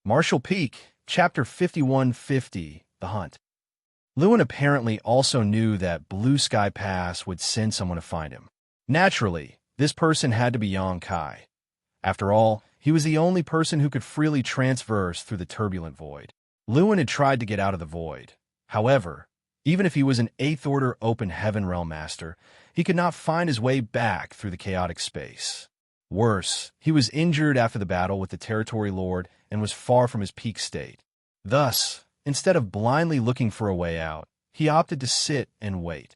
Marshall Peak, Chapter 5150, The Hunt. Lewin apparently also knew that Blue Sky Pass would send someone to find him. Naturally, this person had to be Xianxia. After all, he was the only person who could freely transverse through the turbulent void. Lewin had tried to get out of the void. However, even if he was an 8th Order Open Heaven Realm Master, he could not find his way back through the chaotic space. Worse, he was injured after the battle with the Territory Lord and was far from his peak state. Thus, instead of blindly looking for a way out, he opted to sit and wait.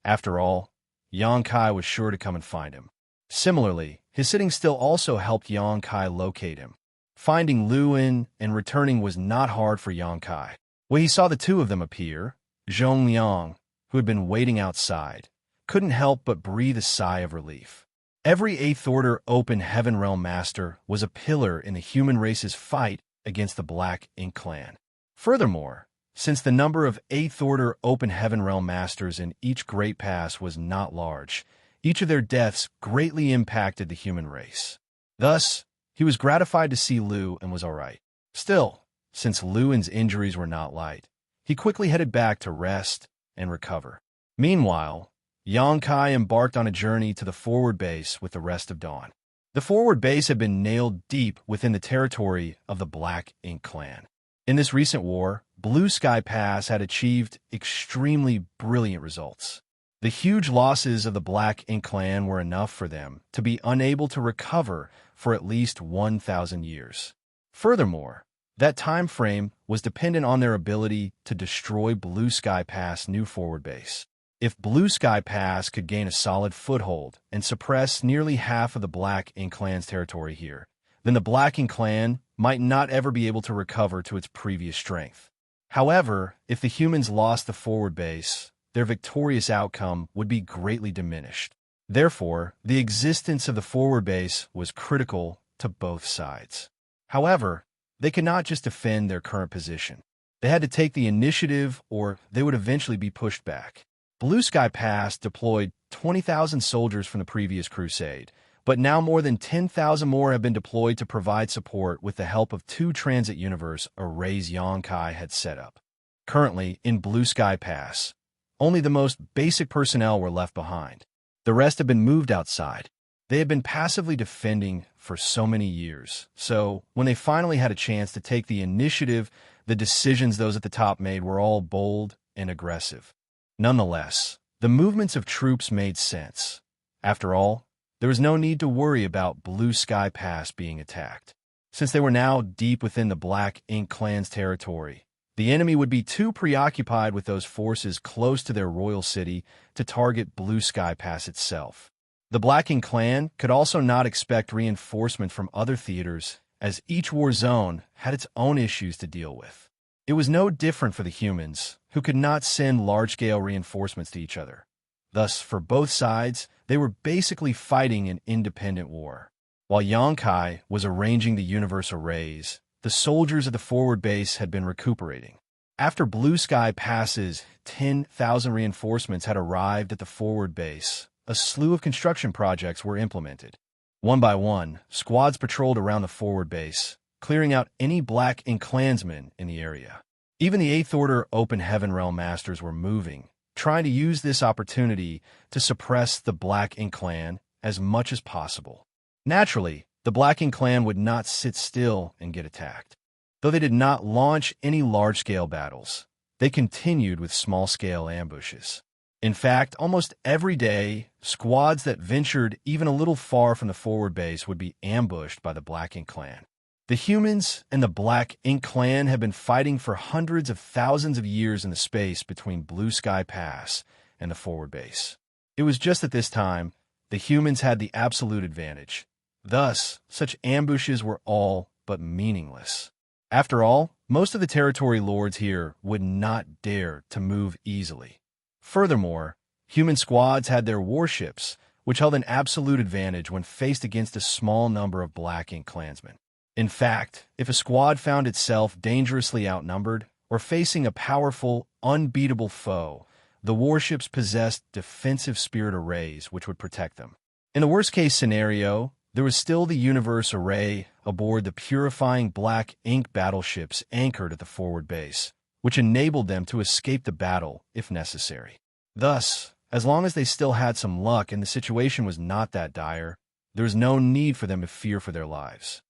After all, Xianxia was sure to come and find him. Similarly, his sitting still also helped Xianxia locate him. Finding Lewin and returning was not hard for Xianxia. When he saw the two of them appear, Zhongliang, who had been waiting outside, couldn't help but breathe a sigh of relief. Every 8th Order Open Heaven Realm Master was a pillar in the human race's fight against the Black Ink Clan. Furthermore, since the number of 8th Order Open Heaven Realm Masters in each Great Pass was not large, each of their deaths greatly impacted the human race. Thus, he was gratified to see Liu and was alright. Still, since Lewin's injuries were not light, he quickly headed back to rest and recover. Meanwhile, Xianxia embarked on a journey to the forward base with the rest of Dawn. The forward base had been nailed deep within the territory of the Black Ink Clan. In this recent war, Blue Sky Pass had achieved extremely brilliant results. The huge losses of the Black Ink Clan were enough for them to be unable to recover for at least 1,000 years. Furthermore, that time frame was dependent on their ability to destroy Blue Sky Pass' new forward base. If Blue Sky Pass could gain a solid foothold and suppress nearly half of the Black Ink Clan's territory here, then the Black Ink Clan might not ever be able to recover to its previous strength. However, if the humans lost the forward base, their victorious outcome would be greatly diminished. Therefore, the existence of the forward base was critical to both sides. However, they could not just defend their current position. They had to take the initiative or they would eventually be pushed back. Blue Sky Pass deployed 20,000 soldiers from the previous crusade, but now more than 10,000 more have been deployed to provide support with the help of 2 transit universe arrays Xianxia had set up. Currently, in Blue Sky Pass, only the most basic personnel were left behind. The rest have been moved outside. They had been passively defending for so many years, so when they finally had a chance to take the initiative, the decisions those at the top made were all bold and aggressive. Nonetheless, the movements of troops made sense. After all, there was no need to worry about Blue Sky Pass being attacked. Since they were now deep within the Black Ink Clan's territory, the enemy would be too preoccupied with those forces close to their royal city to target Blue Sky Pass itself. The Black Ink Clan could also not expect reinforcement from other theaters, as each war zone had its own issues to deal with. It was no different for the humans, who could not send large-scale reinforcements to each other. Thus, for both sides, they were basically fighting an independent war. While Xianxia was arranging the universe arrays, the soldiers at the forward base had been recuperating. After Blue Sky Pass's 10,000 reinforcements had arrived at the forward base, a slew of construction projects were implemented. One by one, squads patrolled around the forward base, clearing out any Black Ink Clansmen in the area. Even the 8th Order Open Heaven Realm Masters were moving, trying to use this opportunity to suppress the Black Ink Clan as much as possible. Naturally, the Black Ink Clan would not sit still and get attacked. Though they did not launch any large-scale battles, they continued with small-scale ambushes. In fact, almost every day, squads that ventured even a little far from the forward base would be ambushed by the Black Ink Clan. The humans and the Black Ink Clan have been fighting for hundreds of thousands of years in the space between Blue Sky Pass and the forward base. It was just at this time, the humans had the absolute advantage. Thus, such ambushes were all but meaningless. After all, most of the territory lords here would not dare to move easily. Furthermore, human squads had their warships, which held an absolute advantage when faced against a small number of Black Ink Clansmen. In fact, if a squad found itself dangerously outnumbered or facing a powerful, unbeatable foe, the warships possessed defensive spirit arrays which would protect them. In the worst-case scenario, there was still the universe array aboard the purifying black ink battleships anchored at the forward base, which enabled them to escape the battle if necessary. Thus, as long as they still had some luck and the situation was not that dire, there was no need for them to fear for their lives.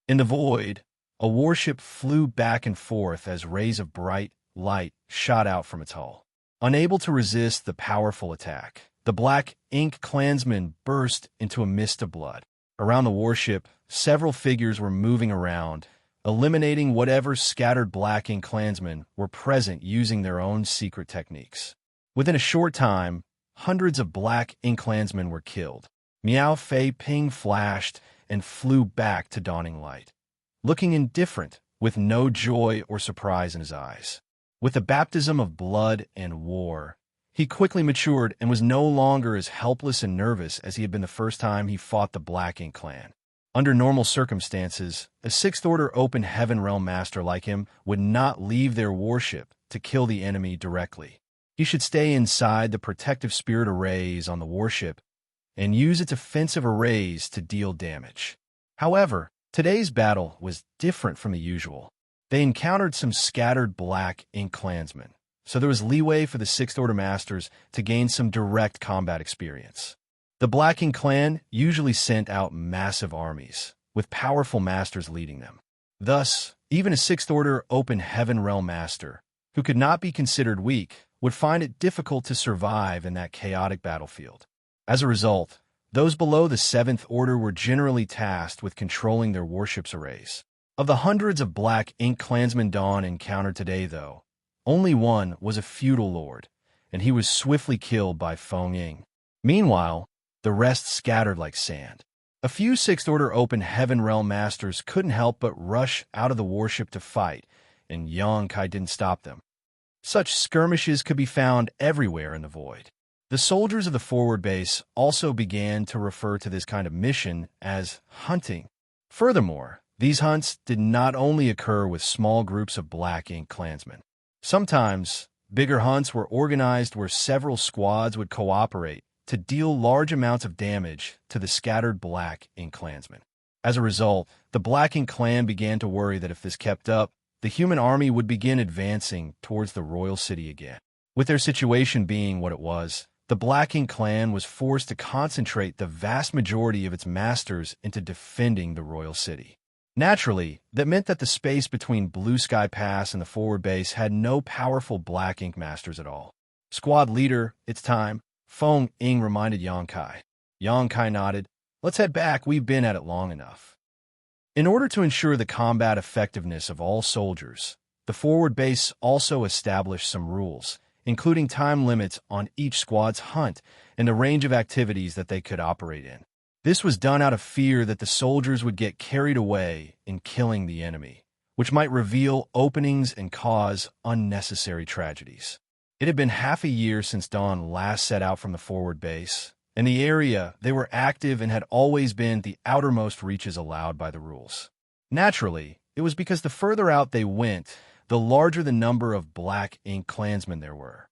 In the void, a warship flew back and forth as rays of bright light shot out from its hull. Unable to resist the powerful attack, the black ink clansmen burst into a mist of blood. Around the warship, several figures were moving around, eliminating whatever scattered black ink clansmen were present using their own secret techniques. Within a short time, hundreds of black ink clansmen were killed. Miao Fei Ping flashed and flew back to dawning light, looking indifferent, with no joy or surprise in his eyes. With the baptism of blood and war, he quickly matured and was no longer as helpless and nervous as he had been the first time he fought the Black Ink clan. Under normal circumstances, a Sixth Order Open Heaven Realm Master like him would not leave their warship to kill the enemy directly. He should stay inside the protective spirit arrays on the warship and use its offensive arrays to deal damage. However, today's battle was different from the usual. They encountered some scattered Black Ink clansmen, so there was leeway for the Sixth Order Masters to gain some direct combat experience. The Black Ink clan usually sent out massive armies, with powerful masters leading them. Thus, even a Sixth Order Open Heaven Realm Master, who could not be considered weak, would find it difficult to survive in that chaotic battlefield. As a result, those below the Seventh Order were generally tasked with controlling their warships' arrays. Of the hundreds of Black Ink clansmen Dawn encountered today, though, only one was a feudal lord, and he was swiftly killed by Feng Ying. Meanwhile, the rest scattered like sand. A few Sixth Order Open Heaven Realm Masters couldn't help but rush out of the warship to fight, and Xianxia didn't stop them. Such skirmishes could be found everywhere in the void. The soldiers of the forward base also began to refer to this kind of mission as hunting. Furthermore, these hunts did not only occur with small groups of Black Ink clansmen. Sometimes, bigger hunts were organized where several squads would cooperate to deal large amounts of damage to the scattered Black Ink clansmen. As a result, the Black Ink clan began to worry that if this kept up, the human army would begin advancing towards the royal city again. With their situation being what it was, the Black Ink clan was forced to concentrate the vast majority of its masters into defending the royal city. Naturally, that meant that the space between Blue Sky Pass and the forward base had no powerful Black Ink masters at all. Squad leader, it's time, Feng Ying reminded Xianxia. Xianxia nodded. Let's head back, we've been at it long enough. In order to ensure the combat effectiveness of all soldiers, the forward base also established some rules, including time limits on each squad's hunt and the range of activities that they could operate in. This was done out of fear that the soldiers would get carried away in killing the enemy, which might reveal openings and cause unnecessary tragedies. It had been half a year since Dawn last set out from the forward base, and the area they were active in had always been the outermost reaches allowed by the rules. Naturally, it was because the further out they went, the larger the number of Black Ink clansmen there were.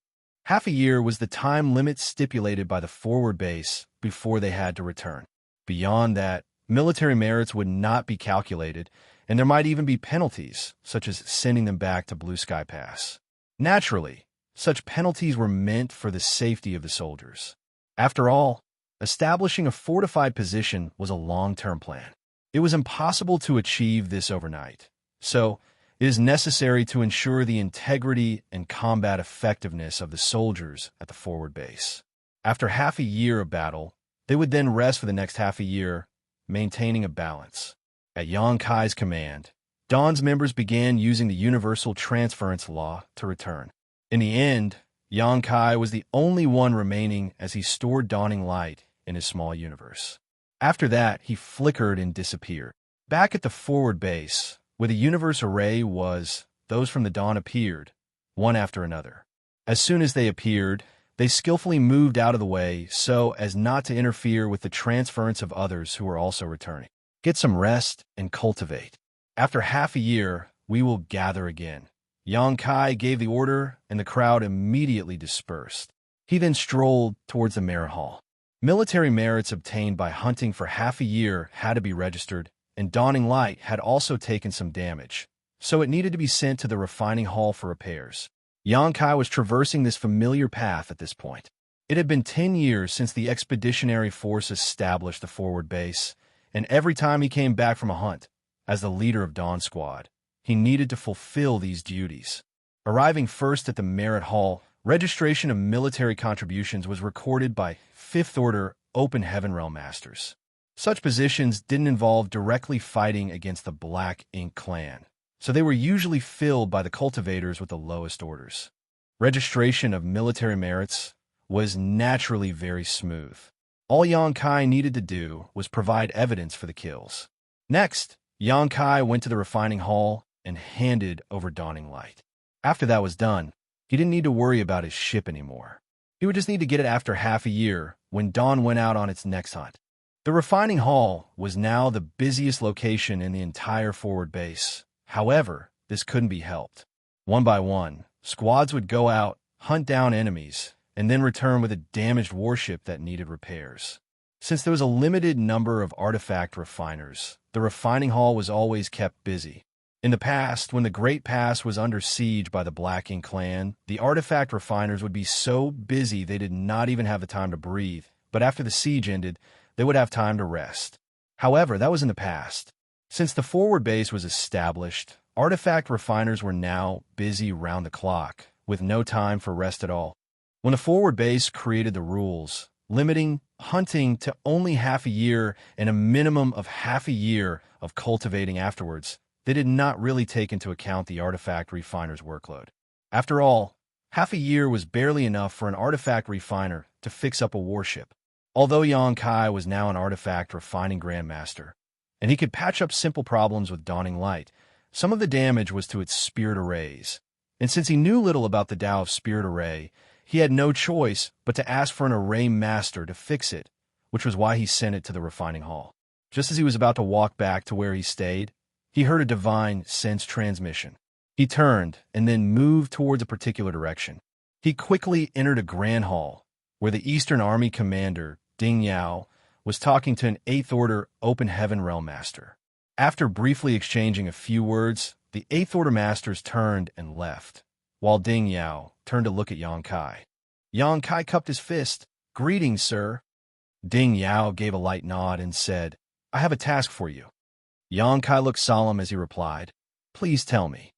Half a year was the time limit stipulated by the forward base before they had to return. Beyond that, military merits would not be calculated, and there might even be penalties, such as sending them back to Blue Sky Pass. Naturally, such penalties were meant for the safety of the soldiers. After all, establishing a fortified position was a long-term plan. It was impossible to achieve this overnight, so it is necessary to ensure the integrity and combat effectiveness of the soldiers at the forward base. After half a year of battle, they would then rest for the next half a year, maintaining a balance. At Xianxia's command, Dawn's members began using the universal transference law to return. In the end, Xianxia was the only one remaining as he stored dawning light in his small universe. After that, he flickered and disappeared. Back at the forward base, where the universe array was, those from the dawn appeared, one after another. As soon as they appeared, they skillfully moved out of the way so as not to interfere with the transference of others who were also returning. Get some rest and cultivate. After half a year, we will gather again. Xianxia gave the order, and the crowd immediately dispersed. He then strolled towards the Merit Hall. Military merits obtained by hunting for half a year had to be registered, and Dawning Light had also taken some damage, so it needed to be sent to the refining hall for repairs. Xianxia was traversing this familiar path at this point. It had been 10 years since the expeditionary force established the forward base, and every time he came back from a hunt, as the leader of Dawn Squad, he needed to fulfill these duties. Arriving first at the Merit Hall, registration of military contributions was recorded by Fifth Order Open Heaven Realm Masters. Such positions didn't involve directly fighting against the Black Ink clan, so they were usually filled by the cultivators with the lowest orders. Registration of military merits was naturally very smooth. All Xianxia needed to do was provide evidence for the kills. Next, Xianxia went to the refining hall and handed over Dawning Light. After that was done, he didn't need to worry about his ship anymore. He would just need to get it after half a year when Dawn went out on its next hunt. The refining hall was now the busiest location in the entire forward base. However, this couldn't be helped. One by one, squads would go out, hunt down enemies, and then return with a damaged warship that needed repairs. Since there was a limited number of artifact refiners, the refining hall was always kept busy. In the past, when the Great Pass was under siege by the Black Ink clan, the artifact refiners would be so busy they did not even have the time to breathe, but after the siege ended, they would have time to rest. However, that was in the past. Since the forward base was established, artifact refiners were now busy round the clock, with no time for rest at all. When the forward base created the rules, limiting hunting to only half a year and a minimum of half a year of cultivating afterwards, they did not really take into account the artifact refiner's workload. After all, half a year was barely enough for an artifact refiner to fix up a warship. Although Xianxia was now an artifact refining grandmaster, and he could patch up simple problems with Dawning Light, some of the damage was to its spirit arrays. And since he knew little about the Tao of Spirit Array, he had no choice but to ask for an array master to fix it, which was why he sent it to the refining hall. Just as he was about to walk back to where he stayed, he heard a divine sense transmission. He turned and then moved towards a particular direction. He quickly entered a grand hall, where the Eastern Army commander, Ding Yao, was talking to an 8th Order Open Heaven Realm Master. After briefly exchanging a few words, the 8th Order Masters turned and left, while Ding Yao turned to look at Xianxia. Xianxia cupped his fist. "Greetings, sir." Ding Yao gave a light nod and said, "I have a task for you." Xianxia looked solemn as he replied, "Please tell me."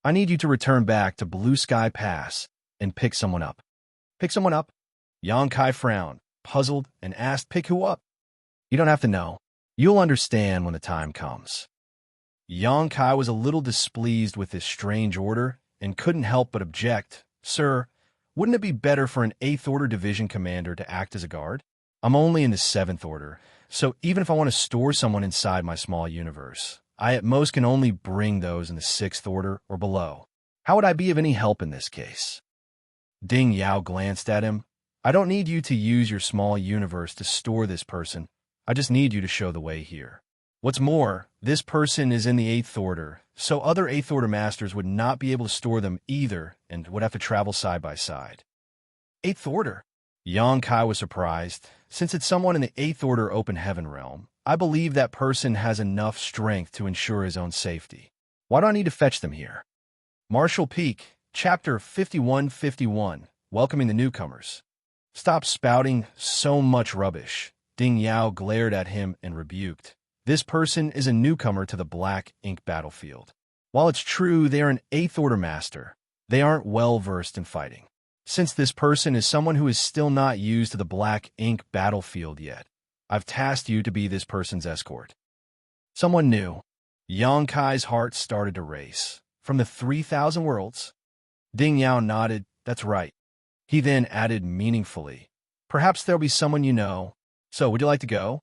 "I need you to return back to Blue Sky Pass and pick someone up." "Pick someone up?" Xianxia frowned, puzzled, and asked, "Pick who up?" "You don't have to know. You'll understand when the time comes." Xianxia was a little displeased with this strange order and couldn't help but object. "Sir, wouldn't it be better for an 8th Order Division commander to act as a guard? I'm only in the 7th Order, so even if I want to store someone inside my small universe, I at most can only bring those in the 6th Order or below. How would I be of any help in this case?" Ding Yao glanced at him. "I don't need you to use your small universe to store this person. I just need you to show the way here. What's more, this person is in the 8th Order, so other 8th Order Masters would not be able to store them either and would have to travel side by side." 8th Order? Xianxia was surprised. "Since it's someone in the 8th Order Open Heaven Realm, I believe that person has enough strength to ensure his own safety. Why do I need to fetch them here?" Martial Peak, Chapter 5151, Welcoming the Newcomers. "Stop spouting so much rubbish." Ding Yao glared at him and rebuked. "This person is a newcomer to the Black Ink battlefield. While it's true they are an 8th Order Master, they aren't well-versed in fighting. Since this person is someone who is still not used to the Black Ink battlefield yet, I've tasked you to be this person's escort." Someone new. Xianxia's heart started to race. "From the 3,000 worlds?" Ding Yao nodded. "That's right." He then added meaningfully, "Perhaps there'll be someone you know. So, would you like to go?"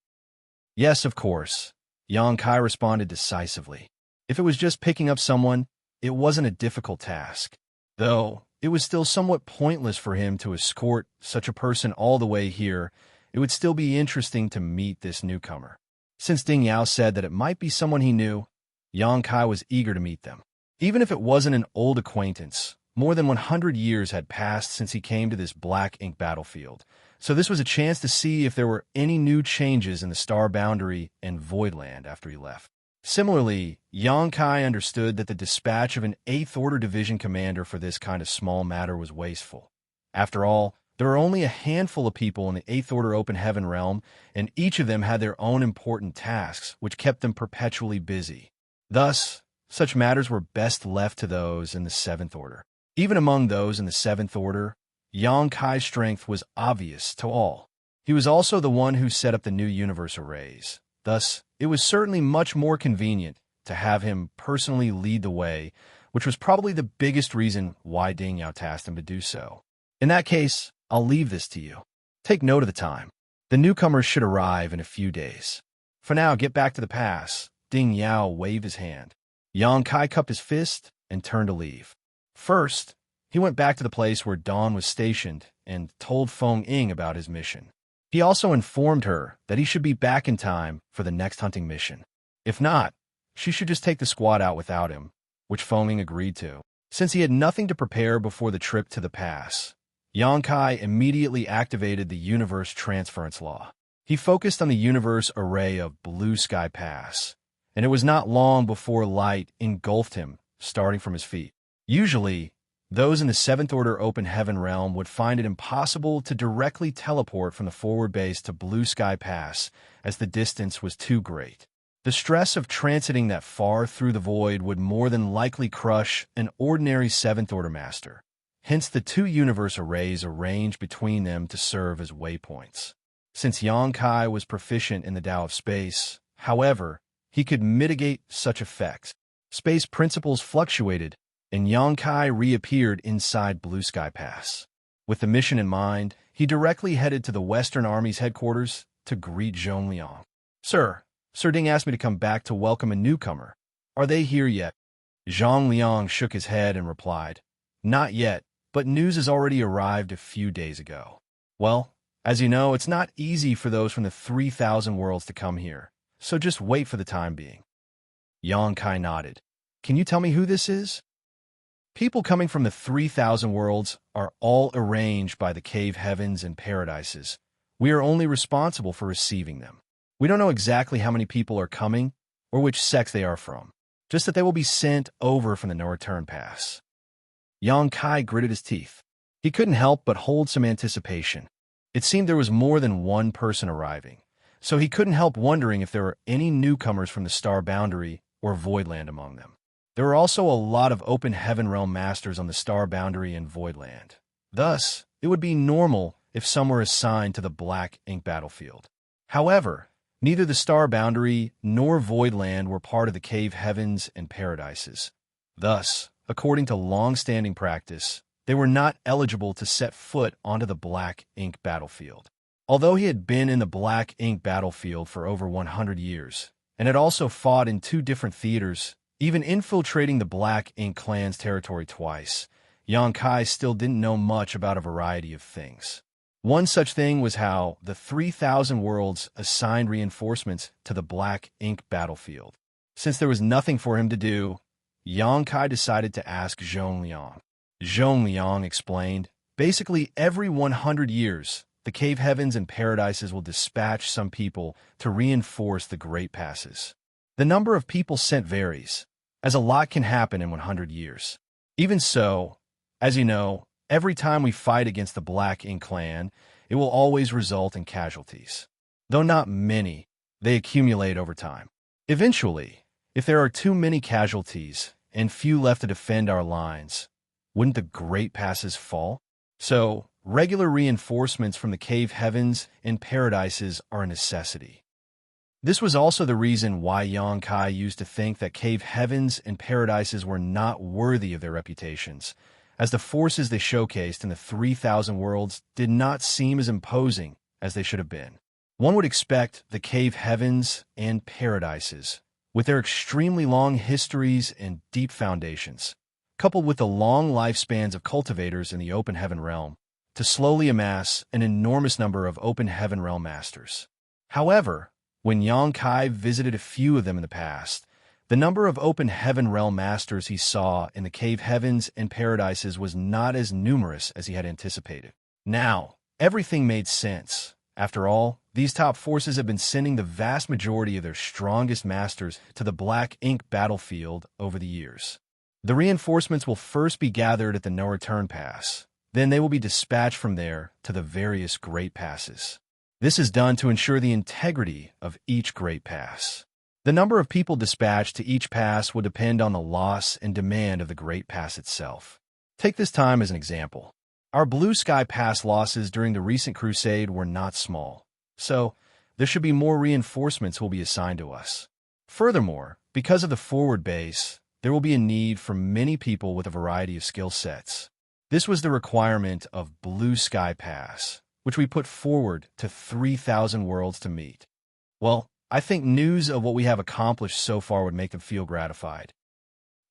"Yes, of course," Xianxia responded decisively. If it was just picking up someone, it wasn't a difficult task. Though, it was still somewhat pointless for him to escort such a person all the way here. It would still be interesting to meet this newcomer. Since Ding Yao said that it might be someone he knew, Xianxia was eager to meet them. Even if it wasn't an old acquaintance, more than 100 years had passed since he came to this Black Ink battlefield, So this was a chance to see if there were any new changes in the star boundary and Voidland after he left. Similarly, Xianxia understood that the dispatch of an 8th Order Division commander for this kind of small matter was wasteful. After all, there were only a handful of people in the 8th Order Open Heaven realm, and each of them had their own important tasks, which kept them perpetually busy. Thus, such matters were best left to those in the 7th Order. Even among those in the 7th Order, Xianxia's strength was obvious to all. He was also the one who set up the new universe arrays. Thus, it was certainly much more convenient to have him personally lead the way, which was probably the biggest reason why Ding Yao tasked him to do so. In that case, I'll leave this to you. Take note of the time. The newcomers should arrive in a few days. For now, get back to the pass. Ding Yao waved his hand. Xianxia cupped his fist and turned to leave. First, he went back to the place where Dawn was stationed and told Feng Ying about his mission. He also informed her that he should be back in time for the next hunting mission. If not, she should just take the squad out without him, which Feng Ying agreed to. Since he had nothing to prepare before the trip to the pass, Xianxia immediately activated the universe transference law. He focused on the universe array of Blue Sky Pass, and it was not long before light engulfed him, starting from his feet. Usually, those in the 7th Order Open Heaven realm would find it impossible to directly teleport from the forward base to Blue Sky Pass, as the distance was too great. The stress of transiting that far through the void would more than likely crush an ordinary 7th Order Master. Hence, the two universe arrays arranged between them to serve as waypoints. Since Xianxia was proficient in the Tao of Space, however, he could mitigate such effects. Space principles fluctuated, and Xianxia reappeared inside Blue Sky Pass. With the mission in mind, he directly headed to the Western Army's headquarters to greet Zhong Liang. Sir Ding asked me to come back to welcome a newcomer. Are they here yet? Zhong Liang shook his head and replied, Not yet, but news has already arrived a few days ago. Well, as you know, it's not easy for those from the 3,000 worlds to come here, so just wait for the time being. Xianxia nodded. Can you tell me who this is? People coming from the 3,000 worlds are all arranged by the cave heavens and paradises. We are only responsible for receiving them. We don't know exactly how many people are coming or which sects they are from, just that they will be sent over from the no return pass. Xianxia gritted his teeth. He couldn't help but hold some anticipation. It seemed there was more than one person arriving, so he couldn't help wondering if there were any newcomers from the star boundary or Voidland among them. There were also a lot of open heaven realm masters on the star boundary and Voidland. Thus, it would be normal if some were assigned to the black ink battlefield. However, neither the star boundary nor Voidland were part of the cave heavens and paradises. Thus, according to long-standing practice, they were not eligible to set foot onto the black ink battlefield. Although he had been in the black ink battlefield for over 100 years, and had also fought in 2 different theaters, even infiltrating the Black Ink clan's territory twice, Xianxia still didn't know much about a variety of things. One such thing was how the 3,000 worlds assigned reinforcements to the Black Ink battlefield. Since there was nothing for him to do, Xianxia decided to ask Zhong Liang. Zhong Liang explained, basically every 100 years, the cave heavens and paradises will dispatch some people to reinforce the great passes. The number of people sent varies, as a lot can happen in 100 years. Even so, as you know, every time we fight against the Black Ink clan, it will always result in casualties. Though not many, they accumulate over time. Eventually, if there are too many casualties and few left to defend our lines, wouldn't the great passes fall? So, regular reinforcements from the cave heavens and paradises are a necessity. This was also the reason why Xianxia used to think that cave heavens and paradises were not worthy of their reputations, as the forces they showcased in the 3,000 worlds did not seem as imposing as they should have been. One would expect the cave heavens and paradises, with their extremely long histories and deep foundations, coupled with the long lifespans of cultivators in the open heaven realm, to slowly amass an enormous number of open heaven realm masters. However, when Xianxia visited a few of them in the past, the number of open heaven realm masters he saw in the cave heavens and paradises was not as numerous as he had anticipated. Now, Everything made sense. After all, these top forces have been sending the vast majority of their strongest masters to the Black Ink battlefield over the years. The reinforcements will first be gathered at the no-return pass. Then they will be dispatched from there to the various Great Passes. This is done to ensure the integrity of each Great Pass. The number of people dispatched to each pass will depend on the loss and demand of the Great Pass itself. Take this time as an example. Our Blue Sky Pass losses during the recent crusade were not small, so there should be more reinforcements will be assigned to us. Furthermore, because of the forward base, there will be a need for many people with a variety of skill sets. This was the requirement of Blue Sky Pass, which we put forward to 3,000 worlds to meet. Well, I think news of what we have accomplished so far would make them feel gratified.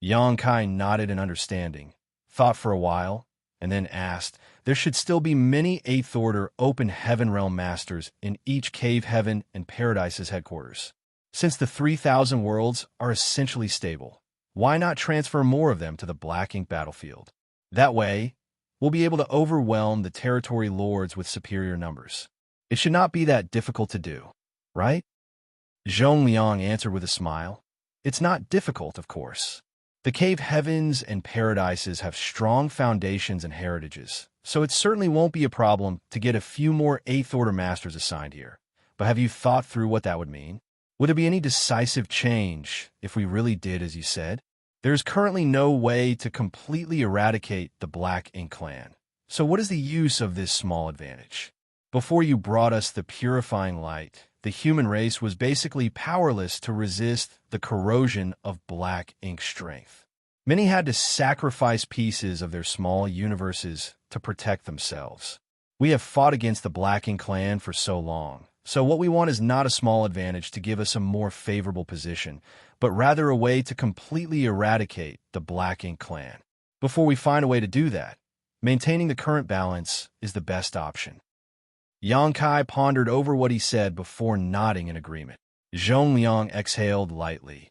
Xianxia nodded in understanding, thought for a while, and then asked, there should still be many 8th Order Open Heaven Realm Masters in each Cave Heaven and Paradise's headquarters. Since the 3,000 worlds are essentially stable, why not transfer more of them to the Black Ink battlefield? That way, we'll be able to overwhelm the territory lords with superior numbers. It should not be that difficult to do, right? Xianxia answered with a smile. It's not difficult, of course. The Cave Heavens and Paradises have strong foundations and heritages, so it certainly won't be a problem to get a few more 8th Order Masters assigned here. But have you thought through what that would mean? Would there be any decisive change if we really did as you said? There is currently no way to completely eradicate the Black Ink clan. So what is the use of this small advantage? Before you brought us the purifying light, the human race was basically powerless to resist the corrosion of Black Ink strength. Many had to sacrifice pieces of their small universes to protect themselves. We have fought against the Black Ink clan for so long, so what we want is not a small advantage to give us a more favorable position, but rather a way to completely eradicate the Black Ink clan. Before we find a way to do that, maintaining the current balance is the best option. Xianxia pondered over what he said before nodding in agreement. Xianxia exhaled lightly.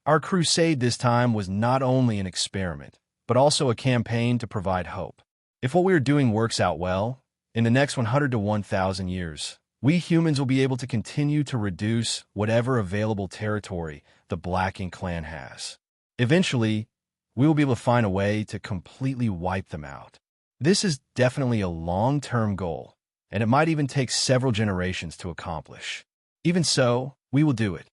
Our crusade this time was not only an experiment, but also a campaign to provide hope. If what we are doing works out well, in the next 100 to 1,000 years, we humans will be able to continue to reduce whatever available territory the Black Ink clan has. Eventually, we will be able to find a way to completely wipe them out. This is definitely a long-term goal, and it might even take several generations to accomplish. Even so, we will do it.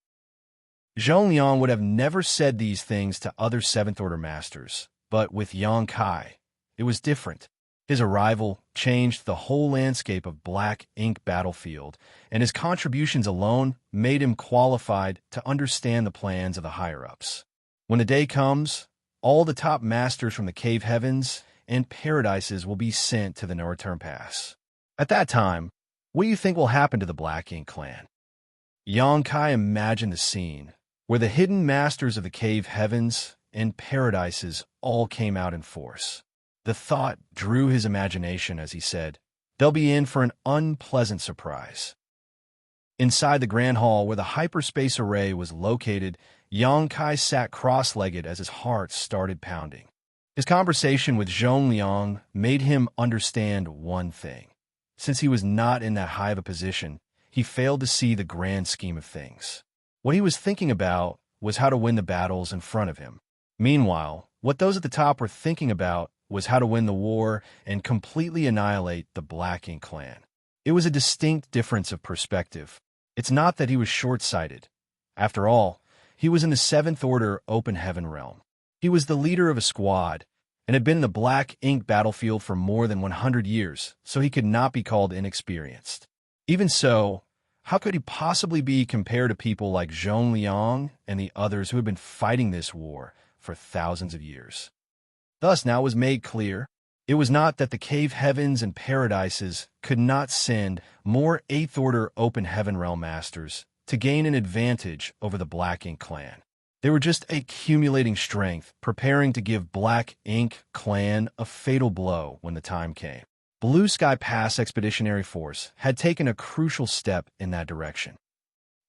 Xianxia would have never said these things to other 7th Order Masters, but with Xianxia, it was different. His arrival changed the whole landscape of Black Ink battlefield, and his contributions alone made him qualified to understand the plans of the higher-ups. When the day comes, all the top masters from the Cave Heavens and Paradises will be sent to the no-return pass. At that time, what do you think will happen to the Black Ink clan? Xianxia imagined the scene, where the hidden masters of the Cave Heavens and Paradises all came out in force. The thought drew his imagination as he said, they'll be in for an unpleasant surprise. Inside the Grand Hall where the hyperspace array was located, Xianxia sat cross-legged as his heart started pounding. His conversation with Xianxia made him understand one thing. Since he was not in that high of a position, he failed to see the grand scheme of things. What he was thinking about was how to win the battles in front of him. Meanwhile, what those at the top were thinking about was how to win the war and completely annihilate the Black Ink clan. It was a distinct difference of perspective. It's not that he was short-sighted. After all, he was in the 7th Order Open Heaven realm. He was the leader of a squad and had been in the Black Ink battlefield for more than 100 years, so he could not be called inexperienced. Even so, how could he possibly be compared to people like Xianxia and the others who had been fighting this war for thousands of years? Thus now was made clear, it was not that the Cave Heavens and Paradises could not send more 8th Order Open Heaven Realm Masters to gain an advantage over the Black Ink clan. They were just accumulating strength, preparing to give Black Ink clan a fatal blow when the time came. Blue Sky Pass Expeditionary Force had taken a crucial step in that direction.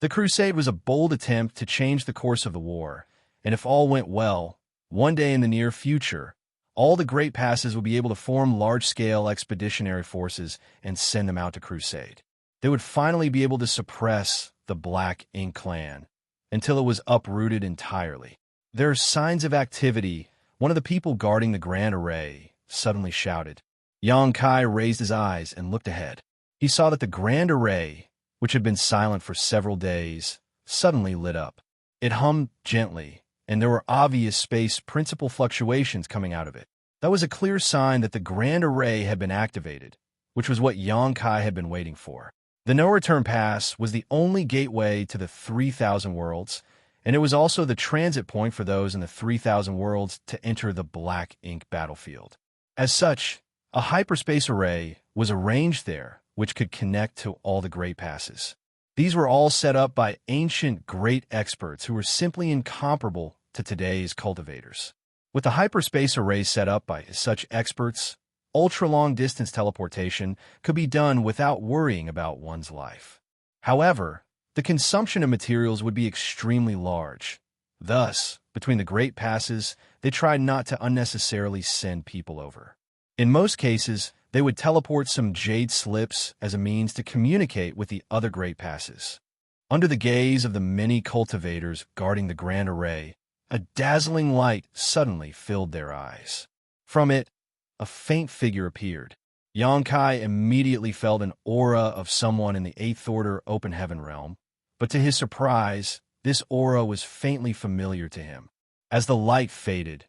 The crusade was a bold attempt to change the course of the war, and if all went well, one day in the near future, all the great passes would be able to form large-scale expeditionary forces and send them out to crusade. They would finally be able to suppress the Black Ink clan until it was uprooted entirely. There are signs of activity. One of the people guarding the Grand Array suddenly shouted. Yang Kai raised his eyes and looked ahead. He saw that the Grand Array, which had been silent for several days, suddenly lit up. It hummed gently, and there were obvious space principle fluctuations coming out of it. That was a clear sign that the Grand Array had been activated, which was what Yang Kai had been waiting for. The no-return pass was the only gateway to the 3,000 worlds, and it was also the transit point for those in the 3,000 worlds to enter the Black Ink battlefield. As such, a hyperspace array was arranged there, which could connect to all the great passes. These were all set up by ancient great experts who were simply incomparable to today's cultivators. With the hyperspace array set up by such experts, ultra-long-distance teleportation could be done without worrying about one's life. However, the consumption of materials would be extremely large. Thus, between the great passes, they tried not to unnecessarily send people over. In most cases, they would teleport some jade slips as a means to communicate with the other great passes. Under the gaze of the many cultivators guarding the Grand Array, a dazzling light suddenly filled their eyes. From it, a faint figure appeared. Yang Kai immediately felt an aura of someone in the 8th Order Open Heaven realm, but to his surprise, this aura was faintly familiar to him. As the light faded,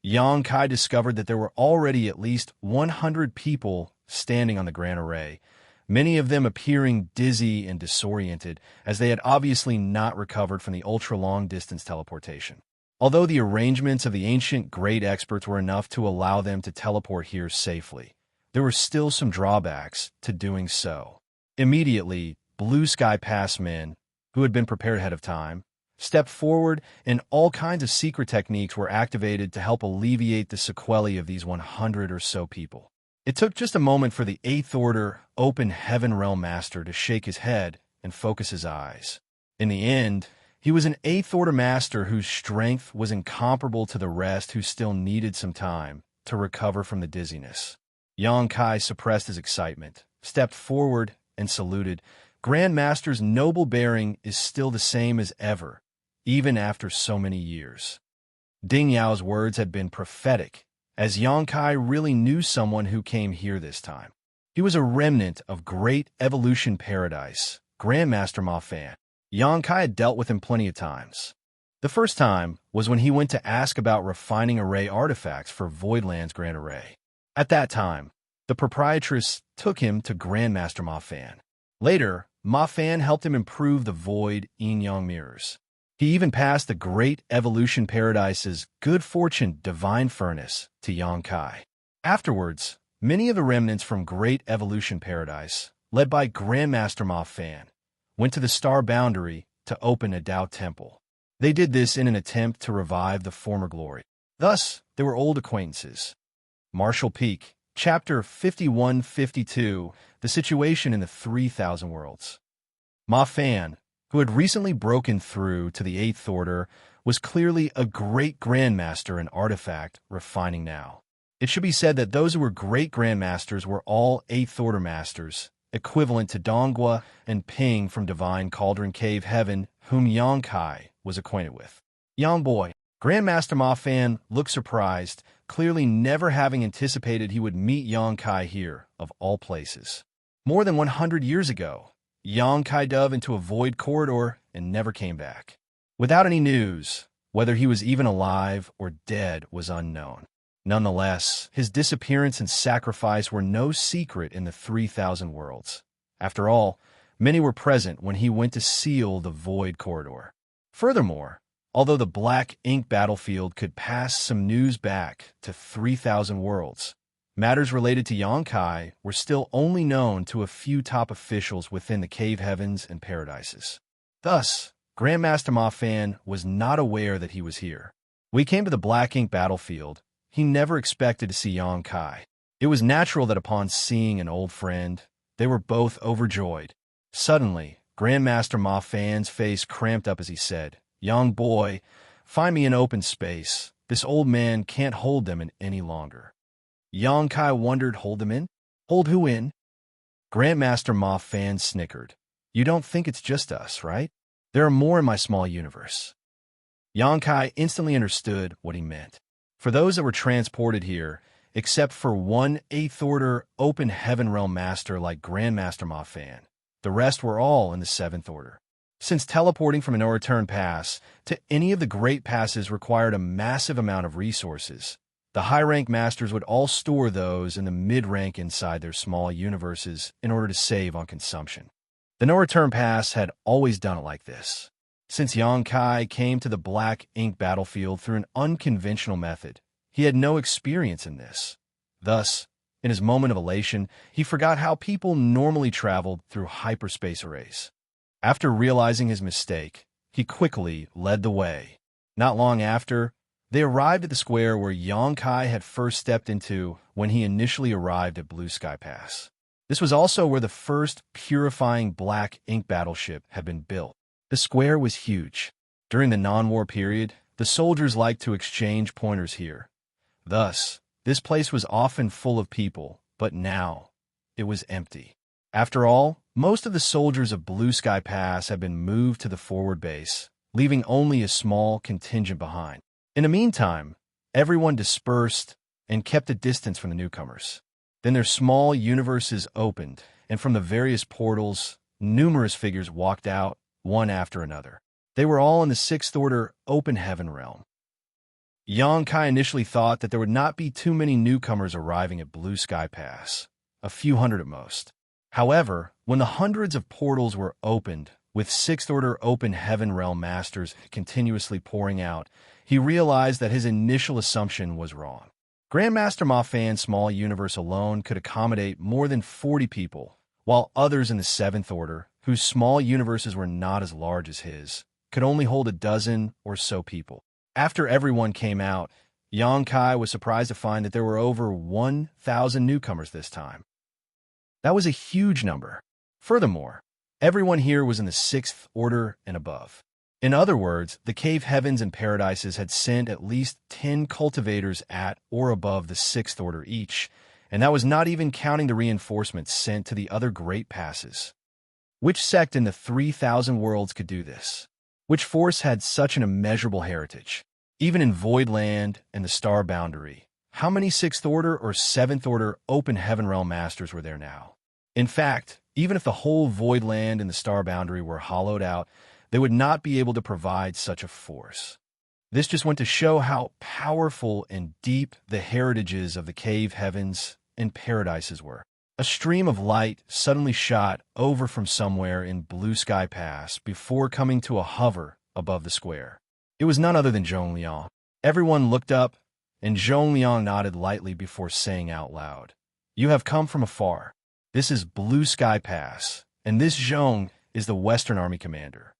Yang Kai discovered that there were already at least 100 people standing on the Grand Array, many of them appearing dizzy and disoriented, as they had obviously not recovered from the ultra-long-distance teleportation. Although the arrangements of the ancient great experts were enough to allow them to teleport here safely, there were still some drawbacks to doing so. Immediately, Blue Sky Pass men, who had been prepared ahead of time, stepped forward, and all kinds of secret techniques were activated to help alleviate the sequelae of these 100 or so people. It took just a moment for the 8th Order Open Heaven Realm Master to shake his head and focus his eyes. In the end, he was an 8th Order Master whose strength was incomparable to the rest, who still needed some time to recover from the dizziness. Yang Kai suppressed his excitement, stepped forward, and saluted. Grand Master's noble bearing is still the same as ever, even after so many years. Ding Yao's words had been prophetic, as Yang Kai really knew someone who came here this time. He was a remnant of Great Evolution Paradise, Grandmaster Ma Fan. Yang Kai had dealt with him plenty of times. The first time was when he went to ask about refining array artifacts for Voidland's Grand Array. At that time, the proprietress took him to Grandmaster Ma Fan. Later, Ma Fan helped him improve the Void Yin-Yang mirrors. He even passed the Great Evolution Paradise's Good Fortune Divine Furnace to Yang Kai. Afterwards, many of the remnants from Great Evolution Paradise, led by Grandmaster Ma Fan, went to the Star Boundary to open a Dao Temple. They did this in an attempt to revive the former glory. Thus, they were old acquaintances. Marshall Peak, Chapter 51-52, The Situation in the 3,000 Worlds. Ma Fan, who had recently broken through to the 8th Order, was clearly a great Grandmaster in artifact refining now. It should be said that those who were great Grandmasters were all 8th Order Masters, equivalent to Donghua and Ping from Divine Cauldron Cave Heaven, whom Yang Kai was acquainted with. Yang Boy, Grandmaster Ma Fan looked surprised, clearly never having anticipated he would meet Yang Kai here, of all places. More than 100 years ago, Yang Kai dove into a void corridor and never came back. Without any news, whether he was even alive or dead was unknown. Nonetheless, his disappearance and sacrifice were no secret in the 3,000 worlds. After all, many were present when he went to seal the void corridor. Furthermore, although the Black Ink battlefield could pass some news back to 3,000 worlds, matters related to Yang Kai were still only known to a few top officials within the Cave Heavens and Paradises. Thus, Grandmaster Ma Fan was not aware that he was here. When he came to the Black Ink battlefield, he never expected to see Yang Kai. It was natural that upon seeing an old friend, they were both overjoyed. Suddenly, Grandmaster Ma Fan's face cramped up as he said, "Young boy, find me an open space. This old man can't hold them in any longer. Xianxia wondered, hold them in? Hold who in? Grandmaster Ma Fan snickered. You don't think it's just us, right? There are more in my small universe. Xianxia instantly understood what he meant. For those that were transported here, except for one 8th Order Open Heaven Realm Master like Grandmaster Ma Fan, the rest were all in the 7th Order. Since teleporting from a no-return pass to any of the great passes required a massive amount of resources, the high-rank masters would all store those in the mid-rank inside their small universes in order to save on consumption. The no-return pass had always done it like this. Since Xianxia came to the Black Ink battlefield through an unconventional method, he had no experience in this. Thus, in his moment of elation, he forgot how people normally traveled through hyperspace arrays. After realizing his mistake, he quickly led the way. Not long after, they arrived at the square where Xianxia had first stepped into when he initially arrived at Blue Sky Pass. This was also where the first purifying Black Ink battleship had been built. The square was huge. During the non-war period, the soldiers liked to exchange pointers here. Thus, this place was often full of people, but now it was empty. After all, most of the soldiers of Blue Sky Pass had been moved to the forward base, leaving only a small contingent behind. In the meantime, everyone dispersed and kept a distance from the newcomers. Then their small universes opened, and from the various portals, numerous figures walked out, one after another. They were all in the 6th Order Open Heaven realm. Xianxia initially thought that there would not be too many newcomers arriving at Blue Sky Pass, a few hundred at most. However, when the hundreds of portals were opened, with 6th Order Open Heaven realm masters continuously pouring out, he realized that his initial assumption was wrong. Grandmaster Ma Fan's small universe alone could accommodate more than 40 people, while others in the 7th Order, whose small universes were not as large as his, could only hold a dozen or so people. After everyone came out, Xianxia was surprised to find that there were over 1,000 newcomers this time. That was a huge number. Furthermore, everyone here was in the 6th Order and above. In other words, the Cave Heavens and Paradises had sent at least 10 cultivators at or above the 6th Order each, and that was not even counting the reinforcements sent to the other great passes. Which sect in the 3,000 worlds could do this? Which force had such an immeasurable heritage? Even in Voidland and the Star Boundary, how many 6th Order or 7th Order Open Heaven Realm Masters were there now? In fact, even if the whole Voidland and the Star Boundary were hollowed out, they would not be able to provide such a force. This just went to show how powerful and deep the heritages of the Cave Heavens and Paradises were. A stream of light suddenly shot over from somewhere in Blue Sky Pass before coming to a hover above the square. It was none other than Xianxia. Everyone looked up, and Xianxia nodded lightly before saying out loud, "You have come from afar. This is Blue Sky Pass, and this Xiong is the Western Army commander."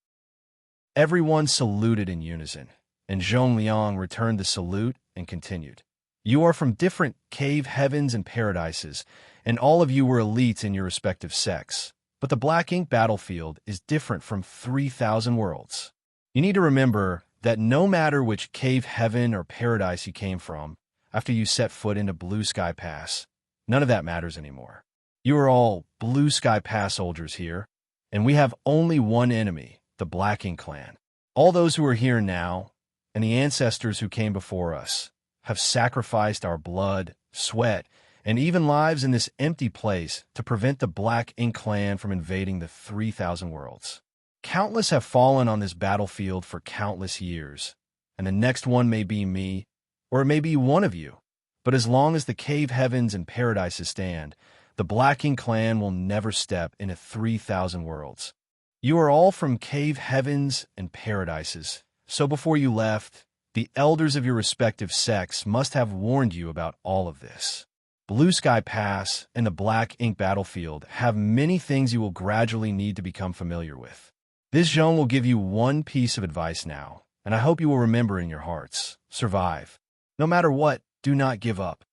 Everyone saluted in unison, and Xianxia returned the salute and continued. "You are from different Cave Heavens and Paradises, and all of you were elites in your respective sects. But the Black Ink battlefield is different from 3,000 worlds. You need to remember that no matter which Cave Heaven or Paradise you came from, after you set foot into Blue Sky Pass, none of that matters anymore. You are all Blue Sky Pass soldiers here, and we have only one enemy, the Black Ink clan. All those who are here now, and the ancestors who came before us, have sacrificed our blood, sweat, and even lives in this empty place to prevent the Black Ink clan from invading the 3,000 worlds. Countless have fallen on this battlefield for countless years, and the next one may be me, or it may be one of you. But as long as the Cave Heavens and Paradises stand, the Black Ink clan will never step into 3,000 worlds. You are all from Cave Heavens and Paradises, so before you left, the elders of your respective sects must have warned you about all of this. Blue Sky Pass and the Black Ink battlefield have many things you will gradually need to become familiar with. This Xiong will give you one piece of advice now, and I hope you will remember in your hearts. Survive. No matter what, do not give up.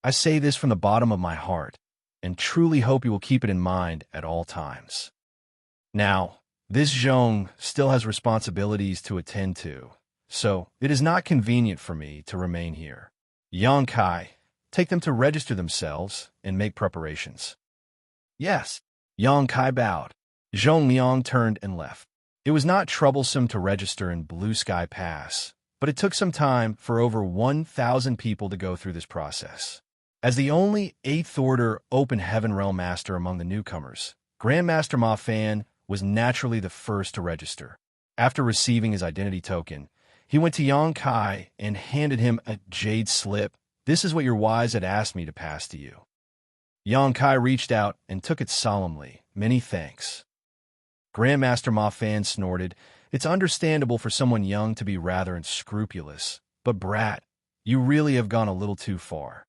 I say this from the bottom of my heart, and truly hope you will keep it in mind at all times. Now, this Xiong still has responsibilities to attend to, so it is not convenient for me to remain here. Xianxia, take them to register themselves and make preparations. Yes. Xianxia bowed. Zhongliang turned and left. It was not troublesome to register in Blue Sky Pass, but it took some time for over 1,000 people to go through this process. As the only 8th Order Open Heaven Realm Master among the newcomers, Grandmaster Ma Fan was naturally the first to register. After receiving his identity token, he went to Xianxia and handed him a jade slip. This is what your wise had asked me to pass to you. Xianxia reached out and took it solemnly. Many thanks. Grandmaster Ma Fan snorted. It's understandable for someone young to be rather unscrupulous, but brat, you really have gone a little too far.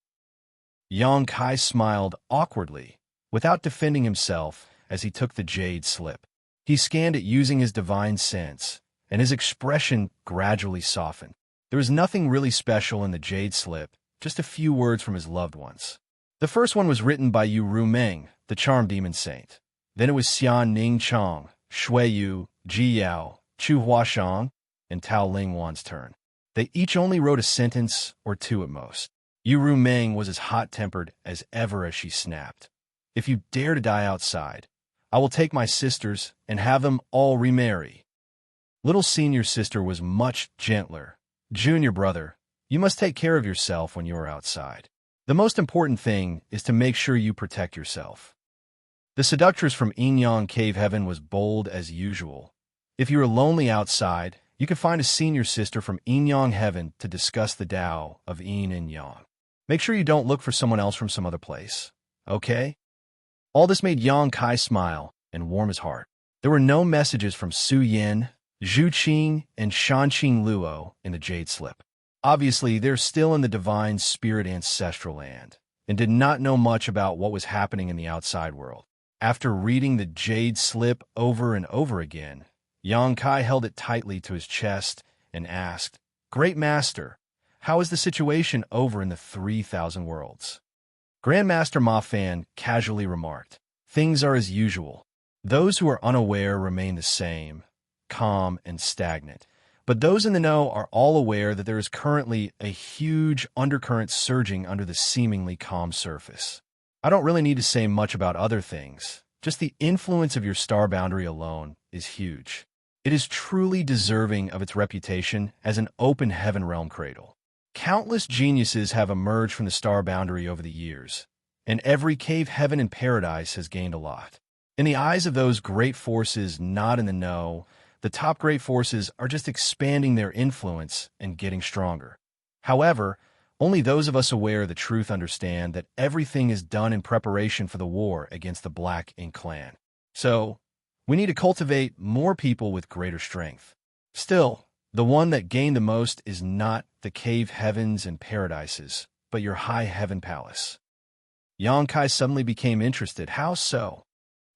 Xianxia smiled awkwardly, without defending himself, as he took the jade slip. He scanned it using his divine sense, and his expression gradually softened. There was nothing really special in the jade slip, just a few words from his loved ones. The first one was written by Yu Rumeng, the charm demon saint. Then it was Xian Ning Chong, Shui Yu, Ji Yao, Chu Huashang, and Tao Ling Wan's turn. They each only wrote a sentence or two at most. Yu Rumeng was as hot-tempered as ever as she snapped. If you dare to die outside, I will take my sisters and have them all remarry. Little senior sister was much gentler. Junior brother, you must take care of yourself when you are outside. The most important thing is to make sure you protect yourself. The seductress from Yinyang Cave Heaven was bold as usual. If you are lonely outside, you can find a senior sister from Yinyang Heaven to discuss the Tao of Yin and Yang. Make sure you don't look for someone else from some other place, okay? All this made Xianxia smile and warm his heart. There were no messages from Su Yin, Zhu Qing, and Shanqing Luo in the jade slip. Obviously, they're still in the divine spirit ancestral land, and did not know much about what was happening in the outside world. After reading the jade slip over and over again, Xianxia held it tightly to his chest and asked, Great Master, how is the situation over in the 3,000 worlds? Grandmaster Ma Fan casually remarked, Things are as usual. Those who are unaware remain the same, calm and stagnant. But those in the know are all aware that there is currently a huge undercurrent surging under the seemingly calm surface. I don't really need to say much about other things. Just the influence of your star boundary alone is huge. It is truly deserving of its reputation as an open heaven realm cradle. Countless geniuses have emerged from the star boundary over the years, and every cave heaven and paradise has gained a lot. In the eyes of those great forces not in the know, the top great forces are just expanding their influence and getting stronger. However, only those of us aware of the truth understand that everything is done in preparation for the war against the Black Ink clan. So, we need to cultivate more people with greater strength. Still, the one that gained the most is not the cave heavens and paradises, but your high heaven palace. Xianxia suddenly became interested. How so?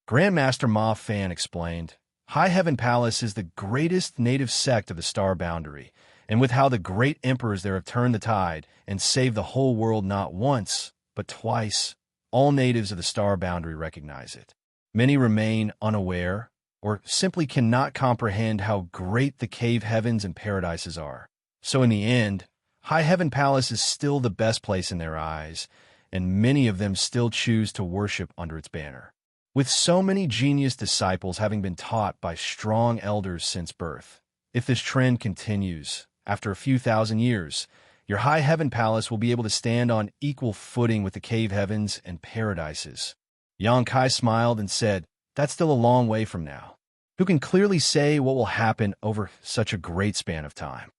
Grandmaster Ma Fan explained, High Heaven Palace is the greatest native sect of the star boundary, and with how the great emperors there have turned the tide and saved the whole world not once, but twice, all natives of the star boundary recognize it. Many remain unaware, or simply cannot comprehend how great the cave heavens and paradises are. So in the end, High Heaven Palace is still the best place in their eyes, and many of them still choose to worship under its banner. With so many genius disciples having been taught by strong elders since birth, if this trend continues, after a few thousand years, your High Heaven Palace will be able to stand on equal footing with the cave heavens and paradises. Xianxia smiled and said, That's still a long way from now. Who can clearly say what will happen over such a great span of time?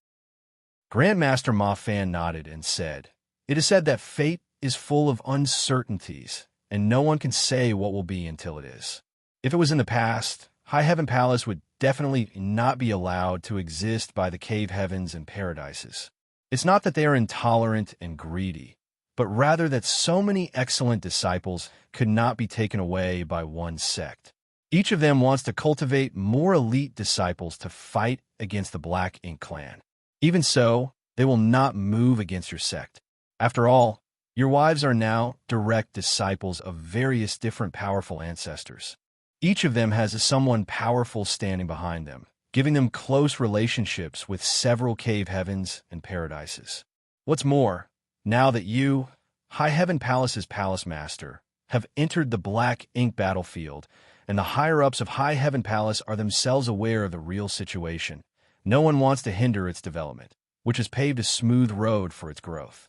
Grandmaster Ma Fan nodded and said, It is said that fate is full of uncertainties, and no one can say what will be until it is. If it was in the past, High Heaven Palace would definitely not be allowed to exist by the cave heavens and paradises. It's not that they are intolerant and greedy, but rather that so many excellent disciples could not be taken away by one sect. Each of them wants to cultivate more elite disciples to fight against the Black Ink clan. Even so, they will not move against your sect. After all, your wives are now direct disciples of various different powerful ancestors. Each of them has someone powerful standing behind them, giving them close relationships with several cave heavens and paradises. What's more, now that you, High Heaven Palace's Palace Master, have entered the black ink battlefield, and the higher-ups of High Heaven Palace are themselves aware of the real situation, no one wants to hinder its development, which has paved a smooth road for its growth.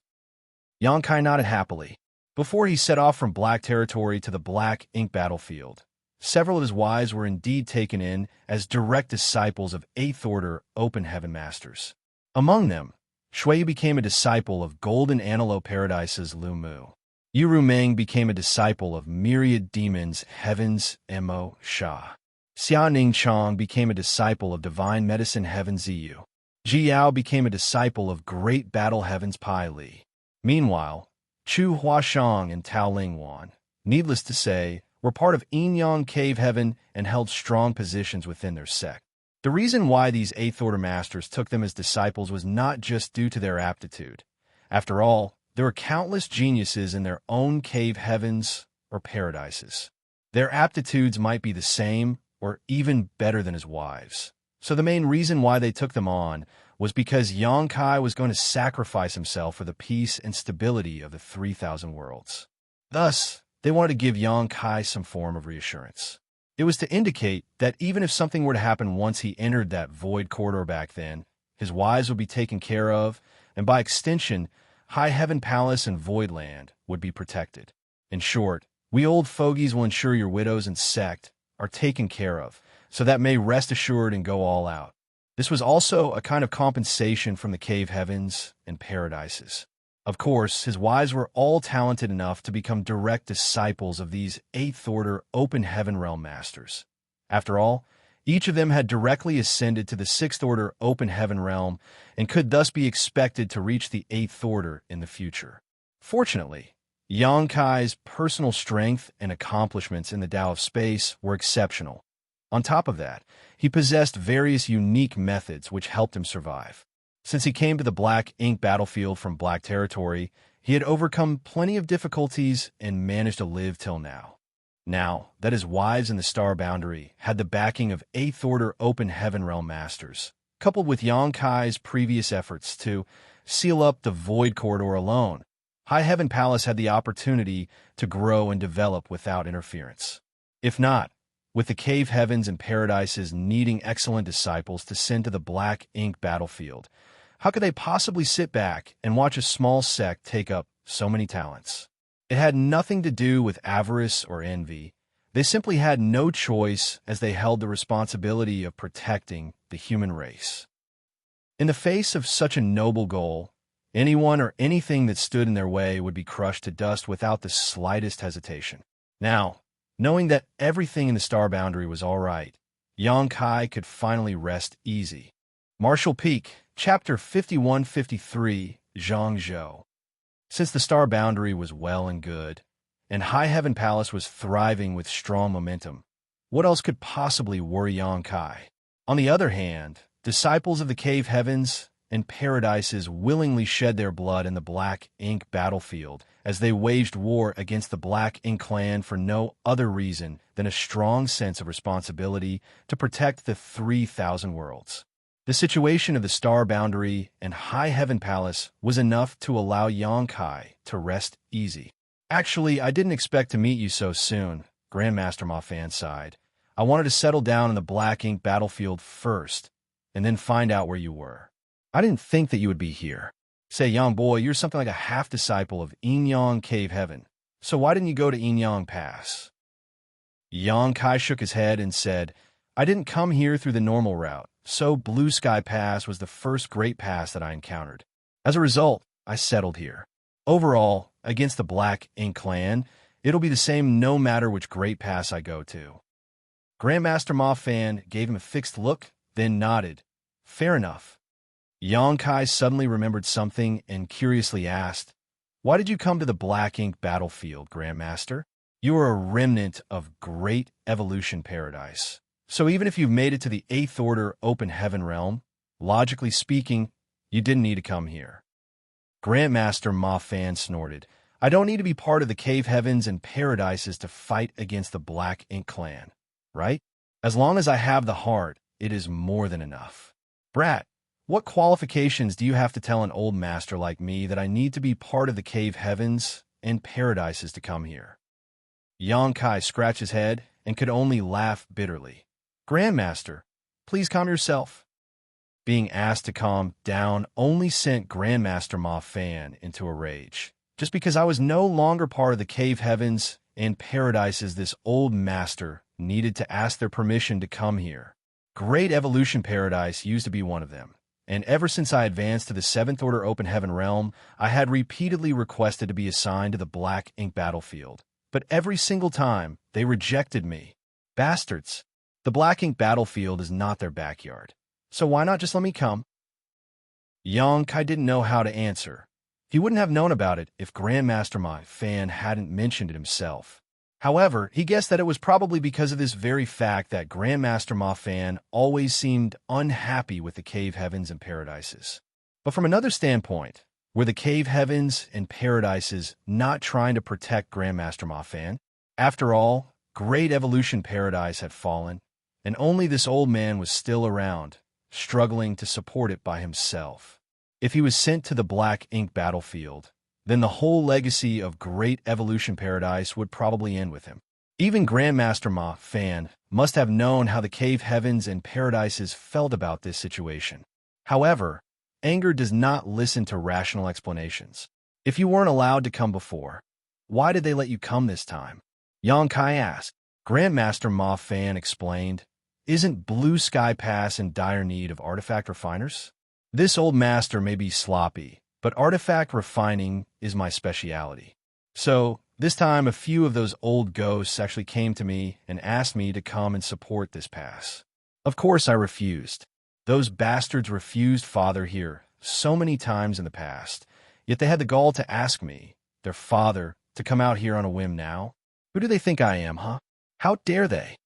Xianxia nodded happily. Before he set off from Black Territory to the Black Ink battlefield, several of his wives were indeed taken in as direct disciples of Eighth Order Open Heaven Masters. Among them, Shui became a disciple of Golden Antelope Paradise's Lu Mu. Yu Meng became a disciple of Myriad Demons Heaven's Mo Sha. Xia Chang became a disciple of Divine Medicine Heaven Ziyu. Ji Yao became a disciple of Great Battle Heaven's Pai Li. Meanwhile, Chu Huashang and Tao Lingwan, needless to say, were part of Yin Yang Cave Heaven and held strong positions within their sect. The reason why these Eighth Order Masters took them as disciples was not just due to their aptitude. After all, there were countless geniuses in their own cave heavens or paradises. Their aptitudes might be the same or even better than his wives. So the main reason why they took them on was because Xianxia was going to sacrifice himself for the peace and stability of the 3,000 worlds. Thus, they wanted to give Xianxia some form of reassurance. It was to indicate that even if something were to happen once he entered that void corridor back then, his wives would be taken care of, and by extension, High Heaven Palace and Voidland would be protected. In short, we old fogies will ensure your widows and sect are taken care of, so that may rest assured and go all out. This was also a kind of compensation from the cave heavens and paradises. Of course, his wives were all talented enough to become direct disciples of these Eighth Order Open Heaven Realm Masters. After all, each of them had directly ascended to the Sixth Order Open Heaven Realm and could thus be expected to reach the Eighth Order in the future. Fortunately, Xianxia's personal strength and accomplishments in the Tao of Space were exceptional. On top of that, he possessed various unique methods which helped him survive. Since he came to the Black Ink battlefield from Black Territory, he had overcome plenty of difficulties and managed to live till now. Now that his wives in the Star Boundary had the backing of Eighth Order Open Heaven Realm Masters, coupled with Xianxia's previous efforts to seal up the Void Corridor alone, High Heaven Palace had the opportunity to grow and develop without interference. If not, with the cave heavens and paradises needing excellent disciples to send to the Black Ink battlefield, how could they possibly sit back and watch a small sect take up so many talents? It had nothing to do with avarice or envy. They simply had no choice as they held the responsibility of protecting the human race. In the face of such a noble goal, anyone or anything that stood in their way would be crushed to dust without the slightest hesitation. Now, knowing that everything in the Star Boundary was all right, Xianxia could finally rest easy. Martial Peak, Chapter 5153, Zhangzhou. Since the Star Boundary was well and good, and High Heaven Palace was thriving with strong momentum, what else could possibly worry Xianxia? On the other hand, disciples of the Cave Heavens and Paradises willingly shed their blood in the Black Ink battlefield as they waged war against the Black Ink clan for no other reason than a strong sense of responsibility to protect the 3,000 worlds. The situation of the Star Boundary and High Heaven Palace was enough to allow Xianxia to rest easy. Actually, I didn't expect to meet you so soon, Grandmaster Ma Fan sighed. I wanted to settle down in the Black Ink battlefield first, and then find out where you were. I didn't think that you would be here. Say, young boy, you're something like a half-disciple of Yin Yang Cave Heaven, so why didn't you go to Yin Yang Pass? Xianxia shook his head and said, I didn't come here through the normal route, so Blue Sky Pass was the first great pass that I encountered. As a result, I settled here. Overall, against the Black Ink clan, it'll be the same no matter which great pass I go to. Grandmaster Ma Fan gave him a fixed look, then nodded. Fair enough. Xianxia suddenly remembered something and curiously asked, Why did you come to the Black Ink battlefield, Grandmaster? You are a remnant of Great Evolution Paradise. So even if you've made it to the Eighth Order Open Heaven Realm, logically speaking, you didn't need to come here. Grandmaster Ma Fan snorted. I don't need to be part of the Cave Heavens and Paradises to fight against the Black Ink clan, right? As long as I have the heart, it is more than enough. Brat, what qualifications do you have to tell an old master like me that I need to be part of the cave heavens and paradises to come here? Xianxia scratched his head and could only laugh bitterly. Grandmaster, please calm yourself. Being asked to calm down only sent Grandmaster Ma Fan into a rage. Just because I was no longer part of the cave heavens and paradises, this old master needed to ask their permission to come here. Great Evolution Paradise used to be one of them, and ever since I advanced to the 7th Order Open Heaven realm, I had repeatedly requested to be assigned to the Black Ink battlefield. But every single time, they rejected me. Bastards! The Black Ink battlefield is not their backyard. So why not just let me come? Xianxia didn't know how to answer. He wouldn't have known about it if Grandmaster Ma Fan hadn't mentioned it himself. However, he guessed that it was probably because of this very fact that Grandmaster Ma Fan always seemed unhappy with the cave heavens and paradises. But from another standpoint, were the cave heavens and paradises not trying to protect Grandmaster Ma Fan? After all, Great Evolution Paradise had fallen, and only this old man was still around, struggling to support it by himself. If he was sent to the Black Ink battlefield, then the whole legacy of Great Evolution Paradise would probably end with him. Even Grandmaster Ma Fan must have known how the cave heavens and paradises felt about this situation. However, anger does not listen to rational explanations. If you weren't allowed to come before, why did they let you come this time? Xianxia asked. Grandmaster Ma Fan explained, isn't Blue Sky Pass in dire need of artifact refiners? This old master may be sloppy, but artifact refining is my specialty. So, this time a few of those old ghosts actually came to me and asked me to come and support this pass. Of course I refused. Those bastards refused father here so many times in the past, yet they had the gall to ask me, their father, to come out here on a whim now? Who do they think I am, huh? How dare they?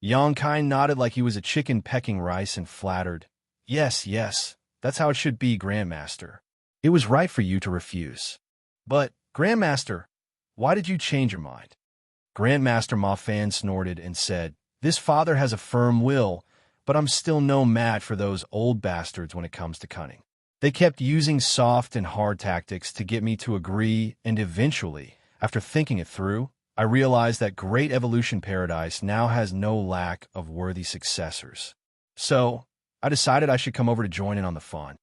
Xianxia nodded like he was a chicken pecking rice and flattered. Yes, yes, that's how it should be, Grandmaster. It was right for you to refuse. But, Grandmaster, why did you change your mind? Grandmaster Ma Fan snorted and said, this father has a firm will, but I'm still no match for those old bastards when it comes to cunning. They kept using soft and hard tactics to get me to agree, and eventually, after thinking it through, I realized that Great Evolution Paradise now has no lack of worthy successors. So, I decided I should come over to join in on the fun.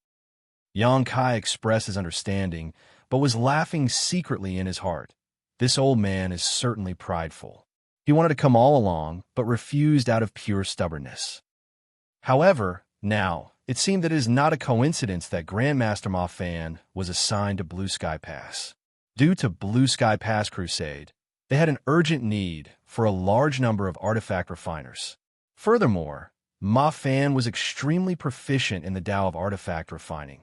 Xianxia expressed his understanding, but was laughing secretly in his heart. This old man is certainly prideful. He wanted to come all along, but refused out of pure stubbornness. However, now, it seemed that it is not a coincidence that Grandmaster Ma Fan was assigned to Blue Sky Pass. Due to Blue Sky Pass Crusade, they had an urgent need for a large number of artifact refiners. Furthermore, Ma Fan was extremely proficient in the Tao of artifact refining.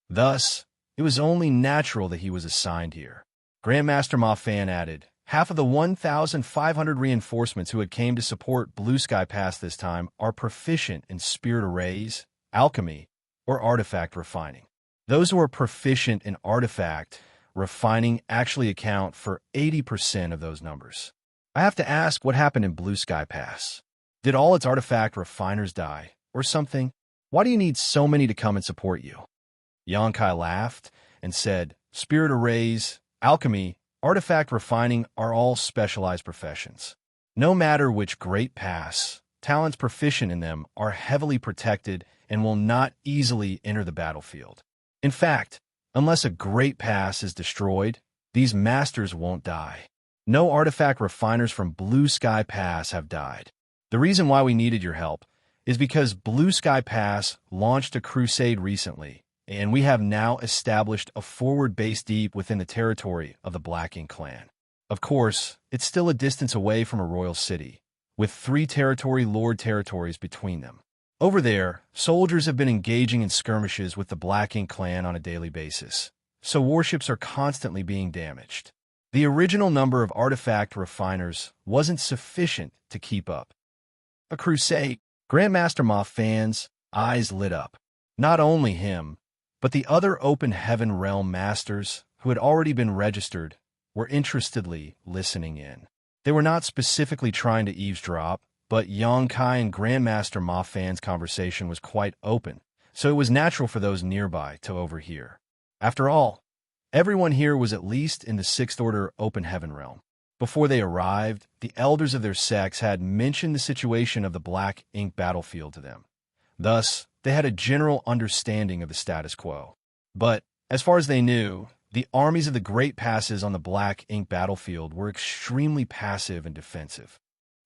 Thus, it was only natural that he was assigned here. Grandmaster Ma Fan added, half of the 1,500 reinforcements who had came to support Blue Sky Pass this time are proficient in spirit arrays, alchemy, or artifact refining. Those who are proficient in artifact refining actually account for 80% of those numbers. I have to ask what happened in Blue Sky Pass. Did all its artifact refiners die, or something? Why do you need so many to come and support you? Xianxia laughed and said, spirit arrays, alchemy, artifact refining are all specialized professions. No matter which great pass, talents proficient in them are heavily protected and will not easily enter the battlefield. In fact, unless a great pass is destroyed, these masters won't die. No artifact refiners from Blue Sky Pass have died. The reason why we needed your help is because Blue Sky Pass launched a crusade recently, and we have now established a forward base deep within the territory of the Black Ink clan. Of course, it's still a distance away from a royal city, with 3 lord territories between them. Over there, soldiers have been engaging in skirmishes with the Black Ink clan on a daily basis, so warships are constantly being damaged. The original number of artifact refiners wasn't sufficient to keep up. A crusade. Grandmaster Ma Fan's eyes lit up. Not only him, but the other Open Heaven Realm masters who had already been registered were interestedly listening in. They were not specifically trying to eavesdrop, but Yongkai and Grandmaster Ma Fan's conversation was quite open, so it was natural for those nearby to overhear. After all, everyone here was at least in the Sixth Order Open Heaven realm. Before they arrived, the elders of their sects had mentioned the situation of the Black Ink battlefield to them. Thus, they had a general understanding of the status quo. But, as far as they knew, the armies of the Great Passes on the Black Ink battlefield were extremely passive and defensive.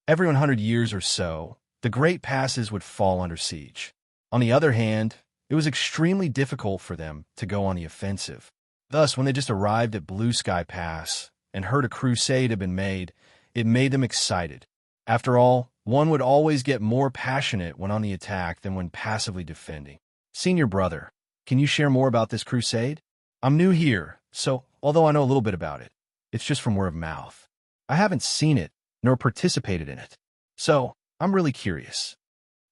Every 100 years or so, the Great Passes would fall under siege. On the other hand, it was extremely difficult for them to go on the offensive. Thus, when they just arrived at Blue Sky Pass and heard a crusade had been made, it made them excited. After all, one would always get more passionate when on the attack than when passively defending. Senior brother, can you share more about this crusade? I'm new here, so although I know a little bit about it, it's just from word of mouth. I haven't seen it nor participated in it, so I'm really curious.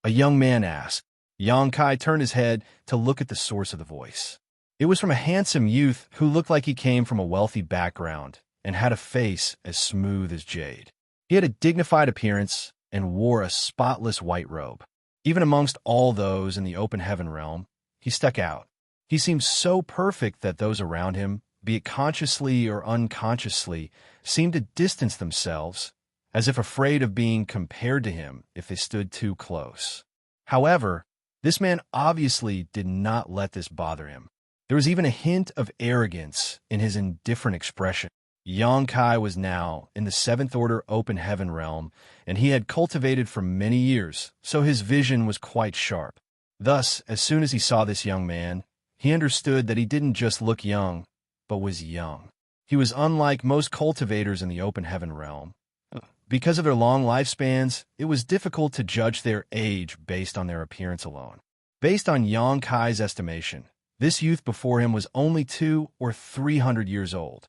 A young man asked. Yongkai turned his head to look at the source of the voice. It was from a handsome youth who looked like he came from a wealthy background and had a face as smooth as jade. He had a dignified appearance and wore a spotless white robe. Even amongst all those in the open heaven realm, he stuck out. He seemed so perfect that those around him, be it consciously or unconsciously, seemed to distance themselves, as if afraid of being compared to him if they stood too close. However, this man obviously did not let this bother him. There was even a hint of arrogance in his indifferent expression. Yongkai was now in the Seventh Order Open Heaven realm, and he had cultivated for many years, so his vision was quite sharp. Thus, as soon as he saw this young man, he understood that he didn't just look young, but was young. He was unlike most cultivators in the Open Heaven realm. Because of their long lifespans, it was difficult to judge their age based on their appearance alone. Based on Yongkai's estimation, this youth before him was only 200 or 300 years old.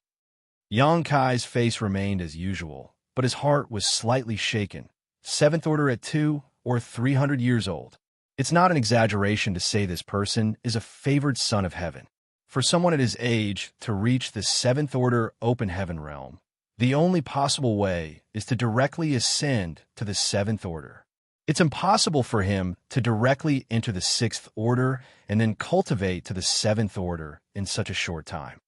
Yongkai's face remained as usual, but his heart was slightly shaken. Seventh Order at 200 or 300 years old. It's not an exaggeration to say this person is a favored son of heaven. For someone at his age to reach the Seventh Order Open Heaven realm, the only possible way is to directly ascend to the Seventh Order. It's impossible for him to directly enter the Sixth Order and then cultivate to the Seventh Order in such a short time.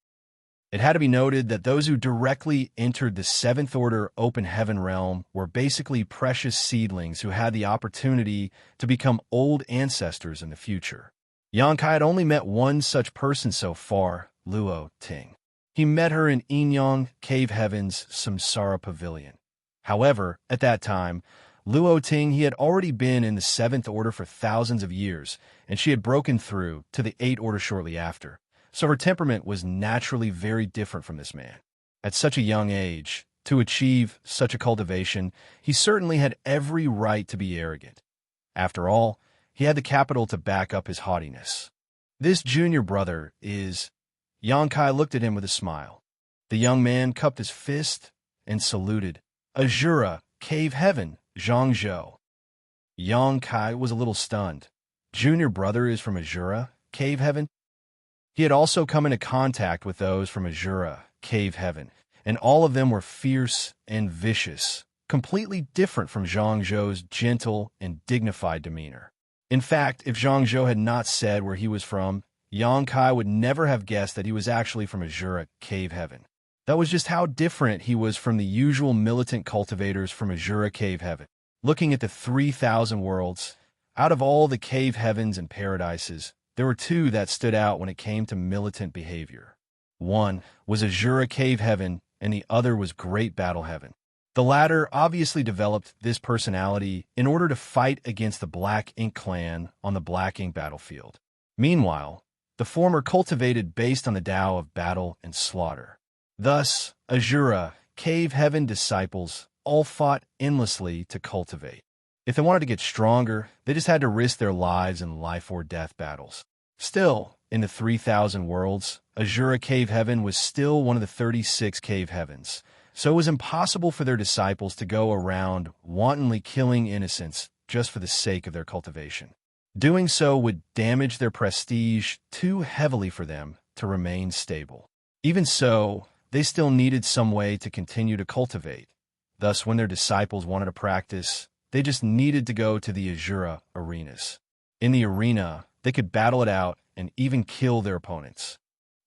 It had to be noted that those who directly entered the Seventh Order Open Heaven realm were basically precious seedlings who had the opportunity to become old ancestors in the future. Yongkai had only met one such person so far, Luo Ting. He met her in Inyang Cave Heaven's Samsara Pavilion. However, at that time, Luo Ting he had already been in the Seventh Order for thousands of years, and she had broken through to the Eighth Order shortly after. So her temperament was naturally very different from this man. At such a young age, to achieve such a cultivation, he certainly had every right to be arrogant. After all, he had the capital to back up his haughtiness. This junior brother is... Yongkai looked at him with a smile. The young man cupped his fist and saluted. Azura, Cave Heaven, Xianxia. Yongkai was a little stunned. Junior brother is from Azura, Cave Heaven? He had also come into contact with those from Azura, Cave Heaven, and all of them were fierce and vicious, completely different from Xianxia's gentle and dignified demeanor. In fact, if Xianxia had not said where he was from, Yongkai would never have guessed that he was actually from Azura, Cave Heaven. That was just how different he was from the usual militant cultivators from Azura, Cave Heaven. Looking at the 3,000 worlds, out of all the cave heavens and paradises, there were two that stood out when it came to militant behavior. One was Azura Cave Heaven, and the other was Great Battle Heaven. The latter obviously developed this personality in order to fight against the Black Ink clan on the Black Ink battlefield. Meanwhile, the former cultivated based on the Tao of battle and slaughter. Thus, Azura, Cave Heaven disciples all fought endlessly to cultivate. If they wanted to get stronger, they just had to risk their lives in life or death battles. Still, in the 3,000 worlds, Azura Cave Heaven was still one of the 36 cave heavens, so it was impossible for their disciples to go around wantonly killing innocents just for the sake of their cultivation. Doing so would damage their prestige too heavily for them to remain stable. Even so, they still needed some way to continue to cultivate. Thus, when their disciples wanted to practice, they just needed to go to the Azura arenas. In the arena, they could battle it out and even kill their opponents.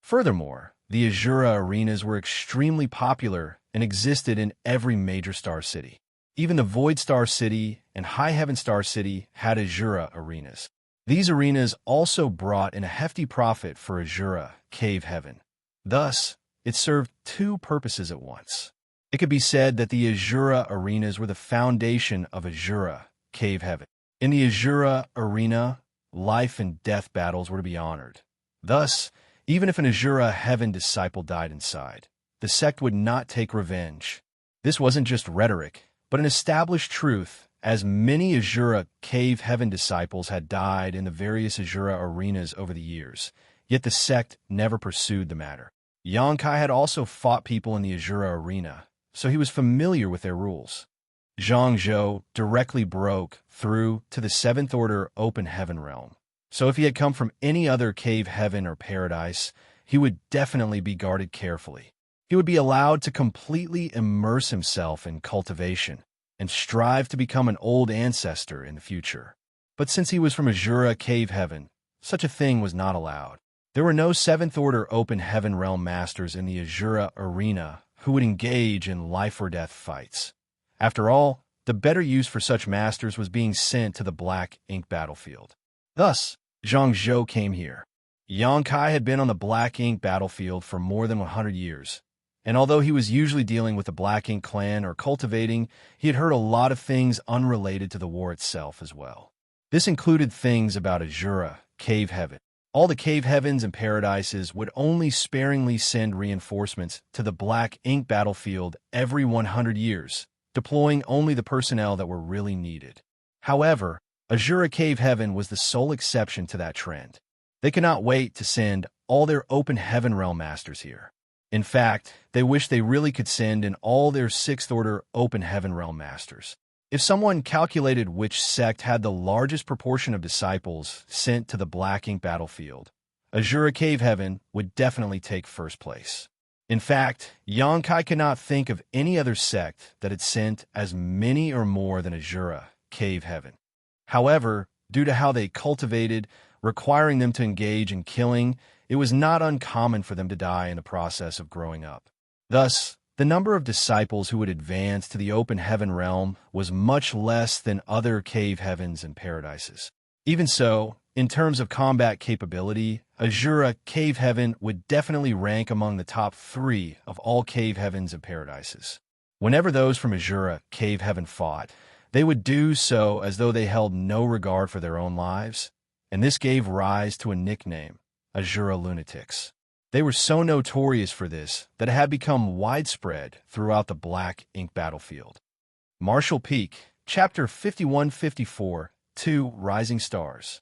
Furthermore, the Azura arenas were extremely popular and existed in every major star city. Even the Void Star City and High Heaven Star City had Azura arenas. These arenas also brought in a hefty profit for Azura Cave Heaven. Thus, it served two purposes at once. It could be said that the Azura arenas were the foundation of Azura Cave Heaven. In the Azura arena, life and death battles were to be honored. Thus, even if an Azura Heaven disciple died inside, the sect would not take revenge. This wasn't just rhetoric, but an established truth, as many Azura Cave Heaven disciples had died in the various Azura arenas over the years, yet the sect never pursued the matter. Xianxia had also fought people in the Azura arena, so he was familiar with their rules. Xianxia directly broke through to the 7th Order Open Heaven realm, so if he had come from any other cave heaven or paradise, he would definitely be guarded carefully. He would be allowed to completely immerse himself in cultivation and strive to become an old ancestor in the future. But since he was from Azura Cave Heaven, such a thing was not allowed. There were no 7th Order Open Heaven Realm Masters in the Azura arena who would engage in life-or-death fights. After all, the better use for such masters was being sent to the Black Ink battlefield. Thus, Xianxia came here. Xianxia had been on the Black Ink battlefield for more than 100 years, and although he was usually dealing with the Black Ink clan or cultivating, he had heard a lot of things unrelated to the war itself as well. This included things about Azura Cave Heaven. All the cave heavens and paradises would only sparingly send reinforcements to the Black Ink battlefield every 100 years, deploying only the personnel that were really needed. However, Azura Cave Heaven was the sole exception to that trend. They could not wait to send all their Open Heaven Realm Masters here. In fact, they wished they really could send in all their 6th Order Open Heaven Realm Masters. If someone calculated which sect had the largest proportion of disciples sent to the Black Ink battlefield, Azura Cave Heaven would definitely take first place. In fact, Xianxia could not think of any other sect that had sent as many or more than Azura Cave Heaven. However, due to how they cultivated, requiring them to engage in killing, it was not uncommon for them to die in the process of growing up. Thus, the number of disciples who would advance to the Open Heaven realm was much less than other cave heavens and paradises. Even so, in terms of combat capability, Azura Cave Heaven would definitely rank among the top 3 of all cave heavens and paradises. Whenever those from Azura Cave Heaven fought, they would do so as though they held no regard for their own lives, and this gave rise to a nickname, Azura Lunatics. They were so notorious for this that it had become widespread throughout the Black Ink battlefield. Martial Peak, Chapter 51-54, 2 Rising Stars.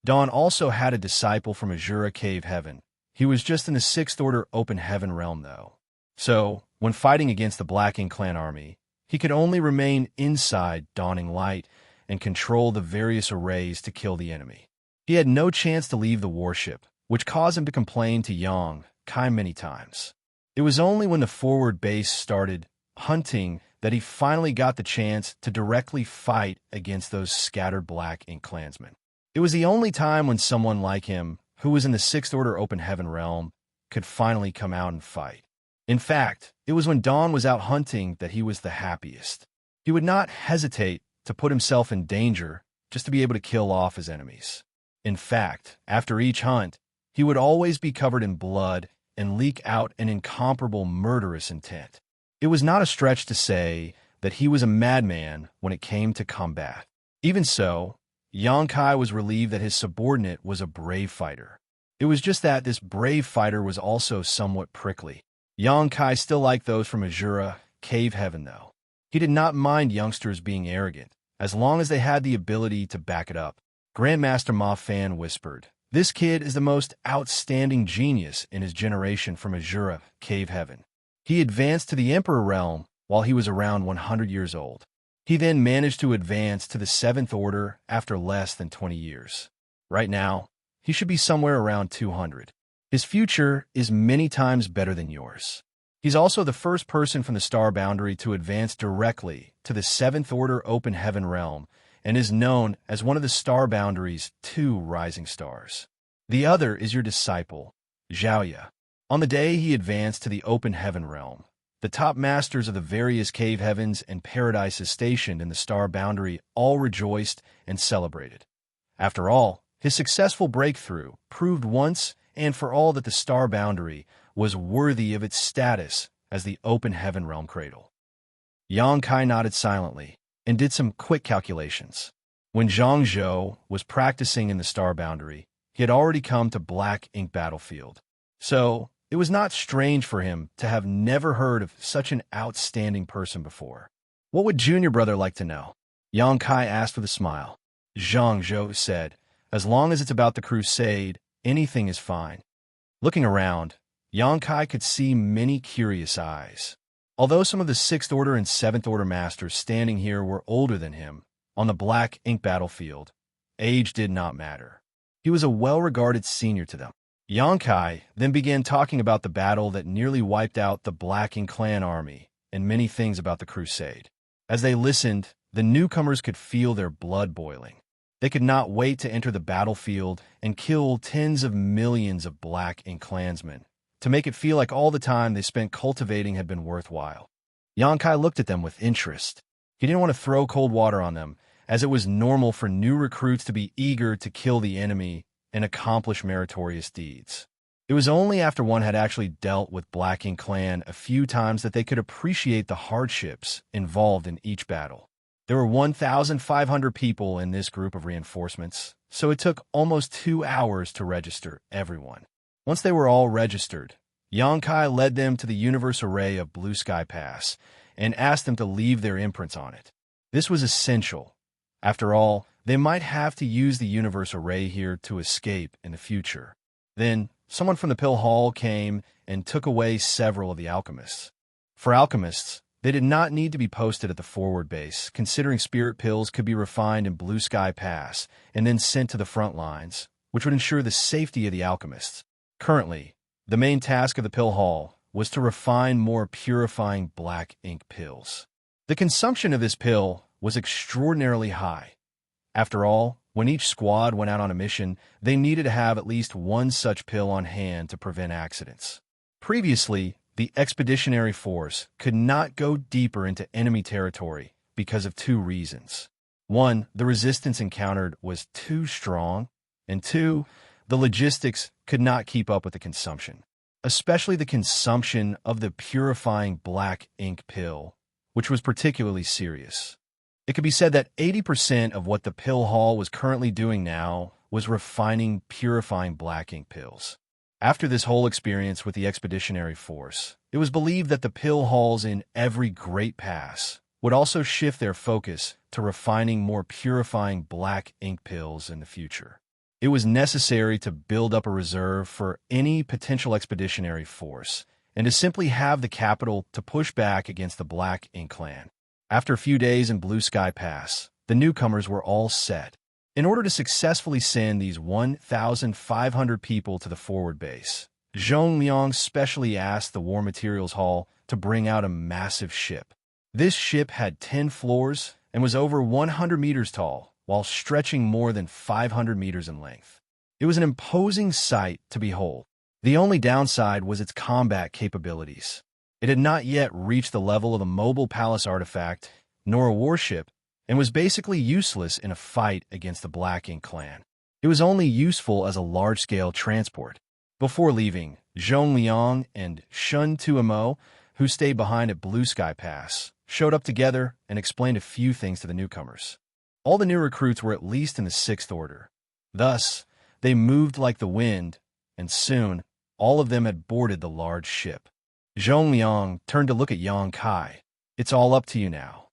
Dawn also had a disciple from Azura Cave Heaven. He was just in the 6th Order Open Heaven realm, though. So, when fighting against the Black Ink clan army, he could only remain inside Dawning Light and control the various arrays to kill the enemy. He had no chance to leave the warship, which caused him to complain to Xianxia many times. It was only when the forward base started hunting that he finally got the chance to directly fight against those scattered Black Ink clansmen. It was the only time when someone like him, who was in the 6th Order Open Heaven realm, could finally come out and fight. In fact, it was when Dawn was out hunting that he was the happiest. He would not hesitate to put himself in danger just to be able to kill off his enemies. In fact, after each hunt, he would always be covered in blood and leak out an incomparable murderous intent. It was not a stretch to say that he was a madman when it came to combat. Even so, Xianxia was relieved that his subordinate was a brave fighter. It was just that this brave fighter was also somewhat prickly. Xianxia still liked those from Azura Cave Heaven, though. He did not mind youngsters being arrogant, as long as they had the ability to back it up. Grandmaster Ma Fan whispered, "This kid is the most outstanding genius in his generation from Azura Cave Heaven. He advanced to the Emperor realm while he was around 100 years old. He then managed to advance to the 7th Order after less than 20 years. Right now, he should be somewhere around 200. His future is many times better than yours." He's also the first person from the star boundary to advance directly to the 7th Order Open Heaven realm and is known as one of the star boundary's 2 rising stars. The other is your disciple, Xianxia. On the day he advanced to the Open Heaven realm, the top masters of the various cave heavens and paradises stationed in the star boundary all rejoiced and celebrated. After all, his successful breakthrough proved once and for all that the star boundary was worthy of its status as the Open Heaven realm cradle. Xianxia nodded silently and did some quick calculations. When Xianxia was practicing in the star boundary, he had already come to Black Ink Battlefield. So, it was not strange for him to have never heard of such an outstanding person before. What would Junior Brother like to know? Xianxia asked with a smile. Xianxia said, as long as it's about the crusade, anything is fine. Looking around, Xianxia could see many curious eyes. Although some of the 6th Order and 7th Order masters standing here were older than him, on the Black Ink Battlefield, age did not matter. He was a well-regarded senior to them. Xianxia then began talking about the battle that nearly wiped out the Black Ink clan army and many things about the crusade. As they listened, the newcomers could feel their blood boiling. They could not wait to enter the battlefield and kill tens of millions of Black Ink clansmen, to make it feel like all the time they spent cultivating had been worthwhile. Xianxia looked at them with interest. He didn't want to throw cold water on them, as it was normal for new recruits to be eager to kill the enemy and accomplish meritorious deeds. It was only after one had actually dealt with Black Ink clan a few times that they could appreciate the hardships involved in each battle. There were 1,500 people in this group of reinforcements, so it took almost 2 hours to register everyone. Once they were all registered, Xianxia led them to the universe array of Blue Sky Pass and asked them to leave their imprints on it. This was essential. After all, they might have to use the universe array here to escape in the future. Then, someone from the Pill Hall came and took away several of the alchemists. For alchemists, they did not need to be posted at the forward base, considering spirit pills could be refined in Blue Sky Pass and then sent to the front lines, which would ensure the safety of the alchemists. Currently, the main task of the Pill Hall was to refine more purifying Black Ink pills. The consumption of this pill was extraordinarily high. After all, when each squad went out on a mission, they needed to have at least one such pill on hand to prevent accidents. Previously, the expeditionary force could not go deeper into enemy territory because of 2 reasons. 1, the resistance encountered was too strong, and 2, the logistics could not keep up with the consumption, especially the consumption of the purifying Black Ink pill, which was particularly serious. It could be said that 80% of what the Pill Hall was currently doing now was refining purifying Black Ink pills. After this whole experience with the expeditionary force, it was believed that the Pill Halls in every Great Pass would also shift their focus to refining more purifying Black Ink pills in the future. It was necessary to build up a reserve for any potential expeditionary force and to simply have the capital to push back against the Black Ink clan. After a few days in Blue Sky Pass, the newcomers were all set. In order to successfully send these 1,500 people to the forward base, Zhong Liang specially asked the War Materials Hall to bring out a massive ship. This ship had 10 floors and was over 100 meters tall, while stretching more than 500 meters in length. It was an imposing sight to behold. The only downside was its combat capabilities. It had not yet reached the level of a mobile palace artifact, nor a warship, and was basically useless in a fight against the Black Ink clan. It was only useful as a large-scale transport. Before leaving, Zhong Liang and Shun Tuamo, who stayed behind at Blue Sky Pass, showed up together and explained a few things to the newcomers. All the new recruits were at least in the 6th Order. Thus, they moved like the wind, and soon, all of them had boarded the large ship. Zhong Liang turned to look at Xianxia. It's all up to you now.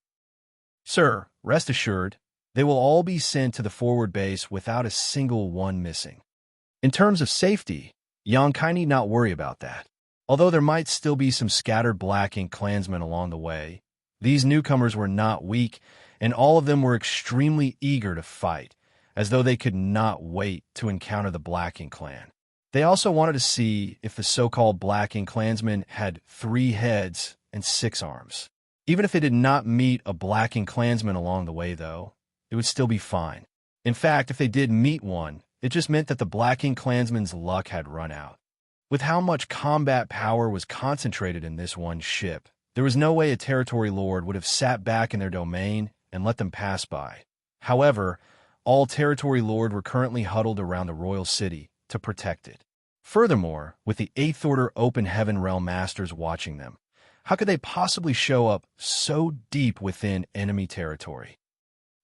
Sir, rest assured, they will all be sent to the forward base without a single one missing. In terms of safety, Xianxia need not worry about that. Although there might still be some scattered Black Ink clansmen along the way, these newcomers were not weak, and all of them were extremely eager to fight, as though they could not wait to encounter the Black Ink clan. They also wanted to see if the so-called Black Ink Clansmen had 3 heads and 6 arms. Even if they did not meet a Black Ink Clansman along the way, though, it would still be fine. In fact, if they did meet one, it just meant that the Black Ink Clansman's luck had run out. With how much combat power was concentrated in this one ship, there was no way a territory lord would have sat back in their domain and let them pass by. However, all territory lords were currently huddled around the royal city to protect it. Furthermore, with the 8th Order Open Heaven Realm Masters watching them, how could they possibly show up so deep within enemy territory?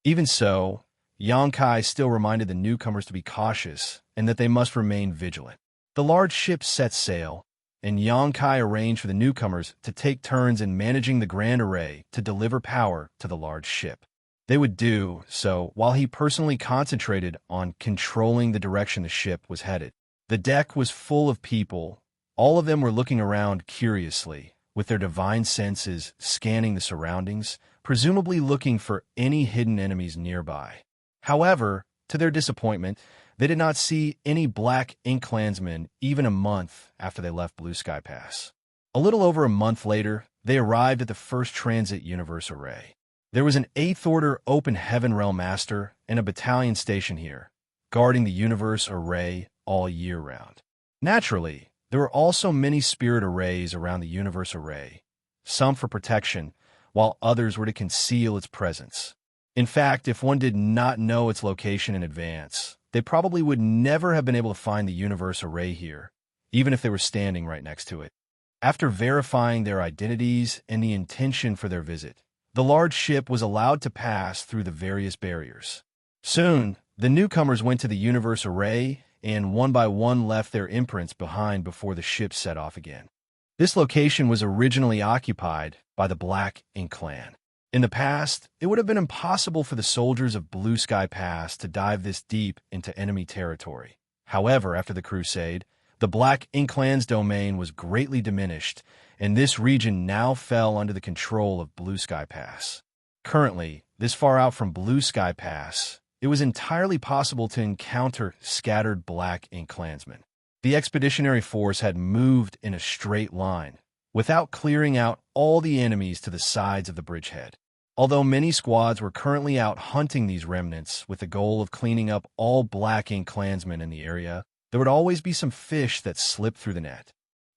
Even so, Xianxia still reminded the newcomers to be cautious and that they must remain vigilant. The large ship set sail, and Xianxia arranged for the newcomers to take turns in managing the grand array to deliver power to the large ship. They would do so while he personally concentrated on controlling the direction the ship was headed. The deck was full of people. All of them were looking around curiously, with their divine senses scanning the surroundings, presumably looking for any hidden enemies nearby. However, to their disappointment, they did not see any Black Ink Clansmen even a month after they left Blue Sky Pass. A little over a month later, they arrived at the first transit universe array. There was an 8th Order Open Heaven Realm Master and a battalion stationed here, guarding the universe array all year round. Naturally, there were also many spirit arrays around the universe array, some for protection, while others were to conceal its presence. In fact, if one did not know its location in advance, they probably would never have been able to find the universe array here, even if they were standing right next to it. After verifying their identities and the intention for their visit, the large ship was allowed to pass through the various barriers. Soon, the newcomers went to the universe array and one by one left their imprints behind before the ship set off again. This location was originally occupied by the Black Ink Clan. In the past, it would have been impossible for the soldiers of Blue Sky Pass to dive this deep into enemy territory. However, after the Crusade, the Black Ink Clan's domain was greatly diminished, and this region now fell under the control of Blue Sky Pass. Currently, this far out from Blue Sky Pass, it was entirely possible to encounter scattered Black Ink Clansmen. The expeditionary force had moved in a straight line, without clearing out all the enemies to the sides of the bridgehead. Although many squads were currently out hunting these remnants with the goal of cleaning up all Black Ink Clansmen in the area, there would always be some fish that slipped through the net.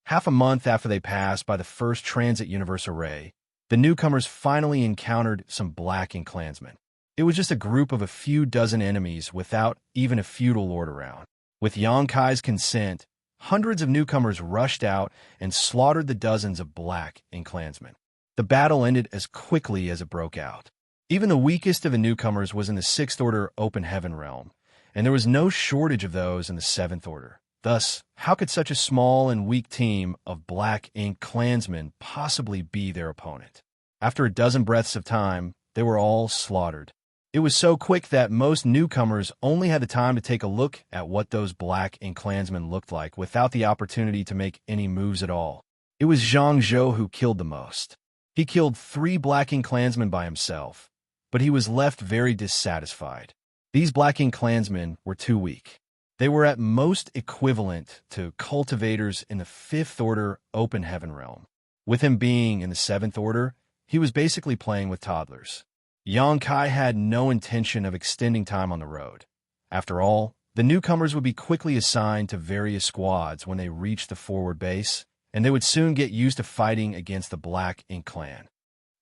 Half a month after they passed by the first transit universe array, the newcomers finally encountered some Black Ink Clansmen. It was just a group of a few dozen enemies without even a feudal lord around. With Xianxia's consent, hundreds of newcomers rushed out and slaughtered the dozens of Black Ink Clansmen. The battle ended as quickly as it broke out. Even the weakest of the newcomers was in the 6th Order Open Heaven realm, and there was no shortage of those in the 7th Order. Thus, how could such a small and weak team of Black Ink Clansmen possibly be their opponent? After a dozen breaths of time, they were all slaughtered. It was so quick that most newcomers only had the time to take a look at what those Black Ink Clansmen looked like without the opportunity to make any moves at all. It was Xianxia who killed the most. He killed 3 Black Ink Clansmen by himself, but he was left very dissatisfied. These Black Ink Clansmen were too weak. They were at most equivalent to cultivators in the 5th Order Open Heaven realm. With him being in the 7th Order, he was basically playing with toddlers. Xianxia had no intention of extending time on the road. After all, the newcomers would be quickly assigned to various squads when they reached the forward base, and they would soon get used to fighting against the Black Ink Clan.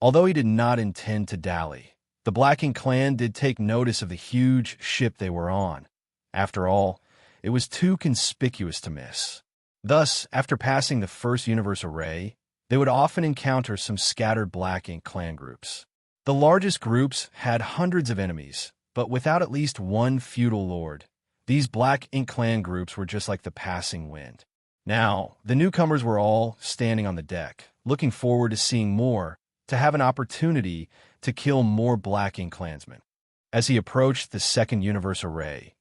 Although he did not intend to dally, the Black Ink Clan did take notice of the huge ship they were on. After all, it was too conspicuous to miss. Thus, after passing the first universe array, they would often encounter some scattered Black Ink Clan groups. The largest groups had hundreds of enemies, but without at least one feudal lord. These Black Ink Clan groups were just like the passing wind. Now, the newcomers were all standing on the deck, looking forward to seeing more, to have an opportunity to kill more Black Ink Clansmen. As he approached the second universe array,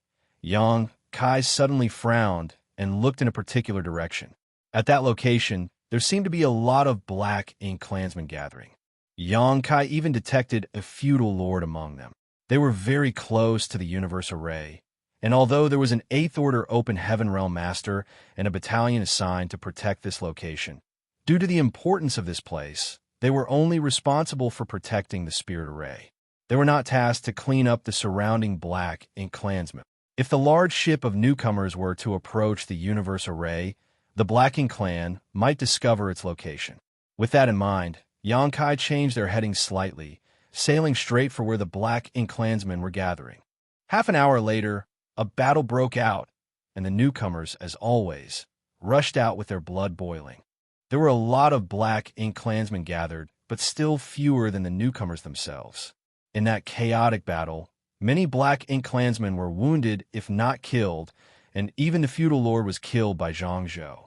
Xianxia suddenly frowned and looked in a particular direction. At that location, there seemed to be a lot of Black Ink Clansmen gathering. Xianxia even detected a feudal lord among them. They were very close to the universe array, And although there was an 8th Order Open Heaven Realm Master and a battalion assigned to protect this location, due to the importance of this place, they were only responsible for protecting the Spirit Array. They were not tasked to clean up the surrounding Black Ink clansmen. If the large ship of newcomers were to approach the Universe Array, the Black Ink clan might discover its location. With that in mind, Xianxia changed their heading slightly, sailing straight for where the Black Ink clansmen were gathering. Half an hour later, a battle broke out, and the newcomers, as always, rushed out with their blood boiling. There were a lot of Black Ink clansmen gathered, but still fewer than the newcomers themselves. In that chaotic battle, many Black Ink clansmen were wounded, if not killed, and even the feudal lord was killed by Xianxia.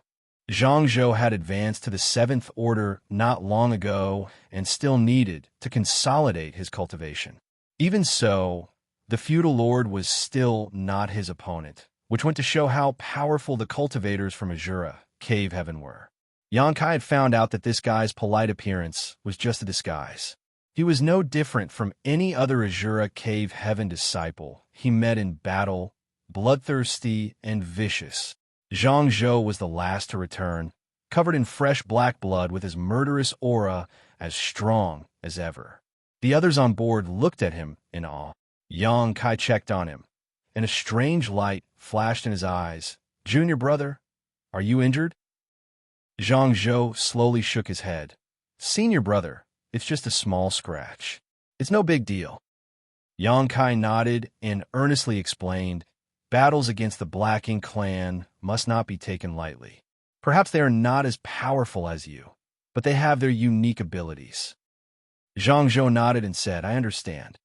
Xianxia had advanced to the 7th Order not long ago and still needed to consolidate his cultivation. Even so, the feudal lord was still not his opponent, which went to show how powerful the cultivators from Azura, Cave Heaven were. Xianxia had found out that this guy's polite appearance was just a disguise. He was no different from any other Azura Cave Heaven disciple he met in battle, bloodthirsty and vicious. Xianxia was the last to return, covered in fresh black blood with his murderous aura as strong as ever. The others on board looked at him in awe. Xianxia checked on him, and a strange light flashed in his eyes. "Junior brother, are you injured?" Xianxia slowly shook his head. "Senior brother, it's just a small scratch. It's no big deal." Xianxia nodded and earnestly explained, "Battles against the Black Ink clan must not be taken lightly. Perhaps they are not as powerful as you, but they have their unique abilities." Xianxia nodded and said, "I understand."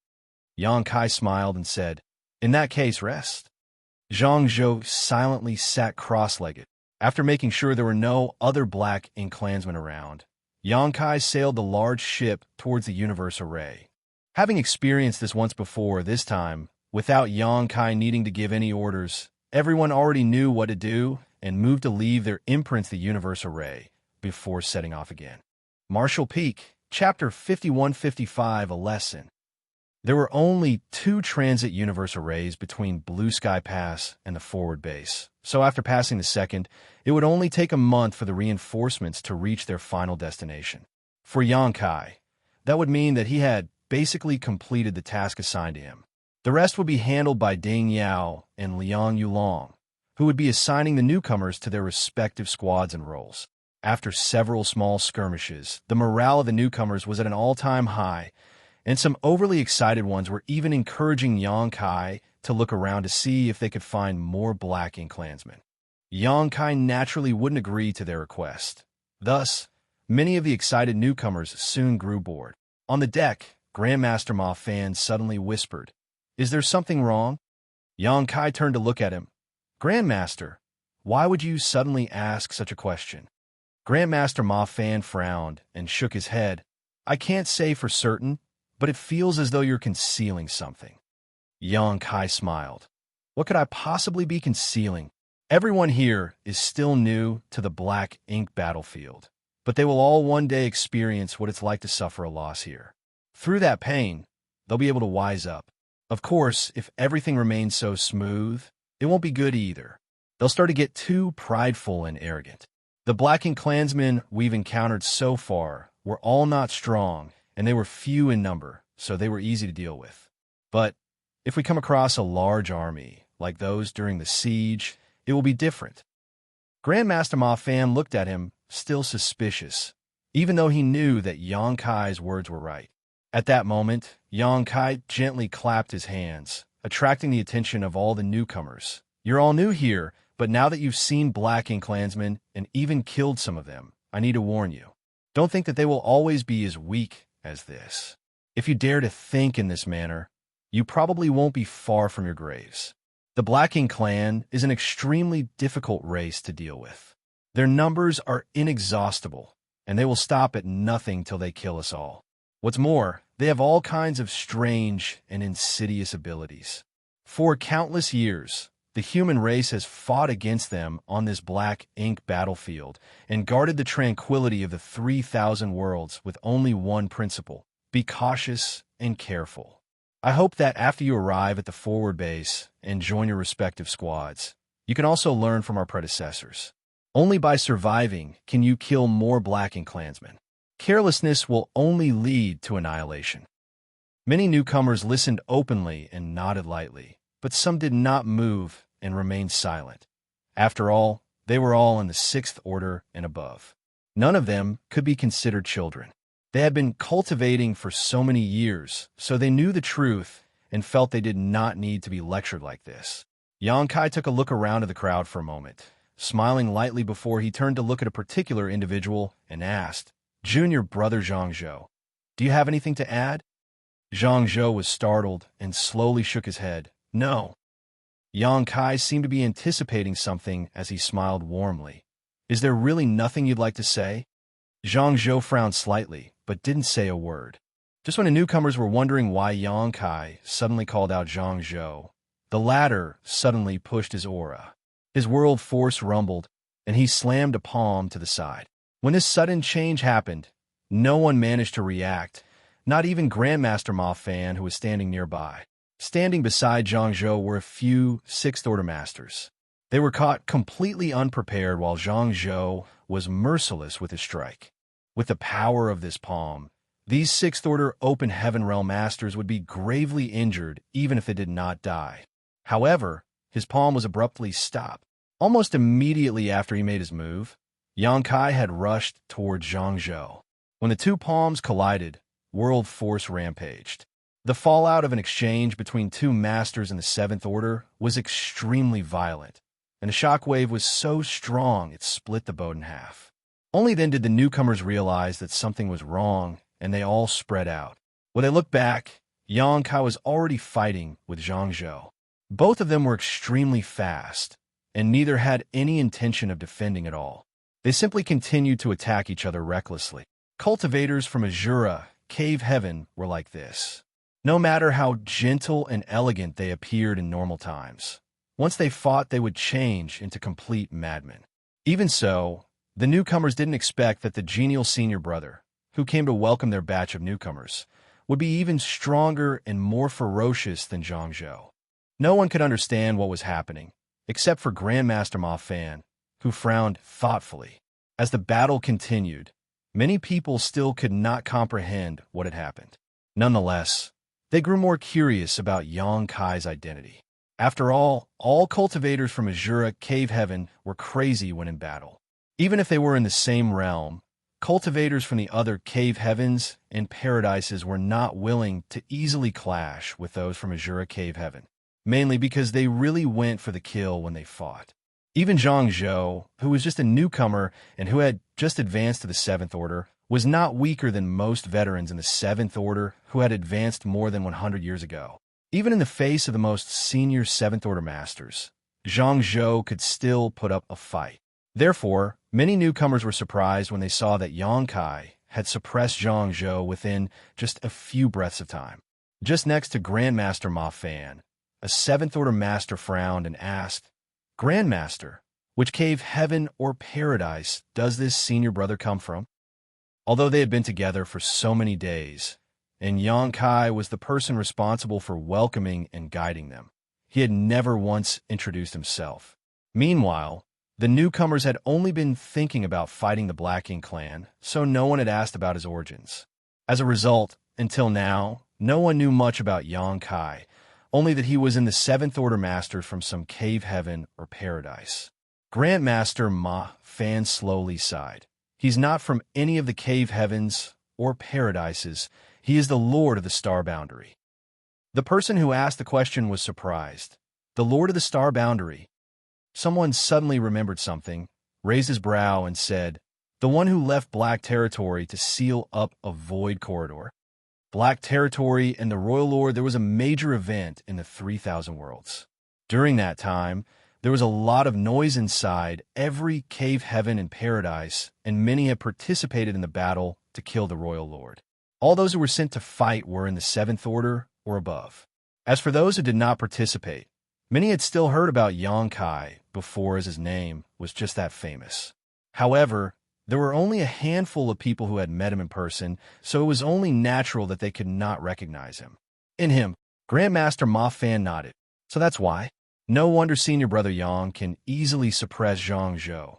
Xianxia smiled and said, "In that case, rest." Xianxia silently sat cross-legged. After making sure there were no other Black Ink clansmen around, Xianxia sailed the large ship towards the Universe Array. Having experienced this once before, this time, without Xianxia needing to give any orders, everyone already knew what to do and moved to leave their imprints the Universe Array before setting off again. Marshall Peak, Chapter 5155, a lesson. There were only 2 transit universe arrays between Blue Sky Pass and the forward base, so after passing the second, it would only take a month for the reinforcements to reach their final destination. For Xianxia, that would mean that he had basically completed the task assigned to him. The rest would be handled by Ding Yao and Liang Yulong, who would be assigning the newcomers to their respective squads and roles. After several small skirmishes, the morale of the newcomers was at an all-time high, and some overly excited ones were even encouraging Xianxia to look around to see if they could find more Black Ink clansmen. Xianxia naturally wouldn't agree to their request. Thus, many of the excited newcomers soon grew bored. On the deck, Grandmaster Ma Fan suddenly whispered, "Is there something wrong?" Xianxia turned to look at him. "Grandmaster, why would you suddenly ask such a question?" Grandmaster Ma Fan frowned and shook his head. "I can't say for certain, but it feels as though you're concealing something." Xianxia smiled. "What could I possibly be concealing? Everyone here is still new to the Black Ink battlefield, but they will all one day experience what it's like to suffer a loss here. Through that pain, they'll be able to wise up. Of course, if everything remains so smooth, it won't be good either. They'll start to get too prideful and arrogant. The Black Ink clansmen we've encountered so far were all not strong, and they were few in number, so they were easy to deal with. But if we come across a large army, like those during the siege, it will be different." Grandmaster Ma Fan looked at him, still suspicious, even though he knew that Xianxia's words were right. At that moment, Xianxia gently clapped his hands, attracting the attention of all the newcomers. "You're all new here, but now that you've seen Black Ink clansmen and even killed some of them, I need to warn you. Don't think that they will always be as weak as this. If you dare to think in this manner, you probably won't be far from your graves. The Black Ink clan is an extremely difficult race to deal with. Their numbers are inexhaustible, and they will stop at nothing till they kill us all. What's more, they have all kinds of strange and insidious abilities. For countless years, the human race has fought against them on this Black Ink battlefield and guarded the tranquility of the 3,000 worlds with only one principle: be cautious and careful. I hope that after you arrive at the forward base and join your respective squads, you can also learn from our predecessors. Only by surviving can you kill more Blacking clansmen. Carelessness will only lead to annihilation. Many newcomers listened openly and nodded lightly, but some did not move and remained silent. After all, they were all in the 6th order and above. None of them could be considered children. They had been cultivating for so many years, so they knew the truth and felt they did not need to be lectured like this. Xianxia took a look around at the crowd for a moment, smiling lightly before he turned to look at a particular individual and asked, "Junior brother Xianxia, do you have anything to add?" Xianxia was startled and slowly shook his head. "No." Xianxia seemed to be anticipating something as he smiled warmly. "Is there really nothing you'd like to say?" Xianxia frowned slightly, but didn't say a word. Just when the newcomers were wondering why Xianxia suddenly called out Xianxia, the latter suddenly pushed his aura. His world force rumbled, and he slammed a palm to the side. When this sudden change happened, no one managed to react, not even Grandmaster Ma Fan, who was standing nearby. Standing beside Xianxia were a few 6th Order masters. They were caught completely unprepared while Xianxia was merciless with his strike. With the power of this palm, these 6th Order Open Heaven Realm masters would be gravely injured even if they did not die. However, his palm was abruptly stopped. Almost immediately after he made his move, Xianxia had rushed towards Xianxia. When the two palms collided, world force rampaged. The fallout of an exchange between two masters in the 7th Order was extremely violent, and the shockwave was so strong it split the boat in half. Only then did the newcomers realize that something was wrong, and they all spread out. When they looked back, Xianxia was already fighting with Xianxia. Both of them were extremely fast, and neither had any intention of defending at all. They simply continued to attack each other recklessly. Cultivators from Azura, Cave Heaven, were like this. No matter how gentle and elegant they appeared in normal times, once they fought they would change into complete madmen. Even so, the newcomers didn't expect that the genial senior brother, who came to welcome their batch of newcomers, would be even stronger and more ferocious than Xianxia. No one could understand what was happening, except for Grandmaster Ma Fan, who frowned thoughtfully. As the battle continued, many people still could not comprehend what had happened. Nonetheless, they grew more curious about Xianxia's identity. After all cultivators from Azura Cave Heaven were crazy when in battle. Even if they were in the same realm, cultivators from the other cave heavens and paradises were not willing to easily clash with those from Azura Cave Heaven, mainly because they really went for the kill when they fought. Even Xianxia, who was just a newcomer and who had just advanced to the 7th Order, was not weaker than most veterans in the 7th Order who had advanced more than 100 years ago. Even in the face of the most senior 7th Order masters, Xianxia could still put up a fight. Therefore, many newcomers were surprised when they saw that Xianxia had suppressed Xianxia within just a few breaths of time. Just next to Grandmaster Ma Fan, a 7th Order master frowned and asked, "Grandmaster, which cave, heaven, or paradise does this senior brother come from?" Although they had been together for so many days, and Xianxia was the person responsible for welcoming and guiding them, he had never once introduced himself. Meanwhile, the newcomers had only been thinking about fighting the Blacking clan, so no one had asked about his origins. As a result, until now, no one knew much about Xianxia, only that he was in the 7th Order Master from some cave heaven or paradise. Grandmaster Ma Fan slowly sighed. He's not from any of the cave heavens or paradises. He is the Lord of the Star Boundary. The person who asked the question was surprised. The Lord of the Star Boundary. Someone suddenly remembered something, raised his brow, and said, "The one who left Black Territory to seal up a void corridor." Black Territory and the Royal Lord, there was a major event in the 3,000 worlds. During that time, there was a lot of noise inside every cave heaven and paradise, and many had participated in the battle to kill the Royal Lord. All those who were sent to fight were in the 7th Order or above. As for those who did not participate, many had still heard about Xianxia before, as his name was just that famous. However, there were only a handful of people who had met him in person, so it was only natural that they could not recognize him. In him, Grandmaster Ma Fan nodded. So that's why. No wonder senior brother Yang can easily suppress Xianxia.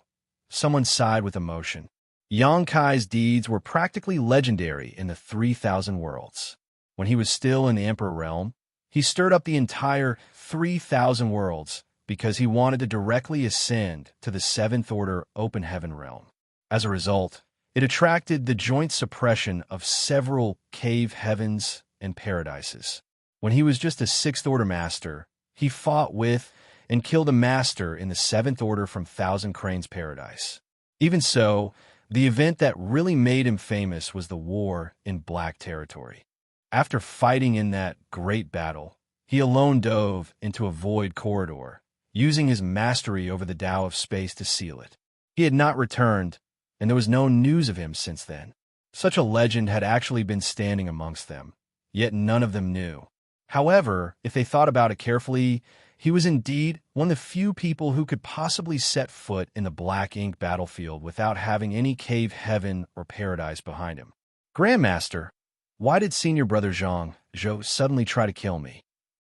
Someone sighed with emotion. Yang Kai's deeds were practically legendary in the 3,000 worlds. When he was still in the Emperor realm, he stirred up the entire 3,000 worlds because he wanted to directly ascend to the 7th Order Open Heaven realm. As a result, it attracted the joint suppression of several cave heavens and paradises. When he was just a 6th Order master, he fought with and killed a master in the 7th Order from Thousand Cranes Paradise. Even so, the event that really made him famous was the war in Black Territory. After fighting in that great battle, he alone dove into a void corridor, using his mastery over the Tao of space to seal it. He had not returned, and there was no news of him since then. Such a legend had actually been standing amongst them, yet none of them knew. However, if they thought about it carefully, he was indeed one of the few people who could possibly set foot in the black ink battlefield without having any cave heaven or paradise behind him. Grandmaster, why did senior brother Xianxia suddenly try to kill me?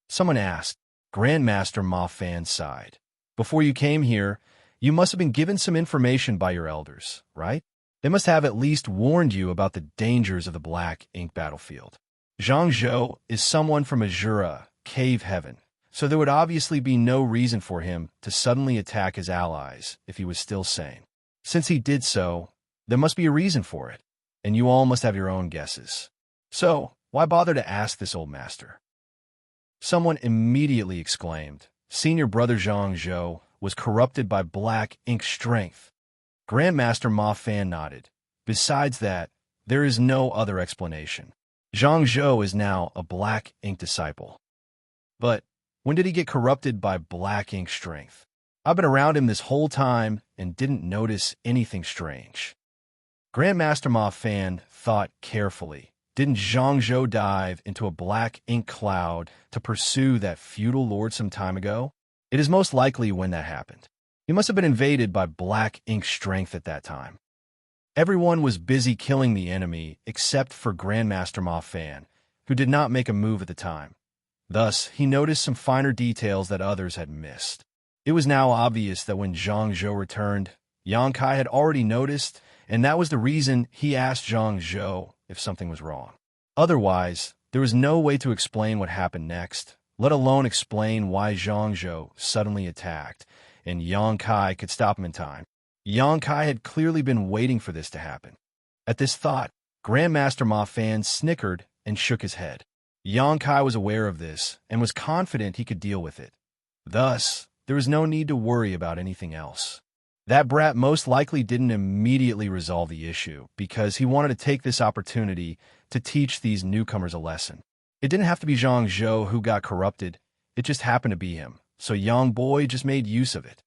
Someone asked. Grandmaster Ma Fan sighed. Before you came here, you must have been given some information by your elders, right? They must have at least warned you about the dangers of the black ink battlefield. Xianxia is someone from Azura, cave heaven, so there would obviously be no reason for him to suddenly attack his allies if he was still sane. Since he did so, there must be a reason for it, and you all must have your own guesses. So, why bother to ask this old master? Someone immediately exclaimed, Senior brother Xianxia was corrupted by black ink strength. Grandmaster Ma Fan nodded. Besides that, there is no other explanation. Xianxia is now a black ink disciple. But when did he get corrupted by black ink strength? I've been around him this whole time and didn't notice anything strange. Grandmaster Ma Fan thought carefully. Didn't Xianxia dive into a black ink cloud to pursue that feudal lord some time ago? It is most likely when that happened. He must have been invaded by black ink strength at that time. Everyone was busy killing the enemy except for Grandmaster Ma Fan, who did not make a move at the time. Thus, he noticed some finer details that others had missed. It was now obvious that when Xianxia returned, Yang Kai had already noticed, and that was the reason he asked Xianxia if something was wrong. Otherwise, there was no way to explain what happened next, let alone explain why Xianxia suddenly attacked, and Yang Kai could stop him in time. Yang Kai had clearly been waiting for this to happen. At this thought, Grandmaster Ma Fan snickered and shook his head. Yang Kai was aware of this and was confident he could deal with it. Thus, there was no need to worry about anything else. That brat most likely didn't immediately resolve the issue because he wanted to take this opportunity to teach these newcomers a lesson. It didn't have to be Xianxia who got corrupted, it just happened to be him, so Yang Boy just made use of it.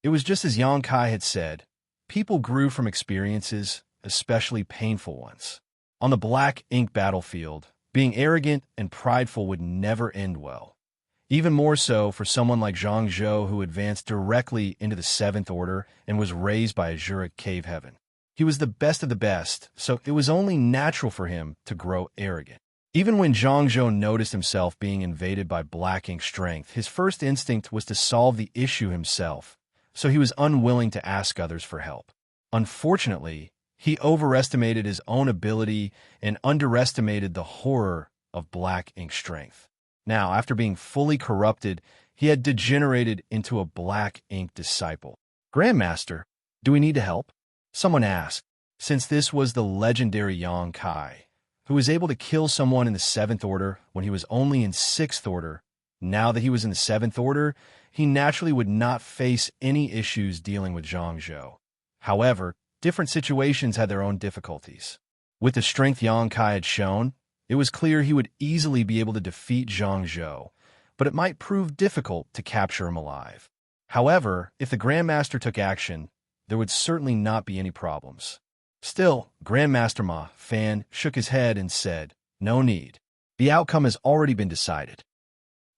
It was just as Yang Kai had said, people grew from experiences, especially painful ones. On the black ink battlefield, being arrogant and prideful would never end well. Even more so for someone like Xianxia who advanced directly into the 7th Order and was raised by Azura Cave Heaven. He was the best of the best, so it was only natural for him to grow arrogant. Even when Xianxia noticed himself being invaded by black ink strength, his first instinct was to solve the issue himself, so he was unwilling to ask others for help. Unfortunately, he overestimated his own ability and underestimated the horror of black ink strength. Now, after being fully corrupted, he had degenerated into a black ink disciple. Grandmaster, do we need to help? Someone asked, since this was the legendary Yang Kai, who was able to kill someone in the 7th Order when he was only in 6th Order. Now that he was in the 7th Order, he naturally would not face any issues dealing with Xianxia. However, different situations had their own difficulties. With the strength Yang Kai had shown, it was clear he would easily be able to defeat Xianxia, but it might prove difficult to capture him alive. However, if the Grandmaster took action, there would certainly not be any problems. Still, Grandmaster Ma Fan shook his head and said, no need. The outcome has already been decided.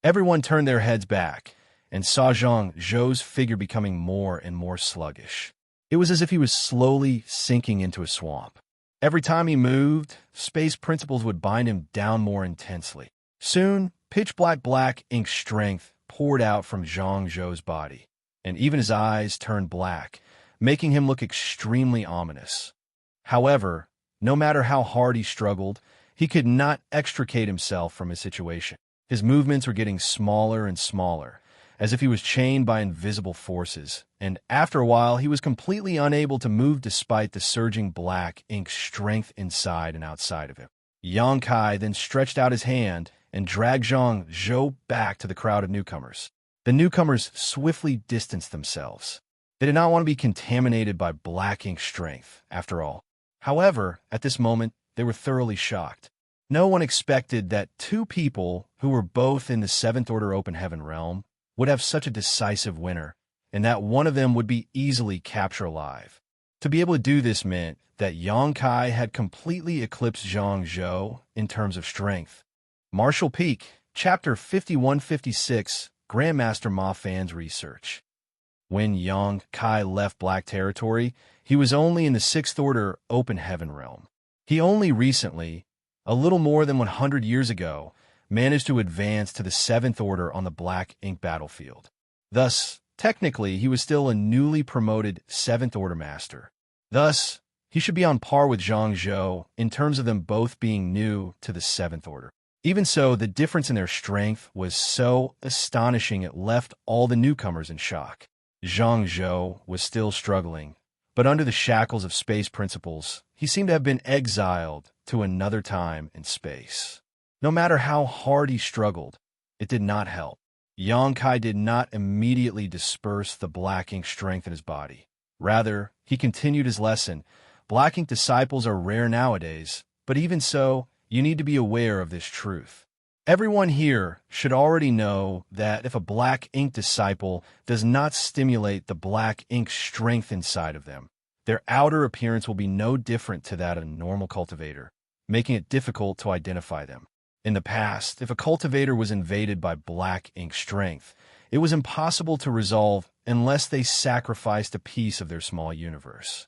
Everyone turned their heads back and saw Xianxia's figure becoming more and more sluggish. It was as if he was slowly sinking into a swamp. Every time he moved, space principles would bind him down more intensely. Soon, pitch-black ink strength poured out from Xianxia's body, and even his eyes turned black, making him look extremely ominous. However, no matter how hard he struggled, he could not extricate himself from his situation. His movements were getting smaller and smaller, as if he was chained by invisible forces, and after a while he was completely unable to move despite the surging black ink strength inside and outside of him. Xianxia then stretched out his hand and dragged Xianxia back to the crowd of newcomers. The newcomers swiftly distanced themselves. They did not want to be contaminated by black ink strength, after all. However, at this moment, they were thoroughly shocked. No one expected that two people who were both in the Seventh Order Open Heaven realm would have such a decisive winner, and that one of them would be easily captured alive. To be able to do this meant that Xianxia had completely eclipsed Xianxia in terms of strength. Martial Peak, Chapter 5156, Grandmaster Ma Fan's Research. When Xianxia left Black Territory, he was only in the Sixth Order Open Heaven realm. He only recently, a little more than 100 years ago, managed to advance to the Seventh Order on the Black Ink battlefield. Thus, technically, he was still a newly promoted Seventh Order Master. Thus, he should be on par with Xianxia in terms of them both being new to the Seventh Order. Even so, the difference in their strength was so astonishing it left all the newcomers in shock. Xianxia was still struggling, but under the shackles of space principles, he seemed to have been exiled to another time and space. No matter how hard he struggled, it did not help. Xianxia did not immediately disperse the black ink strength in his body. Rather, he continued his lesson. Black ink disciples are rare nowadays, but even so, you need to be aware of this truth. Everyone here should already know that if a black ink disciple does not stimulate the black ink strength inside of them, their outer appearance will be no different to that of a normal cultivator, making it difficult to identify them. In the past, if a cultivator was invaded by black ink strength, it was impossible to resolve unless they sacrificed a piece of their small universe.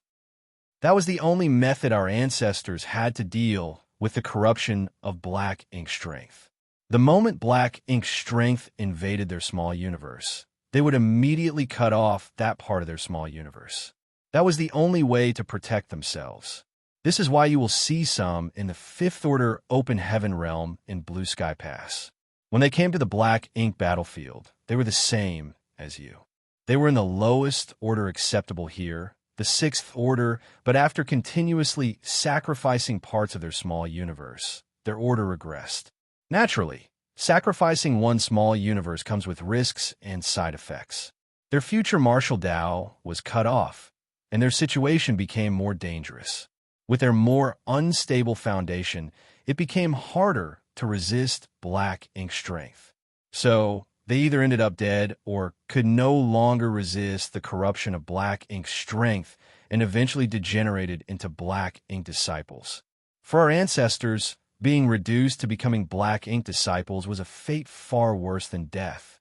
That was the only method our ancestors had to deal with the corruption of black ink strength. The moment black ink strength invaded their small universe, they would immediately cut off that part of their small universe. That was the only way to protect themselves. This is why you will see some in the Fifth Order Open Heaven realm in Blue Sky Pass. When they came to the black ink battlefield, they were the same as you. They were in the lowest order acceptable here, the Sixth Order, but after continuously sacrificing parts of their small universe, their order regressed. Naturally, sacrificing one small universe comes with risks and side effects. Their future martial Dao was cut off, and their situation became more dangerous. With their more unstable foundation, it became harder to resist black ink strength. So, they either ended up dead or could no longer resist the corruption of black ink strength and eventually degenerated into black ink disciples. For our ancestors, being reduced to becoming black ink disciples was a fate far worse than death.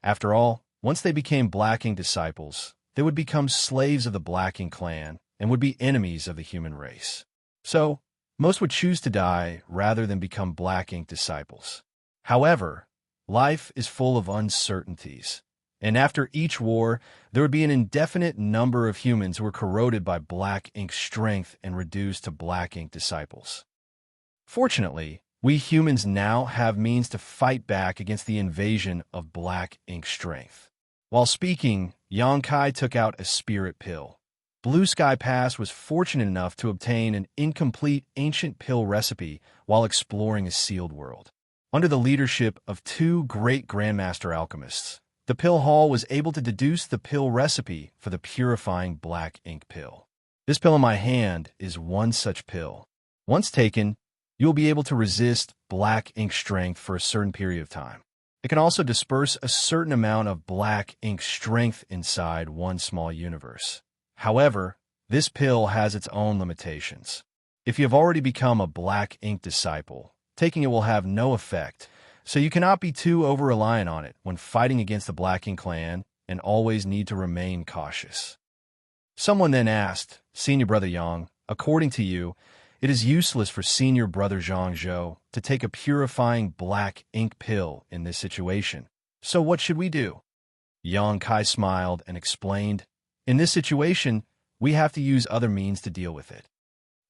After all, once they became black ink disciples, they would become slaves of the Black Ink clan and would be enemies of the human race. So, most would choose to die rather than become black ink disciples. However, life is full of uncertainties, and after each war, there would be an indefinite number of humans who were corroded by black ink strength and reduced to black ink disciples. Fortunately, we humans now have means to fight back against the invasion of black ink strength. While speaking, Xianxia took out a spirit pill. Blue Sky Pass was fortunate enough to obtain an incomplete ancient pill recipe while exploring a sealed world. Under the leadership of two great Grandmaster alchemists, the pill hall was able to deduce the pill recipe for the purifying black ink pill. This pill in my hand is one such pill. Once taken, you will be able to resist black ink strength for a certain period of time. It can also disperse a certain amount of black ink strength inside one small universe. However, this pill has its own limitations. If you have already become a black ink disciple, taking it will have no effect, so you cannot be too over-reliant on it when fighting against the Black Ink clan and always need to remain cautious. Someone then asked, Senior Brother Yang, according to you, It is useless for senior brother Xianxia to take a purifying black ink pill in this situation. So what should we do? Yang Kai smiled and explained, in this situation, we have to use other means to deal with it.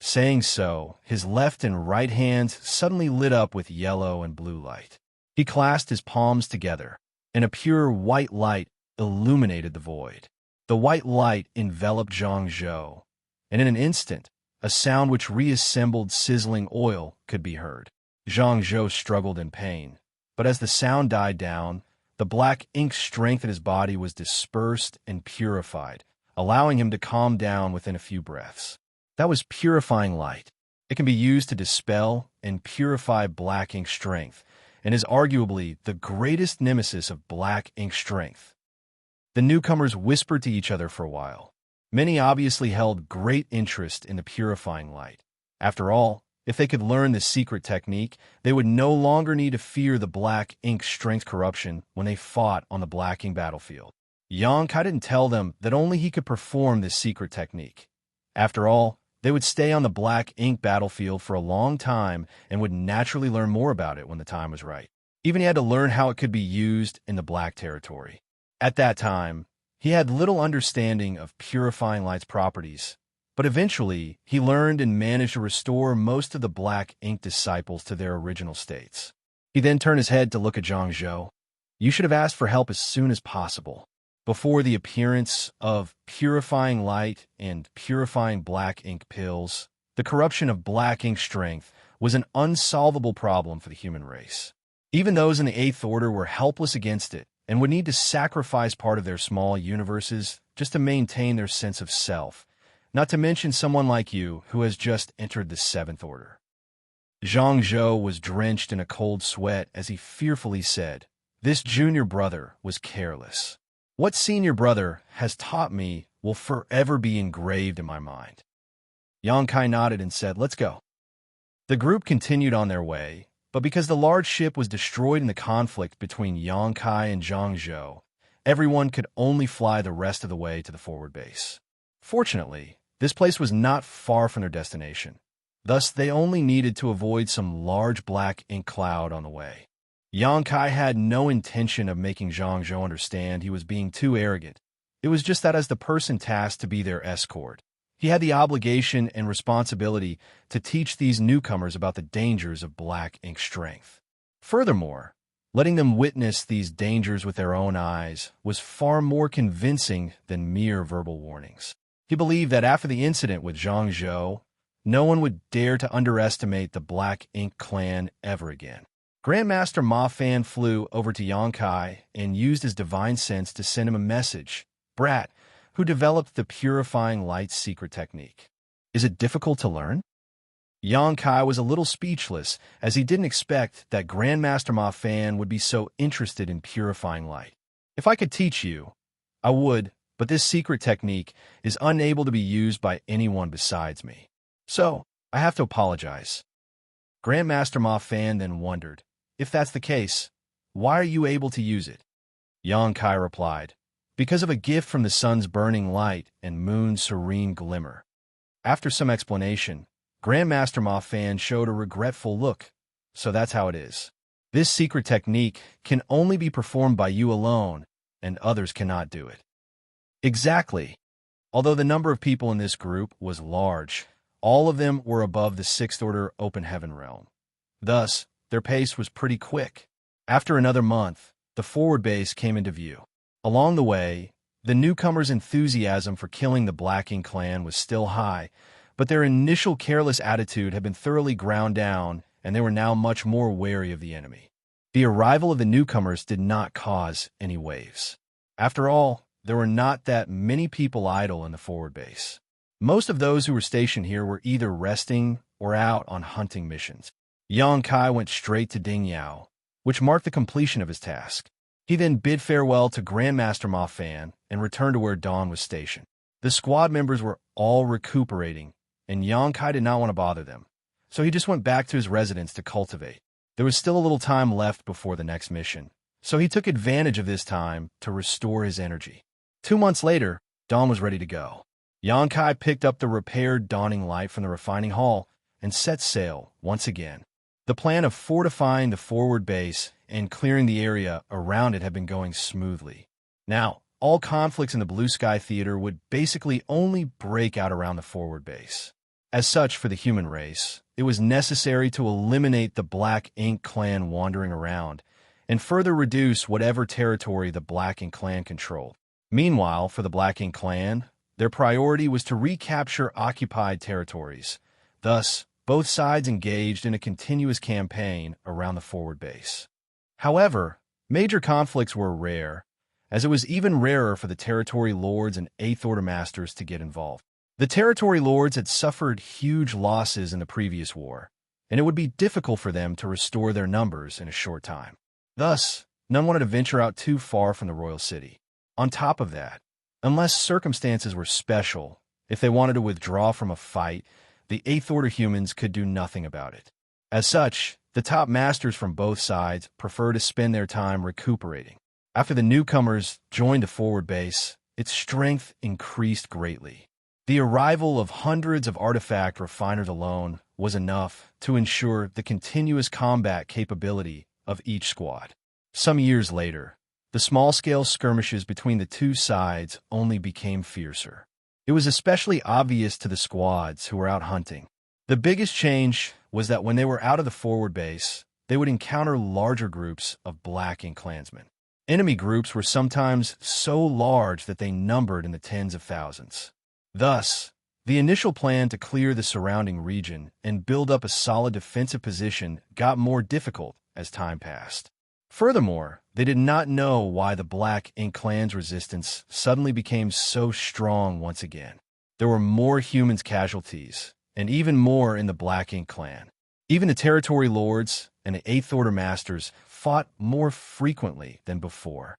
Saying so, his left and right hands suddenly lit up with yellow and blue light. He clasped his palms together, and a pure white light illuminated the void. The white light enveloped Xianxia, and in an instant, a sound which reassembled sizzling oil could be heard. Xianxia struggled in pain, but as the sound died down, the black ink strength in his body was dispersed and purified, allowing him to calm down within a few breaths. That was purifying light. It can be used to dispel and purify black ink strength, and is arguably the greatest nemesis of black ink strength. The newcomers whispered to each other for a while. Many obviously held great interest in the purifying light. After all, if they could learn this secret technique, they would no longer need to fear the black ink strength corruption when they fought on the black ink battlefield. Yang Kai didn't tell them that only he could perform this secret technique. After all, they would stay on the black ink battlefield for a long time and would naturally learn more about it when the time was right. Even he had to learn how it could be used in the black territory. At that time, he had little understanding of purifying light's properties, but eventually he learned and managed to restore most of the black ink disciples to their original states. He then turned his head to look at Xianxia. You should have asked for help as soon as possible. Before the appearance of purifying light and purifying black ink pills, the corruption of black ink strength was an unsolvable problem for the human race. Even those in the Eighth Order were helpless against it and would need to sacrifice part of their small universes just to maintain their sense of self, not to mention someone like you who has just entered the Seventh Order. Xianxia was drenched in a cold sweat as he fearfully said, this junior brother was careless. What senior brother has taught me will forever be engraved in my mind. Yang Kai nodded and said, let's go. The group continued on their way, but because the large ship was destroyed in the conflict between Yang Kai and Xianxia, everyone could only fly the rest of the way to the forward base. Fortunately, this place was not far from their destination. Thus, they only needed to avoid some large black ink cloud on the way. Yang Kai had no intention of making Xianxia understand he was being too arrogant. It was just that as the person tasked to be their escort, he had the obligation and responsibility to teach these newcomers about the dangers of black ink strength. Furthermore, letting them witness these dangers with their own eyes was far more convincing than mere verbal warnings. He believed that after the incident with Xianxia, no one would dare to underestimate the Black Ink clan ever again. Grandmaster Ma Fan flew over to Yang Kai and used his divine sense to send him a message. Brat, who developed the purifying light secret technique. Is it difficult to learn? Yang Kai was a little speechless, as he didn't expect that Grandmaster Ma Fan would be so interested in purifying light. If I could teach you, I would, but this secret technique is unable to be used by anyone besides me. So, I have to apologize. Grandmaster Ma Fan then wondered, if that's the case, why are you able to use it? Yang Kai replied, because of a gift from the sun's burning light and moon's serene glimmer. After some explanation, Grandmaster Ma Fan showed a regretful look. So that's how it is. This secret technique can only be performed by you alone, and others cannot do it. Exactly. Although the number of people in this group was large, all of them were above the Sixth Order Open Heaven realm. Thus, their pace was pretty quick. After another month, the forward base came into view. Along the way, the newcomers' enthusiasm for killing the Black Ink clan was still high, but their initial careless attitude had been thoroughly ground down, and they were now much more wary of the enemy. The arrival of the newcomers did not cause any waves. After all, there were not that many people idle in the forward base. Most of those who were stationed here were either resting or out on hunting missions. Yang Kai went straight to Ding Yao, which marked the completion of his task. He then bid farewell to Grandmaster Ma Fan and returned to where Dawn was stationed. The squad members were all recuperating, and Yang Kai did not want to bother them, so he just went back to his residence to cultivate. There was still a little time left before the next mission, so he took advantage of this time to restore his energy. 2 months later, Dawn was ready to go. Yang Kai picked up the repaired dawning light from the refining hall, and set sail once again. The plan of fortifying the forward base and clearing the area around it had been going smoothly. Now, all conflicts in the Blue Sky Theater would basically only break out around the forward base. As such, for the human race, it was necessary to eliminate the Black Ink clan wandering around and further reduce whatever territory the Black Ink clan controlled. Meanwhile, for the Black Ink clan, their priority was to recapture occupied territories. Thus, both sides engaged in a continuous campaign around the forward base. However, major conflicts were rare, as it was even rarer for the territory lords and Eighth Order masters to get involved. The territory lords had suffered huge losses in the previous war, and it would be difficult for them to restore their numbers in a short time. Thus, none wanted to venture out too far from the royal city. On top of that, unless circumstances were special, if they wanted to withdraw from a fight, the Eighth Order humans could do nothing about it. As such, the top masters from both sides preferred to spend their time recuperating. After the newcomers joined the forward base, its strength increased greatly. The arrival of hundreds of artifact refiners alone was enough to ensure the continuous combat capability of each squad. Some years later, the small-scale skirmishes between the two sides only became fiercer. It was especially obvious to the squads who were out hunting. The biggest change was that when they were out of the forward base, they would encounter larger groups of Black Ink clansmen. Enemy groups were sometimes so large that they numbered in the tens of thousands. Thus, the initial plan to clear the surrounding region and build up a solid defensive position got more difficult as time passed. Furthermore, they did not know why the Black Ink clan's resistance suddenly became so strong once again. There were more humans casualties, and even more in the Black Ink clan. Even the territory lords and the Eighth Order masters fought more frequently than before.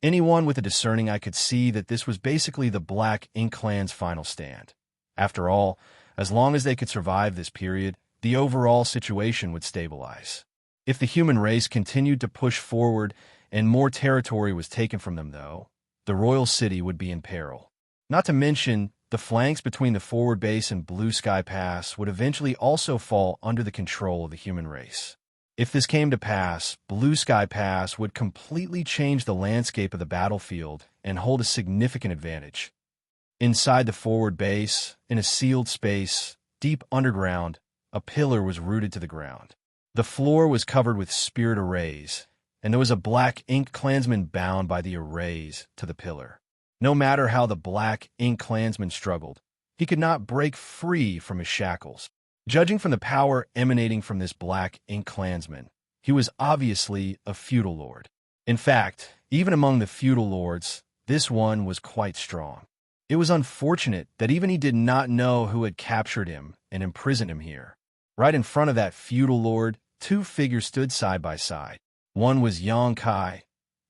Anyone with a discerning eye could see that this was basically the Black Ink clan's final stand. After all, as long as they could survive this period, the overall situation would stabilize. If the human race continued to push forward and more territory was taken from them, though, the royal city would be in peril. Not to mention, the flanks between the forward base and Blue Sky Pass would eventually also fall under the control of the human race. If this came to pass, Blue Sky Pass would completely change the landscape of the battlefield and hold a significant advantage. Inside the forward base, in a sealed space, deep underground, a pillar was rooted to the ground. The floor was covered with spirit arrays, and there was a Black Ink clansman bound by the arrays to the pillar. No matter how the Black Ink clansman struggled, he could not break free from his shackles. Judging from the power emanating from this Black Ink clansman, he was obviously a feudal lord. In fact, even among the feudal lords, this one was quite strong. It was unfortunate that even he did not know who had captured him and imprisoned him here. Right in front of that feudal lord, two figures stood side by side. One was Xianxia,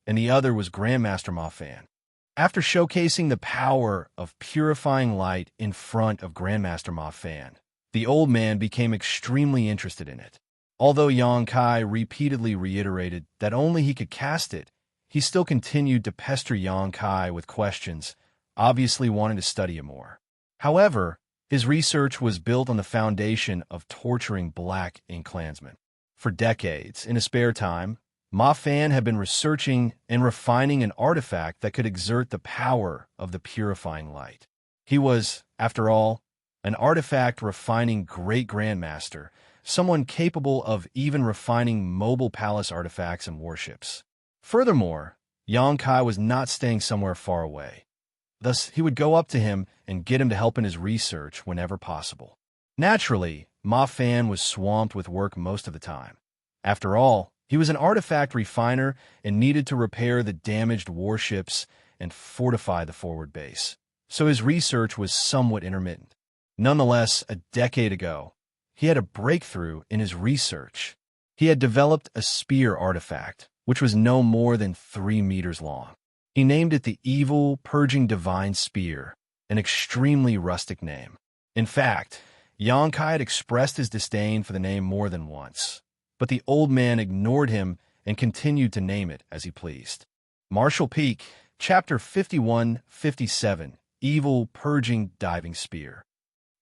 and the other was Grandmaster Ma Fan. After showcasing the power of purifying light in front of Grandmaster Ma Fan, the old man became extremely interested in it. Although Xianxia repeatedly reiterated that only he could cast it, he still continued to pester Xianxia with questions, obviously wanting to study it more. However, his research was built on the foundation of torturing Black Ink clansmen. For decades, in his spare time, Ma Fan had been researching and refining an artifact that could exert the power of the purifying light. He was, after all, an artifact refining great grandmaster, someone capable of even refining mobile palace artifacts and warships. Furthermore, Xianxia was not staying somewhere far away. Thus, he would go up to him and get him to help in his research whenever possible. Naturally, Ma Fan was swamped with work most of the time. After all, he was an artifact refiner and needed to repair the damaged warships and fortify the forward base, so his research was somewhat intermittent. Nonetheless, a decade ago, he had a breakthrough in his research. He had developed a spear artifact, which was no more than 3 meters long. He named it the Evil Purging Divine Spear, an extremely rustic name. In fact, Xianxia had expressed his disdain for the name more than once, but the old man ignored him and continued to name it as he pleased. Martial Peak, Chapter 51-57, Evil Purging Diving Spear.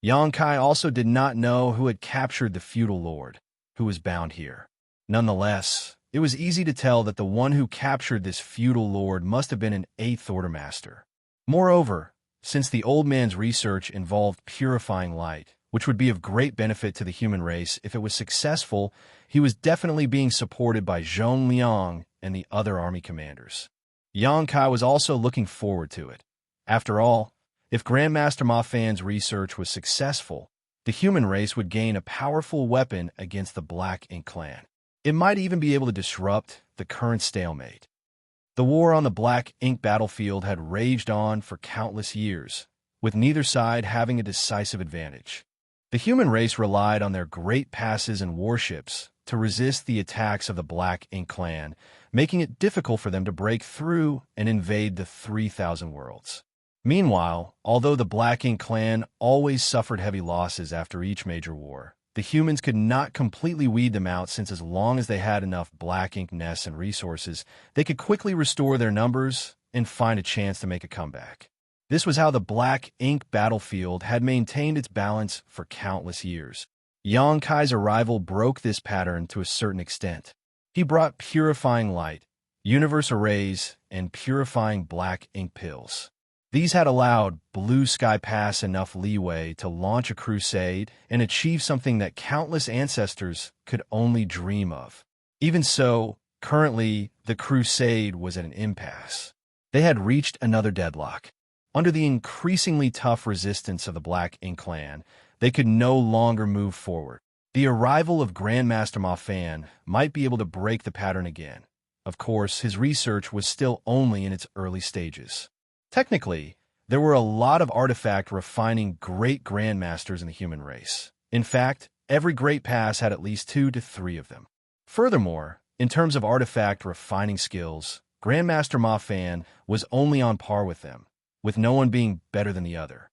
Xianxia also did not know who had captured the feudal lord, who was bound here. Nonetheless, it was easy to tell that the one who captured this feudal lord must have been an 8th Order master. Moreover, since the old man's research involved purifying light, which would be of great benefit to the human race if it was successful, he was definitely being supported by Zhong Liang and the other army commanders. Xianxia was also looking forward to it. After all, if Grandmaster Ma Fan's research was successful, the human race would gain a powerful weapon against the Black Ink clan. It might even be able to disrupt the current stalemate. The war on the Black Ink battlefield had raged on for countless years, with neither side having a decisive advantage. The human race relied on their great passes and warships to resist the attacks of the Black Ink clan, making it difficult for them to break through and invade the 3,000 worlds. Meanwhile, although the Black Ink clan always suffered heavy losses after each major war, the humans could not completely weed them out, since as long as they had enough Black Ink nests and resources, they could quickly restore their numbers and find a chance to make a comeback. This was how the Black Ink battlefield had maintained its balance for countless years. Xianxia's arrival broke this pattern to a certain extent. He brought purifying light, universe arrays, and purifying Black Ink pills. These had allowed Blue Sky Pass enough leeway to launch a crusade and achieve something that countless ancestors could only dream of. Even so, currently, the crusade was at an impasse. They had reached another deadlock. Under the increasingly tough resistance of the Black Ink clan, they could no longer move forward. The arrival of Grandmaster Ma Fan might be able to break the pattern again. Of course, his research was still only in its early stages. Technically, there were a lot of artifact refining great grandmasters in the human race. In fact, every great pass had at least 2 to 3 of them. Furthermore, in terms of artifact refining skills, Grandmaster Ma Fan was only on par with them, with no one being better than the other.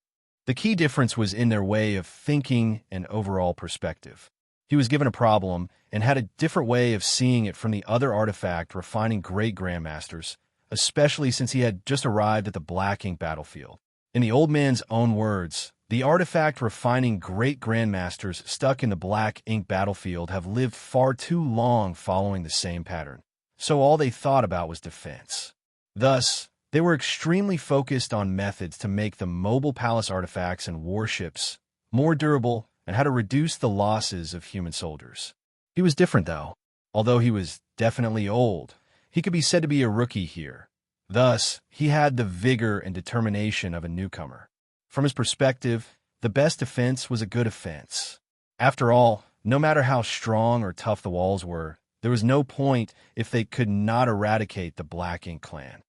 The key difference was in their way of thinking and overall perspective. He was given a problem and had a different way of seeing it from the other artifact refining great grandmasters, especially since he had just arrived at the Black Ink battlefield. In the old man's own words, the artifact refining great grandmasters stuck in the Black Ink battlefield have lived far too long following the same pattern, so all they thought about was defense. Thus, they were extremely focused on methods to make the mobile palace artifacts and warships more durable and how to reduce the losses of human soldiers. He was different, though. Although he was definitely old, he could be said to be a rookie here. Thus, he had the vigor and determination of a newcomer. From his perspective, the best defense was a good offense. After all, no matter how strong or tough the walls were, there was no point if they could not eradicate the Black Ink clan.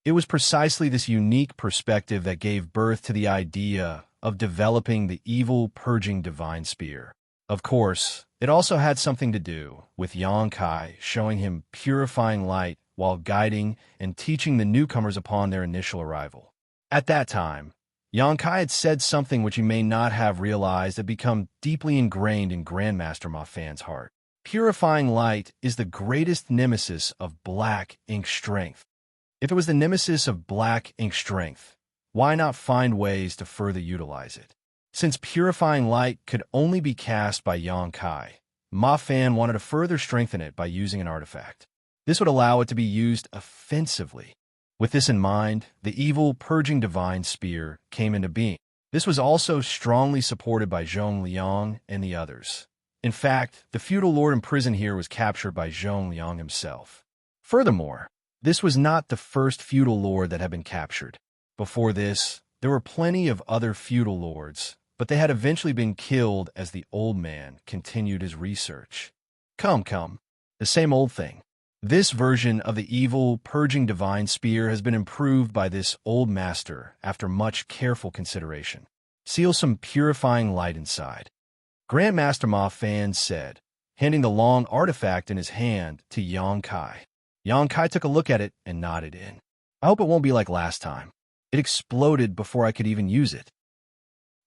It was precisely this unique perspective that gave birth to the idea of developing the evil purging divine spear. Of course, it also had something to do with Xianxia showing him purifying light while guiding and teaching the newcomers upon their initial arrival. At that time, Xianxia had said something which he may not have realized had become deeply ingrained in Grandmaster Ma Fan's heart. Purifying light is the greatest nemesis of Black Ink strength. If it was the nemesis of Black Ink strength, why not find ways to further utilize it? Since purifying light could only be cast by Xianxia, Ma Fan wanted to further strengthen it by using an artifact. This would allow it to be used offensively. With this in mind, the evil purging divine spear came into being. This was also strongly supported by Zhong Liang and the others. In fact, the feudal lord imprisoned here was captured by Zhong Liang himself. Furthermore, this was not the first feudal lord that had been captured. Before this, there were plenty of other feudal lords, but they had eventually been killed as the old man continued his research. Come, the same old thing. This version of the evil purging divine spear has been improved by this old master after much careful consideration. Seal some purifying light inside. Grandmaster Ma Fan said, handing the long artifact in his hand to Xianxia. Xianxia took a look at it and nodded in. I hope it won't be like last time. It exploded before I could even use it.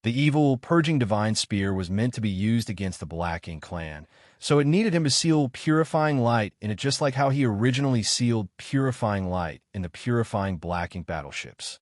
The evil purging divine spear was meant to be used against the Black Ink clan, so it needed him to seal purifying light in it, just like how he originally sealed purifying light in the purifying Black Ink battleships.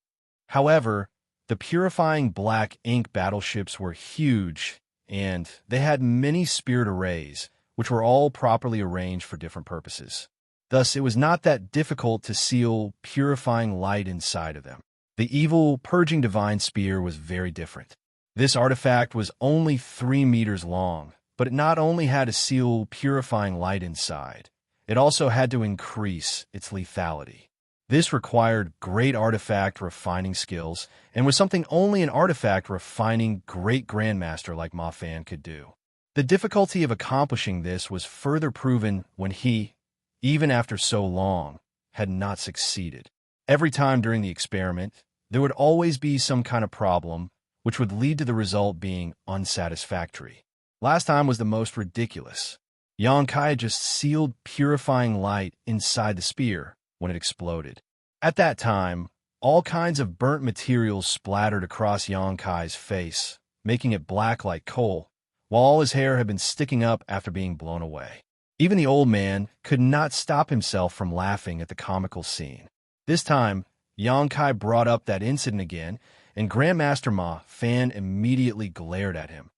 However, The purifying black ink battleships were huge, and they had many spirit arrays, which were all properly arranged for different purposes. Thus, it was not that difficult to seal purifying light inside of them. The evil, purging divine spear was very different. This artifact was only 3 meters long, but it not only had to seal purifying light inside, it also had to increase its lethality. This required great artifact refining skills and was something only an artifact refining great grandmaster like Ma Fan could do. The difficulty of accomplishing this was further proven when he, even after so long, had not succeeded. Every time during the experiment, there would always be some kind of problem, which would lead to the result being unsatisfactory. Last time was the most ridiculous. Xianxia just sealed purifying light inside the spear when it exploded. At that time, all kinds of burnt materials splattered across Xianxia's face, making it black like coal, while all his hair had been sticking up after being blown away. Even the old man could not stop himself from laughing at the comical scene. This time, Xianxia brought up that incident again, and Grandmaster Ma Fan immediately glared at him.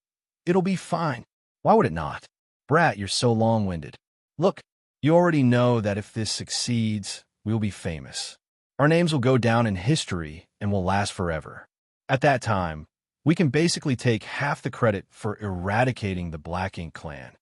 "It'll be fine. Why would it not? Brat, you're so long-winded. Look, you already know that if this succeeds, we'll be famous. Our names will go down in history and will last forever. At that time, we can basically take half the credit for eradicating the Black Ink clan."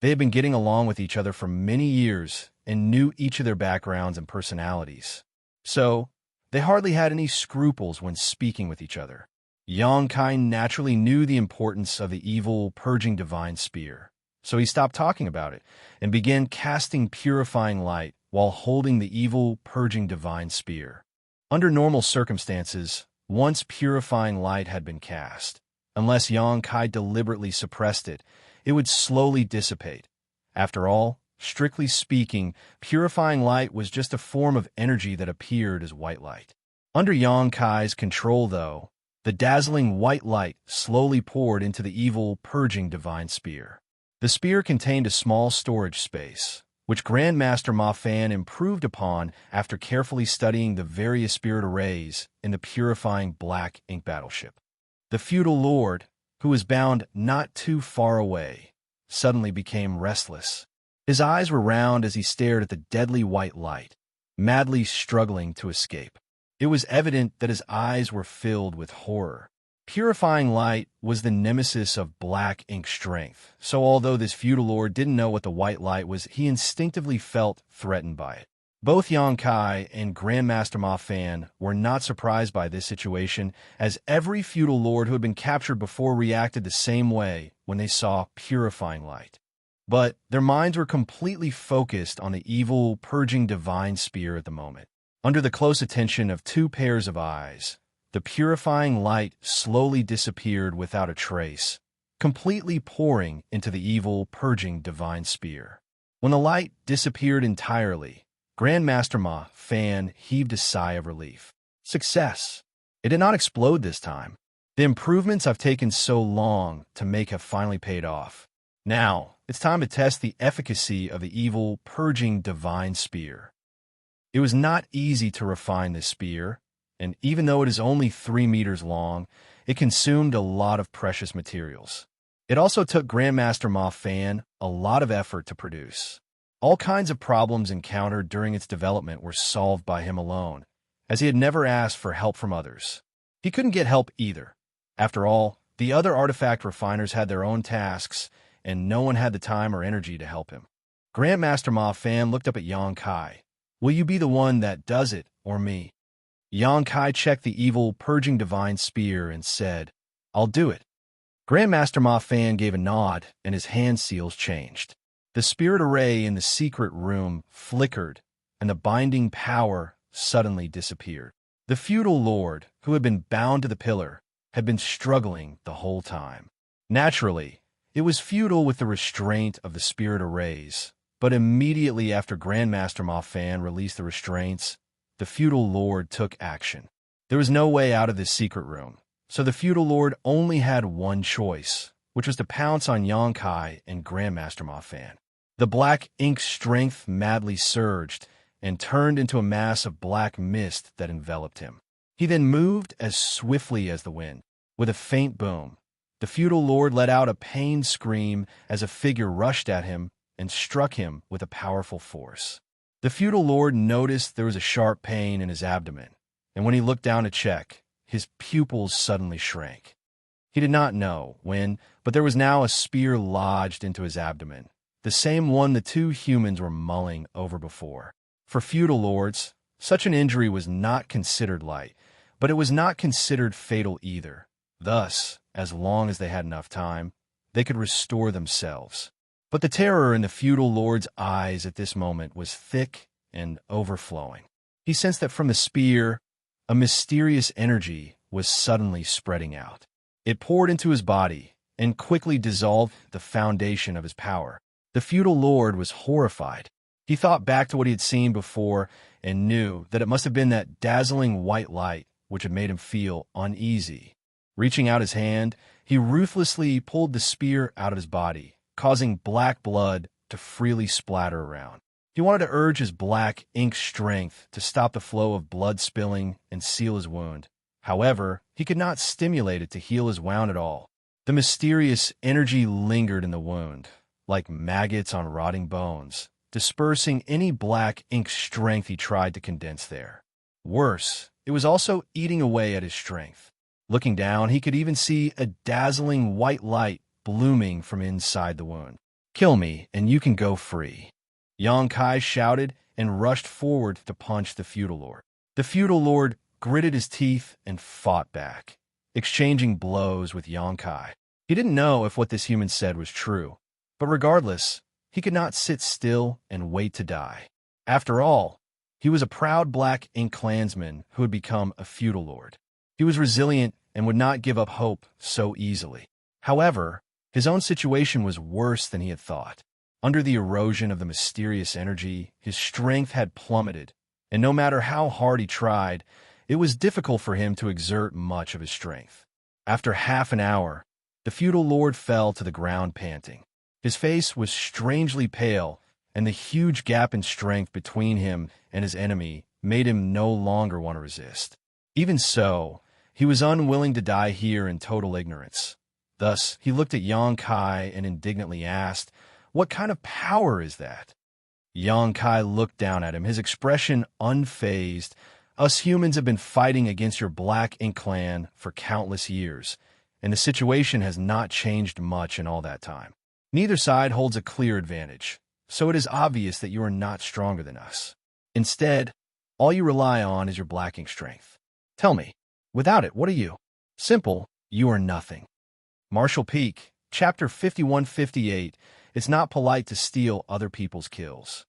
They had been getting along with each other for many years and knew each of their backgrounds and personalities. So, they hardly had any scruples when speaking with each other. Xianxia naturally knew the importance of the evil, purging divine spear, so he stopped talking about it and began casting purifying light while holding the evil, purging divine spear. Under normal circumstances, once purifying light had been cast, unless Xianxia deliberately suppressed it, it would slowly dissipate. After all, strictly speaking, purifying light was just a form of energy that appeared as white light. Under Xianxia's control, though, the dazzling white light slowly poured into the evil, purging divine spear. The spear contained a small storage space, which Grandmaster Ma Fan improved upon after carefully studying the various spirit arrays in the purifying black ink battleship. The feudal lord, who was bound not too far away, suddenly became restless. His eyes were round as he stared at the deadly white light, madly struggling to escape. It was evident that his eyes were filled with horror. Purifying light was the nemesis of black ink strength, so although this feudal lord didn't know what the white light was, he instinctively felt threatened by it. Both Xianxia and Grandmaster Ma Fan were not surprised by this situation, as every feudal lord who had been captured before reacted the same way when they saw purifying light. But their minds were completely focused on the evil, purging divine spear at the moment. Under the close attention of 2 pairs of eyes, the purifying light slowly disappeared without a trace, completely pouring into the evil, purging divine spear. When the light disappeared entirely, Grandmaster Ma Fan heaved a sigh of relief. Success! It did not explode this time. The improvements I've taken so long to make have finally paid off. Now, it's time to test the efficacy of the evil, purging divine spear. It was not easy to refine this spear, and even though it is only 3 meters long, it consumed a lot of precious materials. It also took Grandmaster Ma Fan a lot of effort to produce. All kinds of problems encountered during its development were solved by him alone, as he had never asked for help from others. He couldn't get help either. After all, the other artifact refiners had their own tasks, and no one had the time or energy to help him. Grandmaster Ma Fan looked up at Xianxia. "Will you be the one that does it, or me?" Xianxia checked the evil, purging divine spear and said, "I'll do it." Grandmaster Ma Fan gave a nod, and his hand seals changed. The spirit array in the secret room flickered, and the binding power suddenly disappeared. The feudal lord, who had been bound to the pillar, had been struggling the whole time. Naturally, it was futile with the restraint of the spirit arrays, but immediately after Grandmaster Ma Fan released the restraints, the feudal lord took action. There was no way out of this secret room, so the feudal lord only had one choice, which was to pounce on Xianxia and Grandmaster Ma Fan. The black ink strength madly surged and turned into a mass of black mist that enveloped him. He then moved as swiftly as the wind. With a faint boom, the feudal lord let out a pained scream as a figure rushed at him and struck him with a powerful force. The feudal lord noticed there was a sharp pain in his abdomen, and when he looked down to check, his pupils suddenly shrank. He did not know when, but there was now a spear lodged into his abdomen, the same one the two humans were mulling over before. For feudal lords, such an injury was not considered light, but it was not considered fatal either. Thus, as long as they had enough time, they could restore themselves. But the terror in the feudal lord's eyes at this moment was thick and overflowing. He sensed that from the spear, a mysterious energy was suddenly spreading out. It poured into his body and quickly dissolved the foundation of his power. The feudal lord was horrified. He thought back to what he had seen before and knew that it must have been that dazzling white light which had made him feel uneasy. Reaching out his hand, he ruthlessly pulled the spear out of his body, causing black blood to freely splatter around. He wanted to urge his black ink strength to stop the flow of blood spilling and seal his wound. However, he could not stimulate it to heal his wound at all. The mysterious energy lingered in the wound, like maggots on rotting bones, dispersing any black ink strength he tried to condense there. Worse, it was also eating away at his strength. Looking down, he could even see a dazzling white light blooming from inside the wound. "Kill me, and you can go free," Xianxia shouted and rushed forward to punch the feudal lord. The feudal lord gritted his teeth and fought back, exchanging blows with Xianxia. He didn't know if what this human said was true, but regardless, he could not sit still and wait to die. After all, he was a proud black ink clansman who had become a feudal lord. He was resilient and would not give up hope so easily. However, his own situation was worse than he had thought. Under the erosion of the mysterious energy, his strength had plummeted, and no matter how hard he tried, it was difficult for him to exert much of his strength. After half an hour, the feudal lord fell to the ground panting. His face was strangely pale, and the huge gap in strength between him and his enemy made him no longer want to resist. Even so, he was unwilling to die here in total ignorance. Thus, he looked at Xianxia and indignantly asked, "What kind of power is that?" Xianxia looked down at him, his expression unfazed. "Us humans have been fighting against your Black Ink clan for countless years, and the situation has not changed much in all that time. Neither side holds a clear advantage, so it is obvious that you are not stronger than us. Instead, all you rely on is your Black Ink strength. Tell me, without it, what are you? Simple, you are nothing." Martial Peak, Chapter 5158, It's not polite to steal other people's kills.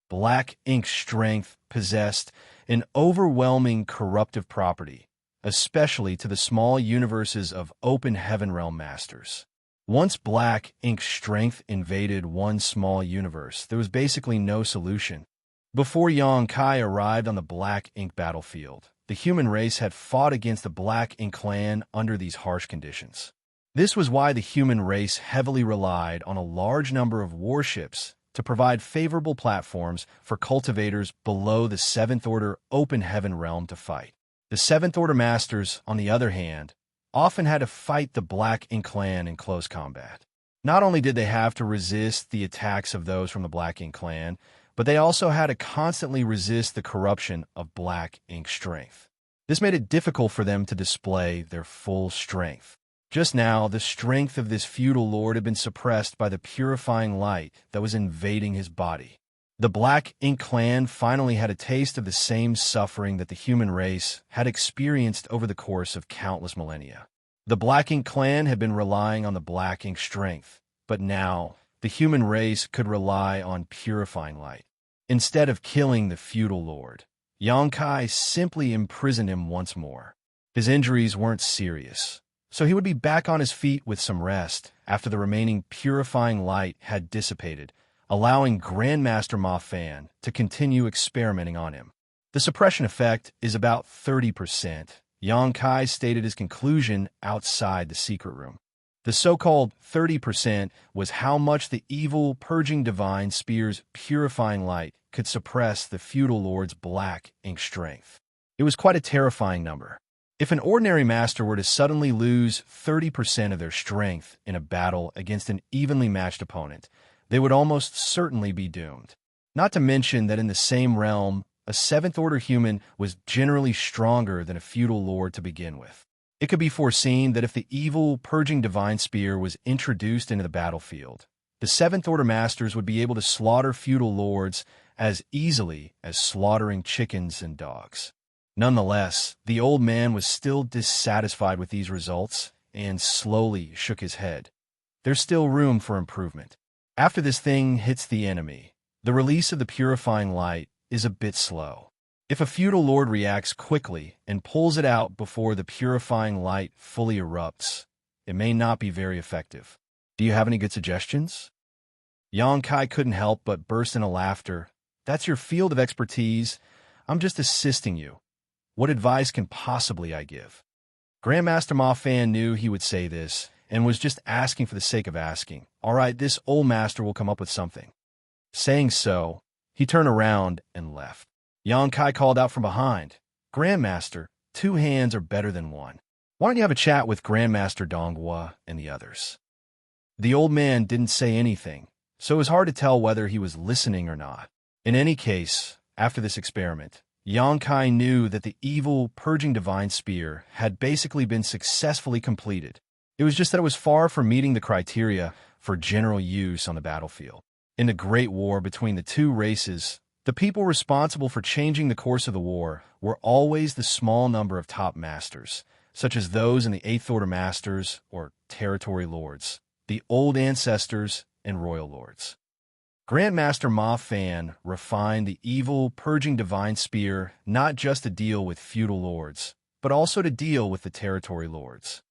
Black Ink strength possessed an overwhelming corruptive property, especially to the small universes of open heaven realm masters. Once Black Ink strength invaded one small universe, there was basically no solution. Before Xianxia arrived on the Black Ink battlefield, the human race had fought against the Black Ink clan under these harsh conditions. This was why the human race heavily relied on a large number of warships to provide favorable platforms for cultivators below the 7th Order open heaven realm to fight. The 7th Order masters, on the other hand, often had to fight the Black Ink clan in close combat. Not only did they have to resist the attacks of those from the Black Ink clan, but they also had to constantly resist the corruption of Black Ink strength. This made it difficult for them to display their full strength. Just now, the strength of this feudal lord had been suppressed by the purifying light that was invading his body. The Black Ink clan finally had a taste of the same suffering that the human race had experienced over the course of countless millennia. The Black Ink clan had been relying on the Black Ink strength, but now the human race could rely on purifying light. Instead of killing the feudal lord, Xianxia simply imprisoned him once more. His injuries weren't serious, so he would be back on his feet with some rest after the remaining purifying light had dissipated, allowing Grandmaster Ma Fan to continue experimenting on him. The suppression effect is about 30%. Xianxia stated his conclusion outside the secret room. The so-called 30% was how much the evil Purging Divine Spear's purifying light could suppress the feudal lord's Black Ink strength. It was quite a terrifying number. If an ordinary master were to suddenly lose 30% of their strength in a battle against an evenly matched opponent, they would almost certainly be doomed. Not to mention that in the same realm, a seventh-order human was generally stronger than a feudal lord to begin with. It could be foreseen that if the evil, purging divine spear was introduced into the battlefield, the seventh-order masters would be able to slaughter feudal lords as easily as slaughtering chickens and dogs. Nonetheless, the old man was still dissatisfied with these results and slowly shook his head. There's still room for improvement. After this thing hits the enemy, the release of the purifying light is a bit slow. If a feudal lord reacts quickly and pulls it out before the purifying light fully erupts, it may not be very effective. Do you have any good suggestions? Xianxia couldn't help but burst into laughter. That's your field of expertise. I'm just assisting you. What advice can possibly I give? Grandmaster Ma Fan knew he would say this and was just asking for the sake of asking. All right, this old master will come up with something. Saying so, he turned around and left. Xianxia called out from behind, Grandmaster, 2 hands are better than 1. Why don't you have a chat with Grandmaster Donghua and the others? The old man didn't say anything, so it was hard to tell whether he was listening or not. In any case, after this experiment, Xianxia knew that the evil, purging divine spear had basically been successfully completed. It was just that it was far from meeting the criteria for general use on the battlefield. In the Great War between the two races, the people responsible for changing the course of the war were always the small number of top masters, such as those in the Eighth Order Masters or Territory Lords, the Old Ancestors, and Royal Lords. Grandmaster Ma Fan refined the evil, purging divine spear not just to deal with feudal lords, but also to deal with the Territory Lords.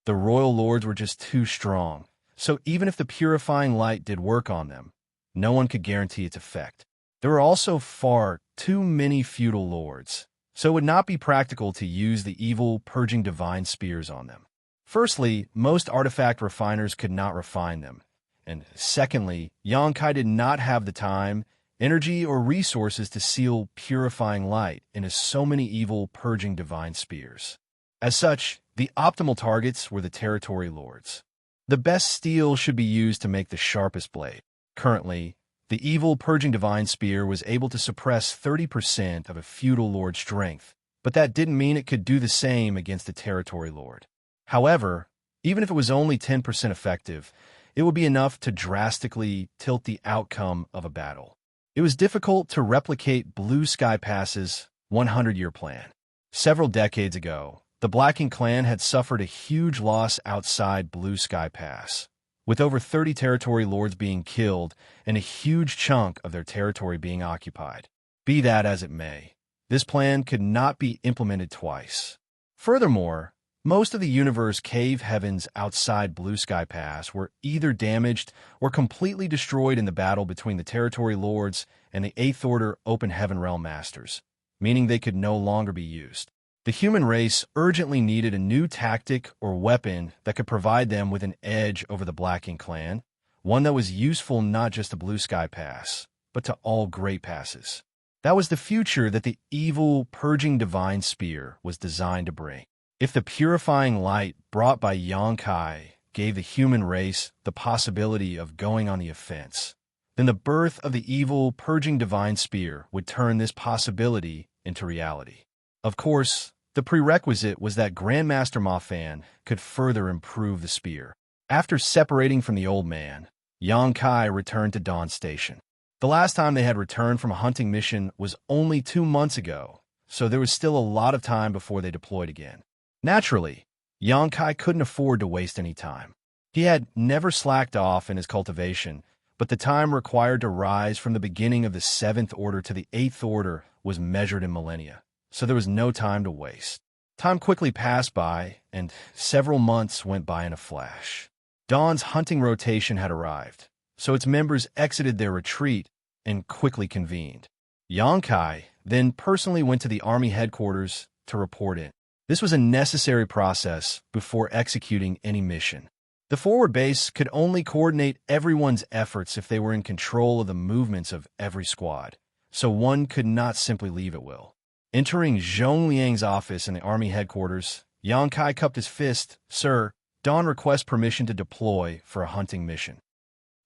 The Royal Lords were just too strong, so even if the purifying light did work on them, no one could guarantee its effect. There were also far too many feudal lords, so it would not be practical to use the evil, purging divine spears on them. Firstly, most artifact refiners could not refine them, and secondly, Xianxia did not have the time, energy, or resources to seal purifying light into so many evil, purging divine spears. As such, the optimal targets were the Territory Lords. The best steel should be used to make the sharpest blade. Currently, the evil, purging divine spear was able to suppress 30% of a feudal lord's strength, but that didn't mean it could do the same against a Territory Lord. However, even if it was only 10% effective, it would be enough to drastically tilt the outcome of a battle. It was difficult to replicate Blue Sky Pass's 100-year plan. Several decades ago, the Blacking clan had suffered a huge loss outside Blue Sky Pass, with over 30 Territory Lords being killed and a huge chunk of their territory being occupied. Be that as it may, this plan could not be implemented twice. Furthermore, most of the universe cave heavens outside Blue Sky Pass were either damaged or completely destroyed in the battle between the Territory Lords and the Eighth Order Open Heaven Realm Masters, meaning they could no longer be used. The human race urgently needed a new tactic or weapon that could provide them with an edge over the Blacking clan, one that was useful not just to Blue Sky Pass, but to all Great Passes. That was the future that the evil, purging divine spear was designed to bring. If the purifying light brought by Xianxia gave the human race the possibility of going on the offense, then the birth of the evil, purging divine spear would turn this possibility into reality. Of course, the prerequisite was that Grandmaster Ma Fan could further improve the spear. After separating from the old man, Xianxia returned to Dawn Station. The last time they had returned from a hunting mission was only 2 months ago, so there was still a lot of time before they deployed again. Naturally, Xianxia couldn't afford to waste any time. He had never slacked off in his cultivation, but the time required to rise from the beginning of the 7th Order to the 8th Order was measured in millennia, so there was no time to waste. Time quickly passed by, and several months went by in a flash. Dawn's hunting rotation had arrived, so its members exited their retreat and quickly convened. Xianxia then personally went to the army headquarters to report in. This was a necessary process before executing any mission. The forward base could only coordinate everyone's efforts if they were in control of the movements of every squad, so one could not simply leave at will. Entering Zhong Liang's office in the army headquarters, Yang Kai cupped his fist. "Sir, Dawn requests permission to deploy for a hunting mission."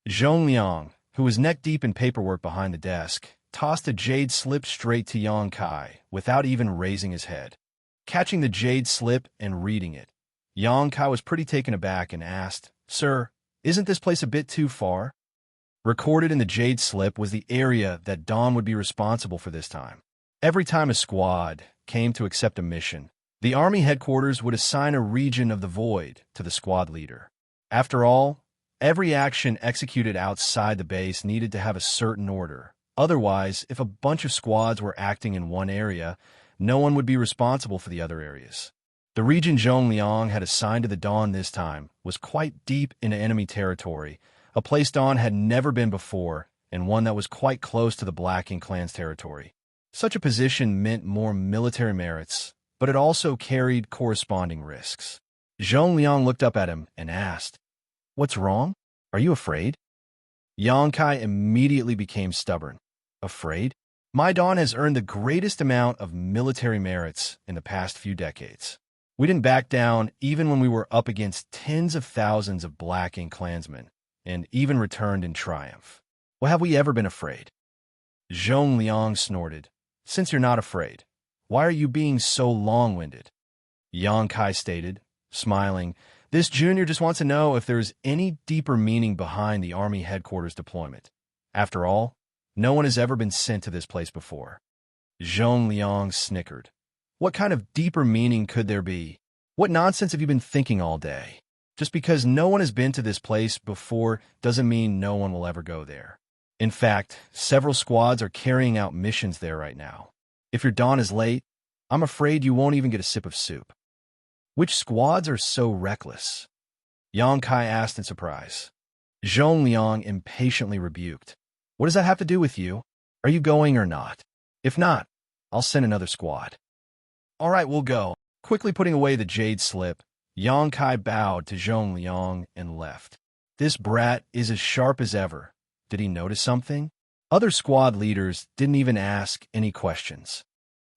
Zhong Liang, who was neck-deep in paperwork behind the desk, tossed a jade slip straight to Yang Kai without even raising his head. Catching the jade slip and reading it, Yang Kai was pretty taken aback and asked, "Sir, isn't this place a bit too far?" Recorded in the jade slip was the area that Dawn would be responsible for this time. Every time a squad came to accept a mission, the army headquarters would assign a region of the void to the squad leader. After all, every action executed outside the base needed to have a certain order. Otherwise, if a bunch of squads were acting in one area, no one would be responsible for the other areas. The region Zhong Liang had assigned to the Dawn this time was quite deep into enemy territory, a place Dawn had never been before, and one that was quite close to the Black Ink clan's territory. Such a position meant more military merits, but it also carried corresponding risks. Zhong Liang looked up at him and asked, "What's wrong? Are you afraid?" Yang Kai immediately became stubborn. "Afraid? My Dawn has earned the greatest amount of military merits in the past few decades. We didn't back down even when we were up against tens of thousands of Black Ink clansmen, and even returned in triumph. Well, have we ever been afraid?" Zhong Liang snorted. "Since you're not afraid, why are you being so long-winded?" Yang Kai stated, smiling, "This junior just wants to know if there is any deeper meaning behind the army headquarters deployment. After all, no one has ever been sent to this place before." Zhong Liang snickered. "What kind of deeper meaning could there be? What nonsense have you been thinking all day? Just because no one has been to this place before doesn't mean no one will ever go there. In fact, several squads are carrying out missions there right now. If your Dawn is late, I'm afraid you won't even get a sip of soup." "Which squads are so reckless?" Yang Kai asked in surprise. Zhong Liang impatiently rebuked. "What does that have to do with you? Are you going or not? If not, I'll send another squad." "All right, we'll go." Quickly putting away the jade slip, Yang Kai bowed to Zhong Liang and left. This brat is as sharp as ever. Did he notice something? Other squad leaders didn't even ask any questions.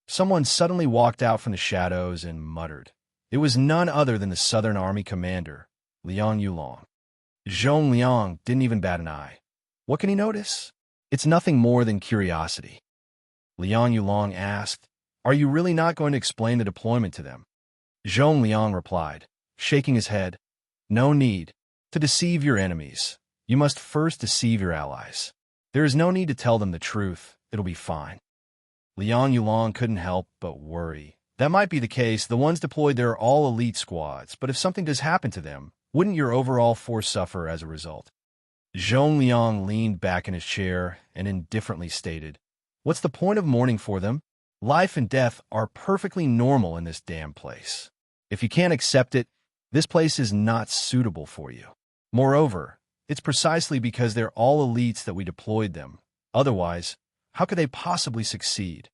Someone suddenly walked out from the shadows and muttered. It was none other than the Southern Army commander, Liang Yulong. Zhong Liang didn't even bat an eye. What can he notice? It's nothing more than curiosity. Liang Yulong asked, "Are you really not going to explain the deployment to them?" Zhong Liang replied, shaking his head, "No need. To deceive your enemies, you must first deceive your allies. There is no need to tell them the truth. It'll be fine." Liang Yulong couldn't help but worry. That might be the case. The ones deployed there are all elite squads, but if something does happen to them, wouldn't your overall force suffer as a result? Zhong Liang leaned back in his chair and indifferently stated, "What's the point of mourning for them? Life and death are perfectly normal in this damn place. If you can't accept it, this place is not suitable for you. Moreover, it's precisely because they're all elites that we deployed them. Otherwise, how could they possibly succeed?"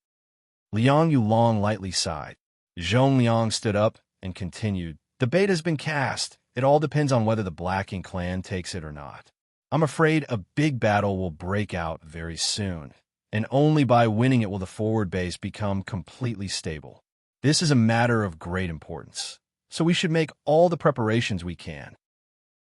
Liang Yulong lightly sighed. Zhong Liang stood up and continued, "The bait has been cast. It all depends on whether the Black Ink clan takes it or not. I'm afraid a big battle will break out very soon, and only by winning it will the forward base become completely stable. This is a matter of great importance, so we should make all the preparations we can."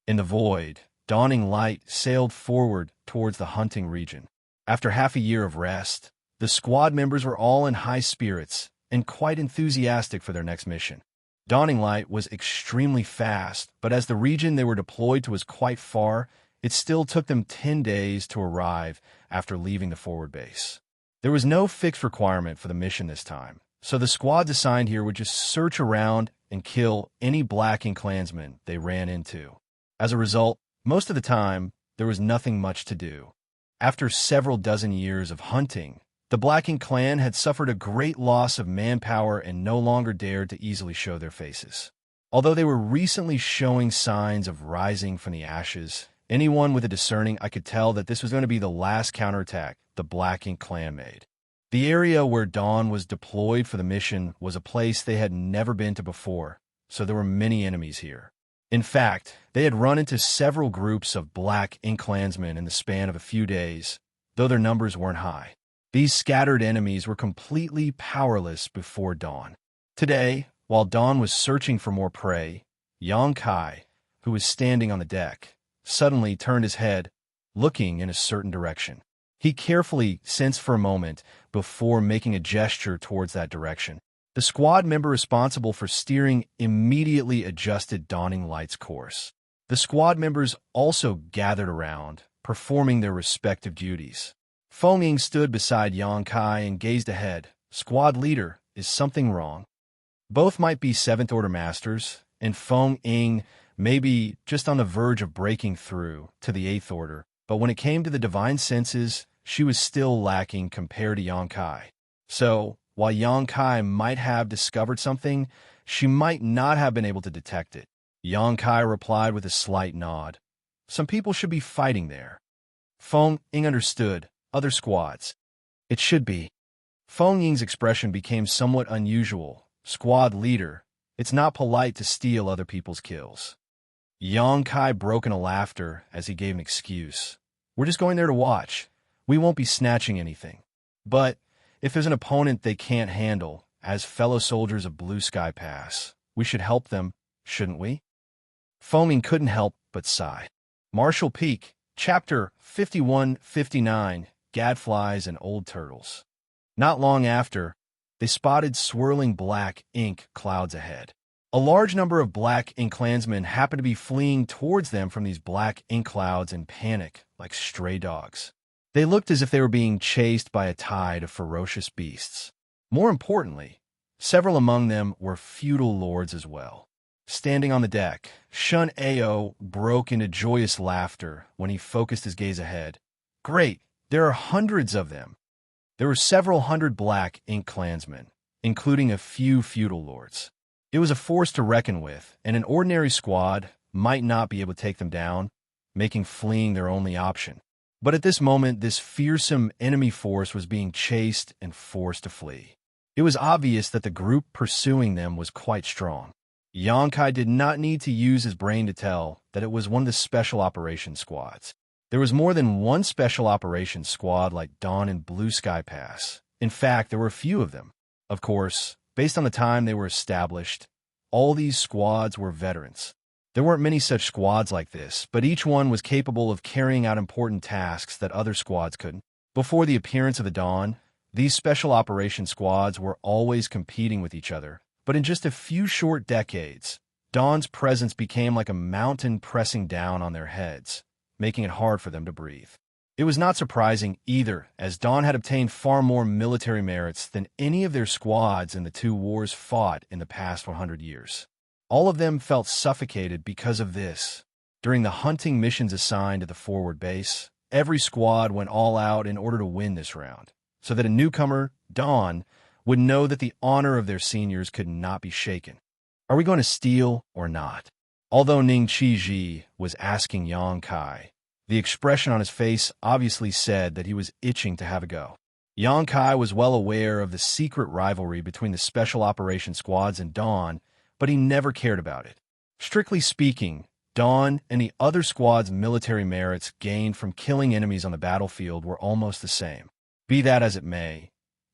In the void, dawning light sailed forward towards the hunting region. After half a year of rest, the squad members were all in high spirits and quite enthusiastic for their next mission. Dawning light was extremely fast, but as the region they were deployed to was quite far, it still took them 10 days to arrive after leaving the forward base. There was no fixed requirement for the mission this time, so the squads assigned here would just search around and kill any Black Ink clansmen they ran into. As a result, most of the time, there was nothing much to do. After several dozen years of hunting, the Black Ink clan had suffered a great loss of manpower and no longer dared to easily show their faces. Although they were recently showing signs of rising from the ashes, anyone with a discerning eye could tell that this was going to be the last counterattack the Black Ink clan made. The area where Dawn was deployed for the mission was a place they had never been to before, so there were many enemies here. In fact, they had run into several groups of Black Ink clansmen in the span of a few days, though their numbers weren't high. These scattered enemies were completely powerless before Dawn. Today, while Dawn was searching for more prey, Xianxia, who was standing on the deck, suddenly turned his head, looking in a certain direction. He carefully sensed for a moment before making a gesture towards that direction. The squad member responsible for steering immediately adjusted Dawning Light's course. The squad members also gathered around, performing their respective duties. Feng Ying stood beside Xianxia and gazed ahead. Squad leader, is something wrong? Both might be Seventh-Order Masters, and Feng Ying may be just on the verge of breaking through to the Eighth Order, but when it came to the divine senses, she was still lacking compared to Xianxia. So, while Xianxia might have discovered something, she might not have been able to detect it. Xianxia replied with a slight nod. Some people should be fighting there. Feng Ying understood. Other squads. It should be. Feng Ying's expression became somewhat unusual. Squad leader, it's not polite to steal other people's kills. Xianxia broke into laughter as he gave an excuse. We're just going there to watch. We won't be snatching anything. But if there's an opponent they can't handle, as fellow soldiers of Blue Sky Pass, we should help them, shouldn't we? Feng Ying couldn't help but sigh. Marshall Peak, Chapter 51-59, Gadflies and Old Turtles. Not long after, they spotted swirling black ink clouds ahead. A large number of black ink clansmen happened to be fleeing towards them from these black ink clouds in panic, like stray dogs. They looked as if they were being chased by a tide of ferocious beasts. More importantly, several among them were feudal lords as well. Standing on the deck, Shun Ao broke into joyous laughter when he focused his gaze ahead. Great, there are hundreds of them. There were several hundred black ink clansmen, including a few feudal lords. It was a force to reckon with, and an ordinary squad might not be able to take them down, making fleeing their only option. But at this moment, this fearsome enemy force was being chased and forced to flee. It was obvious that the group pursuing them was quite strong. Xianxia did not need to use his brain to tell that it was one of the special operations squads. There was more than one special operations squad like Dawn and Blue Sky Pass. In fact, there were a few of them. Of course, based on the time they were established, all these squads were veterans. There weren't many such squads like this, but each one was capable of carrying out important tasks that other squads couldn't. Before the appearance of the Dawn, these special operations squads were always competing with each other. But in just a few short decades, Dawn's presence became like a mountain pressing down on their heads, making it hard for them to breathe. It was not surprising either, as Dawn had obtained far more military merits than any of their squads in the two wars fought in the past 100 years. All of them felt suffocated because of this. During the hunting missions assigned to the forward base, every squad went all out in order to win this round, so that a newcomer, Dawn, would know that the honor of their seniors could not be shaken. Are we going to steal or not? Although Ning Qizhi was asking Xianxia, the expression on his face obviously said that he was itching to have a go. Xianxia was well aware of the secret rivalry between the Special Operations Squads and Dawn, but he never cared about it. Strictly speaking, Dawn and the other squad's military merits gained from killing enemies on the battlefield were almost the same. Be that as it may,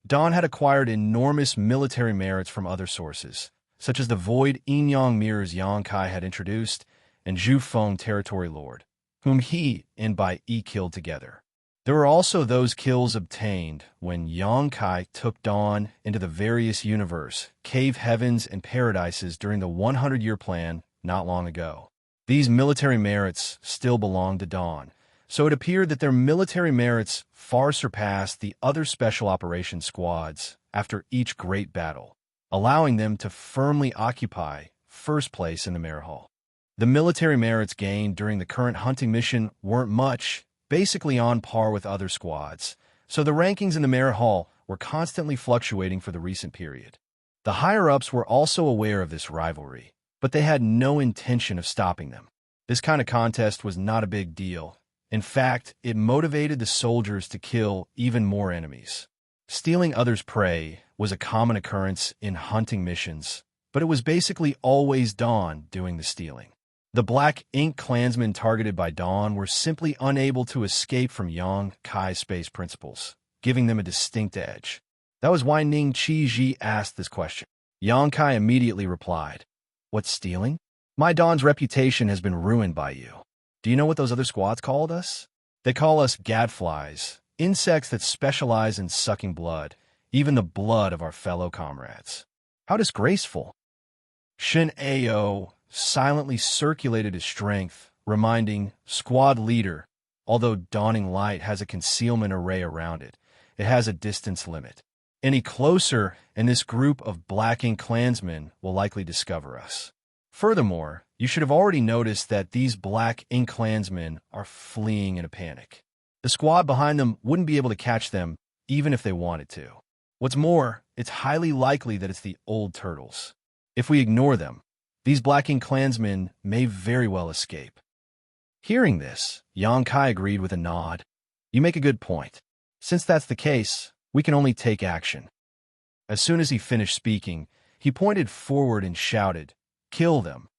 Dawn had acquired enormous military merits from other sources, such as the void yin-yang mirrors Xianxia had introduced and Zhu Feng Territory Lord, whom he and Bai Yi killed together. There were also those kills obtained when Xianxia took Dawn into the various universe, cave heavens, and paradises during the 100-year plan not long ago. These military merits still belonged to Dawn, so it appeared that their military merits far surpassed the other special operations squads after each great battle, allowing them to firmly occupy first place in the Mare Hall. The military merits gained during the current hunting mission weren't much, basically on par with other squads, so the rankings in the Mare Hall were constantly fluctuating for the recent period. The higher-ups were also aware of this rivalry, but they had no intention of stopping them. This kind of contest was not a big deal. In fact, it motivated the soldiers to kill even more enemies. Stealing others' prey was a common occurrence in hunting missions, but it was basically always Dawn doing the stealing. The Black Ink clansmen targeted by Dawn were simply unable to escape from Xianxia's space principles. giving them a distinct edge. That was why Ning Qi asked this question. Xianxia immediately replied, "What's stealing? My Dawn's reputation has been ruined by you. Do you know what those other squads called us? They call us gadflies, insects that specialize in sucking blood, even the blood of our fellow comrades. How disgraceful." Shen Ao silently circulated his strength, reminding squad leader, although Dawning Light has a concealment array around it, it has a distance limit. Any closer, and this group of Black Ink clansmen will likely discover us. Furthermore, you should have already noticed that these Black Ink clansmen are fleeing in a panic. The squad behind them wouldn't be able to catch them, even if they wanted to. What's more, it's highly likely that it's the old turtles. If we ignore them, these Black Ink clansmen may very well escape. Hearing this, Xianxia agreed with a nod. You make a good point. Since that's the case, we can only take action. As soon as he finished speaking, he pointed forward and shouted, "Kill them."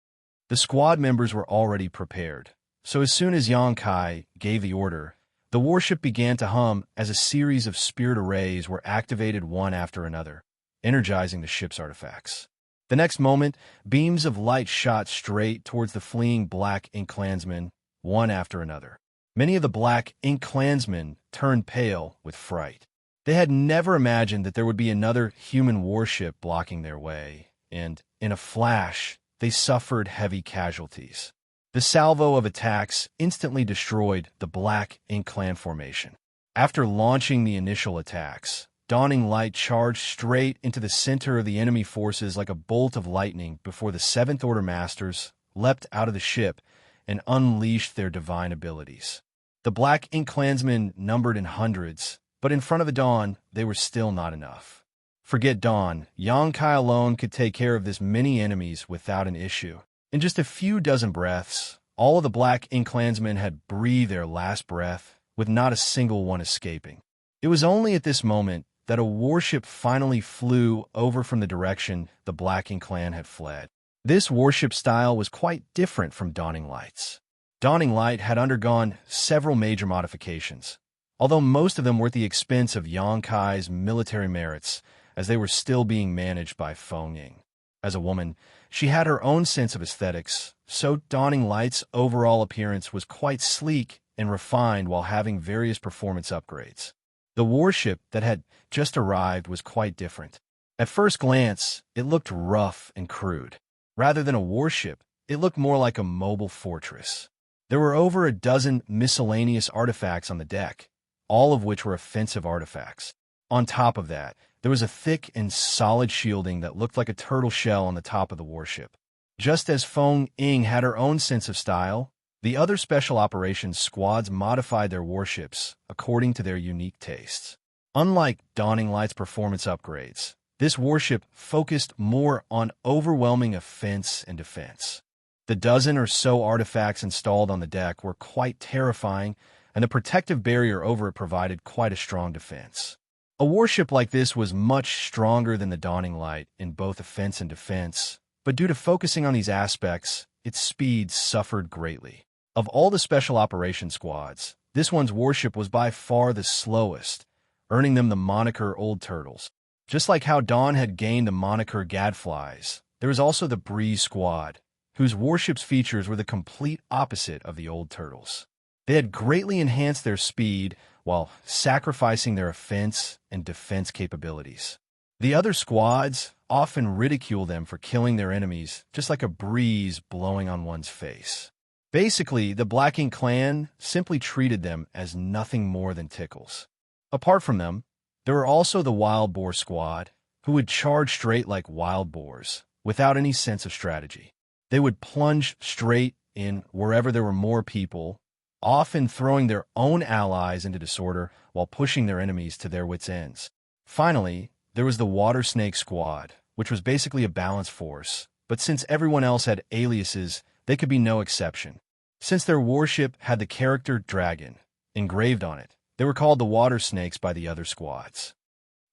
The squad members were already prepared, so as soon as Xianxia gave the order, the warship began to hum as a series of spirit arrays were activated one after another, energizing the ship's artifacts. The next moment, beams of light shot straight towards the fleeing Black Ink clansmen, one after another. Many of the Black Ink clansmen turned pale with fright. They had never imagined that there would be another human warship blocking their way, and, in a flash, they suffered heavy casualties. The salvo of attacks instantly destroyed the Black Ink clan formation. After launching the initial attacks, Dawning Light charged straight into the center of the enemy forces like a bolt of lightning before the Seventh Order Masters leapt out of the ship and unleashed their divine abilities. The Black Ink clansmen numbered in hundreds, but in front of the Dawn, they were still not enough. Forget Dawn, Xianxia alone could take care of this many enemies without an issue. In just a few dozen breaths, all of the Black Ink clansmen had breathed their last breath, with not a single one escaping. It was only at this moment that a warship finally flew over from the direction the Black Ink clan had fled. This warship style was quite different from Dawning Light's. Dawning Light had undergone several major modifications, although most of them were at the expense of Xianxia's military merits, as they were still being managed by Feng Ying. As a woman, she had her own sense of aesthetics, so Dawning Light's overall appearance was quite sleek and refined while having various performance upgrades. The warship that had just arrived was quite different. At first glance, it looked rough and crude. Rather than a warship, it looked more like a mobile fortress. There were over a dozen miscellaneous artifacts on the deck, all of which were offensive artifacts. On top of that, there was a thick and solid shielding that looked like a turtle shell on the top of the warship. Just as Feng Ying had her own sense of style, the other special operations squads modified their warships according to their unique tastes. Unlike Dawning Light's performance upgrades, this warship focused more on overwhelming offense and defense. The dozen or so artifacts installed on the deck were quite terrifying, and the protective barrier over it provided quite a strong defense. A warship like this was much stronger than the Dawning Light in both offense and defense, but due to focusing on these aspects, its speed suffered greatly. Of all the special operations squads, this one's warship was by far the slowest, earning them the moniker Old Turtles. Just like how Dawn had gained the moniker Gadflies, there was also the Breeze Squad, whose warship's features were the complete opposite of the Old Turtles. They had greatly enhanced their speed while sacrificing their offense and defense capabilities. The other squads often ridicule them for killing their enemies just like a breeze blowing on one's face. Basically, the Black Ink clan simply treated them as nothing more than tickles. Apart from them, there were also the Wild Boar Squad, who would charge straight like wild boars, without any sense of strategy. They would plunge straight in wherever there were more people, often throwing their own allies into disorder while pushing their enemies to their wits' ends. Finally, there was the Water Snake Squad, which was basically a balance force, but since everyone else had aliases, they could be no exception. Since their warship had the character dragon engraved on it, they were called the Water Snakes by the other squads.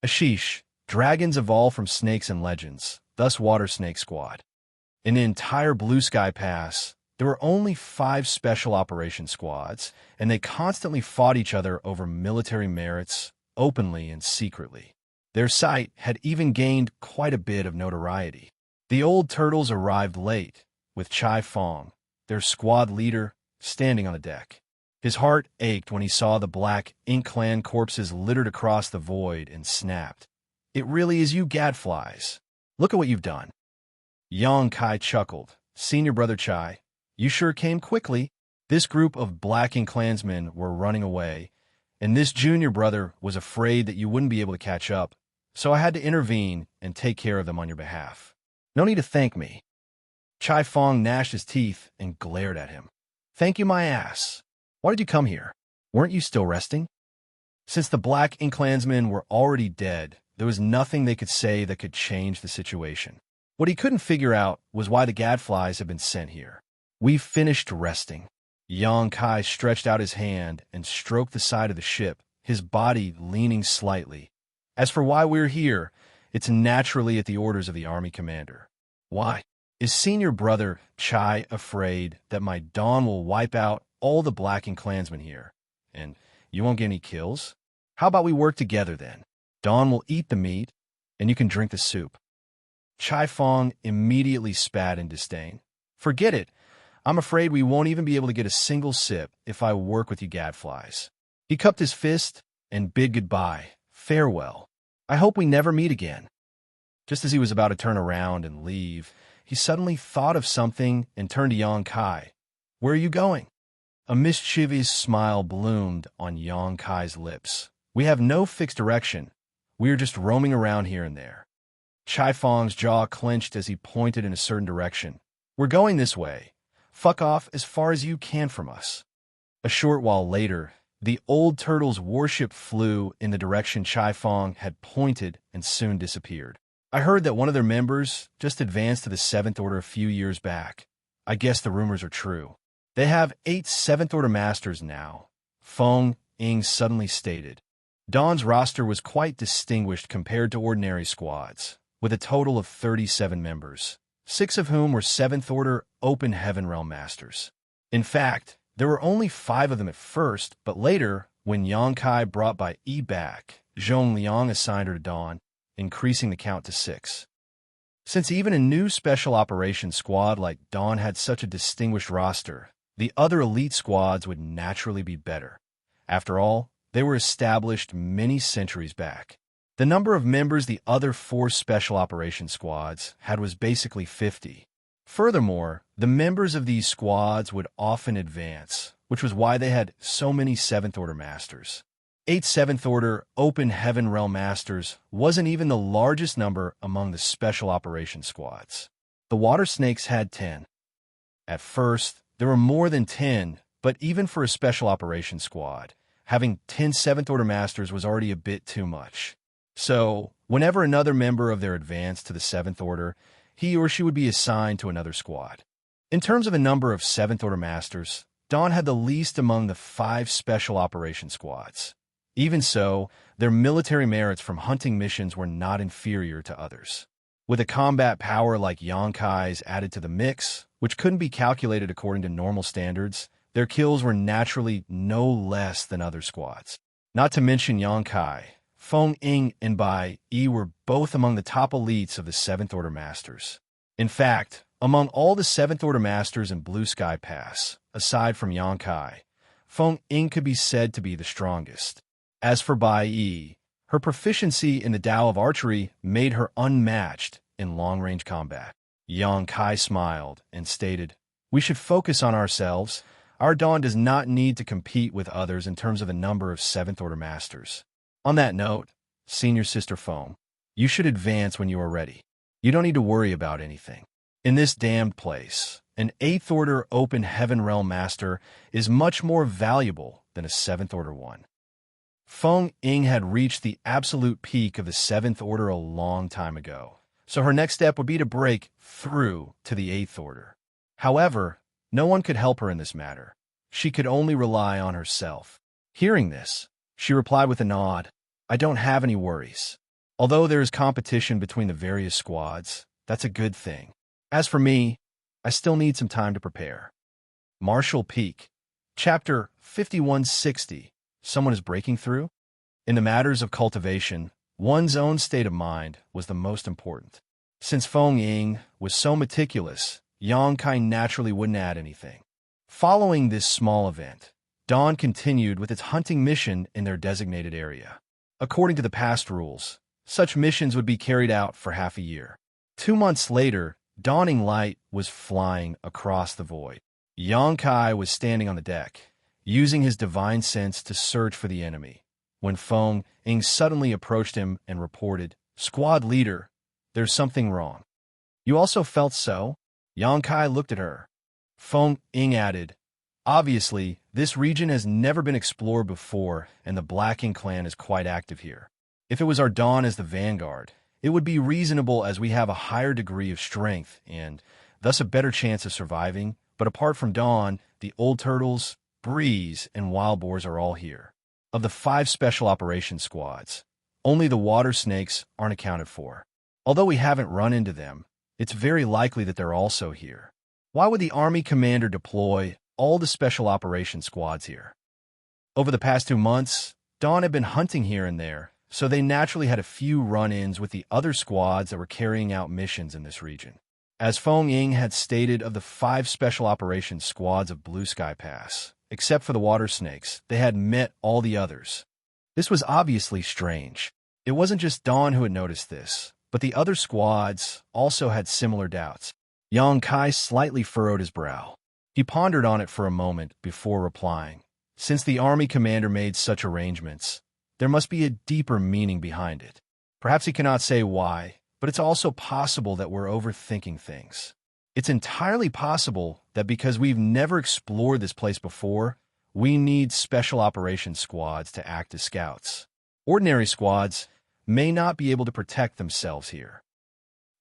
Ashish, dragons evolve from snakes in legends, thus Water Snake Squad. In the entire Blue Sky Pass, there were only 5 special operations squads, and they constantly fought each other over military merits, openly and secretly. Their sight had even gained quite a bit of notoriety. The old turtles arrived late, with Chai Fong, their squad leader, standing on the deck. His heart ached when he saw the black ink clan corpses littered across the void and snapped. "It really is you gadflies. Look at what you've done." Yang Kai chuckled. "Senior brother Chai, you sure came quickly." This group of black ink clansmen were running away, and this junior brother was afraid that you wouldn't be able to catch up, so I had to intervene and take care of them on your behalf. "No need to thank me." Chai Fong gnashed his teeth and glared at him. "Thank you my ass. Why did you come here? Weren't you still resting?" Since the black ink clansmen were already dead, there was nothing they could say that could change the situation. What he couldn't figure out was why the gadflies had been sent here. "We've finished resting." Yang Kai stretched out his hand and stroked the side of the ship, his body leaning slightly. "As for why we're here, it's naturally at the orders of the army commander." "Why? Is senior brother Chai afraid that my dawn will wipe out all the black ink clansmen here, and you won't get any kills? How about we work together then? Dawn will eat the meat, and you can drink the soup." Chai Fong immediately spat in disdain. "Forget it. I'm afraid we won't even be able to get a single sip if I work with you gadflies." He cupped his fist and bid goodbye. "Farewell. I hope we never meet again." Just as he was about to turn around and leave, he suddenly thought of something and turned to Yang Kai. "Where are you going?" A mischievous smile bloomed on Yang Kai's lips. "We have no fixed direction. We are just roaming around here and there." Chai Fong's jaw clenched as he pointed in a certain direction. "We're going this way. Fuck off as far as you can from us." A short while later, the old turtle's warship flew in the direction Chai Fong had pointed and soon disappeared. "I heard that one of their members just advanced to the 7th Order a few years back. I guess the rumors are true. They have 8 7th Order Masters now," Fong Ing suddenly stated. Dawn's roster was quite distinguished compared to ordinary squads, with a total of 37 members, 6 of whom were 7th Order Open Heaven Realm Masters. In fact, there were only 5 of them at first, but later, when Yang Kai brought by Yi back, Zhong Liang assigned her to Dawn, increasing the count to 6. Since even a new special operations squad like Dawn had such a distinguished roster, the other elite squads would naturally be better. After all, they were established many centuries back. The number of members the other 4 special operations squads had was basically 50. Furthermore, the members of these squads would often advance, which was why they had so many 7th Order Masters. 8 7th Order Open Heaven Realm Masters wasn't even the largest number among the special operations squads. The Water Snakes had 10. At first, there were more than 10, but even for a special operations squad, having 10 7th Order Masters was already a bit too much. So, whenever another member of their advanced to the 7th Order, he or she would be assigned to another squad. In terms of the number of 7th Order Masters, Dawn had the least among the 5 special operations squads. Even so, their military merits from hunting missions were not inferior to others. With a combat power like Yang Kai's added to the mix, which couldn't be calculated according to normal standards, their kills were naturally no less than other squads. Not to mention Yang Kai, Fong Ing and Bai Yi were both among the top elites of the 7th Order Masters. In fact, among all the 7th Order Masters in Blue Sky Pass, aside from Yang Kai, Fong Ing could be said to be the strongest. As for Bai Yi, her proficiency in the Tao of archery made her unmatched in long-range combat. Yang Kai smiled and stated, "We should focus on ourselves. Our Dawn does not need to compete with others in terms of the number of 7th Order Masters. On that note, Senior Sister Fong, you should advance when you are ready. You don't need to worry about anything. In this damned place, an 8th Order Open Heaven Realm Master is much more valuable than a 7th Order one." Fong Ing had reached the absolute peak of the 7th Order a long time ago, so her next step would be to break through to the 8th Order. However, no one could help her in this matter. She could only rely on herself. Hearing this, she replied with a nod, "I don't have any worries. Although there is competition between the various squads, that's a good thing. As for me, I still need some time to prepare." Marshall Peak, Chapter 5160. Someone is breaking through? In the matters of cultivation, one's own state of mind was the most important. Since Feng Ying was so meticulous, Yang Kai naturally wouldn't add anything. Following this small event, Dawn continued with its hunting mission in their designated area. According to the past rules, such missions would be carried out for half a year. 2 months later, dawning light was flying across the void. Yang Kai was standing on the deck, using his divine sense to search for the enemy, when Feng Ying suddenly approached him and reported, "Squad leader, there's something wrong." "You also felt so?" Yang Kai looked at her. Feng Ying added, "Obviously, this region has never been explored before, and the Black Ink clan is quite active here. If it was our Dawn as the vanguard, it would be reasonable as we have a higher degree of strength and, thus, a better chance of surviving, but apart from Dawn, the Old Turtles, Breeze, and Wild Boars are all here. Of the 5 special operations squads, only the water snakes aren't accounted for. Although we haven't run into them, it's very likely that they're also here. Why would the army commander deploy all the special operations squads here?" Over the past 2 months, Dawn had been hunting here and there, so they naturally had a few run-ins with the other squads that were carrying out missions in this region. As Feng Ying had stated, of the 5 special operations squads of Blue Sky Pass, except for the water snakes, they had met all the others. This was obviously strange. It wasn't just Dawn who had noticed this, but the other squads also had similar doubts. Yang Kai slightly furrowed his brow. He pondered on it for a moment before replying. Since the army commander made such arrangements, there must be a deeper meaning behind it. Perhaps he cannot say why, but it's also possible that we're overthinking things. It's entirely possible that because we've never explored this place before, we need special operations squads to act as scouts. Ordinary squads may not be able to protect themselves here.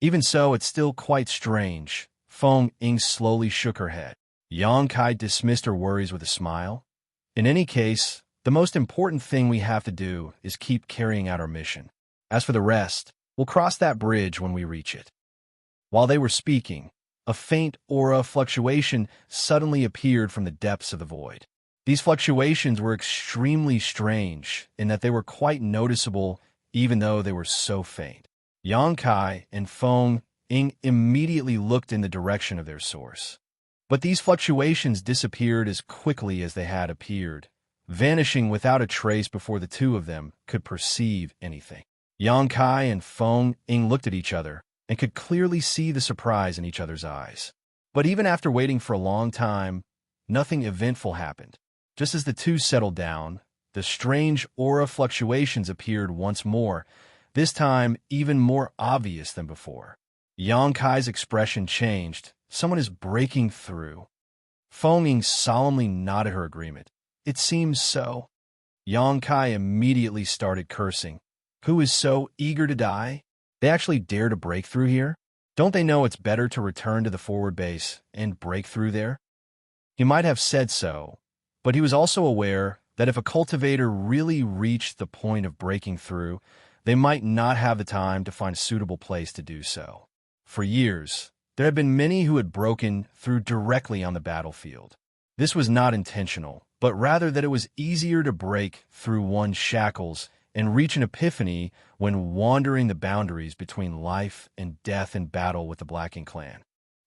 Even so, it's still quite strange. Feng Ying slowly shook her head. Yang Kai dismissed her worries with a smile. In any case, the most important thing we have to do is keep carrying out our mission. As for the rest, we'll cross that bridge when we reach it. While they were speaking, a faint aura fluctuation suddenly appeared from the depths of the void. These fluctuations were extremely strange in that they were quite noticeable even though they were so faint. Yang Kai and Feng Ying immediately looked in the direction of their source. But these fluctuations disappeared as quickly as they had appeared, vanishing without a trace before the two of them could perceive anything. Yang Kai and Feng Ying looked at each other and could clearly see the surprise in each other's eyes. But even after waiting for a long time, nothing eventful happened. Just as the two settled down, the strange aura fluctuations appeared once more, this time even more obvious than before. Yang Kai's expression changed. "Someone is breaking through." Feng Ying solemnly nodded her agreement. "It seems so." Yang Kai immediately started cursing. Who is so eager to die? They actually dare to break through here? Don't they know it's better to return to the forward base and break through there? He might have said so, but he was also aware that if a cultivator really reached the point of breaking through, they might not have the time to find a suitable place to do so. For years, there had been many who had broken through directly on the battlefield. This was not intentional, but rather that it was easier to break through one's shackles and reach an epiphany when wandering the boundaries between life and death in battle with the Black Ink clan.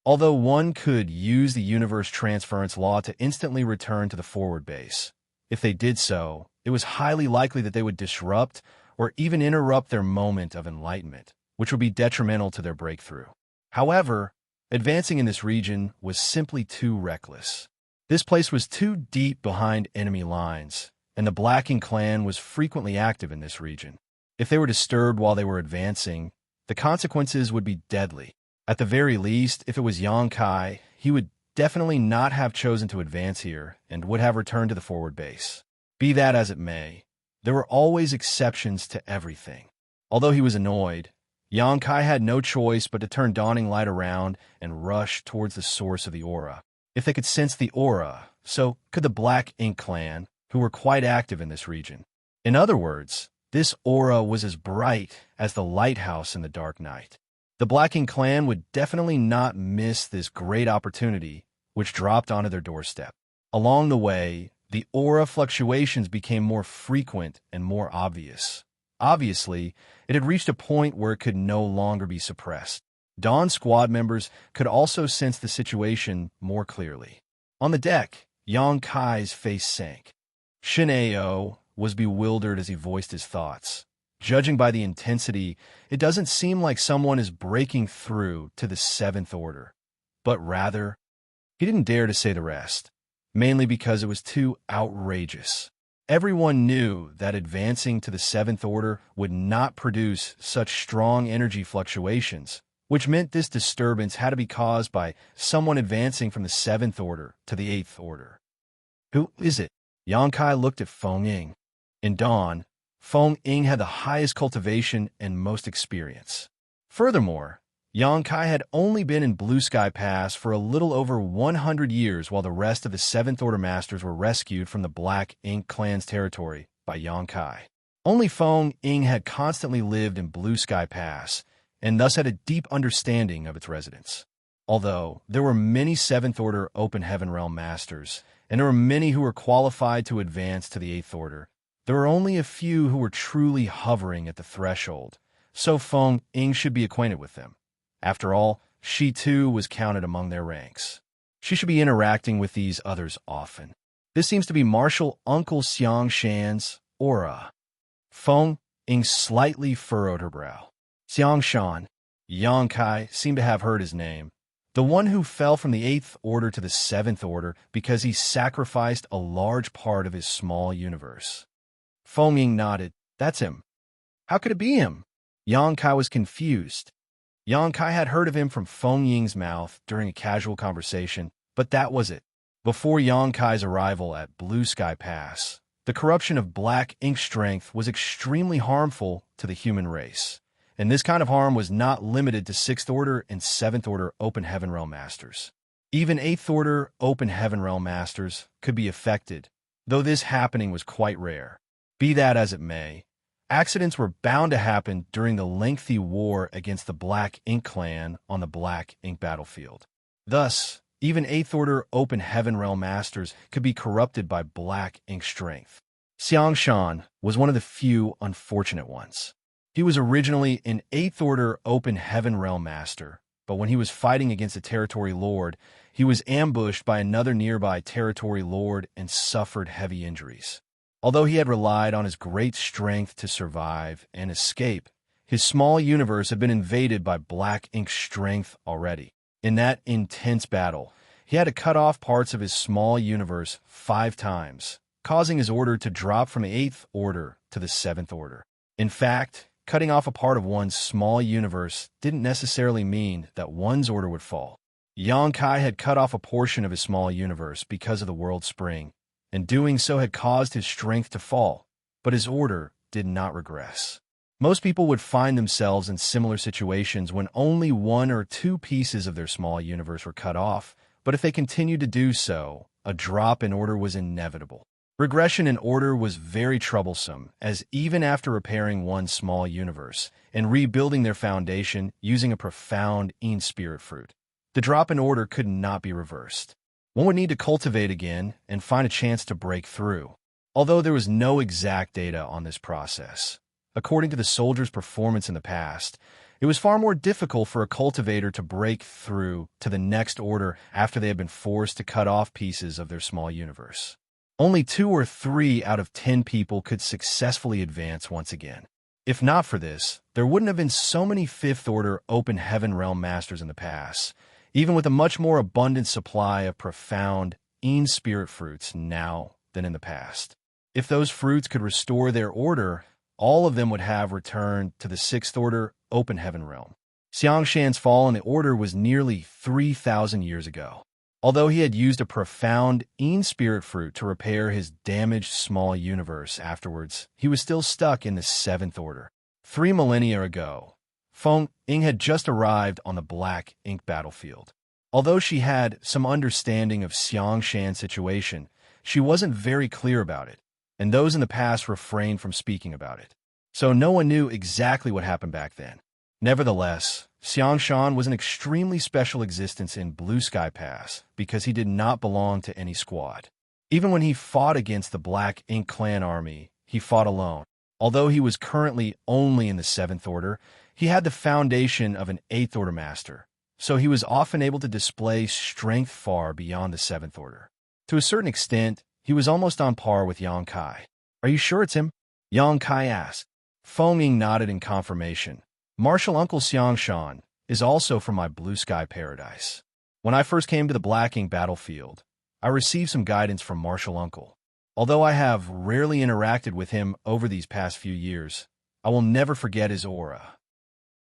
Although one could use the universe transference law to instantly return to the forward base, if they did so, it was highly likely that they would disrupt or even interrupt their moment of enlightenment, which would be detrimental to their breakthrough. However, advancing in this region was simply too reckless. This place was too deep behind enemy lines, and the Black Ink clan was frequently active in this region. If they were disturbed while they were advancing, the consequences would be deadly. At the very least, if it was Yang Kai, he would definitely not have chosen to advance here and would have returned to the forward base. Be that as it may, there were always exceptions to everything. Although he was annoyed, Yang Kai had no choice but to turn dawning light around and rush towards the source of the aura. If they could sense the aura, so could the Black Ink clan, who were quite active in this region. In other words, this aura was as bright as the lighthouse in the dark night. The Black Ink clan would definitely not miss this great opportunity, which dropped onto their doorstep. Along the way, The aura fluctuations became more frequent and more obvious. Obviously, it had reached a point where it could no longer be suppressed. Dawn's squad members could also sense the situation more clearly. On the deck, Yang Kai's face sank. Shin Ao was bewildered as he voiced his thoughts. Judging by the intensity, it doesn't seem like someone is breaking through to the seventh order. But rather, he didn't dare to say the rest, mainly because it was too outrageous. Everyone knew that advancing to the seventh order would not produce such strong energy fluctuations, which meant this disturbance had to be caused by someone advancing from the seventh order to the eighth order. Who is it? Yang Kai looked at Feng Ying. In Dawn, Feng Ying had the highest cultivation and most experience. Furthermore, Yang Kai had only been in Blue Sky Pass for a little over 100 years while the rest of the Seventh Order Masters were rescued from the Black Ink Clan's territory by Yang Kai. Only Feng Ying had constantly lived in Blue Sky Pass, and thus had a deep understanding of its residents. Although there were many Seventh Order Open Heaven Realm Masters, and there were many who were qualified to advance to the Eighth Order, there were only a few who were truly hovering at the threshold, so Feng Ying should be acquainted with them. After all, she too was counted among their ranks. She should be interacting with these others often. This seems to be Martial Uncle Xianxia's aura. Feng Ying slightly furrowed her brow. Xianxia, Yang Kai seemed to have heard his name. The one who fell from the Eighth Order to the Seventh Order because he sacrificed a large part of his small universe. Feng Ying nodded. That's him. How could it be him? Yang Kai was confused. Yang Kai had heard of him from Feng Ying's mouth during a casual conversation, but that was it. Before Yang Kai's arrival at Blue Sky Pass, the corruption of black ink strength was extremely harmful to the human race, and this kind of harm was not limited to Sixth Order and Seventh Order Open Heaven Realm Masters. Even Eighth Order Open Heaven Realm Masters could be affected, though this happening was quite rare. Be that as it may, accidents were bound to happen during the lengthy war against the Black Ink Clan on the Black Ink battlefield. Thus, even Eighth Order Open Heaven Realm Masters could be corrupted by black ink strength. Xianxia was one of the few unfortunate ones. He was originally an Eighth Order Open Heaven Realm Master, but when he was fighting against a Territory Lord, he was ambushed by another nearby Territory Lord and suffered heavy injuries. Although he had relied on his great strength to survive and escape, his small universe had been invaded by black ink strength already. In that intense battle, he had to cut off parts of his small universe 5 times, causing his order to drop from the 8th Order to the 7th Order. In fact, cutting off a part of one's small universe didn't necessarily mean that one's order would fall. Yang Kai had cut off a portion of his small universe because of the World Spring, and doing so had caused his strength to fall, but his order did not regress. Most people would find themselves in similar situations when only 1 or 2 pieces of their small universe were cut off, but if they continued to do so, a drop in order was inevitable. Regression in order was very troublesome, as even after repairing one's small universe and rebuilding their foundation using a profound Een Spirit Fruit, the drop in order could not be reversed. One would need to cultivate again and find a chance to break through, although there was no exact data on this process. According to the soldier's performance in the past, it was far more difficult for a cultivator to break through to the next order after they had been forced to cut off pieces of their small universe. Only 2 or 3 out of 10 people could successfully advance once again. If not for this, there wouldn't have been so many 5th Order Open Heaven Realm Masters in the past, even with a much more abundant supply of profound Een Spirit Fruits now than in the past. If those fruits could restore their order, all of them would have returned to the 6th Order Open Heaven Realm. Xianxia's fall in the order was nearly 3,000 years ago. Although he had used a profound Een Spirit Fruit to repair his damaged small universe afterwards, he was still stuck in the 7th Order. 3 millennia ago, Feng Ying had just arrived on the Black Ink battlefield. Although she had some understanding of Xianxia's situation, she wasn't very clear about it, and those in the past refrained from speaking about it. So no one knew exactly what happened back then. Nevertheless, Xianxia was an extremely special existence in Blue Sky Pass because he did not belong to any squad. Even when he fought against the Black Ink Clan army, he fought alone. Although he was currently only in the 7th Order, he had the foundation of an 8th Order master, so he was often able to display strength far beyond the 7th Order. To a certain extent, he was almost on par with Yang Kai. "Are you sure it's him?" Yang Kai asked. Feng Ying nodded in confirmation. "Martial Uncle Xianxia is also from my blue sky paradise. When I first came to the Black Ink battlefield, I received some guidance from Martial Uncle. Although I have rarely interacted with him over these past few years, I will never forget his aura."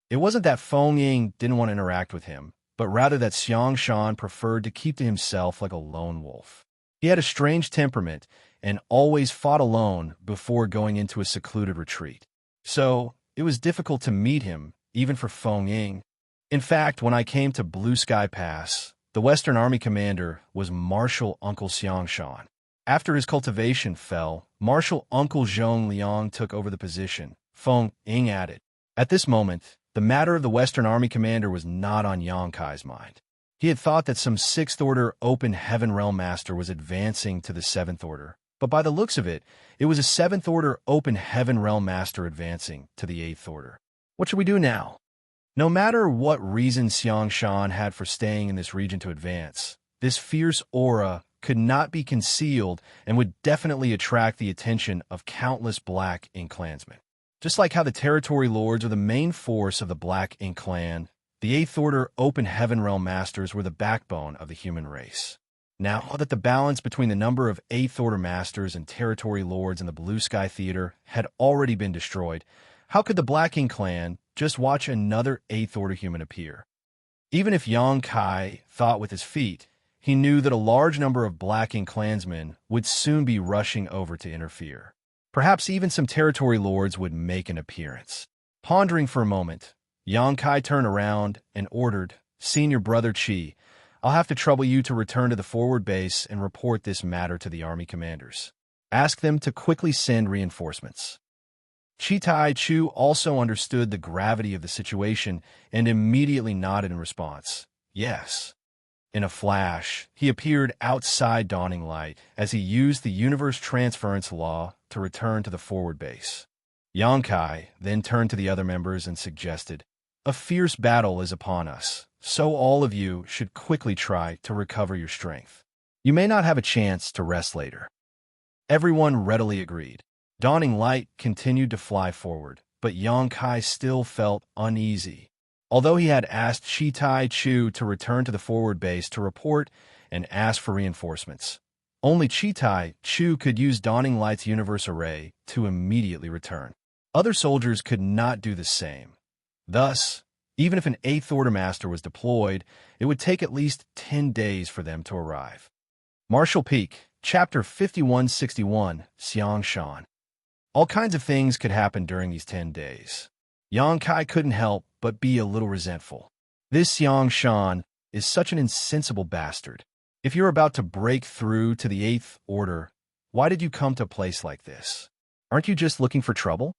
It wasn't that Feng Ying didn't want to interact with him, but rather that Xianxia preferred to keep to himself like a lone wolf. He had a strange temperament and always fought alone before going into a secluded retreat. So, it was difficult to meet him, even for Feng Ying. In fact, when I came to Blue Sky Pass, the Western Army commander was Martial Uncle Xianxia. After his cultivation fell, Martial Uncle Zhong Liang took over the position, Feng Ying added. At this moment, the matter of the Western Army commander was not on Yang Kai's mind. He had thought that some 6th Order Open Heaven Realm Master was advancing to the 7th Order, but by the looks of it, it was a 7th Order Open Heaven Realm Master advancing to the 8th Order. What should we do now? No matter what reason Xianxia had for staying in this region to advance, this fierce aura could not be concealed and would definitely attract the attention of countless Black Ink clansmen. Just like how the Territory Lords are the main force of the Black Ink clan, the 8th Order Open Heaven Realm Masters were the backbone of the human race. Now that the balance between the number of 8th Order Masters and Territory Lords in the Blue Sky Theater had already been destroyed, how could the Black Ink clan just watch another 8th Order human appear? Even if Yang Kai thought with his feet, he knew that a large number of Black Ink clansmen would soon be rushing over to interfere. Perhaps even some Territory Lords would make an appearance. Pondering for a moment, Yang Kai turned around and ordered, "Senior Brother Qi, I'll have to trouble you to return to the forward base and report this matter to the army commanders. Ask them to quickly send reinforcements." Qi Tai Chu also understood the gravity of the situation and immediately nodded in response. Yes. In a flash, he appeared outside Dawning Light as he used the universe transference law to return to the forward base. Yang Kai then turned to the other members and suggested, "A fierce battle is upon us, so all of you should quickly try to recover your strength. You may not have a chance to rest later." Everyone readily agreed. Dawning Light continued to fly forward, but Yang Kai still felt uneasy. Although he had asked Qi Tai Chu to return to the forward base to report and ask for reinforcements, only Qi Tai Chu could use Dawning Light's universe array to immediately return. Other soldiers could not do the same. Thus, even if an 8th Order Master was deployed, it would take at least 10 days for them to arrive. Martial Peak, Chapter 5161, Xianxia. All kinds of things could happen during these 10 days. Yang Kai couldn't help but be a little resentful. This Xianxia is such an insensible bastard. If you're about to break through to the 8th Order, why did you come to a place like this? Aren't you just looking for trouble?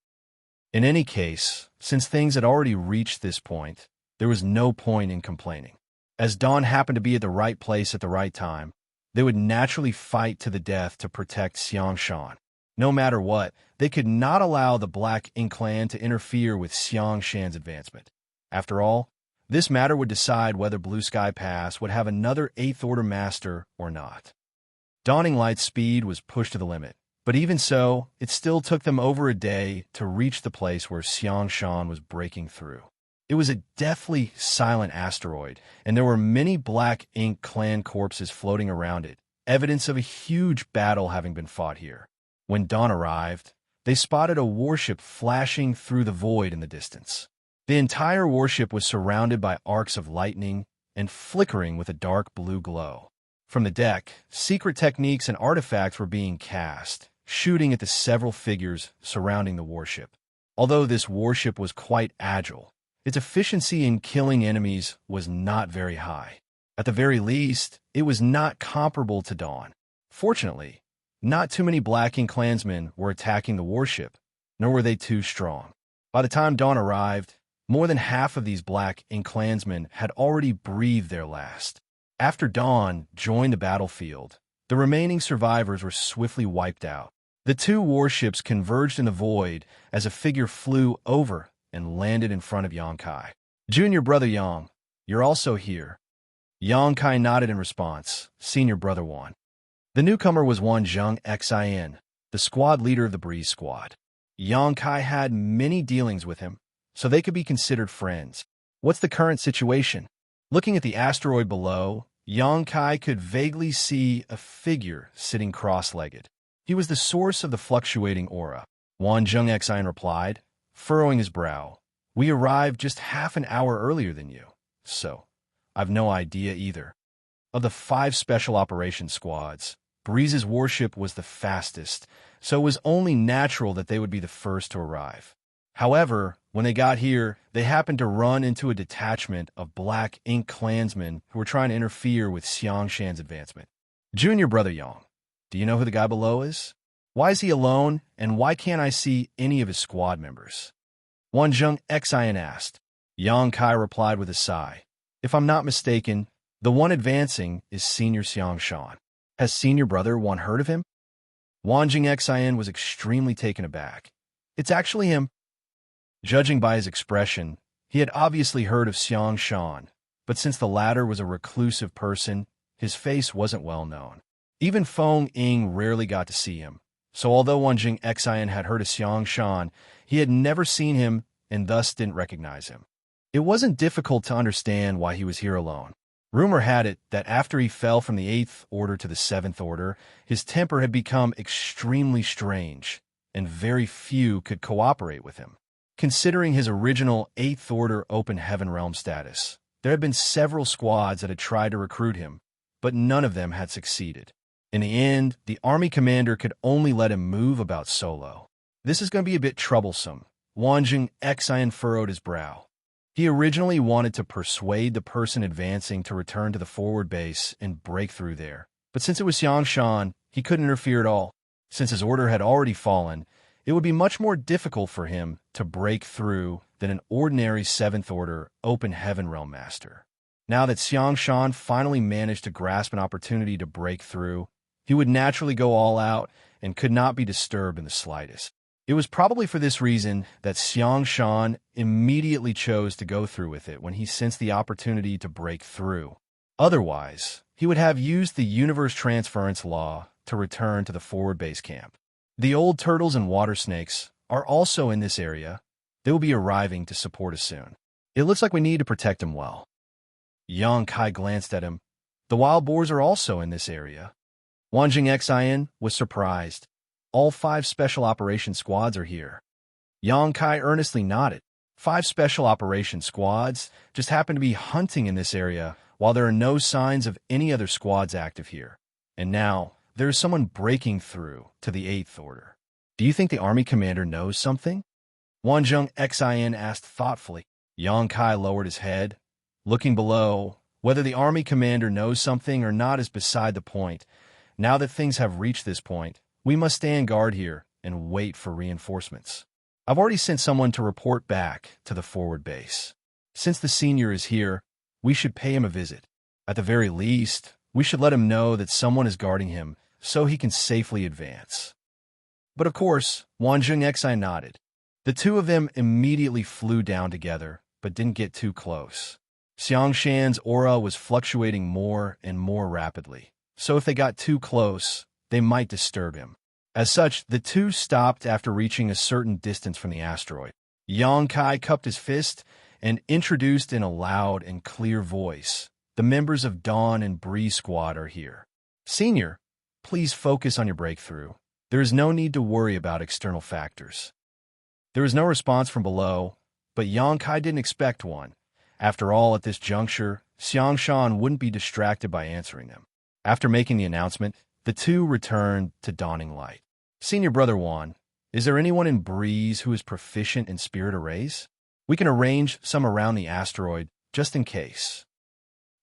In any case, since things had already reached this point, there was no point in complaining. As Dawn happened to be at the right place at the right time, they would naturally fight to the death to protect Xianxia. No matter what, they could not allow the Black Ink clan to interfere with Xianxia's advancement. After all, this matter would decide whether Blue Sky Pass would have another 8th Order Master or not. Dawning Light's speed was pushed to the limit, but even so, it still took them over a day to reach the place where Xianxia was breaking through. It was a deathly silent asteroid, and there were many Black Ink clan corpses floating around it, evidence of a huge battle having been fought here. When dawn arrived, they spotted a warship flashing through the void in the distance. The entire warship was surrounded by arcs of lightning and flickering with a dark blue glow. From the deck, secret techniques and artifacts were being cast, shooting at the several figures surrounding the warship. Although this warship was quite agile, its efficiency in killing enemies was not very high. At the very least, it was not comparable to Dawn. Fortunately, not too many Black Ink clansmen were attacking the warship, nor were they too strong. By the time dawn arrived, more than half of these Black Ink clansmen had already breathed their last. After dawn joined the battlefield, The remaining survivors were swiftly wiped out. The two warships converged in the void as a figure flew over and landed in front of Yang Kai. Junior brother Yang, you're also here. Yang Kai nodded in response. Senior brother Wan. The newcomer was Wan Xianxia, the squad leader of the Breeze Squad. Yang Kai had many dealings with him, so they could be considered friends. What's the current situation? Looking at the asteroid below, Yang Kai could vaguely see a figure sitting cross-legged. He was the source of the fluctuating aura. Wan Xianxia replied, furrowing his brow. We arrived just half an hour earlier than you, so I've no idea either. Of the 5 special operations squads, Breeze's warship was the fastest, so it was only natural that they would be the first to arrive. However, when they got here, they happened to run into a detachment of Black Ink clansmen who were trying to interfere with Xianxia's advancement. Junior brother Yang, do you know who the guy below is? Why is he alone, and why can't I see any of his squad members? Wan Xianxia asked. Yang Kai replied with a sigh. If I'm not mistaken, the one advancing is Senior Xianxia. Has Senior brother Wan heard of him? Wan Xianxia was extremely taken aback. It's actually him. Judging by his expression, he had obviously heard of Xianxia, but since the latter was a reclusive person, his face wasn't well known. Even Feng Ying rarely got to see him, so although Wan Xianxia had heard of Xianxia, he had never seen him and thus didn't recognize him. It wasn't difficult to understand why he was here alone. Rumor had it that after he fell from the 8th Order to the 7th Order, his temper had become extremely strange, and very few could cooperate with him. Considering his original 8th Order Open Heaven Realm status, there had been several squads that had tried to recruit him, but none of them had succeeded. In the end, the army commander could only let him move about solo. This is going to be a bit troublesome. Wan Xianxia furrowed his brow. He originally wanted to persuade the person advancing to return to the forward base and break through there. But since it was Xianxia, he couldn't interfere at all. Since his order had already fallen, it would be much more difficult for him to break through than an ordinary 7th Order Open Heaven Realm Master. Now that Xianxia finally managed to grasp an opportunity to break through, he would naturally go all out and could not be disturbed in the slightest. It was probably for this reason that Xianxia immediately chose to go through with it when he sensed the opportunity to break through. Otherwise, he would have used the universe transference law to return to the forward base camp. The old turtles and water snakes are also in this area. They will be arriving to support us soon. It looks like we need to protect him well. Yang Kai glanced at him. The wild boars are also in this area. Wan Xianxia was surprised. All 5 special operations squads are here. Yang Kai earnestly nodded. 5 special operations squads just happen to be hunting in this area while there are no signs of any other squads active here. And now, there is someone breaking through to the 8th Order. Do you think the army commander knows something? Wan Xianxia asked thoughtfully. Yang Kai lowered his head. Looking below, whether the army commander knows something or not is beside the point. Now that things have reached this point, we must stand guard here and wait for reinforcements. I've already sent someone to report back to the forward base. Since the senior is here, we should pay him a visit. At the very least, we should let him know that someone is guarding him so he can safely advance. But of course, Wan Xianxia nodded. The two of them immediately flew down together, but didn't get too close. Xianxia's aura was fluctuating more and more rapidly, so if they got too close, they might disturb him. As such, the two stopped after reaching a certain distance from the asteroid. Yang Kai cupped his fist and introduced in a loud and clear voice, "The members of Dawn and Breeze Squad are here. Senior, please focus on your breakthrough. There is no need to worry about external factors." There was no response from below, but Yang Kai didn't expect one. After all, at this juncture, Xianxia wouldn't be distracted by answering them. After making the announcement, the two returned to Dawning Light. "Senior Brother Wan, is there anyone in Breeze who is proficient in spirit arrays? We can arrange some around the asteroid, just in case."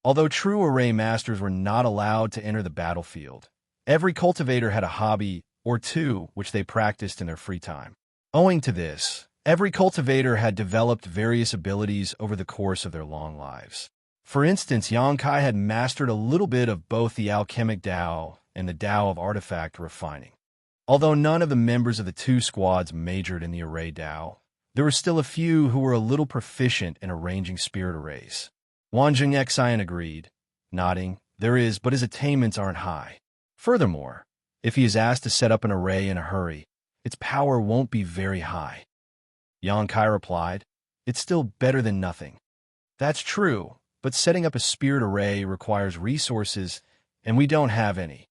Although true array masters were not allowed to enter the battlefield, every cultivator had a hobby or two which they practiced in their free time. Owing to this, every cultivator had developed various abilities over the course of their long lives. For instance, Yang Kai had mastered a little bit of both the alchemic Tao and the Tao of artifact refining. Although none of the members of the two squads majored in the array Tao, there were still a few who were a little proficient in arranging spirit arrays. Wanjing Xian agreed, nodding. There is, but his attainments aren't high. Furthermore, if he is asked to set up an array in a hurry, its power won't be very high. Xianxia replied, it's still better than nothing. That's true, but setting up a spirit array requires resources, and we don't have any.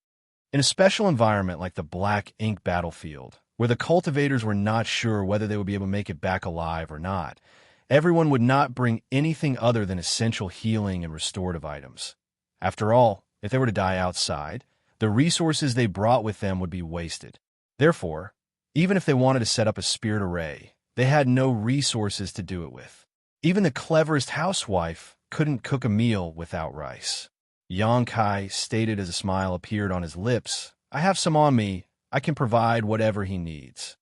In a special environment like the Black Ink battlefield, where the cultivators were not sure whether they would be able to make it back alive or not, everyone would not bring anything other than essential healing and restorative items. After all, if they were to die outside, the resources they brought with them would be wasted. Therefore, even if they wanted to set up a spirit array, they had no resources to do it with. Even the cleverest housewife couldn't cook a meal without rice. Xianxia stated as a smile appeared on his lips, I have some on me. I can provide whatever he needs.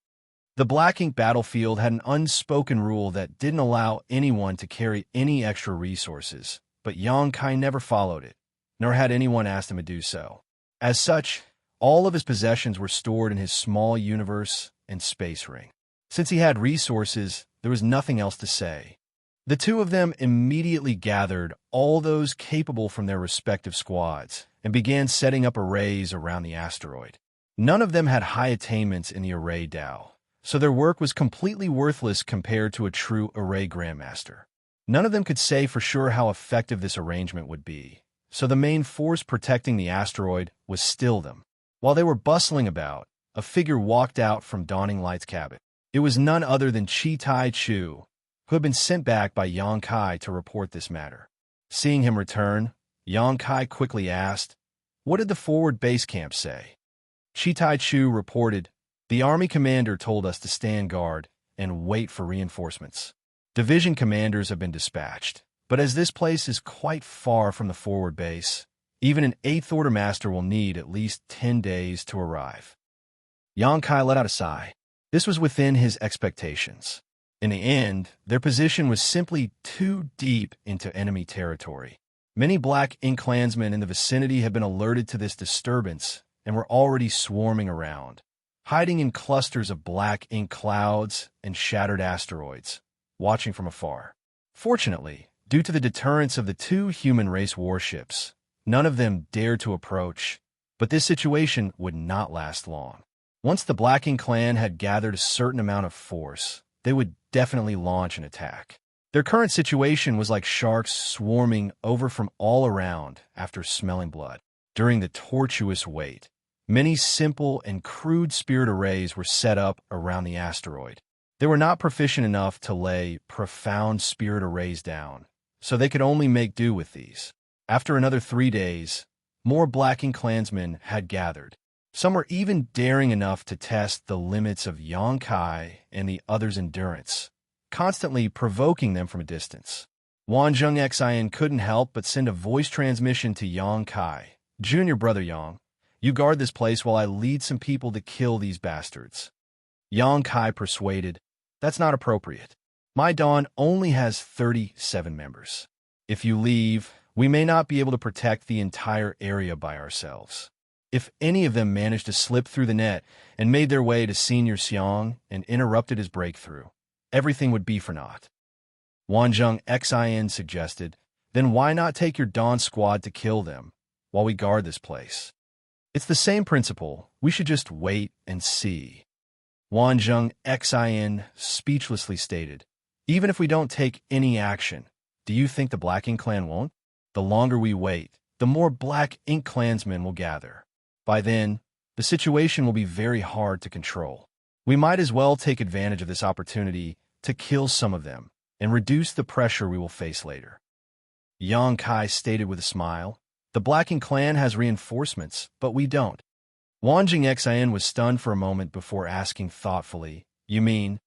The Black Ink battlefield had an unspoken rule that didn't allow anyone to carry any extra resources, but Xianxia never followed it, nor had anyone asked him to do so. As such, all of his possessions were stored in his small universe and space ring. Since he had resources, there was nothing else to say. The two of them immediately gathered all those capable from their respective squads and began setting up arrays around the asteroid. None of them had high attainments in the array Tao, so their work was completely worthless compared to a true array grandmaster. None of them could say for sure how effective this arrangement would be, so the main force protecting the asteroid was still them. While they were bustling about, a figure walked out from Dawning Light's cabin. It was none other than Tai Chu, who had been sent back by Xianxia to report this matter. Seeing him return, Xianxia quickly asked, what did the forward base camp say? Tai Chu reported, the army commander told us to stand guard and wait for reinforcements. Division commanders have been dispatched, but as this place is quite far from the forward base, even an 8th Order Master will need at least 10 days to arrive. Xianxia let out a sigh. This was within his expectations. In the end, their position was simply too deep into enemy territory. Many Black Ink clansmen in the vicinity had been alerted to this disturbance and were already swarming around, hiding in clusters of Black Ink clouds and shattered asteroids, watching from afar. Fortunately, due to the deterrence of the two human race warships, none of them dared to approach, but this situation would not last long. Once the Black Ink clan had gathered a certain amount of force, they would definitely launch an attack. Their current situation was like sharks swarming over from all around after smelling blood. During the tortuous wait, many simple and crude spirit arrays were set up around the asteroid. They were not proficient enough to lay profound spirit arrays down, so they could only make do with these. After another 3 days, more Black Ink clansmen had gathered. Some were even daring enough to test the limits of Xianxia and the others' endurance, constantly provoking them from a distance. Wanjing Xian couldn't help but send a voice transmission to Xianxia. Junior brother Yang, you guard this place while I lead some people to kill these bastards. Xianxia persuaded, that's not appropriate. My Dawn only has 37 members. If you leave, we may not be able to protect the entire area by ourselves. If any of them managed to slip through the net and made their way to Senior Xiang and interrupted his breakthrough, everything would be for naught. Wanjing Xian suggested, then why not take your Dawn squad to kill them while we guard this place? It's the same principle. We should just wait and see. Wanjing Xian speechlessly stated, even if we don't take any action, do you think the Black Ink clan won't? The longer we wait, the more Black Ink clansmen will gather. By then, the situation will be very hard to control. We might as well take advantage of this opportunity to kill some of them and reduce the pressure we will face later. Xianxia stated with a smile, the Black Ink clan has reinforcements, but we don't. Wanjing Xian was stunned for a moment before asking thoughtfully, you mean,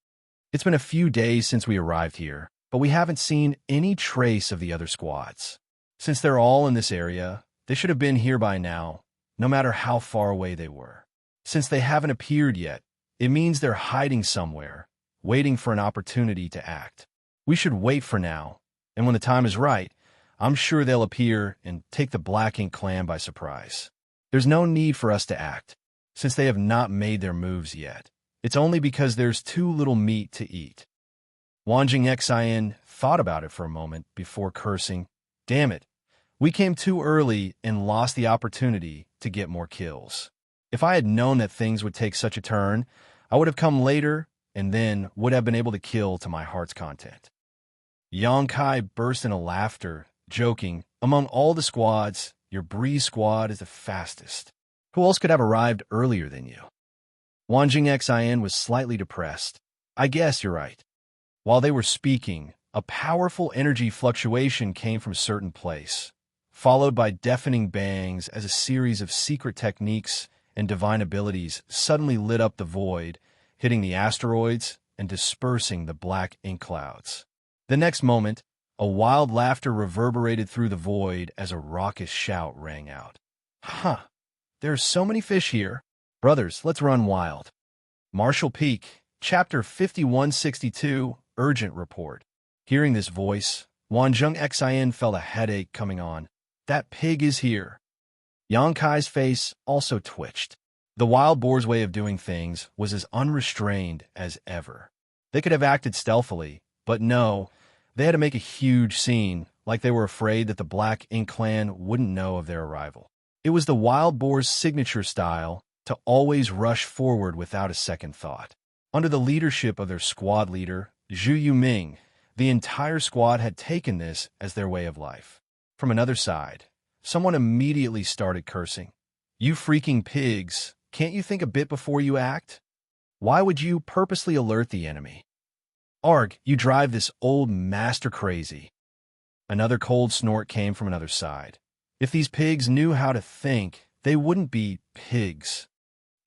it's been a few days since we arrived here, but we haven't seen any trace of the other squads. Since they're all in this area, they should have been here by now, no matter how far away they were. Since they haven't appeared yet, it means they're hiding somewhere, waiting for an opportunity to act. We should wait for now, and when the time is right, I'm sure they'll appear and take the Black Ink clan by surprise. There's no need for us to act, since they have not made their moves yet. It's only because there's too little meat to eat. Wanjing Xian thought about it for a moment before cursing. Damn it, we came too early and lost the opportunity to get more kills. If I had known that things would take such a turn, I would have come later and then would have been able to kill to my heart's content. Yang Kai burst into laughter, joking, among all the squads, your Breeze squad is the fastest. Who else could have arrived earlier than you? Wanjing Xian was slightly depressed. I guess you're right. While they were speaking, a powerful energy fluctuation came from a certain place, followed by deafening bangs as a series of secret techniques and divine abilities suddenly lit up the void, hitting the asteroids and dispersing the black ink clouds. The next moment, a wild laughter reverberated through the void as a raucous shout rang out. Huh, there's so many fish here. Brothers, let's run wild. Marshall Peak, Chapter 5162, Urgent Report. Hearing this voice, Wanjing Xian felt a headache coming on. That pig is here. Yang Kai's face also twitched. The wild boar's way of doing things was as unrestrained as ever. They could have acted stealthily, but no, they had to make a huge scene, like they were afraid that the Black Ink clan wouldn't know of their arrival. It was the wild boar's signature style to always rush forward without a second thought. Under the leadership of their squad leader, Zhu Yuming, the entire squad had taken this as their way of life. From another side, someone immediately started cursing. You freaking pigs, can't you think a bit before you act? Why would you purposely alert the enemy? Arg, you drive this old master crazy. Another cold snort came from another side. If these pigs knew how to think, they wouldn't be pigs.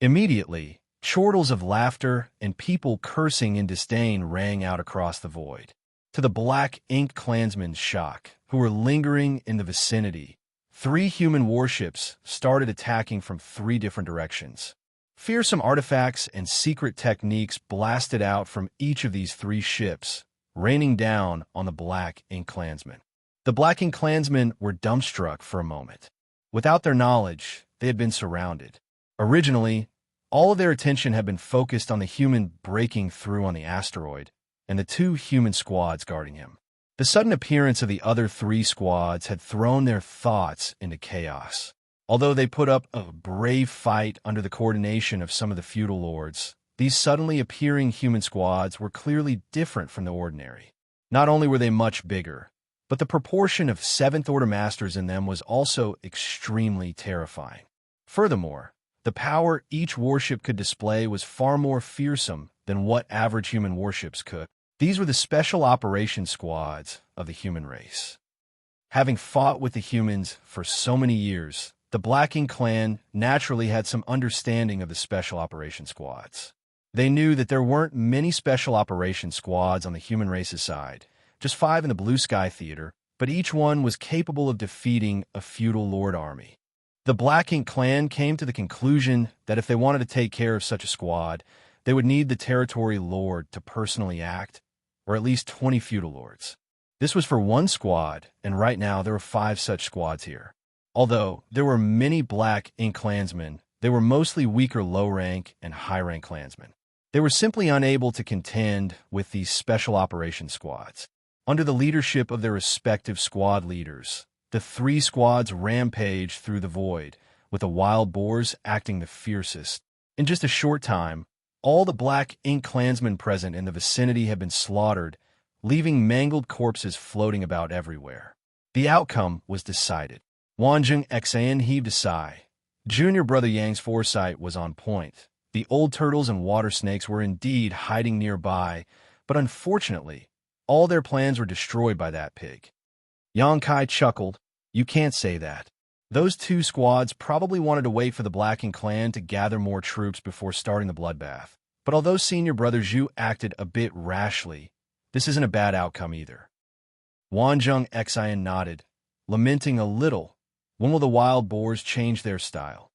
Immediately, chortles of laughter and people cursing in disdain rang out across the void. To the Black Ink clansmen's shock, who were lingering in the vicinity, 3 human warships started attacking from 3 different directions. Fearsome artifacts and secret techniques blasted out from each of these 3 ships, raining down on the Black Ink clansmen. The Black Ink clansmen were dumbstruck for a moment. Without their knowledge, they had been surrounded. Originally, all of their attention had been focused on the human breaking through on the asteroid and the 2 human squads guarding him. The sudden appearance of the other 3 squads had thrown their thoughts into chaos. Although they put up a brave fight under the coordination of some of the feudal lords, these suddenly appearing human squads were clearly different from the ordinary. Not only were they much bigger, but the proportion of 7th Order Masters in them was also extremely terrifying. Furthermore, the power each warship could display was far more fearsome than what average human warships could. These were the Special Operations Squads of the human race. Having fought with the humans for so many years, the Black Ink clan naturally had some understanding of the Special Operations Squads. They knew that there weren't many Special Operations Squads on the human race's side, just 5 in the Blue Sky Theater, but each one was capable of defeating a feudal lord army. The Black Ink clan came to the conclusion that if they wanted to take care of such a squad, they would need the territory lord to personally act, or at least 20 feudal lords. This was for 1 squad, and right now there were 5 such squads here. Although there were many Black Ink clansmen, they were mostly weaker low-rank and high-rank clansmen. They were simply unable to contend with these special operations squads. Under the leadership of their respective squad leaders, the 3 squads rampaged through the void, with the wild boars acting the fiercest. In just a short time, all the Black Ink clansmen present in the vicinity had been slaughtered, leaving mangled corpses floating about everywhere. The outcome was decided. Wanjing Xian heaved a sigh. Junior brother Yang's foresight was on point. The old turtles and water snakes were indeed hiding nearby, but unfortunately, all their plans were destroyed by that pig. Yang Kai chuckled. You can't say that. Those 2 squads probably wanted to wait for the Black Ink clan to gather more troops before starting the bloodbath. But although senior brother Zhu acted a bit rashly, this isn't a bad outcome either. Wanjing Xian nodded, lamenting a little. When will the wild boars change their style?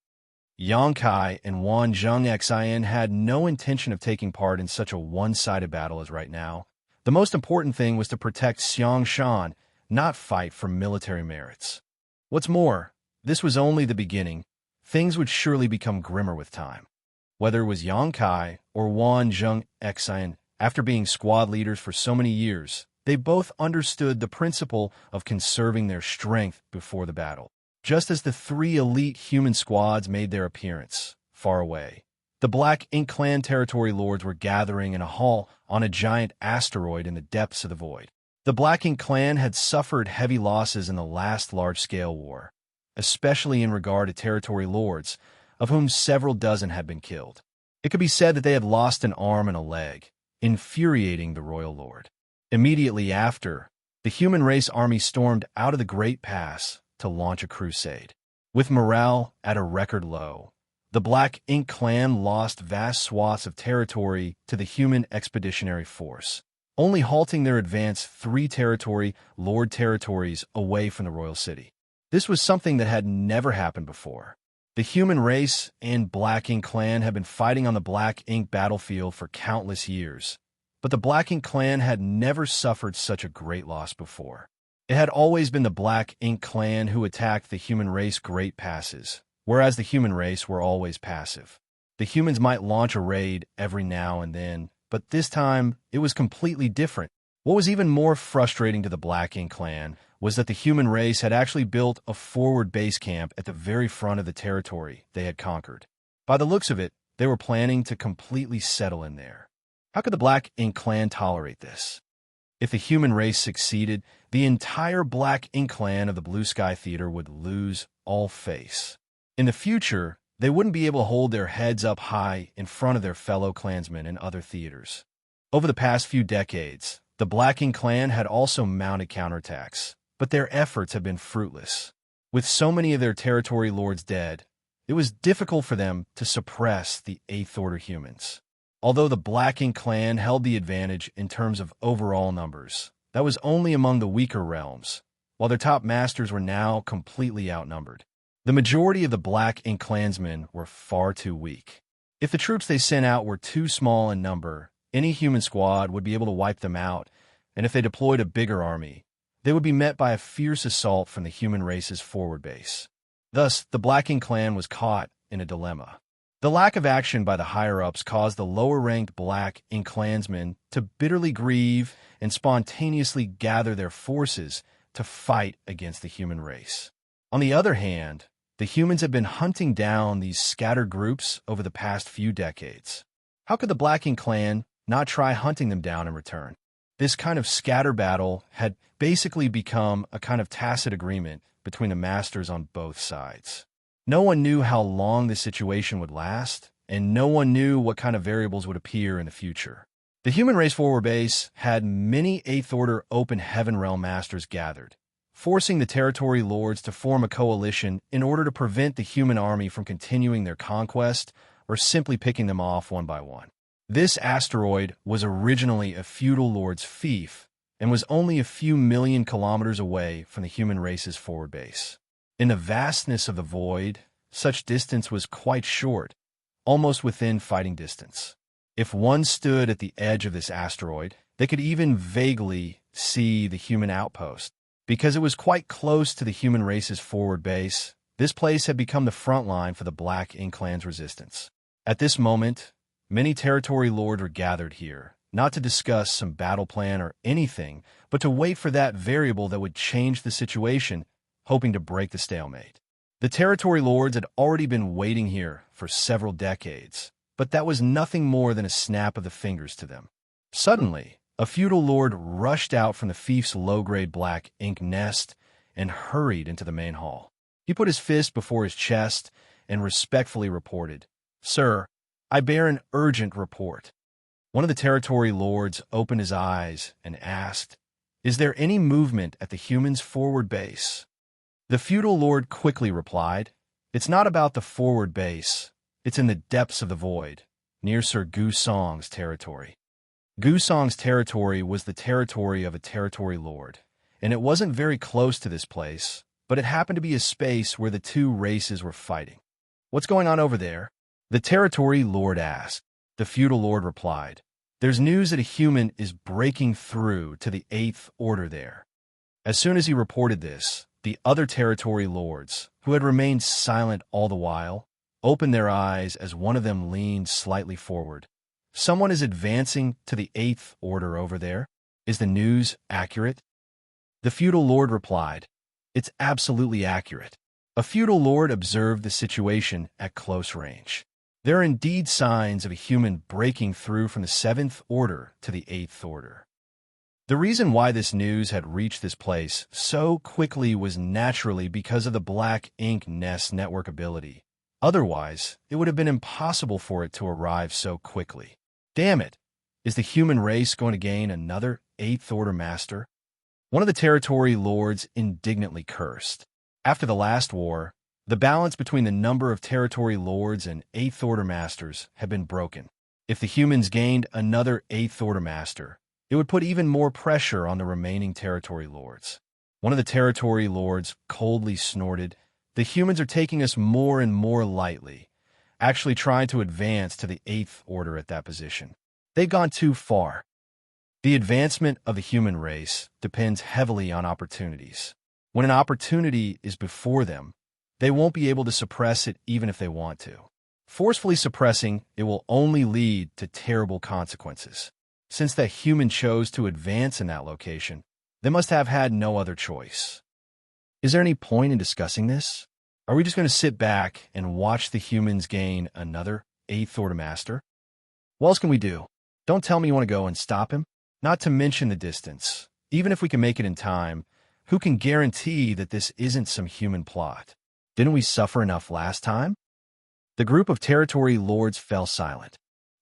Yang Kai and Wanjing Xian had no intention of taking part in such a one-sided battle as right now. The most important thing was to protect Xianxia, not fight for military merits. What's more, this was only the beginning. things would surely become grimmer with time. Whether it was Yang Kai or Wan Xian, after being squad leaders for so many years, they both understood the principle of conserving their strength before the battle. Just as the three elite human squads made their appearance, far away, the Black Ink Clan territory lords were gathering in a hall on a giant asteroid in the depths of the void. The Black Ink Clan had suffered heavy losses in the last large-scale war, especially in regard to territory lords, of whom several dozen had been killed. It could be said that they had lost an arm and a leg, infuriating the royal lord. Immediately after, the human race army stormed out of the Great Pass to launch a crusade. With morale at a record low, the Black Ink Clan lost vast swaths of territory to the human expeditionary force, only halting their advance 3 territory lord territories away from the royal city. This was something that had never happened before. The human race and Black Ink Clan had been fighting on the Black Ink battlefield for countless years, but the Black Ink Clan had never suffered such a great loss before. It had always been the Black Ink Clan who attacked the human race Great Passes, whereas the human race were always passive. The humans might launch a raid every now and then, but this time it was completely different. What was even more frustrating to the Black Ink Clan was that the human race had actually built a forward base camp at the very front of the territory they had conquered. By the looks of it, they were planning to completely settle in there. How could the Black Ink Clan tolerate this? If the human race succeeded, the entire Black Ink Clan of the Blue Sky Theater would lose all face. In the future, they wouldn't be able to hold their heads up high in front of their fellow clansmen in other theaters. Over the past few decades, the Black Ink Clan had also mounted counterattacks, but their efforts have been fruitless. With so many of their territory lords dead, it was difficult for them to suppress the Eighth Order humans. Although the Black Ink Clan held the advantage in terms of overall numbers, that was only among the weaker realms, while their top masters were now completely outnumbered. The majority of the Black Ink clansmen were far too weak. If the troops they sent out were too small in number, any human squad would be able to wipe them out, and if they deployed a bigger army, they would be met by a fierce assault from the human race's forward base. Thus, the Black Ink Clan was caught in a dilemma. The lack of action by the higher-ups caused the lower-ranked Black Ink clansmen to bitterly grieve and spontaneously gather their forces to fight against the human race. On the other hand, the humans have been hunting down these scattered groups over the past few decades. How could the Black Ink Clan not try hunting them down in return? This kind of scatter battle had basically become a kind of tacit agreement between the masters on both sides. No one knew how long this situation would last, and no one knew what kind of variables would appear in the future. The human race forward base had many Eighth Order Open Heaven Realm masters gathered, forcing the territory lords to form a coalition in order to prevent the human army from continuing their conquest or simply picking them off one by one. This asteroid was originally a feudal lord's fief and was only a few million kilometers away from the human race's forward base. In the vastness of the void, such distance was quite short, almost within fighting distance. If one stood at the edge of this asteroid, they could even vaguely see the human outpost. Because it was quite close to the human race's forward base, this place had become the front line for the Black Ink Clan's resistance. At this moment, many territory lords were gathered here, not to discuss some battle plan or anything, but to wait for that variable that would change the situation, hoping to break the stalemate. The territory lords had already been waiting here for several decades, but that was nothing more than a snap of the fingers to them. Suddenly, a feudal lord rushed out from the fief's low-grade Black Ink nest and hurried into the main hall. He put his fist before his chest and respectfully reported, "Sir, I bear an urgent report." One of the territory lords opened his eyes and asked, "Is there any movement at the humans' forward base?" The feudal lord quickly replied, "It's not about the forward base. It's in the depths of the void, near Sir Gu Song's territory." Gu Song's territory was the territory of a territory lord, and it wasn't very close to this place, but it happened to be a space where the two races were fighting. "What's going on over there?" the territory lord asked. The feudal lord replied, "There's news that a human is breaking through to the Eighth Order there." As soon as he reported this, The other territory lords, who had remained silent all the while, opened their eyes as one of them leaned slightly forward. "Someone is advancing to the Eighth Order over there. Is the news accurate?" The feudal lord replied, "It's absolutely accurate." A feudal lord observed the situation at close range. There are indeed signs of a human breaking through from the Seventh Order to the Eighth Order. The reason why this news had reached this place so quickly was naturally because of the Black Ink Nest network ability. Otherwise, it would have been impossible for it to arrive so quickly. Damn it! Is the human race going to gain another Eighth Order master? One of the territory lords indignantly cursed. After the last war, the balance between the number of territory lords and Eighth Order masters had been broken. If the humans gained another Eighth Order master, it would put even more pressure on the remaining territory lords. One of the territory lords coldly snorted, "The humans are taking us more and more lightly, actually trying to advance to the Eighth Order at that position. They've gone too far." The advancement of the human race depends heavily on opportunities. When an opportunity is before them, they won't be able to suppress it even if they want to. Forcefully suppressing it will only lead to terrible consequences. Since the human chose to advance in that location, they must have had no other choice. Is there any point in discussing this? Are we just going to sit back and watch the humans gain another Eighth Order master? What else can we do? Don't tell me you want to go and stop him? Not to mention the distance. Even if we can make it in time, who can guarantee that this isn't some human plot? Didn't we suffer enough last time? The group of territory lords fell silent.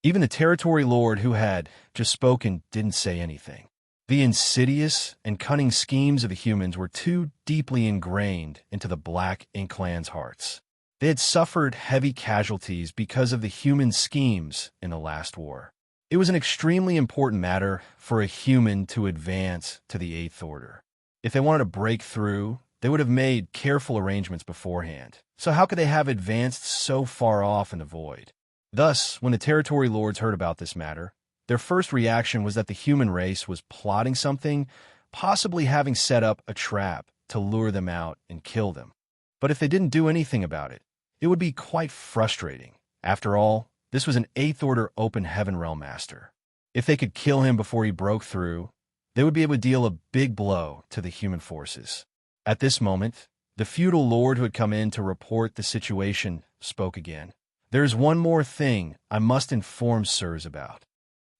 Even the territory lord who had just spoken didn't say anything. The insidious and cunning schemes of the humans were too deeply ingrained into the Black Ink clan's hearts. They had suffered heavy casualties because of the human schemes in the last war. It was an extremely important matter for a human to advance to the Eighth Order. If they wanted to break through, they would have made careful arrangements beforehand. So how could they have advanced so far off in the void? Thus, when the territory lords heard about this matter, their first reaction was that the human race was plotting something, possibly having set up a trap to lure them out and kill them. But if they didn't do anything about it, it would be quite frustrating. After all, this was an Eighth Order Open Heaven Realm Master. If they could kill him before he broke through, they would be able to deal a big blow to the human forces. At this moment, the feudal lord who had come in to report the situation spoke again. "There is one more thing I must inform sirs about."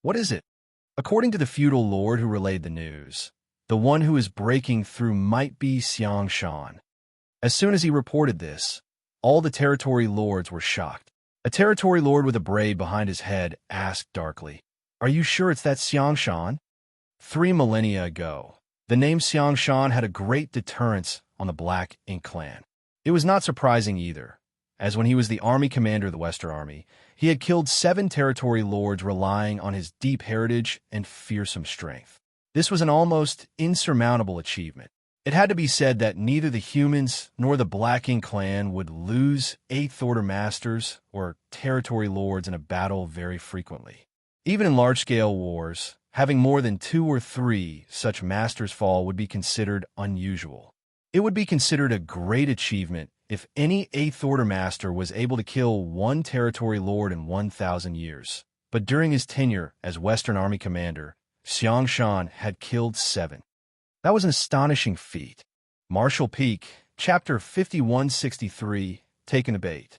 "What is it?" According to the feudal lord who relayed the news, the one who is breaking through might be Xianxia. As soon as he reported this, all the territory lords were shocked. A territory lord with a braid behind his head asked darkly, "Are you sure it's that Xianxia?" 3 millennia ago, the name Xianxia had a great deterrence on the Black Ink clan. It was not surprising either, as when he was the army commander of the Western Army, he had killed 7 territory lords relying on his deep heritage and fearsome strength. This was an almost insurmountable achievement. It had to be said that neither the humans nor the Black Ink clan would lose Eighth Order masters or territory lords in a battle very frequently. Even in large-scale wars, having more than 2 or 3 such masters fall would be considered unusual. It would be considered a great achievement if any Eighth Order master was able to kill 1 territory lord in 1,000 years. But during his tenure as Western Army commander, Xianxia had killed 7. That was an astonishing feat. Martial Peak, Chapter 5163, Taken Abate.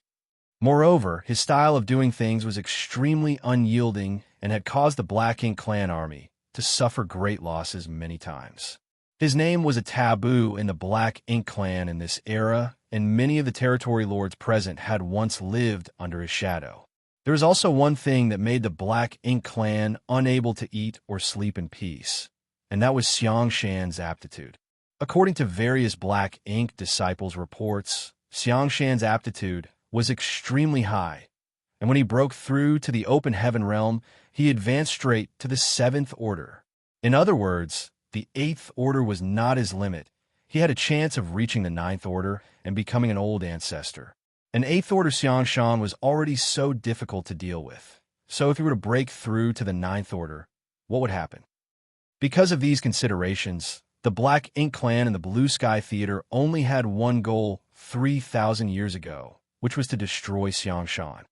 Moreover, his style of doing things was extremely unyielding and had caused the Black Ink clan army to suffer great losses many times. His name was a taboo in the Black Ink clan in this era, and many of the territory lords present had once lived under his shadow. There was also one thing that made the Black Ink clan unable to eat or sleep in peace, and that was Xianxia's aptitude. According to various Black Ink disciples' reports, Xianxia's aptitude was extremely high, and when he broke through to the Open Heaven realm, he advanced straight to the 7th Order. In other words, the 8th Order was not his limit. He had a chance of reaching the 9th Order and becoming an old ancestor. An 8th Order Xianxia was already so difficult to deal with. So if he were to break through to the 9th Order, what would happen? Because of these considerations, The Black Ink Clan and the Blue Sky Theater only had one goal 3,000 years ago, which was to destroy Xianxia.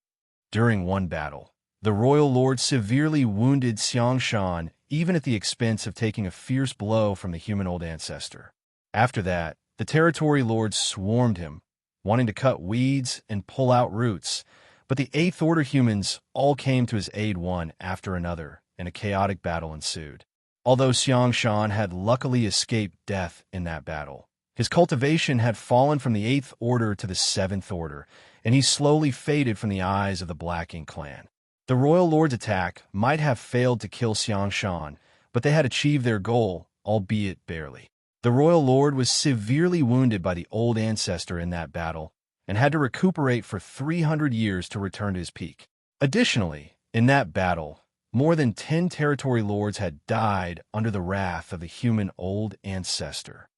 During one battle, the royal lord severely wounded Xianxia, even at the expense of taking a fierce blow from the human old ancestor. After that, the territory lords swarmed him, wanting to cut weeds and pull out roots, but the Eighth Order humans all came to his aid one after another, and a chaotic battle ensued. Although Xianxia had luckily escaped death in that battle, his cultivation had fallen from the Eighth Order to the Seventh Order, and he slowly faded from the eyes of the Black Ink Clan. The Royal Lord's attack might have failed to kill Xianxia, but they had achieved their goal, albeit barely. The Royal Lord was severely wounded by the old ancestor in that battle and had to recuperate for 300 years to return to his peak. Additionally, in that battle, more than 10 territory lords had died under the wrath of the human old ancestor.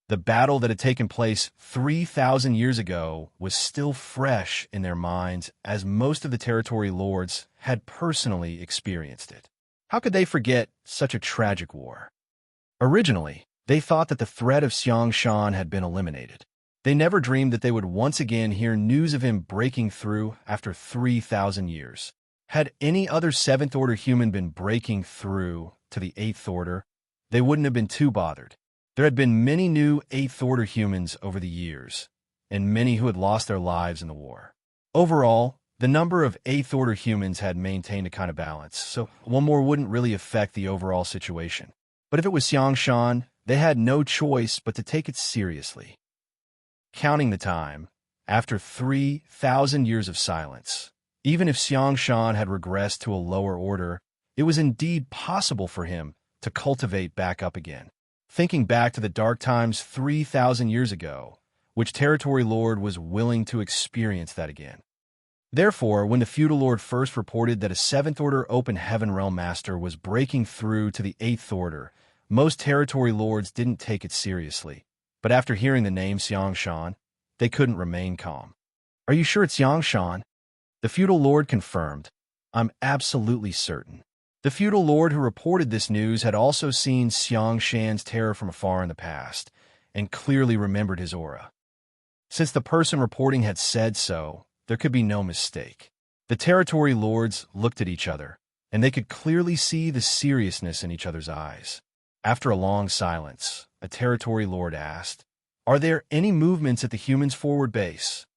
The battle that had taken place 3,000 years ago was still fresh in their minds, as most of the territory lords had personally experienced it. How could they forget such a tragic war? Originally, they thought that the threat of Xianxia had been eliminated. They never dreamed that they would once again hear news of him breaking through after 3,000 years. Had any other Seventh Order human been breaking through to the Eighth Order, they wouldn't have been too bothered. There had been many new Eighth Order humans over the years, and many who had lost their lives in the war. Overall, the number of Eighth Order humans had maintained a kind of balance, so one more wouldn't really affect the overall situation. But if it was Xianxia, they had no choice but to take it seriously. Counting the time, after 3,000 years of silence, even if Xianxia had regressed to a lower order, it was indeed possible for him to cultivate back up again. Thinking back to the dark times 3,000 years ago, which territory lord was willing to experience that again? Therefore, when the feudal lord first reported that a Seventh Order Open Heaven Realm Master was breaking through to the Eighth Order, most territory lords didn't take it seriously. But after hearing the name Xianxia, they couldn't remain calm. "Are you sure it's Xianxia?" The feudal lord confirmed. "I'm absolutely certain." The feudal lord who reported this news had also seen Xianxia's terror from afar in the past, and clearly remembered his aura. Since the person reporting had said so, there could be no mistake. The territory lords looked at each other, and they could clearly see the seriousness in each other's eyes. After a long silence, a territory lord asked, "Are there any movements at the humans' forward base?"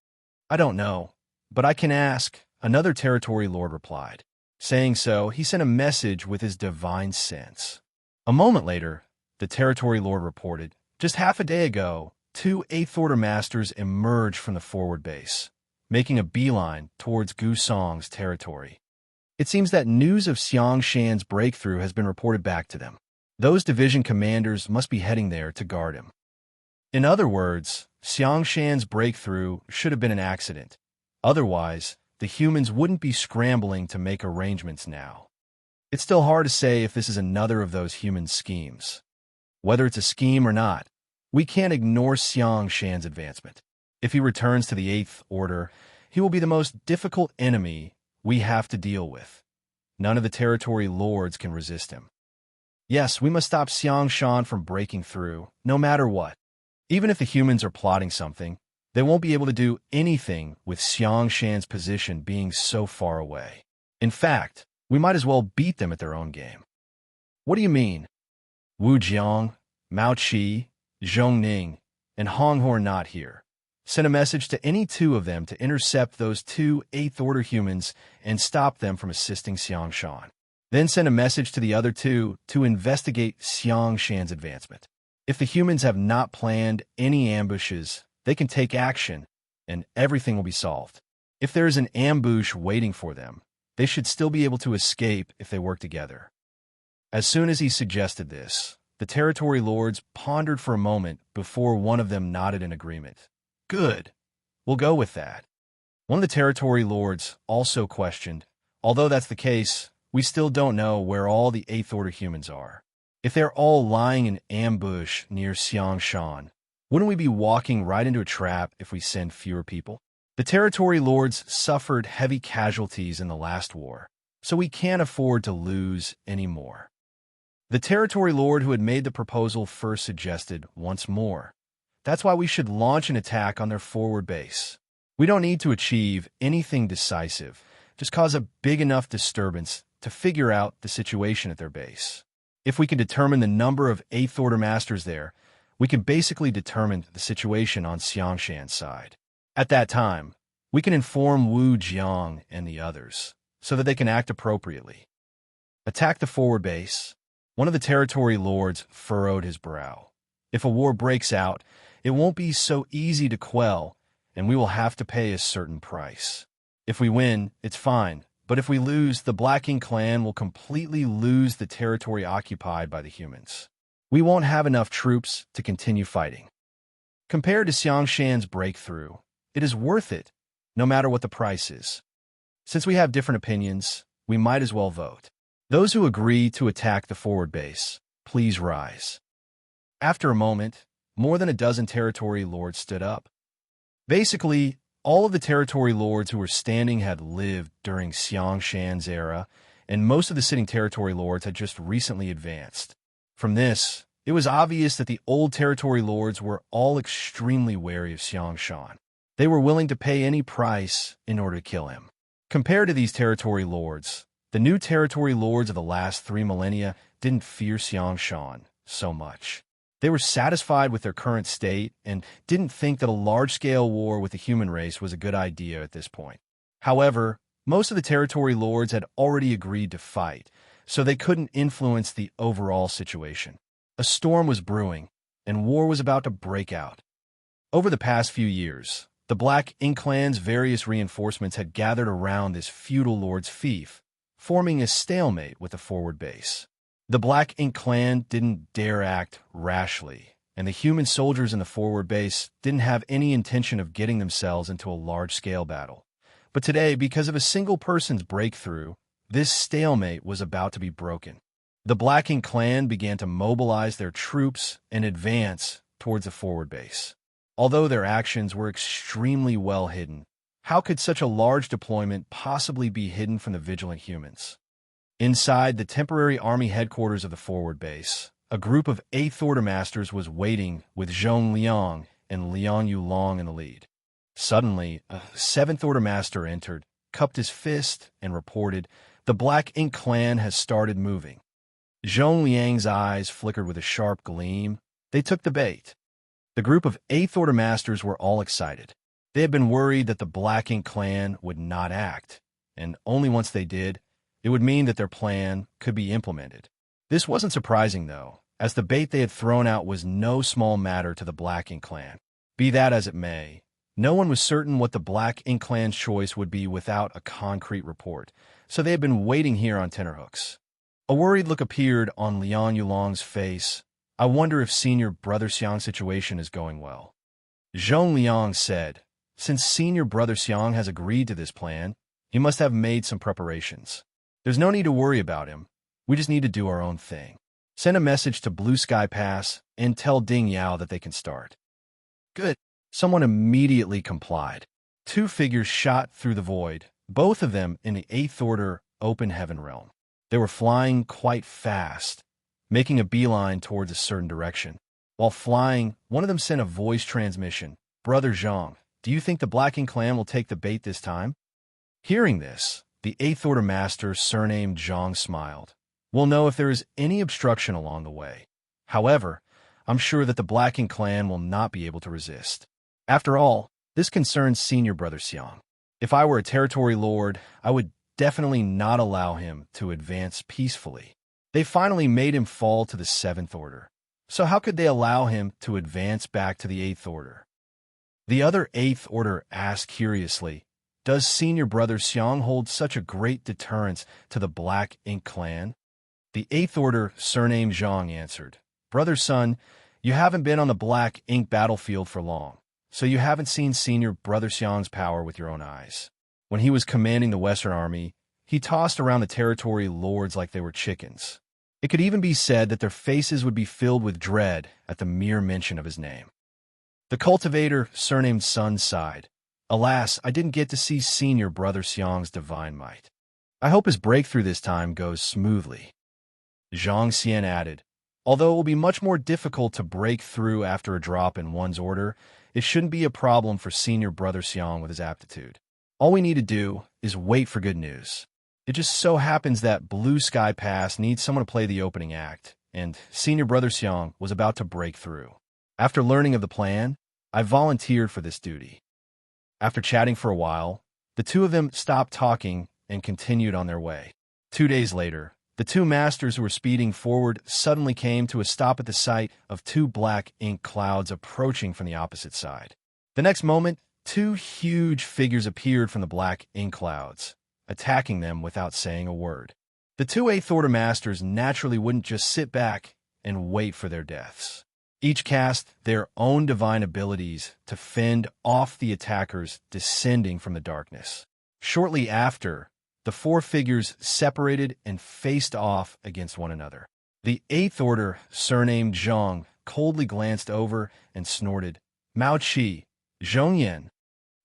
"I don't know, but I can ask," another territory lord replied. Saying so, he sent a message with his divine sense. A moment later, the territory lord reported, "Just half a day ago, 2 Eighth Order masters emerged from the forward base, making a beeline towards Gusong's territory. It seems that news of Xianxia's breakthrough has been reported back to them. Those division commanders must be heading there to guard him." In other words, Xianxia's breakthrough should have been an accident. Otherwise, the humans wouldn't be scrambling to make arrangements now. It's still hard to say if this is another of those human schemes. Whether it's a scheme or not, we can't ignore Xianxia's advancement. If he returns to the Eighth Order, he will be the most difficult enemy we have to deal with. None of the territory lords can resist him. Yes, we must stop Xianxia from breaking through, no matter what. Even if the humans are plotting something, they won't be able to do anything with Xianxia's position being so far away. In fact, we might as well beat them at their own game. "What do you mean?" Wu Jiang, Mao Qi, Zhong Ning, and Hong Ho are not here. Send a message to any 2 of them to intercept those 2 Eighth Order humans and stop them from assisting Xianxia. Then send a message to the other 2 to investigate Xianxia's advancement. If the humans have not planned any ambushes, they can take action, and everything will be solved. If there is an ambush waiting for them, they should still be able to escape if they work together. As soon as he suggested this, the territory lords pondered for a moment before one of them nodded in agreement. "Good. We'll go with that." One of the territory lords also questioned, "Although that's the case, we still don't know where all the Eighth Order humans are. If they're all lying in ambush near Xianxia, wouldn't we be walking right into a trap if we send fewer people?" The territory lords suffered heavy casualties in the last war, so we can't afford to lose any more. The territory lord who had made the proposal first suggested once more. That's why we should launch an attack on their forward base. We don't need to achieve anything decisive, just cause a big enough disturbance to figure out the situation at their base. If we can determine the number of 8th Order Masters there, we can basically determine the situation on Xianxia's side. At that time, we can inform Wu Jiang and the others, so that they can act appropriately. Attack the forward base. One of the territory lords furrowed his brow. If a war breaks out, it won't be so easy to quell, and we will have to pay a certain price. If we win, it's fine, but if we lose, the Black Ink clan will completely lose the territory occupied by the humans. We won't have enough troops to continue fighting. Compared to Xianxia's breakthrough, it is worth it, no matter what the price is. Since we have different opinions, we might as well vote. Those who agree to attack the forward base, please rise. After a moment, more than a dozen territory lords stood up. Basically, all of the territory lords who were standing had lived during Xianxia's era, and most of the sitting territory lords had just recently advanced. From this, it was obvious that the old territory lords were all extremely wary of Xianxia. They were willing to pay any price in order to kill him. Compared to these territory lords, the new territory lords of the last 3 millennia didn't fear Xianxia so much. They were satisfied with their current state and didn't think that a large-scale war with the human race was a good idea at this point. However, most of the territory lords had already agreed to fight, so they couldn't influence the overall situation. A storm was brewing, and war was about to break out. Over the past few years, the Black Ink clan's various reinforcements had gathered around this feudal lord's fief, forming a stalemate with the forward base. The Black Ink clan didn't dare act rashly, and the human soldiers in the forward base didn't have any intention of getting themselves into a large-scale battle. But today, because of a single person's breakthrough, this stalemate was about to be broken. The Black Ink clan began to mobilize their troops and advance towards the forward base. Although their actions were extremely well hidden, how could such a large deployment possibly be hidden from the vigilant humans? Inside the temporary army headquarters of the forward base, a group of 8th Order Masters was waiting with Zhong Liang and Liang Yulong in the lead. Suddenly, a 7th Order Master entered, cupped his fist, and reported, "The Black Ink clan has started moving." Zhong Liang's eyes flickered with a sharp gleam. They took the bait. The group of 8th Order Masters were all excited. They had been worried that the Black Ink clan would not act, and only once they did, it would mean that their plan could be implemented. This wasn't surprising, though, as the bait they had thrown out was no small matter to the Black Ink clan. Be that as it may, no one was certain what the Black Ink clan's choice would be without a concrete report, so they had been waiting here on tenterhooks. A worried look appeared on Liang Yulong's face. "I wonder if Senior Brother Xiang's situation is going well." Zhong Liang said, "Since Senior Brother Xiang has agreed to this plan, he must have made some preparations. There's no need to worry about him. We just need to do our own thing. Send a message to Blue Sky Pass and tell Ding Yao that they can start." Good. Someone immediately complied. 2 figures shot through the void, both of them in the 8th Order Open Heaven realm. They were flying quite fast, making a beeline towards a certain direction. While flying, one of them sent a voice transmission. "Brother Zhang, do you think the Black Ink clan will take the bait this time?" Hearing this, the 8th Order Master, surnamed Zhang, smiled. "We'll know if there is any obstruction along the way. However, I'm sure that the Black Ink clan will not be able to resist. After all, this concerns Senior Brother Xiang. If I were a territory lord, I would definitely not allow him to advance peacefully. They finally made him fall to the 7th Order. So how could they allow him to advance back to the 8th Order?" The other 8th Order asked curiously, "Does Senior Brother Xiang hold such a great deterrence to the Black Ink clan?" The 8th Order, surnamed Zhang, answered, "Brother Sun, you haven't been on the Black Ink battlefield for long, so you haven't seen Senior Brother Xiang's power with your own eyes. When he was commanding the Western Army, he tossed around the territory lords like they were chickens. It could even be said that their faces would be filled with dread at the mere mention of his name." The cultivator, surnamed Sun, sighed. "Alas, I didn't get to see Senior Brother Xiang's divine might. I hope his breakthrough this time goes smoothly." Xianxia added. Although it will be much more difficult to break through after a drop in one's order, it shouldn't be a problem for senior brother Xiang with his aptitude. All we need to do is wait for good news. It just so happens that Blue Sky Pass needs someone to play the opening act, and senior brother Xiang was about to break through. After learning of the plan, I volunteered for this duty. After chatting for a while, the two of them stopped talking and continued on their way. 2 days later, the two masters who were speeding forward suddenly came to a stop at the sight of two black ink clouds approaching from the opposite side. The next moment, two huge figures appeared from the black ink clouds, attacking them without saying a word. The two Eighth Order masters naturally wouldn't just sit back and wait for their deaths. Each cast their own divine abilities to fend off the attackers descending from the darkness. Shortly after, the four figures separated and faced off against one another. The Eighth Order, surnamed Zhang, coldly glanced over and snorted, "Mao Qi, Zhongyan."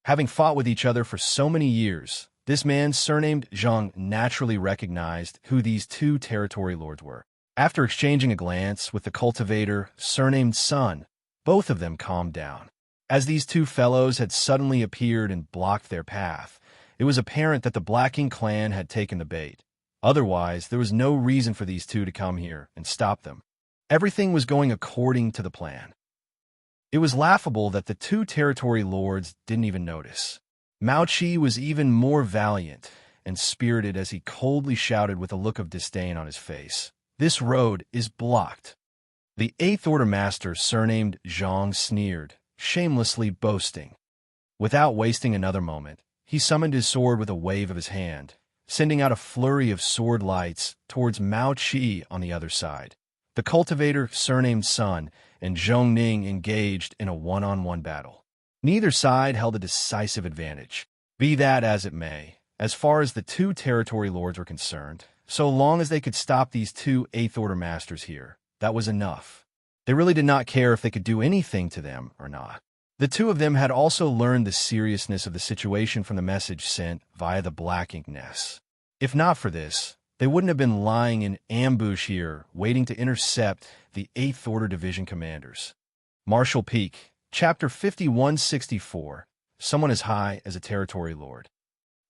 Having fought with each other for so many years, this man, surnamed Zhang, naturally recognized who these two territory lords were. After exchanging a glance with the cultivator, surnamed Sun, both of them calmed down. As these two fellows had suddenly appeared and blocked their path, it was apparent that the Blacking clan had taken the bait. Otherwise, there was no reason for these two to come here and stop them. Everything was going according to the plan. It was laughable that the two territory lords didn't even notice. Mao Qi was even more valiant and spirited as he coldly shouted with a look of disdain on his face, "This road is blocked." The Eighth Order master, surnamed Zhang, sneered, shamelessly boasting. Without wasting another moment, he summoned his sword with a wave of his hand, sending out a flurry of sword lights towards Mao Qi on the other side. The cultivator, surnamed Sun, and Zhong Ning engaged in a one-on-one battle. Neither side held a decisive advantage. Be that as it may, as far as the two territory lords were concerned, so long as they could stop these two Eighth Order masters here, that was enough. They really did not care if they could do anything to them or not. The two of them had also learned the seriousness of the situation from the message sent via the black ink nest. If not for this, they wouldn't have been lying in ambush here, waiting to intercept the Eighth Order Division commanders. Marshall Peak, Chapter 5164, Someone as High as a Territory Lord.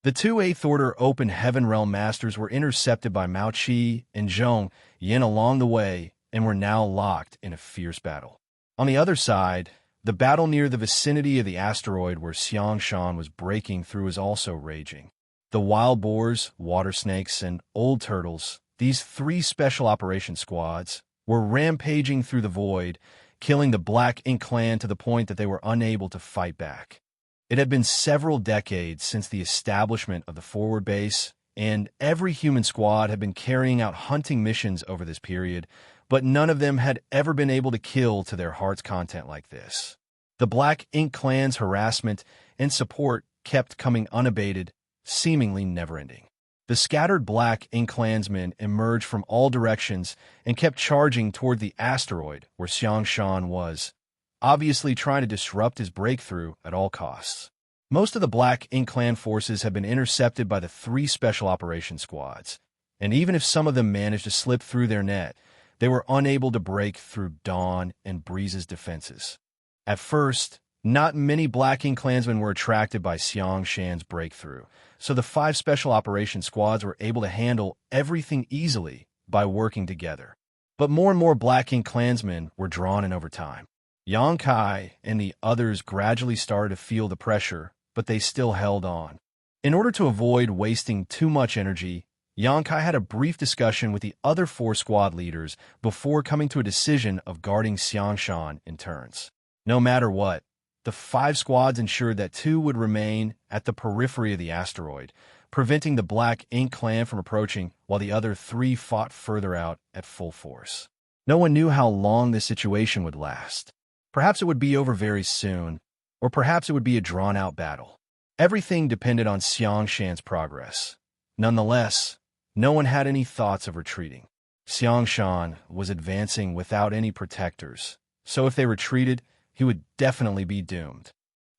The two Eighth Order Open Heaven Realm Masters were intercepted by Mao Qi and Zhong Yin along the way and were now locked in a fierce battle. On the other side, the battle near the vicinity of the asteroid where Xianxia was breaking through was also raging. The wild boars, water snakes, and old turtles, these three special operations squads, were rampaging through the void, killing the Black Ink clan to the point that they were unable to fight back. It had been several decades since the establishment of the forward base, and every human squad had been carrying out hunting missions over this period, but none of them had ever been able to kill to their heart's content like this. The Black Ink clan's harassment and support kept coming unabated, seemingly never-ending. The scattered Black Ink clansmen emerged from all directions and kept charging toward the asteroid where Xianxia was, obviously trying to disrupt his breakthrough at all costs. Most of the Black Ink clan forces had been intercepted by the three special operations squads, and even if some of them managed to slip through their net, they were unable to break through Dawn and Breeze's defenses. At first, not many Black Ink clansmen were attracted by Xianxia's breakthrough, so the five special operations squads were able to handle everything easily by working together. But more and more Black Ink clansmen were drawn in over time. Yang Kai and the others gradually started to feel the pressure, but they still held on. In order to avoid wasting too much energy, Yang Kai had a brief discussion with the other four squad leaders before coming to a decision of guarding Xianxia in turns. No matter what, the five squads ensured that two would remain at the periphery of the asteroid, preventing the Black Ink clan from approaching, while the other three fought further out at full force. No one knew how long this situation would last. Perhaps it would be over very soon, or perhaps it would be a drawn-out battle. Everything depended on Xianxia's progress. Nonetheless, no one had any thoughts of retreating. Xianxia was advancing without any protectors, so if they retreated, he would definitely be doomed.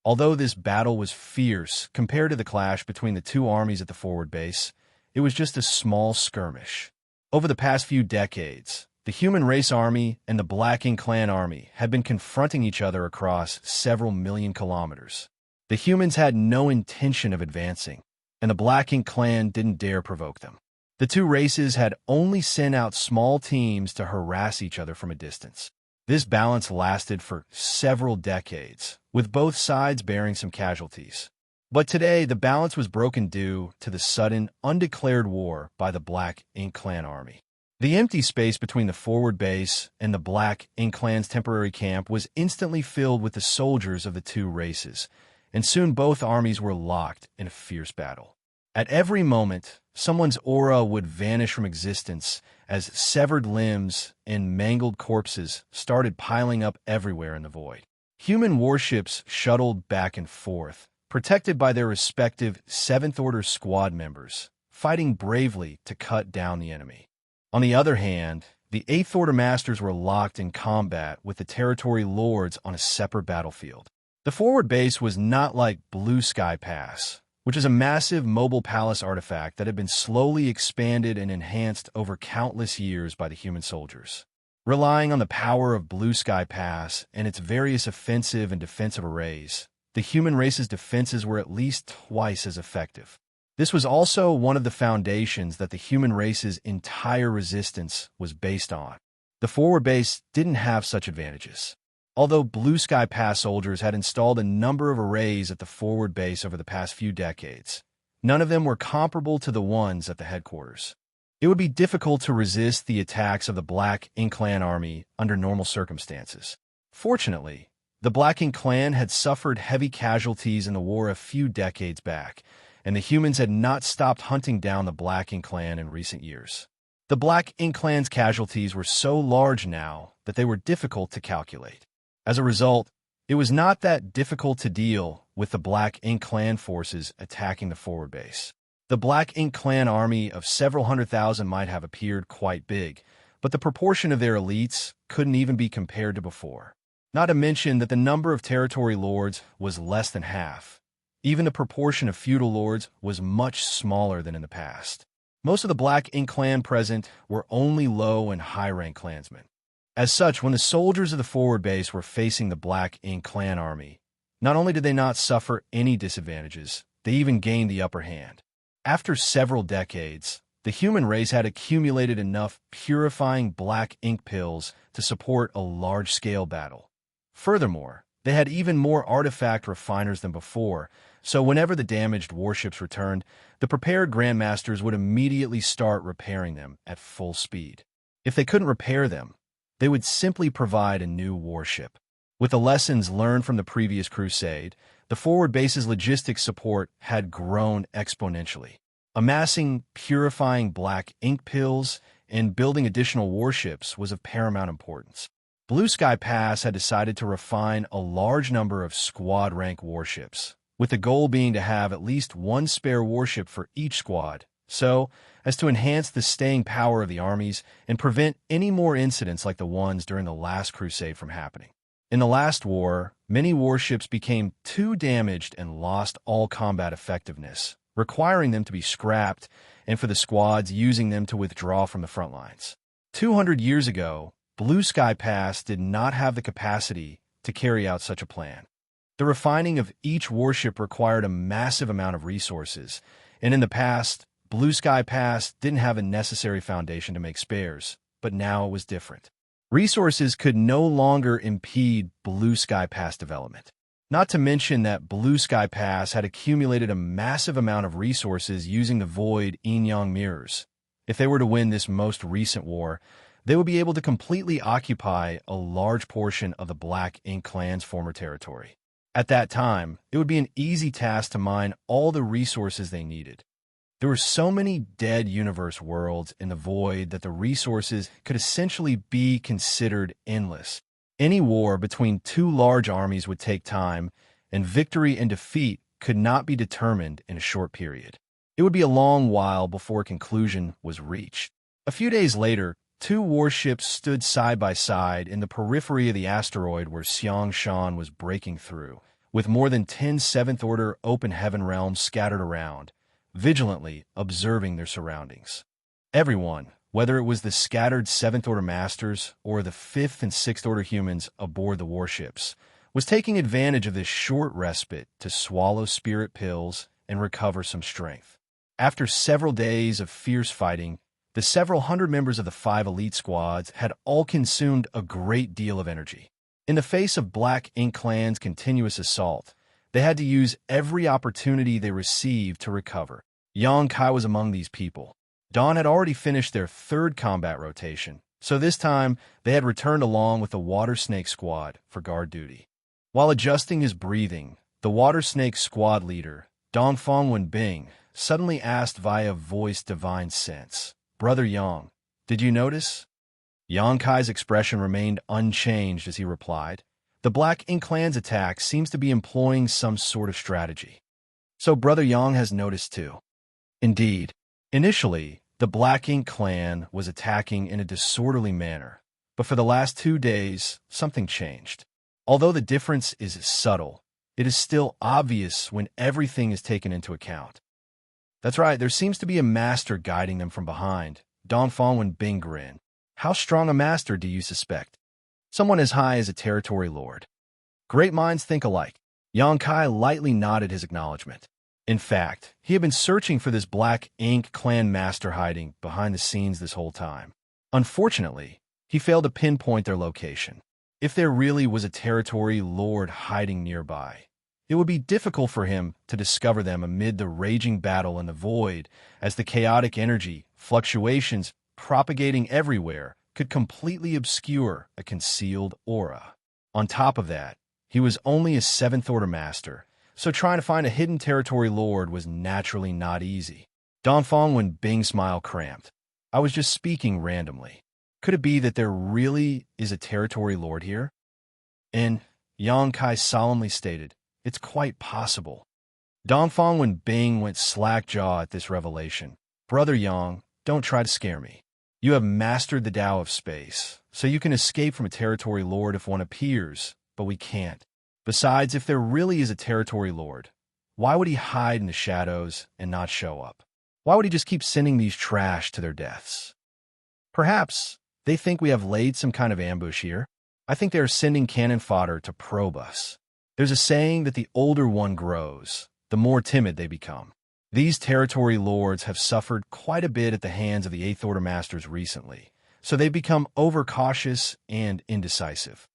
Although this battle was fierce compared to the clash between the two armies at the forward base, it was just a small skirmish. Over the past few decades, the human race army and the Black Ink Clan army had been confronting each other across several million kilometers. The humans had no intention of advancing, and the Black Ink Clan didn't dare provoke them. The two races had only sent out small teams to harass each other from a distance. This balance lasted for several decades, with both sides bearing some casualties. But today, the balance was broken due to the sudden, undeclared war by the Black Ink Clan army. The empty space between the forward base and the Black Ink Clan's temporary camp was instantly filled with the soldiers of the two races, and soon both armies were locked in a fierce battle. At every moment, someone's aura would vanish from existence as severed limbs and mangled corpses started piling up everywhere in the void. Human warships shuttled back and forth, protected by their respective Seventh Order squad members, fighting bravely to cut down the enemy. On the other hand, the Eighth Order Masters were locked in combat with the Territory Lords on a separate battlefield. The forward base was not like Blue Sky Pass, which is a massive mobile palace artifact that had been slowly expanded and enhanced over countless years by the human soldiers. Relying on the power of Blue Sky Pass and its various offensive and defensive arrays, the human race's defenses were at least twice as effective. This was also one of the foundations that the human race's entire resistance was based on. The forward base didn't have such advantages. Although Blue Sky Pass soldiers had installed a number of arrays at the forward base over the past few decades, none of them were comparable to the ones at the headquarters. It would be difficult to resist the attacks of the Black Ink Clan army under normal circumstances. Fortunately, the Black Ink Clan had suffered heavy casualties in the war a few decades back, and the humans had not stopped hunting down the Black Ink Clan in recent years. The Black Ink Clan's casualties were so large now that they were difficult to calculate. As a result, it was not that difficult to deal with the Black Ink Clan forces attacking the forward base. The Black Ink Clan army of several 100,000 might have appeared quite big, but the proportion of their elites couldn't even be compared to before. Not to mention that the number of territory lords was less than half. Even the proportion of feudal lords was much smaller than in the past. Most of the Black Ink Clan present were only low and high-rank clansmen. As such, when the soldiers of the forward base were facing the Black Ink Clan army, not only did they not suffer any disadvantages, they even gained the upper hand. After several decades, the human race had accumulated enough purifying black ink pills to support a large-scale battle. Furthermore, they had even more artifact refiners than before, so whenever the damaged warships returned, the prepared Grandmasters would immediately start repairing them at full speed. If they couldn't repair them, they would simply provide a new warship. With the lessons learned from the previous crusade, the forward base's logistics support had grown exponentially. Amassing purifying black ink pills and building additional warships was of paramount importance. Blue Sky Pass had decided to refine a large number of squad-rank warships, with the goal being to have at least one spare warship for each squad, so as to enhance the staying power of the armies and prevent any more incidents like the ones during the last crusade from happening. In the last war, many warships became too damaged and lost all combat effectiveness, requiring them to be scrapped and for the squads using them to withdraw from the front lines. 200 years ago, Blue Sky Pass did not have the capacity to carry out such a plan. The refining of each warship required a massive amount of resources, and in the past, Blue Sky Pass didn't have a necessary foundation to make spares, but now it was different. Resources could no longer impede Blue Sky Pass development. Not to mention that Blue Sky Pass had accumulated a massive amount of resources using the void yin-yang mirrors. If they were to win this most recent war, they would be able to completely occupy a large portion of the Black Ink Clan's former territory. At that time, it would be an easy task to mine all the resources they needed. There were so many dead universe worlds in the void that the resources could essentially be considered endless. Any war between two large armies would take time, and victory and defeat could not be determined in a short period. It would be a long while before a conclusion was reached. A few days later, two warships stood side by side in the periphery of the asteroid where Xianxia was breaking through, with more than 10 Seventh Order open heaven realms scattered around, vigilantly observing their surroundings. Everyone, Whether it was the scattered 7th Order Masters or the 5th and 6th Order humans aboard the warships, was taking advantage of this short respite to swallow spirit pills and recover some strength. After several days of fierce fighting, the several hundred members of the 5 elite squads had all consumed a great deal of energy. In the face of Black Ink Clan's continuous assault, they had to use every opportunity they received to recover. Xianxia was among these people. Dawn had already finished their 3rd combat rotation, so this time they had returned along with the Water Snake squad for guard duty. While adjusting his breathing, the Water Snake squad leader, Dongfang Wenbing, suddenly asked via voice divine sense, "Brother Yang, did you notice?" Xianxia's expression remained unchanged as he replied, "The Black Ink Clan's attack seems to be employing some sort of strategy." So Brother Yang has noticed too. Indeed. Initially, the Black Ink Clan was attacking in a disorderly manner, but for the last 2 days, something changed. Although the difference is subtle, it is still obvious when everything is taken into account. That's right, there seems to be a master guiding them from behind. Dongfang Wenbing grinned. How strong a master do you suspect? Someone as high as a territory lord. Great minds think alike. Xianxia lightly nodded his acknowledgement. In fact, he had been searching for this Black Ink Clan master hiding behind the scenes this whole time. Unfortunately, he failed to pinpoint their location. If there really was a territory lord hiding nearby, it would be difficult for him to discover them amid the raging battle in the void, as the chaotic energy fluctuations propagating everywhere could completely obscure a concealed aura. On top of that, he was only a 7th Order Master, so trying to find a hidden territory lord was naturally not easy. Dongfang Wenbing's smile cramped. I was just speaking randomly. Could it be that there really is a territory lord here? And Xianxia solemnly stated, it's quite possible. Dongfang Wenbing went slack-jaw at this revelation. Brother Yang, don't try to scare me. You have mastered the Tao of space, so you can escape from a territory lord if one appears, but we can't. Besides, if there really is a territory lord, why would he hide in the shadows and not show up? Why would he just keep sending these trash to their deaths? Perhaps they think we have laid some kind of ambush here. I think they are sending cannon fodder to probe us. There's a saying that the older one grows, the more timid they become. These territory lords have suffered quite a bit at the hands of the 8th Order Masters recently, so they've become overcautious and indecisive.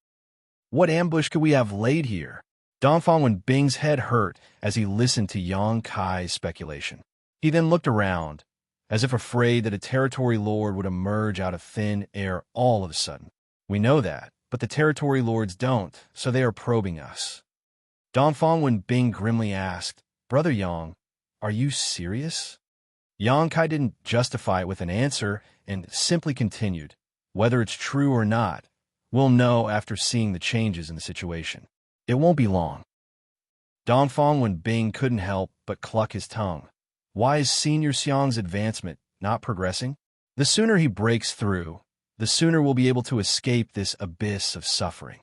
What ambush could we have laid here? Dongfang Wenbing's head hurt as he listened to Xianxia's speculation. He then looked around, as if afraid that a territory lord would emerge out of thin air all of a sudden. We know that, but the territory lords don't, so they are probing us. Dongfang Wenbing grimly asked, Brother Yang, are you serious? Xianxia didn't justify it with an answer and simply continued, whether it's true or not, we'll know after seeing the changes in the situation. It won't be long. Dongfang Wenbing couldn't help but cluck his tongue. Why is Senior Xiang's advancement not progressing? The sooner he breaks through, the sooner we'll be able to escape this abyss of suffering.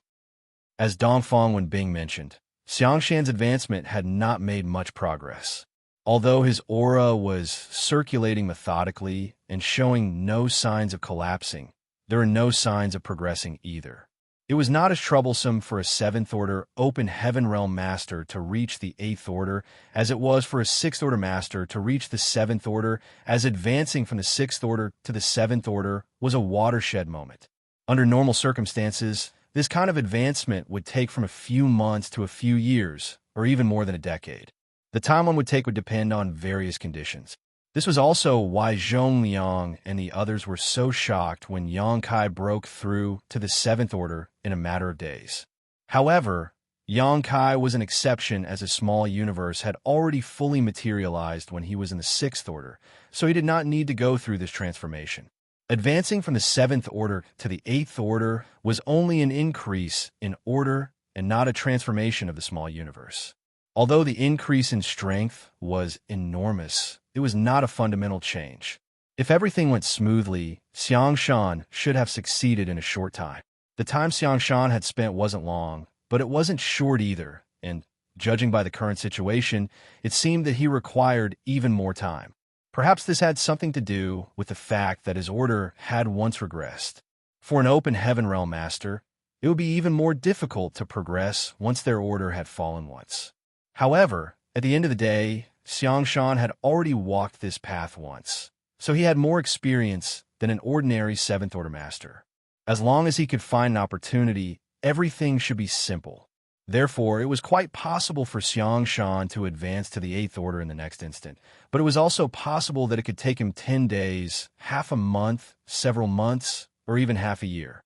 As Dongfang Wenbing mentioned, Xiangshan's advancement had not made much progress. Although his aura was circulating methodically and showing no signs of collapsing, there are no signs of progressing either. It was not as troublesome for a 7th Order Open Heaven Realm Master to reach the 8th Order as it was for a 6th Order Master to reach the 7th Order, as advancing from the 6th Order to the 7th Order was a watershed moment. Under normal circumstances, this kind of advancement would take from a few months to a few years, or even more than a decade. The time one would take would depend on various conditions. This was also why Zhongliang and the others were so shocked when Xianxia broke through to the 7th Order in a matter of days. However, Xianxia was an exception, as a small universe had already fully materialized when he was in the 6th Order, so he did not need to go through this transformation. Advancing from the 7th Order to the 8th Order was only an increase in order and not a transformation of the small universe. Although the increase in strength was enormous, it was not a fundamental change. If everything went smoothly, Xiangshan should have succeeded in a short time. The time Xiangshan had spent wasn't long, but it wasn't short either, and, judging by the current situation, it seemed that he required even more time. Perhaps this had something to do with the fact that his order had once regressed. For an open heaven realm master, it would be even more difficult to progress once their order had fallen once. However, at the end of the day, Xianxia had already walked this path once, so he had more experience than an ordinary 7th Order master. As long as he could find an opportunity, everything should be simple. Therefore, it was quite possible for Xianxia to advance to the 8th Order in the next instant, but it was also possible that it could take him 10 days, half a month, several months, or even half a year.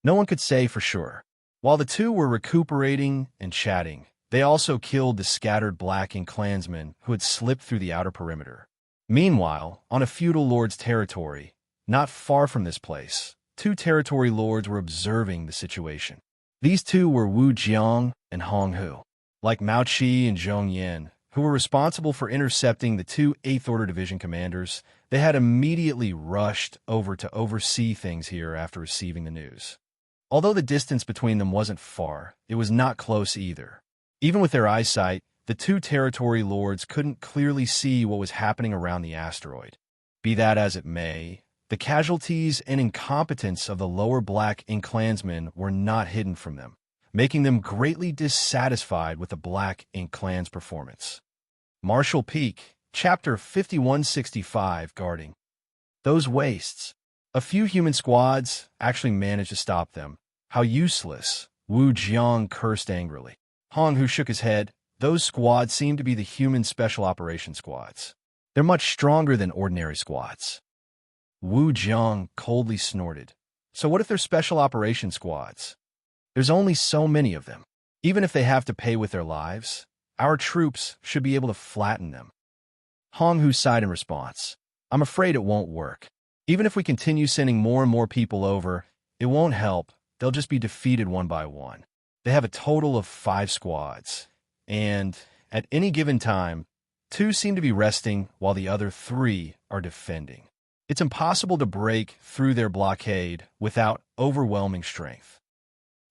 No one could say for sure. While the two were recuperating and chatting, they also killed the scattered Black Ink clansmen who had slipped through the outer perimeter. Meanwhile, on a feudal lord's territory, not far from this place, 2 territory lords were observing the situation. These 2 were Wuxia and Hong Hu. Like Mao Qi and Zhong Yan, who were responsible for intercepting the 2 8th Order Division commanders, they had immediately rushed over to oversee things here after receiving the news. Although the distance between them wasn't far, it was not close either. Even with their eyesight, the 2 territory lords couldn't clearly see what was happening around the asteroid. Be that as it may, the casualties and incompetence of the lower Black Ink clansmen were not hidden from them, making them greatly dissatisfied with the Black Ink clan's performance. Martial Peak, Chapter 5165, Guarding. Those wastes. A few human squads actually managed to stop them. How useless, Wu Jiang cursed angrily. Hong Hu shook his head. Those squads seem to be the human special operations squads. They're much stronger than ordinary squads. Wu Jiang coldly snorted. So what if they're special operations squads? There's only so many of them. Even if they have to pay with their lives, our troops should be able to flatten them. Hong Hu sighed in response. I'm afraid it won't work. Even if we continue sending more and more people over, it won't help. They'll just be defeated one by one. They have a total of 5 squads, and at any given time, 2 seem to be resting while the other 3 are defending. It's impossible to break through their blockade without overwhelming strength.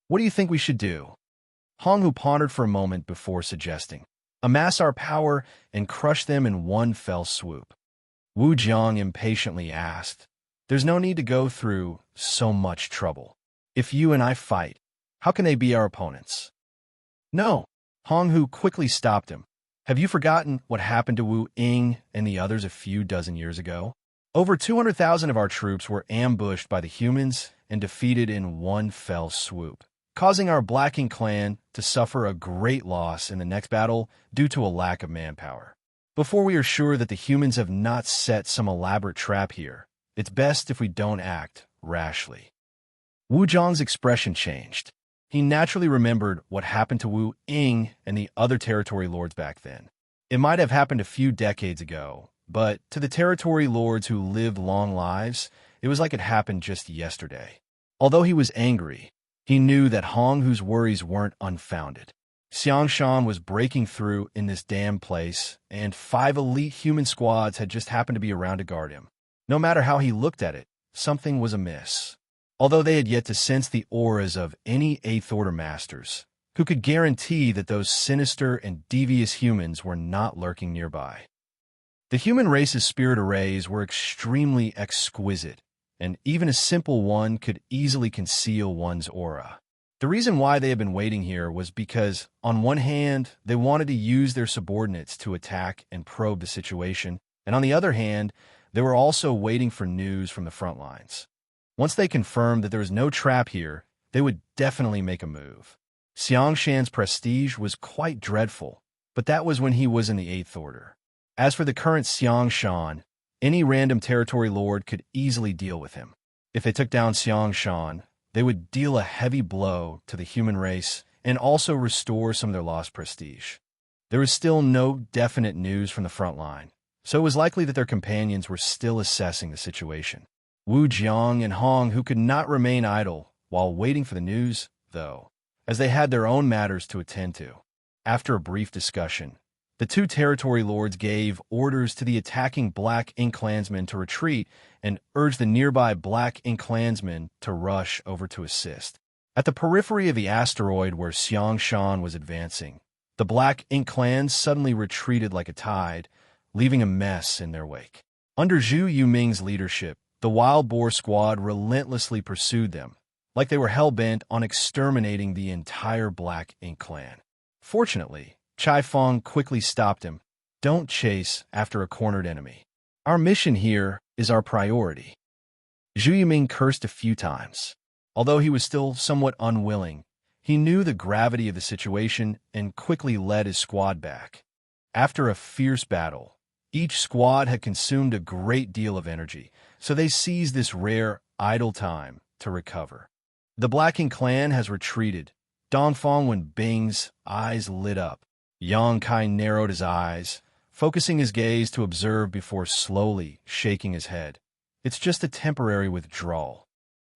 What do you think we should do? Hong Hu pondered for a moment before suggesting. Amass our power and crush them in one fell swoop. Wu Jiang impatiently asked, There's no need to go through so much trouble. If you and I fight, how can they be our opponents? No. Hong Hu quickly stopped him. Have you forgotten what happened to Wu Ying and the others a few dozen years ago? Over 200,000 of our troops were ambushed by the humans and defeated in one fell swoop, causing our Black Ink clan to suffer a great loss in the next battle due to a lack of manpower. Before we are sure that the humans have not set some elaborate trap here, it's best if we don't act rashly. Wu Jiang's expression changed. He naturally remembered what happened to Wu Ying and the other territory lords back then. It might have happened a few decades ago, but to the territory lords who lived long lives, it was like it happened just yesterday. Although he was angry, he knew that Hong Hu's worries weren't unfounded. Xianxia was breaking through in this damn place, and 5 elite human squads had just happened to be around to guard him. No matter how he looked at it, something was amiss. Although they had yet to sense the auras of any 8th Order masters, who could guarantee that those sinister and devious humans were not lurking nearby. The human race's spirit arrays were extremely exquisite, and even a simple one could easily conceal one's aura. The reason why they had been waiting here was because, on one hand, they wanted to use their subordinates to attack and probe the situation, and on the other hand, they were also waiting for news from the front lines. Once they confirmed that there was no trap here, they would definitely make a move. Xianxian's prestige was quite dreadful, but that was when he was in the 8th Order. As for the current Xianxia, any random territory lord could easily deal with him. If they took down Xianxia, they would deal a heavy blow to the human race and also restore some of their lost prestige. There was still no definite news from the front line, so it was likely that their companions were still assessing the situation. Wu Jiang and Hong Hu could not remain idle while waiting for the news, though, as they had their own matters to attend to. After a brief discussion, the 2 territory lords gave orders to the attacking Black Ink clansmen to retreat and urged the nearby Black Ink clansmen to rush over to assist. At the periphery of the asteroid where Xianxia was advancing, the Black Ink clans suddenly retreated like a tide, leaving a mess in their wake. Under Zhu Yuming's leadership, the wild boar squad relentlessly pursued them, like they were hell-bent on exterminating the entire Black Ink clan. Fortunately, Chai Feng quickly stopped him. Don't chase after a cornered enemy. Our mission here is our priority. Zhu Yuming cursed a few times. Although he was still somewhat unwilling, he knew the gravity of the situation and quickly led his squad back. After a fierce battle, each squad had consumed a great deal of energy, so they seized this rare, idle time to recover. The Black Ink clan has retreated. Dongfang Wenbing's eyes lit up. Yang Kai narrowed his eyes, focusing his gaze to observe before slowly shaking his head. It's just a temporary withdrawal.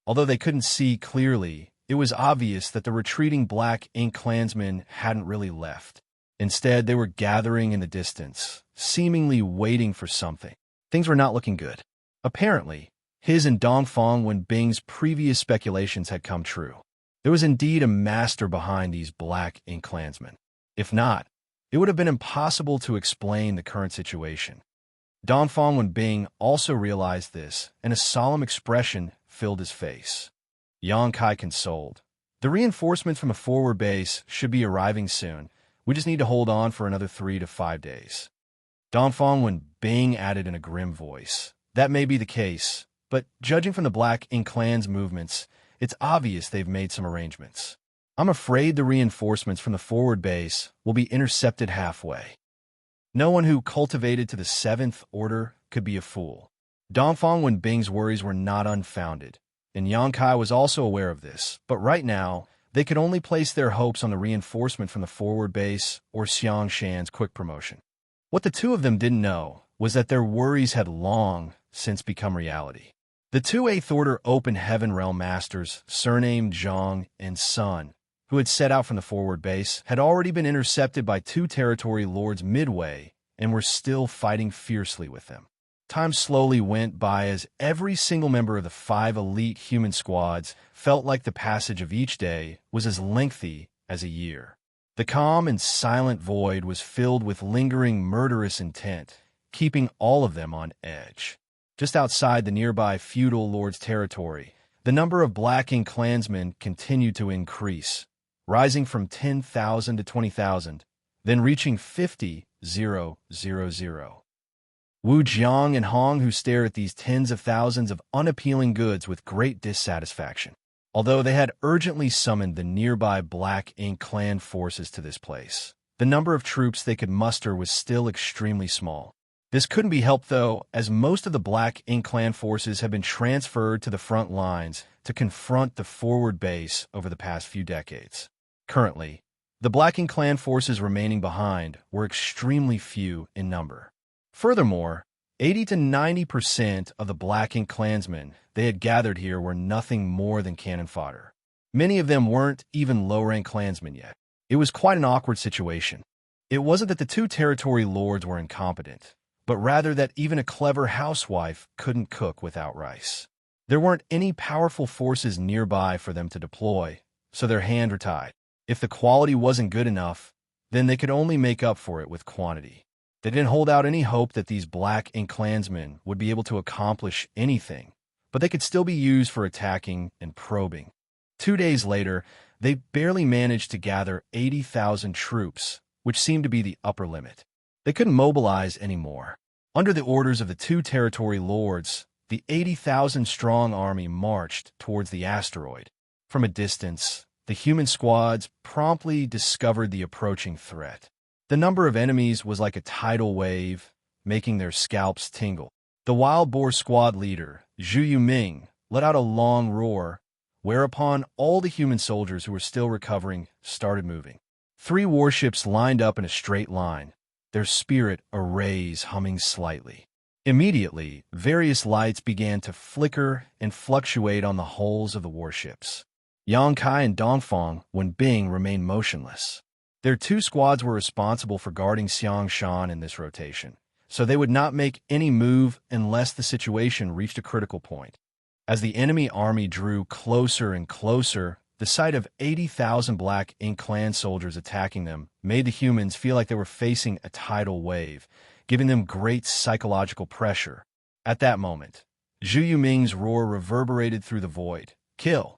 Although they couldn't see clearly, it was obvious that the retreating Black Ink clansmen hadn't really left. Instead, they were gathering in the distance, seemingly waiting for something. Things were not looking good. Apparently, his and Dongfang Wenbing's previous speculations had come true. There was indeed a master behind these Black Ink clansmen. If not, it would have been impossible to explain the current situation. Dongfang Wenbing also realized this, and a solemn expression filled his face. Yang Kai consoled. The reinforcements from the forward base should be arriving soon. We just need to hold on for another 3 to 5 days. Dongfang Wenbing added in a grim voice. That may be the case, but judging from the Black Ink clan's movements, it's obvious they've made some arrangements. I'm afraid the reinforcements from the forward base will be intercepted halfway. No one who cultivated to the 7th order could be a fool. Dongfang Wenbing's worries were not unfounded, and Yang Kai was also aware of this, but right now, they could only place their hopes on the reinforcement from the forward base or Xianxia's quick promotion. What the two of them didn't know was that their worries had long since become reality. The two 8th Order Open Heaven Realm Masters, surnamed Zhang and Sun, who had set out from the forward base, had already been intercepted by 2 territory lords midway and were still fighting fiercely with them. Time slowly went by as every single member of the 5 elite human squads felt like the passage of each day was as lengthy as a year. The calm and silent void was filled with lingering murderous intent, keeping all of them on edge. Just outside the nearby feudal lord's territory, the number of Black Ink clansmen continued to increase, rising from 10,000 to 20,000, then reaching 50,000. Wu Jiang and Hong who stare at these tens of thousands of unappealing goods with great dissatisfaction. Although they had urgently summoned the nearby Black Ink clan forces to this place, the number of troops they could muster was still extremely small. This couldn't be helped, though, as most of the Black Ink clan forces had been transferred to the front lines to confront the forward base over the past few decades. Currently, the Black Ink clan forces remaining behind were extremely few in number. Furthermore, 80 to 90% of the Black Ink clansmen they had gathered here were nothing more than cannon fodder. Many of them weren't even low-rank clansmen yet. It was quite an awkward situation. It wasn't that the 2 territory lords were incompetent, but rather that even a clever housewife couldn't cook without rice. There weren't any powerful forces nearby for them to deploy, so their hands were tied. If the quality wasn't good enough, then they could only make up for it with quantity. They didn't hold out any hope that these Black Ink clansmen would be able to accomplish anything, but they could still be used for attacking and probing. 2 days later, they barely managed to gather 80,000 troops, which seemed to be the upper limit. They couldn't mobilize anymore. Under the orders of the 2 territory lords, the 80,000-strong army marched towards the asteroid. From a distance, the human squads promptly discovered the approaching threat. The number of enemies was like a tidal wave, making their scalps tingle. The wild boar squad leader, Zhu Yuming, let out a long roar, whereupon all the human soldiers who were still recovering started moving. 3 warships lined up in a straight line, their spirit arrays humming slightly. Immediately, various lights began to flicker and fluctuate on the hulls of the warships. Yang Kai and Dongfang Wenbing remained motionless. Their 2 squads were responsible for guarding Xianxia in this rotation, so they would not make any move unless the situation reached a critical point. As the enemy army drew closer and closer, the sight of 80,000 Black Ink clan soldiers attacking them made the humans feel like they were facing a tidal wave, giving them great psychological pressure. At that moment, Zhu Yuming's roar reverberated through the void. Kill!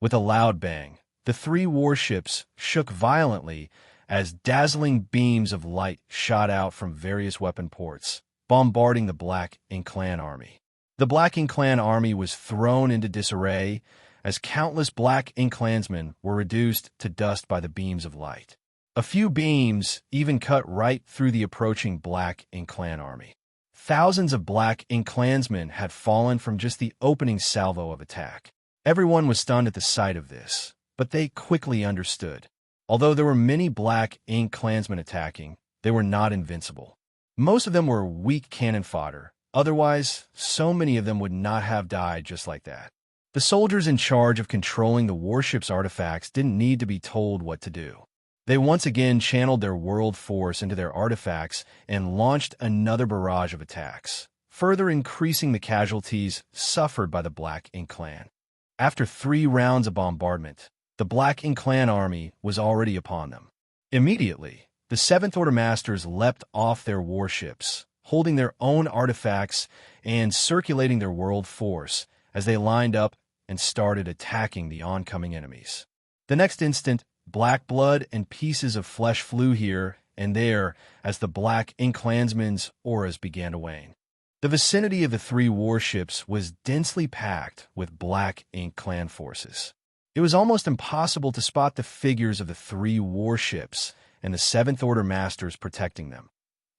With a loud bang, the three warships shook violently as dazzling beams of light shot out from various weapon ports, bombarding the Black Ink Clan army. The Black Ink Clan army was thrown into disarray as countless Black Ink Clansmen were reduced to dust by the beams of light. A few beams even cut right through the approaching Black Ink Clan army. Thousands of Black Ink Clansmen had fallen from just the opening salvo of attack. Everyone was stunned at the sight of this, but they quickly understood. Although there were many Black Ink Clansmen attacking, they were not invincible. Most of them were weak cannon fodder. Otherwise, so many of them would not have died just like that. The soldiers in charge of controlling the warship's artifacts didn't need to be told what to do. They once again channeled their world force into their artifacts and launched another barrage of attacks, further increasing the casualties suffered by the Black Ink Clan. After 3 rounds of bombardment, the Black Ink Clan army was already upon them. Immediately, the Seventh Order Masters leapt off their warships, holding their own artifacts and circulating their world force as they lined up and started attacking the oncoming enemies. The next instant, black blood and pieces of flesh flew here and there as the Black Ink Clansmen's auras began to wane. The vicinity of the 3 warships was densely packed with Black Ink Clan forces. It was almost impossible to spot the figures of the 3 warships and the Seventh Order Masters protecting them.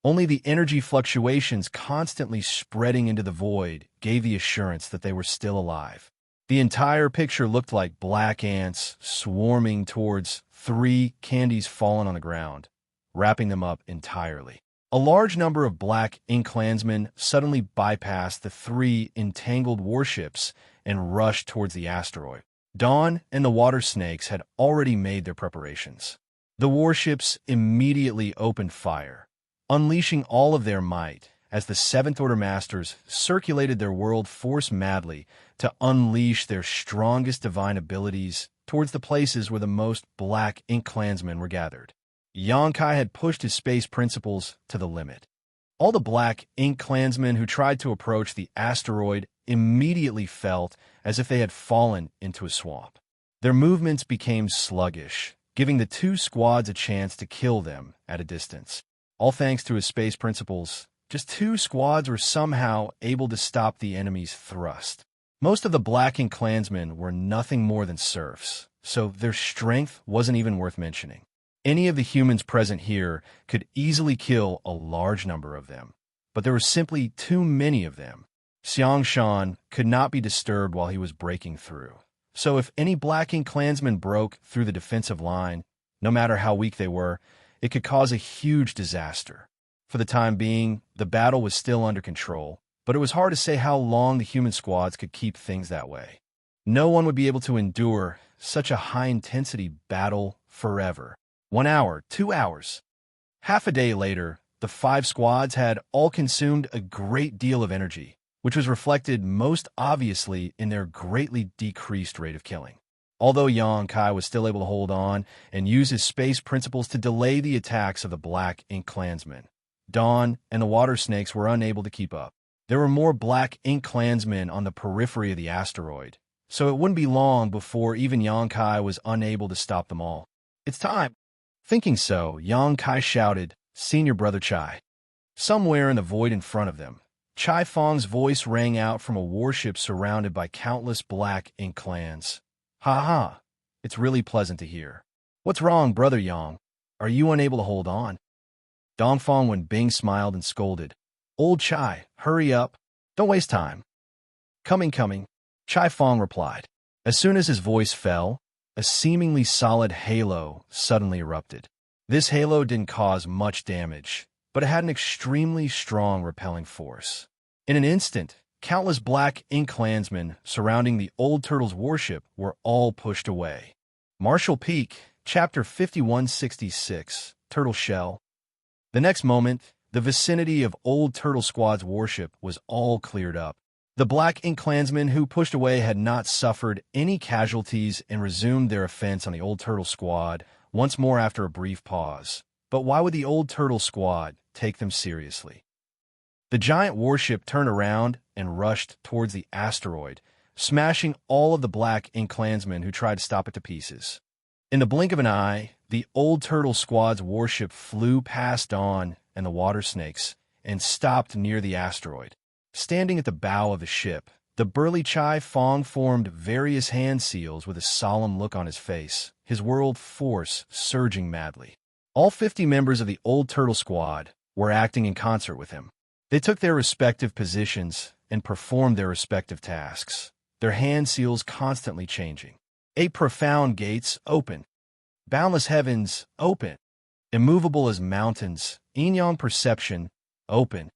Only the energy fluctuations constantly spreading into the void gave the assurance that they were still alive. The entire picture looked like black ants swarming towards 3 candies fallen on the ground, wrapping them up entirely. A large number of Black Ink Clansmen suddenly bypassed the 3 entangled warships and rushed towards the asteroid. Dawn and the water snakes had already made their preparations. The warships immediately opened fire, unleashing all of their might as the Seventh Order Masters circulated their world force madly to unleash their strongest divine abilities towards the places where the most Black Ink Clansmen were gathered. Xianxia had pushed his space principles to the limit. All the Black Ink Clansmen who tried to approach the asteroid immediately felt as if they had fallen into a swamp. Their movements became sluggish, giving the 2 squads a chance to kill them at a distance. All thanks to his space principles, just 2 squads were somehow able to stop the enemy's thrust. Most of the Black Ink Clansmen were nothing more than serfs, so their strength wasn't even worth mentioning. Any of the humans present here could easily kill a large number of them, but there were simply too many of them. Xianxia could not be disturbed while he was breaking through. So if any Black Ink Clansmen broke through the defensive line, no matter how weak they were, it could cause a huge disaster. For the time being, the battle was still under control, but it was hard to say how long the human squads could keep things that way. No one would be able to endure such a high-intensity battle forever. 1 hour, 2 hours. Half a day later, the 5 squads had all consumed a great deal of energy, which was reflected most obviously in their greatly decreased rate of killing. Although Xianxia was still able to hold on and use his space principles to delay the attacks of the Black Ink Clansmen, Dawn and the water snakes were unable to keep up. There were more Black Ink Clansmen on the periphery of the asteroid, so it wouldn't be long before even Xianxia was unable to stop them all. It's time! Thinking so, Xianxia shouted, "Senior Brother Chai." Somewhere in the void in front of them, Chai Feng's voice rang out from a warship surrounded by countless Black Ink Clans. "Ha ha, it's really pleasant to hear. What's wrong, Brother Yang? Are you unable to hold on?" Dongfeng Wenbing smiled and scolded, "Old Chai, hurry up. Don't waste time." Coming. Chai Feng replied. As soon as his voice fell, a seemingly solid halo suddenly erupted. This halo didn't cause much damage, but it had an extremely strong repelling force. In an instant, countless Black Ink Clansmen surrounding the Old Turtle's warship were all pushed away. Marshall Peak, Chapter 5166, Turtle Shell. The next moment, the vicinity of Old Turtle Squad's warship was all cleared up. The Black Ink Clansmen who pushed away had not suffered any casualties and resumed their offense on the Old Turtle Squad once more after a brief pause. But why would the Old Turtle Squad take them seriously? The giant warship turned around and rushed towards the asteroid, smashing all of the Black Ink clansmen who tried to stop it to pieces. In the blink of an eye, the Old Turtle Squad's warship flew past Dawn and the water snakes and stopped near the asteroid. Standing at the bow of the ship, the burly Chai Fong formed various hand seals with a solemn look on his face, his world force surging madly. All 50 members of the Old Turtle Squad were acting in concert with him. They took their respective positions and performed their respective tasks, their hand seals constantly changing. 8 profound gates open. Boundless heavens open. Immovable as mountains, Yin-Yang perception open.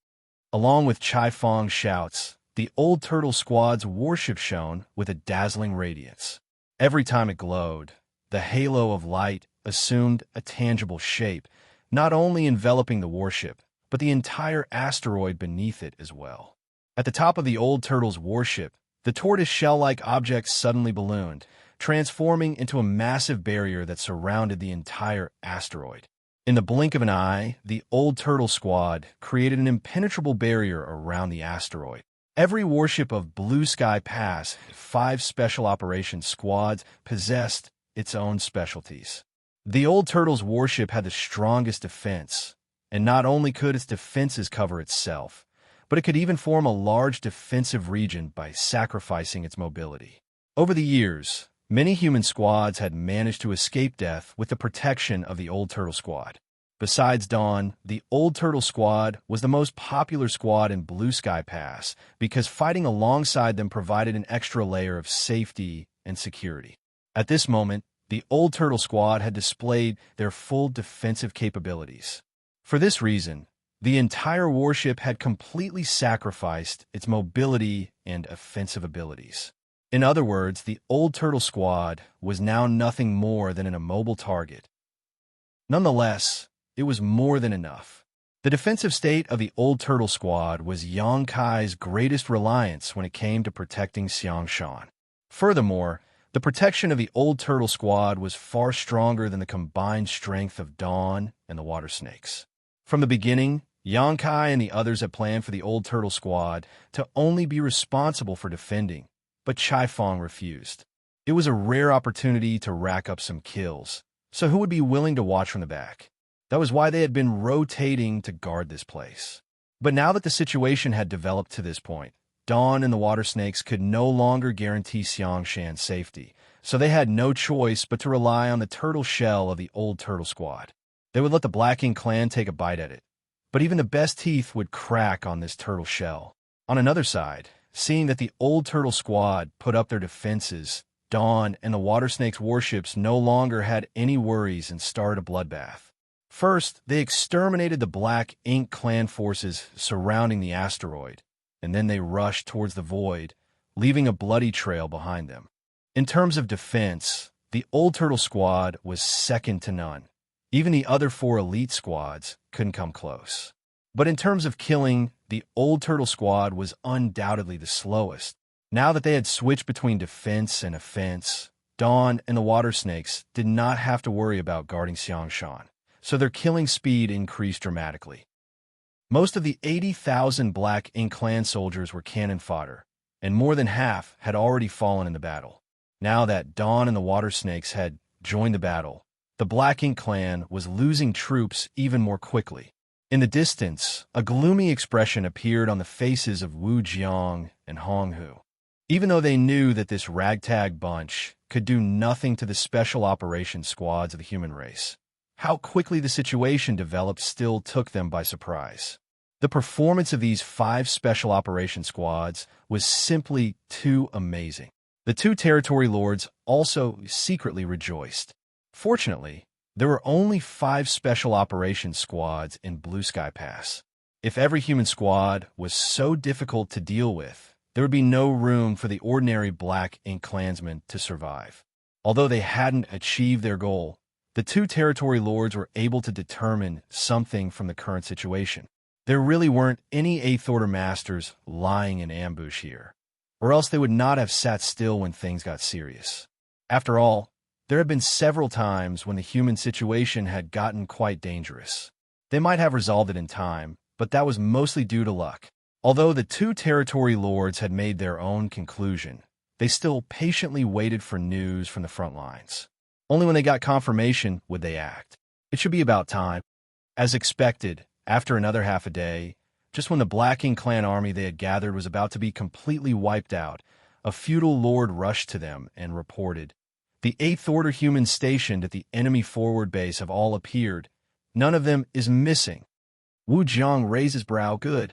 Along with Chai Fong's shouts, the Old Turtle Squad's warship shone with a dazzling radiance. Every time it glowed, the halo of light assumed a tangible shape, not only enveloping the warship, but the entire asteroid beneath it as well. At the top of the Old Turtle's warship, the tortoise shell-like object suddenly ballooned, transforming into a massive barrier that surrounded the entire asteroid. In the blink of an eye, the Old Turtle Squad created an impenetrable barrier around the asteroid. Every warship of Blue Sky Pass, 5 special operations squads, possessed its own specialties. The Old Turtle's warship had the strongest defense, and not only could its defenses cover itself, but it could even form a large defensive region by sacrificing its mobility. Over the years, many human squads had managed to escape death with the protection of the Old Turtle Squad. Besides Dawn, the Old Turtle Squad was the most popular squad in Blue Sky Pass because fighting alongside them provided an extra layer of safety and security. At this moment, the Old Turtle Squad had displayed their full defensive capabilities. For this reason, the entire warship had completely sacrificed its mobility and offensive abilities. In other words, the Old Turtle Squad was now nothing more than an immobile target. Nonetheless, it was more than enough. The defensive state of the Old Turtle Squad was Yang Kai's greatest reliance when it came to protecting Xianxia. Furthermore, the protection of the Old Turtle Squad was far stronger than the combined strength of Dawn and the water snakes. From the beginning, Yang Kai and the others had planned for the Old Turtle Squad to only be responsible for defending, but Chai Fong refused. It was a rare opportunity to rack up some kills, so who would be willing to watch from the back? That was why they had been rotating to guard this place. But now that the situation had developed to this point, Dawn and the water snakes could no longer guarantee Xianxia's safety, so they had no choice but to rely on the turtle shell of the Old Turtle Squad. They would let the Black Ink clan take a bite at it, but even the best teeth would crack on this turtle shell. On another side, seeing that the Old Turtle Squad put up their defenses, Dawn and the water snakes' warships no longer had any worries and started a bloodbath. First, they exterminated the Black Ink clan forces surrounding the asteroid, and then they rushed towards the void, leaving a bloody trail behind them. In terms of defense, the Old Turtle Squad was second to none. Even the other 4 elite squads couldn't come close. But in terms of killing, the Old Turtle Squad was undoubtedly the slowest. Now that they had switched between defense and offense, Dawn and the water snakes did not have to worry about guarding Xianxia, so their killing speed increased dramatically. Most of the 80,000 Black Ink clan soldiers were cannon fodder, and more than half had already fallen in the battle. Now that Dawn and the water snakes had joined the battle, the Black Ink clan was losing troops even more quickly. In the distance, a gloomy expression appeared on the faces of Wu Jiang and Hong Hu. Even though they knew that this ragtag bunch could do nothing to the special operations squads of the human race, how quickly the situation developed still took them by surprise. The performance of these 5 special operations squads was simply too amazing. The 2 territory lords also secretly rejoiced. Fortunately, there were only 5 special operations squads in Blue Sky Pass. If every human squad was so difficult to deal with, there would be no room for the ordinary Black Ink clansmen to survive. Although they hadn't achieved their goal, the 2 territory lords were able to determine something from the current situation. There really weren't any 8th Order masters lying in ambush here, or else they would not have sat still when things got serious. After all, there had been several times when the human situation had gotten quite dangerous. They might have resolved it in time, but that was mostly due to luck. Although the two territory lords had made their own conclusion, they still patiently waited for news from the front lines. Only when they got confirmation would they act. It should be about time. As expected, after another half a day, just when the Black Ink clan army they had gathered was about to be completely wiped out, a feudal lord rushed to them and reported, "The Eighth Order humans stationed at the enemy forward base have all appeared. None of them is missing." Wu Jiang raised his brow. Good.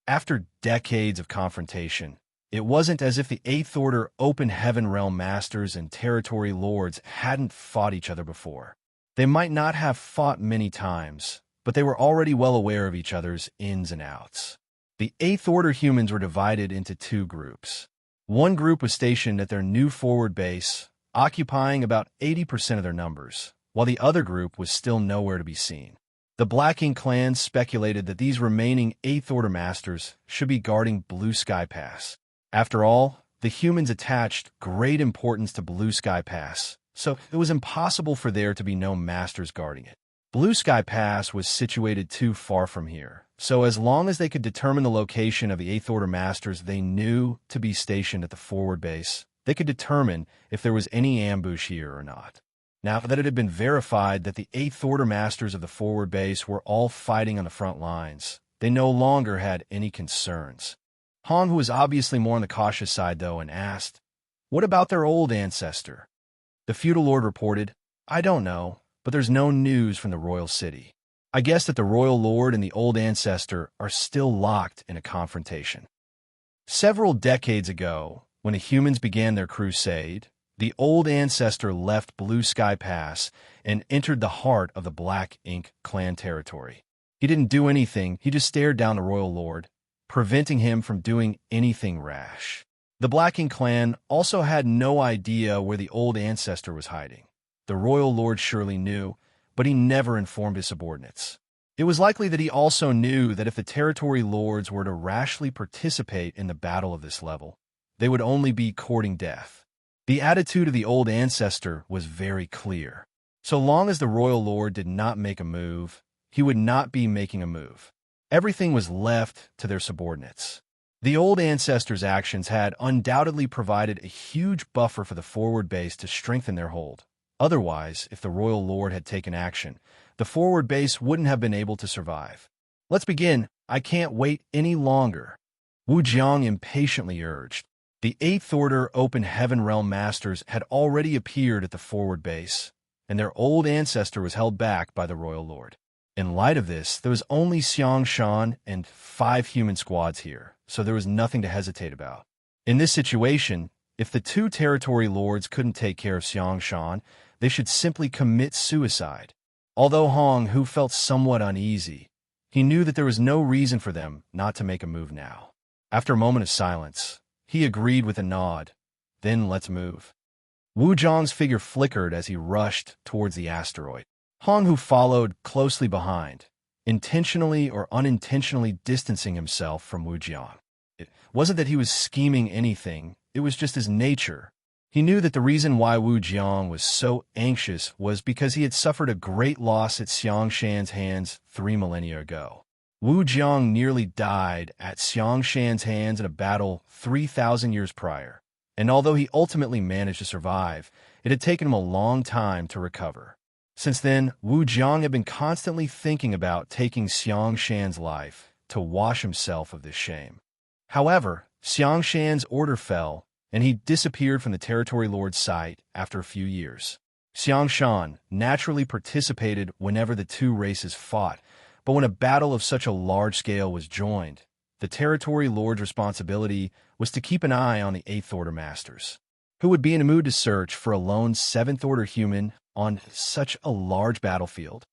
After decades of confrontation, it wasn't as if the Eighth Order Open Heaven Realm Masters and Territory Lords hadn't fought each other before. They might not have fought many times, but they were already well aware of each other's ins and outs. The Eighth Order humans were divided into two groups. One group was stationed at their new forward base, occupying about 80% of their numbers, while the other group was still nowhere to be seen. The Black Ink clan speculated that these remaining Eighth Order Masters should be guarding Blue Sky Pass. After all, the humans attached great importance to Blue Sky Pass, so it was impossible for there to be no Masters guarding it. Blue Sky Pass was situated too far from here, so as long as they could determine the location of the Eighth Order Masters they knew to be stationed at the forward base, they could determine if there was any ambush here or not. Now that it had been verified that the Eighth Order Masters of the forward base were all fighting on the front lines, they no longer had any concerns. Han, who was obviously more on the cautious side though, and asked, "What about their old ancestor?" The feudal lord reported, "I don't know, but there's no news from the royal city. I guess that the royal lord and the old ancestor are still locked in a confrontation." Several decades ago, when the humans began their crusade, the old ancestor left Blue Sky Pass and entered the heart of the Black Ink clan territory. He didn't do anything, he just stared down the royal lord, preventing him from doing anything rash. The Black Ink clan also had no idea where the old ancestor was hiding. The royal lord surely knew, but he never informed his subordinates. It was likely that he also knew that if the territory lords were to rashly participate in the battle of this level, they would only be courting death. The attitude of the old ancestor was very clear. So long as the royal lord did not make a move, he would not be making a move. Everything was left to their subordinates. The old ancestor's actions had undoubtedly provided a huge buffer for the forward base to strengthen their hold. Otherwise, if the royal lord had taken action, the forward base wouldn't have been able to survive. "Let's begin. I can't wait any longer," Wu Jiang impatiently urged. The Eighth Order Open Heaven Realm Masters had already appeared at the forward base, and their old ancestor was held back by the royal lord. In light of this, there was only Xianxia and 5 human squads here, so there was nothing to hesitate about. In this situation, if the two territory lords couldn't take care of Xianxia, they should simply commit suicide. Although Hong, who felt somewhat uneasy, he knew that there was no reason for them not to make a move now. After a moment of silence, he agreed with a nod. "Then let's move." Wu Jiang's figure flickered as he rushed towards the asteroid. Hong, who followed closely behind, intentionally or unintentionally distancing himself from Wu Jiang. It wasn't that he was scheming anything, it was just his nature. He knew that the reason why Wu Jiang was so anxious was because he had suffered a great loss at Xianxia's hands 3 millennia ago. Wu Jiang nearly died at Xianxia's hands in a battle 3,000 years prior, and although he ultimately managed to survive, it had taken him a long time to recover. Since then, Wu Jiang had been constantly thinking about taking Xianxia's life to wash himself of this shame. However, Xianxia's order fell, and he disappeared from the territory lord's sight after a few years. Xianxia naturally participated whenever the two races fought, but when a battle of such a large scale was joined, the territory lord's responsibility was to keep an eye on the Eighth Order Masters, who would be in a mood to search for a lone Seventh Order human on such a large battlefield.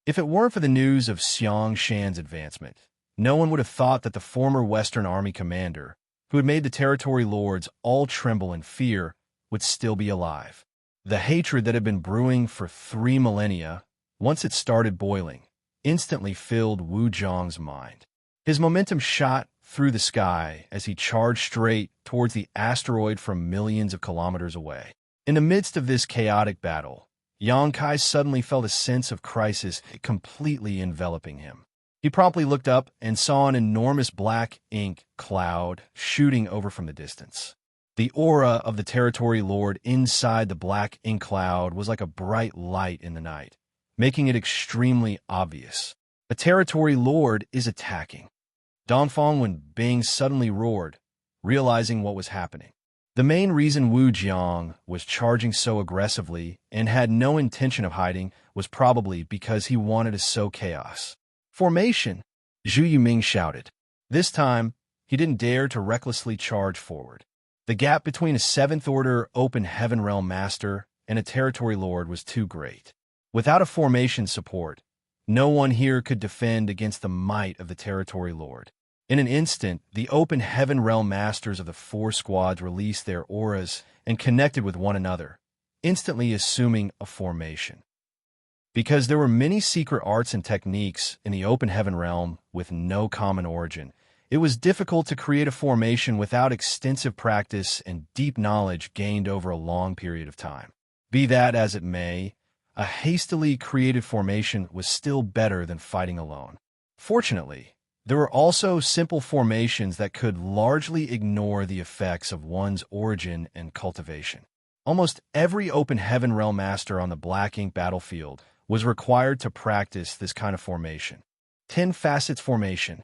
If it weren't for the news of Xianxia's advancement, no one would have thought that the former Western Army commander, who had made the territory lords all tremble in fear, would still be alive. The hatred that had been brewing for 3 millennia, once it started boiling, instantly filled Wu Jiang's mind. His momentum shot through the sky as he charged straight towards the asteroid from millions of kilometers away. In the midst of this chaotic battle, Yang Kai suddenly felt a sense of crisis completely enveloping him. He promptly looked up and saw an enormous black ink cloud shooting over from the distance. The aura of the territory lord inside the black ink cloud was like a bright light in the night, making it extremely obvious. A territory lord is attacking. Dongfang Wen Bing suddenly roared, realizing what was happening. The main reason Wu Jiang was charging so aggressively and had no intention of hiding was probably because he wanted to sow chaos. Formation, Zhu Yiming shouted. This time, he didn't dare to recklessly charge forward. The gap between a 7th-order open heaven realm master and a territory lord was too great. Without a formation support, no one here could defend against the might of the territory lord. In an instant, the open heaven realm masters of the 4 squads released their auras and connected with one another, instantly assuming a formation. Because there were many secret arts and techniques in the open heaven realm with no common origin, it was difficult to create a formation without extensive practice and deep knowledge gained over a long period of time. Be that as it may, a hastily created formation was still better than fighting alone. Fortunately, there were also simple formations that could largely ignore the effects of one's origin and cultivation. Almost every open heaven realm master on the Black Ink battlefield was required to practice this kind of formation. 10 Facets Formation.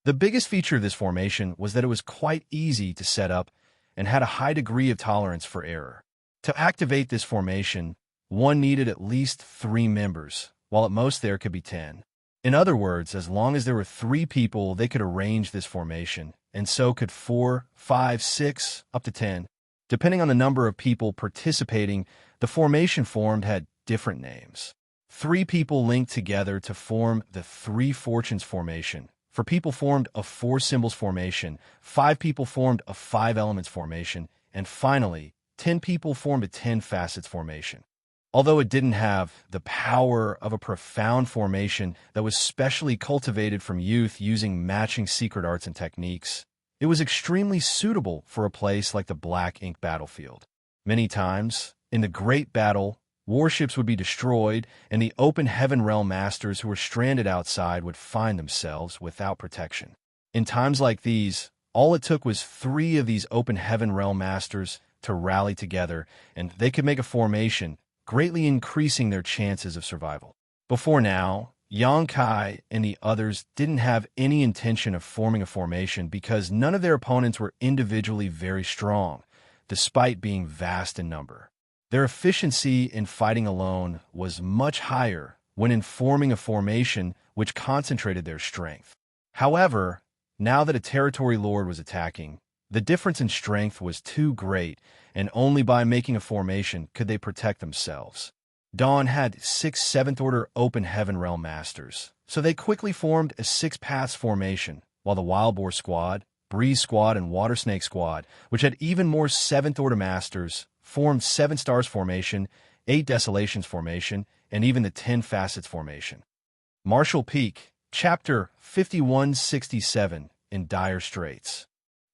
The biggest feature of this formation was that it was quite easy to set up and had a high degree of tolerance for error. To activate this formation, one needed at least 3 members, while at most there could be 10. In other words, as long as there were 3 people, they could arrange this formation, and so could 4, 5, 6, up to 10. Depending on the number of people participating, the formation formed had different names. 3 people linked together to form the 3 Fortunes formation. 4 people formed a 4 Symbols formation, 5 people formed a 5 Elements formation, and finally, 10 people formed a 10 Facets formation. Although it didn't have the power of a profound formation that was specially cultivated from youth using matching secret arts and techniques, it was extremely suitable for a place like the Black Ink battlefield. Many times, in the Great Battle, warships would be destroyed, and the open heaven realm masters who were stranded outside would find themselves without protection. In times like these, all it took was 3 of these open heaven realm masters to rally together, and they could make a formation, greatly increasing their chances of survival. Before now, Yang Kai and the others didn't have any intention of forming a formation because none of their opponents were individually very strong, despite being vast in number. Their efficiency in fighting alone was much higher when in forming a formation which concentrated their strength. However, now that a territory lord was attacking, the difference in strength was too great, and only by making a formation could they protect themselves. Dawn had 6 7th-order open heaven realm masters, so they quickly formed a 6 Paths formation, while the Wild Boar Squad, Breeze Squad, and Water Snake Squad, which had even more 7th-order masters, formed 7 Stars formation, 8 Desolations formation, and even the 10 Facets formation. Martial Peak, Chapter 5167, in Dire Straits.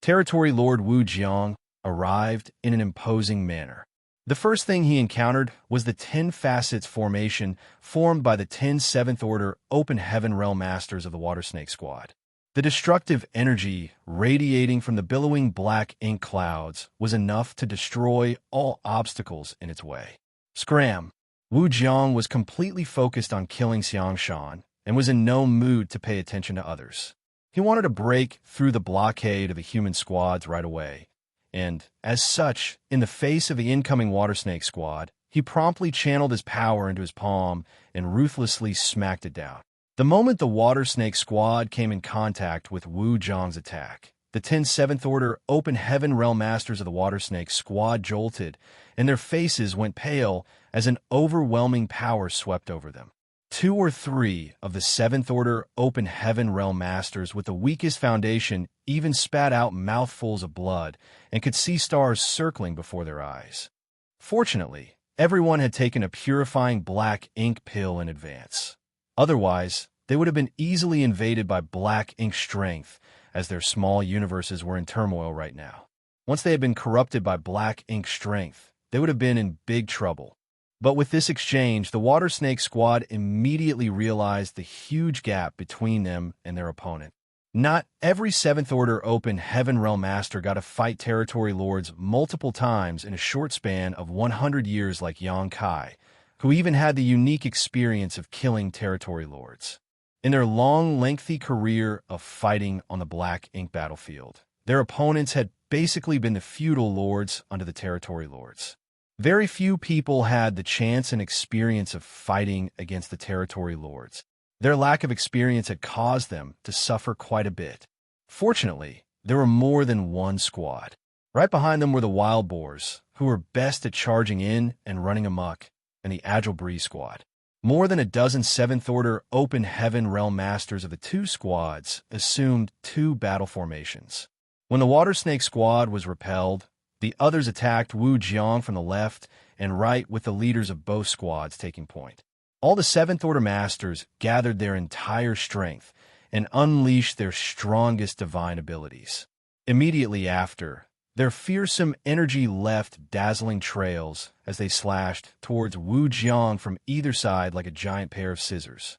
Territory Lord Wu Jiang arrived in an imposing manner. The first thing he encountered was the 10 Facets formation formed by the 10 7th-order open heaven realm masters of the Water Snake Squad. The destructive energy radiating from the billowing black ink clouds was enough to destroy all obstacles in its way. Scram! Wu Jiang was completely focused on killing Xianxia and was in no mood to pay attention to others. He wanted to break through the blockade of the human squads right away, and, as such, in the face of the incoming Water Snake Squad, he promptly channeled his power into his palm and ruthlessly smacked it down. The moment the Water Snake Squad came in contact with Wu Jiang's attack, the 10 7th-order open heaven realm masters of the Water Snake Squad jolted, and their faces went pale as an overwhelming power swept over them. 2 or 3 of the 7th-order open heaven realm masters with the weakest foundation even spat out mouthfuls of blood and could see stars circling before their eyes. Fortunately, everyone had taken a purifying black ink pill in advance. Otherwise, they would have been easily invaded by black ink strength, as their small universes were in turmoil right now. Once they had been corrupted by black ink strength, they would have been in big trouble. But with this exchange, the Water Snake squad immediately realized the huge gap between them and their opponent. Not every 7th Order Open Heaven Realm Master got to fight territory lords multiple times in a short span of 100 years like Xianxia, who even had the unique experience of killing territory lords. In their long, lengthy career of fighting on the Black Ink battlefield, their opponents had basically been the feudal lords under the territory lords. Very few people had the chance and experience of fighting against the territory lords. Their lack of experience had caused them to suffer quite a bit. Fortunately, there were more than one squad. Right behind them were the Wild Boars, who were best at charging in and running amok, and the Agile Breeze squad. More than a dozen 7th Order Open Heaven Realm Masters of the two squads assumed two battle formations. When the Water Snake squad was repelled, the others attacked Wuxia from the left and right, with the leaders of both squads taking point. All the 7th Order Masters gathered their entire strength and unleashed their strongest divine abilities. Immediately after, their fearsome energy left dazzling trails as they slashed towards Wuxia from either side like a giant pair of scissors.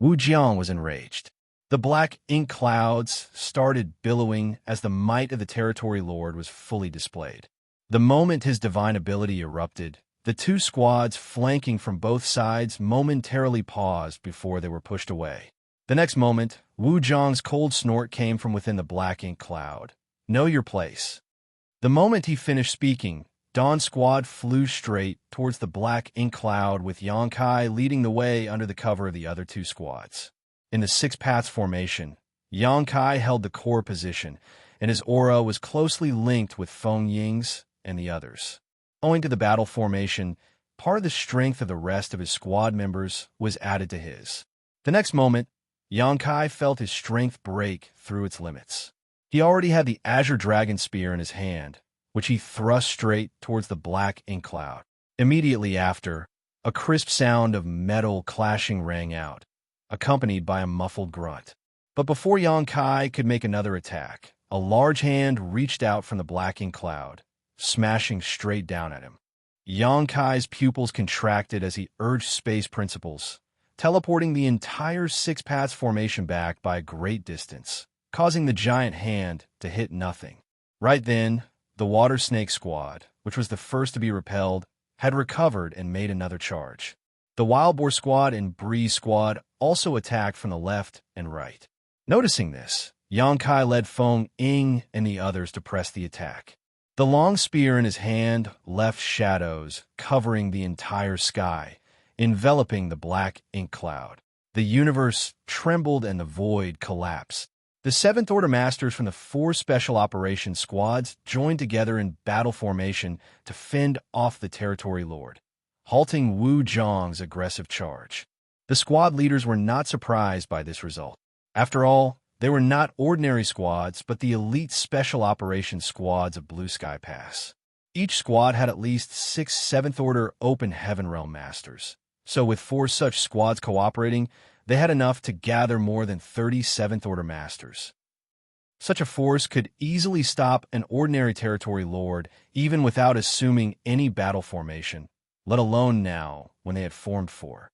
Wuxia was enraged. The black ink clouds started billowing as the might of the territory lord was fully displayed. The moment his divine ability erupted, the two squads flanking from both sides momentarily paused before they were pushed away. The next moment, Wuxia's cold snort came from within the black ink cloud. "Know your place." The moment he finished speaking, Dawn's squad flew straight towards the black ink cloud, with Xianxia leading the way under the cover of the other two squads. In the Six Paths formation, Xianxia held the core position, and his aura was closely linked with Feng Ying's and the others. Owing to the battle formation, part of the strength of the rest of his squad members was added to his. The next moment, Xianxia felt his strength break through its limits. He already had the Azure Dragon Spear in his hand, which he thrust straight towards the black ink cloud. Immediately after, a crisp sound of metal clashing rang out, accompanied by a muffled grunt. But before Xianxia could make another attack, a large hand reached out from the black ink cloud, smashing straight down at him. Xianxia's pupils contracted as he urged space principles, teleporting the entire Six Paths formation back by a great distance, causing the giant hand to hit nothing. Right then, the Water Snake squad, which was the first to be repelled, had recovered and made another charge. The Wild Boar squad and Breeze squad also attacked from the left and right. Noticing this, Xianxia led Feng Ying and the others to press the attack. The long spear in his hand left shadows covering the entire sky, enveloping the black ink cloud. The universe trembled and the void collapsed. The 7th Order Masters from the 4 Special Operations Squads joined together in battle formation to fend off the Territory Lord, halting Wuxia's aggressive charge. The squad leaders were not surprised by this result. After all, they were not ordinary squads, but the elite Special Operations Squads of Blue Sky Pass. Each squad had at least 6 7th Order Open Heaven Realm Masters. So with 4 such squads cooperating, they had enough to gather more than 30 7th Order Masters. Such a force could easily stop an ordinary territory lord, even without assuming any battle formation, let alone now, when they had formed 4.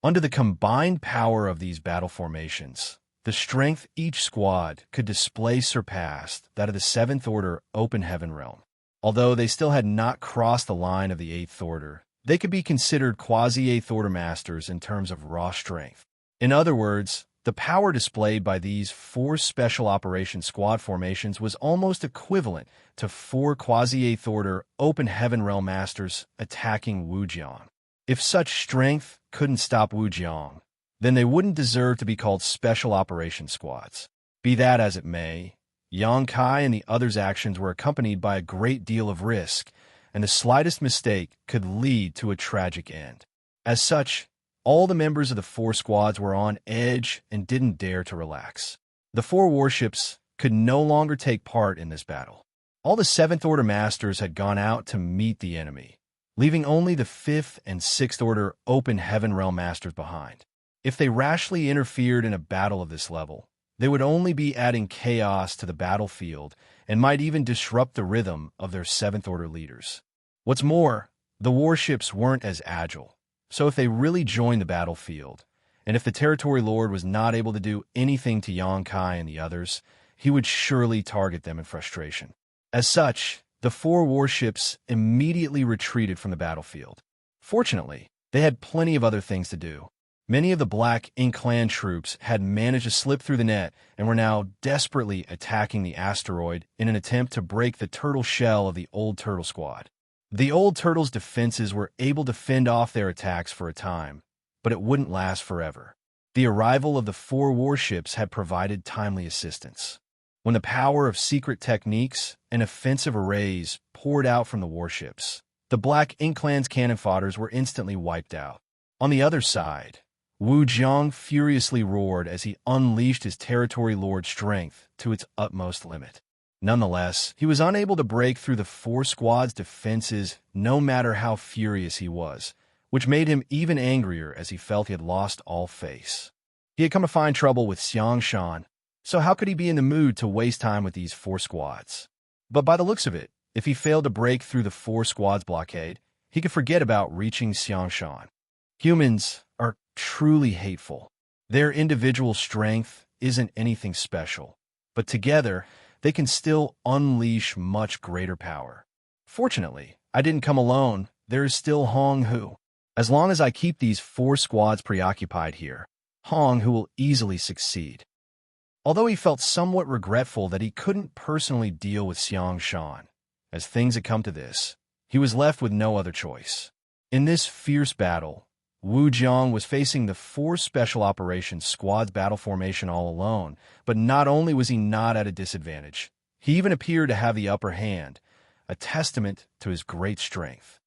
Under the combined power of these battle formations, the strength each squad could display surpassed that of the 7th Order Open Heaven Realm. Although they still had not crossed the line of the 8th Order, they could be considered quasi-8th Order Masters in terms of raw strength. In other words, the power displayed by these 4 Special Operations Squad formations was almost equivalent to 4 quasi-8th Order Open Heaven Realm Masters attacking Wuxia. If such strength couldn't stop Wuxia, then they wouldn't deserve to be called Special Operations Squads. Be that as it may, Xianxia and the others' actions were accompanied by a great deal of risk, and the slightest mistake could lead to a tragic end. As such, all the members of the 4 squads were on edge and didn't dare to relax. The 4 warships could no longer take part in this battle. All the 7th Order Masters had gone out to meet the enemy, leaving only the 5th and 6th Order Open Heaven Realm Masters behind. If they rashly interfered in a battle of this level, they would only be adding chaos to the battlefield and might even disrupt the rhythm of their 7th Order leaders. What's more, The warships weren't as agile, so if they really joined the battlefield, and if the Territory Lord was not able to do anything to Xianxia and the others, he would surely target them in frustration. As such, the 4 warships immediately retreated from the battlefield. Fortunately, they had plenty of other things to do. Many of the Black Ink Clan troops had managed to slip through the net and were now desperately attacking the asteroid in an attempt to break the turtle shell of the Old Turtle Squad. The Old Turtle's defenses were able to fend off their attacks for a time, but it wouldn't last forever. The arrival of the 4 warships had provided timely assistance. When the power of secret techniques and offensive arrays poured out from the warships, the Black Ink Clan's cannon fodders were instantly wiped out. On the other side, Wu Jiang furiously roared as he unleashed his Territory Lord strength to its utmost limit. Nonetheless, he was unable to break through the 4 squads' defenses no matter how furious he was, which made him even angrier as he felt he had lost all face. He had come to find trouble with Xianxia, so how could he be in the mood to waste time with these 4 squads? But by the looks of it, if he failed to break through the 4 squads' blockade, he could forget about reaching Xianxia. Humans are truly hateful. Their individual strength isn't anything special, but together, they can still unleash much greater power. Fortunately, I didn't come alone. There is still Hong Hu. As long as I keep these 4 squads preoccupied here, Hong Hu will easily succeed. Although he felt somewhat regretful that he couldn't personally deal with Xianxia, as things had come to this, he was left with no other choice. In this fierce battle, Wu Jiang was facing the 4 Special Operations Squad's battle formation all alone, but not only was he not at a disadvantage, he even appeared to have the upper hand, a testament to his great strength.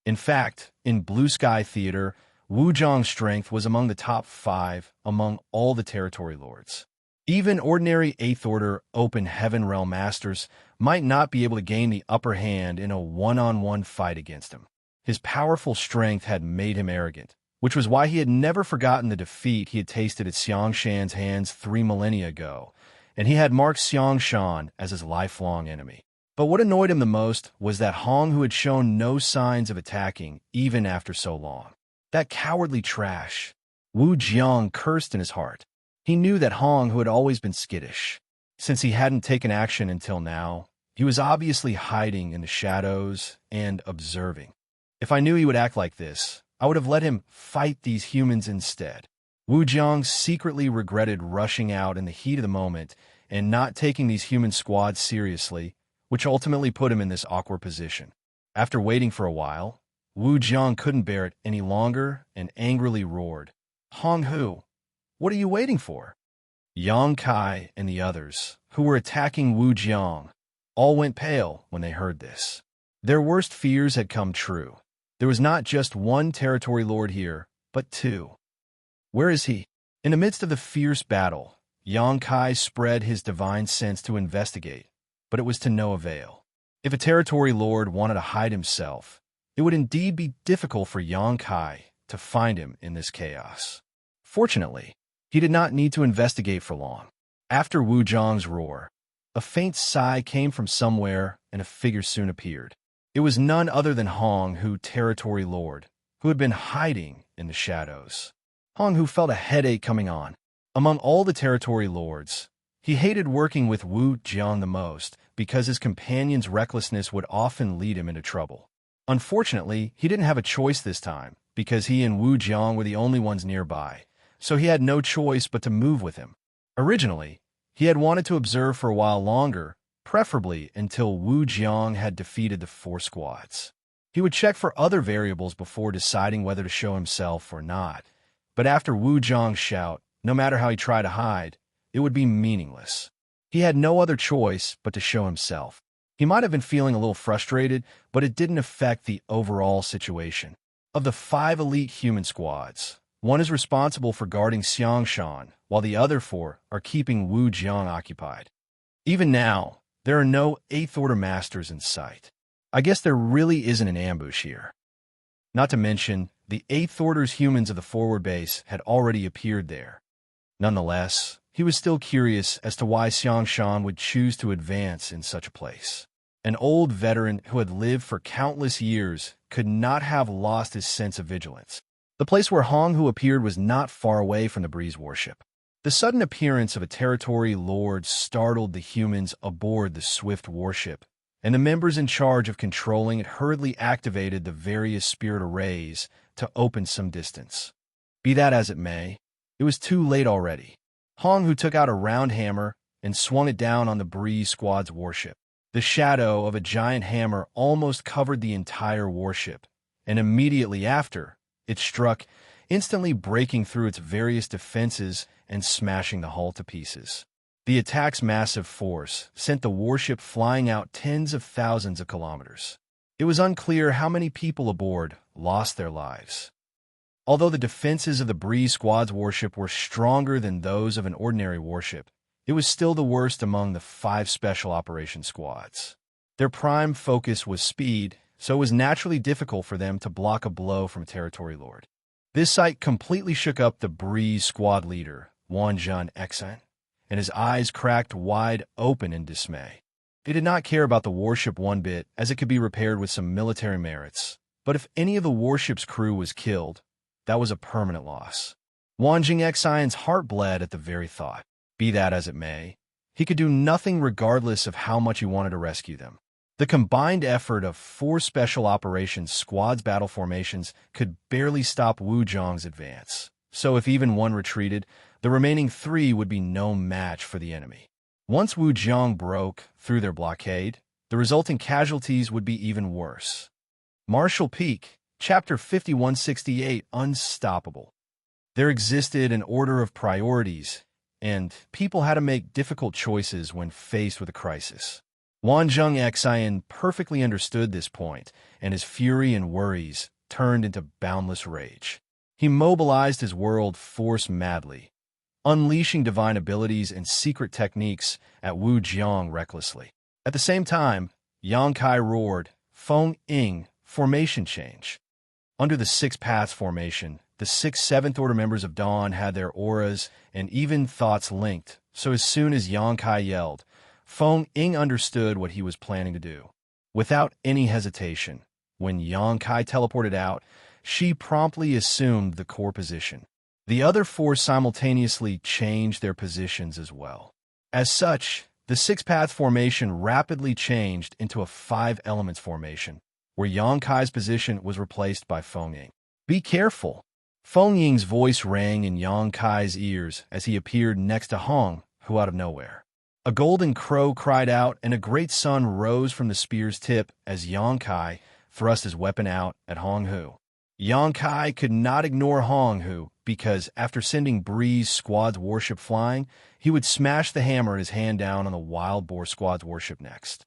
In fact, in Blue Sky Theater, Wu Jiang's strength was among the top 5 among all the Territory Lords. Even ordinary 8th Order Open Heaven Realm Masters might not be able to gain the upper hand in a one-on-one fight against him. His powerful strength had made him arrogant, which was why he had never forgotten the defeat he had tasted at Xianxian's hands 3 millennia ago, and he had marked Xianxia as his lifelong enemy. But what annoyed him the most was that Hong Hu had shown no signs of attacking even after so long. That cowardly trash. Wu Jiang cursed in his heart. He knew that Hong Hu had always been skittish. Since he hadn't taken action until now, he was obviously hiding in the shadows and observing. If I knew he would act like this, I would have let him fight these humans instead. Wu Jiang secretly regretted rushing out in the heat of the moment and not taking these human squads seriously, which ultimately put him in this awkward position. After waiting for a while, Wu Jiang couldn't bear it any longer and angrily roared, "Hong Hu, what are you waiting for?" Yang Kai and the others, who were attacking Wu Jiang, all went pale when they heard this. Their worst fears had come true. There was not just 1 Territory Lord here, but 2. Where is he? In the midst of the fierce battle, Yang Kai spread his divine sense to investigate, but it was to no avail. If a Territory Lord wanted to hide himself, it would indeed be difficult for Yang Kai to find him in this chaos. Fortunately, he did not need to investigate for long. After Wu Jiang's roar, a faint sigh came from somewhere and a figure soon appeared. It was none other than Hong Hu, Territory Lord, who had been hiding in the shadows. Hong Hu felt a headache coming on. Among all the Territory Lords, he hated working with Wu Jiang the most because his companion's recklessness would often lead him into trouble. Unfortunately, he didn't have a choice this time because he and Wu Jiang were the only ones nearby, so he had no choice but to move with him. Originally, he had wanted to observe for a while longer, preferably until Wu Jiang had defeated the 4 squads. He would check for other variables before deciding whether to show himself or not, but after Wu Jiang's shout, no matter how he tried to hide, it would be meaningless. He had no other choice but to show himself. He might have been feeling a little frustrated, but it didn't affect the overall situation. Of the 5 elite human squads, 1 is responsible for guarding Xianxia, while the other 4 are keeping Wu Jiang occupied. Even now, there are no 8th Order Masters in sight. I guess there really isn't an ambush here. Not to mention, the 8th Order's humans of the forward base had already appeared there. Nonetheless, he was still curious as to why Xianxia would choose to advance in such a place. An old veteran who had lived for countless years could not have lost his sense of vigilance. The place where Hong Hu appeared was not far away from the breeze warship. The sudden appearance of a territory lord startled the humans aboard the swift warship, and the members in charge of controlling it hurriedly activated the various spirit arrays to open some distance. Be that as it may, it was too late already. Hong Hu took out a round hammer and swung it down on the breeze squad's warship. The shadow of a giant hammer almost covered the entire warship, and immediately after, it struck, instantly breaking through its various defenses and smashing the hull to pieces. The attack's massive force sent the warship flying out tens of thousands of kilometers. It was unclear how many people aboard lost their lives. Although the defenses of the breeze squad's warship were stronger than those of an ordinary warship, it was still the worst among the 5 special operations squads. Their prime focus was speed, so it was naturally difficult for them to block a blow from a territory lord. This sight completely shook up the breeze squad leader, Xianxia, and his eyes cracked wide open in dismay. He did not care about the warship one bit, as it could be repaired with some military merits, but if any of the warship's crew was killed, that was a permanent loss. Xianxia's heart bled at the very thought. Be that as it may, he could do nothing regardless of how much he wanted to rescue them. The combined effort of 4 special operations squads' battle formations could barely stop Wu Zhang's advance, so if even one retreated, the remaining 3 would be no match for the enemy. Once Wu Zhang broke through their blockade, the resulting casualties would be even worse. Martial Peak, Chapter 5168, Unstoppable. There existed an order of priorities, and people had to make difficult choices when faced with a crisis. Xianxia perfectly understood this point, and his fury and worries turned into boundless rage. He mobilized his world force madly, unleashing divine abilities and secret techniques at Wu Zhang recklessly. At the same time, Yang Kai roared, "Feng Ying, formation change." Under the 6 Paths formation, the 6 Seventh Order members of Dawn had their auras and even thoughts linked, so as soon as Yang Kai yelled, Feng Ying understood what he was planning to do. Without any hesitation, when Yang Kai teleported out, she promptly assumed the core position. The other 4 simultaneously changed their positions as well. As such, the 6 Path formation rapidly changed into a 5 Elements formation, where Yang Kai's position was replaced by Feng Ying. Be careful! Feng Ying's voice rang in Yang Kai's ears as he appeared next to Hong Hu out of nowhere. A golden crow cried out, and a great sun rose from the spear's tip as Yang Kai thrust his weapon out at Hong Hu. Yang Kai could not ignore Hong Hu because, after sending Breeze Squad's warship flying, he would smash the hammer in his hand down on the Wild Boar Squad's warship next.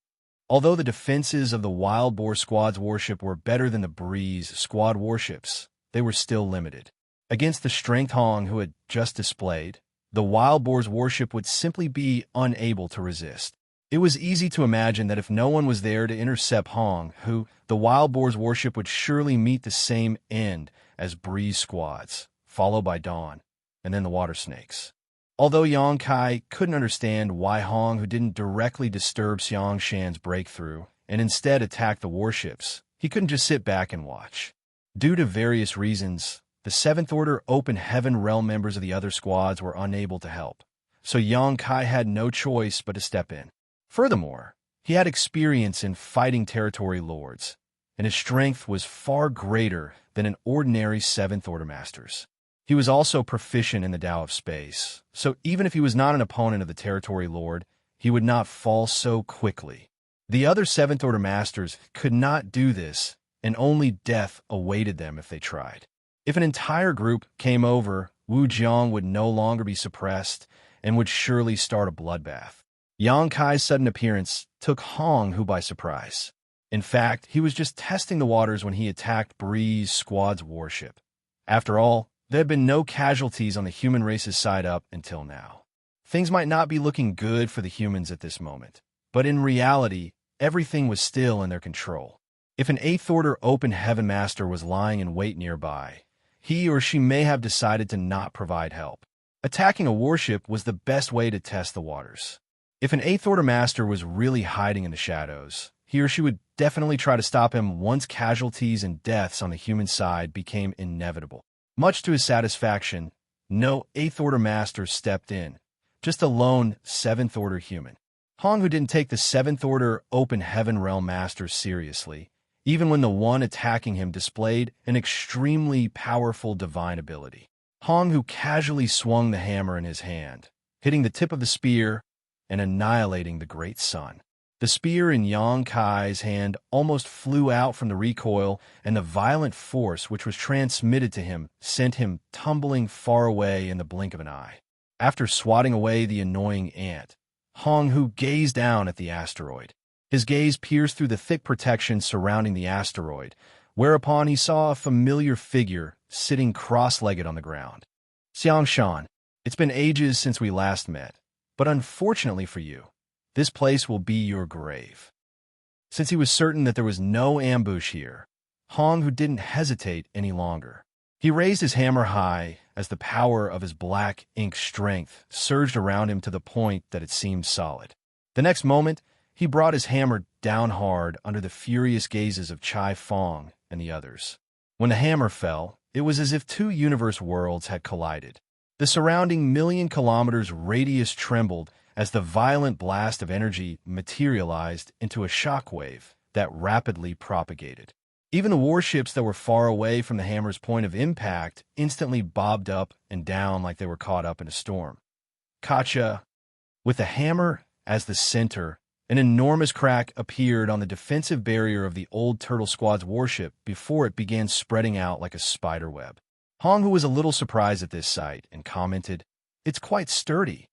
Although the defenses of the Wild Boar Squad's warship were better than the Breeze Squad warships, they were still limited. Against the strength Hong Hu had just displayed, the Wild Boar's warship would simply be unable to resist. It was easy to imagine that if no one was there to intercept Hong Hu, the Wild Boar's warship would surely meet the same end as Breeze Squad's, followed by Dawn, and then the Water Snakes. Although Yang Kai couldn't understand why Hong Hu didn't directly disturb Xianxia's breakthrough and instead attack the warships, he couldn't just sit back and watch. Due to various reasons, the 7th Order Open Heaven Realm members of the other squads were unable to help, so Yang Kai had no choice but to step in. Furthermore, he had experience in fighting territory lords, and his strength was far greater than an ordinary 7th Order master's. He was also proficient in the Tao of Space, so even if he was not an opponent of the territory lord, he would not fall so quickly. The other 7th Order masters could not do this, and only death awaited them if they tried. If an entire group came over, Wu Zhang would no longer be suppressed and would surely start a bloodbath. Yang Kai's sudden appearance took Hong Hu by surprise. In fact, he was just testing the waters when he attacked Breeze Squad's warship. After all, there had been no casualties on the human race's side up until now. Things might not be looking good for the humans at this moment, but in reality, everything was still in their control. If an 8th Order Open Heaven Master was lying in wait nearby, he or she may have decided to not provide help. Attacking a warship was the best way to test the waters. If an 8th Order Master was really hiding in the shadows, he or she would definitely try to stop him once casualties and deaths on the human side became inevitable. Much to his satisfaction, no 8th Order Master stepped in, just a lone 7th Order human. Hong, who didn't take the 7th Order Open Heaven Realm Masters seriously, even when the one attacking him displayed an extremely powerful divine ability. Hong, who casually swung the hammer in his hand, hitting the tip of the spear and annihilating the great sun. The spear in Yang Kai's hand almost flew out from the recoil, and the violent force which was transmitted to him sent him tumbling far away in the blink of an eye. After swatting away the annoying ant, Hong Hu gazed down at the asteroid. His gaze pierced through the thick protection surrounding the asteroid, whereupon he saw a familiar figure sitting cross-legged on the ground. Xianxia, it's been ages since we last met, but unfortunately for you, this place will be your grave. Since he was certain that there was no ambush here, Hong Hu didn't hesitate any longer. He raised his hammer high as the power of his black ink strength surged around him to the point that it seemed solid. The next moment, he brought his hammer down hard under the furious gazes of Chai Fong and the others. When the hammer fell, it was as if two universe worlds had collided. The surrounding million-kilometers radius trembled as the violent blast of energy materialized into a shockwave that rapidly propagated. Even the warships that were far away from the hammer's point of impact instantly bobbed up and down like they were caught up in a storm. Kacha, with the hammer as the center, an enormous crack appeared on the defensive barrier of the old Turtle Squad's warship before it began spreading out like a spider web. Hong, who was a little surprised at this sight, and commented, "It's quite sturdy."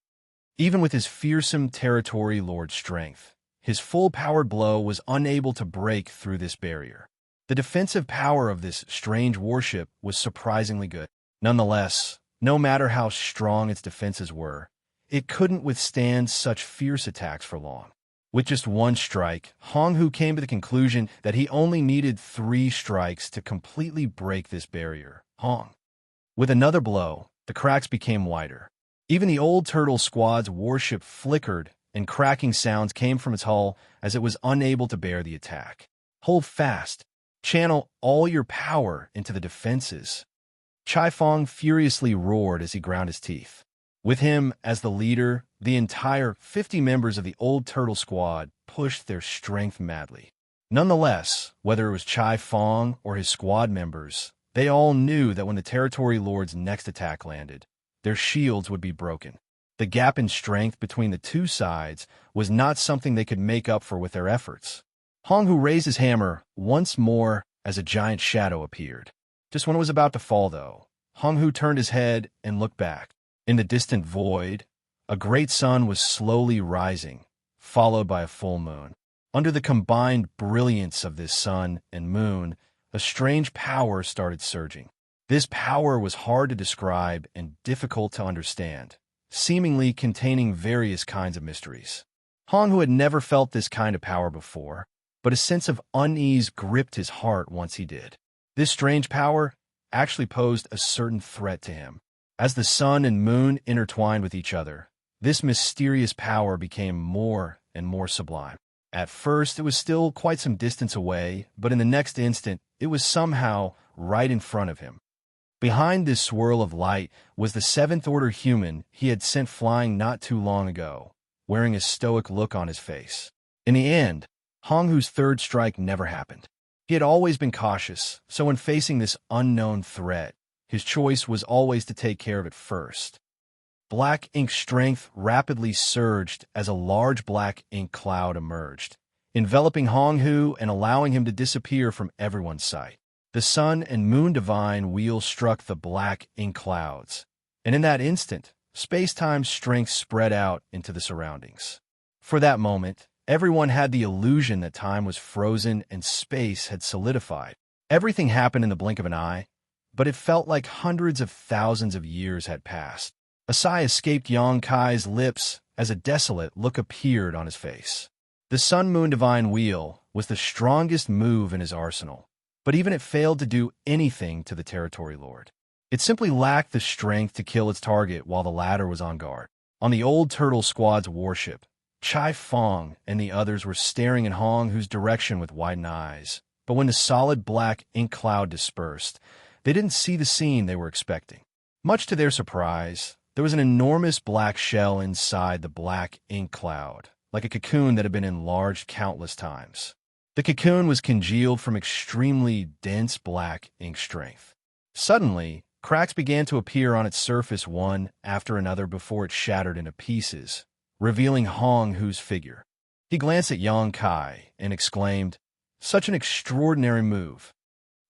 Even with his fearsome territory lord strength, his full-powered blow was unable to break through this barrier. The defensive power of this strange warship was surprisingly good. Nonetheless, no matter how strong its defenses were, it couldn't withstand such fierce attacks for long. With just one strike, Hong Hu came to the conclusion that he only needed 3 strikes to completely break this barrier. With another blow, the cracks became wider. Even the old Turtle Squad's warship flickered, and cracking sounds came from its hull as it was unable to bear the attack. "Hold fast. Channel all your power into the defenses." Chai Fong furiously roared as he ground his teeth. With him as the leader, the entire 50 members of the old Turtle Squad pushed their strength madly. Nonetheless, whether it was Chai Fong or his squad members, they all knew that when the Territory Lord's next attack landed, their shields would be broken. The gap in strength between the two sides was not something they could make up for with their efforts. Hong Hu raised his hammer once more as a giant shadow appeared. Just when it was about to fall, though, Hong Hu turned his head and looked back. In the distant void, a great sun was slowly rising, followed by a full moon. Under the combined brilliance of this sun and moon, a strange power started surging. This power was hard to describe and difficult to understand, seemingly containing various kinds of mysteries. Hong Hu had never felt this kind of power before, but a sense of unease gripped his heart once he did. This strange power actually posed a certain threat to him. As the sun and moon intertwined with each other, this mysterious power became more and more sublime. At first, it was still quite some distance away, but in the next instant, it was somehow right in front of him. Behind this swirl of light was the 7th Order human he had sent flying not too long ago, wearing a stoic look on his face. In the end, Hong Hu's third strike never happened. He had always been cautious, so when facing this unknown threat, his choice was always to take care of it first. Black ink strength rapidly surged as a large black ink cloud emerged, enveloping Hong Hu and allowing him to disappear from everyone's sight. The sun and moon divine wheel struck the black ink clouds, and in that instant, space-time's strength spread out into the surroundings. For that moment, everyone had the illusion that time was frozen and space had solidified. Everything happened in the blink of an eye, but it felt like hundreds of thousands of years had passed. A sigh escaped Yang Kai's lips as a desolate look appeared on his face. The Sun-Moon Divine Wheel was the strongest move in his arsenal, but even it failed to do anything to the Territory Lord. It simply lacked the strength to kill its target while the latter was on guard. On the old Turtle Squad's warship, Chai Fong and the others were staring in Hong Hu's direction with widened eyes, but when the solid black ink cloud dispersed, they didn't see the scene they were expecting. Much to their surprise, there was an enormous black shell inside the black ink cloud, like a cocoon that had been enlarged countless times. The cocoon was congealed from extremely dense black ink strength. Suddenly, cracks began to appear on its surface one after another before it shattered into pieces, revealing Hong Hu's figure. He glanced at Yang Kai and exclaimed, "Such an extraordinary move."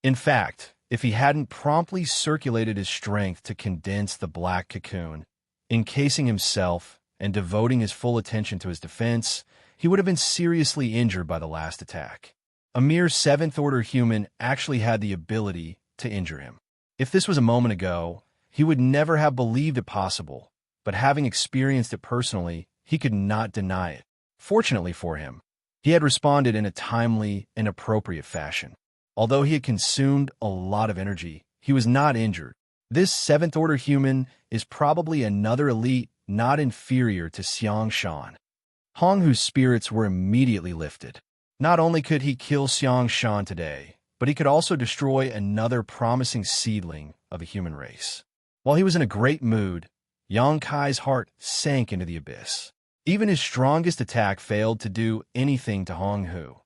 In fact, if he hadn't promptly circulated his strength to condense the black cocoon, encasing himself and devoting his full attention to his defense, he would have been seriously injured by the last attack. A mere seventh-order human actually had the ability to injure him. If this was a moment ago, he would never have believed it possible, but having experienced it personally, he could not deny it. Fortunately for him, he had responded in a timely and appropriate fashion. Although he had consumed a lot of energy, he was not injured. This seventh-order human is probably another elite not inferior to Xianxia. Hong Hu's spirits were immediately lifted. Not only could he kill Xianxia today, but he could also destroy another promising seedling of a human race. While he was in a great mood, Yang Kai's heart sank into the abyss. Even his strongest attack failed to do anything to Hong Hu.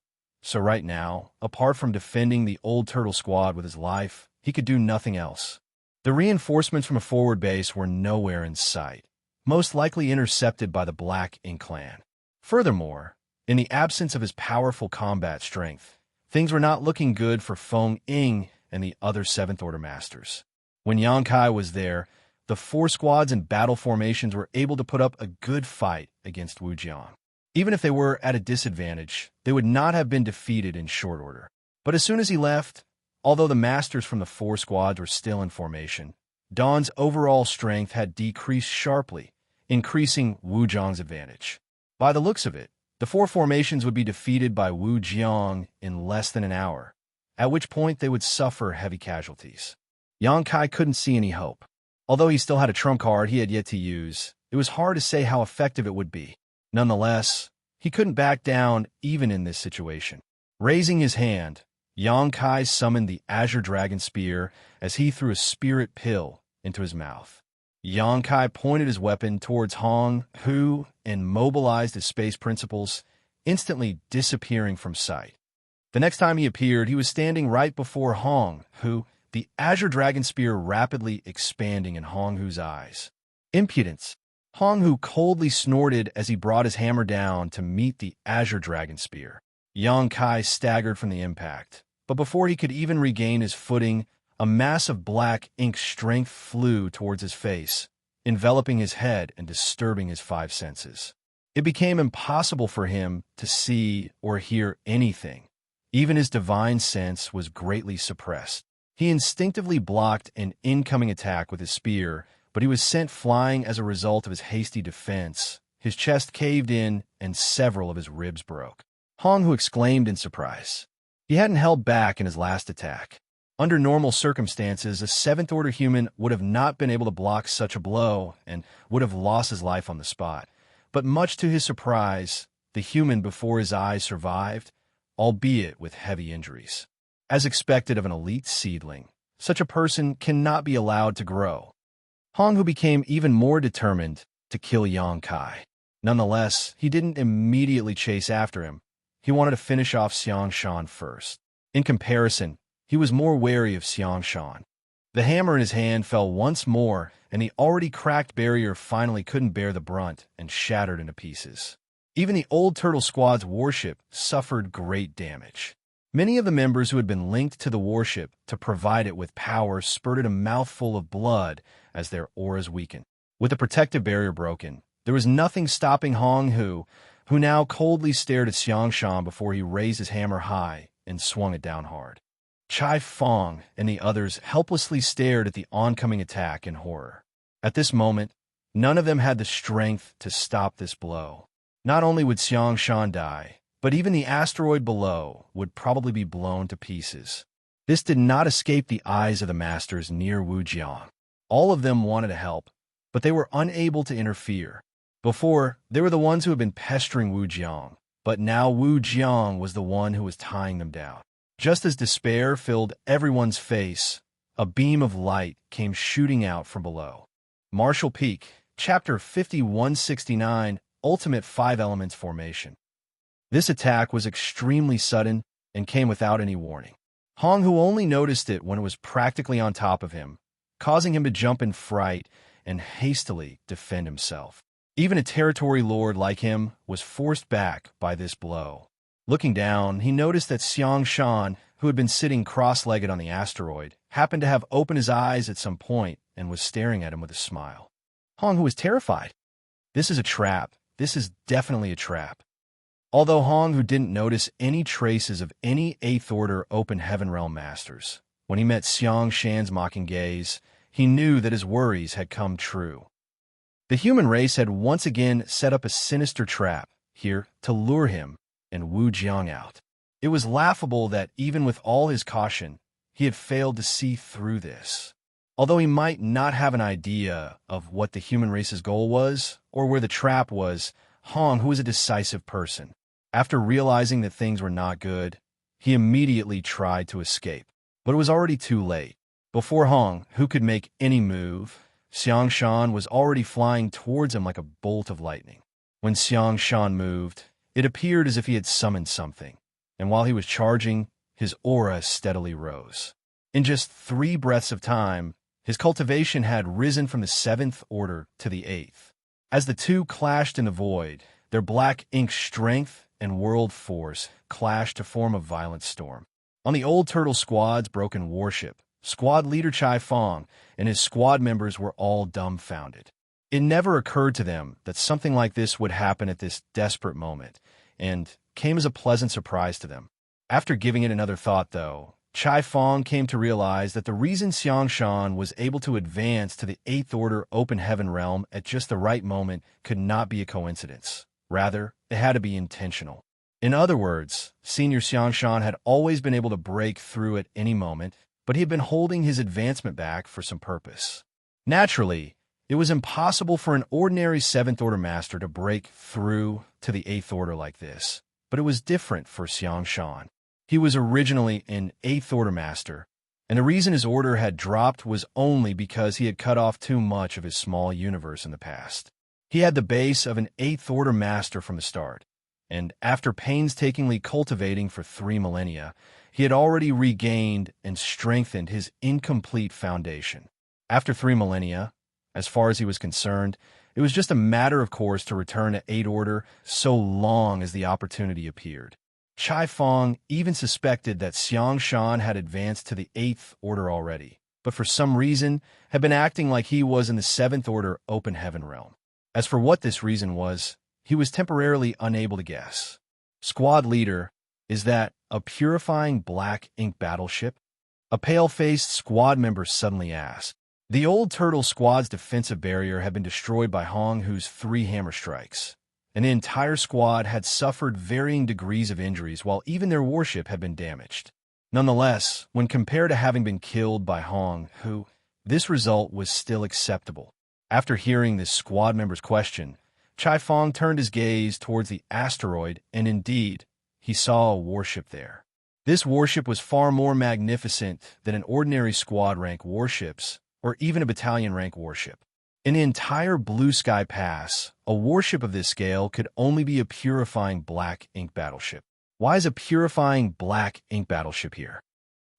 So right now, apart from defending the old turtle squad with his life, he could do nothing else. The reinforcements from a forward base were nowhere in sight, most likely intercepted by the Black Ink clan. Furthermore, in the absence of his powerful combat strength, things were not looking good for Feng Ying and the other Seventh Order Masters. When Yang Kai was there, the four squads in battle formations were able to put up a good fight against Wuxia. Even if they were at a disadvantage, they would not have been defeated in short order. But as soon as he left, although the masters from the four squads were still in formation, Dawn's overall strength had decreased sharply, increasing Wu Zhang's advantage. By the looks of it, the four formations would be defeated by Wu Jiang in less than an hour, at which point they would suffer heavy casualties. Yang Kai couldn't see any hope. Although he still had a trump card he had yet to use, it was hard to say how effective it would be. Nonetheless, he couldn't back down even in this situation. Raising his hand, Yang Kai summoned the Azure Dragon Spear as he threw a spirit pill into his mouth. Yang Kai pointed his weapon towards Hong Hu and mobilized his space principles, instantly disappearing from sight. The next time he appeared, he was standing right before Hong Hu, the Azure Dragon Spear rapidly expanding in Hong Hu's eyes. Impudence! Hong Hu coldly snorted as he brought his hammer down to meet the Azure Dragon Spear. Yang Kai staggered from the impact, but before he could even regain his footing, a mass of black ink strength flew towards his face, enveloping his head and disturbing his five senses. It became impossible for him to see or hear anything. Even his divine sense was greatly suppressed. He instinctively blocked an incoming attack with his spear, but he was sent flying as a result of his hasty defense. His chest caved in, and several of his ribs broke. Hong Hu exclaimed in surprise. He hadn't held back in his last attack. Under normal circumstances, a seventh-order human would have not been able to block such a blow and would have lost his life on the spot. But much to his surprise, the human before his eyes survived, albeit with heavy injuries. As expected of an elite seedling, such a person cannot be allowed to grow. Hong Hu became even more determined to kill Yang Kai. Nonetheless, he didn't immediately chase after him. He wanted to finish off Xianxia first. In comparison, he was more wary of Xianxia. The hammer in his hand fell once more, and the already cracked barrier finally couldn't bear the brunt and shattered into pieces. Even the old turtle squad's warship suffered great damage. Many of the members who had been linked to the warship to provide it with power spurted a mouthful of blood as their auras weakened. With the protective barrier broken, there was nothing stopping Hong Hu, who now coldly stared at Xianxia before he raised his hammer high and swung it down hard. Chai Fong and the others helplessly stared at the oncoming attack in horror. At this moment, none of them had the strength to stop this blow. Not only would Xianxia die, but even the asteroid below would probably be blown to pieces. This did not escape the eyes of the masters near Wujiang. All of them wanted to help, but they were unable to interfere. Before, they were the ones who had been pestering Wu Jiang, but now Wu Jiang was the one who was tying them down. Just as despair filled everyone's face, a beam of light came shooting out from below. Martial Peak, Chapter 5169, Ultimate 5 Elements Formation. This attack was extremely sudden and came without any warning. Hong Hu only noticed it when it was practically on top of him, causing him to jump in fright and hastily defend himself. Even a territory lord like him was forced back by this blow. Looking down, he noticed that Xianxia, who had been sitting cross-legged on the asteroid, happened to have opened his eyes at some point and was staring at him with a smile. Hong Hu was terrified. This is a trap. This is definitely a trap. Although Hong Hu didn't notice any traces of any 8th Order Open Heaven Realm Masters, when he met Xianxia's mocking gaze, he knew that his worries had come true. The human race had once again set up a sinister trap here to lure him and Wu Jiang out. It was laughable that even with all his caution, he had failed to see through this. Although he might not have an idea of what the human race's goal was or where the trap was, Hong, who was a decisive person, after realizing that things were not good, he immediately tried to escape. But it was already too late. Before Hong, who could make any move, Xianxia was already flying towards him like a bolt of lightning. When Xianxia moved, it appeared as if he had summoned something, and while he was charging, his aura steadily rose. In just 3 breaths of time, his cultivation had risen from the 7th Order to the 8th. As the two clashed in the void, their black ink strength and world force clashed to form a violent storm. On the Old Turtle Squad's broken warship, squad leader Chai Fong and his squad members were all dumbfounded. It never occurred to them that something like this would happen at this desperate moment, and came as a pleasant surprise to them. After giving it another thought, though, Chai Fong came to realize that the reason Xianxia was able to advance to the 8th Order Open Heaven Realm at just the right moment could not be a coincidence. Rather, it had to be intentional. In other words, Senior Xianxia had always been able to break through at any moment, but he had been holding his advancement back for some purpose. Naturally, it was impossible for an ordinary 7th Order Master to break through to the 8th Order like this, but it was different for Xianxia. He was originally an 8th Order Master, and the reason his order had dropped was only because he had cut off too much of his small universe in the past. He had the base of an 8th Order Master from the start, and after painstakingly cultivating for 3 millennia, he had already regained and strengthened his incomplete foundation. After 3 millennia, as far as he was concerned, it was just a matter of course to return to 8th Order so long as the opportunity appeared. Chai Fong even suspected that Xianxia had advanced to the 8th Order already, but for some reason had been acting like he was in the 7th Order Open Heaven Realm. As for what this reason was, he was temporarily unable to guess. Squad leader, is that a purifying black ink battleship? A pale-faced squad member suddenly asked. The Old Turtle Squad's defensive barrier had been destroyed by Hong Hu's 3 hammer strikes, and the entire squad had suffered varying degrees of injuries while even their warship had been damaged. Nonetheless, when compared to having been killed by Hong Hu, this result was still acceptable. After hearing this squad member's question, Chai Fong turned his gaze towards the asteroid, and indeed, he saw a warship there. This warship was far more magnificent than an ordinary squad-rank warships, or even a battalion-rank warship. In the entire Blue Sky Pass, a warship of this scale could only be a purifying black ink battleship. Why is a purifying black ink battleship here?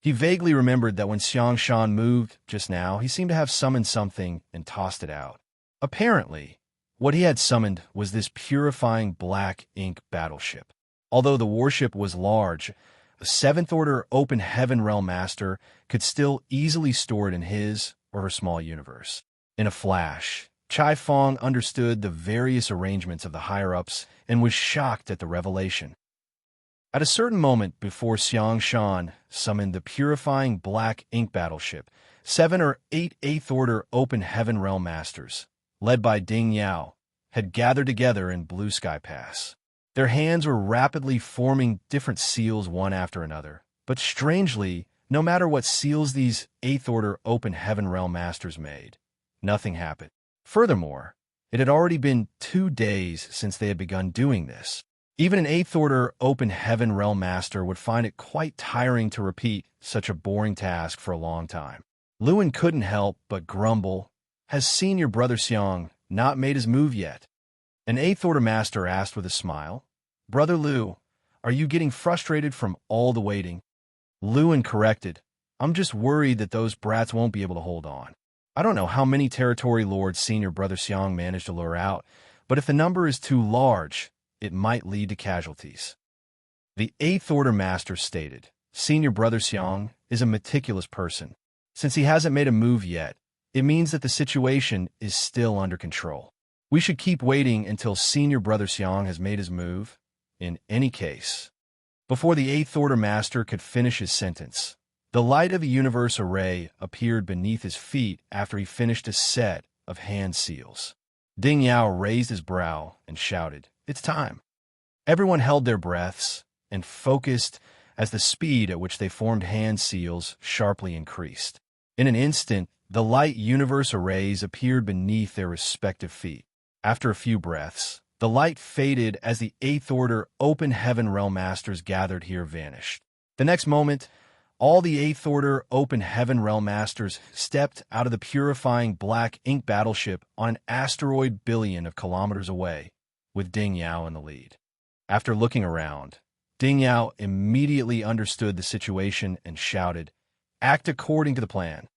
He vaguely remembered that when Xianxia moved just now, he seemed to have summoned something and tossed it out. Apparently, what he had summoned was this purifying black ink battleship. Although the warship was large, a 7th Order Open Heaven Realm Master could still easily store it in his or her small universe. In a flash, Chai Fong understood the various arrangements of the higher-ups and was shocked at the revelation. At a certain moment before Xianxia summoned the purifying black ink battleship, 7 or 8 8th Order Open Heaven Realm Masters, led by Ding Yao, had gathered together in Blue Sky Pass. Their hands were rapidly forming different seals one after another, but strangely, no matter what seals these 8th Order Open Heaven Realm Masters made, nothing happened. Furthermore, It had already been 2 days since they had begun doing this. Even an 8th Order Open Heaven Realm Master would find it quite tiring to repeat such a boring task for a long time. Lewin couldn't help but grumble. Has Senior Brother Xiang not made his move yet? An 8th Order Master asked with a smile. Brother Liu, are you getting frustrated from all the waiting? Lewin corrected. I'm just worried that those brats won't be able to hold on. I don't know how many territory lords Senior Brother Xiang managed to lure out, but if the number is too large, it might lead to casualties. The 8th Order Master stated, Senior Brother Xiang is a meticulous person. Since he hasn't made a move yet, it means that the situation is still under control. We should keep waiting until Senior Brother Xiang has made his move, in any case. Before the 8th Order Master could finish his sentence, the light of a universe array appeared beneath his feet after he finished a set of hand seals. Ding Yao raised his brow and shouted, It's time. Everyone held their breaths and focused as the speed at which they formed hand seals sharply increased. In an instant, the light universe arrays appeared beneath their respective feet. After a few breaths, the light faded as the 8th Order Open Heaven Realm Masters gathered here vanished. The next moment, all the 8th Order Open Heaven Realm Masters stepped out of the purifying black ink battleship on an asteroid billion of kilometers away, with Ding Yao in the lead. After looking around, Ding Yao immediately understood the situation and shouted, Act according to the plan.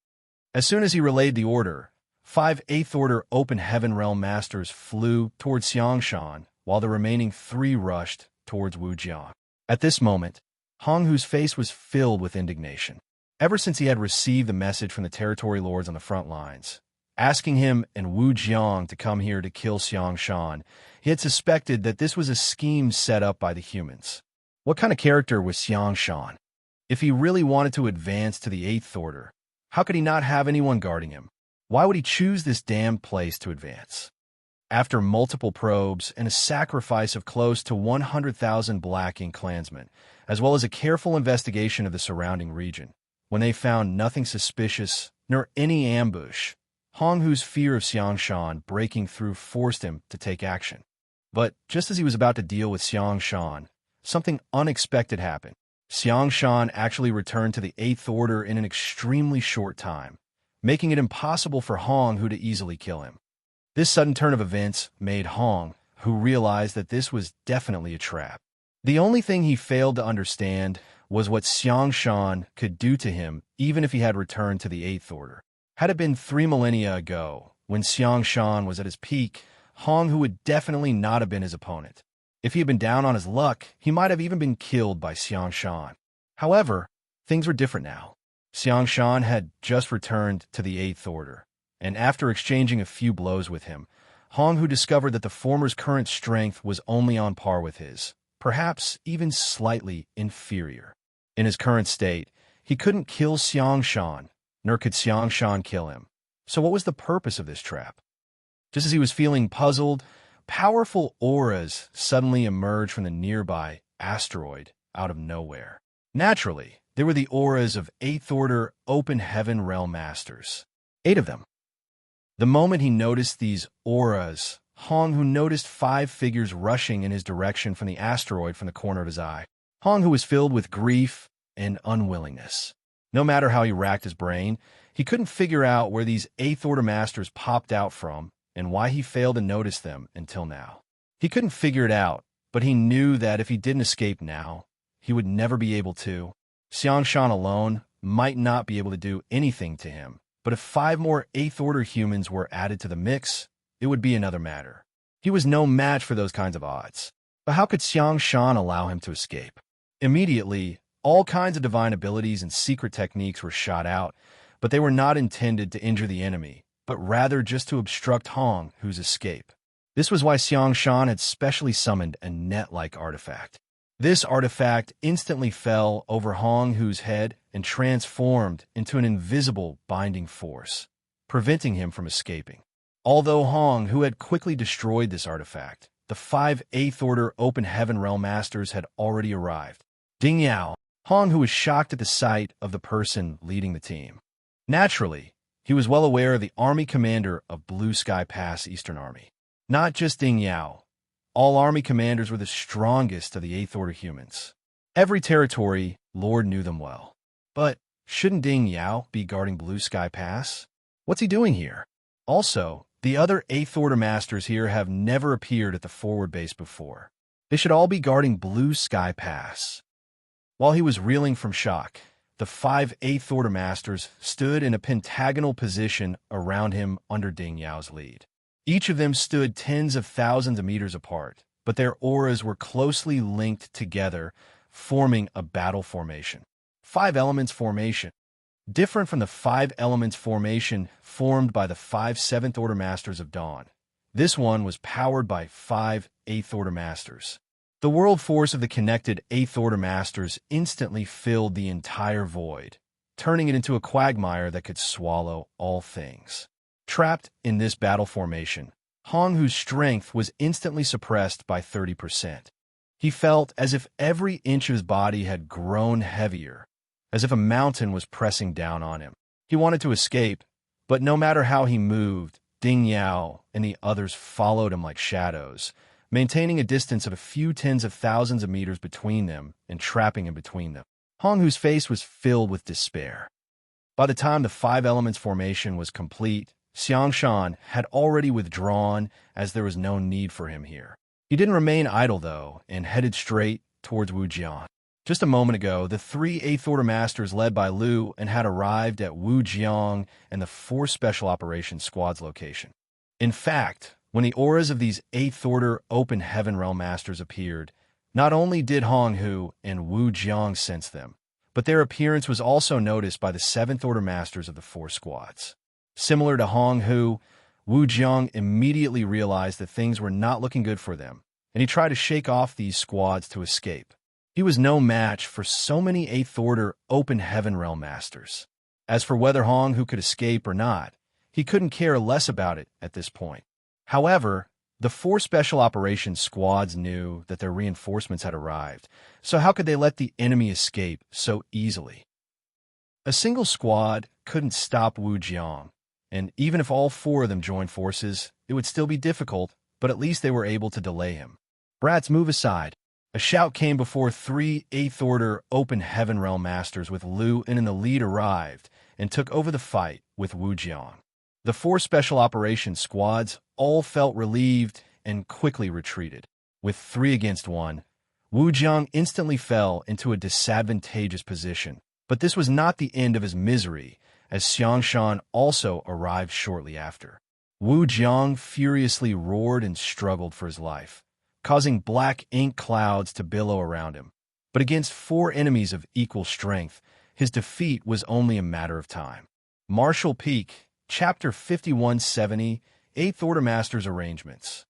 As soon as he relayed the order, 5 8th Order Open Heaven Realm Masters flew towards Xianxia, while the remaining 3 rushed towards Wuxia. At this moment, Hong Hu's face was filled with indignation. Ever since he had received the message from the territory lords on the front lines, asking him and Wu Jiang to come here to kill Xianxia, he had suspected that this was a scheme set up by the humans. What kind of character was Xianxia? If he really wanted to advance to the 8th Order, how could he not have anyone guarding him? Why would he choose this damned place to advance? After multiple probes and a sacrifice of close to 100,000 Black Ink clansmen, as well as a careful investigation of the surrounding region, when they found nothing suspicious nor any ambush, Hong Hu's fear of Xianxia breaking through forced him to take action. But just as he was about to deal with Xianxia, something unexpected happened. Xianxia actually returned to the 8th Order in an extremely short time, making it impossible for Hong Hu to easily kill him. This sudden turn of events made Hong Hu realize that this was definitely a trap. The only thing he failed to understand was what Xianxia could do to him even if he had returned to the 8th Order. Had it been 3 millennia ago, when Xianxia was at his peak, Hong Hu would definitely not have been his opponent. If he had been down on his luck, he might have even been killed by Xianxia. However, things were different now. Xianxia had just returned to the 8th Order, and after exchanging a few blows with him, Hong Hu discovered that the former's current strength was only on par with his, perhaps even slightly inferior. In his current state, he couldn't kill Xianxia, nor could Xianxia kill him. So what was the purpose of this trap? Just as he was feeling puzzled, powerful auras suddenly emerged from the nearby asteroid out of nowhere. Naturally, they were the auras of 8th Order Open Heaven Realm Masters. 8 of them. The moment he noticed these auras, Hong Hu noticed 5 figures rushing in his direction from the asteroid from the corner of his eye. Hong Hu was filled with grief and unwillingness. No matter how he racked his brain, he couldn't figure out where these 8th Order Masters popped out from and why he failed to notice them until now. He couldn't figure it out, but he knew that if he didn't escape now, he would never be able to. Xianxia alone might not be able to do anything to him, but if 5 more 8th Order humans were added to the mix, it would be another matter. He was no match for those kinds of odds. But how could Xianxia allow him to escape? Immediately, all kinds of divine abilities and secret techniques were shot out, but they were not intended to injure the enemy, but rather just to obstruct Hong Hu's escape. This was why Xianxia had specially summoned a net-like artifact. This artifact instantly fell over Hong Hu's head and transformed into an invisible binding force, preventing him from escaping. Although Hong Hu had quickly destroyed this artifact, the 5 8th Order Open Heaven Realm Masters had already arrived. Ding Yao, Hong Hu was shocked at the sight of the person leading the team. Naturally, he was well aware of the army commander of Blue Sky Pass Eastern Army. Not just Ding Yao. All army commanders were the strongest of the Eighth Order humans. Every territory lord knew them well. But shouldn't Ding Yao be guarding Blue Sky Pass? What's he doing here? Also, the other Eighth Order masters here have never appeared at the forward base before. They should all be guarding Blue Sky Pass. While he was reeling from shock, the 5 Eighth Order masters stood in a pentagonal position around him under Ding Yao's lead. Each of them stood tens of thousands of meters apart, but their auras were closely linked together, forming a battle formation. 5 elements formation. Different from the 5 elements formation formed by the 5 Seventh Order Masters of Dawn. This one was powered by 5 Eighth Order Masters. The world force of the connected Eighth Order Masters instantly filled the entire void, turning it into a quagmire that could swallow all things. Trapped in this battle formation, Hong Hu's strength was instantly suppressed by 30%. He felt as if every inch of his body had grown heavier, as if a mountain was pressing down on him. He wanted to escape, but no matter how he moved, Ding Yao and the others followed him like shadows, maintaining a distance of a few tens of thousands of meters between them and trapping him between them. Hong Hu's face was filled with despair. By the time the 5 elements formation was complete, Xianxia had already withdrawn as there was no need for him here. He didn't remain idle, though, and headed straight towards Wuxia. Just a moment ago, the 3 Eighth Order Masters led by Lu and had arrived at Wuxia and the 4 Special Operations Squad's location. In fact, when the auras of these Eighth Order Open Heaven Realm Masters appeared, not only did Hong Hu and Wuxia sense them, but their appearance was also noticed by the 7th Order Masters of the 4 squads. Similar to Hong Hu, Wuxia immediately realized that things were not looking good for them, and he tried to shake off these squads to escape. He was no match for so many Eighth Order Open Heaven Realm Masters. As for whether Hong Hu could escape or not, he couldn't care less about it at this point. However, the 4 Special Operations Squads knew that their reinforcements had arrived, so how could they let the enemy escape so easily? A single squad couldn't stop Wuxia, and even if all 4 of them joined forces, it would still be difficult, but at least they were able to delay him. Brats, move aside. A shout came before 3 Eighth Order Open Heaven Realm Masters with Lu in the lead arrived and took over the fight with Wuxia. The 4 Special Operations Squads all felt relieved and quickly retreated. With 3 against 1, Wuxia instantly fell into a disadvantageous position. But this was not the end of his misery, as Xianxia also arrived shortly after. Wuxia furiously roared and struggled for his life, causing black ink clouds to billow around him. But against 4 enemies of equal strength, his defeat was only a matter of time. Martial Peak, Chapter 5170, Eighth Order Masters Arrangements.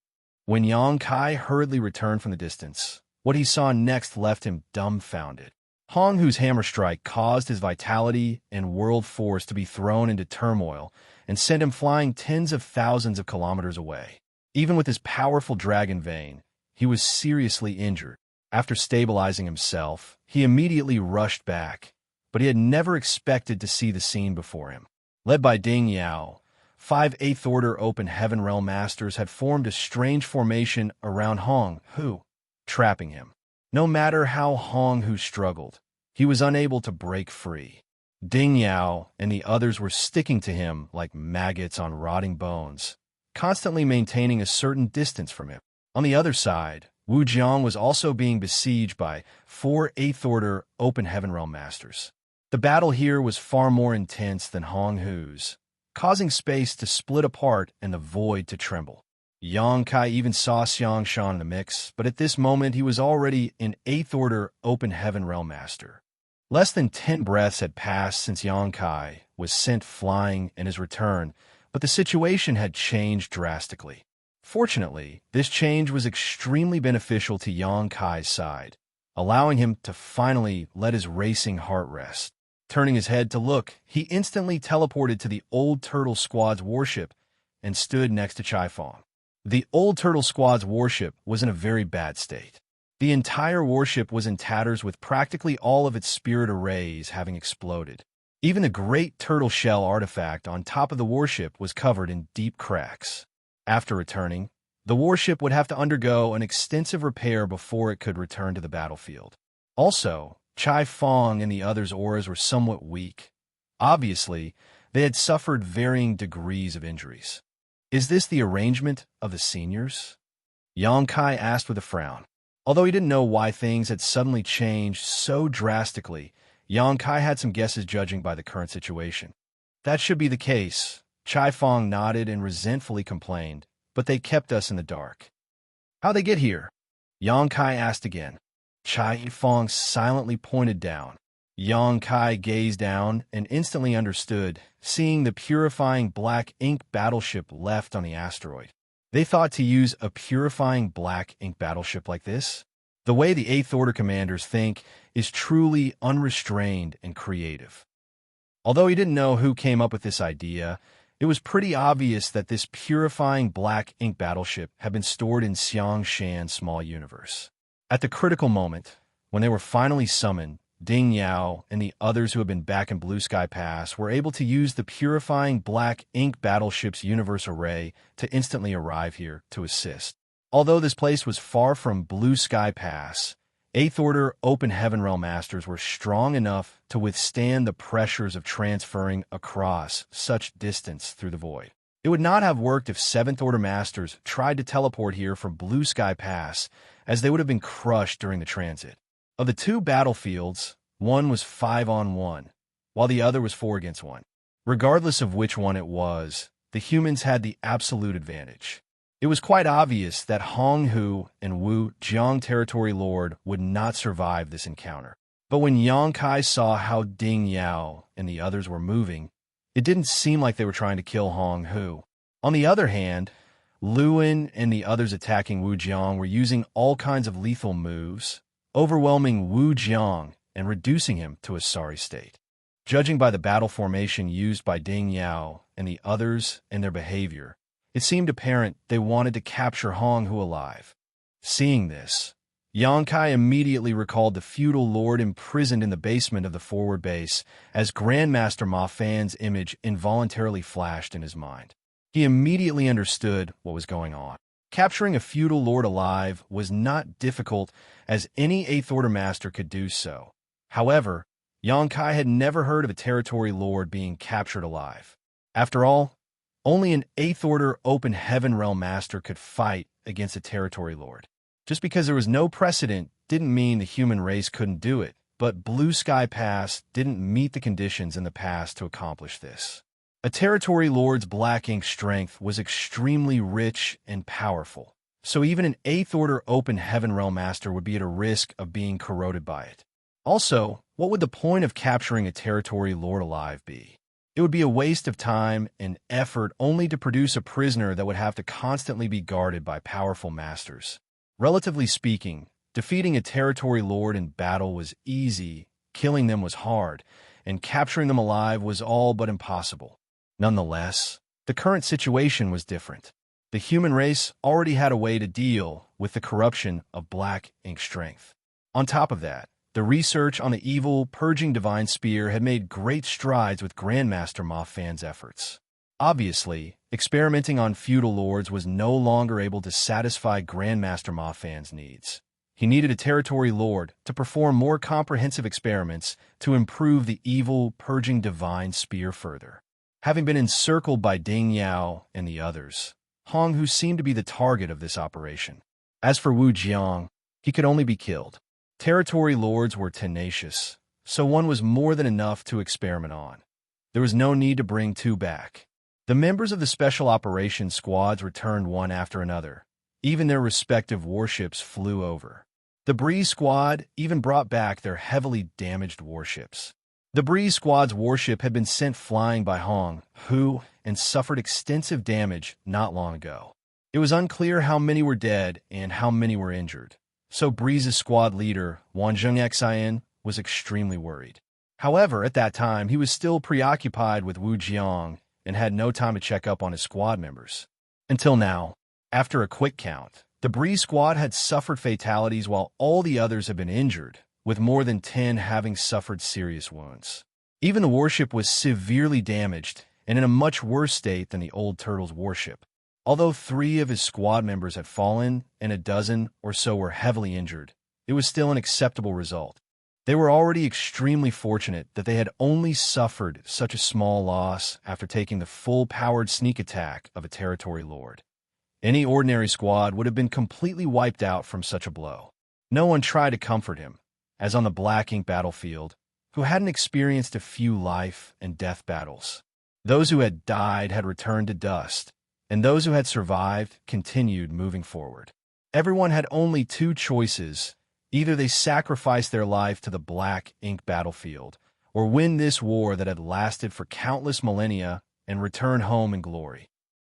When Yang Kai hurriedly returned from the distance, what he saw next left him dumbfounded. Hong Hu's hammer strike caused his vitality and world force to be thrown into turmoil and sent him flying tens of thousands of kilometers away. Even with his powerful dragon vein, he was seriously injured. After stabilizing himself, he immediately rushed back, but he had never expected to see the scene before him. Led by Ding Yao, 5 Eighth Order Open Heaven Realm Masters had formed a strange formation around Hong Hu, trapping him. No matter how Hong Hu struggled, he was unable to break free. Ding Yao and the others were sticking to him like maggots on rotting bones, constantly maintaining a certain distance from him. On the other side, Wuxia was also being besieged by 4 Eighth Order Open Heaven Realm Masters. The battle here was far more intense than Hong Hu's, causing space to split apart and the void to tremble. Yang Kai even saw Xianxia in the mix, but at this moment he was already an Eighth Order Open Heaven Realm Master. Less than 10 breaths had passed since Yang Kai was sent flying in his return, but the situation had changed drastically. Fortunately, this change was extremely beneficial to Yang Kai's side, allowing him to finally let his racing heart rest. Turning his head to look, he instantly teleported to the Old Turtle Squad's warship and stood next to Chaifeng. The Old Turtle Squad's warship was in a very bad state. The entire warship was in tatters with practically all of its spirit arrays having exploded. Even the Great Turtle Shell artifact on top of the warship was covered in deep cracks. After returning, The warship would have to undergo an extensive repair before it could return to the battlefield. Also, Chai Fong and the others' auras were somewhat weak. Obviously, they had suffered varying degrees of injuries. "Is this the arrangement of the seniors?" Yang Kai asked with a frown. Although he didn't know why things had suddenly changed so drastically, Yang Kai had some guesses judging by the current situation. "That should be the case," Chai Fong nodded and resentfully complained, "but they kept us in the dark." "How'd they get here?" Yang Kai asked again. Chai Fong silently pointed down. Yang Kai gazed down and instantly understood, seeing the purifying black ink battleship left on the asteroid. They thought to use a purifying black ink battleship like this? The way the 8th Order commanders think is truly unrestrained and creative. Although he didn't know who came up with this idea, it was pretty obvious that this purifying black ink battleship had been stored in Xianxia's small universe. At the critical moment, when they were finally summoned, Ding Yao and the others who had been back in Blue Sky Pass were able to use the purifying black ink battleship's universe array to instantly arrive here to assist. Although this place was far from Blue Sky Pass, 8th Order Open Heaven Realm Masters were strong enough to withstand the pressures of transferring across such distance through the void. It would not have worked if 7th Order Masters tried to teleport here from Blue Sky Pass, as they would have been crushed during the transit. Of the two battlefields, one was 5-on-1, while the other was 4-against-1. Regardless of which one it was, the humans had the absolute advantage. It was quite obvious that Hong Hu and Wu Jiang Territory Lord would not survive this encounter. But when Yang Kai saw how Ding Yao and the others were moving, it didn't seem like they were trying to kill Hong Hu. On the other hand, Luin and the others attacking Wu Jiang were using all kinds of lethal moves, overwhelming Wu Jiang and reducing him to a sorry state. Judging by the battle formation used by Ding Yao and the others and their behavior, it seemed apparent they wanted to capture Hong Hu alive. Seeing this, Yang Kai immediately recalled the feudal lord imprisoned in the basement of the forward base as Grandmaster Ma Fan's image involuntarily flashed in his mind. He immediately understood what was going on. Capturing a feudal lord alive was not difficult, as any 8th Order master could do so. However, Yang Kai had never heard of a territory lord being captured alive. After all, only an 8th Order Open Heaven Realm master could fight against a territory lord. Just because there was no precedent didn't mean the human race couldn't do it, but Blue Sky Pass didn't meet the conditions in the past to accomplish this. A territory lord's black ink strength was extremely rich and powerful, so even an 8th Order Open Heaven Realm master would be at a risk of being corroded by it. Also, what would the point of capturing a territory lord alive be? It would be a waste of time and effort only to produce a prisoner that would have to constantly be guarded by powerful masters. Relatively speaking, defeating a territory lord in battle was easy, killing them was hard, and capturing them alive was all but impossible. Nonetheless, the current situation was different. The human race already had a way to deal with the corruption of black ink strength. On top of that, the research on the evil, purging divine spear had made great strides with Grandmaster Ma Fan's efforts. Obviously, experimenting on feudal lords was no longer able to satisfy Grandmaster Ma Fan's needs. He needed a territory lord to perform more comprehensive experiments to improve the evil, purging divine spear further. Having been encircled by Ding Yao and the others, Hong Hu seemed to be the target of this operation. As for Wu Jiang, he could only be killed. Territory lords were tenacious, so one was more than enough to experiment on. There was no need to bring two back. The members of the Special Operations Squads returned one after another. Even their respective warships flew over. The Breeze Squad even brought back their heavily damaged warships. The Breeze Squad's warship had been sent flying by Hong Hu and suffered extensive damage not long ago. It was unclear how many were dead and how many were injured, so Breeze's squad leader, Xianxia, was extremely worried. However, at that time, he was still preoccupied with Wu Jiang and had no time to check up on his squad members. Until now, after a quick count, the Breeze Squad had suffered fatalities while all the others had been injured, with more than 10 having suffered serious wounds. Even the warship was severely damaged and in a much worse state than the old Turtle's warship. Although 3 of his squad members had fallen and a dozen or so were heavily injured, it was still an acceptable result. They were already extremely fortunate that they had only suffered such a small loss after taking the full-powered sneak attack of a territory lord. Any ordinary squad would have been completely wiped out from such a blow. No one tried to comfort him, as on the black ink battlefield, who hadn't experienced a few life and death battles. Those who had died had returned to dust, and those who had survived continued moving forward. Everyone had only 2 choices. Either they sacrificed their life to the black ink battlefield, or win this war that had lasted for countless millennia and return home in glory.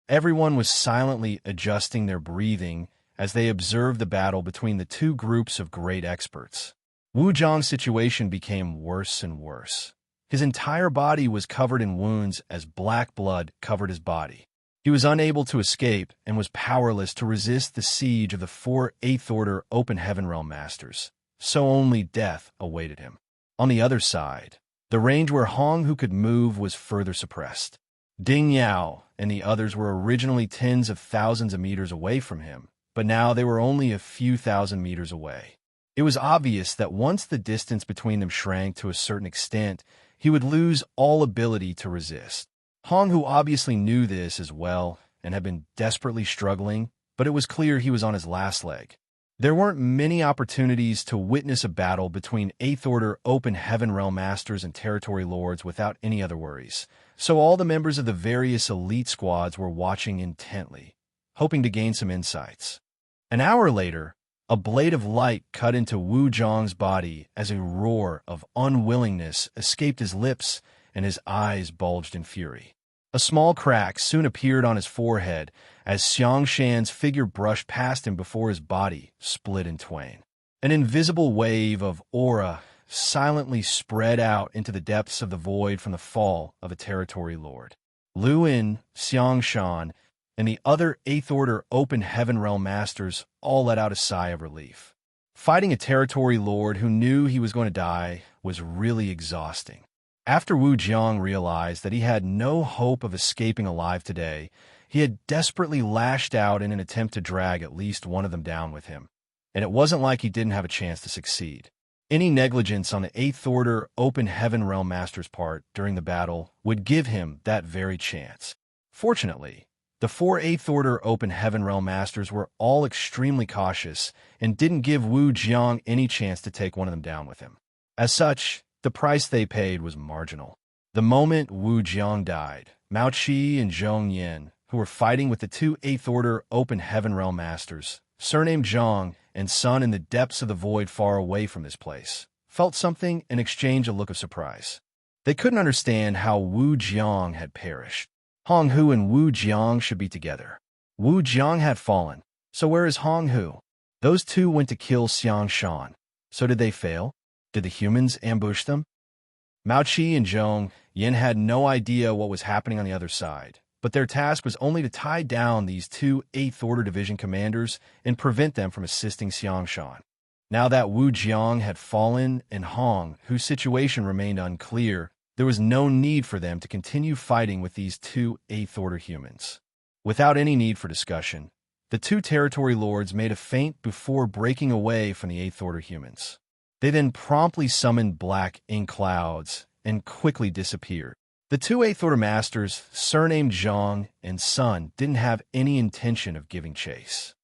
Everyone was silently adjusting their breathing as they observed the battle between the 2 groups of great experts. Wu Zhang's situation became worse and worse. His entire body was covered in wounds as black blood covered his body. He was unable to escape and was powerless to resist the siege of the 4 Eighth Order Open Heaven Realm Masters, so only death awaited him. On the other side, the range where Hong Hu could move was further suppressed. Ding Yao and the others were originally tens of thousands of meters away from him, but now they were only a few thousand meters away. It was obvious that once the distance between them shrank to a certain extent, he would lose all ability to resist. Hong Hu obviously knew this as well and had been desperately struggling, but it was clear he was on his last leg. There weren't many opportunities to witness a battle between Eighth Order Open Heaven Realm Masters and Territory Lords without any other worries, so all the members of the various elite squads were watching intently, hoping to gain some insights. An hour later, a blade of light cut into Wu Zhang's body as a roar of unwillingness escaped his lips and his eyes bulged in fury. A small crack soon appeared on his forehead as Xianxia's figure brushed past him before his body split in twain. An invisible wave of aura silently spread out into the depths of the void from the fall of a territory lord. Luin, Xianxia, and the other Eighth Order Open Heaven Realm Masters all let out a sigh of relief. Fighting a territory lord who knew he was going to die was really exhausting. After Wu Zhang realized that he had no hope of escaping alive today, he had desperately lashed out in an attempt to drag at least one of them down with him. And it wasn't like he didn't have a chance to succeed. Any negligence on the Eighth Order Open Heaven Realm Master's part during the battle would give him that very chance. Fortunately, the 4 Eighth Order Open Heaven Realm Masters were all extremely cautious and didn't give Wu Zhang any chance to take one of them down with him. As such, the price they paid was marginal. The moment Wu Zhang died, Mao Qi and Zhong Yin, who were fighting with the 2 Eighth Order Open Heaven Realm Masters, surnamed Zhang and Sun in the depths of the void far away from this place, felt something and exchanged a look of surprise. They couldn't understand how Wu Zhang had perished. Hong Hu and Wu Zhang should be together. Wu Zhang had fallen, so where is Hong Hu? Those 2 went to kill Xianxia. So did they fail? Did the humans ambush them? Mao Qi and Zhong Yin had no idea what was happening on the other side, but their task was only to tie down these 2 Eighth Order Division commanders and prevent them from assisting Xianxia. Now that Wu Zhang had fallen and Hong, whose situation remained unclear, there was no need for them to continue fighting with these 2 Eighth Order humans. Without any need for discussion, the 2 territory lords made a feint before breaking away from the Eighth Order humans. They then promptly summoned black ink clouds and quickly disappeared. The 2 Eighth Order Masters, surnamed Zhang and Sun, didn't have any intention of giving chase.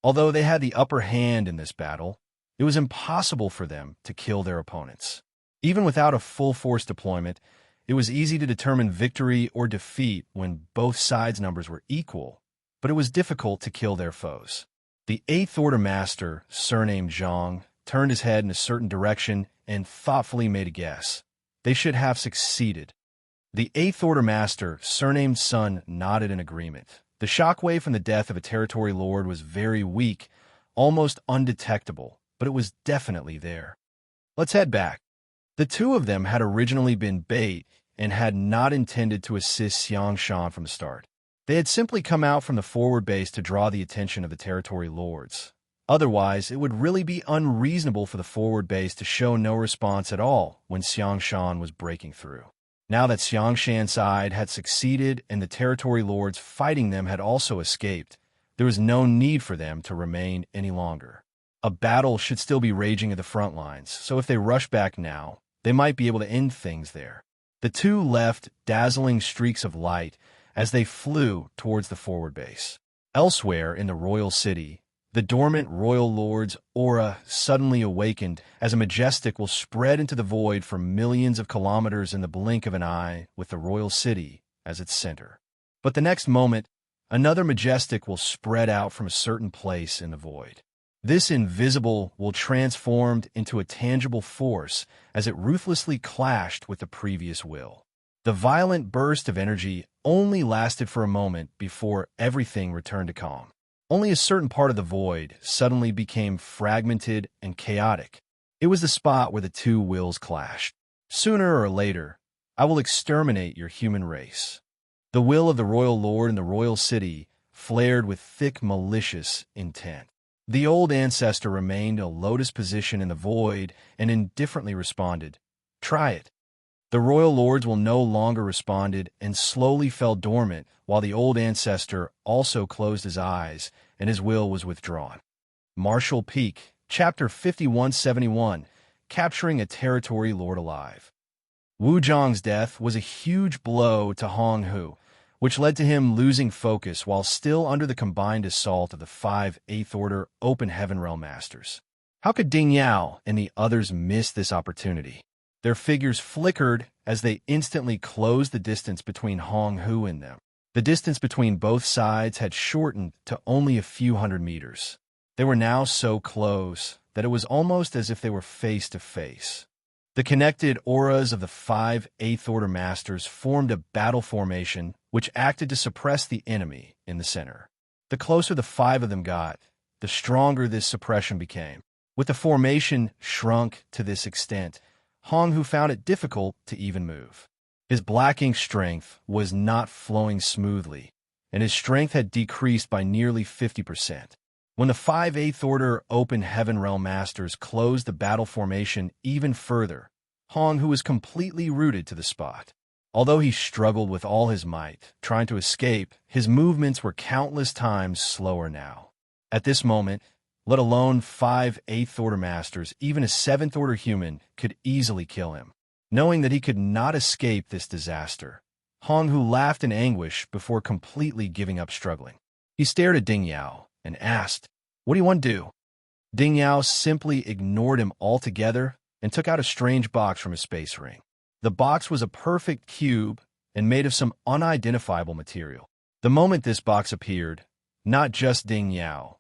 Although they had the upper hand in this battle, it was impossible for them to kill their opponents. Even without a full force deployment, it was easy to determine victory or defeat when both sides' numbers were equal, but it was difficult to kill their foes. The Eighth Order Master, surnamed Zhang, turned his head in a certain direction and thoughtfully made a guess. They should have succeeded. The Eighth Order Master, surnamed Sun, nodded in agreement. The shockwave from the death of a territory lord was very weak, almost undetectable, but it was definitely there. Let's head back. The 2 of them had originally been bait and had not intended to assist Xianxia from the start. They had simply come out from the forward base to draw the attention of the territory lords. Otherwise, it would really be unreasonable for the forward base to show no response at all when Xianxia was breaking through. Now that Xianxia's side had succeeded and the territory lords fighting them had also escaped, there was no need for them to remain any longer. A battle should still be raging at the front lines, so if they rush back now, they might be able to end things there. The two left dazzling streaks of light as they flew towards the forward base. Elsewhere in the royal city, the dormant royal lord's aura suddenly awakened as a majestic will spread into the void for millions of kilometers in the blink of an eye with the royal city as its center. But the next moment, another majestic will spread out from a certain place in the void. This invisible will transformed into a tangible force as it ruthlessly clashed with the previous will. The violent burst of energy only lasted for a moment before everything returned to calm. Only a certain part of the void suddenly became fragmented and chaotic. It was the spot where the two wills clashed. Sooner or later, I will exterminate your human race. The will of the royal lord in the royal city flared with thick, malicious intent. The old ancestor remained in a lotus position in the void and indifferently responded, "Try it." The royal lords will no longer responded and slowly fell dormant while the old ancestor also closed his eyes and his will was withdrawn. Martial Peak, Chapter 5171, Capturing a Territory Lord Alive. Wu Zhang's death was a huge blow to Hong Hu, which led to him losing focus while still under the combined assault of the 5 Eighth Order Open Heaven Realm Masters. How could Ding Yao and the others miss this opportunity? Their figures flickered as they instantly closed the distance between Hong Hu and them. The distance between both sides had shortened to only a few hundred meters. They were now so close that it was almost as if they were face to face. The connected auras of the 5 Eighth Order Masters formed a battle formation which acted to suppress the enemy in the center. The closer the 5 of them got, the stronger this suppression became. With the formation shrunk to this extent, Hong Hu found it difficult to even move. His black ink strength was not flowing smoothly, and his strength had decreased by nearly 50%. When the 5 Eighth Order Open Heaven Realm Masters closed the battle formation even further, Hong Hu was completely rooted to the spot. Although he struggled with all his might, trying to escape, his movements were countless times slower now. At this moment, let alone 5 Eighth Order Masters, even a 7th Order human could easily kill him. Knowing that he could not escape this disaster, Hong Hu laughed in anguish before completely giving up struggling. He stared at Ding Yao and asked, "What do you want to do?" Ding Yao simply ignored him altogether and took out a strange box from his space ring. The box was a perfect cube and made of some unidentifiable material. The moment this box appeared, not just Ding Yao,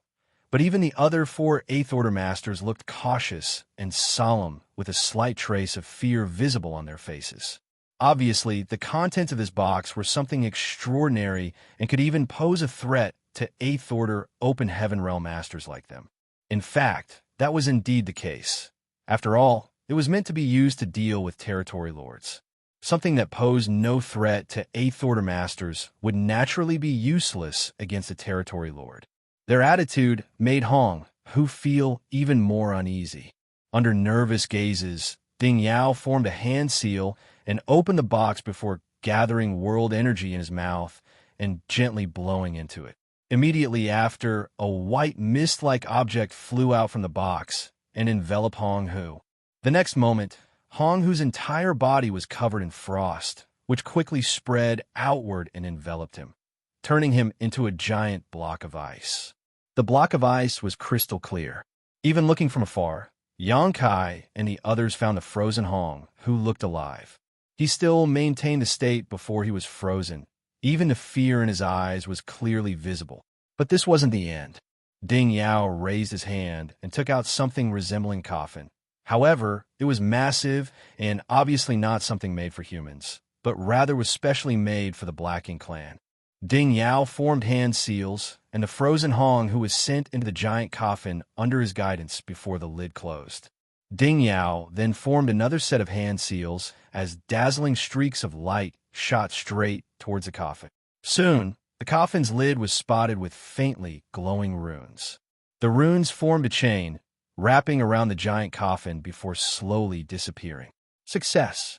but even the other 4 Eighth Order Masters looked cautious and solemn with a slight trace of fear visible on their faces. Obviously, the contents of this box were something extraordinary and could even pose a threat to 8th Order Open Heaven Realm Masters like them. In fact, that was indeed the case. After all, it was meant to be used to deal with territory lords. Something that posed no threat to 8th Order Masters would naturally be useless against a territory lord. Their attitude made Hong Hu feel even more uneasy. Under nervous gazes, Ding Yao formed a hand seal and opened the box before gathering world energy in his mouth and gently blowing into it. Immediately after, a white mist-like object flew out from the box and enveloped Hong Hu. The next moment, Hong Hu's entire body was covered in frost, which quickly spread outward and enveloped him, turning him into a giant block of ice. The block of ice was crystal clear. Even looking from afar, Yang Kai and the others found the frozen Hong Hu looked alive. He still maintained the state before he was frozen. Even the fear in his eyes was clearly visible. But this wasn't the end. Ding Yao raised his hand and took out something resembling coffin. However, it was massive and obviously not something made for humans, but rather was specially made for the Black Ink clan. Ding Yao formed hand seals, and the frozen Hong Hu was sent into the giant coffin under his guidance before the lid closed. Ding Yao then formed another set of hand seals as dazzling streaks of light shot straight towards the coffin. Soon, the coffin's lid was spotted with faintly glowing runes. The runes formed a chain, wrapping around the giant coffin before slowly disappearing. Success!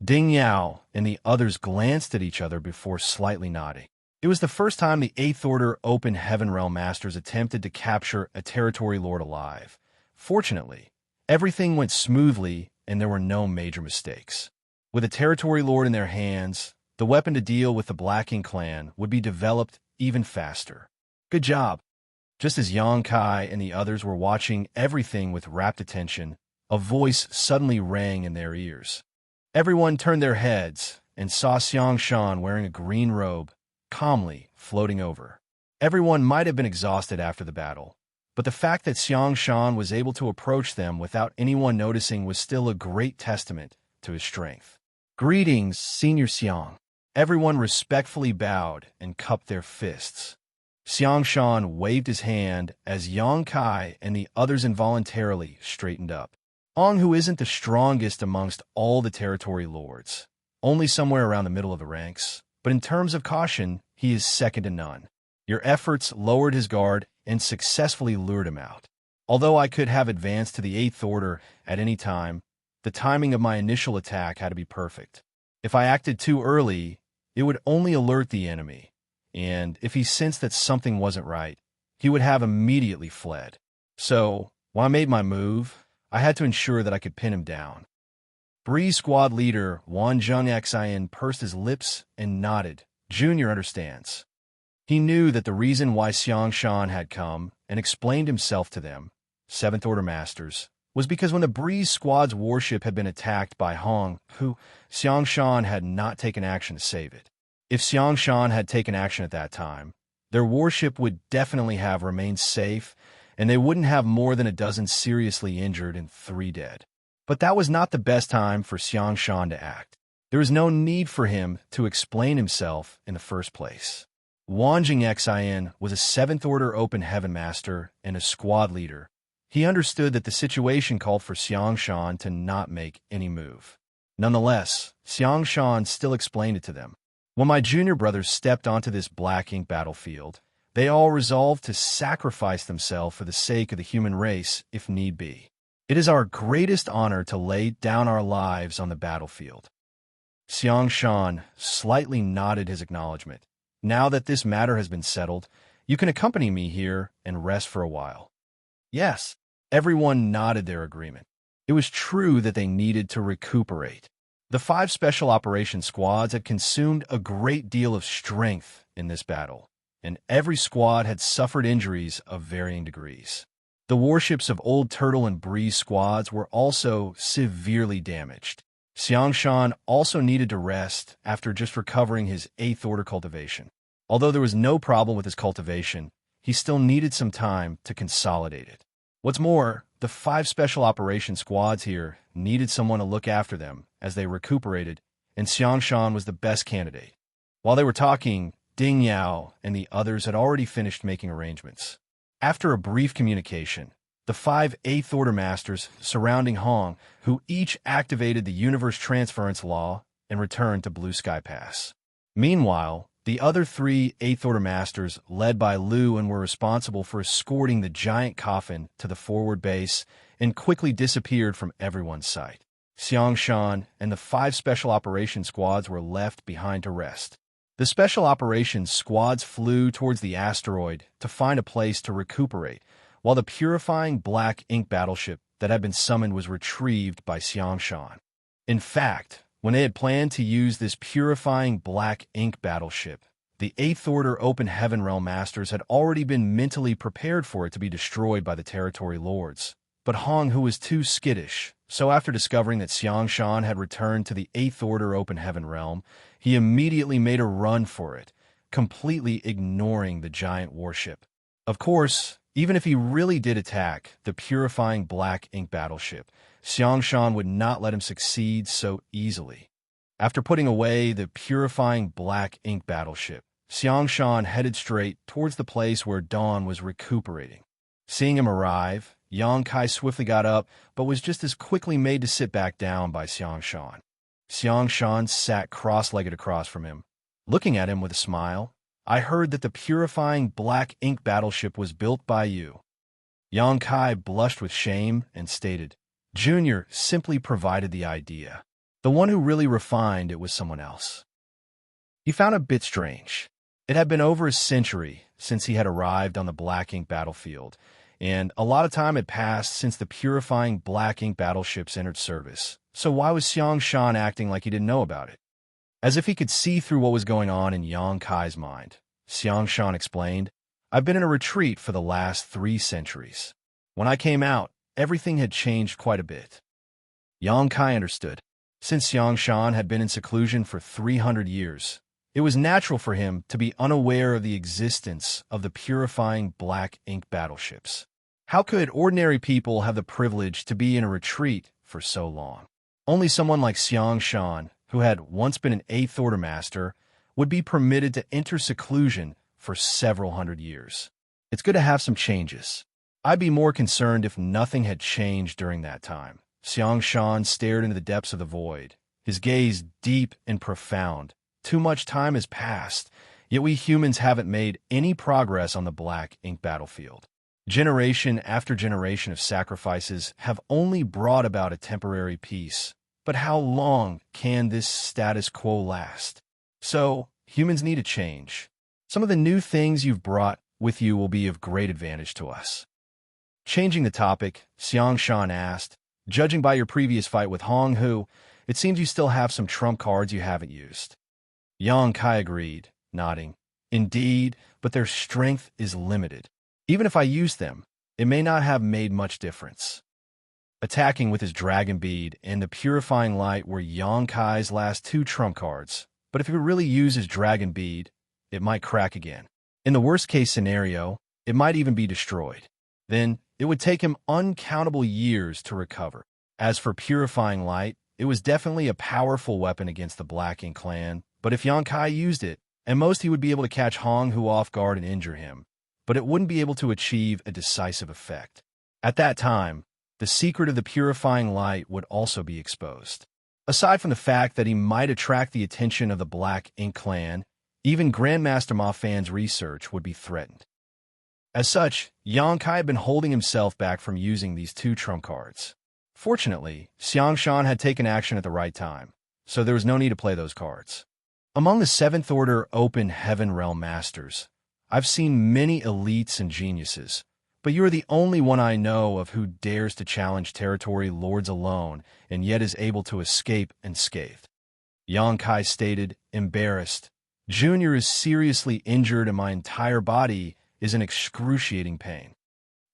Ding Yao and the others glanced at each other before slightly nodding. It was the first time the Eighth Order Open Heaven Realm Masters attempted to capture a territory lord alive. Fortunately, everything went smoothly and there were no major mistakes. With a territory lord in their hands, the weapon to deal with the Black Ink clan would be developed even faster. Good job. Just as Xianxia and the others were watching everything with rapt attention, a voice suddenly rang in their ears. Everyone turned their heads and saw Xianxia wearing a green robe, calmly floating over. Everyone might have been exhausted after the battle, but the fact that Xianxia was able to approach them without anyone noticing was still a great testament to his strength. Greetings, Senior Xiang. Everyone respectfully bowed and cupped their fists. Xianxia waved his hand as Xianxia and the others involuntarily straightened up. Ong, who isn't the strongest amongst all the territory lords, only somewhere around the middle of the ranks, but in terms of caution, he is second to none. Your efforts lowered his guard and successfully lured him out. Although I could have advanced to the Eighth Order at any time, the timing of my initial attack had to be perfect. If I acted too early, it would only alert the enemy, and if he sensed that something wasn't right, he would have immediately fled. So, while I made my move, I had to ensure that I could pin him down. Breeze squad leader Wanzhong Xian pursed his lips and nodded. Junior understands. He knew that the reason why Xianxia had come and explained himself to them, Seventh Order Masters, was because when the Breeze squad's warship had been attacked by Hong, who Xianxia had not taken action to save it. If Xianxia had taken action at that time, their warship would definitely have remained safe, and they wouldn't have more than a dozen seriously injured and 3 dead. But that was not the best time for Xianxia to act. There was no need for him to explain himself in the first place. Wanzhong Xian was a Seventh Order Open Heaven Master and a squad leader. He understood that the situation called for Xianxia to not make any move. Nonetheless, Xianxia still explained it to them. When my junior brothers stepped onto this Black Ink battlefield, they all resolved to sacrifice themselves for the sake of the human race if need be. It is our greatest honor to lay down our lives on the battlefield. Xianxia slightly nodded his acknowledgement. Now that this matter has been settled, you can accompany me here and rest for a while. Yes, everyone nodded their agreement. It was true that they needed to recuperate. The 5 special operations squads had consumed a great deal of strength in this battle, and every squad had suffered injuries of varying degrees. The warships of Old Turtle and Breeze squads were also severely damaged. Xianxia also needed to rest after just recovering his 8th Order cultivation. Although there was no problem with his cultivation, he still needed some time to consolidate it. What's more, the 5 special operations squads here needed someone to look after them as they recuperated, and Xianxia was the best candidate. While they were talking, Ding Yao and the others had already finished making arrangements. After a brief communication, the 5 Eighth Order Masters surrounding Hong, who each activated the Universe Transference Law and returned to Blue Sky Pass. Meanwhile, the other 3 Eighth Order Masters, led by Lu, and were responsible for escorting the giant coffin to the forward base and quickly disappeared from everyone's sight. Xianxia and the 5 Special Operations Squads were left behind to rest. The Special Operations Squads flew towards the asteroid to find a place to recuperate, while the purifying Black Ink battleship that had been summoned was retrieved by Xianxia. In fact, when they had planned to use this purifying Black Ink battleship, the Eighth Order Open Heaven Realm Masters had already been mentally prepared for it to be destroyed by the Territory Lords. But Hong, who was too skittish, so after discovering that Xianxia had returned to the Eighth Order Open Heaven Realm, he immediately made a run for it, completely ignoring the giant warship. Of course, even if he really did attack the purifying Black Ink battleship, Xianxia would not let him succeed so easily. After putting away the purifying Black Ink battleship, Xianxia headed straight towards the place where Dawn was recuperating. Seeing him arrive, Xianxia swiftly got up, but was just as quickly made to sit back down by Xianxia. Xianxia sat cross-legged across from him. Looking at him with a smile, I heard that the purifying Black Ink battleship was built by you. Xianxia blushed with shame and stated, Junior simply provided the idea. The one who really refined it was someone else. He found it a bit strange. It had been over a century since he had arrived on the Black Ink battlefield, and a lot of time had passed since the purifying Black Ink battleships entered service. So why was Xianxia acting like he didn't know about it? As if he could see through what was going on in Yang Kai's mind, Xianxia explained, "I've been in a retreat for the last 3 centuries. When I came out, everything had changed quite a bit." Yang Kai understood. Since Xianxia had been in seclusion for 300 years, it was natural for him to be unaware of the existence of the purifying Black Ink battleships. How could ordinary people have the privilege to be in a retreat for so long? Only someone like Xianxia, who had once been an 8th Order master, would be permitted to enter seclusion for several hundred years. It's good to have some changes. I'd be more concerned if nothing had changed during that time. Xianxia stared into the depths of the void, his gaze deep and profound. Too much time has passed, yet we humans haven't made any progress on the Black Ink battlefield. Generation after generation of sacrifices have only brought about a temporary peace. But how long can this status quo last? So, humans need a change. Some of the new things you've brought with you will be of great advantage to us. Changing the topic, Xianxia asked, "Judging by your previous fight with Hong Hu, it seems you still have some trump cards you haven't used." Yang Kai agreed, nodding. "Indeed, but their strength is limited. Even if I use them, it may not have made much difference." Attacking with his Dragon Bead and the Purifying Light were Yang Kai's last 2 trump cards, but if he really used his Dragon Bead, it might crack again. In the worst-case scenario, it might even be destroyed. Then, it would take him uncountable years to recover. As for Purifying Light, it was definitely a powerful weapon against the Black Ink clan, but if Yang Kai used it, at most he would be able to catch Hong Hu off guard and injure him, but it wouldn't be able to achieve a decisive effect. At that time, the secret of the Purifying Light would also be exposed. Aside from the fact that he might attract the attention of the Black Ink clan, even Grandmaster Ma Fan's research would be threatened. As such, Yang Kai had been holding himself back from using these 2 trump cards. Fortunately, Xianxia had taken action at the right time, so there was no need to play those cards. Among the 7th Order Open Heaven Realm Masters, I've seen many elites and geniuses, but you are the only one I know of who dares to challenge territory lords alone and yet is able to escape unscathed. Yang Kai stated, embarrassed. "Junior is seriously injured and my entire body is in excruciating pain."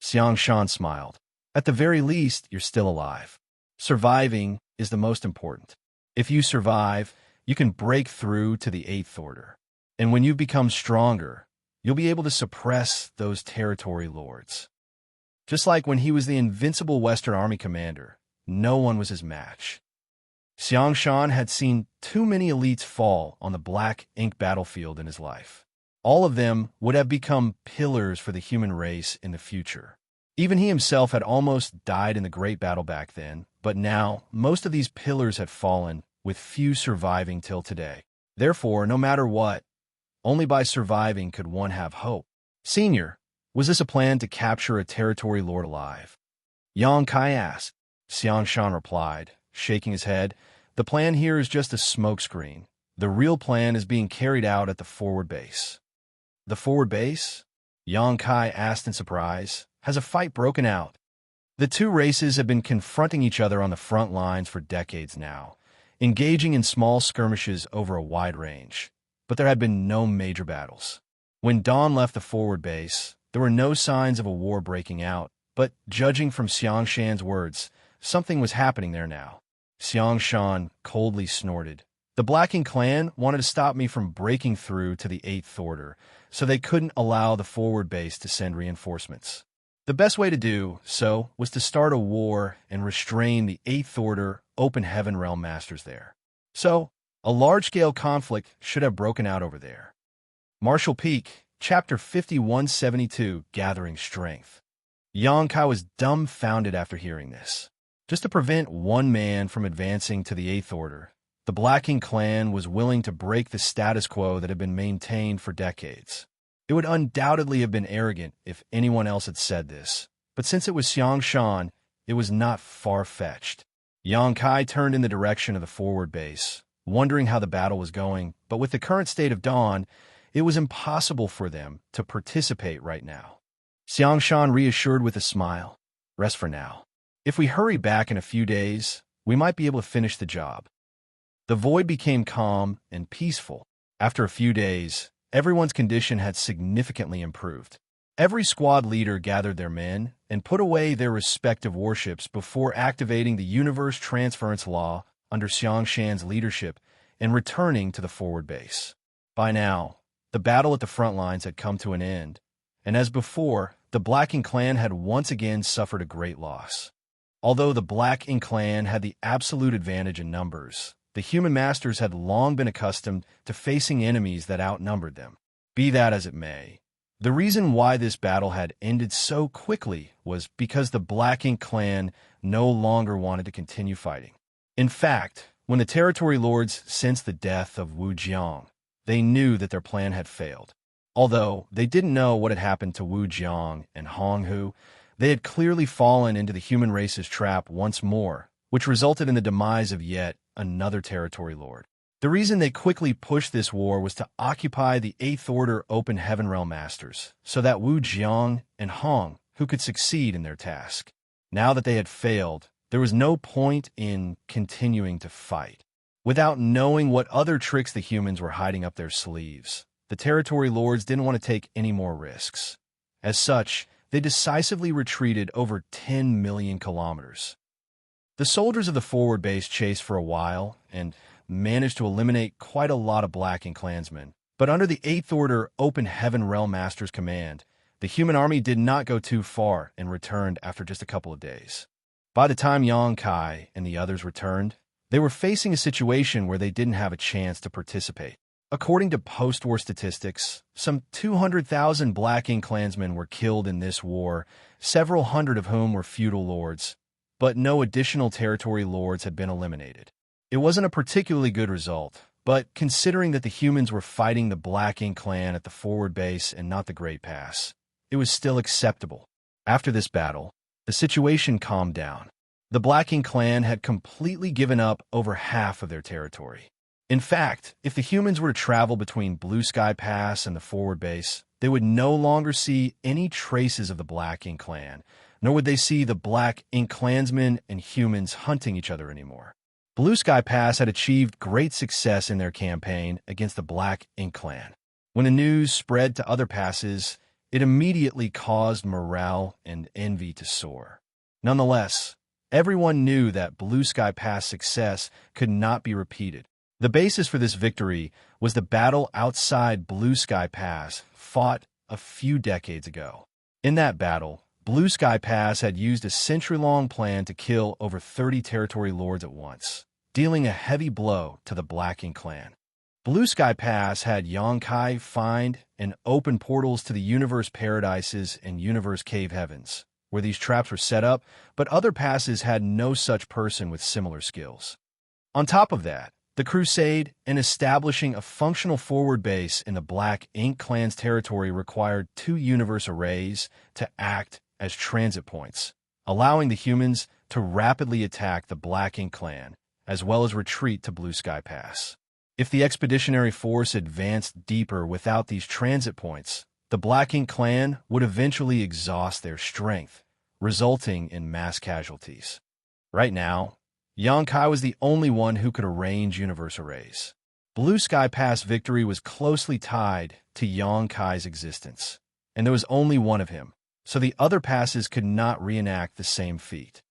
Xianxia smiled. "At the very least, you're still alive. Surviving is the most important. If you survive, you can break through to the 8th Order. And when you become stronger, you'll be able to suppress those territory lords." Just like when he was the invincible Western Army commander, no one was his match. Xianxia had seen too many elites fall on the Black Ink battlefield in his life. All of them would have become pillars for the human race in the future. Even he himself had almost died in the Great Battle back then, but now most of these pillars had fallen, with few surviving till today. Therefore, no matter what, only by surviving could one have hope. "Senior, was this a plan to capture a territory lord alive?" Yang Kai asked. Xianxia replied, shaking his head, "The plan here is just a smokescreen. The real plan is being carried out at the forward base." "The forward base?" Yang Kai asked in surprise. "Has a fight broken out?" The 2 races have been confronting each other on the front lines for decades now, engaging in small skirmishes over a wide range. But there had been no major battles. When Dawn left the forward base, there were no signs of a war breaking out, but judging from Xianxia's words, something was happening there now. Xianxia coldly snorted. "The Black Ink clan wanted to stop me from breaking through to the 8th Order, so they couldn't allow the forward base to send reinforcements. The best way to do so was to start a war and restrain the 8th Order Open Heaven Realm Masters there. So, a large-scale conflict should have broken out over there." Martial Peak, Chapter 5172, Gathering Strength. Yang Kai was dumbfounded after hearing this. Just to prevent one man from advancing to the 8th Order, the Black Ink clan was willing to break the status quo that had been maintained for decades. It would undoubtedly have been arrogant if anyone else had said this, but since it was Xianxia, it was not far-fetched. Xianxia turned in the direction of the forward base, wondering how the battle was going, but with the current state of dawn, it was impossible for them to participate right now. Xianxia reassured with a smile, "Rest for now. If we hurry back in a few days, we might be able to finish the job." The void became calm and peaceful. After a few days, everyone's condition had significantly improved. Every squad leader gathered their men and put away their respective warships before activating the universe transference law under Xianxia's leadership and returning to the forward base. By now, the battle at the front lines had come to an end, and as before, the Black Ink clan had once again suffered a great loss. Although the Black Ink clan had the absolute advantage in numbers, the human masters had long been accustomed to facing enemies that outnumbered them. Be that as it may, the reason why this battle had ended so quickly was because the Black Ink clan no longer wanted to continue fighting. In fact, when the territory lords sensed the death of Wuxia, they knew that their plan had failed. Although they didn't know what had happened to Wuxia and Honghu, they had clearly fallen into the human race's trap once more, which resulted in the demise of yet another territory lord. The reason they quickly pushed this war was to occupy the Eighth Order Open Heaven Realm Masters, so that Wuxia and Hong who could succeed in their task. Now that they had failed, there was no point in continuing to fight. Without knowing what other tricks the humans were hiding up their sleeves, the territory lords didn't want to take any more risks. As such, they decisively retreated over 10 million kilometers. The soldiers of the forward base chased for a while and managed to eliminate quite a lot of Black Ink clansmen, but under the Eighth Order Open Heaven Realm Master's command, the human army did not go too far and returned after just a couple of days. By the time Xianxia and the others returned, they were facing a situation where they didn't have a chance to participate. According to post-war statistics, some 200,000 Black Ink clansmen were killed in this war, several hundred of whom were feudal lords, but no additional territory lords had been eliminated. It wasn't a particularly good result, but considering that the humans were fighting the Black Ink clan at the forward base and not the Great Pass, it was still acceptable. After this battle, the situation calmed down. The Black Ink clan had completely given up over half of their territory. In fact, if the humans were to travel between Blue Sky Pass and the forward base, they would no longer see any traces of the Black Ink clan, nor would they see the Black Ink clansmen and humans hunting each other anymore. Blue Sky Pass had achieved great success in their campaign against the Black Ink clan. When the news spread to other passes, it immediately caused morale and envy to soar. Nonetheless, everyone knew that Blue Sky Pass success could not be repeated. The basis for this victory was the battle outside Blue Sky Pass, fought a few decades ago. In that battle, Blue Sky Pass had used a century-long plan to kill over 30 territory lords at once, dealing a heavy blow to the Black Ink clan. Blue Sky Pass had Xianxia find and open portals to the Universe Paradises and Universe Cave Heavens, where these traps were set up, but other passes had no such person with similar skills. On top of that, the crusade and establishing a functional forward base in the Black Ink clan's territory required 2 universe arrays to act as transit points, allowing the humans to rapidly attack the Black Ink clan, as well as retreat to Blue Sky Pass. If the expeditionary force advanced deeper without these transit points, the Black Ink clan would eventually exhaust their strength, resulting in mass casualties. Right now, Xianxia was the only one who could arrange universe arrays. Blue Sky Pass victory was closely tied to Xianxia's existence, and there was only one of him, so the other passes could not reenact the same feat.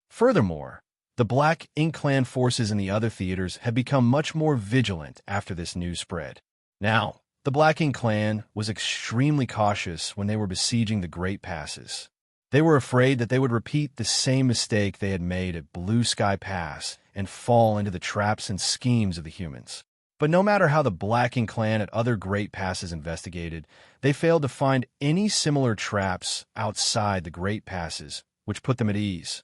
Furthermore, the Black Ink clan forces in the other theaters had become much more vigilant after this news spread. Now, the Black Ink clan was extremely cautious when they were besieging the Great Passes. They were afraid that they would repeat the same mistake they had made at Blue Sky Pass and fall into the traps and schemes of the humans. But no matter how the Black Ink clan at other Great Passes investigated, they failed to find any similar traps outside the Great Passes, which put them at ease.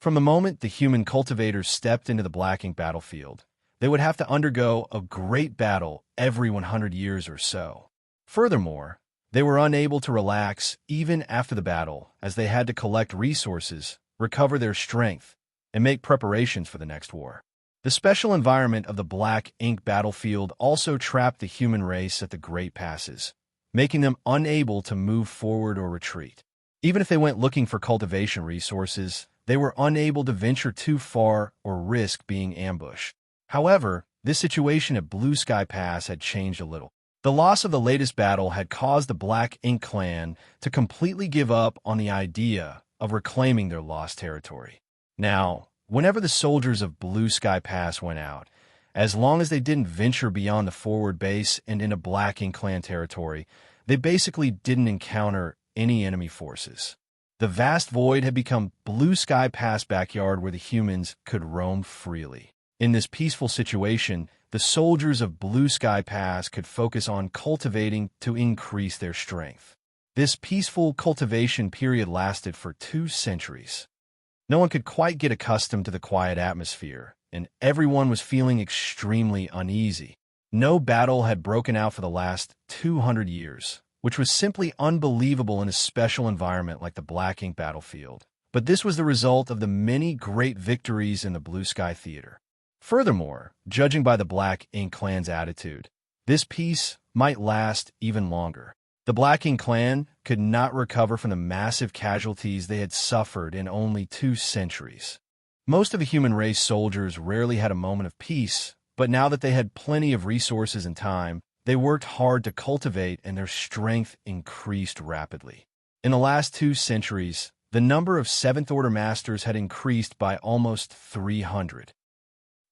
From the moment the human cultivators stepped into the Black Ink battlefield, they would have to undergo a great battle every 100 years or so. Furthermore, they were unable to relax even after the battle, as they had to collect resources, recover their strength, and make preparations for the next war. The special environment of the Black Ink battlefield also trapped the human race at the Great Passes, making them unable to move forward or retreat. Even if they went looking for cultivation resources, they were unable to venture too far or risk being ambushed. However, this situation at Blue Sky Pass had changed a little. The loss of the latest battle had caused the Black Ink clan to completely give up on the idea of reclaiming their lost territory. Now, whenever the soldiers of Blue Sky Pass went out, as long as they didn't venture beyond the forward base and into Black Ink clan territory, they basically didn't encounter any enemy forces. The vast void had become Blue Sky Pass backyard where the humans could roam freely. In this peaceful situation, the soldiers of Blue Sky Pass could focus on cultivating to increase their strength. This peaceful cultivation period lasted for 2 centuries. No one could quite get accustomed to the quiet atmosphere, and everyone was feeling extremely uneasy. No battle had broken out for the last 200 years, which was simply unbelievable in a special environment like the Black Ink battlefield. But this was the result of the many great victories in the Blue Sky Theater. Furthermore, judging by the Black Ink clan's attitude, this peace might last even longer. The Black Ink clan could not recover from the massive casualties they had suffered in only 2 centuries. Most of the human race soldiers rarely had a moment of peace, but now that they had plenty of resources and time, they worked hard to cultivate and their strength increased rapidly. In the last 2 centuries, the number of 7th Order Masters had increased by almost 300.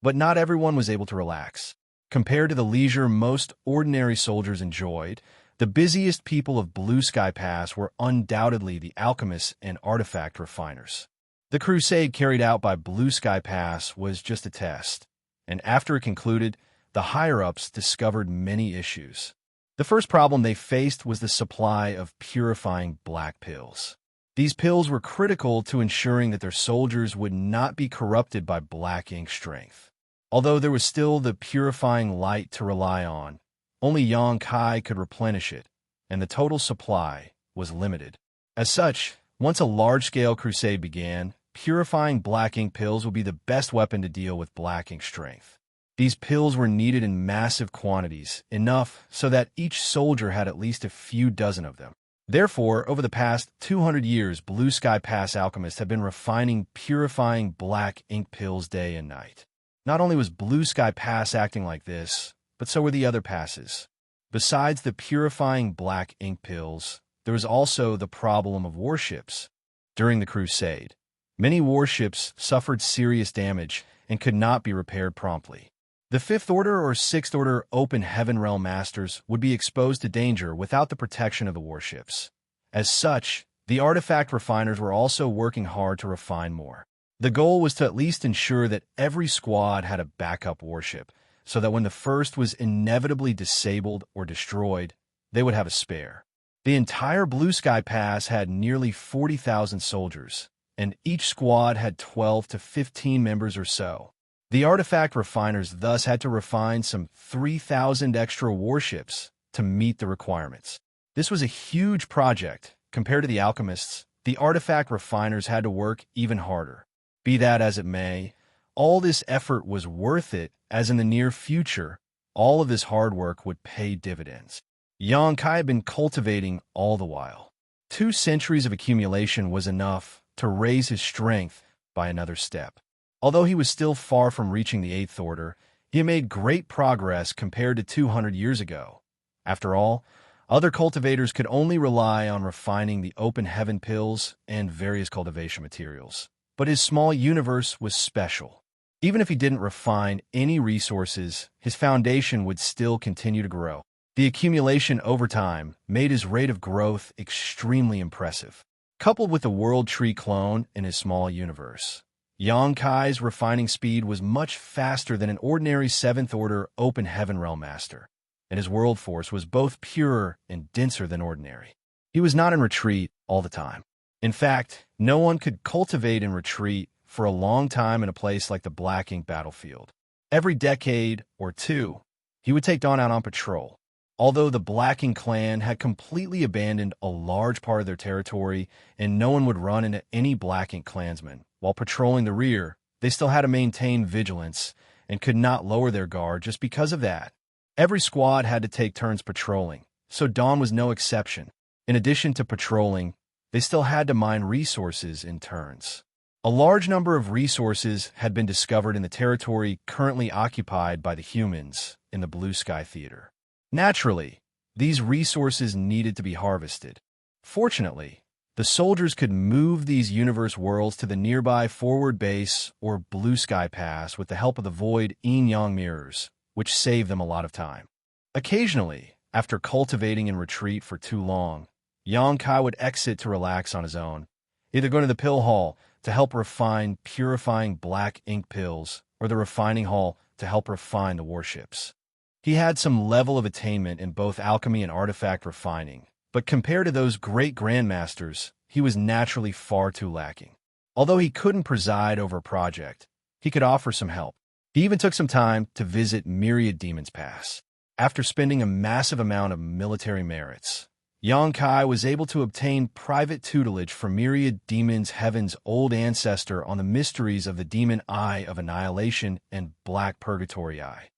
But not everyone was able to relax. Compared to the leisure most ordinary soldiers enjoyed, the busiest people of Blue Sky Pass were undoubtedly the alchemists and artifact refiners. The crusade carried out by Blue Sky Pass was just a test, and after it concluded, the higher-ups discovered many issues. The first problem they faced was the supply of purifying black pills. These pills were critical to ensuring that their soldiers would not be corrupted by Black Ink strength. Although there was still the purifying light to rely on, only Xianxia could replenish it, and the total supply was limited. As such, once a large-scale crusade began, purifying Black Ink pills would be the best weapon to deal with Black Ink strength. These pills were needed in massive quantities, enough so that each soldier had at least a few dozen of them. Therefore, over the past 200 years, Blue Sky Pass alchemists have been refining purifying Black Ink pills day and night. Not only was Blue Sky Pass acting like this, but so were the other passes. Besides the purifying Black Ink pills, there was also the problem of warships. During the crusade, many warships suffered serious damage and could not be repaired promptly. The 5th Order or 6th Order Open Heaven Realm Masters would be exposed to danger without the protection of the warships. As such, the artifact refiners were also working hard to refine more. The goal was to at least ensure that every squad had a backup warship, so that when the first was inevitably disabled or destroyed, they would have a spare. The entire Blue Sky Pass had nearly 40,000 soldiers, and each squad had 12 to 15 members or so. The artifact refiners thus had to refine some 3,000 extra warships to meet the requirements. This was a huge project. Compared to the alchemists, the artifact refiners had to work even harder. Be that as it may, all this effort was worth it, as in the near future, all of this hard work would pay dividends. Xianxia had been cultivating all the while. 2 centuries of accumulation was enough to raise his strength by another step. Although he was still far from reaching the 8th Order, he had made great progress compared to 200 years ago. After all, other cultivators could only rely on refining the open heaven pills and various cultivation materials. But his small universe was special. Even if he didn't refine any resources, his foundation would still continue to grow. The accumulation over time made his rate of growth extremely impressive. Coupled with the World Tree clone in his small universe, Xianxia's refining speed was much faster than an ordinary 7th Order Open Heaven Realm Master, and his world force was both purer and denser than ordinary. He was not in retreat all the time. In fact, no one could cultivate in retreat for a long time in a place like the Black Ink battlefield. Every decade or two, he would take Dawn out on patrol. Although the Black Ink clan had completely abandoned a large part of their territory and no one would run into any Black Ink clansmen, while patrolling the rear, they still had to maintain vigilance and could not lower their guard just because of that. Every squad had to take turns patrolling, so Dawn was no exception. In addition to patrolling, they still had to mine resources in turns. A large number of resources had been discovered in the territory currently occupied by the humans in the Blue Sky Theater. Naturally, these resources needed to be harvested. Fortunately, the soldiers could move these universe worlds to the nearby forward base or Blue Sky Pass with the help of the void yin-yang mirrors, which saved them a lot of time. Occasionally, after cultivating in retreat for too long, Xianxia would exit to relax on his own, either going to the pill hall to help refine purifying black ink pills or the refining hall to help refine the warships. He had some level of attainment in both alchemy and artifact refining, but compared to those great grandmasters, he was naturally far too lacking. Although he couldn't preside over a project, he could offer some help. He even took some time to visit Myriad Demons Pass. After spending a massive amount of military merits, Xianxia was able to obtain private tutelage from Myriad Demons Heaven's old ancestor on the mysteries of the Demon Eye of Annihilation and Black Purgatory Eye.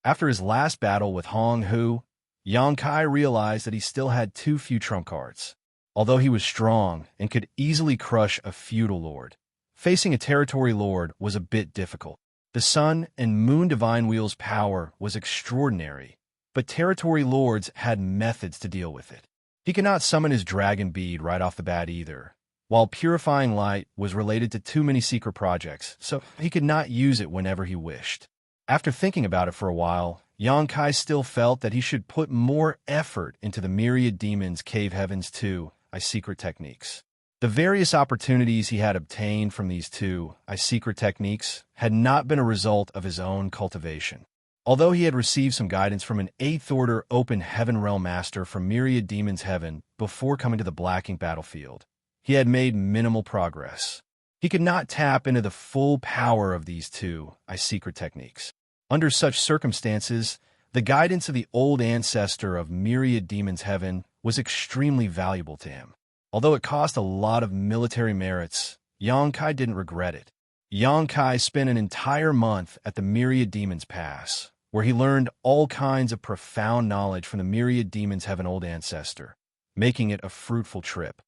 After his last battle with Hong Hu, Xianxia realized that he still had too few trump cards. Although he was strong and could easily crush a feudal lord, facing a territory lord was a bit difficult. The Sun and Moon Divine Wheel's power was extraordinary, but territory lords had methods to deal with it. He could not summon his dragon bead right off the bat either, while purifying light was related to too many secret projects, so he could not use it whenever he wished. After thinking about it for a while, Xianxia still felt that he should put more effort into the Myriad Demons Cave Heavens 2 secret techniques. The various opportunities he had obtained from these two secret techniques had not been a result of his own cultivation. Although he had received some guidance from an 8th Order Open Heaven Realm Master from Myriad Demons Heaven before coming to the Black Ink battlefield, he had made minimal progress. He could not tap into the full power of these two secret techniques. Under such circumstances, the guidance of the old ancestor of Myriad Demons Heaven was extremely valuable to him. Although it cost a lot of military merits, Xianxia didn't regret it. Xianxia spent an entire month at the Myriad Demons Pass, where he learned all kinds of profound knowledge from the Myriad Demons Heaven old ancestor, making it a fruitful trip.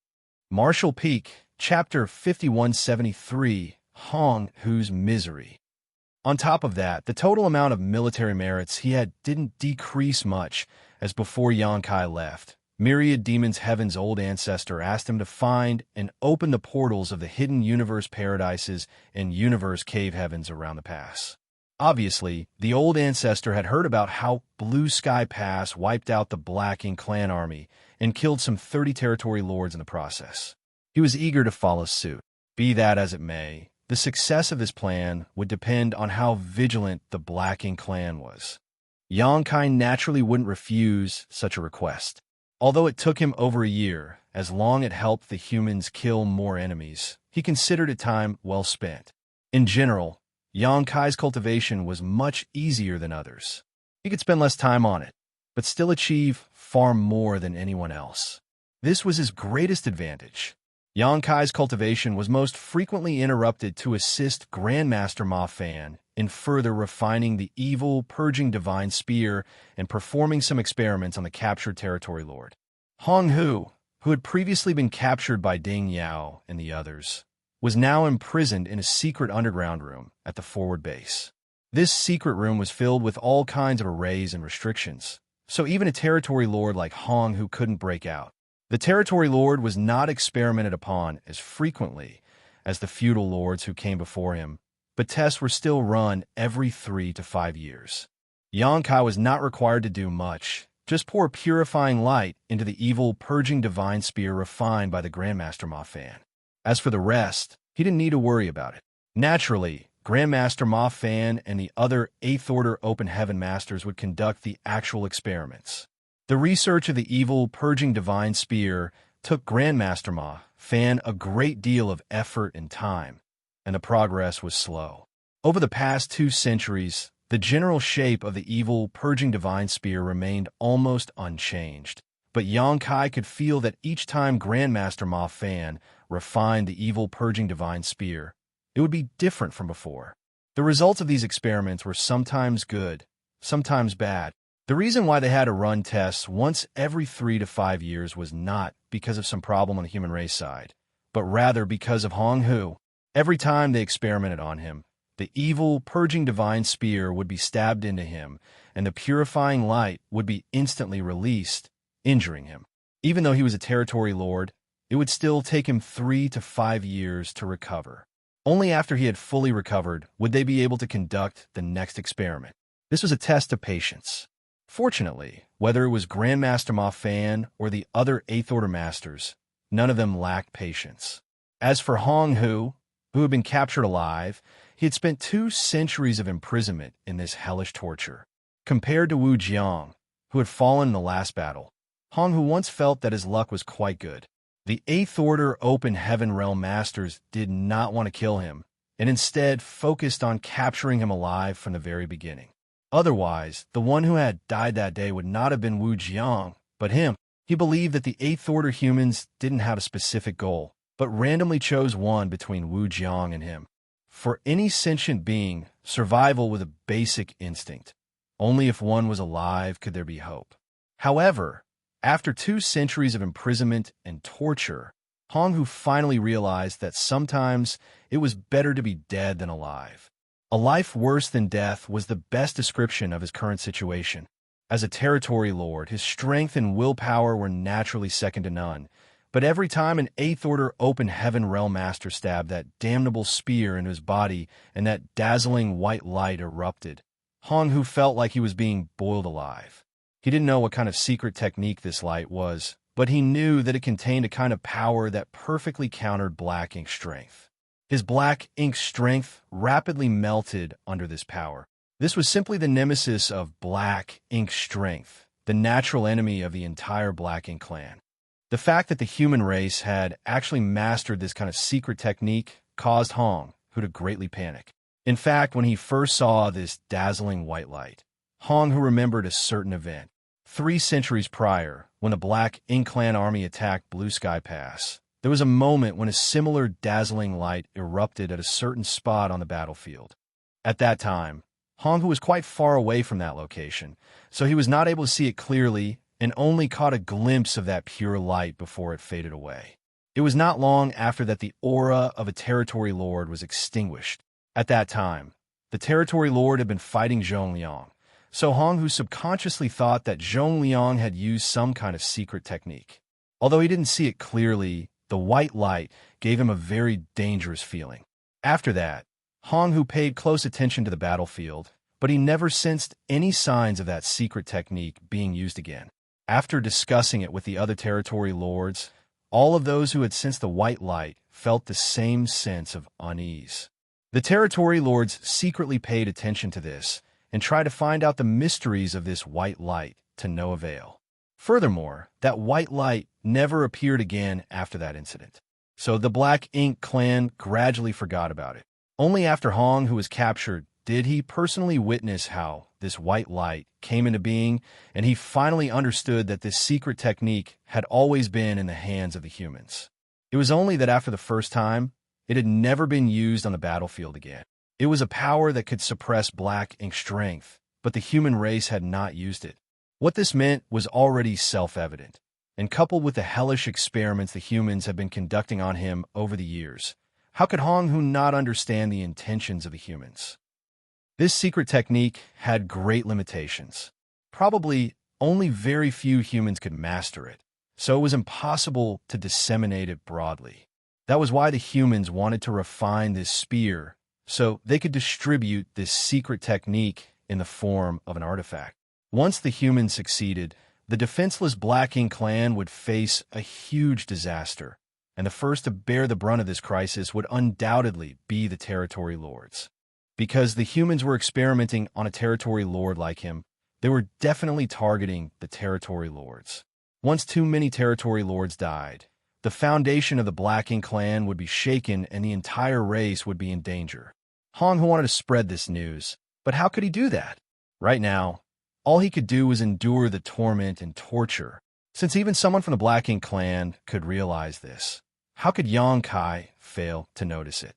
Martial Peak, Chapter 5173, Hong Hu's Misery. On top of that, the total amount of military merits he had didn't decrease much, as before Xianxia left, Myriad Demons Heaven's old ancestor asked him to find and open the portals of the hidden universe paradises and universe cave heavens around the pass. Obviously, the old ancestor had heard about how Blue Sky Pass wiped out the Black Ink clan army and killed some 30 territory lords in the process. He was eager to follow suit. Be that as it may, the success of his plan would depend on how vigilant the Black Ink clan was. Xianxia naturally wouldn't refuse such a request. Although it took him over a year, as long it helped the humans kill more enemies, he considered it time well spent. In general, Xianxia's cultivation was much easier than others. He could spend less time on it, but still achieve far more than anyone else. This was his greatest advantage. Xianxia's cultivation was most frequently interrupted to assist Grandmaster Ma Fan in further refining the evil, purging divine spear and performing some experiments on the captured territory lord. Hong Hu, who had previously been captured by Ding Yao and the others, was now imprisoned in a secret underground room at the forward base. This secret room was filled with all kinds of arrays and restrictions, so even a territory lord like Hong Hu couldn't break out. The territory lord was not experimented upon as frequently as the feudal lords who came before him, but tests were still run every 3 to 5 years. Xianxia was not required to do much, just pour purifying light into the evil, purging divine spear refined by the Grandmaster Ma Fan. As for the rest, he didn't need to worry about it. Naturally, Grandmaster Ma Fan and the other 8th Order Open Heaven Masters would conduct the actual experiments. The research of the evil, purging divine spear took Grandmaster Ma Fan a great deal of effort and time, and the progress was slow. Over the past 2 centuries, the general shape of the evil, purging divine spear remained almost unchanged, but Xianxia could feel that each time Grandmaster Ma Fan refined the evil, purging divine spear, it would be different from before. The results of these experiments were sometimes good, sometimes bad. The reason why they had to run tests once every 3 to 5 years was not because of some problem on the human race side, but rather because of Hong Hu. Every time they experimented on him, the evil, purging divine spear would be stabbed into him, and the purifying light would be instantly released, injuring him. Even though he was a territory lord, it would still take him 3 to 5 years to recover. Only after he had fully recovered would they be able to conduct the next experiment. This was a test of patience. Fortunately, whether it was Grandmaster Ma Fan or the other 8th Order Masters, none of them lacked patience. As for Hong Hu, who had been captured alive, he had spent 2 centuries of imprisonment in this hellish torture. Compared to Wu Jiang, who had fallen in the last battle, Hong Hu once felt that his luck was quite good. The 8th Order Open Heaven Realm Masters did not want to kill him, and instead focused on capturing him alive from the very beginning. Otherwise, the one who had died that day would not have been Wu Jiang, but him. He believed that the 8th Order humans didn't have a specific goal, but randomly chose one between Wu Jiang and him. For any sentient being, survival was a basic instinct. Only if one was alive could there be hope. However, after 2 centuries of imprisonment and torture, Hong Hu finally realized that sometimes it was better to be dead than alive. A life worse than death was the best description of his current situation. As a territory lord, his strength and willpower were naturally second to none, but every time an 8th Order Open Heaven Realm Master stabbed that damnable spear into his body and that dazzling white light erupted, Hong Hu felt like he was being boiled alive. He didn't know what kind of secret technique this light was, but he knew that it contained a kind of power that perfectly countered black ink strength. His black ink strength rapidly melted under this power. This was simply the nemesis of black ink strength, the natural enemy of the entire Black Ink clan. The fact that the human race had actually mastered this kind of secret technique caused Hong Hu to greatly panic. In fact, when he first saw this dazzling white light, Hong Hu remembered a certain event. 3 centuries prior, when the Black Ink Clan army attacked Blue Sky Pass, there was a moment when a similar dazzling light erupted at a certain spot on the battlefield. At that time, Hong Hu was quite far away from that location, so he was not able to see it clearly and only caught a glimpse of that pure light before it faded away. It was not long after that the aura of a territory lord was extinguished. At that time, the territory lord had been fighting Zhongliang, so Hong Hu subconsciously thought that Zhongliang had used some kind of secret technique. Although he didn't see it clearly, the white light gave him a very dangerous feeling. After that, Hong Hu paid close attention to the battlefield, but he never sensed any signs of that secret technique being used again. After discussing it with the other territory lords, all of those who had sensed the white light felt the same sense of unease. The territory lords secretly paid attention to this and tried to find out the mysteries of this white light to no avail. Furthermore, that white light never appeared again after that incident. So the Black Ink clan gradually forgot about it. Only after Hong Hu was captured did he personally witness how this white light came into being, and he finally understood that this secret technique had always been in the hands of the humans. It was only that after the first time, it had never been used on the battlefield again. It was a power that could suppress black ink strength, but the human race had not used it. What this meant was already self-evident, and coupled with the hellish experiments the humans had been conducting on him over the years, how could Hong Hu not understand the intentions of the humans? This secret technique had great limitations. Probably only very few humans could master it, so it was impossible to disseminate it broadly. That was why the humans wanted to refine this spear so they could distribute this secret technique in the form of an artifact. Once the humans succeeded, the defenseless Black Ink clan would face a huge disaster, and the first to bear the brunt of this crisis would undoubtedly be the territory lords. Because the humans were experimenting on a territory lord like him, they were definitely targeting the territory lords. Once too many territory lords died, the foundation of the Black Ink clan would be shaken and the entire race would be in danger. Hong Hu wanted to spread this news, but how could he do that? Right now, all he could do was endure the torment and torture. Since even someone from the Black Ink clan could realize this, how could Yang Kai fail to notice it?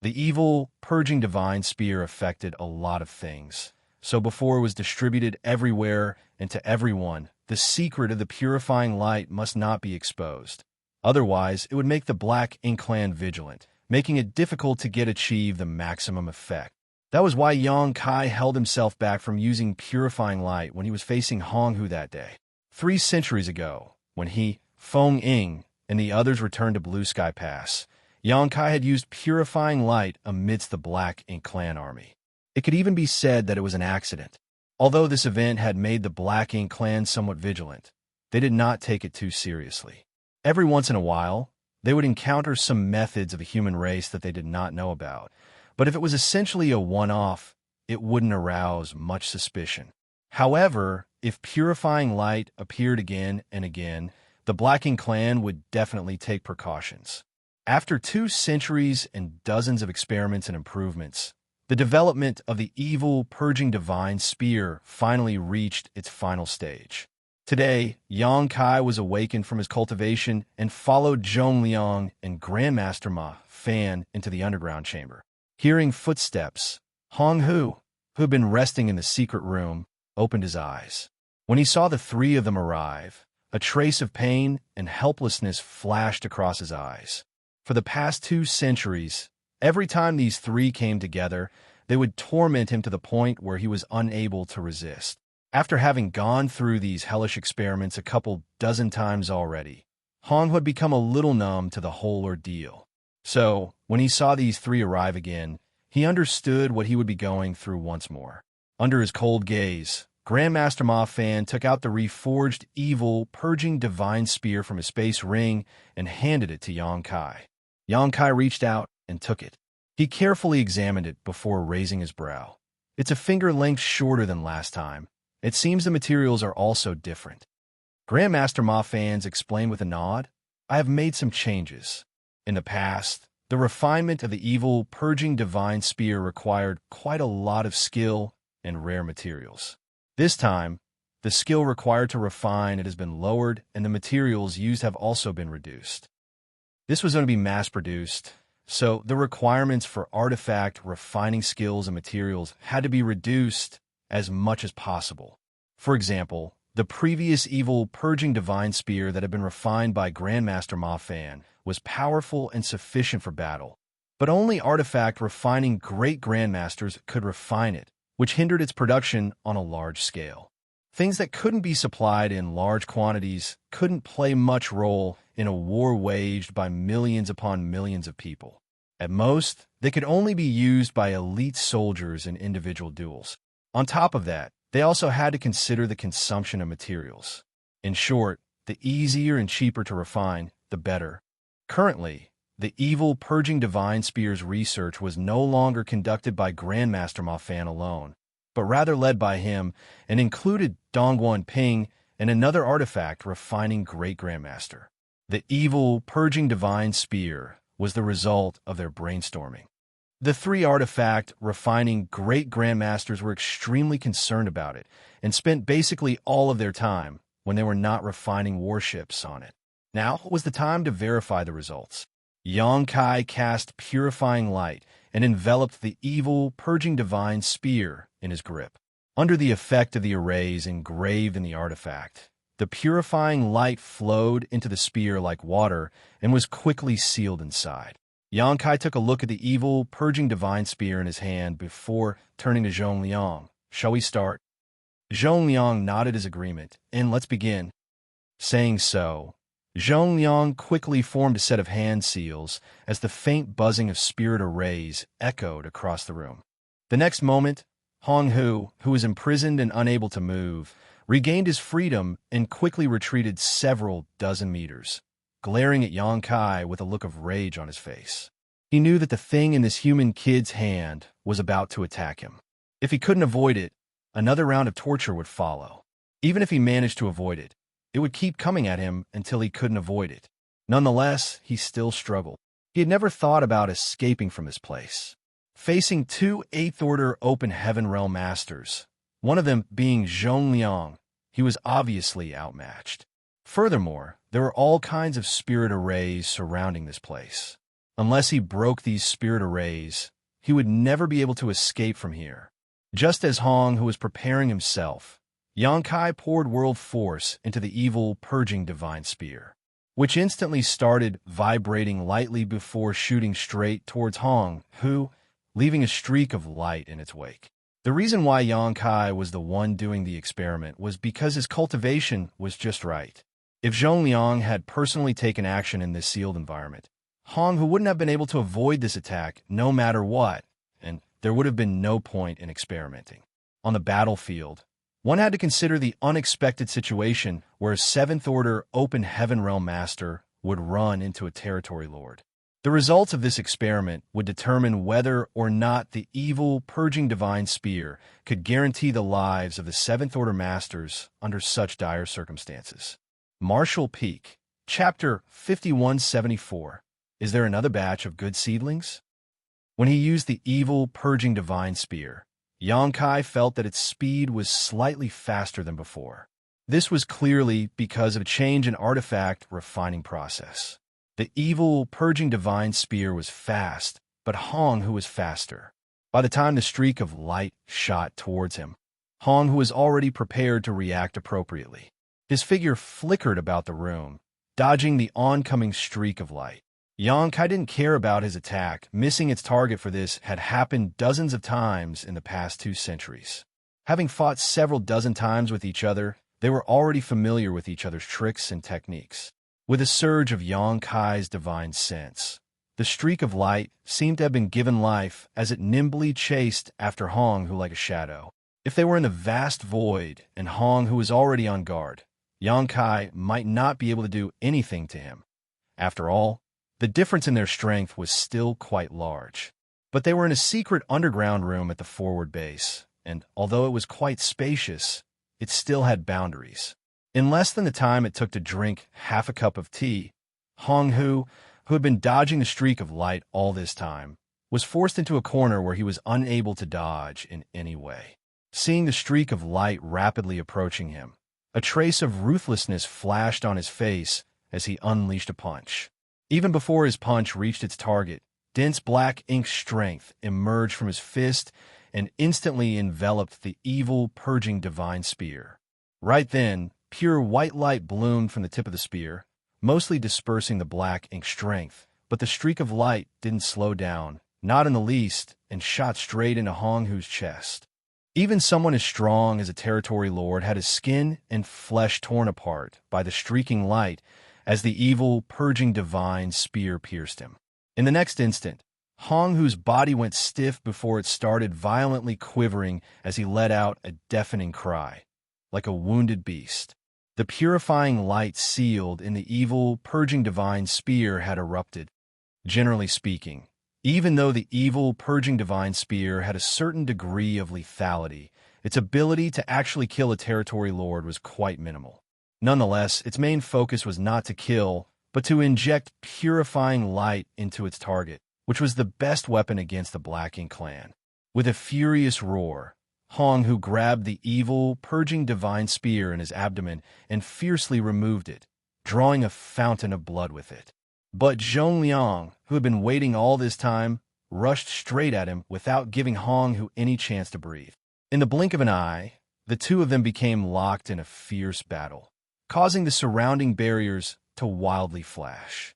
The evil, purging divine spear affected a lot of things. So before it was distributed everywhere and to everyone, the secret of the purifying light must not be exposed. Otherwise, it would make the Black Ink Clan vigilant, making it difficult to achieve the maximum effect. That was why Yang Kai held himself back from using purifying light when he was facing Hong Hu that day. 3 centuries ago, when he, Feng Ying, and the others returned to Blue Sky Pass, Yang Kai had used purifying light amidst the Black Ink Clan army. It could even be said that it was an accident. Although this event had made the Black Ink Clan somewhat vigilant, they did not take it too seriously. Every once in a while, they would encounter some methods of the human race that they did not know about, but if it was essentially a one-off, it wouldn't arouse much suspicion. However, if purifying light appeared again and again, the Black Ink Clan would definitely take precautions. After 2 centuries and dozens of experiments and improvements, the development of the evil, purging divine spear finally reached its final stage. Today, Yang Kai was awakened from his cultivation and followed Zhong Liang and Grandmaster Ma Fan into the underground chamber. Hearing footsteps, Hong Hu, who had been resting in the secret room, opened his eyes. When he saw the 3 of them arrive, a trace of pain and helplessness flashed across his eyes. For the past 2 centuries, every time these 3 came together, they would torment him to the point where he was unable to resist. After having gone through these hellish experiments a couple dozen times already, Hong had become a little numb to the whole ordeal. So, when he saw these 3 arrive again, he understood what he would be going through once more. Under his cold gaze, Grandmaster Ma Fan took out the reforged, evil, purging divine spear from his space ring and handed it to Yang Kai. Yang Kai reached out and took it. He carefully examined it before raising his brow. It's a finger length shorter than last time. It seems the materials are also different. Grandmaster Ma Fan explained with a nod, I have made some changes. In the past, the refinement of the evil, purging divine spear required quite a lot of skill and rare materials. This time, the skill required to refine it has been lowered and the materials used have also been reduced. This was going to be mass-produced, so the requirements for artifact refining skills and materials had to be reduced as much as possible. For example, the previous evil purging divine spear that had been refined by Grandmaster Ma Fan was powerful and sufficient for battle, but only artifact refining great grandmasters could refine it, which hindered its production on a large scale. Things that couldn't be supplied in large quantities couldn't play much role in a war waged by millions upon millions of people. At most, they could only be used by elite soldiers in individual duels. On top of that, they also had to consider the consumption of materials. In short, the easier and cheaper to refine, the better. Currently, the evil purging divine spear's research was no longer conducted by Grandmaster Ma Fan alone, but rather led by him and included Dongguan Ping and another artifact refining great grandmaster. The evil purging divine spear was the result of their brainstorming. The 3 artifact refining great grandmasters were extremely concerned about it and spent basically all of their time when they were not refining warships on it. Now was the time to verify the results. Yang Kai cast purifying light and enveloped the evil purging divine spear in his grip. Under the effect of the arrays engraved in the artifact, the purifying light flowed into the spear like water and was quickly sealed inside. Yang Kai took a look at the evil, purging divine spear in his hand before turning to Zhong Liang. Shall we start? Zhong Liang nodded his agreement, and let's begin. Saying so, Zhong Liang quickly formed a set of hand seals as the faint buzzing of spirit arrays echoed across the room. The next moment, Hong Hu, who was imprisoned and unable to move, regained his freedom and quickly retreated several dozen meters, glaring at Yang Kai with a look of rage on his face. He knew that the thing in this human kid's hand was about to attack him. If he couldn't avoid it, another round of torture would follow. Even if he managed to avoid it, it would keep coming at him until he couldn't avoid it. Nonetheless, he still struggled. He had never thought about escaping from this place. Facing 2 8th-order open heaven realm masters, one of them being Zhong Liang, he was obviously outmatched. Furthermore, there were all kinds of spirit arrays surrounding this place. Unless he broke these spirit arrays, he would never be able to escape from here. Just as Hong, who was preparing himself, Yangkai poured world force into the evil, purging divine spear, which instantly started vibrating lightly before shooting straight towards Hong, who, leaving a streak of light in its wake. The reason why Yangkai was the one doing the experiment was because his cultivation was just right. If Zhongliang had personally taken action in this sealed environment, Hong, who wouldn't have been able to avoid this attack no matter what, and there would have been no point in experimenting. On the battlefield, one had to consider the unexpected situation where a 7th Order Open Heaven Realm Master would run into a Territory Lord. The results of this experiment would determine whether or not the evil, purging divine spear could guarantee the lives of the 7th Order Masters under such dire circumstances. Martial Peak, Chapter 5174. Is there another batch of good seedlings? When he used the evil, purging divine spear, Yangkai felt that its speed was slightly faster than before. This was clearly because of a change in artifact refining process. The evil, purging divine spear was fast, but Hong, who was faster. By the time the streak of light shot towards him, Hong, who was already prepared to react appropriately. His figure flickered about the room, dodging the oncoming streak of light. Yangkai didn't care about his attack. Missing its target for this had happened dozens of times in the past 2 centuries. Having fought several dozen times with each other, they were already familiar with each other's tricks and techniques. With a surge of Yangkai's divine sense, the streak of light seemed to have been given life as it nimbly chased after Hong, who like a shadow. If they were in the vast void and Hong, who was already on guard, Yangkai might not be able to do anything to him. After all, the difference in their strength was still quite large. But they were in a secret underground room at the forward base, and although it was quite spacious, it still had boundaries. In less than the time it took to drink half a cup of tea, Hong, who had been dodging the streak of light all this time, was forced into a corner where he was unable to dodge in any way. Seeing the streak of light rapidly approaching him, a trace of ruthlessness flashed on his face as he unleashed a punch. Even before his punch reached its target, dense black ink strength emerged from his fist and instantly enveloped the evil, purging divine spear. Right then, pure white light bloomed from the tip of the spear, mostly dispersing the black ink strength, but the streak of light didn't slow down, not in the least, and shot straight into Hong Hu's chest. Even someone as strong as a Territory Lord had his skin and flesh torn apart by the streaking light as the evil, purging divine spear pierced him. In the next instant, Hong Hu's body went stiff before it started violently quivering as he let out a deafening cry, like a wounded beast. The purifying light sealed in the evil, purging divine spear had erupted. Generally speaking, even though the evil, purging divine spear had a certain degree of lethality, its ability to actually kill a Territory Lord was quite minimal. Nonetheless, its main focus was not to kill, but to inject purifying light into its target, which was the best weapon against the Black Ink clan. With a furious roar, Hong Hu grabbed the evil, purging divine spear in his abdomen and fiercely removed it, drawing a fountain of blood with it. But Zhongliang, who had been waiting all this time, rushed straight at him without giving Hong Hu any chance to breathe. In the blink of an eye, the two of them became locked in a fierce battle, causing the surrounding barriers to wildly flash.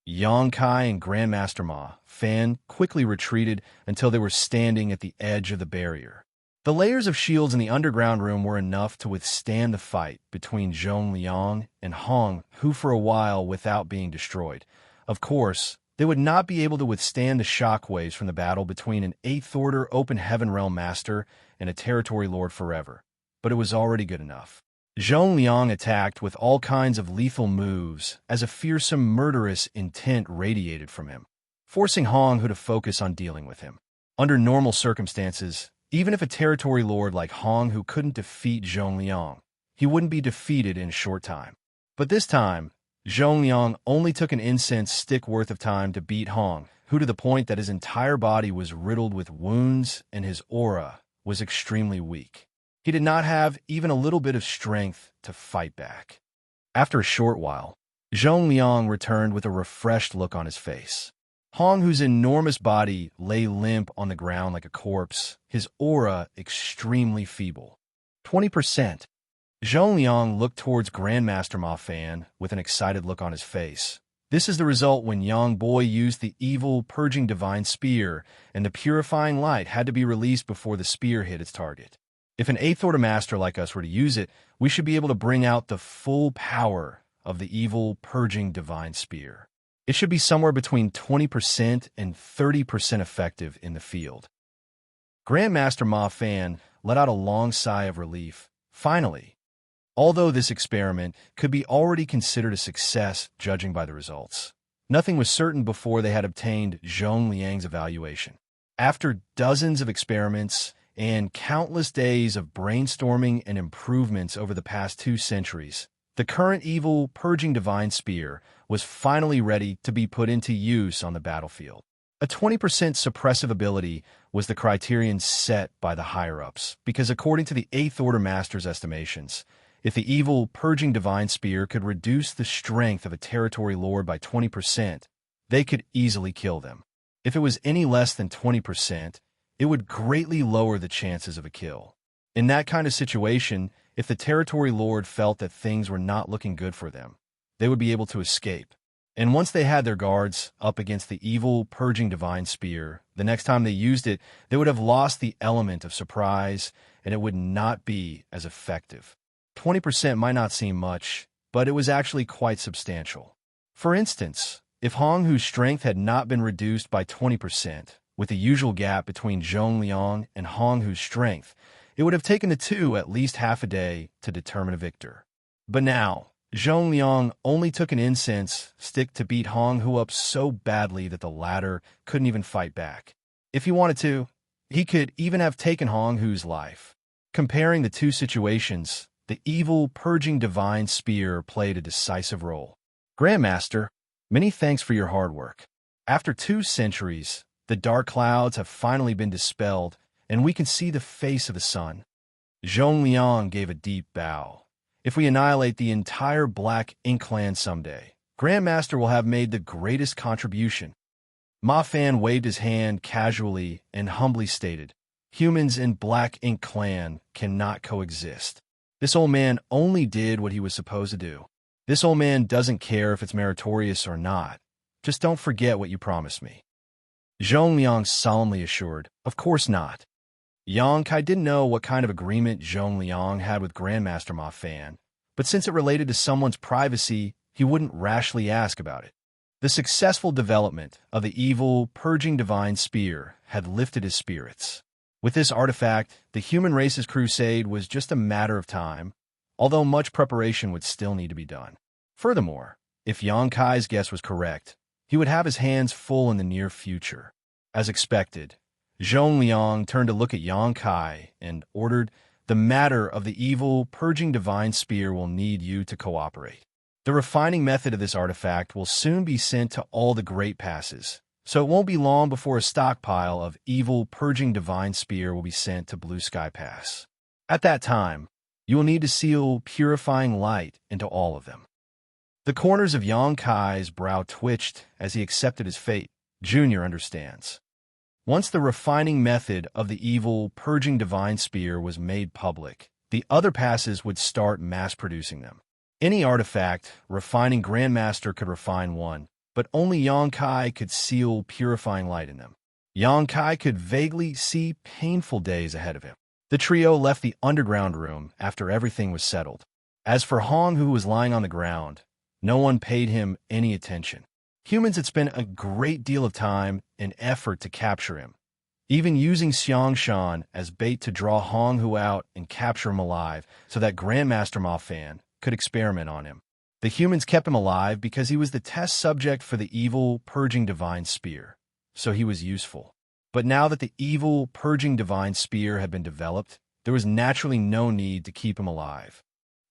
Yangkai and Grandmaster Ma Fan quickly retreated until they were standing at the edge of the barrier. The layers of shields in the underground room were enough to withstand the fight between Zhongliang and Hong Hu for a while without being destroyed. Of course, they would not be able to withstand the shockwaves from the battle between an 8th Order Open Heaven Realm Master and a Territory Lord forever, but it was already good enough. Zhongliang attacked with all kinds of lethal moves as a fearsome, murderous intent radiated from him, forcing Hong Hu to focus on dealing with him. Under normal circumstances, even if a Territory Lord like Hong Hu couldn't defeat Zhongliang, he wouldn't be defeated in a short time. But this time, Zhongliang only took an incense stick worth of time to beat Hong Hu to the point that his entire body was riddled with wounds and his aura was extremely weak. He did not have even a little bit of strength to fight back. After a short while, Zhongliang returned with a refreshed look on his face. Hong, whose enormous body lay limp on the ground like a corpse, his aura extremely feeble. 20%. Zhongliang looked towards Grandmaster Ma Fan with an excited look on his face. This is the result when Yang Boy used the evil, purging divine spear, and the purifying light had to be released before the spear hit its target. If an 8th Order Master like us were to use it, we should be able to bring out the full power of the evil, purging divine spear. It should be somewhere between 20% and 30% effective in the field. Grandmaster Ma Fan let out a long sigh of relief. Finally, although this experiment could be already considered a success judging by the results, nothing was certain before they had obtained Zhong Liang's evaluation. After dozens of experiments and countless days of brainstorming and improvements over the past 2 centuries, the current evil, purging divine spear was finally ready to be put into use on the battlefield. A 20% suppressive ability was the criterion set by the higher-ups, because according to the 8th Order Master's estimations, if the evil, purging divine spear could reduce the strength of a territory lord by 20%, they could easily kill them. If it was any less than 20%, it would greatly lower the chances of a kill. In that kind of situation, if the territory lord felt that things were not looking good for them, they would be able to escape. And once they had their guards up against the evil, purging divine spear, the next time they used it, they would have lost the element of surprise, and it would not be as effective. 20% might not seem much, but it was actually quite substantial. For instance, if Hong Hu's strength had not been reduced by 20%, with the usual gap between Zhong Liang and Hong Hu's strength, it would have taken the two at least half a day to determine a victor. But now, Zhong Liang only took an incense stick to beat Hong Hu up so badly that the latter couldn't even fight back. If he wanted to, he could even have taken Hong Hu's life. Comparing the two situations, the evil, purging divine spear played a decisive role. Grandmaster, many thanks for your hard work. After 2 centuries, the dark clouds have finally been dispelled, and we can see the face of the sun. Zhong Liang gave a deep bow. If we annihilate the entire Black Ink clan someday, Grandmaster will have made the greatest contribution. Ma Fan waved his hand casually and humbly stated, humans and Black Ink clan cannot coexist. This old man only did what he was supposed to do. This old man doesn't care if it's meritorious or not. Just don't forget what you promised me. Zhong Liang solemnly assured, of course not. Yang Kai didn't know what kind of agreement Zhong Liang had with Grandmaster Ma Fan, but since it related to someone's privacy, he wouldn't rashly ask about it. The successful development of the evil, purging divine spear had lifted his spirits. With this artifact, the human race's crusade was just a matter of time, although much preparation would still need to be done. Furthermore, if Yang Kai's guess was correct, he would have his hands full in the near future. As expected, Zhong Liang turned to look at Yang Kai and ordered, the matter of the evil, purging divine spear will need you to cooperate. The refining method of this artifact will soon be sent to all the great passes, so it won't be long before a stockpile of evil, purging divine spear will be sent to Blue Sky Pass. At that time, you will need to seal purifying light into all of them. The corners of Yang Kai's brow twitched as he accepted his fate. Junior understands. Once the refining method of the evil, purging divine spear was made public, the other passes would start mass-producing them. Any artifact, refining Grandmaster could refine one, but only Yang Kai could seal purifying light in them. Yang Kai could vaguely see painful days ahead of him. The trio left the underground room after everything was settled. As for Hong, who was lying on the ground, no one paid him any attention. Humans had spent a great deal of time and effort to capture him, even using Xianxia as bait to draw Hong Hu out and capture him alive so that Grandmaster Ma Fan could experiment on him. The humans kept him alive because he was the test subject for the evil, purging divine spear, so he was useful. But now that the evil, purging divine spear had been developed, there was naturally no need to keep him alive.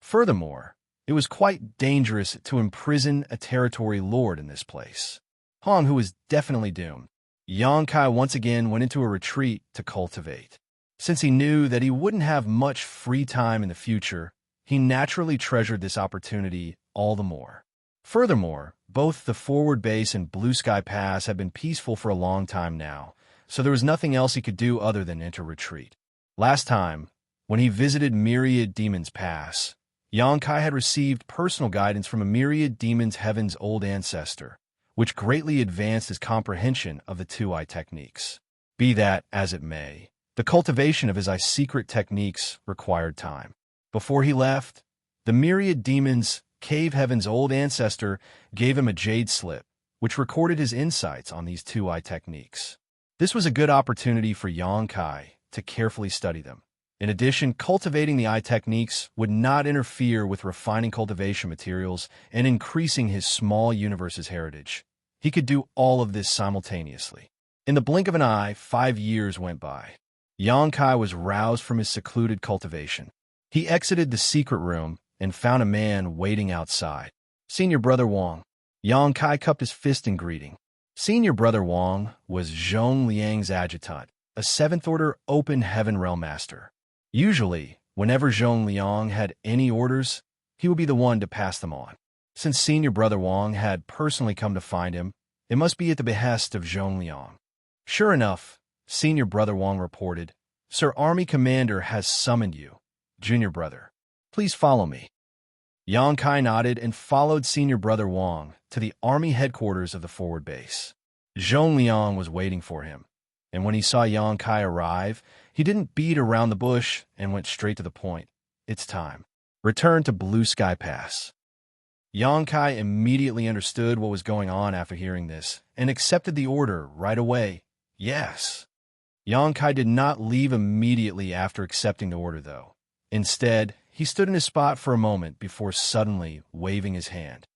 Furthermore, it was quite dangerous to imprison a territory lord in this place. Hong Hu was definitely doomed. Yang Kai once again went into a retreat to cultivate. Since he knew that he wouldn't have much free time in the future, he naturally treasured this opportunity all the more. Furthermore, both the forward base and Blue Sky Pass had been peaceful for a long time now, so there was nothing else he could do other than enter retreat. Last time, when he visited Myriad Demons Pass, Xianxia had received personal guidance from a Myriad Demons Heaven's old ancestor, which greatly advanced his comprehension of the two-eye techniques. Be that as it may, the cultivation of his eye secret techniques required time. Before he left, the Myriad Demons Cave Heaven's old ancestor gave him a jade slip, which recorded his insights on these two-eye techniques. This was a good opportunity for Xianxia to carefully study them. In addition, cultivating the eye techniques would not interfere with refining cultivation materials and increasing his small universe's heritage. He could do all of this simultaneously. In the blink of an eye, 5 years went by. Xianxia was roused from his secluded cultivation. He exited the secret room and found a man waiting outside. Senior Brother Wang. Xianxia cupped his fist in greeting. Senior Brother Wang was Zhong Liang's adjutant, a 7th Order Open Heaven Realm Master. Usually, whenever Zhong Liang had any orders, he would be the one to pass them on. Since Senior Brother Wang had personally come to find him, it must be at the behest of Zhong Liang. Sure enough, Senior Brother Wang reported, "Sir Army Commander has summoned you, Junior Brother. Please follow me." Xianxia nodded and followed Senior Brother Wang to the army headquarters of the forward base. Zhong Liang was waiting for him, and when he saw Xianxia arrive, he didn't beat around the bush and went straight to the point. "It's time. Return to Blue Sky Pass." Xianxia immediately understood what was going on after hearing this, and accepted the order right away. Yes. Xianxia did not leave immediately after accepting the order, though. Instead, he stood in his spot for a moment before suddenly waving his hand.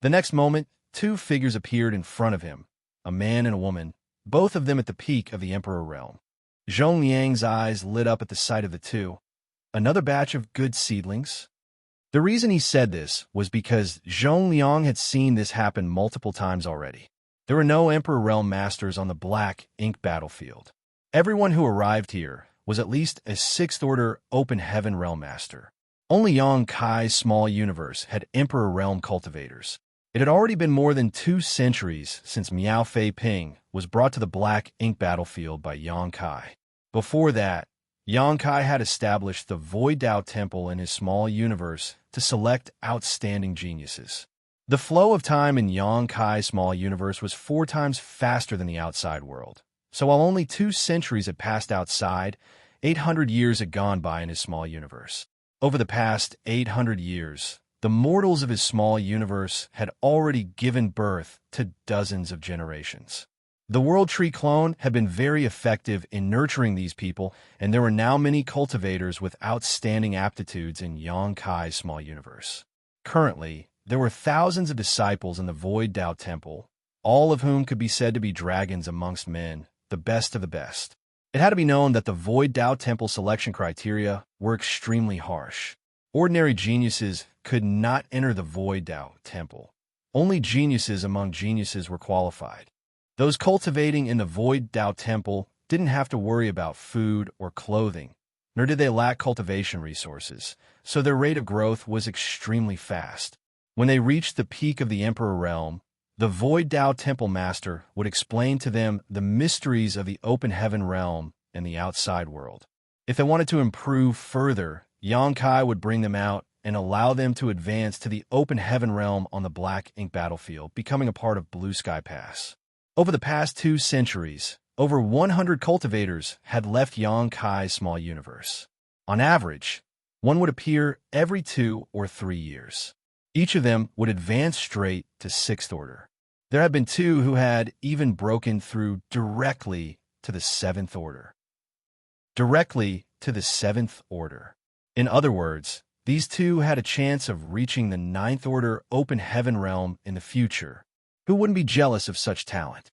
The next moment, 2 figures appeared in front of him, a man and a woman, both of them at the peak of the Emperor realm. Zhong Liang's eyes lit up at the sight of the two. Another batch of good seedlings? The reason he said this was because Zhong Liang had seen this happen multiple times already. There were no Emperor Realm Masters on the black ink battlefield. Everyone who arrived here was at least a 6th Order Open Heaven Realm Master. Only Xianxia's small universe had Emperor Realm cultivators. It had already been more than 2 centuries since Miao Fei Ping was brought to the black ink battlefield by Xianxia. Before that, Xianxia had established the Void Dao Temple in his small universe to select outstanding geniuses. The flow of time in Xianxia's small universe was 4 times faster than the outside world. So while only 2 centuries had passed outside, 800 years had gone by in his small universe. Over the past 800 years, the mortals of his small universe had already given birth to dozens of generations. The World Tree clone had been very effective in nurturing these people, and there were now many cultivators with outstanding aptitudes in Xianxia's small universe. Currently, there were thousands of disciples in the Void Dao Temple, all of whom could be said to be dragons amongst men, the best of the best. It had to be known that the Void Dao Temple selection criteria were extremely harsh. Ordinary geniuses could not enter the Void Dao Temple. Only geniuses among geniuses were qualified. Those cultivating in the Void Dao Temple didn't have to worry about food or clothing, nor did they lack cultivation resources, so their rate of growth was extremely fast. When they reached the peak of the Emperor Realm, the Void Dao Temple Master would explain to them the mysteries of the Open Heaven Realm and the outside world. If they wanted to improve further, Xianxia would bring them out and allow them to advance to the Open Heaven Realm on the Black Ink battlefield, becoming a part of Blue Sky Pass. Over the past 2 centuries, over 100 cultivators had left Xianxia's small universe. On average, one would appear every 2 or 3 years. Each of them would advance straight to 6th Order. There had been 2 who had even broken through directly to the 7th Order. Directly to the 7th Order. In other words, these 2 had a chance of reaching the 9th Order Open Heaven Realm in the future. Who wouldn't be jealous of such talent?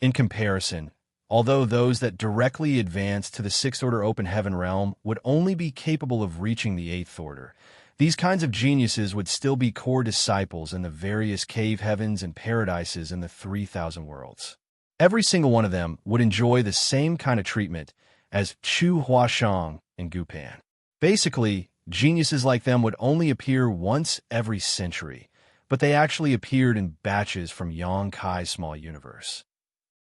In comparison, although those that directly advanced to the 6th Order Open Heaven Realm would only be capable of reaching the 8th Order, these kinds of geniuses would still be core disciples in the various cave heavens and paradises in the 3,000 worlds. Every single one of them would enjoy the same kind of treatment as Chu Huashang and Gupan. Basically, geniuses like them would only appear once every century, but they actually appeared in batches from Xianxia's small universe.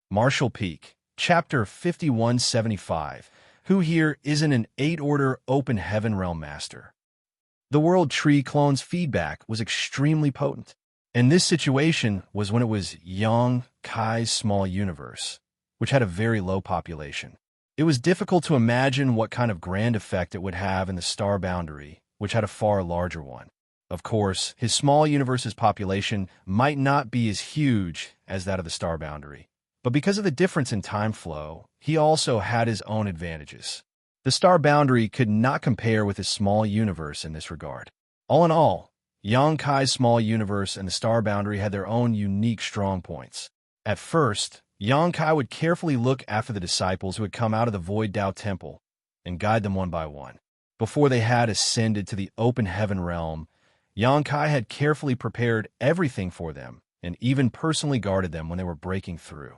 Martial Peak, Chapter 5175. Who here isn't an 8-order open heaven realm master? The World Tree clone's feedback was extremely potent. And this situation was when it was Xianxia's small universe, which had a very low population. It was difficult to imagine what kind of grand effect it would have in the star boundary, which had a far larger one. Of course, his small universe's population might not be as huge as that of the star boundary, but because of the difference in time flow, he also had his own advantages. The star boundary could not compare with his small universe in this regard. All in all, Xianxia's small universe and the star boundary had their own unique strong points. At first, Xianxia would carefully look after the disciples who had come out of the Void Dao Temple and guide them one by one. Before they had ascended to the open heaven realm, Xianxia had carefully prepared everything for them and even personally guarded them when they were breaking through.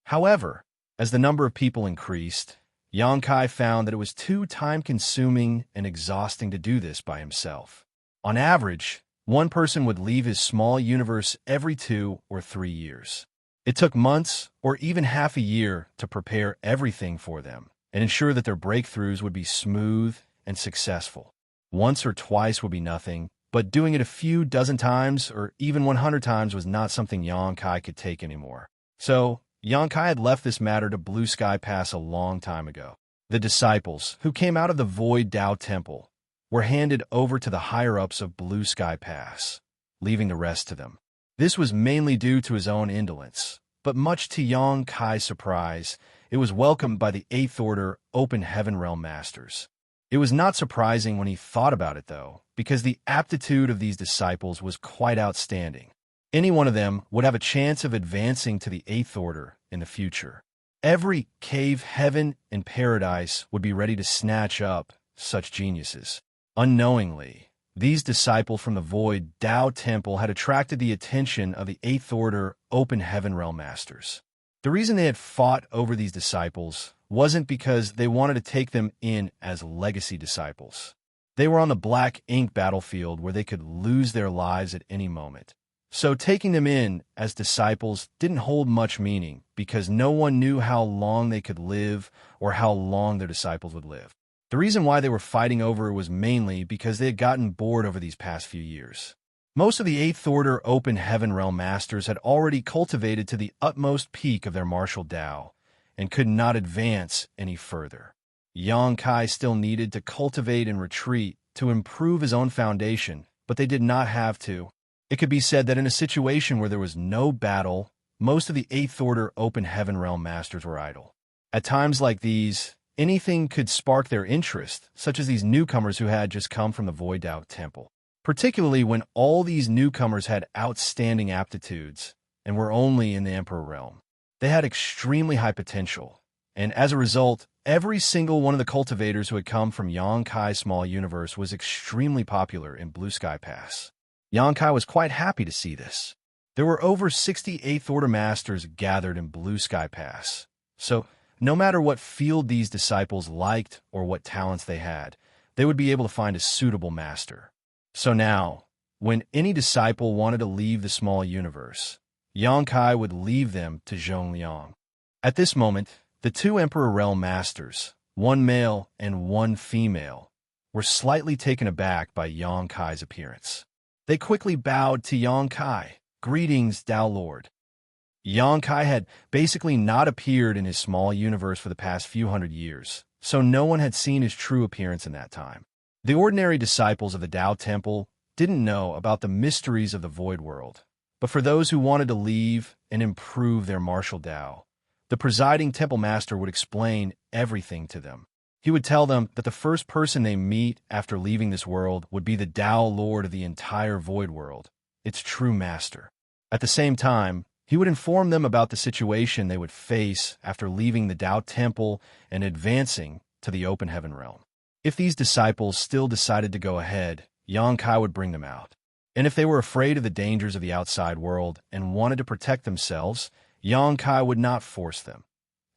However, as the number of people increased, Xianxia found that it was too time-consuming and exhausting to do this by himself. On average, one person would leave his small universe every 2 or 3 years. It took months or even half a year to prepare everything for them and ensure that their breakthroughs would be smooth and successful. Once or twice would be nothing, but doing it a few dozen times or even 100 times was not something Xianxia could take anymore. So, Xianxia had left this matter to Blue Sky Pass a long time ago. The disciples, who came out of the Void Dao Temple, were handed over to the higher-ups of Blue Sky Pass, leaving the rest to them. This was mainly due to his own indolence, but much to Xianxia's surprise, it was welcomed by the 8th Order Open Heaven Realm Masters. It was not surprising when he thought about it, though, because the aptitude of these disciples was quite outstanding. Any one of them would have a chance of advancing to the 8th Order in the future. Every cave, heaven, and paradise would be ready to snatch up such geniuses. Unknowingly, these disciples from the Void Dao Temple had attracted the attention of the 8th Order Open Heaven Realm Masters. The reason they had fought over these disciples wasn't because they wanted to take them in as legacy disciples. They were on the black ink battlefield where they could lose their lives at any moment. So taking them in as disciples didn't hold much meaning because no one knew how long they could live or how long their disciples would live. The reason why they were fighting over it was mainly because they had gotten bored over these past few years. Most of the 8th Order Open Heaven Realm Masters had already cultivated to the utmost peak of their martial Dao and could not advance any further. Xianxia still needed to cultivate and retreat to improve his own foundation, but they did not have to. It could be said that in a situation where there was no battle, most of the 8th Order Open Heaven Realm Masters were idle. At times like these, anything could spark their interest, such as these newcomers who had just come from the Void Dao Temple. Particularly when all these newcomers had outstanding aptitudes and were only in the Emperor realm. They had extremely high potential, and as a result, every single one of the cultivators who had come from Xianxia's small universe was extremely popular in Blue Sky Pass. Xianxia was quite happy to see this. There were over 60 8th Order Masters gathered in Blue Sky Pass, so no matter what field these disciples liked or what talents they had, they would be able to find a suitable master. So now, when any disciple wanted to leave the small universe, Xianxia would leave them to Zhongliang. At this moment, the 2 Emperor Realm Masters, one male and one female, were slightly taken aback by Xianxia's appearance. They quickly bowed to Xianxia. "Greetings, Dao Lord." Xianxia had basically not appeared in his small universe for the past few hundred years, so no one had seen his true appearance in that time. The ordinary disciples of the Dao Temple didn't know about the mysteries of the Void World, but for those who wanted to leave and improve their martial Dao, the presiding temple master would explain everything to them. He would tell them that the first person they meet after leaving this world would be the Dao Lord of the entire Void World, its true master. At the same time, he would inform them about the situation they would face after leaving the Dao Temple and advancing to the Open Heaven Realm. If these disciples still decided to go ahead, Xianxia would bring them out. And if they were afraid of the dangers of the outside world and wanted to protect themselves, Xianxia would not force them.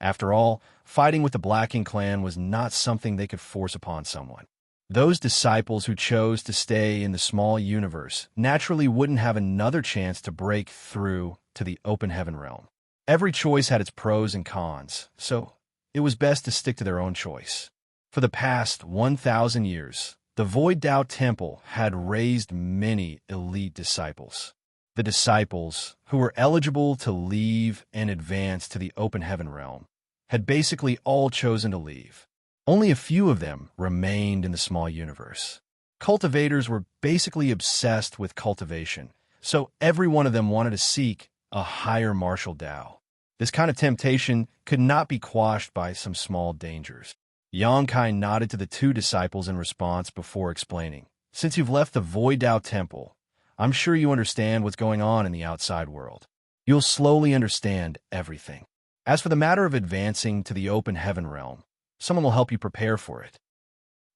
After all, fighting with the Black Ink clan was not something they could force upon someone. Those disciples who chose to stay in the small universe naturally wouldn't have another chance to break through to the open heaven realm. Every choice had its pros and cons, so it was best to stick to their own choice. For the past 1,000 years, the Void Tao Temple had raised many elite disciples. The disciples, who were eligible to leave and advance to the open heaven realm, had basically all chosen to leave. Only a few of them remained in the small universe. Cultivators were basically obsessed with cultivation, so every one of them wanted to seek a higher martial Tao. This kind of temptation could not be quashed by some small dangers. Xianxia nodded to the two disciples in response before explaining. Since you've left the Void Tao Temple, I'm sure you understand what's going on in the outside world. You'll slowly understand everything. As for the matter of advancing to the open heaven realm, someone will help you prepare for it.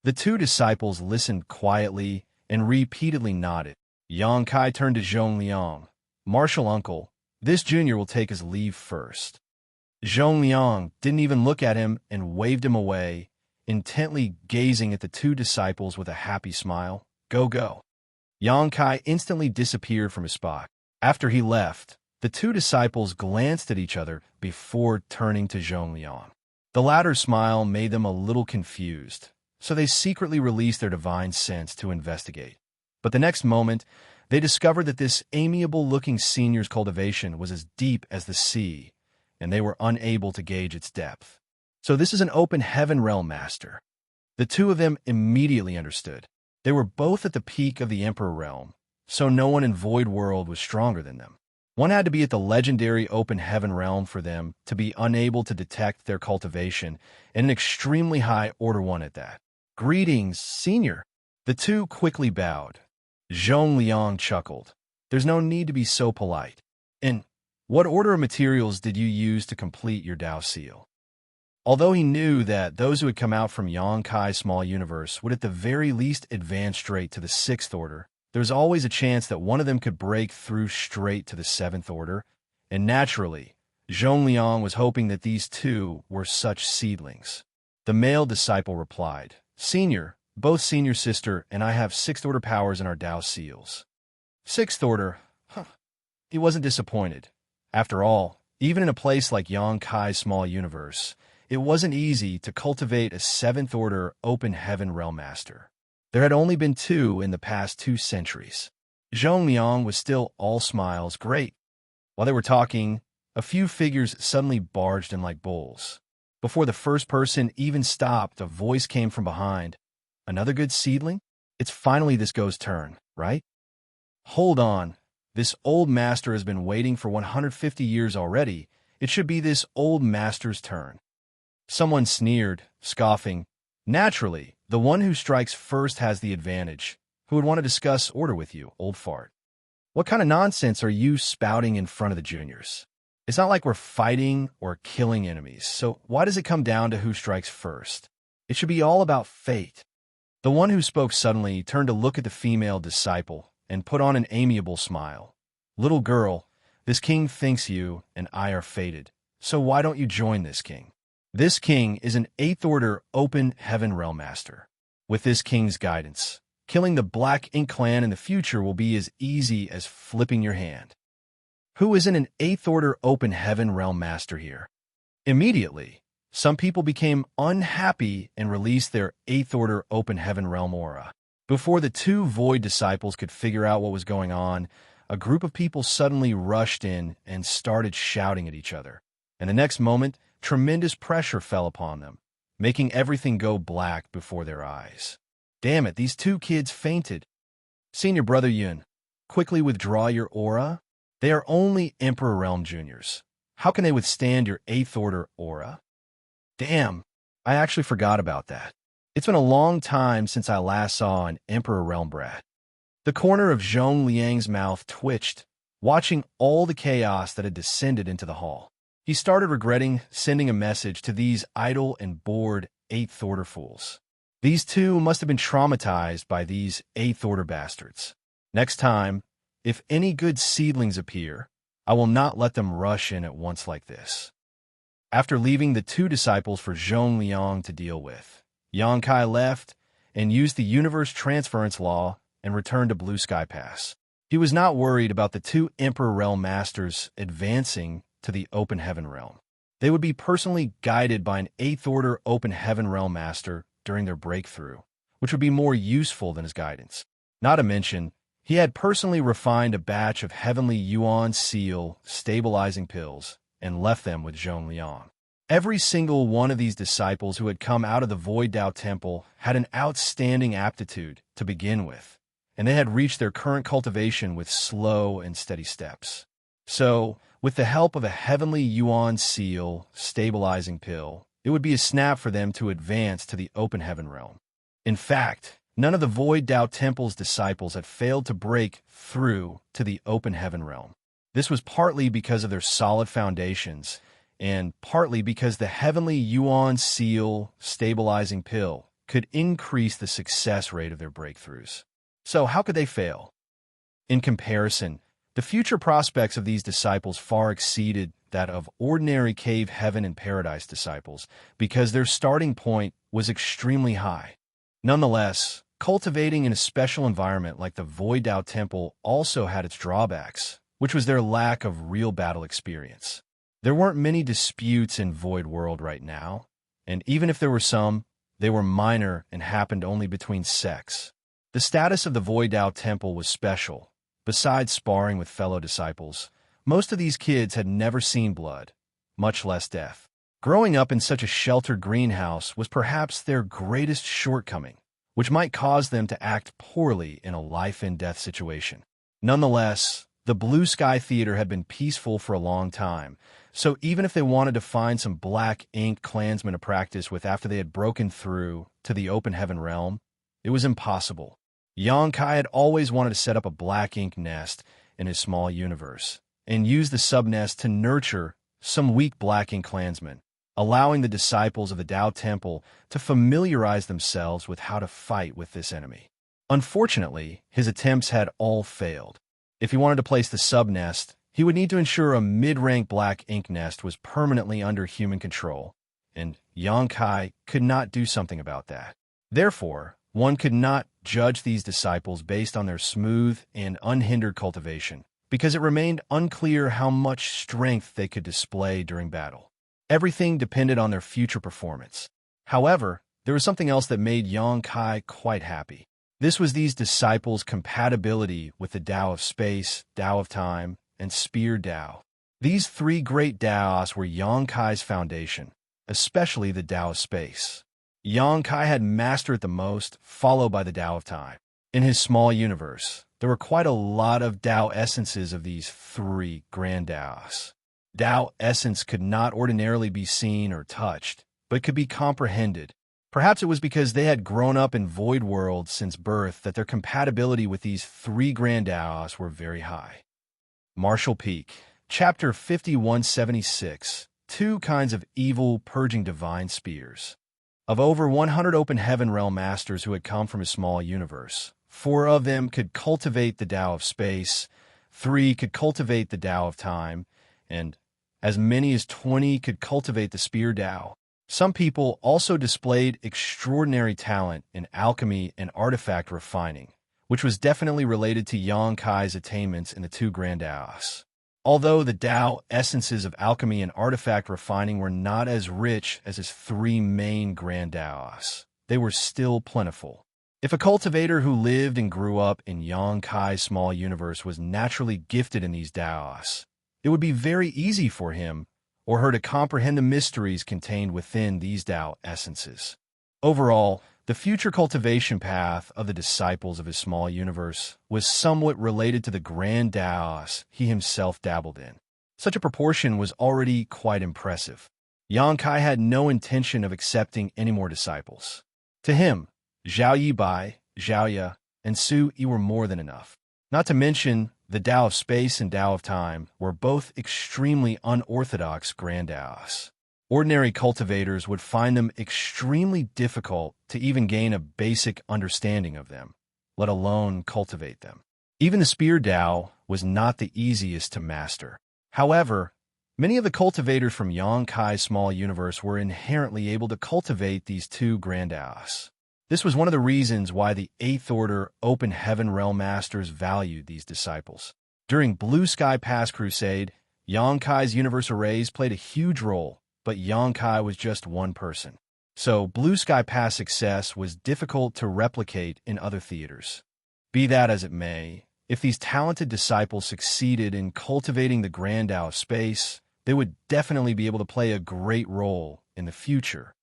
The two disciples listened quietly and repeatedly nodded. Xianxia turned to Zhongliang. Martial uncle, this junior will take his leave first. Zhongliang didn't even look at him and waved him away, intently gazing at the two disciples with a happy smile. Go, go. Xianxia instantly disappeared from his spot. After he left, the two disciples glanced at each other before turning to Zhongliang. The latter's smile made them a little confused, so they secretly released their divine sense to investigate. But the next moment, they discovered that this amiable-looking senior's cultivation was as deep as the sea, and they were unable to gauge its depth. So this is an open heaven realm master. The two of them immediately understood. They were both at the peak of the Emperor realm, so no one in Void World was stronger than them. One had to be at the legendary open heaven realm for them to be unable to detect their cultivation, and an extremely high order one at that. Greetings, senior. The two quickly bowed. Zhongliang chuckled. There's no need to be so polite. And what order of materials did you use to complete your Tao seal? Although he knew that those who had come out from Xianxia's small universe would at the very least advance straight to the 6th order, there was always a chance that one of them could break through straight to the 7th order, and naturally, Zhongliang was hoping that these two were such seedlings. The male disciple replied, Senior, both senior sister and I have 6th order powers in our Tao seals. 6th order? Huh. He wasn't disappointed. After all, even in a place like Xianxia's small universe, it wasn't easy to cultivate a 7th order open heaven realm master. There had only been 2 in the past 2 centuries. Zhongliang was still all smiles. Great. While they were talking, a few figures suddenly barged in like bulls. Before the first person even stopped, a voice came from behind. Another good seedling? It's finally this guy's turn, right? Hold on. This old master has been waiting for 150 years already. It should be this old master's turn. Someone sneered, scoffing. Naturally, the one who strikes first has the advantage. Who would want to discuss order with you, old fart? What kind of nonsense are you spouting in front of the juniors? It's not like we're fighting or killing enemies, so why does it come down to who strikes first? It should be all about fate. The one who spoke suddenly turned to look at the female disciple and put on an amiable smile. Little girl, this king thinks you and I are fated, so why don't you join this king? This king is an 8th order open heaven realm master. With this king's guidance, killing the Black Ink clan in the future will be as easy as flipping your hand. Who isn't an 8th order open heaven realm master here? Immediately, some people became unhappy and released their 8th order open heaven realm aura. Before the two void disciples could figure out what was going on, a group of people suddenly rushed in and started shouting at each other. And the next moment, tremendous pressure fell upon them, making everything go black before their eyes. Damn it, these two kids fainted. Senior Brother Yun, quickly withdraw your aura. They are only Emperor Realm Juniors. How can they withstand your 8th order aura? Damn, I actually forgot about that. It's been a long time since I last saw an Emperor Realm brat. The corner of Zhong Liang's mouth twitched, watching all the chaos that had descended into the hall. He started regretting sending a message to these idle and bored 8th order fools. These two must have been traumatized by these 8th order bastards. Next time, if any good seedlings appear, I will not let them rush in at once like this. After leaving the two disciples for Zhong Liang to deal with, Xianxia left, and used the universe transference law and returned to Blue Sky Pass. He was not worried about the two Emperor Realm Masters advancing to the Open Heaven Realm. They would be personally guided by an 8th Order Open Heaven Realm Master during their breakthrough, which would be more useful than his guidance. Not to mention, he had personally refined a batch of Heavenly Yuan Seal stabilizing pills and left them with Zhong Liang. Every single one of these disciples who had come out of the Void Dao Temple had an outstanding aptitude to begin with, and they had reached their current cultivation with slow and steady steps. So, with the help of a Heavenly Yuan Seal stabilizing pill, it would be a snap for them to advance to the Open Heaven Realm. In fact, none of the Void Dao Temple's disciples had failed to break through to the Open Heaven Realm. This was partly because of their solid foundations, and partly because the Heavenly Yuan Seal stabilizing pill could increase the success rate of their breakthroughs. So how could they fail? In comparison, the future prospects of these disciples far exceeded that of ordinary cave heaven and paradise disciples because their starting point was extremely high. Nonetheless, cultivating in a special environment like the Void Dao Temple also had its drawbacks, which was their lack of real battle experience. There weren't many disputes in Void World right now, and even if there were some, they were minor and happened only between sects. The status of the Void Dao Temple was special. Besides sparring with fellow disciples, most of these kids had never seen blood, much less death. Growing up in such a sheltered greenhouse was perhaps their greatest shortcoming, which might cause them to act poorly in a life-and-death situation. Nonetheless, the Blue Sky Theater had been peaceful for a long time, so even if they wanted to find some black ink clansmen to practice with after they had broken through to the Open Heaven Realm, it was impossible. Xianxia had always wanted to set up a black ink nest in his small universe and use the subnest to nurture some weak black ink clansmen, allowing the disciples of the Dao Temple to familiarize themselves with how to fight with this enemy. Unfortunately, his attempts had all failed. If he wanted to place the subnest, he would need to ensure a mid-rank black ink nest was permanently under human control, and Xianxia could not do something about that. Therefore, one could not judge these disciples based on their smooth and unhindered cultivation, because it remained unclear how much strength they could display during battle. Everything depended on their future performance. However, there was something else that made Xianxia quite happy. This was these disciples' compatibility with the Tao of Space, Tao of Time, and Spear Tao. These three great Taos were Xianxia's foundation, especially the Tao of Space. Xianxia had mastered it the most, followed by the Tao of Time. In his small universe, there were quite a lot of Tao essences of these three grand Taos. Tao essence could not ordinarily be seen or touched, but could be comprehended. Perhaps it was because they had grown up in Void World since birth that their compatibility with these three grand Taos were very high. Martial Peak, Chapter 5176, Two Kinds of Evil Purging Divine Spears. Of over 100 Open Heaven Realm Masters who had come from his small universe, 4 of them could cultivate the Tao of Space, 3 could cultivate the Tao of Time, and as many as 20 could cultivate the Spear Tao. Some people also displayed extraordinary talent in alchemy and artifact refining, which was definitely related to Xianxia's attainments in the 2 Grand Taos. Although the Tao essences of alchemy and artifact refining were not as rich as his 3 main Grand Taos, they were still plentiful. If a cultivator who lived and grew up in Xianxia's small universe was naturally gifted in these Taos, it would be very easy for him or her to comprehend the mysteries contained within these Tao essences. Overall, the future cultivation path of the disciples of his small universe was somewhat related to the grand Taos he himself dabbled in. Such a proportion was already quite impressive. Xianxia had no intention of accepting any more disciples. To him, Zhao Yibai, Xiaoya, and Su Yi were more than enough. Not to mention, the Tao of Space and Tao of Time were both extremely unorthodox grand Taos. Ordinary cultivators would find them extremely difficult to even gain a basic understanding of them, let alone cultivate them. Even the Spear Tao was not the easiest to master. However, many of the cultivators from Xianxia's small universe were inherently able to cultivate these 2 grand Taos. This was one of the reasons why the Eighth Order Open Heaven Realm Masters valued these disciples. During Blue Sky Pass Crusade, Xianxia's universe arrays played a huge role, but Xianxia was just one person. So Blue Sky Pass success was difficult to replicate in other theaters. Be that as it may, if these talented disciples succeeded in cultivating the Grand Tao of space, they would definitely be able to play a great role in the future.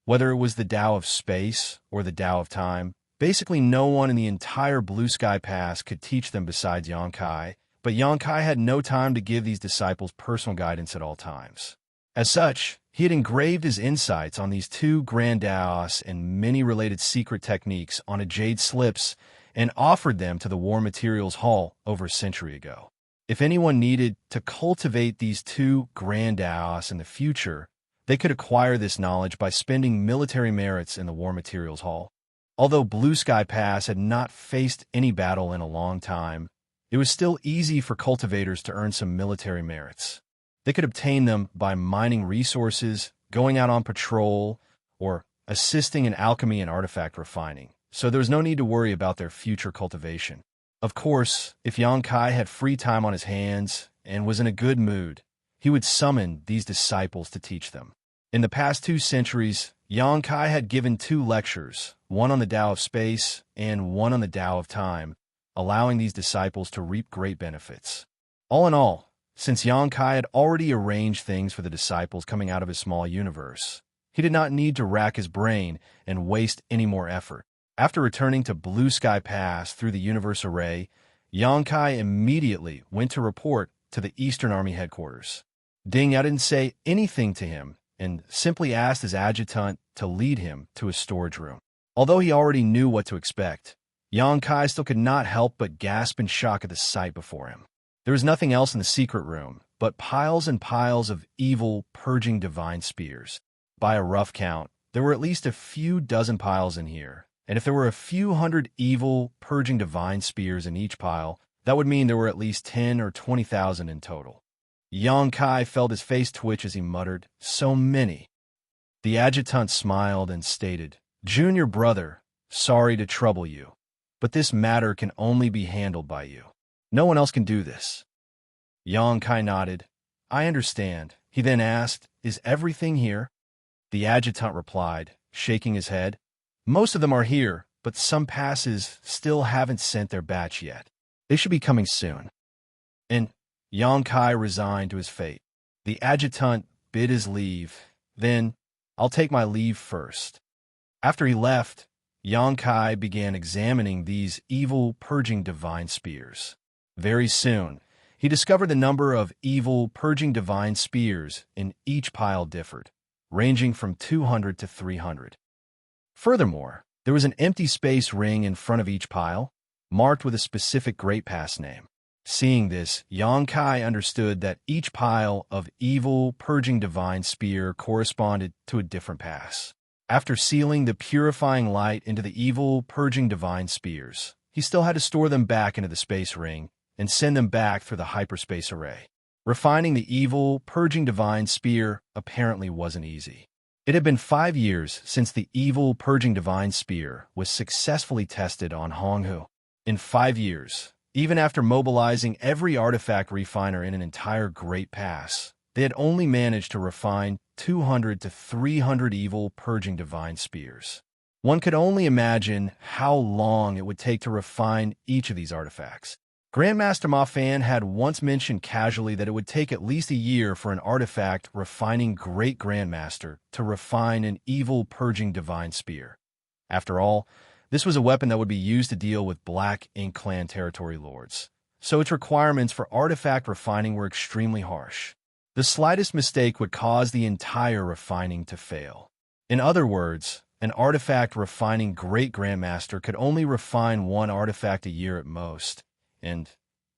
Whether it was the Tao of space or the Tao of time, basically no one in the entire Blue Sky Pass could teach them besides Xianxia, but Xianxia had no time to give these disciples personal guidance at all times. As such, he had engraved his insights on these two Grand Taos and many related secret techniques on a jade slips and offered them to the War Materials Hall over a century ago. If anyone needed to cultivate these two Grand Taos in the future, they could acquire this knowledge by spending military merits in the War Materials Hall. Although Blue Sky Pass had not faced any battle in a long time, it was still easy for cultivators to earn some military merits. They could obtain them by mining resources, going out on patrol, or assisting in alchemy and artifact refining, so there was no need to worry about their future cultivation. Of course, if Xianxia had free time on his hands and was in a good mood, he would summon these disciples to teach them. In the past 2 centuries, Xianxia had given 2 lectures, one on the Tao of space and one on the Tao of time, allowing these disciples to reap great benefits. All in all, since Xianxia had already arranged things for the disciples coming out of his small universe, he did not need to rack his brain and waste any more effort. After returning to Blue Sky Pass through the universe array, Xianxia immediately went to report to the Eastern Army headquarters. Ding Yao didn't say anything to him and simply asked his adjutant to lead him to a storage room. Although he already knew what to expect, Xianxia still could not help but gasp in shock at the sight before him. There was nothing else in the secret room but piles and piles of evil, purging divine spears. By a rough count, there were at least a few dozen piles in here, and if there were a few hundred evil, purging divine spears in each pile, that would mean there were at least 10 or 20,000 in total. Xianxia felt his face twitch as he muttered, "So many." The adjutant smiled and stated, "Junior brother, sorry to trouble you, but this matter can only be handled by you. No one else can do this." Xianxia nodded. "I understand." He then asked, "Is everything here?" The adjutant replied, shaking his head, "Most of them are here, but some passes still haven't sent their batch yet. They should be coming soon." And Xianxia resigned to his fate. The adjutant bid his leave. Then, "I'll take my leave first." After he left, Xianxia began examining these evil, purging divine spears. Very soon, he discovered the number of evil, purging divine spears in each pile differed, ranging from 200 to 300. Furthermore, there was an empty space ring in front of each pile, marked with a specific Great Pass name. Seeing this, Xianxia understood that each pile of evil, purging divine spear corresponded to a different pass. After sealing the purifying light into the evil, purging divine spears, he still had to store them back into the space ring and send them back through the hyperspace array. Refining the evil, purging divine spear apparently wasn't easy. It had been 5 years since the evil, purging divine spear was successfully tested on Honghu. In 5 years, even after mobilizing every artifact refiner in an entire Great Pass, they had only managed to refine 200 to 300 evil, purging divine spears. One could only imagine how long it would take to refine each of these artifacts. Grandmaster Ma Fan had once mentioned casually that it would take at least a year for an artifact refining Great Grandmaster to refine an evil, purging divine spear. After all, this was a weapon that would be used to deal with Black Ink Clan territory lords, so its requirements for artifact refining were extremely harsh. The slightest mistake would cause the entire refining to fail. In other words, an artifact refining Great Grandmaster could only refine one artifact a year at most, and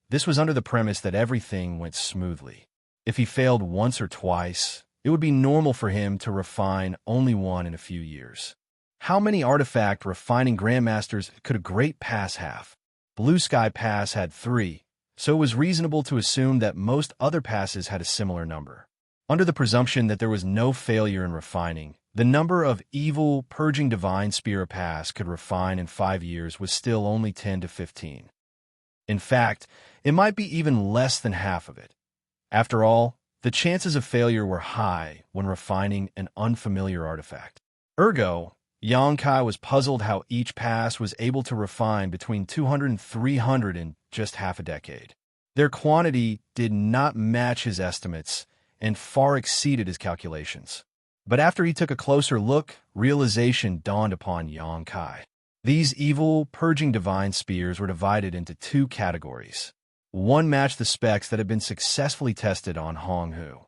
this was under the premise that everything went smoothly. If he failed once or twice, it would be normal for him to refine only one in a few years. How many artifact refining Grandmasters could a Great Pass have? Blue Sky Pass had 3, so it was reasonable to assume that most other passes had a similar number. Under the presumption that there was no failure in refining, The number of evil, purging divine spear a pass could refine in 5 years was still only 10 to 15. In fact, it might be even less than half of it. After all, the chances of failure were high when refining an unfamiliar artifact. Ergo, Xianxia was puzzled how each pass was able to refine between 200 and 300 in just half a decade. Their quantity did not match his estimates and far exceeded his calculations. But after he took a closer look, realization dawned upon Xianxia. These evil, purging divine spears were divided into 2 categories. One matched the specs that had been successfully tested on Honghu.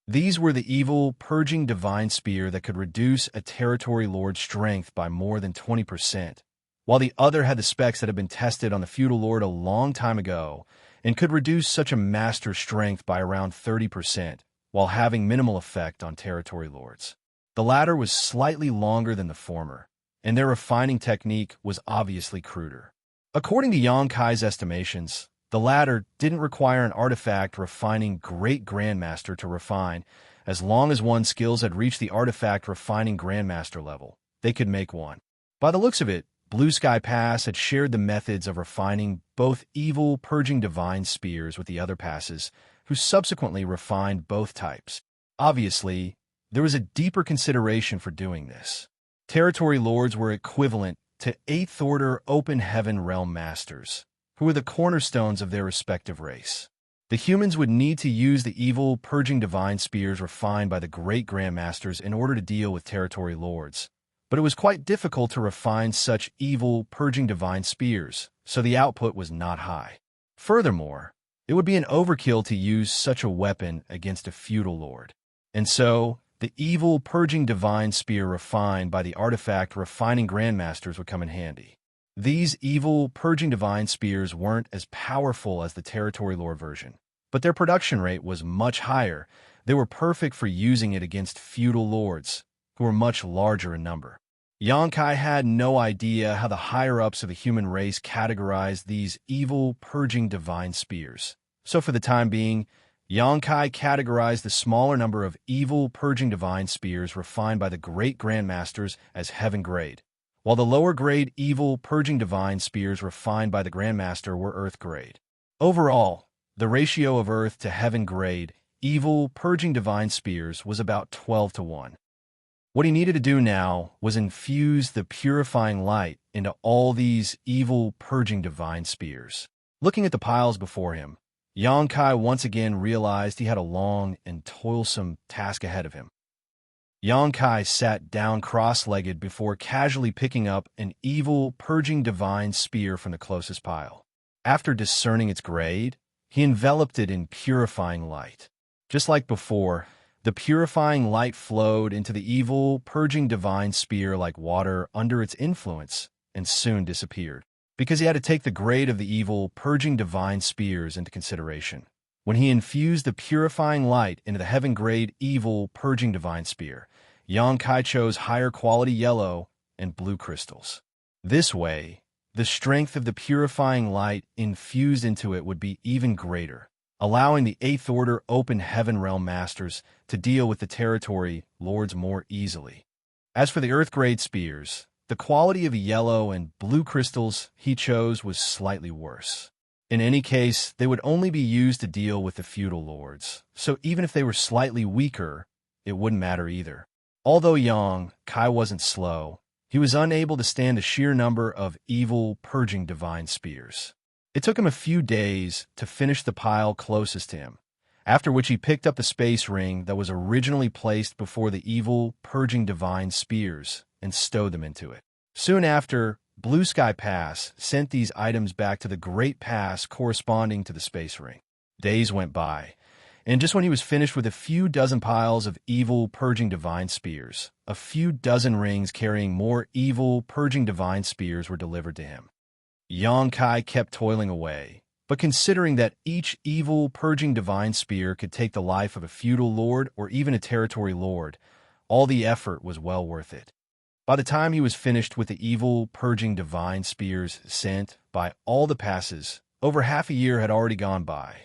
These were the evil, purging divine spear that could reduce a territory lord's strength by more than 20%, while the other had the specs that had been tested on the feudal lord a long time ago and could reduce such a master's strength by around 30%, while having minimal effect on territory lords. The latter was slightly longer than the former, and their refining technique was obviously cruder. According to Xianxia's estimations, the latter didn't require an artifact refining great grandmaster to refine. As long as one's skills had reached the artifact refining grandmaster level, they could make one. By the looks of it, Blue Sky Pass had shared the methods of refining both evil, purging divine spears with the other passes, who subsequently refined both types. Obviously, there was a deeper consideration for doing this. Territory lords were equivalent to 8th Order Open Heaven Realm Masters, who were the cornerstones of their respective race. The humans would need to use the evil, purging divine spears refined by the great grandmasters in order to deal with territory lords, but it was quite difficult to refine such evil, purging divine spears, so the output was not high. Furthermore, it would be an overkill to use such a weapon against a feudal lord. And so, the evil, purging divine spear refined by the artifact refining grandmasters would come in handy. These evil, purging divine spears weren't as powerful as the territory lord version, but their production rate was much higher. They were perfect for using it against feudal lords, who were much larger in number. Xianxia had no idea how the higher-ups of the human race categorized these evil, purging divine spears. So for the time being, Xianxia categorized the smaller number of evil, purging divine spears refined by the great grandmasters as heaven grade, while the lower-grade evil, purging divine spears refined by the grandmaster were earth grade. Overall, the ratio of earth to heaven grade evil, purging divine spears was about 12 to 1. What he needed to do now was infuse the purifying light into all these evil, purging divine spears. Looking at the piles before him, Xianxia once again realized he had a long and toilsome task ahead of him. Xianxia sat down cross-legged before casually picking up an evil, purging divine spear from the closest pile. After discerning its grade, he enveloped it in purifying light. Just like before, the purifying light flowed into the evil, purging divine spear like water under its influence and soon disappeared, because he had to take the grade of the evil, purging divine spears into consideration. When he infused the purifying light into the heaven-grade evil, purging divine spear, Xianxia chose higher quality yellow and blue crystals. This way, the strength of the purifying light infused into it would be even greater, allowing the 8th Order Open Heaven Realm Masters to deal with the territory lords more easily. As for the Earth-grade spears, the quality of the yellow and blue crystals he chose was slightly worse. In any case, they would only be used to deal with the feudal lords, so even if they were slightly weaker, it wouldn't matter either. Although Xianxia wasn't slow, he was unable to stand the sheer number of evil, purging divine spears. It took him a few days to finish the pile closest to him, after which he picked up the space ring that was originally placed before the evil, purging divine spears and stowed them into it. Soon after, Blue Sky Pass sent these items back to the Great Pass corresponding to the space ring. Days went by, and just when he was finished with a few dozen piles of evil, purging divine spears, a few dozen rings carrying more evil, purging divine spears were delivered to him. Xianxia kept toiling away, but considering that each evil, purging divine spear could take the life of a feudal lord or even a territory lord, all the effort was well worth it. By the time he was finished with the evil, purging divine spears sent by all the passes, over half a year had already gone by.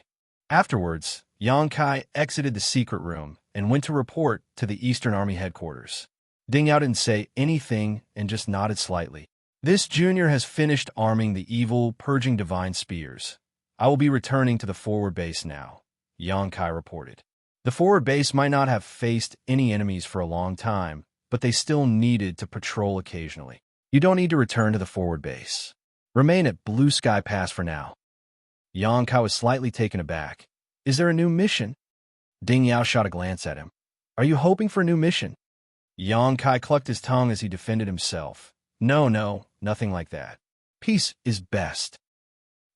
Afterwards, Xianxia exited the secret room and went to report to the Eastern Army headquarters. Ding Yao didn't say anything and just nodded slightly. This junior has finished arming the evil, purging divine spears. I will be returning to the forward base now, Xianxia reported. The forward base might not have faced any enemies for a long time, but they still needed to patrol occasionally. You don't need to return to the forward base. Remain at Blue Sky Pass for now. Xianxia was slightly taken aback. Is there a new mission? Ding Yao shot a glance at him. Are you hoping for a new mission? Xianxia clucked his tongue as he defended himself. No, nothing like that. Peace is best.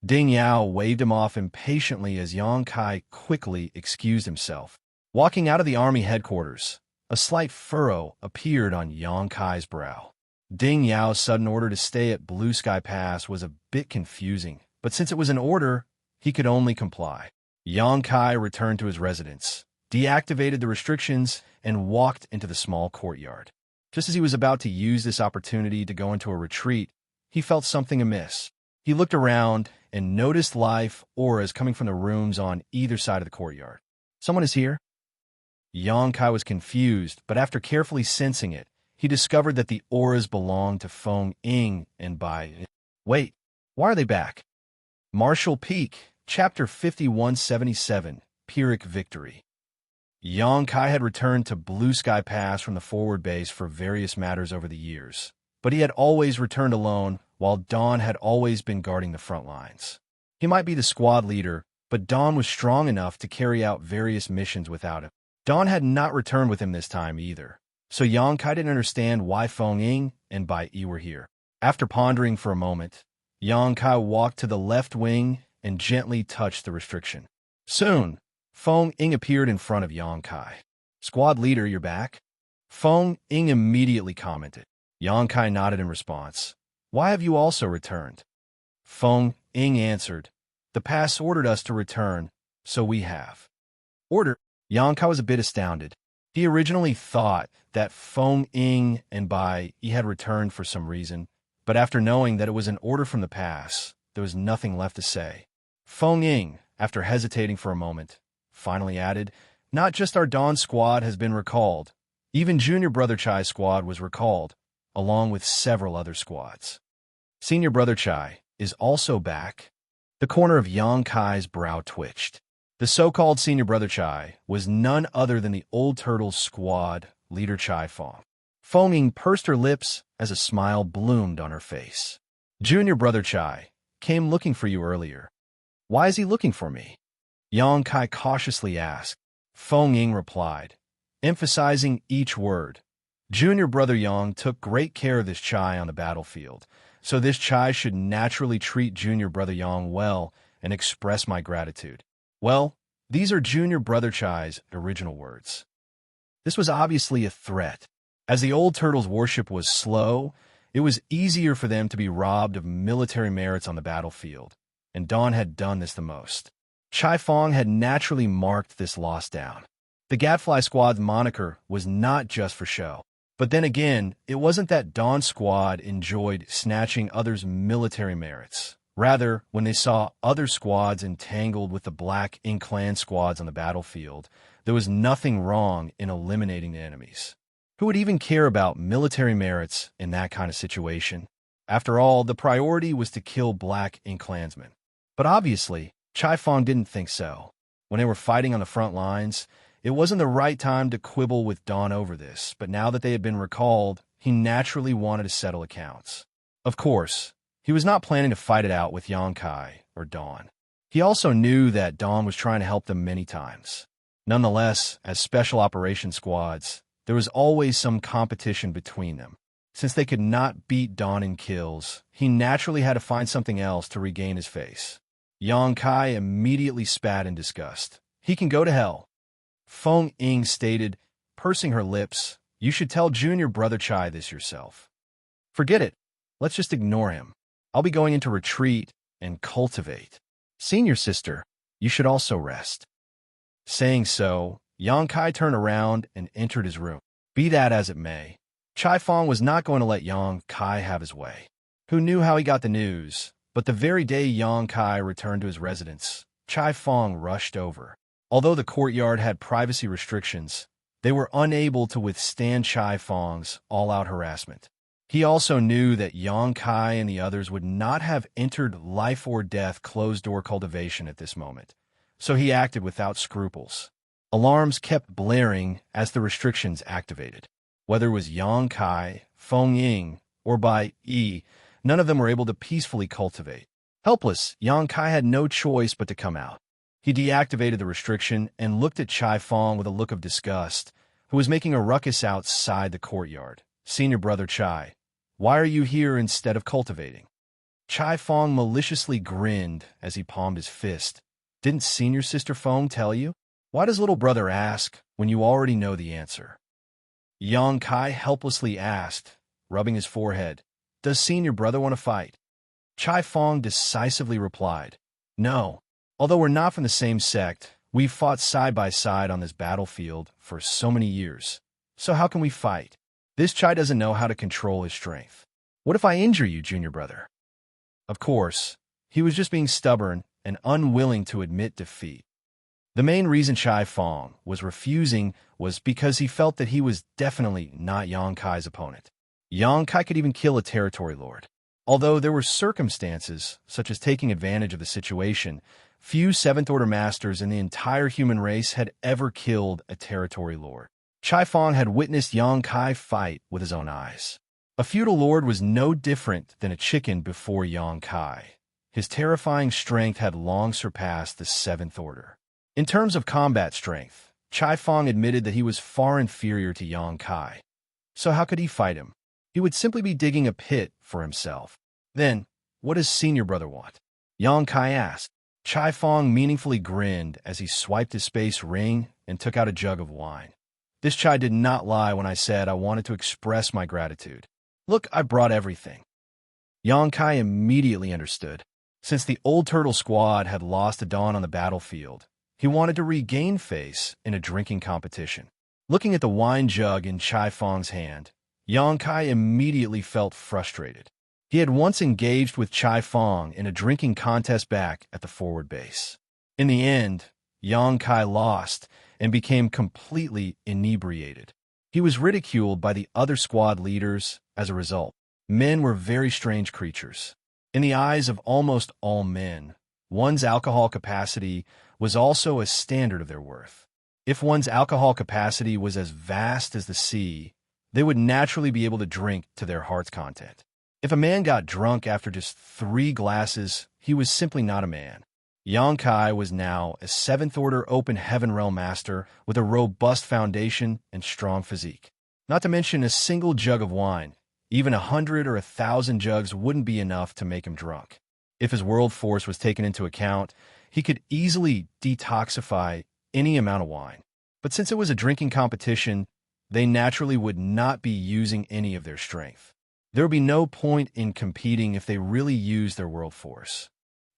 Ding Yao waved him off impatiently as Xianxia quickly excused himself. Walking out of the army headquarters, a slight furrow appeared on Xianxia's brow. Ding Yao's sudden order to stay at Blue Sky Pass was a bit confusing, but since it was an order, he could only comply. Xianxia returned to his residence, deactivated the restrictions, and walked into the small courtyard. Just as he was about to use this opportunity to go into a retreat, he felt something amiss. He looked around and noticed life auras coming from the rooms on either side of the courtyard. Someone is here? Xianxia was confused, but after carefully sensing it, he discovered that the auras belonged to Feng Ying and Bai. Wait, why are they back? Martial Peak, Chapter 5177, Pyrrhic Victory. Xianxia had returned to Blue Sky Pass from the forward base for various matters over the years, but he had always returned alone, while Dawn had always been guarding the front lines. He might be the squad leader, but Dawn was strong enough to carry out various missions without him. Dawn had not returned with him this time either, so Xianxia didn't understand why Feng Ying and Bai Yi were here. After pondering for a moment, Xianxia walked to the left wing and gently touched the restriction. Soon, Feng Ying appeared in front of Xianxia. Squad leader, you're back? Feng Ying immediately commented. Xianxia nodded in response. Why have you also returned? Feng Ying answered. The pass ordered us to return, so we have. Order? Xianxia was a bit astounded. He originally thought that Feng Ying and Bai Yi had returned for some reason, but after knowing that it was an order from the pass, there was nothing left to say. Feng Ying, after hesitating for a moment, finally added, not just our Dawn squad has been recalled. Even Junior Brother Chai's squad was recalled, along with several other squads. Senior Brother Chai is also back. The corner of Xianxia's brow twitched. The so-called Senior Brother Chai was none other than the Old Turtle's squad leader Chai Fong. Feng Ying pursed her lips as a smile bloomed on her face. Junior Brother Chai came looking for you earlier. Why is he looking for me? Xianxia cautiously asked. Feng Ying replied, emphasizing each word. Junior Brother Yang took great care of this Chai on the battlefield, so this Chai should naturally treat Junior Brother Yang well and express my gratitude. Well, these are Junior Brother Chai's original words. This was obviously a threat. As the Old Turtle's worship was slow, it was easier for them to be robbed of military merits on the battlefield, and Dawn had done this the most. Chai Fong had naturally marked this loss down. The Gadfly Squad's moniker was not just for show. But then again, it wasn't that Dawn Squad enjoyed snatching others' military merits. Rather, when they saw other squads entangled with the Black Ink Clan squads on the battlefield, there was nothing wrong in eliminating the enemies. Who would even care about military merits in that kind of situation? After all, the priority was to kill Black Ink Clansmen. But obviously, Chai Fong didn't think so. When they were fighting on the front lines, it wasn't the right time to quibble with Dawn over this, but now that they had been recalled, he naturally wanted to settle accounts. Of course, he was not planning to fight it out with Xianxia or Dawn. He also knew that Dawn was trying to help them many times. Nonetheless, as special operations squads, there was always some competition between them. Since they could not beat Dawn in kills, he naturally had to find something else to regain his face. Xianxia immediately spat in disgust. He can go to hell. Feng Ying stated, pursing her lips, you should tell Junior Brother Chai this yourself. Forget it. Let's just ignore him. I'll be going into retreat and cultivate. Senior sister, you should also rest. Saying so, Xianxia turned around and entered his room. Be that as it may, Chai Fong was not going to let Xianxia have his way. Who knew how he got the news, but the very day Xianxia returned to his residence, Chai Fong rushed over. Although the courtyard had privacy restrictions, They were unable to withstand Chai Fong's all-out harassment. He also knew that Yang Kai and the others would not have entered life-or-death closed-door cultivation at this moment, so he acted without scruples. Alarms kept blaring as the restrictions activated. Whether it was Yang Kai, Feng Ying, or Bai Yi, none of them were able to peacefully cultivate. Helpless, Yang Kai had no choice but to come out. He deactivated the restriction and looked at Chai Fong with a look of disgust, who was making a ruckus outside the courtyard. "Senior brother Chai, why are you here instead of cultivating?" Chai Fong maliciously grinned as he palmed his fist. "Didn't senior sister Fong tell you? Why does little brother ask when you already know the answer?" Yang Kai helplessly asked, rubbing his forehead. "Does senior brother want to fight?" Chai Fong decisively replied, "No. Although we're not from the same sect, we've fought side by side on this battlefield for so many years. So how can we fight? This Chai doesn't know how to control his strength. What if I injure you, junior brother?" Of course, he was just being stubborn and unwilling to admit defeat. The main reason Chai Fong was refusing was because he felt that he was definitely not Yang Kai's opponent. Yang Kai could even kill a territory lord. Although there were circumstances, such as taking advantage of the situation, few Seventh-Order Masters in the entire human race had ever killed a territory lord. Chai Fong had witnessed Yang Kai fight with his own eyes. A feudal lord was no different than a chicken before Yang Kai. His terrifying strength had long surpassed the Seventh Order. In terms of combat strength, Chai Fong admitted that he was far inferior to Yang Kai. So how could he fight him? He would simply be digging a pit for himself. Then, what does senior brother want? Yang Kai asked. Chai Fong meaningfully grinned as he swiped his space ring and took out a jug of wine. This Chai did not lie when I said I wanted to express my gratitude. Look, I brought everything. Yang Kai immediately understood. Since the old turtle squad had lost a dawn on the battlefield, he wanted to regain face in a drinking competition. Looking at the wine jug in Chai Fong's hand, Yang Kai immediately felt frustrated. He had once engaged with Chai Fong in a drinking contest back at the forward base. In the end, Yang Kai lost and became completely inebriated. He was ridiculed by the other squad leaders as a result. Men were very strange creatures. In the eyes of almost all men, one's alcohol capacity was also a standard of their worth. If one's alcohol capacity was as vast as the sea, they would naturally be able to drink to their heart's content. If a man got drunk after just 3 glasses, he was simply not a man. Yang Kai was now a Seventh Order Open Heaven Realm Master with a robust foundation and strong physique. Not to mention a single jug of wine. Even 100 or 1,000 jugs wouldn't be enough to make him drunk. If his world force was taken into account, he could easily detoxify any amount of wine. But since it was a drinking competition, they naturally would not be using any of their strength. There would be no point in competing if they really used their world force.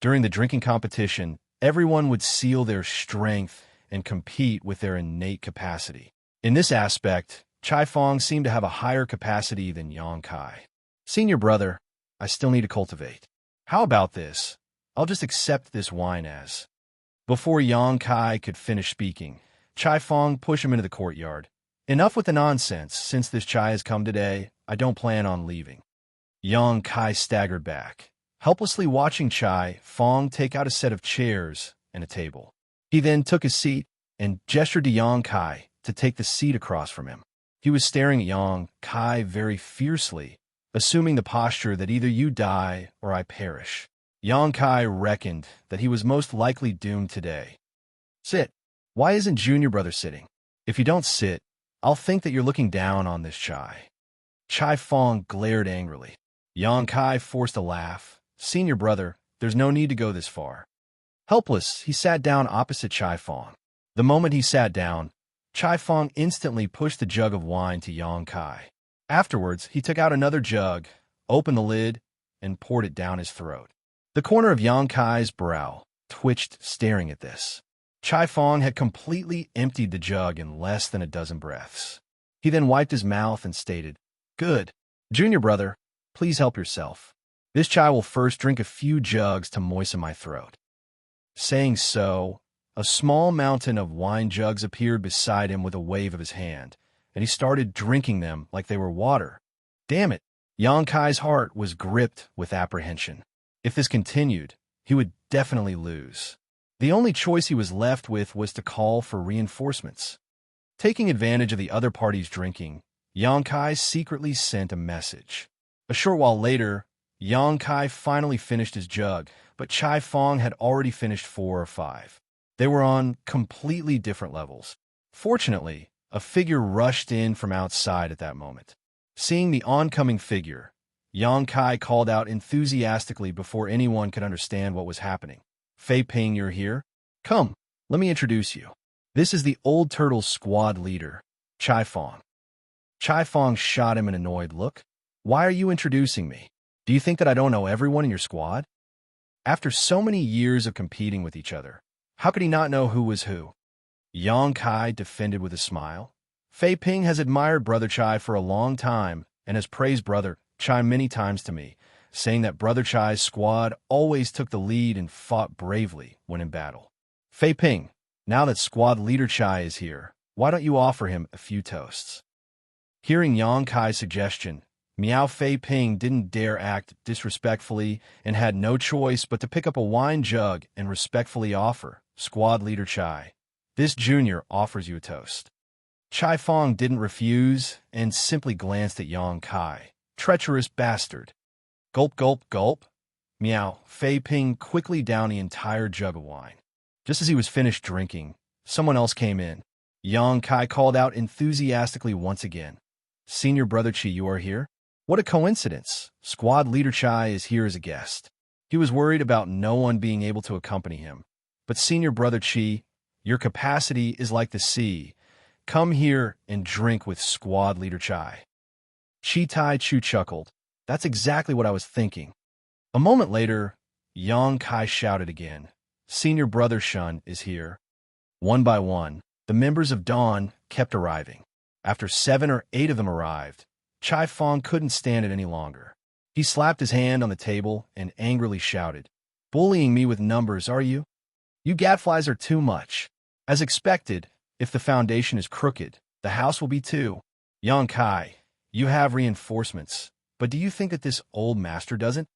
During the drinking competition, everyone would seal their strength and compete with their innate capacity. In this aspect, Chai Fong seemed to have a higher capacity than Yang Kai. "Senior brother, I still need to cultivate. How about this? I'll just accept this wine as..." Before Yang Kai could finish speaking, Chai Fong pushed him into the courtyard. "Enough with the nonsense. Since this Chai has come today, I don't plan on leaving." Yang Kai staggered back, helplessly watching Chai Fong take out a set of chairs and a table. He then took his seat and gestured to Yang Kai to take the seat across from him. He was staring at Yang Kai very fiercely, assuming the posture that either you die or I perish. Yang Kai reckoned that he was most likely doomed today. "Sit. Why isn't junior brother sitting? If you don't sit, I'll think that you're looking down on this Chai." Chai Fong glared angrily. Yang Kai forced a laugh. "Senior brother, there's no need to go this far." Helpless, he sat down opposite Chai Fong. The moment he sat down, Chai Fong instantly pushed the jug of wine to Yang Kai. Afterwards, he took out another jug, opened the lid, and poured it down his throat. The corner of Yang Kai's brow twitched, staring at this. Chai Fong had completely emptied the jug in less than a dozen breaths. He then wiped his mouth and stated, "Good. Junior brother, please help yourself. This Chai will first drink a few jugs to moisten my throat." Saying so, A small mountain of wine jugs appeared beside him with a wave of his hand, and he started drinking them like they were water. Damn it! Xianxia's heart was gripped with apprehension. If this continued, he would definitely lose. The only choice he was left with was to call for reinforcements. Taking advantage of the other party's drinking, Xianxia secretly sent a message. A short while later, Xianxia finally finished his jug, but Chai Fong had already finished 4 or 5. They were on completely different levels. Fortunately, a figure rushed in from outside at that moment. Seeing the oncoming figure, Xianxia called out enthusiastically before anyone could understand what was happening. "Fei Ping, you're here? Come, let me introduce you. This is the Old Turtle's squad leader, Chai Fong." Chai Fong shot him an annoyed look. "Why are you introducing me? Do you think that I don't know everyone in your squad?" After so many years of competing with each other, how could he not know who was who? Xianxia defended with a smile. "Fei Ping has admired Brother Chai for a long time and has praised Brother Chai many times to me, saying that Brother Chai's squad always took the lead and fought bravely when in battle. Fei Ping, now that squad leader Chai is here, why don't you offer him a few toasts?" Hearing Xianxia's suggestion, Miao Fei Ping didn't dare act disrespectfully and had no choice but to pick up a wine jug and respectfully offer, "Squad leader Chai, this junior offers you a toast." Chai Fong didn't refuse and simply glanced at Xianxia. "Treacherous bastard." Gulp, gulp, gulp. Miao Fei Ping quickly downed the entire jug of wine. Just as he was finished drinking, someone else came in. Xianxia called out enthusiastically once again. "Senior Brother Chi, you are here? What a coincidence. Squad leader Chai is here as a guest." He was worried about no one being able to accompany him. "But Senior Brother Chi, your capacity is like the sea. Come here and drink with Squad leader Chai." Chi Tai Chu chuckled. "That's exactly what I was thinking." A moment later, Xianxia shouted again. "Senior Brother Shun is here." One by one, the members of Dawn kept arriving. After 7 or 8 of them arrived, Chai Fong couldn't stand it any longer. He slapped his hand on the table and angrily shouted, "Bullying me with numbers, are you? You gadflies are too much. As expected, if the foundation is crooked, the house will be too. Xianxia, you have reinforcements, but do you think that this old master doesn't?"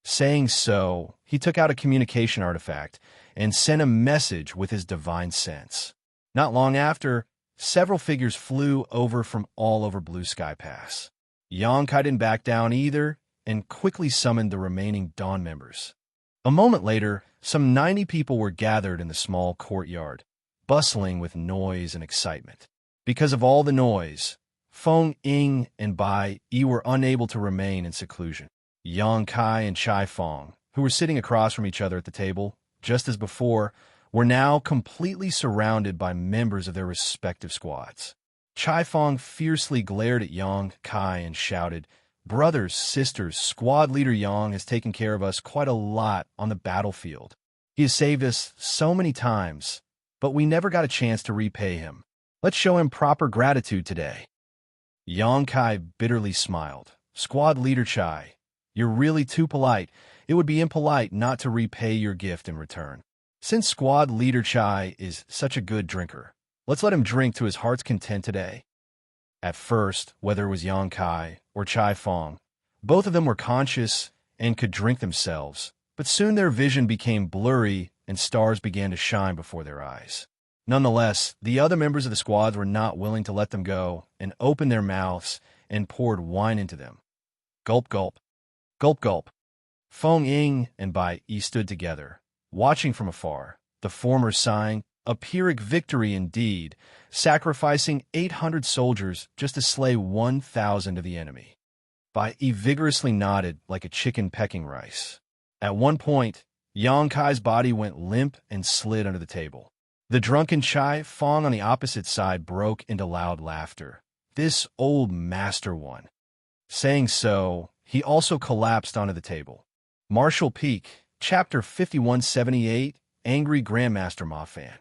Saying so, he took out a communication artifact and sent a message with his divine sense. Not long after, several figures flew over from all over Blue Sky Pass. Xianxia didn't back down either and quickly summoned the remaining Dawn members. A moment later, some 90 people were gathered in the small courtyard, bustling with noise and excitement. Because of all the noise, Feng Ying and Bai Yi were unable to remain in seclusion. Xianxia and Chai Fong, who were sitting across from each other at the table, just as before, were now completely surrounded by members of their respective squads. Chai Fong fiercely glared at Xianxia and shouted, "Brothers, sisters, squad leader Yang has taken care of us quite a lot on the battlefield. He has saved us so many times, but we never got a chance to repay him. Let's show him proper gratitude today." Xianxia bitterly smiled. "Squad leader Chai, you're really too polite. It would be impolite not to repay your gift in return. Since squad leader Chai is such a good drinker, let's let him drink to his heart's content today." At first, whether it was Xianxia or Chai Fong, both of them were conscious and could drink themselves, but soon their vision became blurry and stars began to shine before their eyes. Nonetheless, the other members of the squads were not willing to let them go and opened their mouths and poured wine into them. Gulp, gulp. Gulp, gulp. Feng Ying and Bai Yi stood together, watching from afar, the former sighing, "A Pyrrhic victory indeed, sacrificing 800 soldiers just to slay 1,000 of the enemy." Bai Yi vigorously nodded like a chicken pecking rice. At one point, Xianxia's body went limp and slid under the table. The drunken Chai Fong on the opposite side broke into loud laughter. "This old master one." Saying so, he also collapsed onto the table. Martial Peak, Chapter 5178, Angry Grandmaster Ma Fan.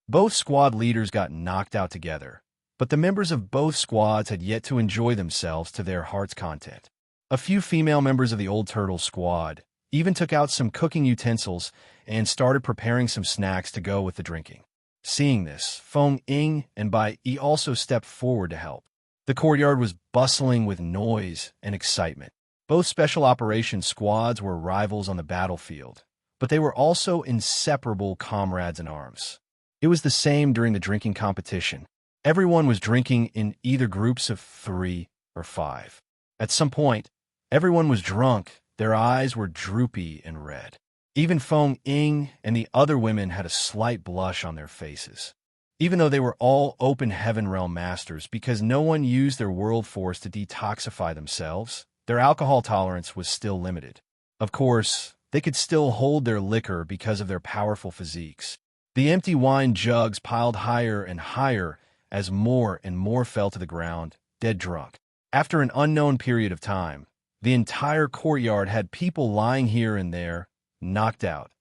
Both squad leaders got knocked out together, but the members of both squads had yet to enjoy themselves to their heart's content. A few female members of the Old Turtle squad, even took out some cooking utensils and started preparing some snacks to go with the drinking. Seeing this, Feng Ying and Bai Yi also stepped forward to help. The courtyard was bustling with noise and excitement. Both special operations squads were rivals on the battlefield, but they were also inseparable comrades in arms. It was the same during the drinking competition. Everyone was drinking in either groups of 3 or 5. At some point, everyone was drunk, their eyes were droopy and red. Even Feng Ying and the other women had a slight blush on their faces. Even though they were all open heaven realm masters because no one used their world force to detoxify themselves, their alcohol tolerance was still limited. Of course, they could still hold their liquor because of their powerful physiques. The empty wine jugs piled higher and higher as more and more fell to the ground, dead drunk. After an unknown period of time, the entire courtyard had people lying here and there, knocked out.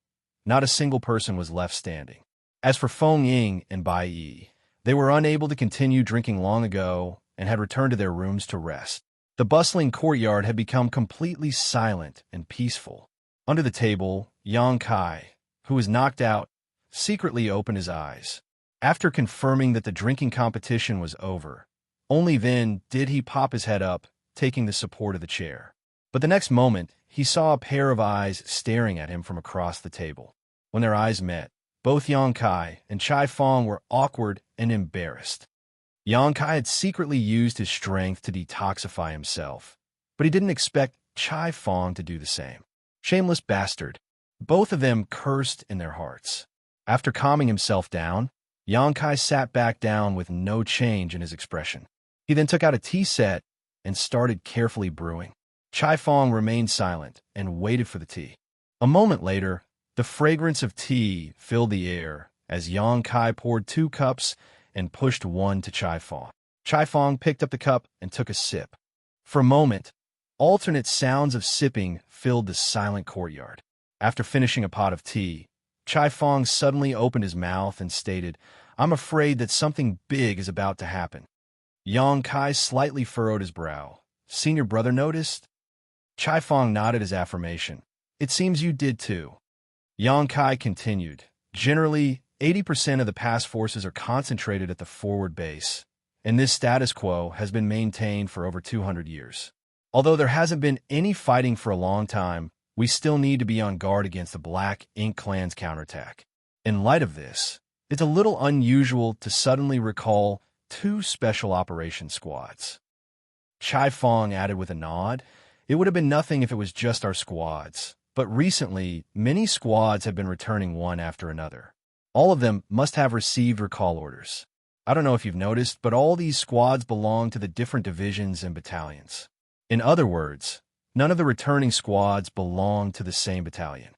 Not a single person was left standing. As for Feng Ying and Bai Yi, they were unable to continue drinking long ago and had returned to their rooms to rest. The bustling courtyard had become completely silent and peaceful. Under the table, Xianxia, who was knocked out, secretly opened his eyes. After confirming that the drinking competition was over, only then did he pop his head up, taking the support of the chair. But the next moment, he saw a pair of eyes staring at him from across the table. When their eyes met, both Xianxia and Chai Fong were awkward and embarrassed. Xianxia had secretly used his strength to detoxify himself, but he didn't expect Chai Fong to do the same. Shameless bastard. Both of them cursed in their hearts. After calming himself down, Xianxia sat back down with no change in his expression. He then took out a tea set and started carefully brewing. Chai Fong remained silent and waited for the tea. A moment later, the fragrance of tea filled the air as Xianxia poured 2 cups and pushed one to Chai Fong. Chai Fong picked up the cup and took a sip. For a moment, alternate sounds of sipping filled the silent courtyard. After finishing a pot of tea, Chai Fong suddenly opened his mouth and stated, "I'm afraid that something big is about to happen." Xianxia slightly furrowed his brow. "Senior brother noticed?" Chai Fong nodded his affirmation. "It seems you did too." Xianxia continued, "Generally, 80% of the past forces are concentrated at the forward base, and this status quo has been maintained for over 200 years. Although there hasn't been any fighting for a long time, we still need to be on guard against the Black Ink Clan's counterattack. In light of this, it's a little unusual to suddenly recall 2 special operations squads." Chai Fong added with a nod, "It would have been nothing if it was just our squads, but recently, many squads have been returning one after another. All of them must have received recall orders. I don't know if you've noticed, but all these squads belong to the different divisions and battalions. In other words, none of the returning squads belong to the same battalion."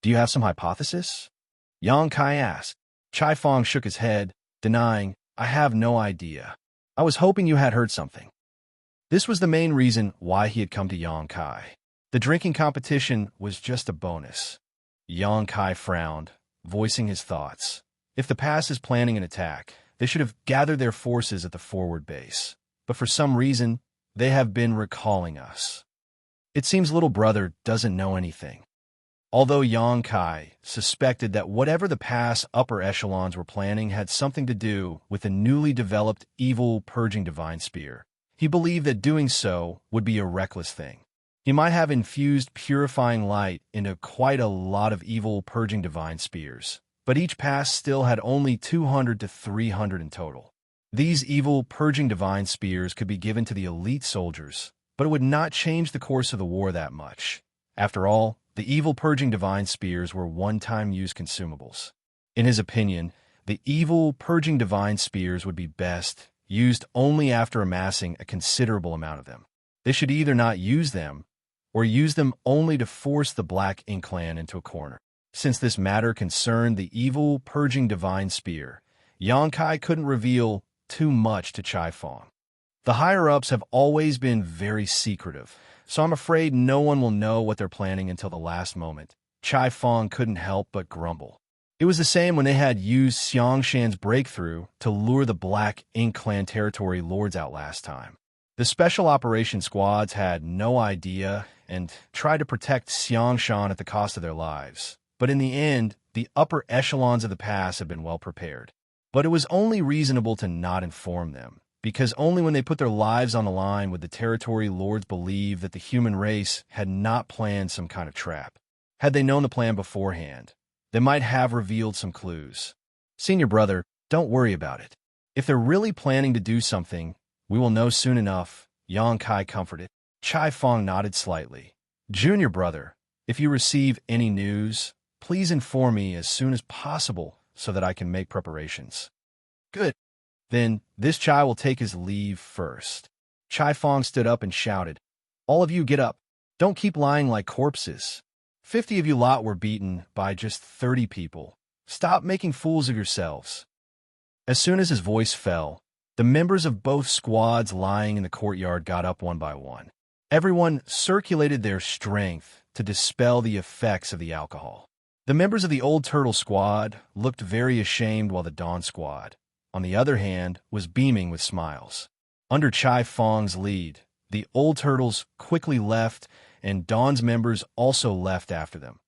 "Do you have some hypothesis?" Xianxia asked. Chai Fong shook his head, denying, "I have no idea. I was hoping you had heard something." This was the main reason why he had come to Xianxia. The drinking competition was just a bonus. Xianxia frowned, voicing his thoughts. If the pass is planning an attack, they should have gathered their forces at the forward base. But for some reason, they have been recalling us. It seems little brother doesn't know anything. Although Xianxia suspected that whatever the pass upper echelons were planning had something to do with the newly developed evil purging divine spear, he believed that doing so would be a reckless thing. He might have infused purifying light into quite a lot of evil purging divine spears, but each pass still had only 200 to 300 in total. These evil purging divine spears could be given to the elite soldiers, but it would not change the course of the war that much. After all, the evil purging divine spears were one-time use consumables. In his opinion, the evil purging divine spears would be best used only after amassing a considerable amount of them. They should either not use them, or use them only to force the Black Ink Clan into a corner. Since this matter concerned the evil purging divine spear, Xianxia couldn't reveal too much to Chai Fong. The higher-ups have always been very secretive, so I'm afraid no one will know what they're planning until the last moment. Chai Fong couldn't help but grumble. It was the same when they had used Xiangshan's breakthrough to lure the Black Ink Clan territory lords out last time. The Special Operations Squads had no idea and tried to protect Xianxia at the cost of their lives. But in the end, the upper echelons of the pass had been well prepared. But it was only reasonable to not inform them, because only when they put their lives on the line would the territory lords believe that the human race had not planned some kind of trap. Had they known the plan beforehand, they might have revealed some clues. Senior brother, don't worry about it. If they're really planning to do something, we will know soon enough, Yang Kai comforted. Chai Fong nodded slightly. Junior brother, if you receive any news, please inform me as soon as possible so that I can make preparations. Good. Then this Chai will take his leave first. Chai Fong stood up and shouted, All of you get up. Don't keep lying like corpses. 50 of you lot were beaten by just 30 people. Stop making fools of yourselves. As soon as his voice fell, the members of both squads lying in the courtyard got up one by one. Everyone circulated their strength to dispel the effects of the alcohol. The members of the Old Turtle Squad looked very ashamed while the Dawn Squad, on the other hand, was beaming with smiles. Under Chai Fong's lead, the Old Turtles quickly left and Dawn's members also left after them,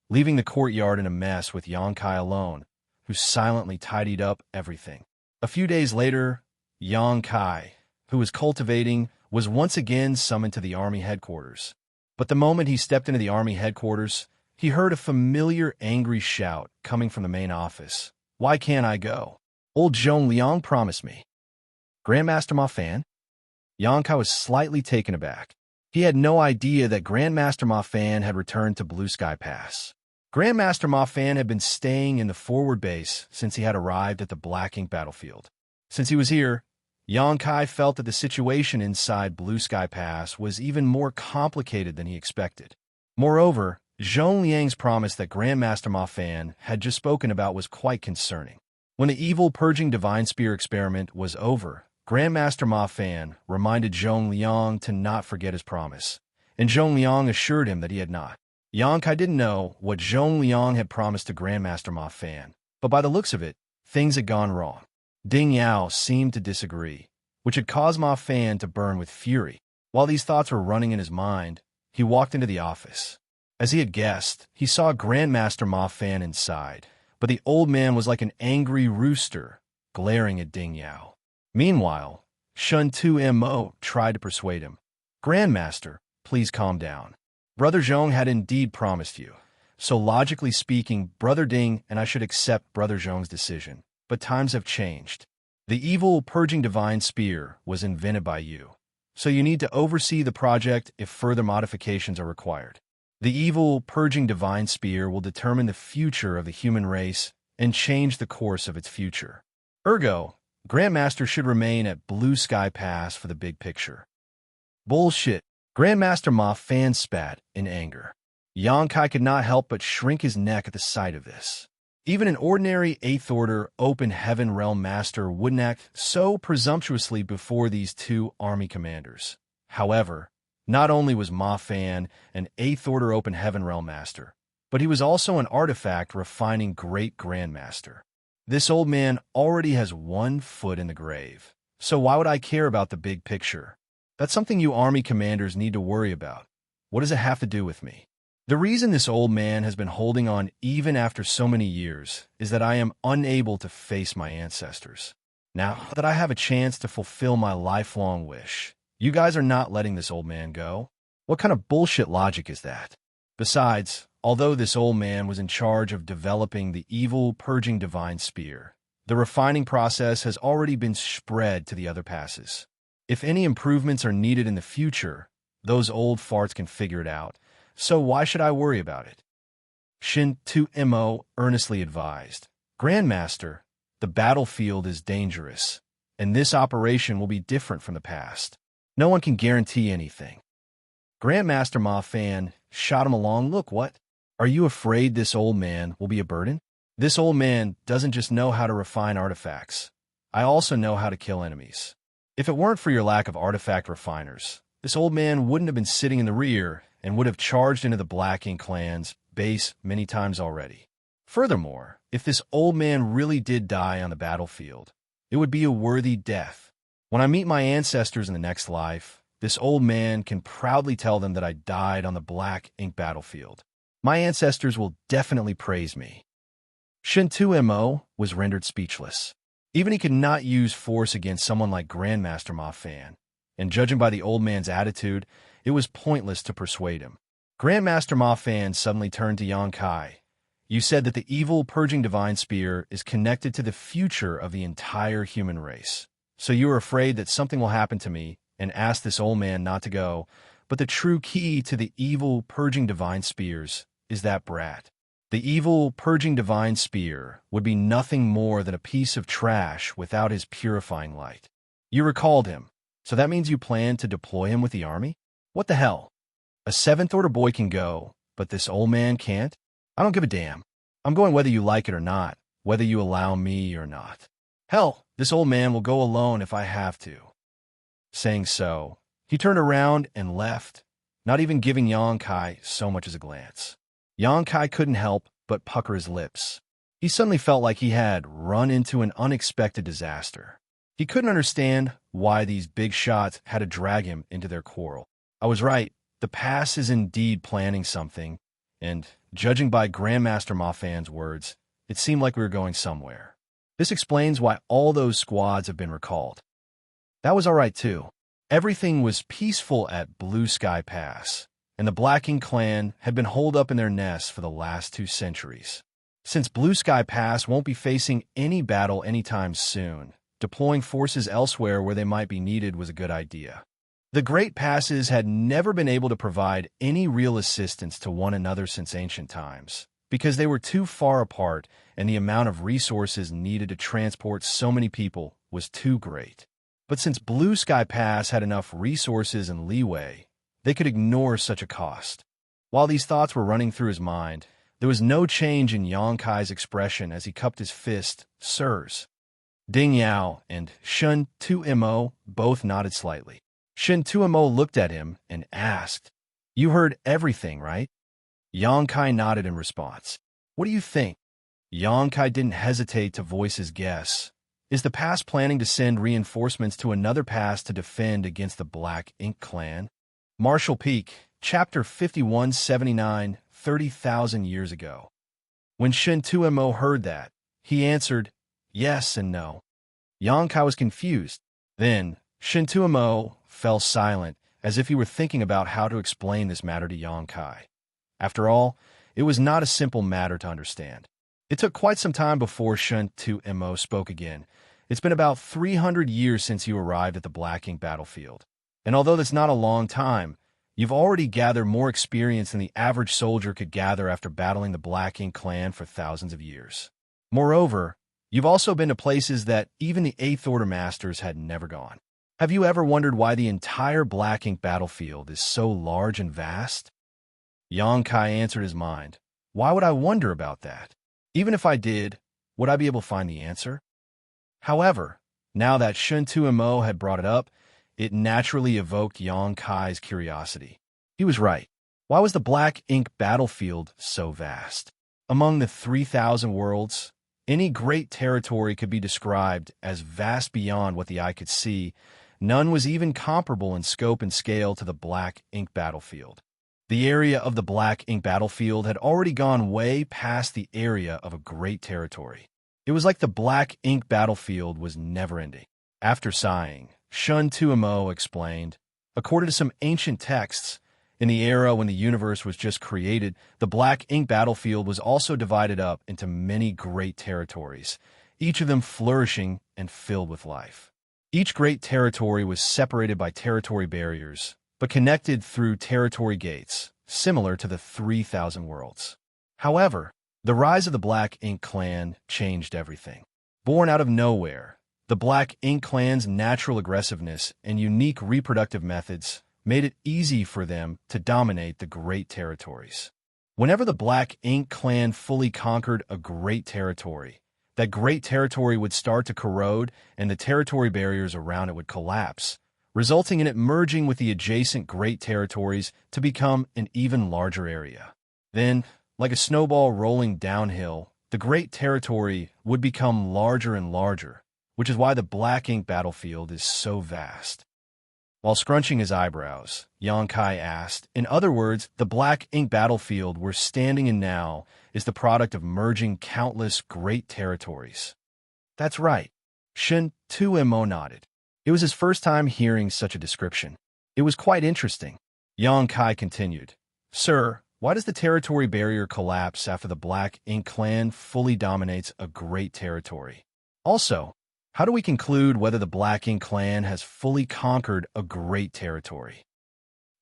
leaving the courtyard in a mess with Yang Kai alone, who silently tidied up everything. A few days later, Yang Kai, who was cultivating, was once again summoned to the army headquarters. But the moment he stepped into the army headquarters, he heard a familiar angry shout coming from the main office. Why can't I go? Old Zhong Liang promised me. Grandmaster Ma Fan? Yang Kai was slightly taken aback. He had no idea that Grandmaster Ma Fan had returned to Blue Sky Pass. Grandmaster Ma Fan had been staying in the forward base since he had arrived at the Black Ink battlefield. Since he was here, Yang Kai felt that the situation inside Blue Sky Pass was even more complicated than he expected. Moreover, Zhong Liang's promise that Grandmaster Ma Fan had just spoken about was quite concerning. When the evil purging divine spear experiment was over, Grandmaster Ma Fan reminded Zhong Liang to not forget his promise, and Zhong Liang assured him that he had not. Yang Kai didn't know what Zhong Liang had promised to Grandmaster Ma Fan, but by the looks of it, things had gone wrong. Ding Yao seemed to disagree, which had caused Ma Fan to burn with fury. While these thoughts were running in his mind, he walked into the office. As he had guessed, he saw Grandmaster Ma Fan inside, but the old man was like an angry rooster, glaring at Ding Yao. Meanwhile, Shun Tu Mo tried to persuade him. Grandmaster, please calm down. Brother Zhong had indeed promised you, so logically speaking, Brother Ding and I should accept Brother Zhong's decision. But times have changed. The evil purging divine spear was invented by you, so you need to oversee the project if further modifications are required. The evil purging divine spear will determine the future of the human race and change the course of its future. Ergo, Grandmaster should remain at Blue Sky Pass for the big picture. Bullshit. Grandmaster Ma Fan spat in anger. Yang Kai could not help but shrink his neck at the sight of this. Even an ordinary 8th Order Open Heaven Realm Master wouldn't act so presumptuously before these two army commanders. However, not only was Ma Fan an 8th Order Open Heaven Realm Master, but he was also an artifact refining Great Grandmaster. This old man already has one foot in the grave, so why would I care about the big picture? That's something you army commanders need to worry about. What does it have to do with me? The reason this old man has been holding on even after so many years is that I am unable to face my ancestors. Now that I have a chance to fulfill my lifelong wish, you guys are not letting this old man go? What kind of bullshit logic is that? Besides, although this old man was in charge of developing the evil purging divine spear, the refining process has already been spread to the other passes. If any improvements are needed in the future, those old farts can figure it out. So why should I worry about it? Shin Tu Mo earnestly advised. Grandmaster, the battlefield is dangerous, and this operation will be different from the past. No one can guarantee anything. Grandmaster Ma Fan shot him a long look. What? Are you afraid this old man will be a burden? This old man doesn't just know how to refine artifacts. I also know how to kill enemies. If it weren't for your lack of artifact refiners, this old man wouldn't have been sitting in the rear and would have charged into the Black Ink clan's base many times already. Furthermore, if this old man really did die on the battlefield, it would be a worthy death. When I meet my ancestors in the next life, this old man can proudly tell them that I died on the black ink battlefield. My ancestors will definitely praise me. Shintu was rendered speechless. Even he could not use force against someone like Grandmaster Ma Fan, and judging by the old man's attitude, it was pointless to persuade him. Grandmaster Ma Fan suddenly turned to Yang Kai. You said that the evil purging divine spear is connected to the future of the entire human race. So you are afraid that something will happen to me and asked this old man not to go, but the true key to the evil purging divine spears is that brat. The evil purging divine spear would be nothing more than a piece of trash without his purifying light. You recalled him, so that means you plan to deploy him with the army? What the hell? A 7th order boy can go, but this old man can't? I don't give a damn. I'm going whether you like it or not, whether you allow me or not. Hell, this old man will go alone if I have to. Saying so, he turned around and left, not even giving Yang Kai so much as a glance. Yang Kai couldn't help but pucker his lips. He suddenly felt like he had run into an unexpected disaster. He couldn't understand why these big shots had to drag him into their quarrel. I was right. The pass is indeed planning something, and judging by Grandmaster Ma Fan's words, it seemed like we were going somewhere. This explains why all those squads have been recalled. That was all right, too. Everything was peaceful at Blue Sky Pass, and the Blacking clan had been holed up in their nests for the last 2 centuries. Since Blue Sky Pass won't be facing any battle anytime soon, deploying forces elsewhere where they might be needed was a good idea. The Great Passes had never been able to provide any real assistance to one another since ancient times, because they were too far apart and the amount of resources needed to transport so many people was too great. But since Blue Sky Pass had enough resources and leeway, they could ignore such a cost. While these thoughts were running through his mind, there was no change in Yang Kai's expression as he cupped his fist, Sirs. Ding Yao and Shun Tu-Mo both nodded slightly. Shin Tu-Mo looked at him and asked, You heard everything, right? Yang Kai nodded in response. What do you think? Yang Kai didn't hesitate to voice his guess. Is the pass planning to send reinforcements to another pass to defend against the Black Ink clan? Marshall Peak, Chapter 5179, 30,000 years ago. When Shin Tu-Mo heard that, he answered, yes and no. Yang Kai was confused. Then, Shin Tu-Mo fell silent, as if he were thinking about how to explain this matter to Yang Kai. After all, it was not a simple matter to understand. It took quite some time before Shin Tu-Mo spoke again. It's been about 300 years since you arrived at the Black Ink battlefield. And although that's not a long time, you've already gathered more experience than the average soldier could gather after battling the Black Ink clan for thousands of years. Moreover, you've also been to places that even the 8th Order Masters had never gone. Have you ever wondered why the entire Black Ink battlefield is so large and vast? Yang Kai answered his mind. Why would I wonder about that? Even if I did, would I be able to find the answer? However, now that Shin Tu-Mo had brought it up, it naturally evoked Yang Kai's curiosity. He was right. Why was the Black Ink battlefield so vast? Among the 3,000 worlds, any great territory could be described as vast beyond what the eye could see. None was even comparable in scope and scale to the Black Ink battlefield. The area of the Black Ink battlefield had already gone way past the area of a great territory. It was like the Black Ink battlefield was never-ending. After sighing, Shun Tu-Mo explained, according to some ancient texts, in the era when the universe was just created, the Black Ink battlefield was also divided up into many great territories, each of them flourishing and filled with life. Each great territory was separated by territory barriers, but connected through territory gates, similar to the 3,000 worlds. However, the rise of the Black Ink clan changed everything. Born out of nowhere, the Black Ink clan's natural aggressiveness and unique reproductive methods made it easy for them to dominate the great territories. Whenever the Black Ink clan fully conquered a great territory, that great territory would start to corrode and the territory barriers around it would collapse, resulting in it merging with the adjacent great territories to become an even larger area. Then, like a snowball rolling downhill, the great territory would become larger and larger, which is why the black ink battlefield is so vast. While scrunching his eyebrows, Xianxia asked, in other words, the black ink battlefield we're standing in now is the product of merging countless great territories. That's right. Shen Tuemo nodded. It was his first time hearing such a description. It was quite interesting. Xianxia continued, Sir, why does the territory barrier collapse after the Black Ink clan fully dominates a great territory? Also, how do we conclude whether the Black Ink clan has fully conquered a great territory?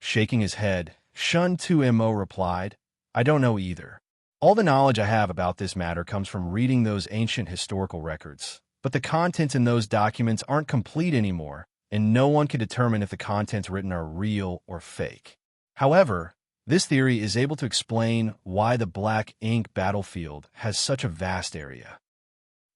Shaking his head, Shun Tuemo replied, I don't know either. All the knowledge I have about this matter comes from reading those ancient historical records, but the contents in those documents aren't complete anymore, and no one can determine if the contents written are real or fake. However, this theory is able to explain why the Black Ink battlefield has such a vast area.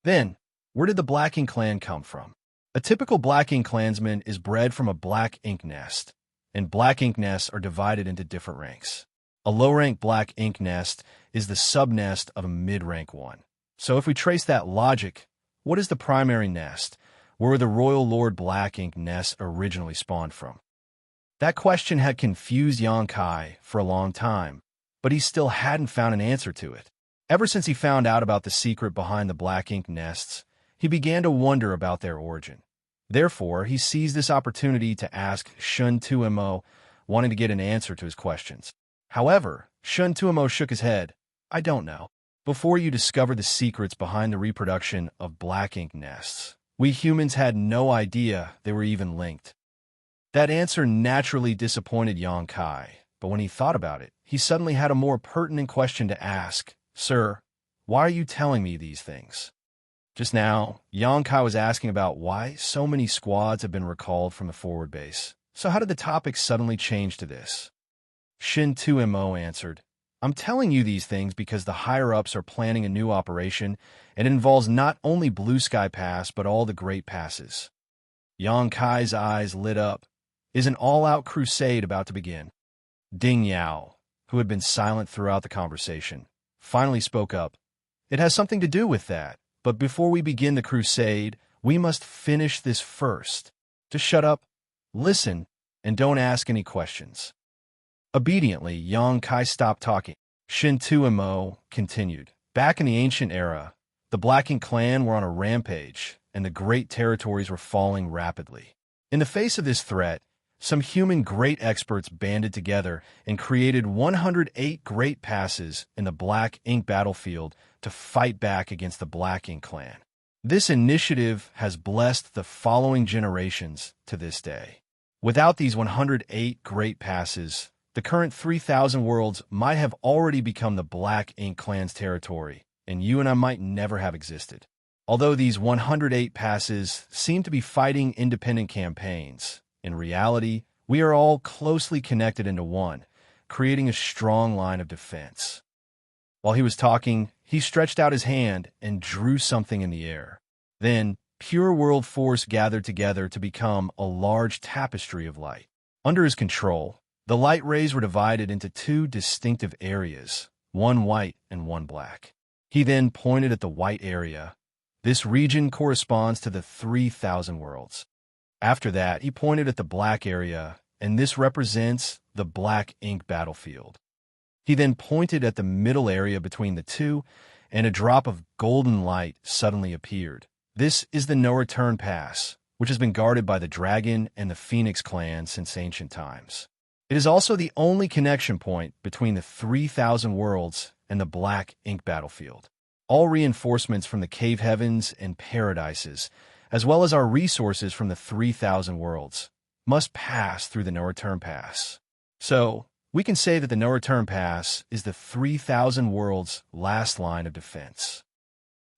Then, where did the Black Ink clan come from? A typical Black Ink clansman is bred from a Black Ink nest, and Black Ink nests are divided into different ranks. A low-rank Black Ink nest is the sub-nest of a mid-rank one. So if we trace that logic, what is the primary nest, where the Royal Lord Black Ink nest originally spawned from? That question had confused Xianxia for a long time, but he still hadn't found an answer to it. Ever since he found out about the secret behind the Black Ink nests, he began to wonder about their origin. Therefore, he seized this opportunity to ask Shun Tuemo, wanting to get an answer to his questions. However, Shun Tuemo shook his head. I don't know. Before you discovered the secrets behind the reproduction of Black Ink nests, we humans had no idea they were even linked. That answer naturally disappointed Xianxia, but when he thought about it, he suddenly had a more pertinent question to ask. Sir, why are you telling me these things? Just now, Xianxia was asking about why so many squads have been recalled from the forward base. So how did the topic suddenly change to this? Shin Tuemo answered, I'm telling you these things because the higher-ups are planning a new operation, and it involves not only Blue Sky Pass but all the Great Passes. Xianxia's eyes lit up. Is an all-out crusade about to begin? Ding Yao, who had been silent throughout the conversation, finally spoke up. It has something to do with that, but before we begin the crusade, we must finish this first. Just shut up, listen, and don't ask any questions. Obediently, Xianxia stopped talking. Shin Tuemo continued. Back in the ancient era, the Black Ink clan were on a rampage, and the great territories were falling rapidly. In the face of this threat, some human great experts banded together and created 108 great passes in the Black Ink battlefield to fight back against the Black Ink clan. This initiative has blessed the following generations to this day. Without these 108 great passes, the current 3,000 worlds might have already become the Black Ink clan's territory, and you and I might never have existed. Although these 108 passes seem to be fighting independent campaigns, in reality, we are all closely connected into one, creating a strong line of defense. While he was talking, he stretched out his hand and drew something in the air. Then, pure world force gathered together to become a large tapestry of light. Under his control, the light rays were divided into two distinctive areas, one white and one black. He then pointed at the white area. This region corresponds to the 3,000 worlds. After that, he pointed at the black area, and this represents the Black Ink battlefield. He then pointed at the middle area between the two, and a drop of golden light suddenly appeared. This is the No-Return Pass, which has been guarded by the Dragon and the Phoenix clan since ancient times. It is also the only connection point between the 3,000 worlds and the Black Ink battlefield. All reinforcements from the Cave Heavens and Paradises, as well as our resources from the 3,000 worlds, must pass through the No-Return Pass. So, we can say that the No-Return Pass is the 3,000 worlds' last line of defense.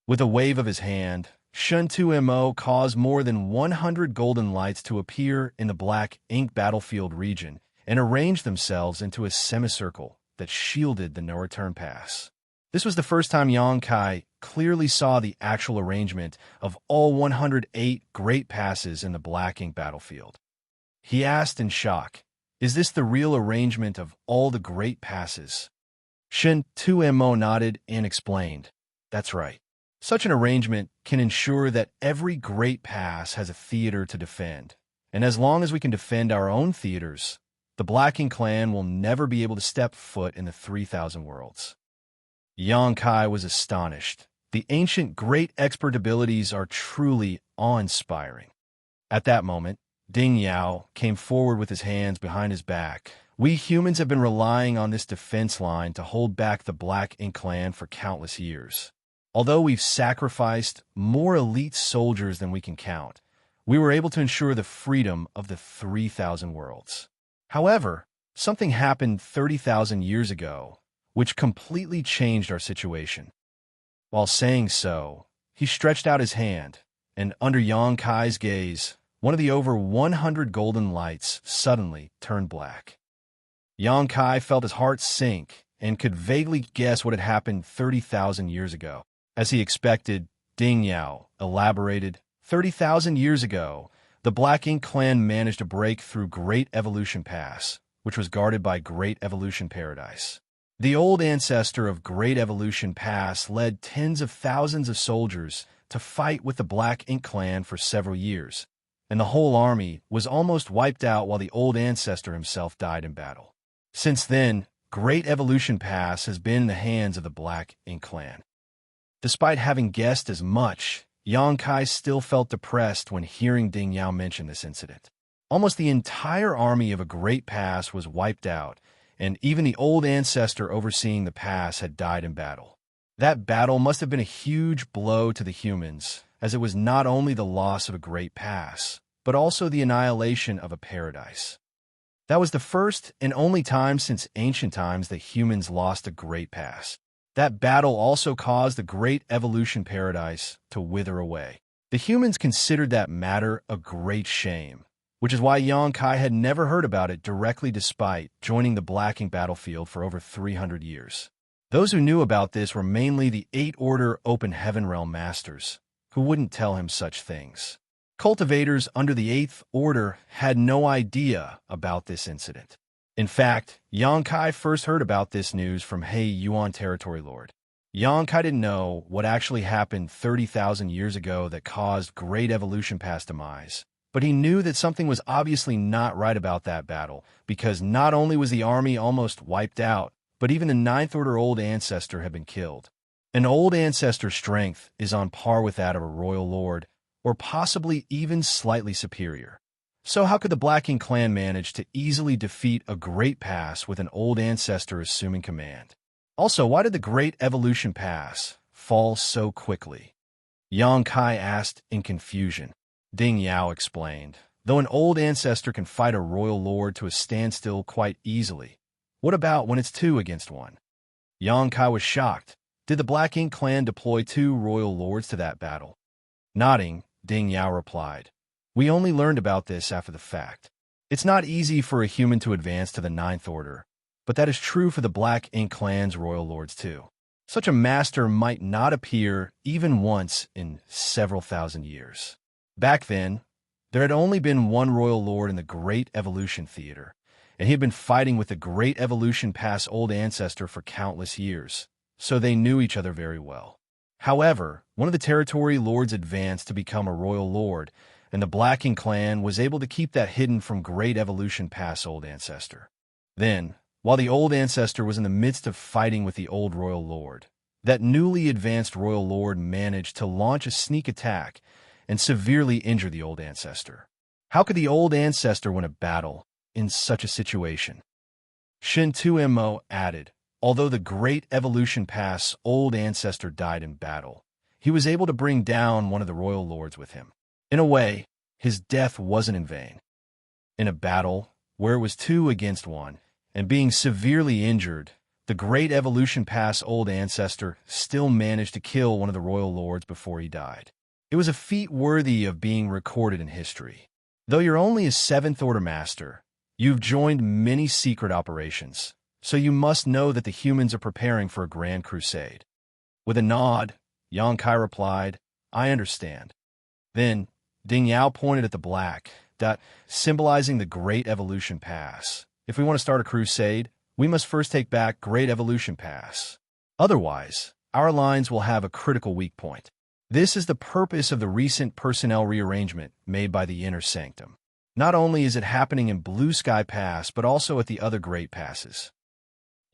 With a wave of his hand, Shun Tuemo caused more than 100 golden lights to appear in the Black Ink battlefield region and arranged themselves into a semicircle that shielded the No-Return Pass. This was the first time Xianxia clearly saw the actual arrangement of all 108 great passes in the Black Ink battlefield. He asked in shock, is this the real arrangement of all the great passes? Shin Tuemo nodded and explained, that's right. Such an arrangement can ensure that every great pass has a theater to defend, and as long as we can defend our own theaters, the Blacking clan will never be able to step foot in the 3,000 worlds. Xianxia was astonished. The ancient great expert abilities are truly awe-inspiring. At that moment, Ding Yao came forward with his hands behind his back. We humans have been relying on this defense line to hold back the Blacking clan for countless years. Although we've sacrificed more elite soldiers than we can count, we were able to ensure the freedom of the 3,000 worlds. However, something happened 30,000 years ago, which completely changed our situation. While saying so, he stretched out his hand, and under Xianxia's gaze, one of the over 100 golden lights suddenly turned black. Xianxia felt his heart sink and could vaguely guess what had happened 30,000 years ago. As he expected, Ding Yao elaborated, 30,000 years ago, the Blacking clan managed to break through Great Evolution Pass, which was guarded by Great Evolution Paradise. The old ancestor of Great Evolution Pass led tens of thousands of soldiers to fight with the Blacking clan for several years, and the whole army was almost wiped out while the old ancestor himself died in battle. Since then, Great Evolution Pass has been in the hands of the Blacking clan. Despite having guessed as much, Xianxia still felt depressed when hearing Ding Yao mention this incident. Almost the entire army of a great pass was wiped out, and even the old ancestor overseeing the pass had died in battle. That battle must have been a huge blow to the humans, as it was not only the loss of a great pass, but also the annihilation of a paradise. That was the first and only time since ancient times that humans lost a great pass. That battle also caused the Great Evolution Paradise to wither away. The humans considered that matter a great shame, which is why Xianxia had never heard about it directly despite joining the Blacking battlefield for over 300 years. Those who knew about this were mainly the 8 Order Open Heaven Realm Masters, who wouldn't tell him such things. Cultivators under the 8th Order had no idea about this incident. In fact, Xianxia first heard about this news from He Yuan Territory Lord. Xianxia didn't know what actually happened 30,000 years ago that caused Great Evolution Pass demise, but he knew that something was obviously not right about that battle, because not only was the army almost wiped out, but even the 9th Order Old Ancestor had been killed. An Old Ancestor's strength is on par with that of a Royal Lord, or possibly even slightly superior. So how could the Blacking clan manage to easily defeat a Great Pass with an Old Ancestor assuming command? Also, why did the Great Evolution Pass fall so quickly? Xianxia asked in confusion. Ding Yao explained, though an Old Ancestor can fight a Royal Lord to a standstill quite easily, what about when it's 2 against 1? Xianxia was shocked. Did the Blacking clan deploy 2 Royal Lords to that battle? Nodding, Ding Yao replied, we only learned about this after the fact. It's not easy for a human to advance to the 9th Order, but that is true for the Blacking clan's Royal Lords too. Such a master might not appear even once in several thousand years. Back then, there had only been one Royal Lord in the Great Evolution Theater, and he had been fighting with the Great Evolution Pass Old Ancestor for countless years, so they knew each other very well. However, one of the territory lords advanced to become a Royal Lord, and the Blacking clan was able to keep that hidden from Great Evolution Pass Old Ancestor. Then, while the Old Ancestor was in the midst of fighting with the old Royal Lord, that newly advanced Royal Lord managed to launch a sneak attack and severely injure the Old Ancestor. How could the Old Ancestor win a battle in such a situation? Shin Tuemo added, although the Great Evolution Pass Old Ancestor died in battle, he was able to bring down one of the Royal Lords with him. In a way, his death wasn't in vain. In a battle where it was 2 against 1, and being severely injured, the Great Evolution Pass Old Ancestor still managed to kill one of the Royal Lords before he died. It was a feat worthy of being recorded in history. Though you're only a 7th Order Master, you've joined many secret operations, so you must know that the humans are preparing for a grand crusade. With a nod, Xianxia replied, I understand. Then, Ding Yao pointed at the black dot, symbolizing the Great Evolution Pass. If we want to start a crusade, we must first take back Great Evolution Pass. Otherwise, our lines will have a critical weak point. This is the purpose of the recent personnel rearrangement made by the Inner Sanctum. Not only is it happening in Blue Sky Pass, but also at the other Great Passes.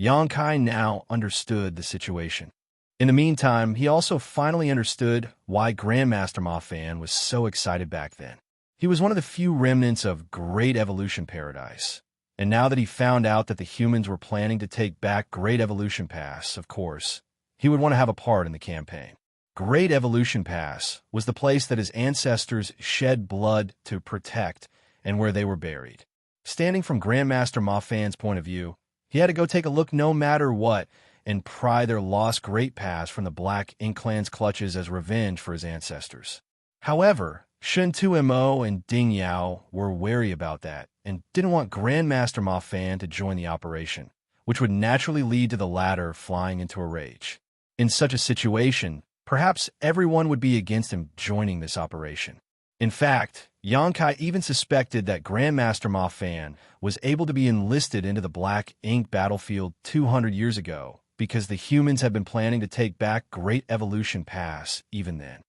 Xianxia now understood the situation. In the meantime, he also finally understood why Grandmaster Ma Fan was so excited back then. He was one of the few remnants of Great Evolution Paradise. And now that he found out that the humans were planning to take back Great Evolution Pass, of course, he would want to have a part in the campaign. Great Evolution Pass was the place that his ancestors shed blood to protect and where they were buried. Standing from Grandmaster Ma Fan's point of view, he had to go take a look no matter what and pry their lost Great Pass from the Black Ink Clan's clutches as revenge for his ancestors. However, Shen Tumo and Ding Yao were wary about that and didn't want Grandmaster Ma Fan to join the operation, which would naturally lead to the latter flying into a rage. In such a situation, perhaps everyone would be against him joining this operation. In fact, Xianxia even suspected that Grandmaster Ma Fan was able to be enlisted into the Black Ink battlefield 200 years ago because the humans had been planning to take back Great Evolution Pass even then.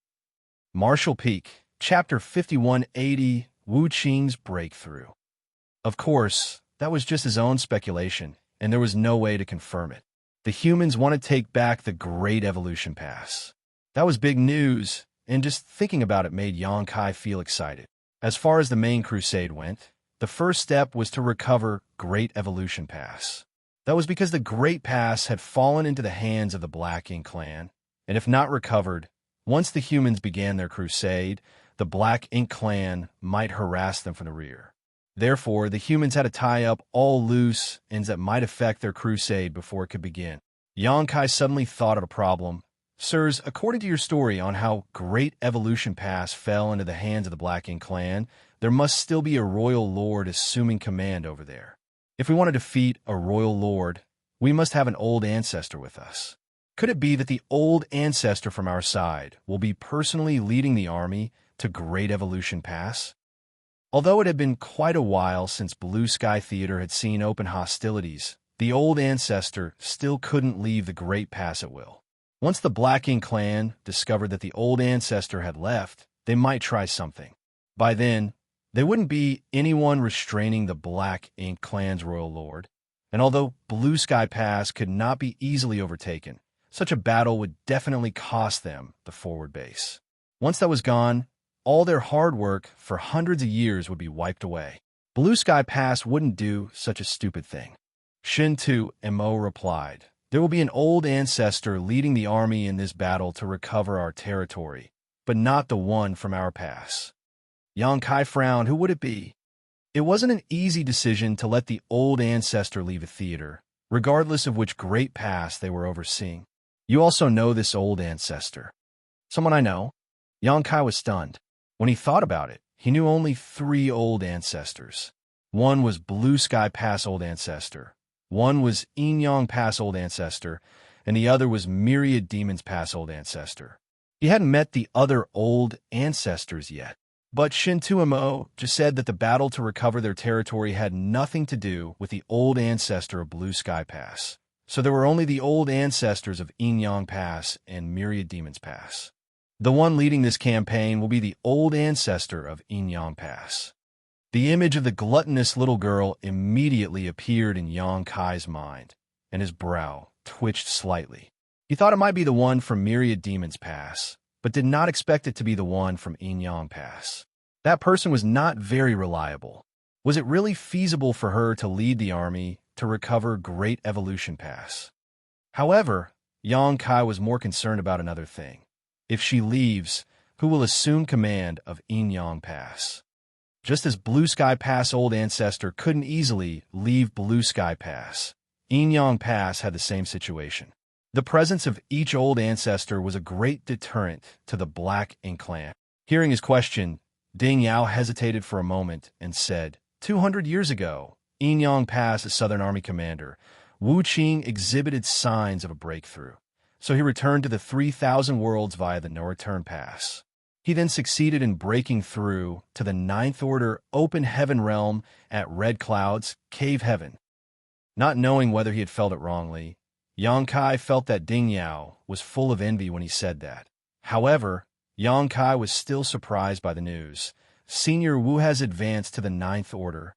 Marshall Peak, Chapter 5180, Wuxia's Breakthrough. Of course, that was just his own speculation, and there was no way to confirm it. The humans want to take back the Great Evolution Pass. That was big news, and just thinking about it made Xianxia feel excited. As far as the main crusade went, the first step was to recover Great Evolution Pass. That was because the Great Pass had fallen into the hands of the Black Ink Clan, and if not recovered, once the humans began their crusade, the Black Ink Clan might harass them from the rear. Therefore, the humans had to tie up all loose ends that might affect their crusade before it could begin. Xianxia suddenly thought of a problem. Sirs, according to your story on how Great Evolution Pass fell into the hands of the Black Ink Clan, there must still be a royal lord assuming command over there. If we want to defeat a royal lord, we must have an old ancestor with us. Could it be that the old ancestor from our side will be personally leading the army to Great Evolution Pass? Although it had been quite a while since Blue Sky Theater had seen open hostilities, the old ancestor still couldn't leave the Great Pass at will. Once the Black Ink Clan discovered that the old ancestor had left, they might try something. By then, there wouldn't be anyone restraining the Black Ink Clan's royal lord, and although Blue Sky Pass could not be easily overtaken, such a battle would definitely cost them the forward base. Once that was gone, all their hard work for hundreds of years would be wiped away. Blue Sky Pass wouldn't do such a stupid thing. Shen Tumo replied, "There will be an old ancestor leading the army in this battle to recover our territory, but not the one from our pass." Xianxia frowned. Who would it be? It wasn't an easy decision to let the old ancestor leave a theater, regardless of which Great Pass they were overseeing. "You also know this old ancestor." "Someone I know." Xianxia was stunned. When he thought about it, he knew only 3 old ancestors. One was Blue Sky Pass Old Ancestor, one was Inyang Pass Old Ancestor, and the other was Myriad Demons Pass Old Ancestor. He hadn't met the other old ancestors yet, but Shen Tumo just said that the battle to recover their territory had nothing to do with the old ancestor of Blue Sky Pass. So there were only the old ancestors of Inyang Pass and Myriad Demons Pass. The one leading this campaign will be the old ancestor of Inyang Pass. The image of the gluttonous little girl immediately appeared in Xianxia's mind, and his brow twitched slightly. He thought it might be the one from Myriad Demons Pass, but did not expect it to be the one from Inyang Pass. That person was not very reliable. Was it really feasible for her to lead the army to recover Great Evolution Pass? However, Xianxia was more concerned about another thing. If she leaves, who will assume command of Inyang Pass? Just as Blue Sky Pass Old Ancestor couldn't easily leave Blue Sky Pass, Inyang Pass had the same situation. The presence of each old ancestor was a great deterrent to the Black Ink Clan. Hearing his question, Ding Yao hesitated for a moment and said, 200 years ago, Inyang Pass' Southern Army commander, Wuxia exhibited signs of a breakthrough. So he returned to the 3,000 worlds via the no-return pass. He then succeeded in breaking through to the 9th Order Open Heaven realm at Red Cloud's Cave Heaven. Not knowing whether he had felt it wrongly, Yang Kai felt that Ding Yao was full of envy when he said that. However, Yang Kai was still surprised by the news. Senior Wu has advanced to the 9th order.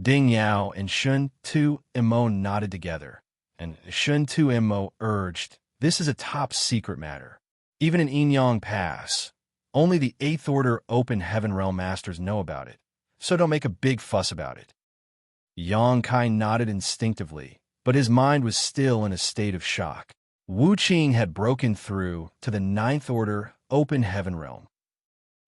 Ding Yao and Shun Tu Imo nodded together, and Shun Tu Imo urged, "This is a top-secret matter. Even in Inyang Pass, only the 8th order Open Heaven Realm Masters know about it, so don't make a big fuss about it." Yang Kai nodded instinctively, but his mind was still in a state of shock. Wu Qing had broken through to the 9th order Open Heaven Realm.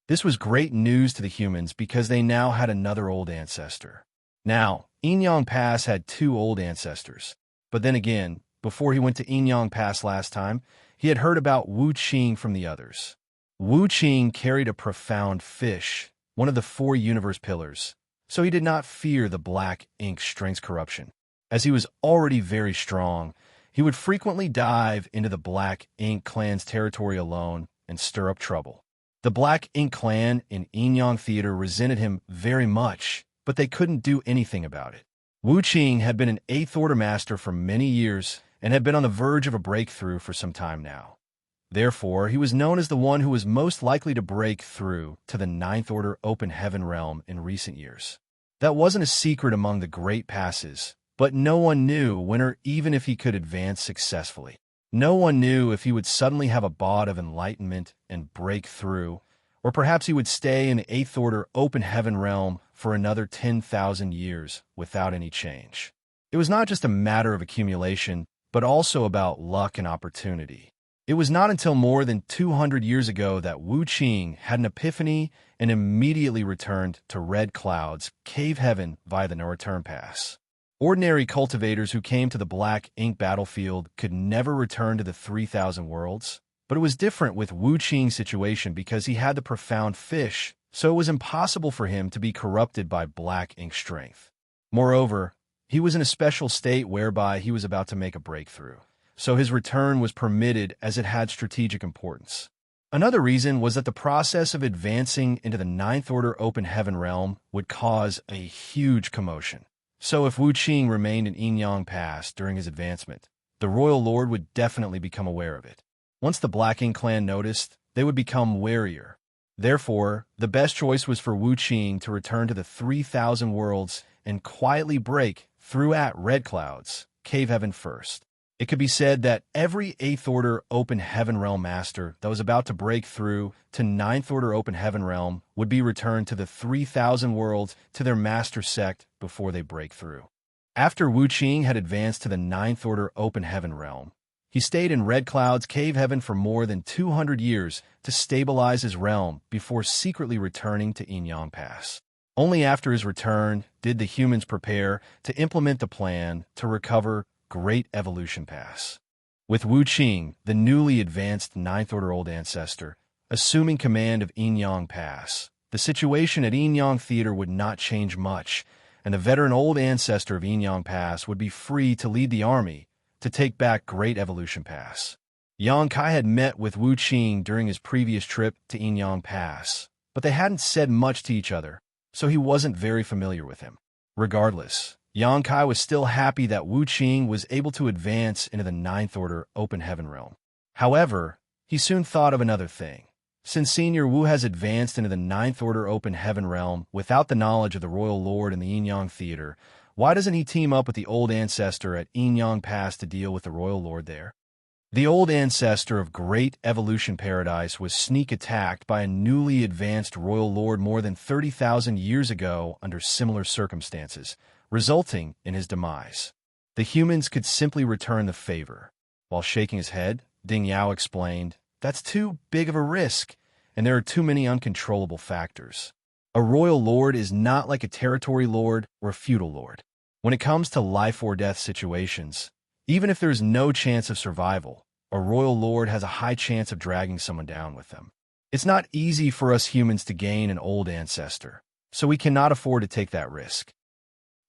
This was great news to the humans because they now had another old ancestor. Now, Inyang Pass had 2 old ancestors, but then again, before he went to Inyang Pass last time, he had heard about Wu Qing from the others. Wu Qing carried a profound fish, one of the 4 universe pillars, so he did not fear the black ink strength's corruption. As he was already very strong, he would frequently dive into the Black Ink clan's territory alone and stir up trouble. The Black Ink clan in Inyang Theater resented him very much, but they couldn't do anything about it. Wu Qing had been an 8th order master for many years and had been on the verge of a breakthrough for some time now. Therefore, he was known as the one who was most likely to break through to the 9th order Open Heaven Realm in recent years. That wasn't a secret among the great passes, but no one knew when or even if he could advance successfully. No one knew if he would suddenly have a bod of enlightenment and break through, or perhaps he would stay in the 8th order Open Heaven Realm for another 10,000 years without any change. It was not just a matter of accumulation, but also about luck and opportunity. It was not until more than 200 years ago that Wu Qing had an epiphany and immediately returned to Red Cloud's Cave Heaven via the No Return Pass. Ordinary cultivators who came to the Black Ink battlefield could never return to the 3,000 worlds, but it was different with Wu Qing's situation because he had the profound fish, so it was impossible for him to be corrupted by Black Ink strength. Moreover, he was in a special state whereby he was about to make a breakthrough, so his return was permitted as it had strategic importance. Another reason was that the process of advancing into the 9th order Open Heaven Realm would cause a huge commotion. So if Wu Qing remained in Inyang Pass during his advancement, the Royal Lord would definitely become aware of it. Once the Black Ink clan noticed, they would become warier. Therefore, the best choice was for Wu Qing to return to the 3,000 worlds and quietly break through at Red Cloud's Cave Heaven first. It could be said that every 8th order Open Heaven Realm master that was about to break through to 9th order Open Heaven Realm would be returned to the 3,000 worlds to their master sect before they break through. After Wu Qing had advanced to the 9th order Open Heaven Realm, he stayed in Red Cloud's Cave Heaven for more than 200 years to stabilize his realm before secretly returning to Inyang Pass. Only after his return did the humans prepare to implement the plan to recover Great Evolution Pass. With Wu Qing, the newly advanced 9th order Old Ancestor, assuming command of Inyang Pass, the situation at Inyang Theater would not change much, and the veteran Old Ancestor of Inyang Pass would be free to lead the army to take back Great Evolution Pass. Yang Kai had met with Wu Qing during his previous trip to Inyang Pass, but they hadn't said much to each other, so he wasn't very familiar with him. Regardless, Yang Kai was still happy that Wu Qing was able to advance into the 9th order Open Heaven Realm. However, he soon thought of another thing. Since Senior Wu has advanced into the 9th order Open Heaven Realm without the knowledge of the Royal Lord in the Inyang Theater, why doesn't he team up with the Old Ancestor at Inyang Pass to deal with the Royal Lord there? The Old Ancestor of Great Evolution Paradise was sneak attacked by a newly advanced Royal Lord more than 30,000 years ago under similar circumstances, resulting in his demise. The humans could simply return the favor. While shaking his head, Ding Yao explained, "That's too big of a risk, and there are too many uncontrollable factors. A royal lord is not like a territory lord or a feudal lord. When it comes to life or death situations, even if there's no chance of survival, a royal lord has a high chance of dragging someone down with them. It's not easy for us humans to gain an old ancestor, so we cannot afford to take that risk."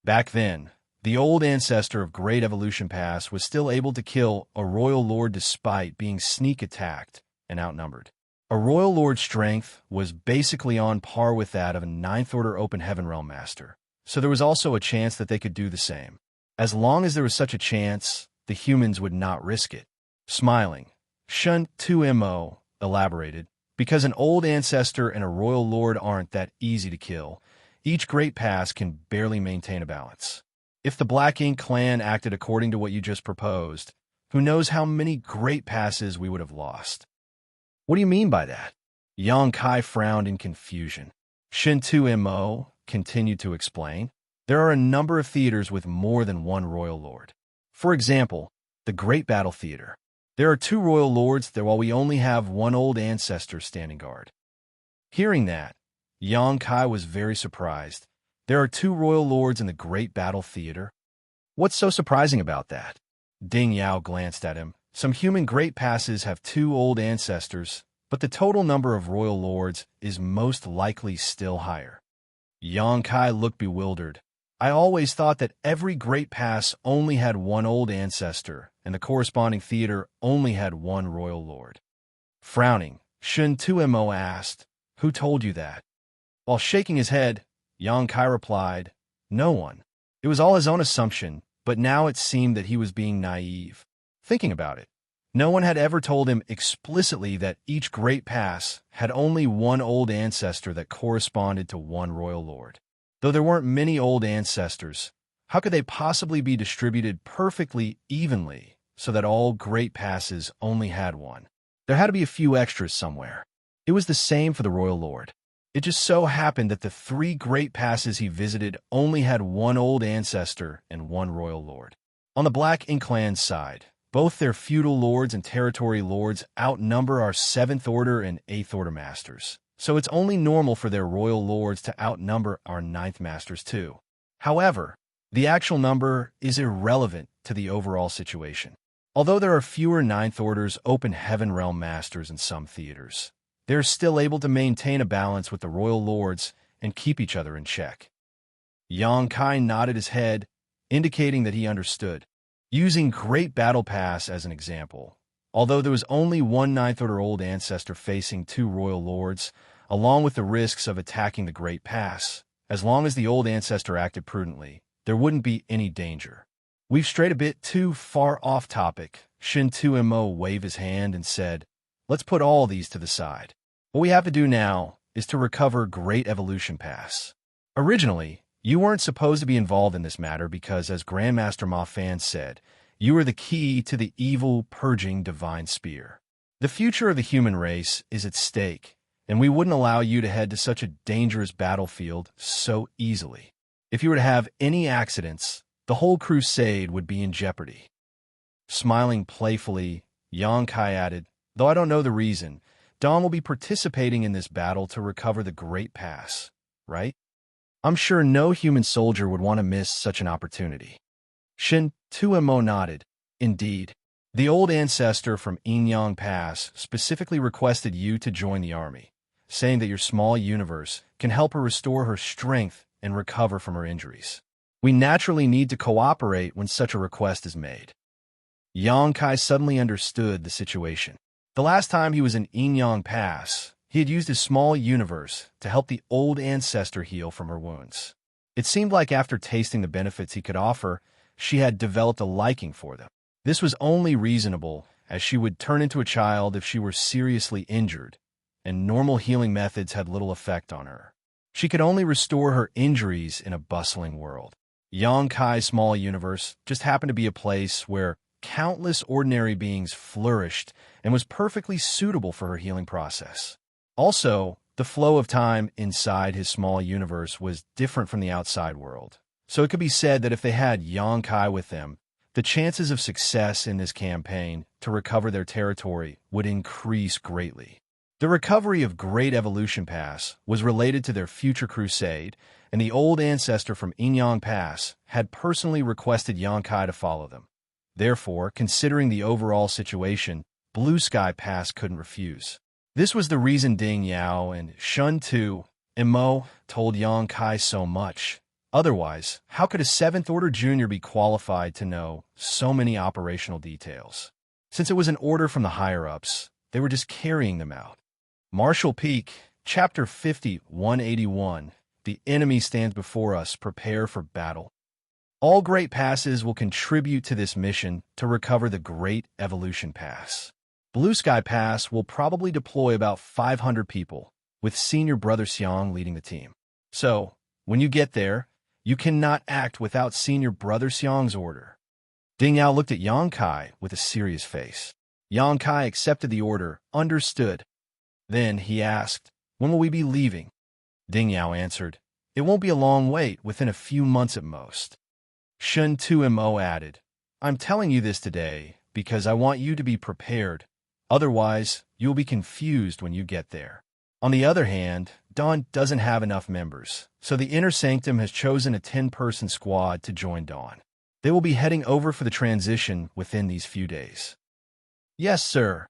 Back then, the Old Ancestor of Great Evolution Pass was still able to kill a Royal Lord despite being sneak attacked and outnumbered. A Royal Lord's strength was basically on par with that of a 9th Order Open Heaven Realm Master, so there was also a chance that they could do the same. As long as there was such a chance, the humans would not risk it. Smiling, Xianxia elaborated, because an old ancestor and a royal lord aren't that easy to kill. Each great pass can barely maintain a balance. If the Black Ink clan acted according to what you just proposed, who knows how many great passes we would have lost. What do you mean by that? Yang Kai frowned in confusion. Xianxia continued to explain. There are a number of theaters with more than one royal lord. For example, the Great Battle Theater. There are 2 royal lords there while we only have one old ancestor standing guard. Hearing that, Yang Kai was very surprised. There are 2 royal lords in the Great Battle Theater? What's so surprising about that? Ding Yao glanced at him. Some human great passes have 2 old ancestors, but the total number of royal lords is most likely still higher. Yang Kai looked bewildered. I always thought that every great pass only had 1 old ancestor, and the corresponding theater only had 1 royal lord. Frowning, Xianxia asked, "Who told you that?" While shaking his head, Yang Kai replied, "No one. It was all his own assumption, but now it seemed that he was being naive. Thinking about it, no one had ever told him explicitly that each great pass had only 1 old ancestor that corresponded to 1 royal lord. Though there weren't many old ancestors, how could they possibly be distributed perfectly evenly so that all great passes only had 1? There had to be a few extras somewhere. It was the same for the royal lord. It just so happened that the 3 great passes he visited only had 1 old ancestor and 1 royal lord. On the Black Ink clan's side, both their feudal lords and territory lords outnumber our 7th Order and 8th Order masters, so it's only normal for their royal lords to outnumber our 9th masters too. However, the actual number is irrelevant to the overall situation. Although there are fewer 9th Order's Open Heaven Realm masters in some theaters, they're still able to maintain a balance with the royal lords and keep each other in check. Yang Kai nodded his head, indicating that he understood. Using Great Battle Pass as an example, although there was only 1 9th Order old ancestor facing 2 royal lords, along with the risks of attacking the Great Pass, as long as the old ancestor acted prudently, there wouldn't be any danger. We've strayed a bit too far off topic. Xianxia waved his hand and said, "Let's put all these to the side. What we have to do now is to recover Great Evolution Pass. Originally, you weren't supposed to be involved in this matter because, as Grandmaster Ma Fan said, you are the key to the evil, purging divine spear. The future of the human race is at stake, and we wouldn't allow you to head to such a dangerous battlefield so easily. If you were to have any accidents, the whole crusade would be in jeopardy." Smiling playfully, Yang Kai added, "Though I don't know the reason, Dong will be participating in this battle to recover the Great Pass, right? I'm sure no human soldier would want to miss such an opportunity." Xianxia nodded. "Indeed. The old ancestor from Inyang Pass specifically requested you to join the army, saying that your small universe can help her restore her strength and recover from her injuries. We naturally need to cooperate when such a request is made." Yang Kai suddenly understood the situation. The last time he was in Inyang Pass, he had used his small universe to help the old ancestor heal from her wounds. It seemed like after tasting the benefits he could offer, she had developed a liking for them. This was only reasonable, as she would turn into a child if she were seriously injured, and normal healing methods had little effect on her. She could only restore her injuries in a bustling world. Yang Kai's small universe just happened to be a place where countless ordinary beings flourished and was perfectly suitable for her healing process. Also, the flow of time inside his small universe was different from the outside world, so it could be said that if they had Yang Kai with them, the chances of success in this campaign to recover their territory would increase greatly. The recovery of Great Evolution Pass was related to their future crusade, and the old ancestor from Inyang Pass had personally requested Yang Kai to follow them. Therefore, considering the overall situation, Blue Sky Pass couldn't refuse. This was the reason Ding Yao and Xianxia told Yang Kai so much. Otherwise, how could a 7th Order Junior be qualified to know so many operational details? Since it was an order from the higher-ups, they were just carrying them out. Martial Peak, Chapter 50, 181. The enemy stands before us. Prepare for battle. All Great Passes will contribute to this mission to recover the Great Evolution Pass. Blue Sky Pass will probably deploy about 500 people, with senior brother Xiang leading the team. So, when you get there, you cannot act without senior brother Xiang's order. Ding Yao looked at Yang Kai with a serious face. Yang Kai accepted the order, understood. Then he asked, "When will we be leaving?" Ding Yao answered, "It won't be a long wait, within a few months at most." Shen 2Mo added, "I'm telling you this today because I want you to be prepared. Otherwise, you'll be confused when you get there." On the other hand, Dawn doesn't have enough members, so the Inner Sanctum has chosen a 10-person squad to join Dawn. They will be heading over for the transition within these few days. "Yes, sir.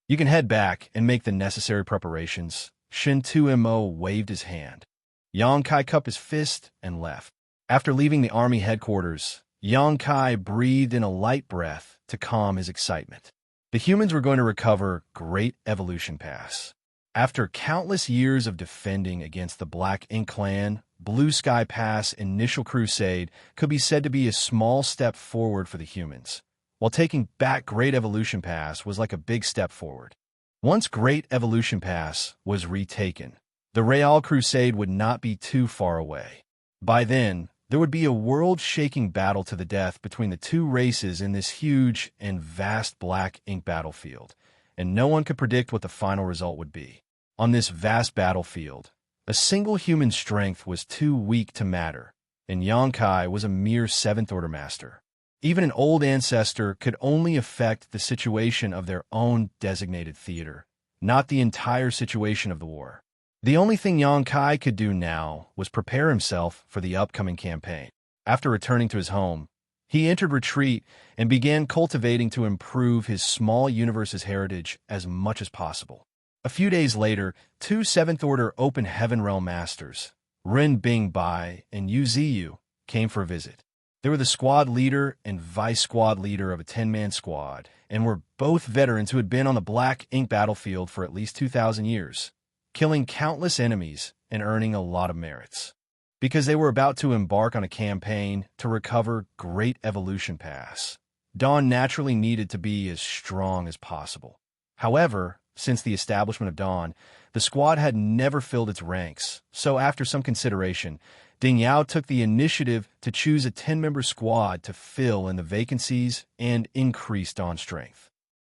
You can head back and make the necessary preparations." Shen 2Mo waved his hand. Yang Kai cupped his fist and left. After leaving the army headquarters, Yang Kai breathed in a light breath to calm his excitement. The humans were going to recover Great Evolution Pass. After countless years of defending against the Black Ink Clan, Blue Sky Pass initial crusade could be said to be a small step forward for the humans, while taking back Great Evolution Pass was like a big step forward. Once Great Evolution Pass was retaken, the Real Crusade would not be too far away. By then, there would be a world-shaking battle to the death between the two races in this huge and vast black ink battlefield, and no one could predict what the final result would be. On this vast battlefield, a single human strength was too weak to matter, and Yang Kai was a mere 7th Order Master. Even an old ancestor could only affect the situation of their own designated theater, not the entire situation of the war. The only thing Yang Kai could do now was prepare himself for the upcoming campaign. After returning to his home, he entered retreat and began cultivating to improve his small universe's heritage as much as possible. A few days later, 2 7th Order Open Heaven Realm Masters, Ren Bingbai and Yu Ziyu, came for a visit. They were the squad leader and vice squad leader of a 10-man squad, and were both veterans who had been on the Black Ink battlefield for at least 2,000 years. Killing countless enemies and earning a lot of merits. Because they were about to embark on a campaign to recover Great Evolution Pass, Dawn naturally needed to be as strong as possible. However, since the establishment of Dawn, the squad had never filled its ranks, so after some consideration, Ding Yao took the initiative to choose a 10-member squad to fill in the vacancies and increase Dawn's strength.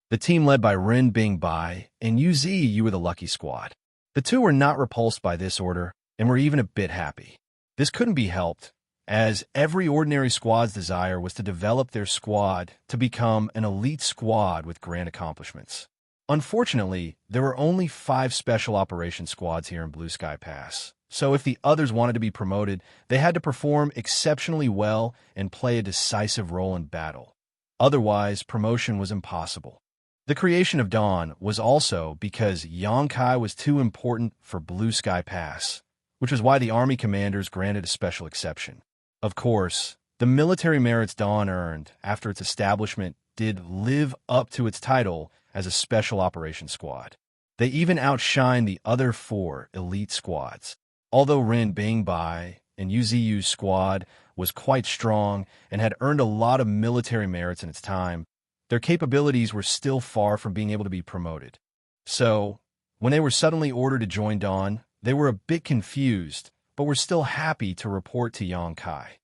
The team led by Ren Bingbai and Yu Ziyu were the lucky squad. The two were not repulsed by this order, and were even a bit happy. This couldn't be helped, as every ordinary squad's desire was to develop their squad to become an elite squad with grand accomplishments. Unfortunately, there were only 5 special operations squads here in Blue Sky Pass, so if the others wanted to be promoted, they had to perform exceptionally well and play a decisive role in battle. Otherwise, promotion was impossible. The creation of Dawn was also because Yang Kai was too important for Blue Sky Pass, which was why the army commanders granted a special exception. Of course, the military merits Dawn earned after its establishment did live up to its title as a special operations squad. They even outshined the other 4 elite squads. Although Ren Bingbai and Yu Ziyu's squad was quite strong and had earned a lot of military merits in its time, their capabilities were still far from being able to be promoted. So, when they were suddenly ordered to join Dawn, they were a bit confused, but were still happy to report to Yang Kai.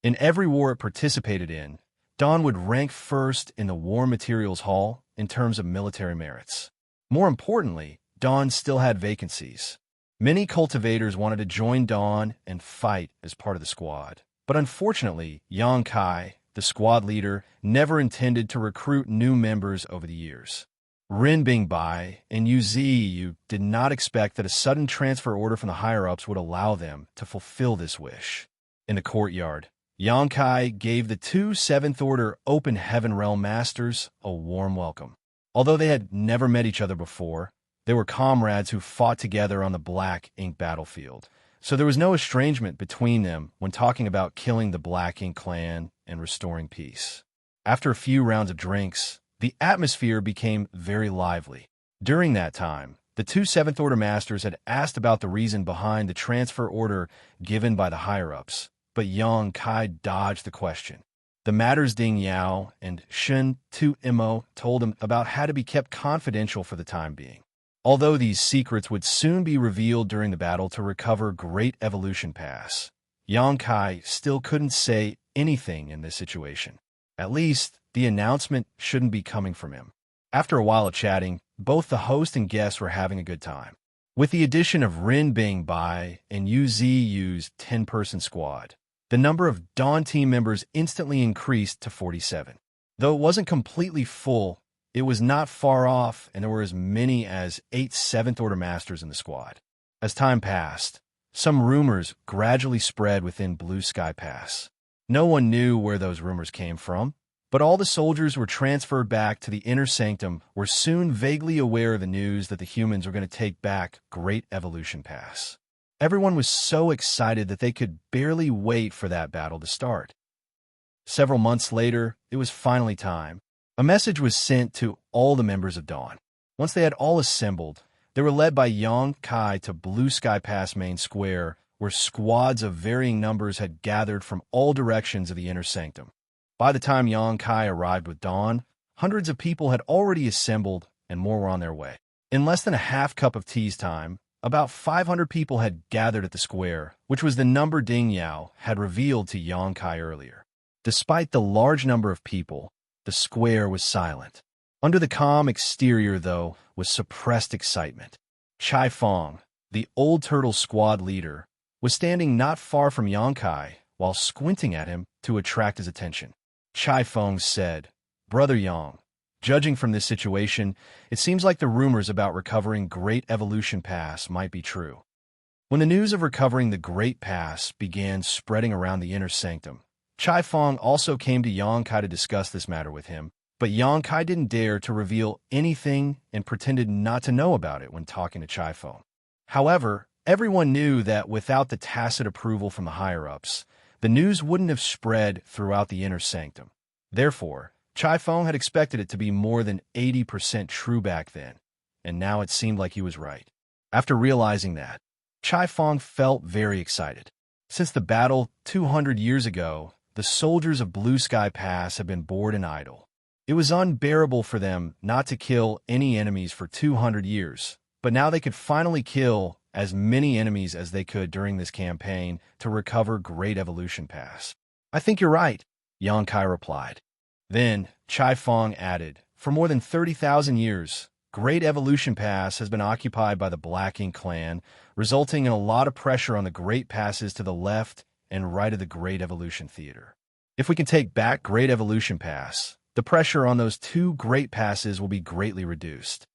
In every war it participated in, Dawn would rank first in the War Materials Hall in terms of military merits. More importantly, Dawn still had vacancies. Many cultivators wanted to join Dawn and fight as part of the squad, but unfortunately, Yang Kai, the squad leader, never intended to recruit new members over the years. Ren Bingbai and Yu Ziyu did not expect that a sudden transfer order from the higher-ups would allow them to fulfill this wish. In the courtyard, Yang Kai gave the 2 7th Order Open Heaven Realm Masters a warm welcome. Although they had never met each other before, they were comrades who fought together on the Black Ink battlefield, so there was no estrangement between them when talking about killing the Black Ink clan and restoring peace. After a few rounds of drinks, the atmosphere became very lively. During that time, the 2 7th Order Masters had asked about the reason behind the transfer order given by the higher-ups, but Yang Kai dodged the question. The matters Ding Yao and Shun Tu Imo told him about had to be kept confidential for the time being. Although these secrets would soon be revealed during the battle to recover Great Evolution Pass, Yang Kai still couldn't say anything in this situation. At least, the announcement shouldn't be coming from him. After a while of chatting, both the host and guests were having a good time. With the addition of Rin Bing Bai and Yu Ziyu's 10-person squad, the number of Dawn team members instantly increased to 47. Though it wasn't completely full, it was not far off, and there were as many as 8 7th-order masters in the squad. As time passed, some rumors gradually spread within Blue Sky Pass. No one knew where those rumors came from, but all the soldiers were transferred back to the Inner Sanctum were soon vaguely aware of the news that the humans were going to take back Great Evolution Pass. Everyone was so excited that they could barely wait for that battle to start. Several months later, it was finally time. A message was sent to all the members of Dawn. Once they had all assembled, they were led by Yang Kai to Blue Sky Pass Main Square, where squads of varying numbers had gathered from all directions of the Inner Sanctum. By the time Yang Kai arrived with Dawn, hundreds of people had already assembled and more were on their way. In less than a half cup of tea's time, about 500 people had gathered at the square, which was the number Ding Yao had revealed to Yang Kai earlier. Despite the large number of people, the square was silent. Under the calm exterior, though, was suppressed excitement. Chai Fong, the old turtle squad leader, was standing not far from Yang Kai while squinting at him to attract his attention. Chai Fong said, "Brother Yang, judging from this situation, it seems like the rumors about recovering Great Evolution Pass might be true." When the news of recovering the Great Pass began spreading around the Inner Sanctum, Chai Fong also came to Yang Kai to discuss this matter with him, but Yang Kai didn't dare to reveal anything and pretended not to know about it when talking to Chai Fong. However, everyone knew that without the tacit approval from the higher-ups, the news wouldn't have spread throughout the Inner Sanctum. Therefore, Chai Fong had expected it to be more than 80% true back then, and now it seemed like he was right. After realizing that, Chai Fong felt very excited. Since the battle 200 years ago, the soldiers of Blue Sky Pass had been bored and idle. It was unbearable for them not to kill any enemies for 200 years, but now they could finally kill as many enemies as they could during this campaign to recover Great Evolution Pass. "I think you're right," Yang Kai replied. Then, Chai Fong added, "For more than 30,000 years, Great Evolution Pass has been occupied by the Black Ink clan, resulting in a lot of pressure on the Great Passes to the left and right of the Great Evolution Theater. If we can take back Great Evolution Pass, the pressure on those 2 Great Passes will be greatly reduced."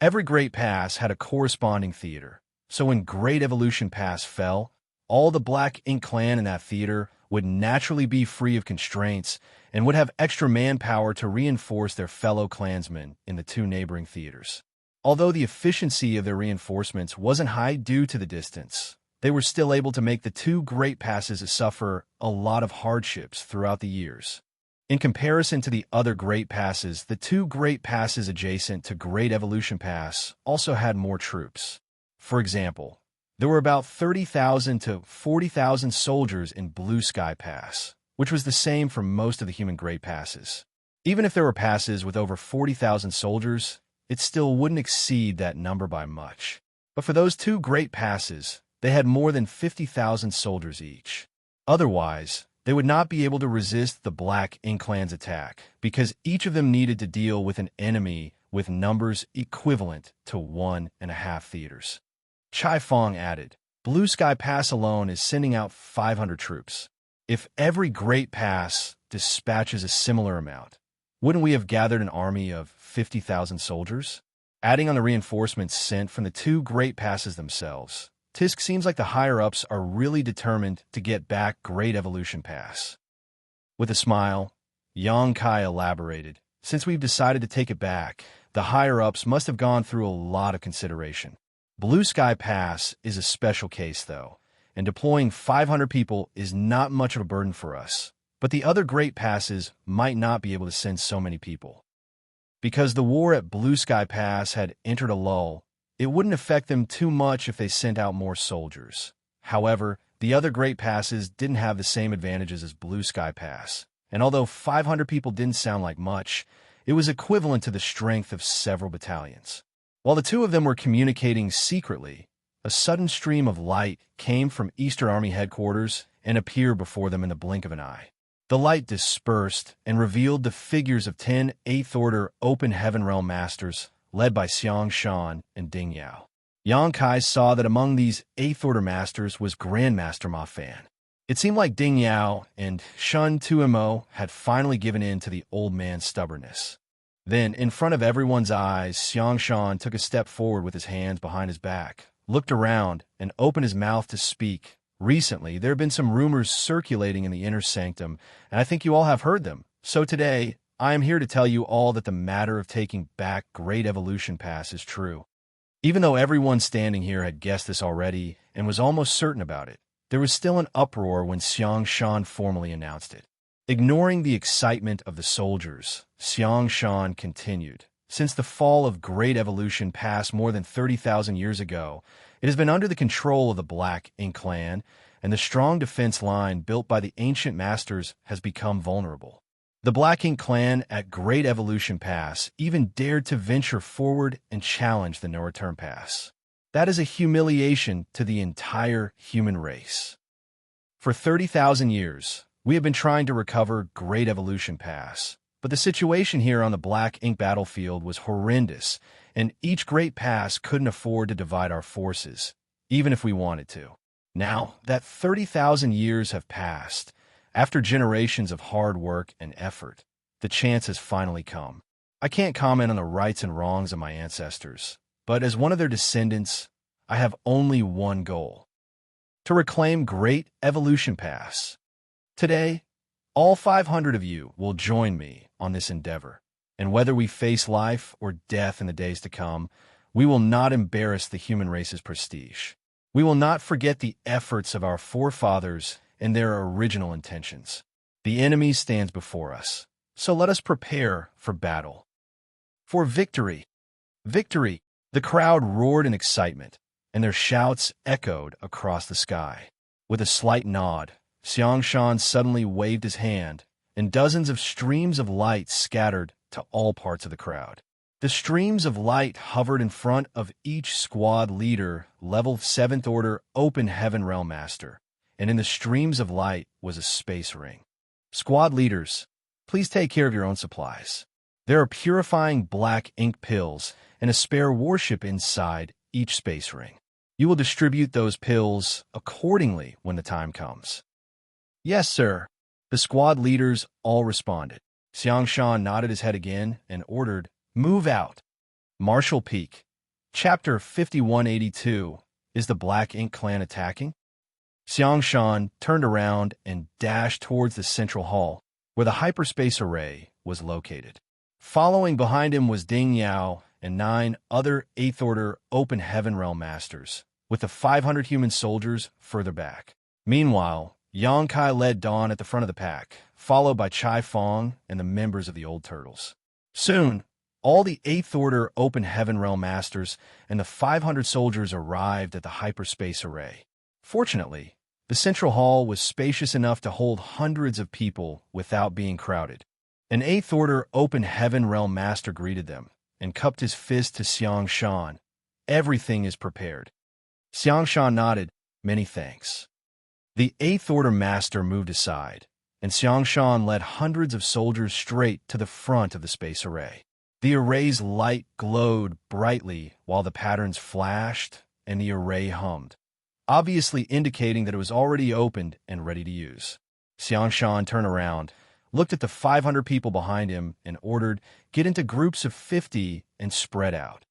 Every Great Pass had a corresponding theater, so when Great Evolution Pass fell, all the Black Ink clan in that theater would naturally be free of constraints and would have extra manpower to reinforce their fellow clansmen in the 2 neighboring theaters. Although the efficiency of their reinforcements wasn't high due to the distance, they were still able to make the 2 Great Passes suffer a lot of hardships throughout the years. In comparison to the other Great Passes, the 2 Great Passes adjacent to Great Evolution Pass also had more troops. For example, there were about 30,000 to 40,000 soldiers in Blue Sky Pass, which was the same for most of the human Great Passes. Even if there were passes with over 40,000 soldiers, it still wouldn't exceed that number by much. But for those 2 Great Passes, they had more than 50,000 soldiers each. Otherwise, they would not be able to resist the Black Ink clan's attack, because each of them needed to deal with an enemy with numbers equivalent to 1.5 theaters. Chai Fong added, "Blue Sky Pass alone is sending out 500 troops. If every Great Pass dispatches a similar amount, wouldn't we have gathered an army of 50,000 soldiers?" Adding on the reinforcements sent from the 2 Great Passes themselves, Tisk seems like the higher-ups are really determined to get back Great Evolution Pass. With a smile, Yang Kai elaborated, "Since we've decided to take it back, the higher-ups must have gone through a lot of consideration. Blue Sky Pass is a special case, though, and deploying 500 people is not much of a burden for us, but the other Great Passes might not be able to send so many people. Because the war at Blue Sky Pass had entered a lull, it wouldn't affect them too much if they sent out more soldiers. However, The other Great Passes didn't have the same advantages as Blue Sky Pass, and although 500 people didn't sound like much, it was equivalent to the strength of several battalions. While the two of them were communicating secretly, a sudden stream of light came from Eastern Army headquarters and appeared before them in the blink of an eye. The light dispersed and revealed the figures of 10 Eighth Order Open Heaven Realm Masters, led by Xianxia and Ding Yao. Yang Kai saw that among these Eighth Order Masters was Grandmaster Ma Fan. It seemed like Ding Yao and Shun Tuimo had finally given in to the old man's stubbornness. Then, in front of everyone's eyes, Xianxia took a step forward with his hands behind his back, looked around, and opened his mouth to speak. Recently, there have been some rumors circulating in the inner sanctum, and I think you all have heard them. So today, I am here to tell you all that the matter of taking back Great Evolution Pass is true. Even though everyone standing here had guessed this already and was almost certain about it, there was still an uproar when Xianxia formally announced it. Ignoring the excitement of the soldiers, Xianxia continued. Since the fall of Great Evolution Pass more than 30,000 years ago, it has been under the control of the Black Ink clan, and the strong defense line built by the ancient masters has become vulnerable. The Black Ink clan at Great Evolution Pass even dared to venture forward and challenge the no-return pass. That is a humiliation to the entire human race. For 30,000 years, we have been trying to recover Great Evolution Pass, but the situation here on the Black Ink battlefield was horrendous, and each Great Pass couldn't afford to divide our forces, even if we wanted to. Now that 30,000 years have passed, after generations of hard work and effort, the chance has finally come. I can't comment on the rights and wrongs of my ancestors, but as one of their descendants, I have only one goal: to reclaim Great Evolution Pass. Today, all 500 of you will join me on this endeavor, and whether we face life or death in the days to come, we will not embarrass the human race's prestige. We will not forget the efforts of our forefathers and their original intentions. The enemy stands before us, so let us prepare for battle. For victory! Victory! The crowd roared in excitement, and their shouts echoed across the sky. With a slight nod, Xianxia suddenly waved his hand, and dozens of streams of light scattered to all parts of the crowd. The streams of light hovered in front of each squad leader, level 7th Order Open Heaven Realm Master, and in the streams of light was a space ring. Squad leaders, please take care of your own supplies. There are purifying black ink pills and a spare warship inside each space ring. You will distribute those pills accordingly when the time comes. Yes, sir. The squad leaders all responded. Xianxia nodded his head again and ordered, "Move out." Marshall Peak. Chapter 5182. Is the Black Ink clan attacking? Xianxia turned around and dashed towards the central hall, where the hyperspace array was located. Following behind him was Ding Yao and 9 other 8th Order Open Heaven Realm Masters, with the 500 human soldiers further back. Meanwhile, Yang Kai led Dawn at the front of the pack, followed by Chai Fong and the members of the Old Turtles. Soon, all the 8th Order Open Heaven Realm Masters and the 500 soldiers arrived at the hyperspace array. Fortunately, the central hall was spacious enough to hold hundreds of people without being crowded. An 8th Order Open Heaven Realm Master greeted them and cupped his fist to Xianxia. "Everything is prepared." Xianxia nodded, "Many thanks." The 8th Order Master moved aside, and Xianxia led hundreds of soldiers straight to the front of the space array. The array's light glowed brightly while the patterns flashed and the array hummed, obviously indicating that it was already opened and ready to use. Xianxia turned around, looked at the 500 people behind him, and ordered, "Get into groups of 50 and spread out."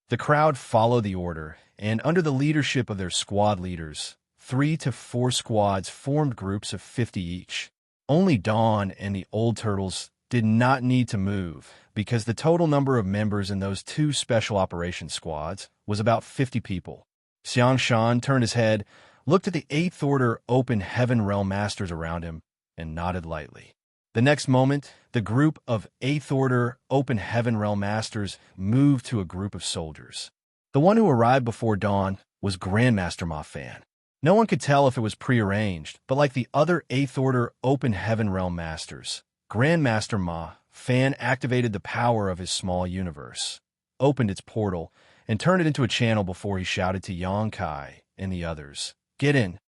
The crowd followed the order, and under the leadership of their squad leaders, 3 to 4 squads formed groups of 50 each. Only Dawn and the Old Turtles did not need to move, because the total number of members in those 2 special operations squads was about 50 people. Xianxia turned his head, looked at the 8th Order Open Heaven Realm Masters around him, and nodded lightly. The next moment, the group of 8th Order Open Heaven Realm Masters moved to a group of soldiers. The one who arrived before Dawn was Grandmaster Ma Fan. No one could tell if it was prearranged, but like the other 8th Order Open Heaven Realm Masters, Grandmaster Ma Fan activated the power of his small universe, opened its portal, and turned it into a channel before he shouted to Yang Kai and the others, "Get in."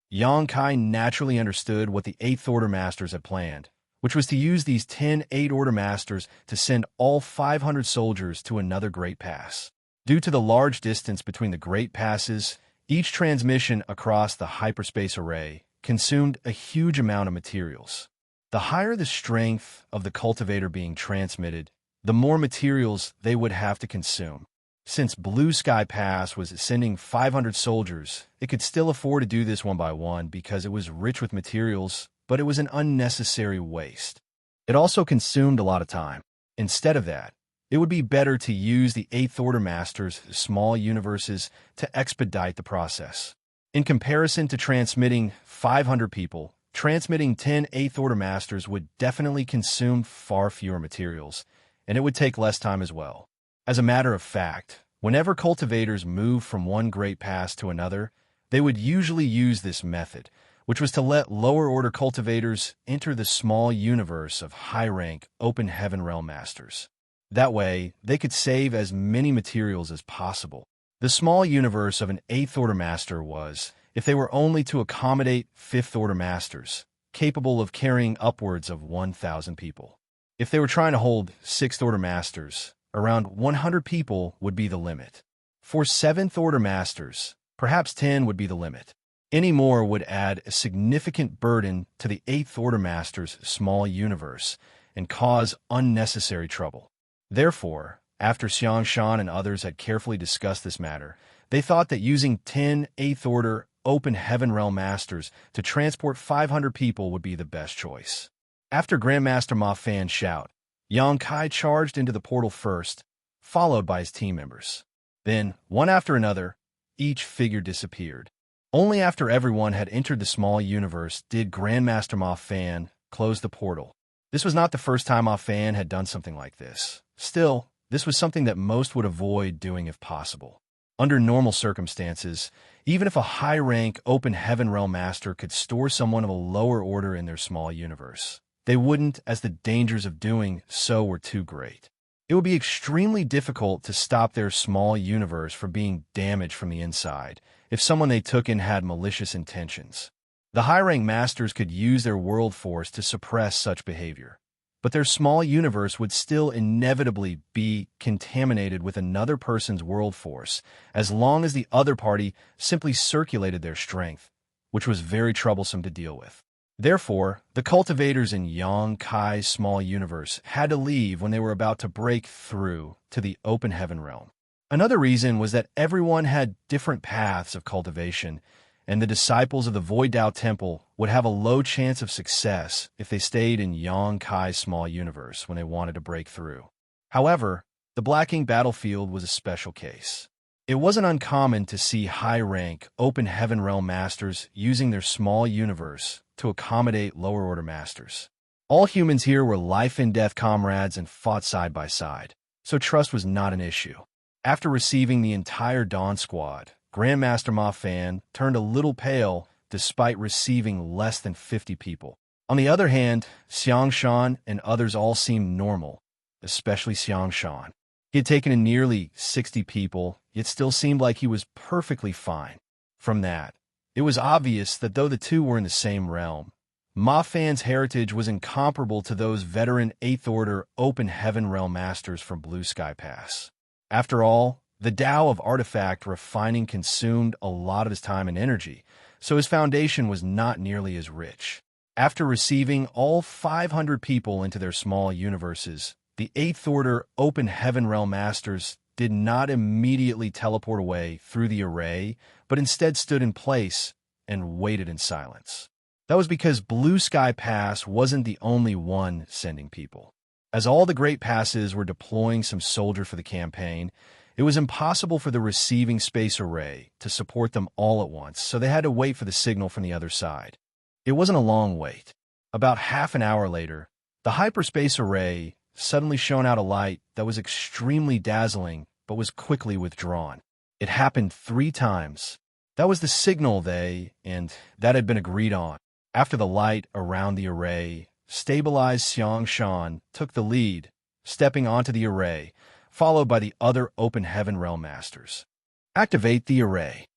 Yang Kai naturally understood what the 8th Order Masters had planned, which was to use these 10 8 Order Masters to send all 500 soldiers to another Great Pass. Due to the large distance between the Great Passes, each transmission across the hyperspace array consumed a huge amount of materials. The higher the strength of the cultivator being transmitted, the more materials they would have to consume. Since Blue Sky Pass was sending 500 soldiers, it could still afford to do this one by one because it was rich with materials, but it was an unnecessary waste. It also consumed a lot of time. Instead of that, it would be better to use the 8th Order Masters' small universes to expedite the process. In comparison to transmitting 500 people, transmitting 10 8th Order Masters would definitely consume far fewer materials, and it would take less time as well. As a matter of fact, whenever cultivators moved from one Great Pass to another, they would usually use this method, which was to let lower-order cultivators enter the small universe of high-rank Open Heaven Realm Masters. That way, they could save as many materials as possible. The small universe of an 8th Order Master was, if they were only to accommodate 5th Order Masters, capable of carrying upwards of 1,000 people. If they were trying to hold 6th Order Masters, around 100 people would be the limit. For 7th Order Masters, perhaps 10 would be the limit. Any more would add a significant burden to the 8th Order Masters' small universe and cause unnecessary trouble. Therefore, after Xianxia and others had carefully discussed this matter, they thought that using 10 8th Order Open Heaven Realm Masters to transport 500 people would be the best choice. After Grandmaster Ma Fan's shout, Yang Kai charged into the portal first, followed by his team members. Then, one after another, each figure disappeared. Only after everyone had entered the small universe did Grandmaster Ma Fan close the portal. This was not the first time Ma Fan had done something like this. Still, this was something that most would avoid doing if possible. Under normal circumstances, even if a high-rank Open Heaven Realm Master could store someone of a lower order in their small universe, they wouldn't, as the dangers of doing so were too great. It would be extremely difficult to stop their small universe from being damaged from the inside if someone they took in had malicious intentions. The high-rank masters could use their world force to suppress such behavior, but their small universe would still inevitably be contaminated with another person's world force as long as the other party simply circulated their strength, which was very troublesome to deal with. Therefore, the cultivators in Yang Kai's small universe had to leave when they were about to break through to the Open Heaven realm. Another reason was that everyone had different paths of cultivation, and the disciples of the Void Dao Temple would have a low chance of success if they stayed in Yang Kai's small universe when they wanted to break through. However, the Black Ink battlefield was a special case. It wasn't uncommon to see high-rank Open Heaven Realm Masters using their small universe to accommodate lower-order masters. All humans here were life-and-death comrades and fought side by side, so trust was not an issue. After receiving the entire Dawn Squad, Grandmaster Ma Fan turned a little pale despite receiving less than 50 people. On the other hand, Xianxia and others all seemed normal, especially Xianxia. He had taken in nearly 60 people, yet still seemed like he was perfectly fine. From that, it was obvious that though the two were in the same realm, Ma Fan's heritage was incomparable to those veteran 8th Order Open Heaven Realm Masters from Blue Sky Pass. After all, the Tao of artifact refining consumed a lot of his time and energy, so his foundation was not nearly as rich. After receiving all 500 people into their small universes, the 8th Order Open Heaven Realm Masters did not immediately teleport away through the array, but instead stood in place and waited in silence. That was because Blue Sky Pass wasn't the only one sending people. As all the Great Passes were deploying some soldier for the campaign, it was impossible for the receiving space array to support them all at once, so they had to wait for the signal from the other side. It wasn't a long wait. About half an hour later, the hyperspace array suddenly shone out a light that was extremely dazzling but was quickly withdrawn. It happened 3 times. That was the signal that had been agreed on. After the light around the array stabilized, Xianxia took the lead, stepping onto the array, followed by the other Open Heaven Realm Masters. Activate the array.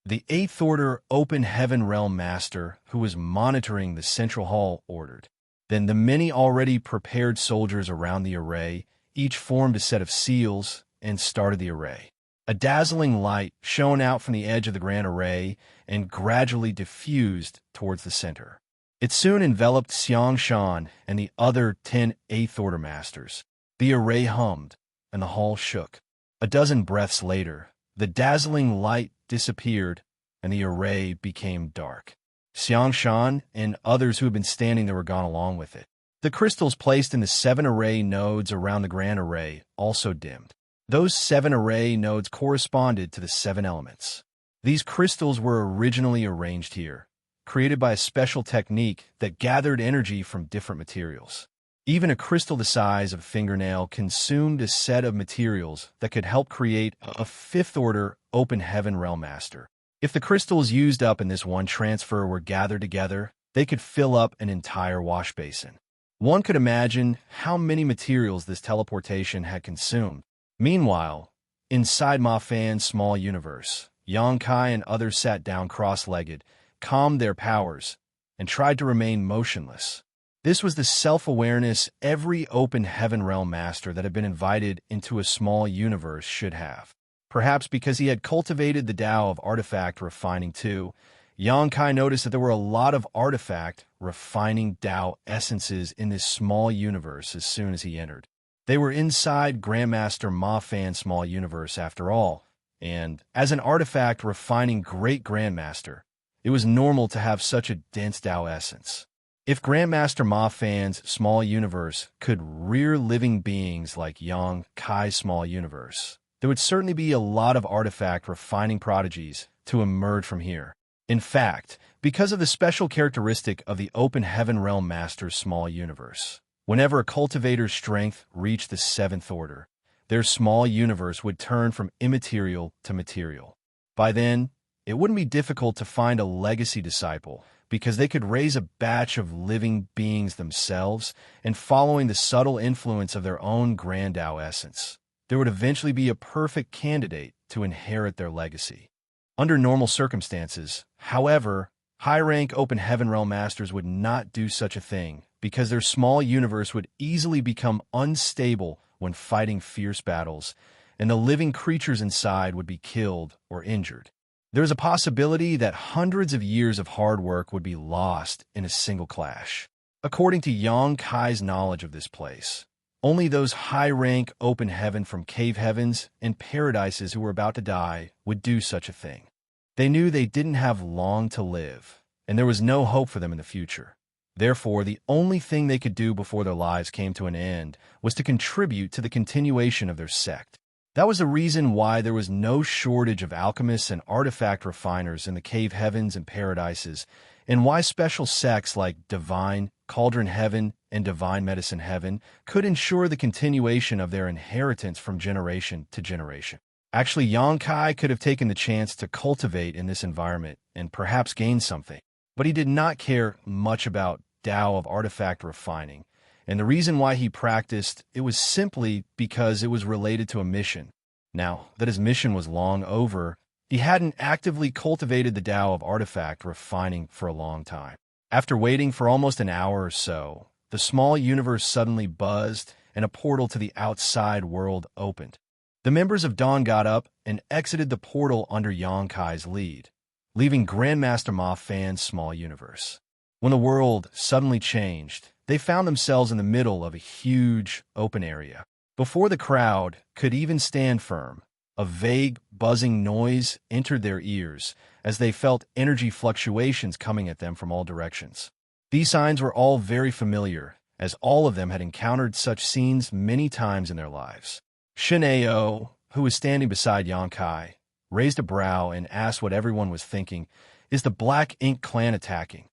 The 8th Order Open Heaven Realm Master, who was monitoring the central hall, ordered. Then the many already prepared soldiers around the array each formed a set of seals and started the array. A dazzling light shone out from the edge of the grand array and gradually diffused towards the center. It soon enveloped Xianxia and the other 10 8th Order Masters. The array hummed, and the hall shook. A dozen breaths later, the dazzling light disappeared, and the array became dark. Xianxia and others who had been standing there were gone along with it. The crystals placed in the 7 array nodes around the grand array also dimmed. Those 7 array nodes corresponded to the 7 elements. These crystals were originally arranged here, created by a special technique that gathered energy from different materials. Even a crystal the size of a fingernail consumed a set of materials that could help create a 5th Order Open Heaven Realm Master. If the crystals used up in this one transfer were gathered together, they could fill up an entire wash basin. One could imagine how many materials this teleportation had consumed. Meanwhile, inside Ma Fan's small universe, Xianxia and others sat down cross-legged, calmed their powers, and tried to remain motionless. This was the self-awareness every Open Heaven Realm Master that had been invited into a small universe should have. Perhaps because he had cultivated the Tao of artifact refining too, Xianxia noticed that there were a lot of artifact refining Tao essences in this small universe as soon as he entered. They were inside Grandmaster Ma Fan's small universe after all, and as an artifact refining great Grandmaster, it was normal to have such a dense Tao essence. If Grandmaster Ma Fan's small universe could rear living beings like Xianxia's small universe, there would certainly be a lot of artifact refining prodigies to emerge from here. In fact, because of the special characteristic of the Open Heaven Realm Master's small universe, whenever a cultivator's strength reached the 7th Order, their small universe would turn from immaterial to material. By then, it wouldn't be difficult to find a legacy disciple, because they could raise a batch of living beings themselves, and following the subtle influence of their own grand Tao essence, there would eventually be a perfect candidate to inherit their legacy. Under normal circumstances, however, high-rank Open Heaven Realm Masters would not do such a thing, because their small universe would easily become unstable when fighting fierce battles, and the living creatures inside would be killed or injured. There is a possibility that hundreds of years of hard work would be lost in a single clash. According to Xianxia's knowledge of this place, only those high-rank Open Heaven from cave heavens and paradises who were about to die would do such a thing. They knew they didn't have long to live, and there was no hope for them in the future. Therefore, the only thing they could do before their lives came to an end was to contribute to the continuation of their sect. That was the reason why there was no shortage of alchemists and artifact refiners in the cave heavens and paradises, and why special sects like Divine, Cauldron Heaven, and Divine Medicine Heaven could ensure the continuation of their inheritance from generation to generation. Actually, Xianxia could have taken the chance to cultivate in this environment and perhaps gain something, but he did not care much about Tao of artifact refining, and the reason why he practiced it was simply because it was related to a mission. Now that his mission was long over, he hadn't actively cultivated the Tao of artifact refining for a long time. After waiting for almost an hour or so, the small universe suddenly buzzed and a portal to the outside world opened. The members of Dawn got up and exited the portal under Xianxia's lead, leaving Grandmaster Ma Fan's small universe. When the world suddenly changed, they found themselves in the middle of a huge open area. Before the crowd could even stand firm, a vague, buzzing noise entered their ears as they felt energy fluctuations coming at them from all directions. These signs were all very familiar, as all of them had encountered such scenes many times in their lives. Xianxia, who was standing beside Xianxia, raised a brow and asked what everyone was thinking. Is the Black Ink clan attacking?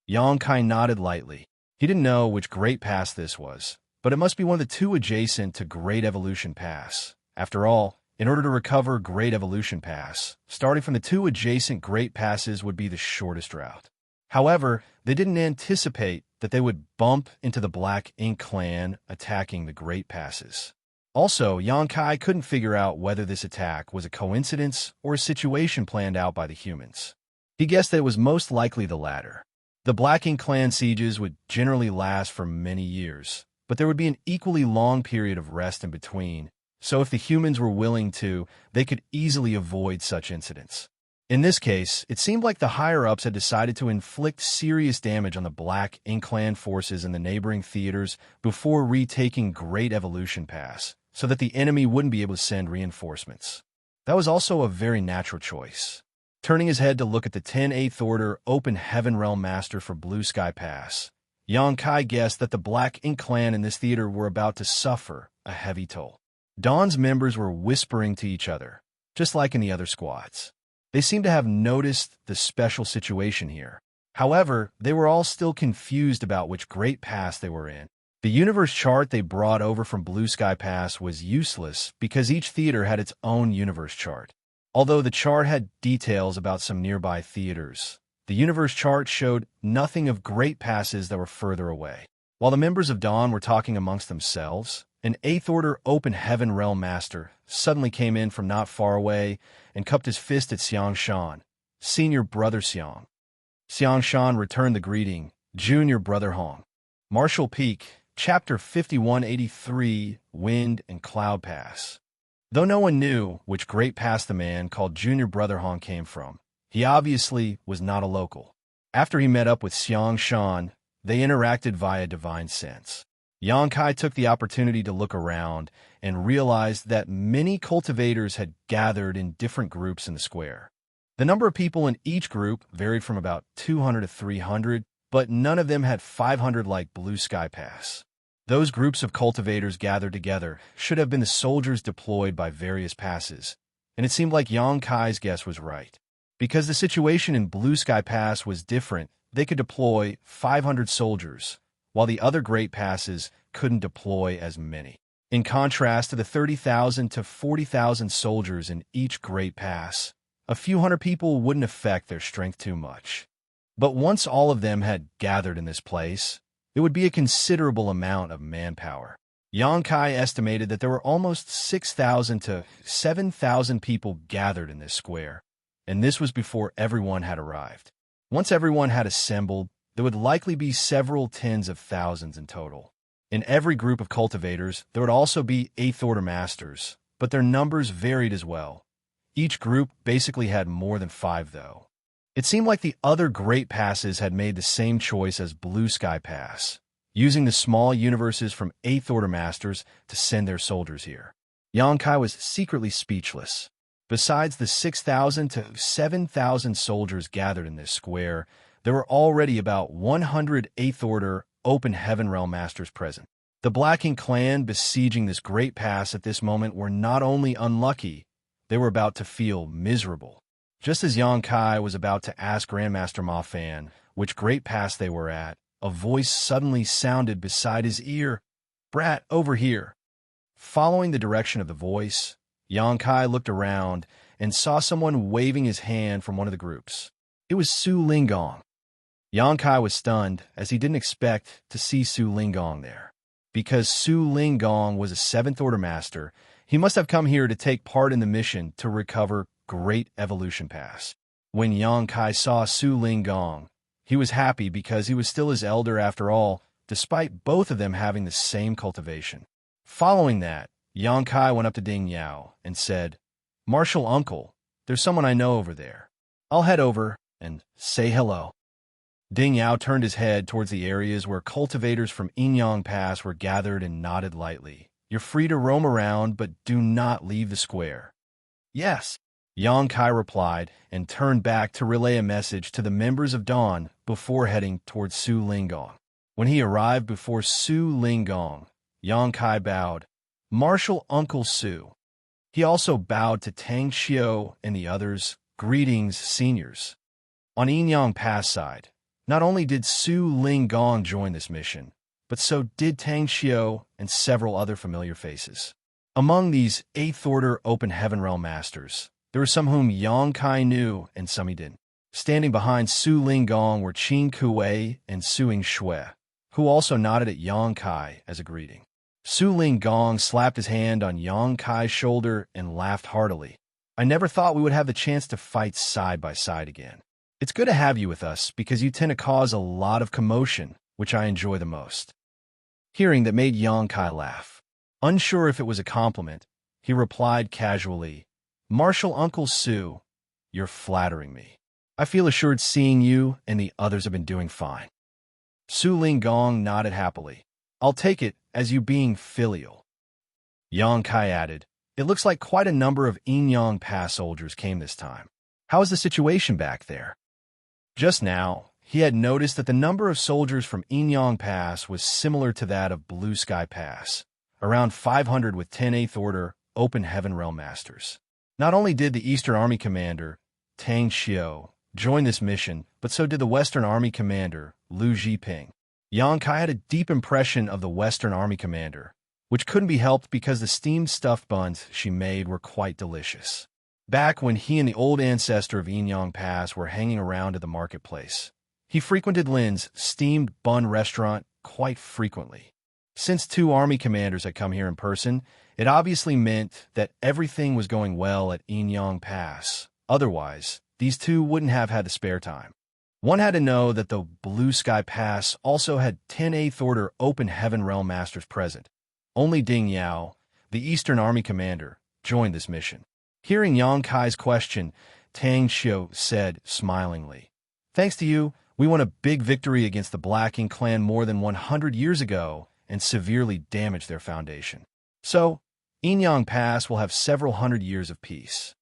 Xianxia nodded lightly. He didn't know which Great Pass this was, but it must be one of the two adjacent to Great Evolution Pass. After all, In order to recover Great Evolution Pass, starting from the two adjacent Great Passes would be the shortest route. However, they didn't anticipate that they would bump into the Black Ink clan attacking the Great Passes. Also, Xianxia couldn't figure out whether this attack was a coincidence or a situation planned out by the humans. He guessed that it was most likely the latter. The Black Ink clan sieges would generally last for many years, but there would be an equally long period of rest in between, so if the humans were willing to, they could easily avoid such incidents. In this case, it seemed like the higher-ups had decided to inflict serious damage on the Black Ink clan forces in the neighboring theaters before retaking Great Evolution Pass, so that the enemy wouldn't be able to send reinforcements. That was also a very natural choice. Turning his head to look at the 10 8th Order Open Heaven Realm Master for Blue Sky Pass, Xianxia guessed that the Black Ink clan in this theater were about to suffer a heavy toll. Dawn's members were whispering to each other, just like in the other squads. They seemed to have noticed the special situation here. However, they were all still confused about which Great Pass they were in. The universe chart they brought over from Blue Sky Pass was useless because each theater had its own universe chart. Although the chart had details about some nearby theaters, the universe chart showed nothing of Great Passes that were further away. While the members of Dawn were talking amongst themselves, an 8th Order Open Heaven Realm Master suddenly came in from not far away and cupped his fist at Xianxia, Senior Brother Xiang. Xianxia returned the greeting, Junior Brother Hong. Martial Peak, Chapter 5183, Wind and Cloud Pass. Though no one knew which Great Pass the man called Junior Brother Hong came from, he obviously was not a local. After he met up with Xianxia, they interacted via divine sense. Xianxia took the opportunity to look around and realized that many cultivators had gathered in different groups in the square. The number of people in each group varied from about 200 to 300, but none of them had 500 like Blue Sky Pass. Those groups of cultivators gathered together should have been the soldiers deployed by various passes, and it seemed like Xianxia's guess was right. Because the situation in Blue Sky Pass was different, they could deploy 500 soldiers, while the other Great Passes couldn't deploy as many. In contrast to the 30,000 to 40,000 soldiers in each Great Pass, a few hundred people wouldn't affect their strength too much. But once all of them had gathered in this place, it would be a considerable amount of manpower. Xianxia estimated that there were almost 6,000 to 7,000 people gathered in this square, and this was before everyone had arrived. Once everyone had assembled, there would likely be several tens of thousands in total. In every group of cultivators, there would also be 8th Order Masters, but their numbers varied as well. Each group basically had more than 5, though. It seemed like the other Great Passes had made the same choice as Blue Sky Pass, using the small universes from 8th Order Masters to send their soldiers here. Xianxia was secretly speechless. Besides the 6,000 to 7,000 soldiers gathered in this square, there were already about 100 8th Order Open Heaven Realm Masters present. The Black Ink clan besieging this Great Pass at this moment were not only unlucky, they were about to feel miserable. Just as Xianxia was about to ask Grandmaster Ma Fan which Great Pass they were at, a voice suddenly sounded beside his ear, "Brat, over here." Following the direction of the voice, Xianxia looked around and saw someone waving his hand from one of the groups. It was Su Lingong. Xianxia was stunned as he didn't expect to see Su Lingong there. Because Su Lingong was a 7th Order Master, he must have come here to take part in the mission to recover Great Evolution Pass. When Xianxia saw Su Lingong, he was happy because he was still his elder after all, despite both of them having the same cultivation. Following that, Xianxia went up to Ding Yao and said, "Martial Uncle, there's someone I know over there. I'll head over and say hello." Ding Yao turned his head towards the areas where cultivators from Inyang Pass were gathered and nodded lightly. "You're free to roam around, but do not leave the square." "Yes," Xianxia replied and turned back to relay a message to the members of Dawn before heading towards Su Lingong. When he arrived before Su Lingong, Xianxia bowed, "Martial Uncle Su." He also bowed to Tang Xiao and the others, "Greetings, seniors." On Inyang Pass side, not only did Su Lingong join this mission, but so did Tang Xiao and several other familiar faces. Among these 8th-order open heaven realm masters, there were some whom Yang Kai knew and some he didn't. Standing behind Su Linggong were Qin Kuei and Su Shui, who also nodded at Yang Kai as a greeting. Su Linggong slapped his hand on Yang Kai's shoulder and laughed heartily. I never thought we would have the chance to fight side by side again. It's good to have you with us because you tend to cause a lot of commotion, which I enjoy the most. Hearing that made Yang Kai laugh. Unsure if it was a compliment, he replied casually, Martial Uncle Su, you're flattering me. I feel assured seeing you and the others have been doing fine. Su Linggong nodded happily. I'll take it as you being filial. Yang Kai added, it looks like quite a number of Inyang Pass soldiers came this time. How is the situation back there? Just now, he had noticed that the number of soldiers from Inyang Pass was similar to that of Blue Sky Pass, around 500 with 10 8th Order Open Heaven Realm Masters. Not only did the Eastern Army Commander, Tang Xiao, join this mission, but so did the Western Army Commander, Lu Zhiping. Yang Kai had a deep impression of the Western Army Commander, which couldn't be helped because the steamed stuffed buns she made were quite delicious. Back when he and the old ancestor of Inyang Pass were hanging around at the marketplace, he frequented Lin's steamed bun restaurant quite frequently. Since 2 army commanders had come here in person, it obviously meant that everything was going well at Inyang Pass. Otherwise, these two wouldn't have had the spare time. One had to know that the Blue Sky Pass also had 10 8th Order Open Heaven Realm Masters present. Only Ding Yao, the Eastern Army Commander, joined this mission. Hearing Yang Kai's question, Tang Xiao said smilingly, Thanks to you, we won a big victory against the Black Ink clan more than 100 years ago and severely damaged their foundation. So, Inyang Pass will have several hundred years of peace.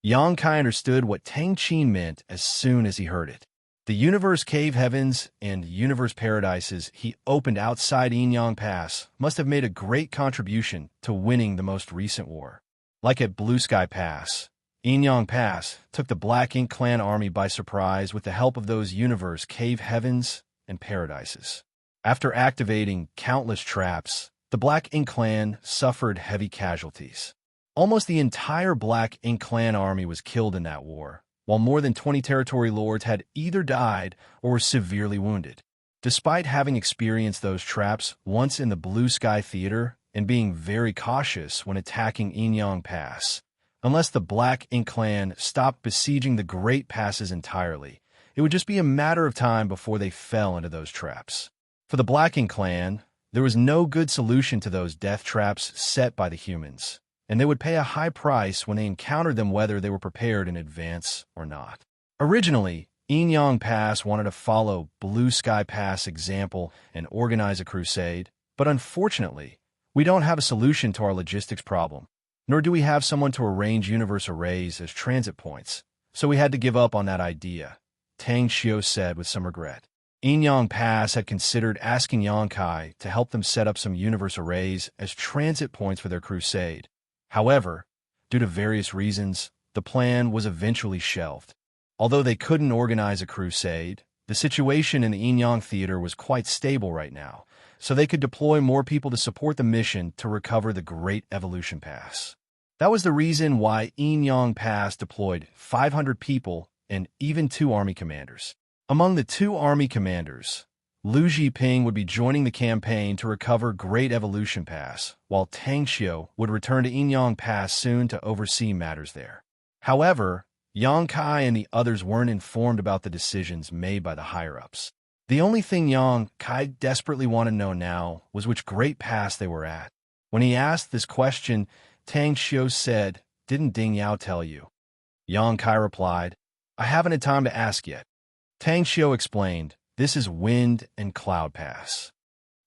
Yang Kai understood what Tang Qin meant as soon as he heard it. The Universe Cave Heavens and Universe Paradises he opened outside Inyang Pass must have made a great contribution to winning the most recent war. Like at Blue Sky Pass, Inyang Pass took the Black Ink clan army by surprise with the help of those Universe Cave Heavens and Paradises. After activating countless traps, the Black Ink clan suffered heavy casualties. Almost the entire Black Ink clan army was killed in that war, while more than 20 territory lords had either died or were severely wounded. Despite having experienced those traps once in the Blue Sky Theater and being very cautious when attacking Inyang Pass, unless the Black Ink clan stopped besieging the Great Passes entirely, it would just be a matter of time before they fell into those traps. For the Black Ink clan, there was no good solution to those death traps set by the humans, and they would pay a high price when they encountered them whether they were prepared in advance or not. Originally, Inyang Pass wanted to follow Blue Sky Pass' example and organize a crusade, but unfortunately, we don't have a solution to our logistics problem, nor do we have someone to arrange universe arrays as transit points, so we had to give up on that idea, Tang Xiao said with some regret. Inyang Pass had considered asking Yang Kai to help them set up some universe arrays as transit points for their crusade. However, due to various reasons, the plan was eventually shelved. Although they couldn't organize a crusade, the situation in the Inyang Theater was quite stable right now, so they could deploy more people to support the mission to recover the Great Evolution Pass. That was the reason why Inyang Pass deployed 500 people and even 2 army commanders. Among the 2 army commanders, Lu Zhiping would be joining the campaign to recover Great Evolution Pass, while Tang Xiao would return to Inyang Pass soon to oversee matters there. However, Yang Kai and the others weren't informed about the decisions made by the higher-ups. The only thing Yang Kai desperately wanted to know now was which Great Pass they were at. When he asked this question, Tang Xiao said, "Didn't Ding Yao tell you?" Yang Kai replied, "I haven't had time to ask yet." Tang Xiao explained, "This is Wind and Cloud Pass."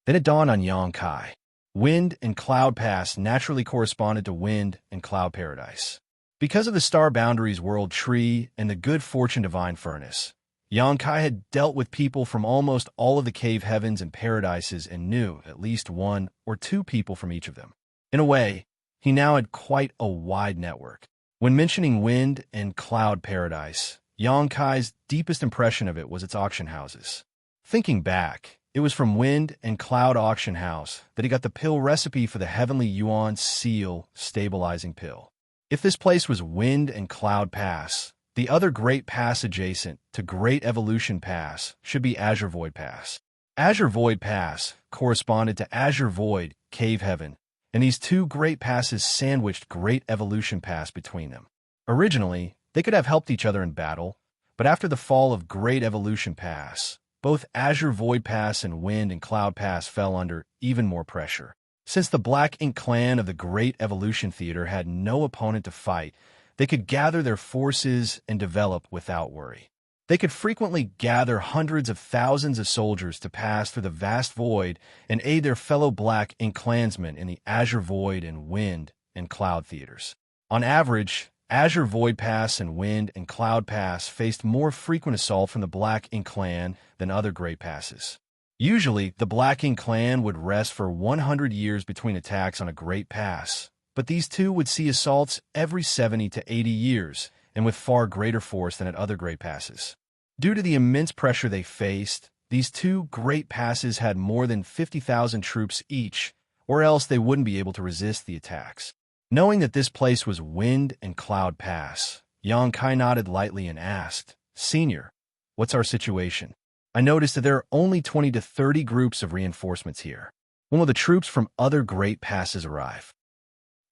Then it dawned on Yang Kai. Wind and Cloud Pass naturally corresponded to Wind and Cloud Paradise. Because of the Star Boundaries World Tree and the Good Fortune Divine Furnace, Yang Kai had dealt with people from almost all of the cave heavens and paradises and knew at least 1 or 2 people from each of them. In a way, he now had quite a wide network. When mentioning Wind and Cloud Paradise, Yang Kai's deepest impression of it was its auction houses. Thinking back, It was from Wind and Cloud Auction House that he got the pill recipe for the Heavenly Yuan Seal stabilizing pill. If this place was Wind and Cloud Pass, the other Great Pass adjacent to Great Evolution Pass should be Azure Void Pass. Azure Void Pass corresponded to Azure Void, Cave Heaven, and these two Great Passes sandwiched Great Evolution Pass between them. Originally, they could have helped each other in battle, but after the fall of Great Evolution Pass, both Azure Void Pass and Wind and Cloud Pass fell under even more pressure. Since the Black Ink clan of the Great Evolution Theater had no opponent to fight, they could gather their forces and develop without worry. They could frequently gather hundreds of thousands of soldiers to pass through the vast void and aid their fellow Black Ink clansmen in the Azure Void and Wind and Cloud theaters. On average, Azure Void Pass and Wind and Cloud Pass faced more frequent assault from the Black Ink clan than other Great Passes. Usually, the Black Ink clan would rest for 100 years between attacks on a Great Pass, but these two would see assaults every 70 to 80 years, and with far greater force than at other Great Passes. Due to the immense pressure they faced, these two Great Passes had more than 50,000 troops each, or else they wouldn't be able to resist the attacks. Knowing that this place was Wind and Cloud Pass, Xianxia nodded lightly and asked, "Senior, what's our situation? I noticed that there are only 20 to 30 groups of reinforcements here. When will the troops from other Great Passes arrive?"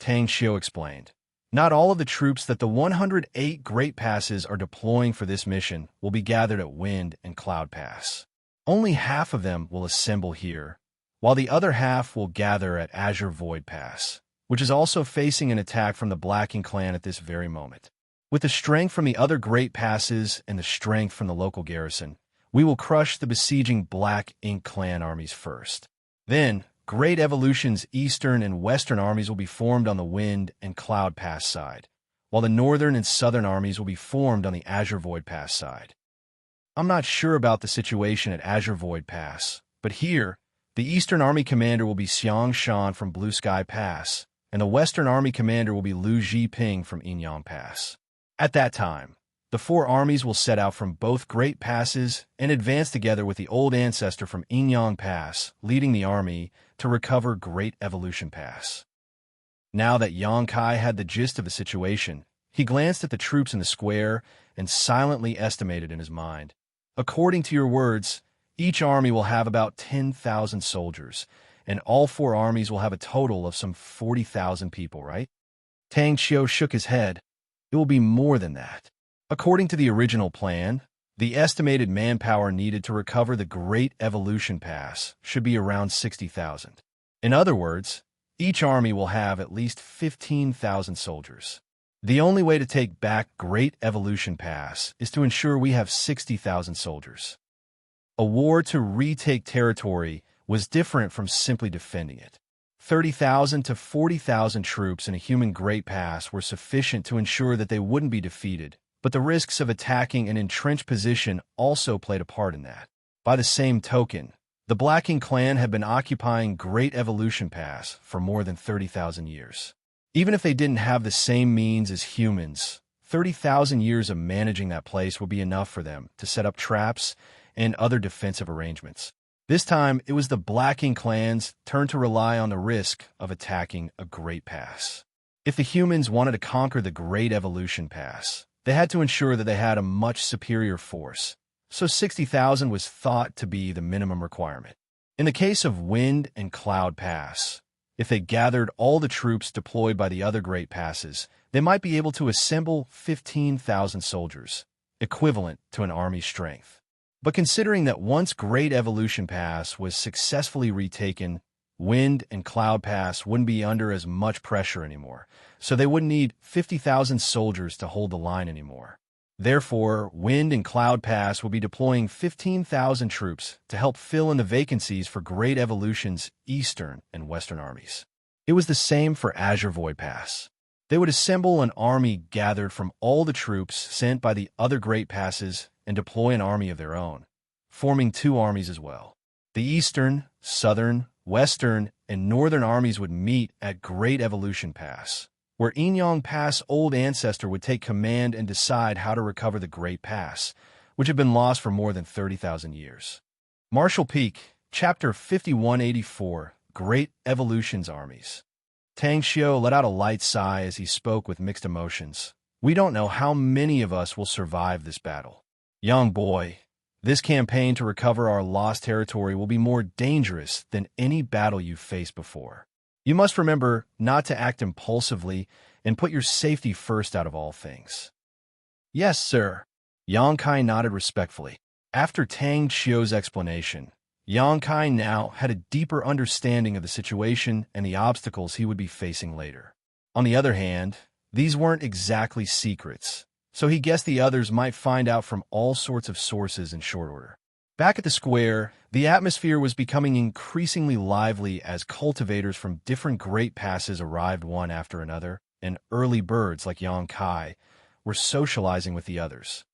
Xianxia explained, "Not all of the troops that the 108 Great Passes are deploying for this mission will be gathered at Wind and Cloud Pass. Only half of them will assemble here, while the other half will gather at Azure Void Pass, which is also facing an attack from the Black Ink clan at this very moment. With the strength from the other Great Passes and the strength from the local garrison, we will crush the besieging Black Ink clan armies first. Then, Great Evolution's Eastern and Western armies will be formed on the Wind and Cloud Pass side, while the Northern and Southern armies will be formed on the Azure Void Pass side. I'm not sure about the situation at Azure Void Pass, but here, the Eastern Army commander will be Xianxia from Blue Sky Pass, and the Western Army commander will be Lu Zhiping from Inyang Pass. At that time, the four armies will set out from both Great Passes and advance together with the old ancestor from Inyang Pass, leading the army to recover Great Evolution Pass." Now that Xianxia had the gist of the situation, he glanced at the troops in the square and silently estimated in his mind. "According to your words, each army will have about 10,000 soldiers, and all four armies will have a total of some 40,000 people, right?" Xianxia shook his head. "It will be more than that. According to the original plan, the estimated manpower needed to recover the Great Evolution Pass should be around 60,000. In other words, each army will have at least 15,000 soldiers. The only way to take back Great Evolution Pass is to ensure we have 60,000 soldiers. A war to retake territory was different from simply defending it. 30,000 to 40,000 troops in a human Great Pass were sufficient to ensure that they wouldn't be defeated, but the risks of attacking an entrenched position also played a part in that. By the same token, the Black Ink clan had been occupying Great Evolution Pass for more than 30,000 years. Even if they didn't have the same means as humans, 30,000 years of managing that place would be enough for them to set up traps and other defensive arrangements. This time, it was the Black Ink clan's turn to rely on the risk of attacking a Great Pass. If the humans wanted to conquer the Great Evolution Pass, they had to ensure that they had a much superior force, so 60,000 was thought to be the minimum requirement. In the case of Wind and Cloud Pass, if they gathered all the troops deployed by the other Great Passes, they might be able to assemble 15,000 soldiers, equivalent to an army's strength. But considering that once Great Evolution Pass was successfully retaken, Wind and Cloud Pass wouldn't be under as much pressure anymore, so they wouldn't need 50,000 soldiers to hold the line anymore. Therefore, Wind and Cloud Pass will be deploying 15,000 troops to help fill in the vacancies for Great Evolution's Eastern and Western armies. It was the same for Azure Void Pass. They would assemble an army gathered from all the troops sent by the other Great Passes and deploy an army of their own, forming two armies as well. The Eastern, Southern, Western, and Northern armies would meet at Great Evolution Pass, where Inyang Pass' old ancestor would take command and decide how to recover the Great Pass, which had been lost for more than 30,000 years. Marshal Peak, Chapter 5184, Great Evolution's Armies. Tang Xiao let out a light sigh as he spoke with mixed emotions. We don't know how many of us will survive this battle. Young boy, this campaign to recover our lost territory will be more dangerous than any battle you've faced before. You must remember not to act impulsively and put your safety first out of all things. Yes, sir. Yang Kai nodded respectfully. After Tang Xiao's explanation, Yang Kai now had a deeper understanding of the situation and the obstacles he would be facing later. On the other hand, these weren't exactly secrets, so he guessed the others might find out from all sorts of sources in short order. Back at the square, the atmosphere was becoming increasingly lively as cultivators from different great passes arrived one after another, and early birds like Yang Kai were socializing with the others.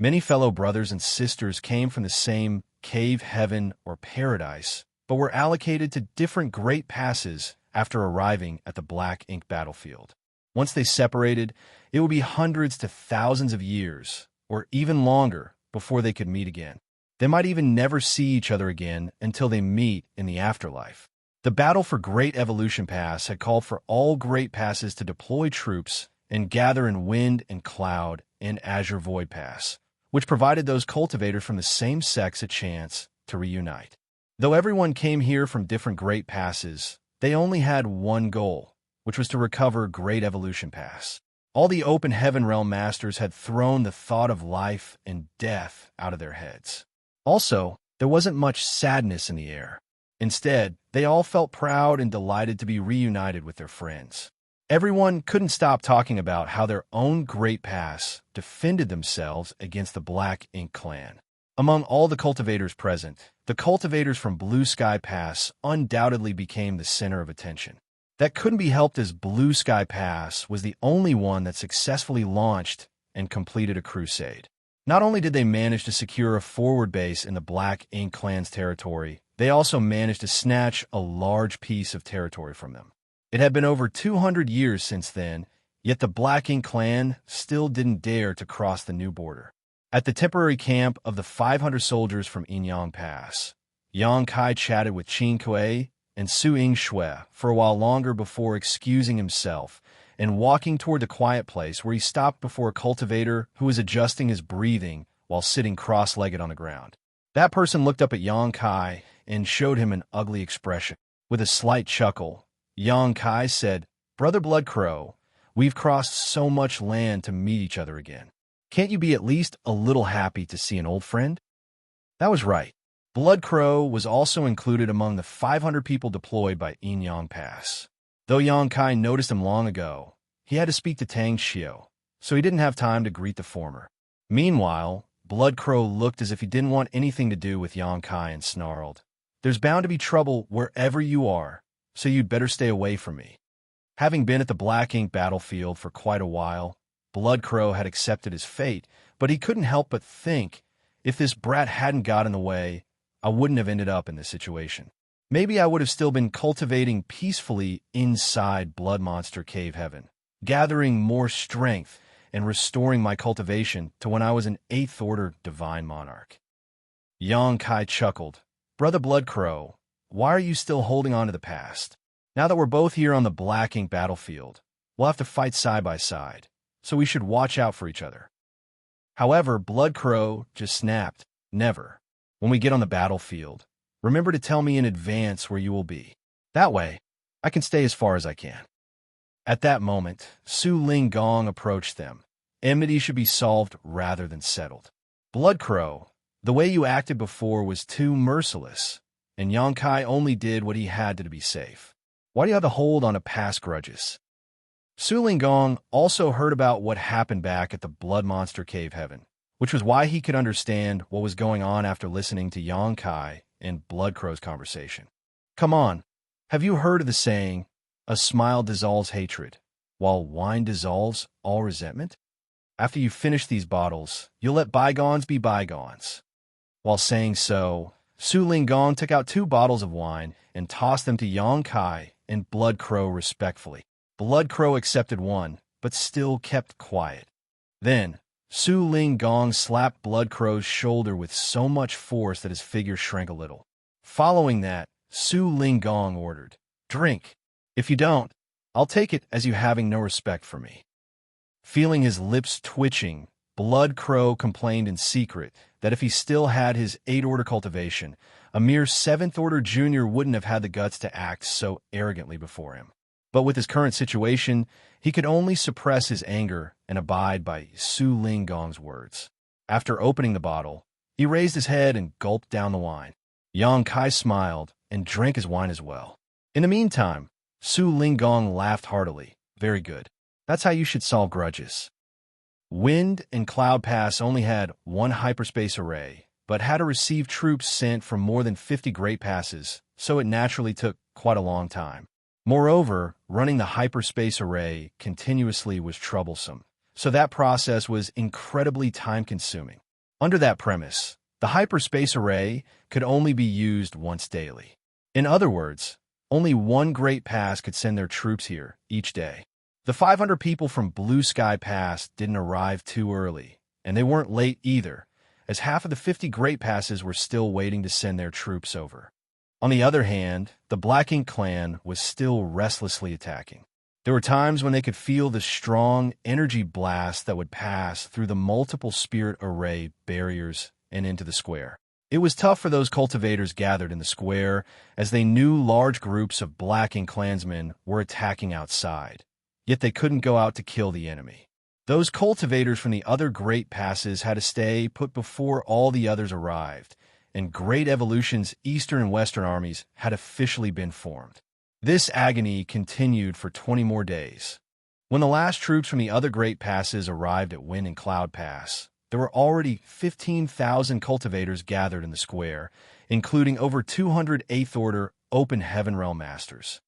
Many fellow brothers and sisters came from the same cave heaven or paradise, but were allocated to different great passes after arriving at the Black Ink battlefield. Once they separated, it would be hundreds to thousands of years, or even longer, before they could meet again. They might even never see each other again until they meet in the afterlife. The battle for Great Evolution Pass had called for all great passes to deploy troops and gather in Wind and Cloud and Azure Void Pass, which provided those cultivators from the same sex a chance to reunite. Though everyone came here from different great passes, they only had one goal, which was to recover Great Evolution Pass. All the Open Heaven Realm Masters had thrown the thought of life and death out of their heads. Also, there wasn't much sadness in the air. Instead, they all felt proud and delighted to be reunited with their friends. Everyone couldn't stop talking about how their own great pass defended themselves against the Black Ink clan. Among all the cultivators present, the cultivators from Blue Sky Pass undoubtedly became the center of attention. That couldn't be helped as Blue Sky Pass was the only one that successfully launched and completed a crusade. Not only did they manage to secure a forward base in the Black Ink clan's territory, they also managed to snatch a large piece of territory from them. It had been over 200 years since then, yet the Black Ink clan still didn't dare to cross the new border. At the temporary camp of the 500 soldiers from Inyang Pass, Yang Kai chatted with Qin Kuei and Su Yingshui for a while longer before excusing himself and walking toward the quiet place where he stopped before a cultivator who was adjusting his breathing while sitting cross-legged on the ground. That person looked up at Yang Kai and showed him an ugly expression. With a slight chuckle, Yang Kai said, "Brother Bloodcrow, we've crossed so much land to meet each other again. Can't you be at least a little happy to see an old friend?" That was right. Bloodcrow was also included among the 500 people deployed by Inyang Pass. Though Yang Kai noticed him long ago, he had to speak to Tang Xiao, so he didn't have time to greet the former. Meanwhile, Bloodcrow looked as if he didn't want anything to do with Yang Kai and snarled, "There's bound to be trouble wherever you are, so you'd better stay away from me." Having been at the Black Ink battlefield for quite a while, Bloodcrow had accepted his fate, but he couldn't help but think, if this brat hadn't got in the way, I wouldn't have ended up in this situation. Maybe I would have still been cultivating peacefully inside Blood Monster Cave Heaven, gathering more strength and restoring my cultivation to when I was an 8th Order Divine Monarch. Yang Kai chuckled. "Brother Bloodcrow, why are you still holding on to the past? Now that we're both here on the Black Ink battlefield, we'll have to fight side by side, so we should watch out for each other." However, Bloodcrow just snapped, "Never. When we get on the battlefield, remember to tell me in advance where you will be. That way, I can stay as far as I can." At that moment, Su Ling Gong approached them. Enmity should be solved rather than settled. "Bloodcrow, the way you acted before was too merciless, and Yang Kai only did what he had to be safe. Why do you have to hold on to past grudges?" Su Ling Gong also heard about what happened back at the Blood Monster Cave Heaven, which was why he could understand what was going on after listening to Yang Kai and Bloodcrow's conversation. "Come on, have you heard of the saying, 'A smile dissolves hatred, while wine dissolves all resentment'? After you finish these bottles, you'll let bygones be bygones." While saying so, Su Ling Gong took out 2 bottles of wine and tossed them to Yang Kai and Bloodcrow respectfully. Bloodcrow accepted one, but still kept quiet. Then, Su Ling Gong slapped Bloodcrow's shoulder with so much force that his figure shrank a little. Following that, Su Linggong ordered, "Drink. If you don't, I'll take it as you having no respect for me." Feeling his lips twitching, Blood Crow complained in secret that if he still had his 8th-order cultivation, a mere 7th-order junior wouldn't have had the guts to act so arrogantly before him. But with his current situation, he could only suppress his anger and abide by Su Linggong's words. After opening the bottle, he raised his head and gulped down the wine. Yang Kai smiled and drank his wine as well. In the meantime, Su Linggong laughed heartily. "Very good. That's how you should solve grudges." Wind and Cloud Pass only had one hyperspace array, but had to receive troops sent from more than 50 Great Passes, so it naturally took quite a long time. Moreover, running the hyperspace array continuously was troublesome, so that process was incredibly time-consuming. Under that premise, the hyperspace array could only be used once daily. In other words, only one Great Pass could send their troops here each day. The 500 people from Blue Sky Pass didn't arrive too early, and they weren't late either, as half of the 50 Great Passes were still waiting to send their troops over. On the other hand, the Black Ink clan was still restlessly attacking. There were times when they could feel the strong energy blast that would pass through the multiple spirit array barriers and into the square. It was tough for those cultivators gathered in the square, as they knew large groups of Black Ink clansmen were attacking outside. Yet they couldn't go out to kill the enemy. Those cultivators from the other Great Passes had to stay put before all the others arrived, and Great Evolution's Eastern and Western armies had officially been formed. This agony continued for 20 more days. When the last troops from the other Great Passes arrived at Wind and Cloud Pass, there were already 15,000 cultivators gathered in the square, including over 200 8th-order Open Heaven Realm Masters.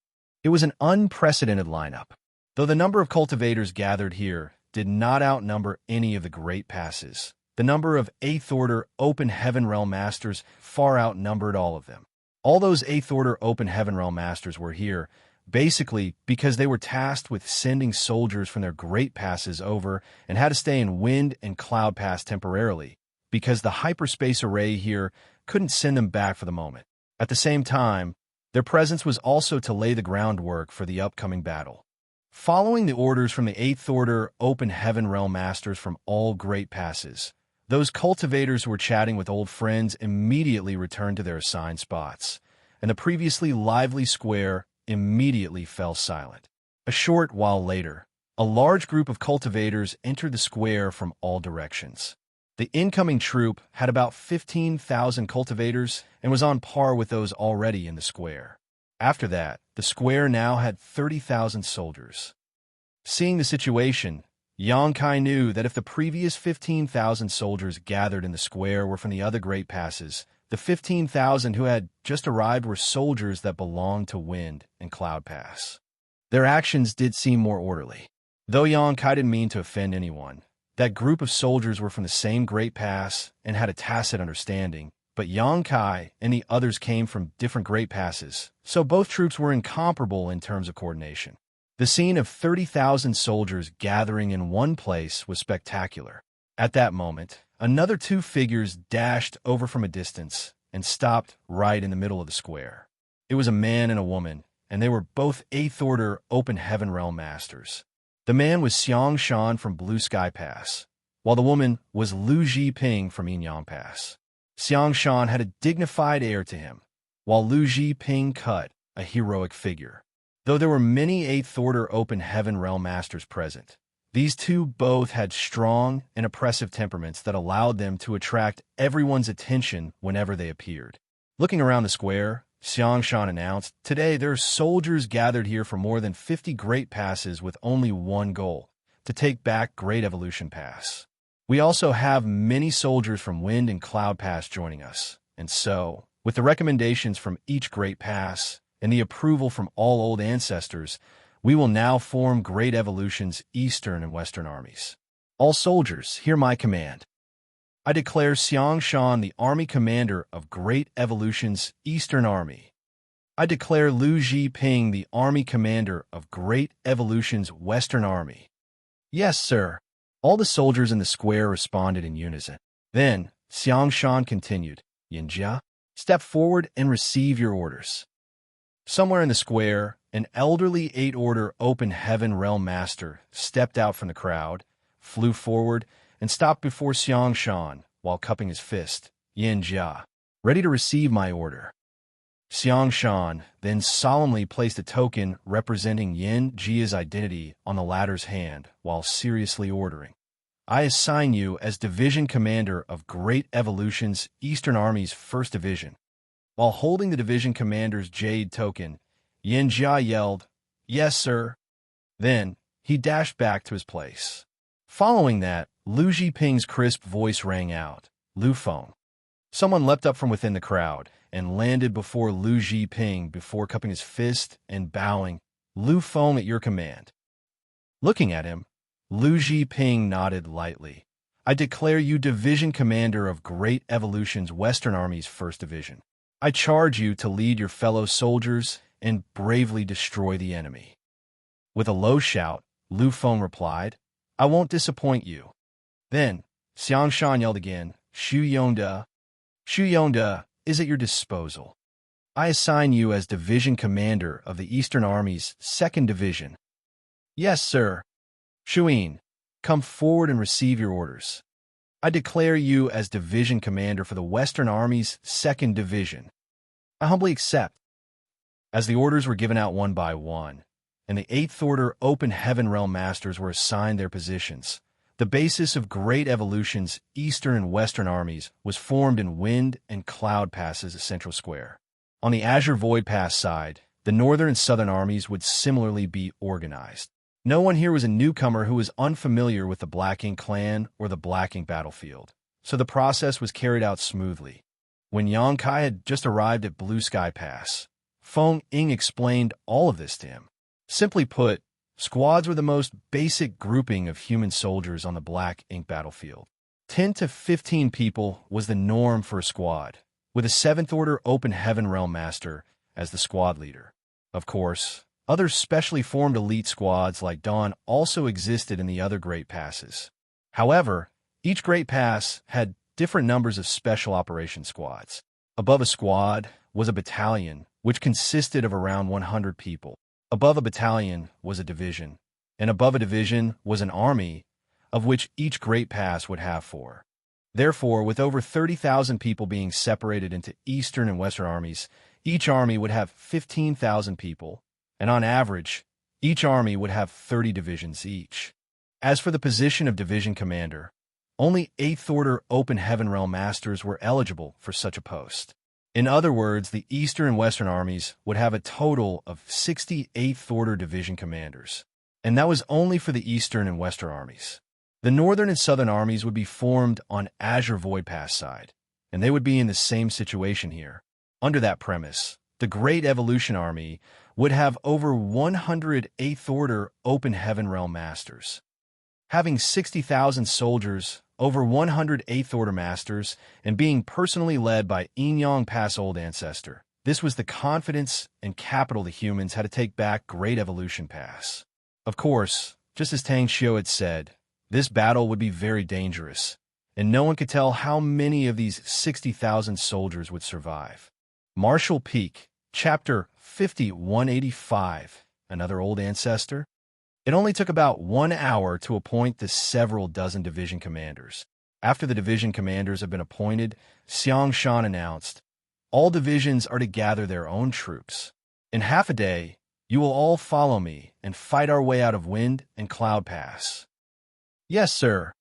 It was an unprecedented lineup. Though the number of cultivators gathered here did not outnumber any of the Great Passes, the number of 8th-order Open Heaven Realm Masters far outnumbered all of them. All those 8th-order Open Heaven Realm Masters were here, basically because they were tasked with sending soldiers from their Great Passes over and had to stay in Wind and Cloud Pass temporarily, because the hyperspace array here couldn't send them back for the moment. At the same time, their presence was also to lay the groundwork for the upcoming battle. Following the orders from the 8th-order Open Heaven Realm Masters from all Great Passes, those cultivators who were chatting with old friends immediately returned to their assigned spots, and the previously lively square immediately fell silent. A short while later, a large group of cultivators entered the square from all directions. The incoming troop had about 15,000 cultivators and was on par with those already in the square. After that, the square now had 30,000 soldiers. Seeing the situation, Yang Kai knew that if the previous 15,000 soldiers gathered in the square were from the other Great Passes, the 15,000 who had just arrived were soldiers that belonged to Wind and Cloud Pass. Their actions did seem more orderly. Though Yang Kai didn't mean to offend anyone, that group of soldiers were from the same Great Pass and had a tacit understanding, but Yang Kai and the others came from different Great Passes, so both troops were incomparable in terms of coordination. The scene of 30,000 soldiers gathering in one place was spectacular. At that moment, another two figures dashed over from a distance and stopped right in the middle of the square. It was a man and a woman, and they were both 8th-order Open Heaven Realm Masters. The man was Xianxia from Blue Sky Pass, while the woman was Lu Jiping from Yinyang Pass. Xianxia had a dignified air to him, while Lu Jiping cut a heroic figure. Though there were many 8th-order Open Heaven Realm Masters present, these two both had strong and oppressive temperaments that allowed them to attract everyone's attention whenever they appeared. Looking around the square, Xianxia announced, "Today there are soldiers gathered here for more than 50 Great Passes with only one goal, to take back Great Evolution Pass. We also have many soldiers from Wind and Cloud Pass joining us, and so, with the recommendations from each Great Pass and the approval from all old ancestors, we will now form Great Evolution's Eastern and Western armies. All soldiers, hear my command. I declare Xianxia the Army Commander of Great Evolution's Eastern Army. I declare Lu Jiping the Army Commander of Great Evolution's Western Army." "Yes, sir." All the soldiers in the square responded in unison. Then, Xianxia continued, "Yinjia, Step forward and receive your orders. Somewhere in the square, an elderly 8th-order open heaven realm master stepped out from the crowd, flew forward, and stopped before Xianxia while cupping his fist, Xianxia, ready to receive my order. Xianxia then solemnly placed a token representing Xianxia's identity on the latter's hand while seriously ordering, I assign you as Division Commander of Great Evolution's Eastern Army's 1st Division. While holding the Division Commander's Jade token, Xianxia yelled, Yes, sir. Then, he dashed back to his place. Following that, Lu Zhiping's crisp voice rang out, Lu Feng. Someone leapt up from within the crowd and landed before Lu Zhiping before cupping his fist and bowing, Lu Feng at your command. Looking at him, Lu Zhiping nodded lightly. I declare you Division Commander of Great Evolution's Western Army's 1st Division. I charge you to lead your fellow soldiers and bravely destroy the enemy. With a low shout, Lu Feng replied, I won't disappoint you. Then, Xianxia yelled again, Xu Yongda is at your disposal. I assign you as Division Commander of the Eastern Army's 2nd Division. Yes, sir. Shuyin, come forward and receive your orders. I declare you as Division Commander for the Western Army's 2nd Division. I humbly accept. As the orders were given out one by one, and the 8th-order Open Heaven Realm Masters were assigned their positions, the basis of Great Evolution's Eastern and Western Armies was formed in Wind and Cloud Passes as Central Square. On the Azure Void Pass side, the Northern and Southern Armies would similarly be organized. No one here was a newcomer who was unfamiliar with the Black Ink clan or the Black Ink battlefield, so the process was carried out smoothly. When Yang Kai had just arrived at Blue Sky Pass, Feng Ying explained all of this to him. Simply put, squads were the most basic grouping of human soldiers on the Black Ink battlefield. 10 to 15 people was the norm for a squad, with a 7th-order Open Heaven Realm Master as the squad leader. Of course, other specially formed elite squads like Dawn also existed in the other Great Passes. However, each Great Pass had different numbers of special operation squads. Above a squad was a battalion, which consisted of around 100 people. Above a battalion was a division, and above a division was an army, of which each Great Pass would have 4. Therefore, with over 30,000 people being separated into Eastern and Western armies, each army would have 15,000 people, and on average, each army would have 30 divisions each. As for the position of Division Commander, only 8th-order Open Heaven Realm Masters were eligible for such a post. In other words, the Eastern and Western armies would have a total of 60 8th-order Division Commanders, and that was only for the Eastern and Western armies. The Northern and Southern armies would be formed on Azure Void Pass side, and they would be in the same situation here. Under that premise, the Great Evolution Army would have over 100 8th-order Open Heaven Realm Masters. Having 60,000 soldiers, over 100 8th-order Masters, and being personally led by Inyang Pass Old Ancestor, this was the confidence and capital the humans had to take back Great Evolution Pass. Of course, just as Tang Xiu had said, this battle would be very dangerous, and no one could tell how many of these 60,000 soldiers would survive. Martial Peak, Chapter 5185, Another Old Ancestor. It only took about 1 hour to appoint the several dozen division commanders. After the division commanders have been appointed, Xianxia announced, all divisions are to gather their own troops. In half a day, you will all follow me and fight our way out of Wind and Cloud Pass. Yes, sir.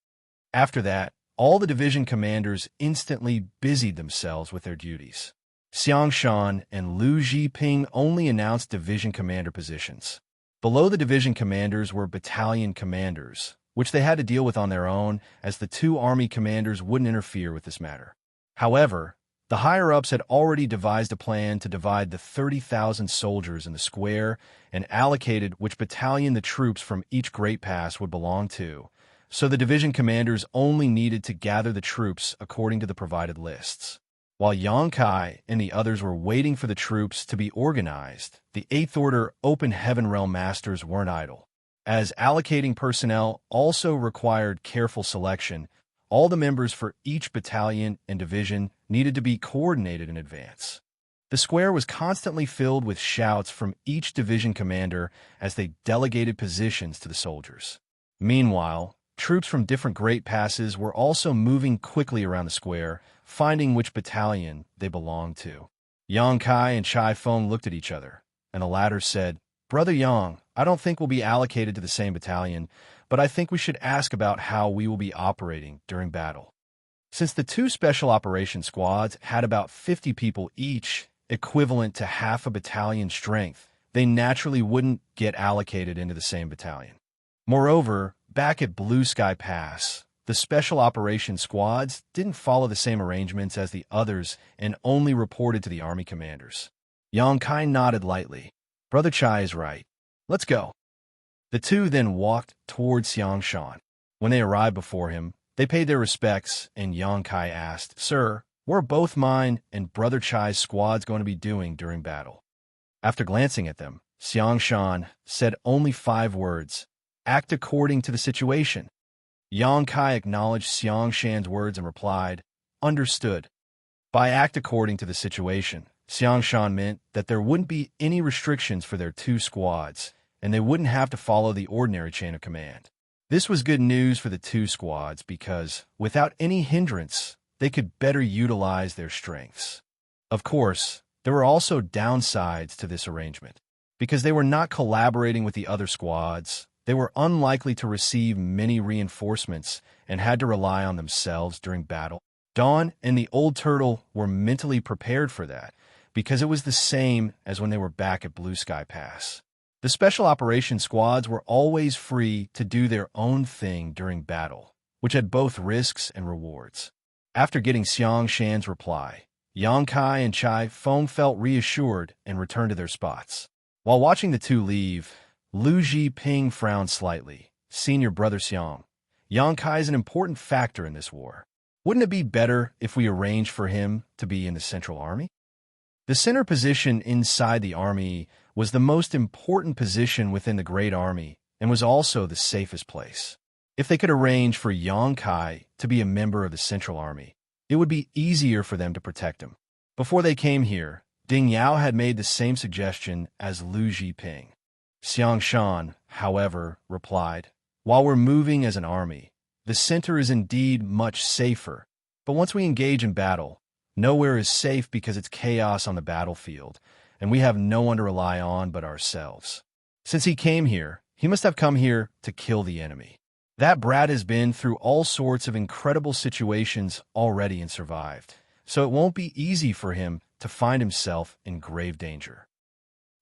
After that, all the division commanders instantly busied themselves with their duties. Xianxia and Lu Zhiping only announced division commander positions. Below the division commanders were battalion commanders, which they had to deal with on their own, as the 2 army commanders wouldn't interfere with this matter. However, the higher-ups had already devised a plan to divide the 30,000 soldiers in the square and allocated which battalion the troops from each Great Pass would belong to, so the division commanders only needed to gather the troops according to the provided lists. While Yang Kai and the others were waiting for the troops to be organized, the 8th-order Open Heaven Realm Masters weren't idle. As allocating personnel also required careful selection, All the members for each battalion and division needed to be coordinated in advance. The square was constantly filled with shouts from each division commander as they delegated positions to the soldiers. Meanwhile, troops from different great passes were also moving quickly around the square, finding which battalion they belonged to. Yang Kai and Chai Feng looked at each other, and the latter said, "Brother Yang, I don't think we'll be allocated to the same battalion, but I think we should ask about how we will be operating during battle." Since the two special operations squads had about 50 people each, equivalent to half a battalion strength, they naturally wouldn't get allocated into the same battalion. Moreover, back at Blue Sky Pass, the special operations squads didn't follow the same arrangements as the others and only reported to the army commanders. Yang Kai nodded lightly. "Brother Chai is right. Let's go." The two then walked towards Xianxia. When they arrived before him, they paid their respects, and Yang Kai asked, "Sir, what are both mine and Brother Chai's squads going to be doing during battle?" After glancing at them, Xianxia said only 5 words: "Act according to the situation." Yang Kai acknowledged Xianxia's words and replied, "Understood." By act according to the situation, Xianxia meant that there wouldn't be any restrictions for their 2 squads, and they wouldn't have to follow the ordinary chain of command. This was good news for the 2 squads because, without any hindrance, they could better utilize their strengths. Of course, there were also downsides to this arrangement. Because they were not collaborating with the other squads, they were unlikely to receive many reinforcements and had to rely on themselves during battle. Dawn and the Old Turtle were mentally prepared for that, because it was the same as when they were back at Blue Sky Pass. The special operations squads were always free to do their own thing during battle, which had both risks and rewards. After getting Xianxia's reply, Yang Kai and Chai Feng felt reassured and returned to their spots. While watching the two leave, Lu Ping frowned slightly. "Senior Brother Xiang, Yang Kai is an important factor in this war. Wouldn't it be better if we arranged for him to be in the Central Army?" The center position inside the army was the most important position within the Great Army and was also the safest place. If they could arrange for Yang Kai to be a member of the Central Army, it would be easier for them to protect him. Before they came here, Ding Yao had made the same suggestion as Lu Ping. Xianxia, however, replied, "While we're moving as an army, the center is indeed much safer, but once we engage in battle, nowhere is safe because it's chaos on the battlefield, and we have no one to rely on but ourselves. Since he came here, he must have come here to kill the enemy. That brat has been through all sorts of incredible situations already and survived, so it won't be easy for him to find himself in grave danger.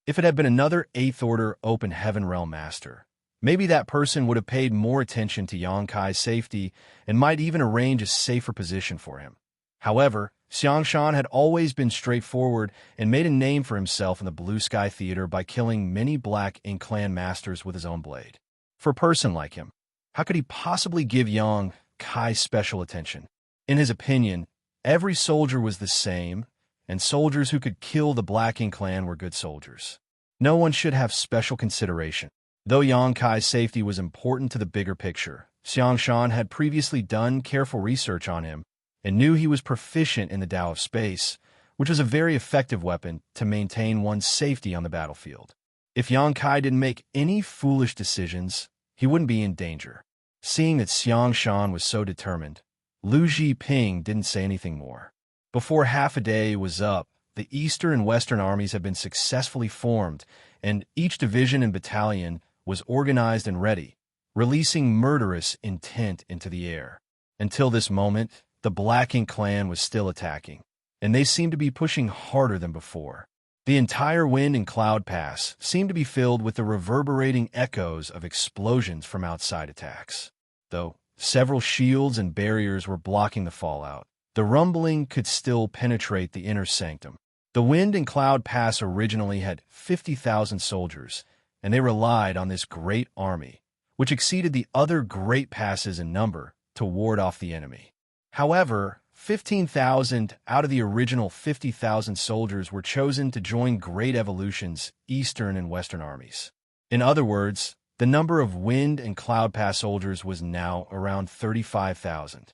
If it had been another 8th Order Open Heaven Realm Master, maybe that person would have paid more attention to Yang Kai's safety and might even arrange a safer position for him. However, Xianxia had always been straightforward and made a name for himself in the Blue Sky Theater by killing many Black Ink Clan masters with his own blade. For a person like him, how could he possibly give Yang Kai special attention? In his opinion, every soldier was the same, and soldiers who could kill the Black Ink Clan were good soldiers. No one should have special consideration. Though Yang Kai's safety was important to the bigger picture, Xianxia had previously done careful research on him and knew he was proficient in the Tao of Space, which was a very effective weapon to maintain one's safety on the battlefield. If Yang Kai didn't make any foolish decisions, he wouldn't be in danger. Seeing that Xianxia was so determined, Lu Ping didn't say anything more. Before half a day was up, the Eastern and Western armies had been successfully formed, and each division and battalion was organized and ready, releasing murderous intent into the air. Until this moment, the Black Ink Clan was still attacking, and they seemed to be pushing harder than before. The entire Wind and Cloud Pass seemed to be filled with the reverberating echoes of explosions from outside attacks. Though several shields and barriers were blocking the fallout, the rumbling could still penetrate the inner sanctum. The Wind and Cloud Pass originally had 50,000 soldiers, and they relied on this great army, which exceeded the other great passes in number, to ward off the enemy. However, 15,000 out of the original 50,000 soldiers were chosen to join Great Evolution's Eastern and Western armies. In other words, the number of Wind and Cloud Pass soldiers was now around 35,000.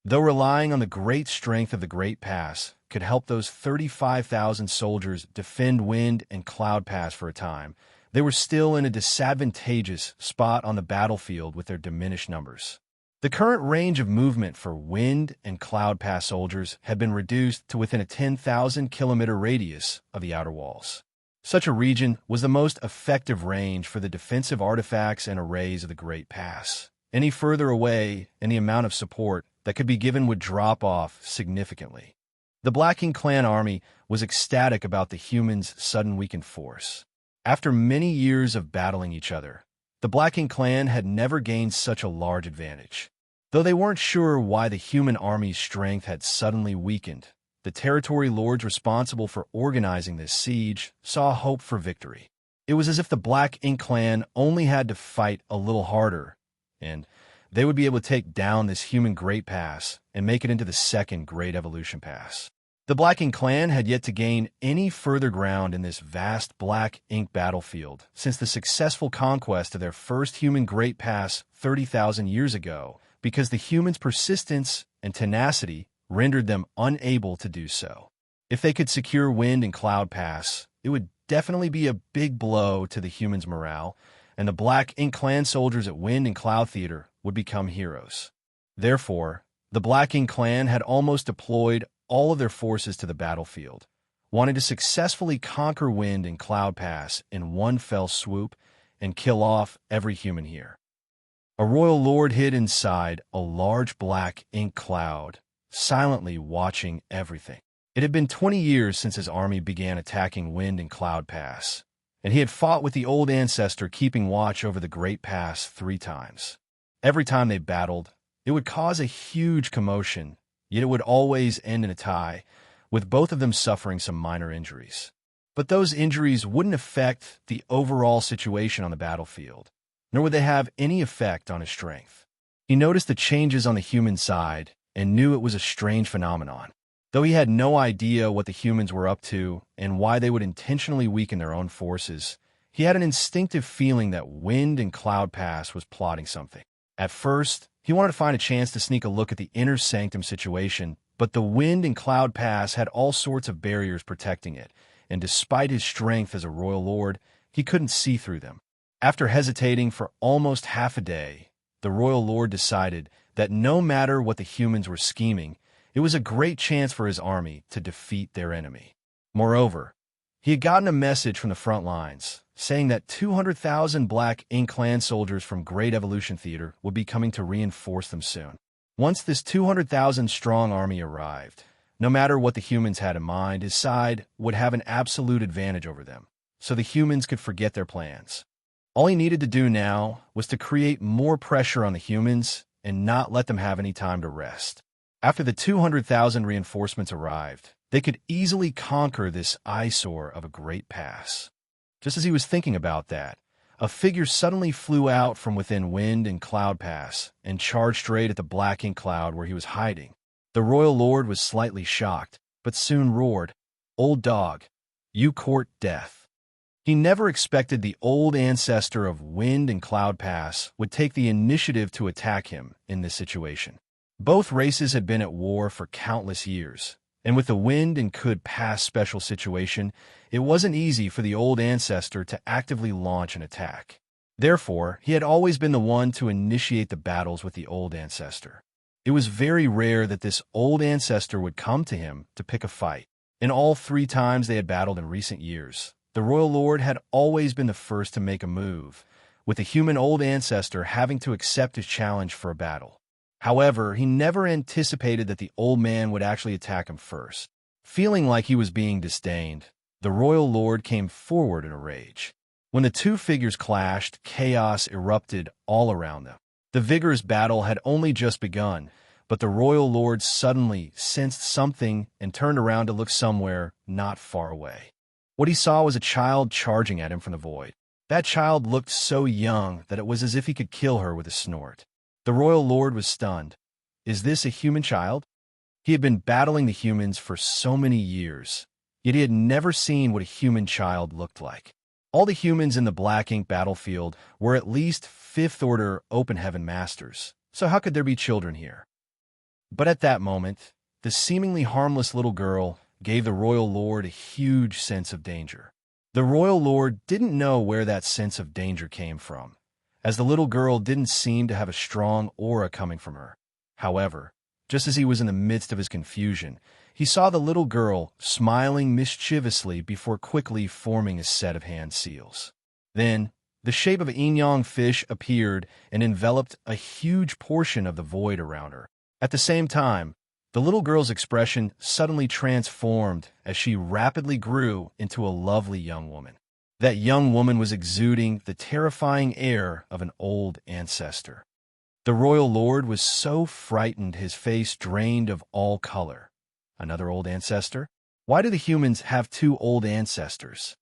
Though relying on the great strength of the Great Pass could help those 35,000 soldiers defend Wind and Cloud Pass for a time, they were still in a disadvantageous spot on the battlefield with their diminished numbers. The current range of movement for Wind and Cloud Pass soldiers had been reduced to within a 10,000-kilometer radius of the outer walls. Such a region was the most effective range for the defensive artifacts and arrays of the Great Pass. Any further away, and the amount of support that could be given would drop off significantly. The Black King clan army was ecstatic about the humans' sudden weakened force. After many years of battling each other, the Black King clan had never gained such a large advantage. Though they weren't sure why the human army's strength had suddenly weakened, the territory lords responsible for organizing this siege saw hope for victory. It was as if the Black Ink clan only had to fight a little harder, and they would be able to take down this human Great Pass and make it into the second Great Evolution Pass. The Black Ink clan had yet to gain any further ground in this vast Black Ink battlefield since the successful conquest of their first human Great Pass 30,000 years ago, because the humans' persistence and tenacity rendered them unable to do so. If they could secure Wind and Cloud Pass, it would definitely be a big blow to the humans' morale, and the Black Ink clan soldiers at Wind and Cloud Theater would become heroes. Therefore, the Black Ink clan had almost deployed all of their forces to the battlefield, wanting to successfully conquer Wind and Cloud Pass in one fell swoop and kill off every human here. A royal lord hid inside a large black ink cloud, silently watching everything. It had been 20 years since his army began attacking Wind and Cloud Pass, and he had fought with the old ancestor keeping watch over the Great Pass 3 times. Every time they battled, it would cause a huge commotion, yet it would always end in a tie, with both of them suffering some minor injuries. But those injuries wouldn't affect the overall situation on the battlefield, nor would they have any effect on his strength. He noticed the changes on the human side and knew it was a strange phenomenon. Though he had no idea what the humans were up to and why they would intentionally weaken their own forces, he had an instinctive feeling that Wind and Cloud Pass was plotting something. At first, he wanted to find a chance to sneak a look at the inner sanctum situation, but the Wind and Cloud Pass had all sorts of barriers protecting it, and despite his strength as a royal lord, he couldn't see through them. After hesitating for almost half a day, the royal lord decided that no matter what the humans were scheming, it was a great chance for his army to defeat their enemy. Moreover, he had gotten a message from the front lines, saying that 200,000 Black Ink clan soldiers from Great Evolution Theater would be coming to reinforce them soon. Once this 200,000-strong army arrived, no matter what the humans had in mind, his side would have an absolute advantage over them, so the humans could forget their plans. All he needed to do now was to create more pressure on the humans and not let them have any time to rest. After the 200,000 reinforcements arrived, they could easily conquer this eyesore of a Great Pass. Just as he was thinking about that, a figure suddenly flew out from within Wind and Cloud Pass and charged straight at the Black Ink cloud where he was hiding. The royal lord was slightly shocked, but soon roared, "Old dog, you court death." He never expected the old ancestor of Wind and Cloud Pass would take the initiative to attack him in this situation. Both races had been at war for countless years, and with the Wind and Cloud Pass special situation, it wasn't easy for the old ancestor to actively launch an attack. Therefore, he had always been the one to initiate the battles with the old ancestor. It was very rare that this old ancestor would come to him to pick a fight. In all 3 times they had battled in recent years, the royal lord had always been the first to make a move, with the human old ancestor having to accept his challenge for a battle. However, he never anticipated that the old man would actually attack him first. Feeling like he was being disdained, the royal lord came forward in a rage. When the 2 figures clashed, chaos erupted all around them. The vigorous battle had only just begun, but the royal lord suddenly sensed something and turned around to look somewhere not far away. What he saw was a child charging at him from the void. That child looked so young that it was as if he could kill her with a snort. The royal lord was stunned. Is this a human child? He had been battling the humans for so many years, yet he had never seen what a human child looked like. All the humans in the Black Ink battlefield were at least 5th-order open heaven masters, so how could there be children here? But at that moment, the seemingly harmless little girl gave the royal lord a huge sense of danger. The royal lord didn't know where that sense of danger came from, as the little girl didn't seem to have a strong aura coming from her. However, just as he was in the midst of his confusion, he saw the little girl smiling mischievously before quickly forming a set of hand seals. Then, the shape of a yin-yang fish appeared and enveloped a huge portion of the void around her. At the same time, the little girl's expression suddenly transformed as she rapidly grew into a lovely young woman. That young woman was exuding the terrifying air of an old ancestor. The royal lord was so frightened his face drained of all color. Another old ancestor? Why do the humans have two old ancestors?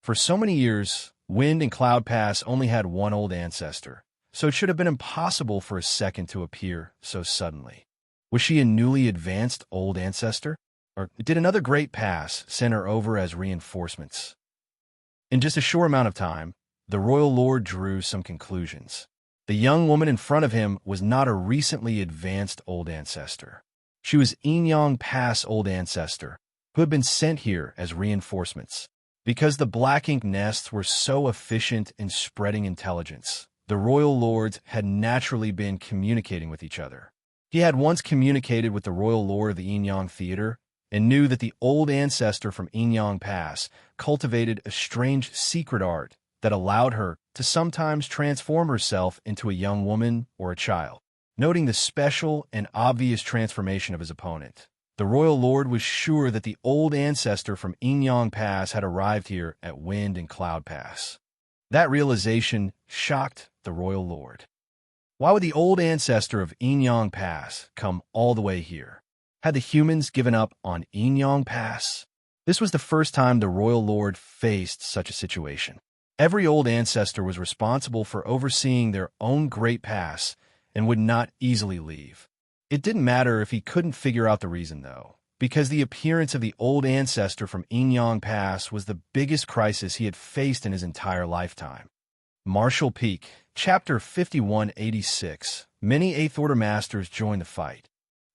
For so many years, Wind and Cloud Pass only had one old ancestor, so it should have been impossible for a second to appear so suddenly. Was she a newly advanced old ancestor? Or did another great pass send her over as reinforcements? In just a short amount of time, the royal lord drew some conclusions. The young woman in front of him was not a recently advanced old ancestor. She was Yin-Yang Pass old ancestor, who had been sent here as reinforcements. Because the black ink nests were so efficient in spreading intelligence, the royal lords had naturally been communicating with each other. He had once communicated with the royal lord of the Yin-Yang Theater and knew that the old ancestor from Yin-Yang Pass cultivated a strange secret art that allowed her to sometimes transform herself into a young woman or a child. Noting the special and obvious transformation of his opponent, the royal lord was sure that the old ancestor from Yin-Yang Pass had arrived here at Wind and Cloud Pass. That realization shocked the royal lord. Why would the old ancestor of Yin-Yang Pass come all the way here? Had the humans given up on Yin-Yang Pass? This was the first time the royal lord faced such a situation. Every old ancestor was responsible for overseeing their own great pass and would not easily leave. It didn't matter if he couldn't figure out the reason, though, because the appearance of the old ancestor from Yin-Yang Pass was the biggest crisis he had faced in his entire lifetime. Martial Peak, Chapter 5186. Many 8th Order Masters joined the fight.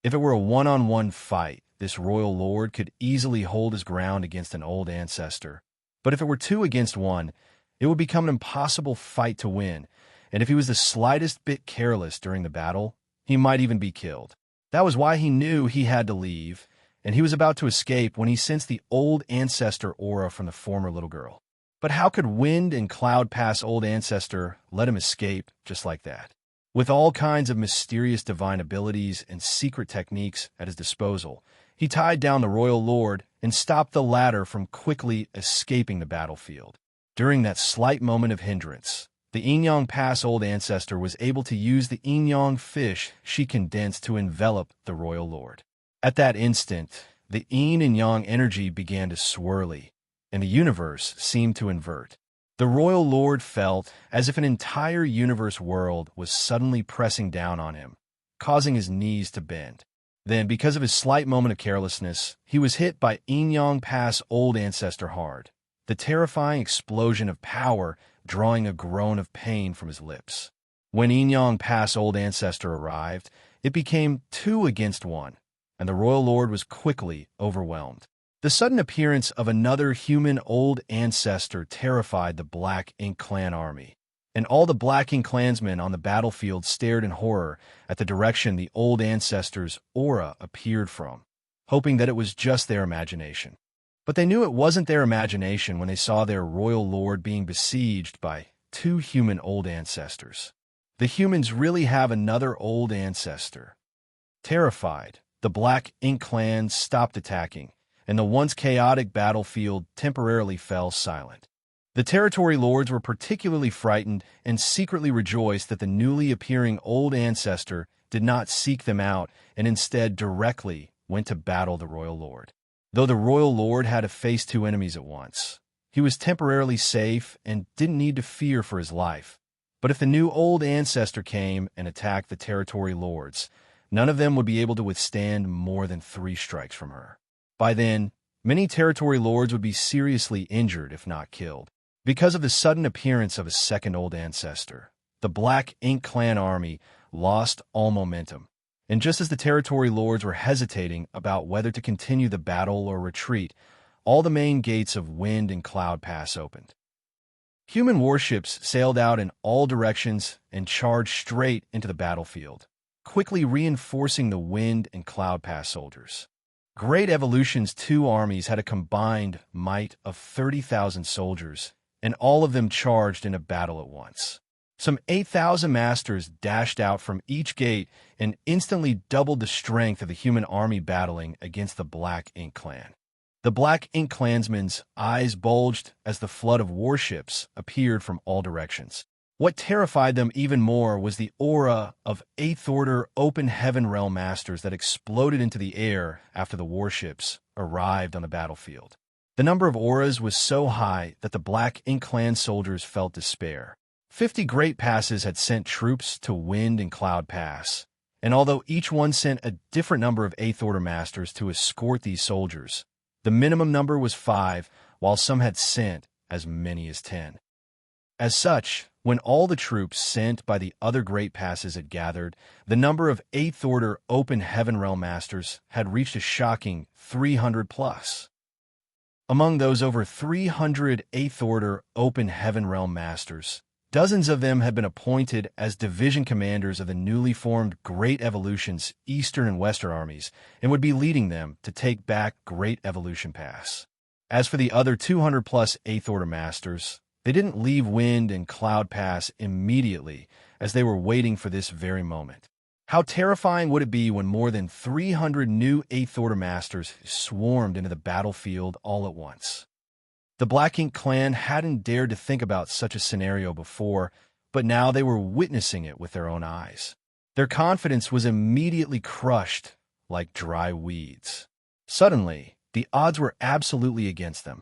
If it were a one-on-one fight, this royal lord could easily hold his ground against an old ancestor. But if it were 2 against 1, it would become an impossible fight to win, and if he was the slightest bit careless during the battle, he might even be killed. That was why he knew he had to leave, and he was about to escape when he sensed the old ancestor aura from the former little girl. But how could Wind and Cloud Pass old ancestor let him escape just like that? With all kinds of mysterious divine abilities and secret techniques at his disposal, he tied down the royal lord and stopped the latter from quickly escaping the battlefield. During that slight moment of hindrance, the Yin-Yang Pass old ancestor was able to use the yin-yang fish she condensed to envelop the royal lord. At that instant, the yin and yang energy began to swirly, and the universe seemed to invert. The royal lord felt as if an entire universe world was suddenly pressing down on him, causing his knees to bend. Then, because of his slight moment of carelessness, he was hit by Yin-Yang Pass old ancestor hard, the terrifying explosion of power drawing a groan of pain from his lips. When Yin-Yang Pass old ancestor arrived, it became 2 against 1, and the royal lord was quickly overwhelmed. The sudden appearance of another human old ancestor terrified the Black Ink Clan army, and all the Black Ink clansmen on the battlefield stared in horror at the direction the old ancestor's aura appeared from, hoping that it was just their imagination. But they knew it wasn't their imagination when they saw their royal lord being besieged by 2 human old ancestors. The humans really have another old ancestor. Terrified, the Black Ink clan stopped attacking, and the once chaotic battlefield temporarily fell silent. The territory lords were particularly frightened and secretly rejoiced that the newly appearing old ancestor did not seek them out and instead directly went to battle the royal lord. Though the royal lord had to face 2 enemies at once, he was temporarily safe and didn't need to fear for his life. But if the new old ancestor came and attacked the territory lords, none of them would be able to withstand more than 3 strikes from her. By then, many territory lords would be seriously injured if not killed. Because of the sudden appearance of a second old ancestor, the Black Ink Clan army lost all momentum. And just as the territory lords were hesitating about whether to continue the battle or retreat, all the main gates of Wind and Cloud Pass opened. Human warships sailed out in all directions and charged straight into the battlefield, quickly reinforcing the Wind and Cloud Pass soldiers. Great Evolution's two armies had a combined might of 30,000 soldiers, and all of them charged in a battle at once. Some 8,000 masters dashed out from each gate and instantly doubled the strength of the human army battling against the Black Ink Clan. The Black Ink Clansmen's eyes bulged as the flood of warships appeared from all directions. What terrified them even more was the aura of 8th Order Open Heaven Realm Masters that exploded into the air after the warships arrived on the battlefield. The number of auras was so high that the Black Ink Clan soldiers felt despair. 50 Great Passes had sent troops to Wind and Cloud Pass, and although each one sent a different number of 8th Order Masters to escort these soldiers, the minimum number was 5, while some had sent as many as 10. As such, when all the troops sent by the other Great Passes had gathered, the number of 8th Order Open Heaven Realm Masters had reached a shocking 300 plus. Among those over 300 8th Order Open Heaven Realm Masters, dozens of them had been appointed as division commanders of the newly formed Great Evolution's Eastern and Western armies and would be leading them to take back Great Evolution Pass. As for the other 200-plus 8th Order Masters, they didn't leave Wind and Cloud Pass immediately as they were waiting for this very moment. How terrifying would it be when more than 300 new 8th Order Masters swarmed into the battlefield all at once? The Black Ink Clan hadn't dared to think about such a scenario before, but now they were witnessing it with their own eyes. Their confidence was immediately crushed like dry weeds. Suddenly, the odds were absolutely against them.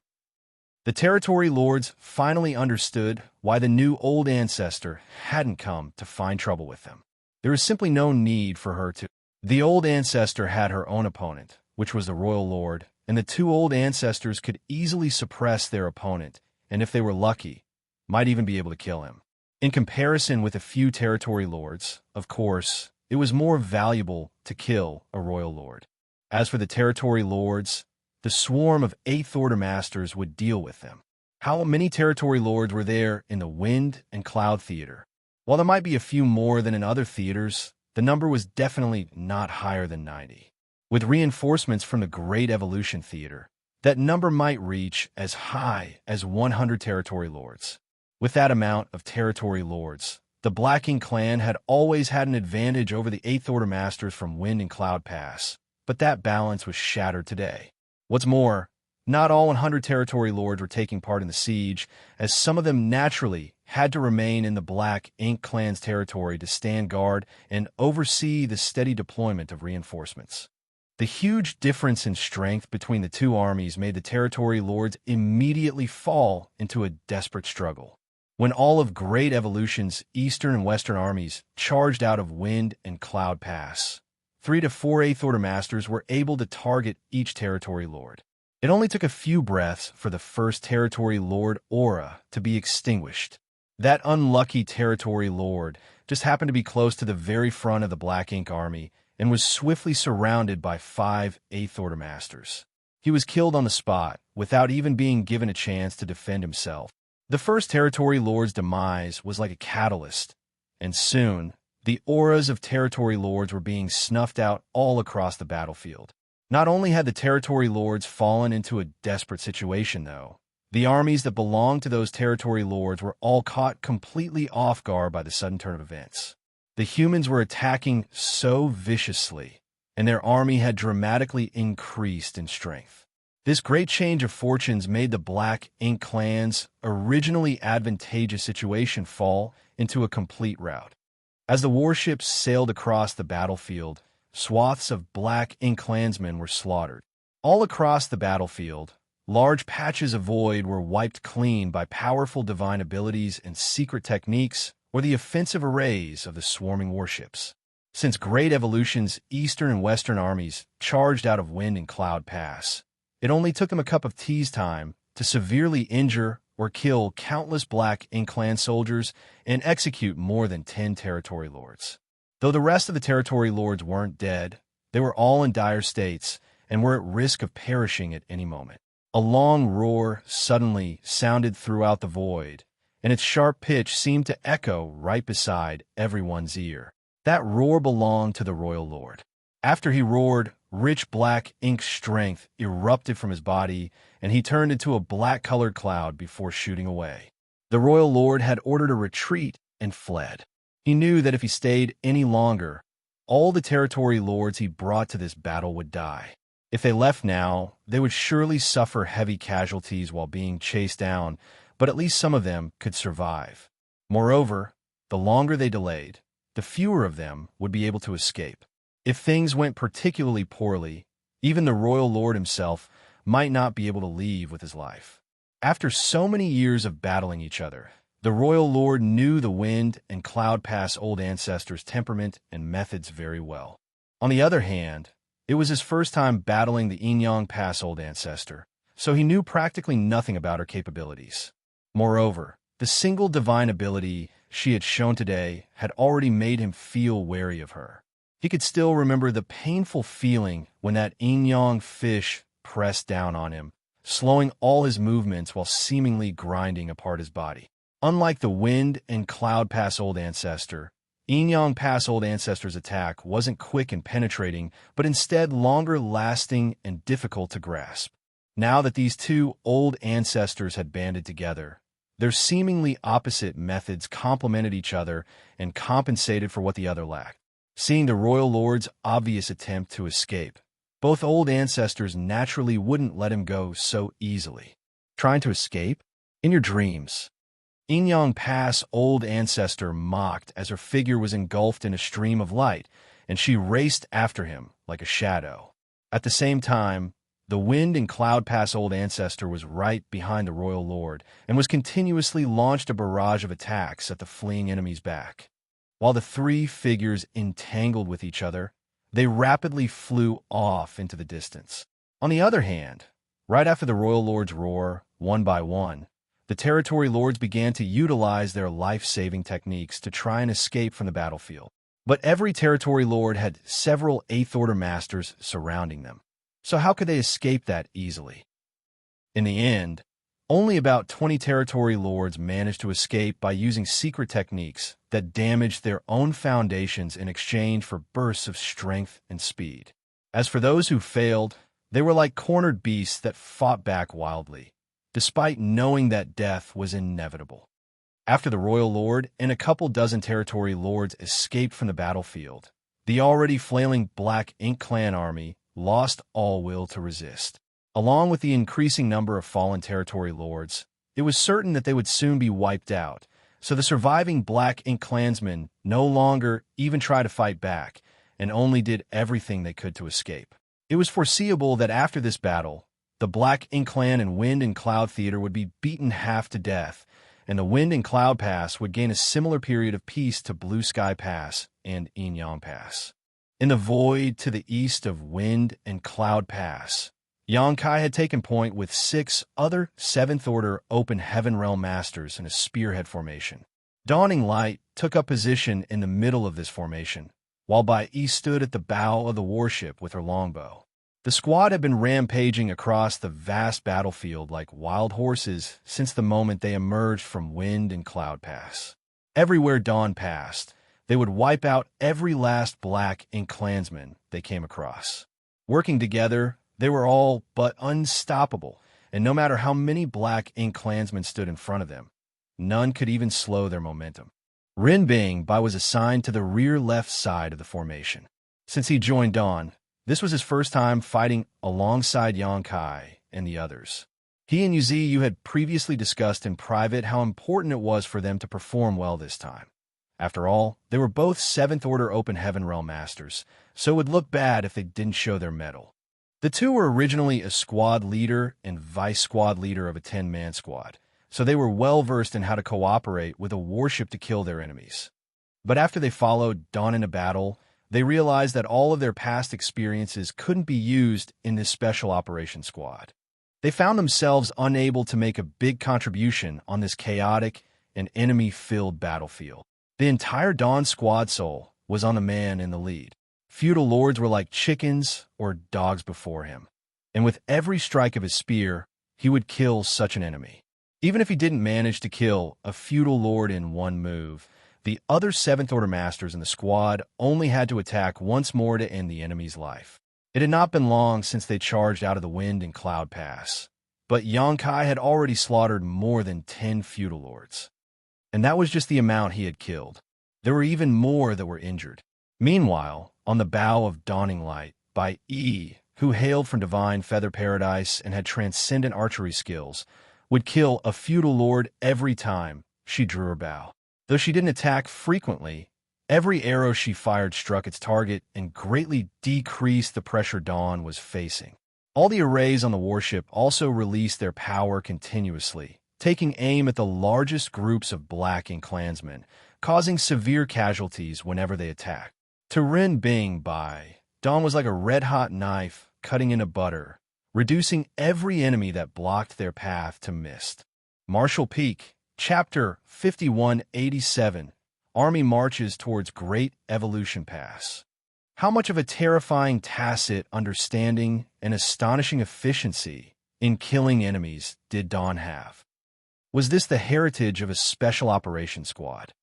The territory lords finally understood why the new old ancestor hadn't come to find trouble with them. There was simply no need for her to. The old ancestor had her own opponent, which was the royal lord, and the two old ancestors could easily suppress their opponent, and if they were lucky, might even be able to kill him. In comparison with a few territory lords, of course, it was more valuable to kill a royal lord. As for the territory lords, the swarm of 8th Order Masters would deal with them. How many territory lords were there in the Wind and Cloud Theater? While there might be a few more than in other theaters, the number was definitely not higher than 90. With reinforcements from the Great Evolution Theater, that number might reach as high as 100 territory lords. With that amount of territory lords, the Black Ink Clan had always had an advantage over the 8th Order Masters from Wind and Cloud Pass, but that balance was shattered today. What's more, not all 100 territory lords were taking part in the siege, as some of them naturally had to remain in the Black Ink Clan's territory to stand guard and oversee the steady deployment of reinforcements. The huge difference in strength between the two armies made the territory lords immediately fall into a desperate struggle. When all of Great Evolution's Eastern and Western armies charged out of Wind and Cloud Pass, 3 to 4 8th Order Masters were able to target each territory lord. It only took a few breaths for the first territory lord aura to be extinguished. That unlucky territory lord just happened to be close to the very front of the Black Ink army and was swiftly surrounded by 5 8th Order Masters. He was killed on the spot, without even being given a chance to defend himself. The first territory lord's demise was like a catalyst, and soon, the auras of territory lords were being snuffed out all across the battlefield. Not only had the territory lords fallen into a desperate situation, though, the armies that belonged to those territory lords were all caught completely off guard by the sudden turn of events. The humans were attacking so viciously, and their army had dramatically increased in strength. This great change of fortunes made the Black Ink Clan's originally advantageous situation fall into a complete rout. As the warships sailed across the battlefield, swaths of Black Ink Clansmen were slaughtered. All across the battlefield, large patches of void were wiped clean by powerful divine abilities and secret techniques, or the offensive arrays of the swarming warships. Since Great Evolution's Eastern and Western armies charged out of Wind and Cloud Pass, it only took them a cup of tea's time to severely injure or kill countless Black Ink Clan soldiers and execute more than 10 territory lords. Though the rest of the territory lords weren't dead, they were all in dire states and were at risk of perishing at any moment. A long roar suddenly sounded throughout the void, and its sharp pitch seemed to echo right beside everyone's ear. That roar belonged to the royal lord. After he roared, rich black ink strength erupted from his body, and he turned into a black-colored cloud before shooting away. The royal lord had ordered a retreat and fled. He knew that if he stayed any longer, all the territory lords he brought to this battle would die. If they left now, they would surely suffer heavy casualties while being chased down, but at least some of them could survive. Moreover, the longer they delayed, the fewer of them would be able to escape. If things went particularly poorly, even the royal lord himself might not be able to leave with his life. After so many years of battling each other, the royal lord knew the Wind and Cloud Pass old ancestors' temperament and methods very well. On the other hand, it was his first time battling the Inyang Pass old ancestor, so he knew practically nothing about her capabilities. Moreover, the single divine ability she had shown today had already made him feel wary of her. He could still remember the painful feeling when that Inyang fish pressed down on him, slowing all his movements while seemingly grinding apart his body. Unlike the Wind and Cloud Pass old ancestor, Inyang Pass old ancestor's attack wasn't quick and penetrating, but instead longer-lasting and difficult to grasp. Now that these two old ancestors had banded together, their seemingly opposite methods complemented each other and compensated for what the other lacked. Seeing the royal lord's obvious attempt to escape, both old ancestors naturally wouldn't let him go so easily. Trying to escape? In your dreams. Inyang Pass old ancestor mocked as her figure was engulfed in a stream of light, and she raced after him like a shadow. At the same time, the Wind and Cloud Pass old ancestor was right behind the royal lord and was continuously launched a barrage of attacks at the fleeing enemy's back. While the three figures entangled with each other, they rapidly flew off into the distance. On the other hand, right after the royal lord's roar, one by one, the territory lords began to utilize their life-saving techniques to try and escape from the battlefield. But every territory lord had several Eighth-Order masters surrounding them. So how could they escape that easily? In the end, only about 20 territory lords managed to escape by using secret techniques that damaged their own foundations in exchange for bursts of strength and speed. As for those who failed, they were like cornered beasts that fought back wildly, despite knowing that death was inevitable. After the royal lord and a couple dozen territory lords escaped from the battlefield, the already flailing Black Ink Clan army lost all will to resist. Along with the increasing number of fallen territory lords, it was certain that they would soon be wiped out, so the surviving Black Ink clansmen no longer even tried to fight back and only did everything they could to escape. It was foreseeable that after this battle, the Black Ink Clan and Wind and Cloud Theater would be beaten half to death, and the Wind and Cloud Pass would gain a similar period of peace to Blue Sky Pass and Inyang Pass. In the void to the east of Wind and Cloud Pass, Xianxia had taken point with 6 other 7th-order open heaven realm masters in a spearhead formation. Dawning Light took up position in the middle of this formation, while Bai Yi stood at the bow of the warship with her longbow. The squad had been rampaging across the vast battlefield like wild horses since the moment they emerged from Wind and Cloud Pass. Everywhere Dawn passed, they would wipe out every last Black Ink clansman they came across. Working together, they were all but unstoppable, and no matter how many Black Ink clansmen stood in front of them, none could even slow their momentum. Rinbing Bai was assigned to the rear left side of the formation. Since he joined Dawn, this was his first time fighting alongside Xianxia and the others. He and Yuzi had previously discussed in private how important it was for them to perform well this time. After all, they were both 7th-order Open Heaven Realm Masters, so it would look bad if they didn't show their mettle. The two were originally a squad leader and vice-squad leader of a 10-man squad, so they were well-versed in how to cooperate with a warship to kill their enemies. But after they followed Dawn in a battle, they realized that all of their past experiences couldn't be used in this special operations squad. They found themselves unable to make a big contribution on this chaotic and enemy-filled battlefield. The entire Dawn squad soul was on the man in the lead. Feudal lords were like chickens or dogs before him, and with every strike of his spear, he would kill such an enemy. Even if he didn't manage to kill a feudal lord in one move, the other Seventh Order Masters in the squad only had to attack once more to end the enemy's life. It had not been long since they charged out of the Wind and Cloud Pass, but Xianxia had already slaughtered more than 10 feudal lords. And that was just the amount he had killed. There were even more that were injured. Meanwhile, on the bow of Dawning Light, by E, who hailed from Divine Feather Paradise and had transcendent archery skills, would kill a feudal lord every time she drew her bow. Though she didn't attack frequently, every arrow she fired struck its target and greatly decreased the pressure Dawn was facing. All the arrays on the warship also released their power continuously, taking aim at the largest groups of Black Ink clansmen, causing severe casualties whenever they attacked. To Ren Bing Bai, Dawn was like a red-hot knife cutting into butter, reducing every enemy that blocked their path to mist. Marshall Peak, Chapter 5187, Army marches towards Great Evolution Pass. How much of a terrifying tacit understanding and astonishing efficiency in killing enemies did Dawn have? Was this the heritage of a special operations squad?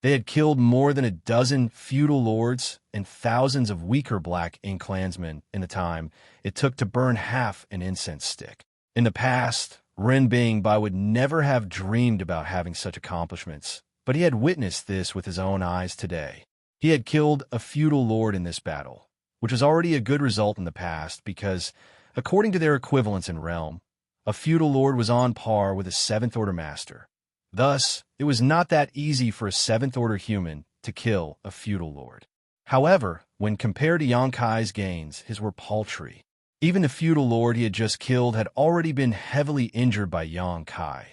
They had killed more than a dozen feudal lords and thousands of weaker Black Ink clansmen in the time it took to burn half an incense stick. In the past, Ren Bing Bai would never have dreamed about having such accomplishments, but he had witnessed this with his own eyes today. He had killed a feudal lord in this battle, which was already a good result in the past because, according to their equivalents in realm, a feudal lord was on par with a Seventh Order Master. Thus, it was not that easy for a Seventh Order human to kill a feudal lord. However, when compared to Xianxia's gains, his were paltry. Even the feudal lord he had just killed had already been heavily injured by Xianxia.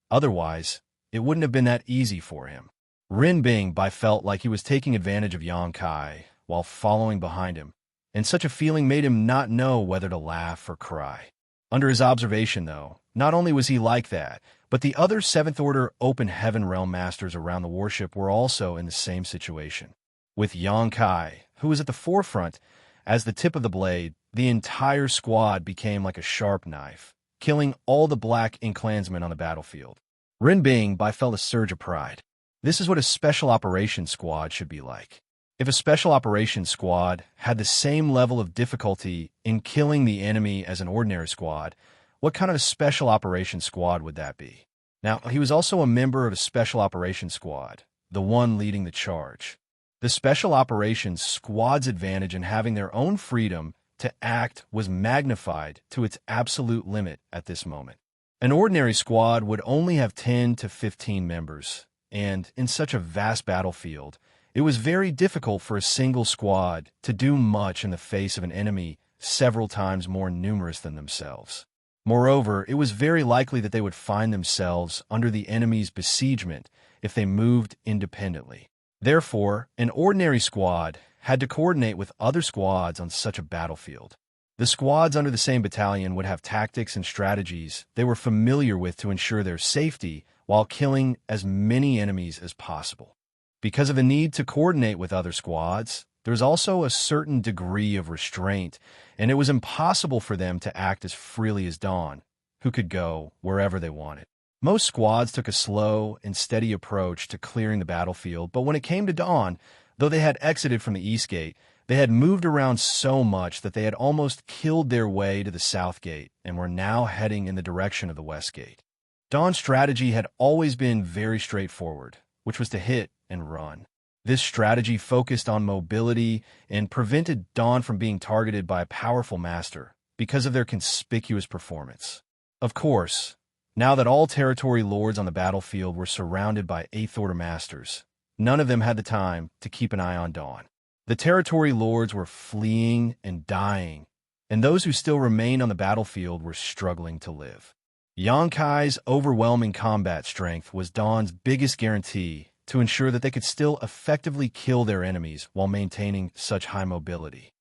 Otherwise, it wouldn't have been that easy for him. Ren Bing Bai felt like he was taking advantage of Xianxia while following behind him, and such a feeling made him not know whether to laugh or cry. Under his observation, though, not only was he like that, but the other Seventh Order Open Heaven Realm Masters around the warship were also in the same situation. With Xianxia, who was at the forefront, as the tip of the blade, the entire squad became like a sharp knife, killing all the Black Ink clansmen on the battlefield. Ren Bing Bai felt a surge of pride. This is what a special operations squad should be like. If a special operations squad had the same level of difficulty in killing the enemy as an ordinary squad, what kind of a special operations squad would that be? Now, he was also a member of a special operations squad, the one leading the charge. The special operations squad's advantage in having their own freedom to act was magnified to its absolute limit at this moment. An ordinary squad would only have 10 to 15 members, and in such a vast battlefield, it was very difficult for a single squad to do much in the face of an enemy several times more numerous than themselves. Moreover, it was very likely that they would find themselves under the enemy's besiegement if they moved independently. Therefore, an ordinary squad had to coordinate with other squads on such a battlefield. The squads under the same battalion would have tactics and strategies they were familiar with to ensure their safety while killing as many enemies as possible. Because of a need to coordinate with other squads, there was also a certain degree of restraint, and it was impossible for them to act as freely as Dawn, who could go wherever they wanted. Most squads took a slow and steady approach to clearing the battlefield, but when it came to Dawn, though they had exited from the East Gate, they had moved around so much that they had almost killed their way to the South Gate and were now heading in the direction of the West Gate. Dawn's strategy had always been very straightforward, which was to hit and run. This strategy focused on mobility and prevented Dawn from being targeted by a powerful master because of their conspicuous performance. Of course, now that all territory lords on the battlefield were surrounded by Eighth Order Masters, none of them had the time to keep an eye on Dawn. The territory lords were fleeing and dying, and those who still remained on the battlefield were struggling to live. Xianxia's overwhelming combat strength was Dawn's biggest guarantee to ensure that they could still effectively kill their enemies while maintaining such high mobility.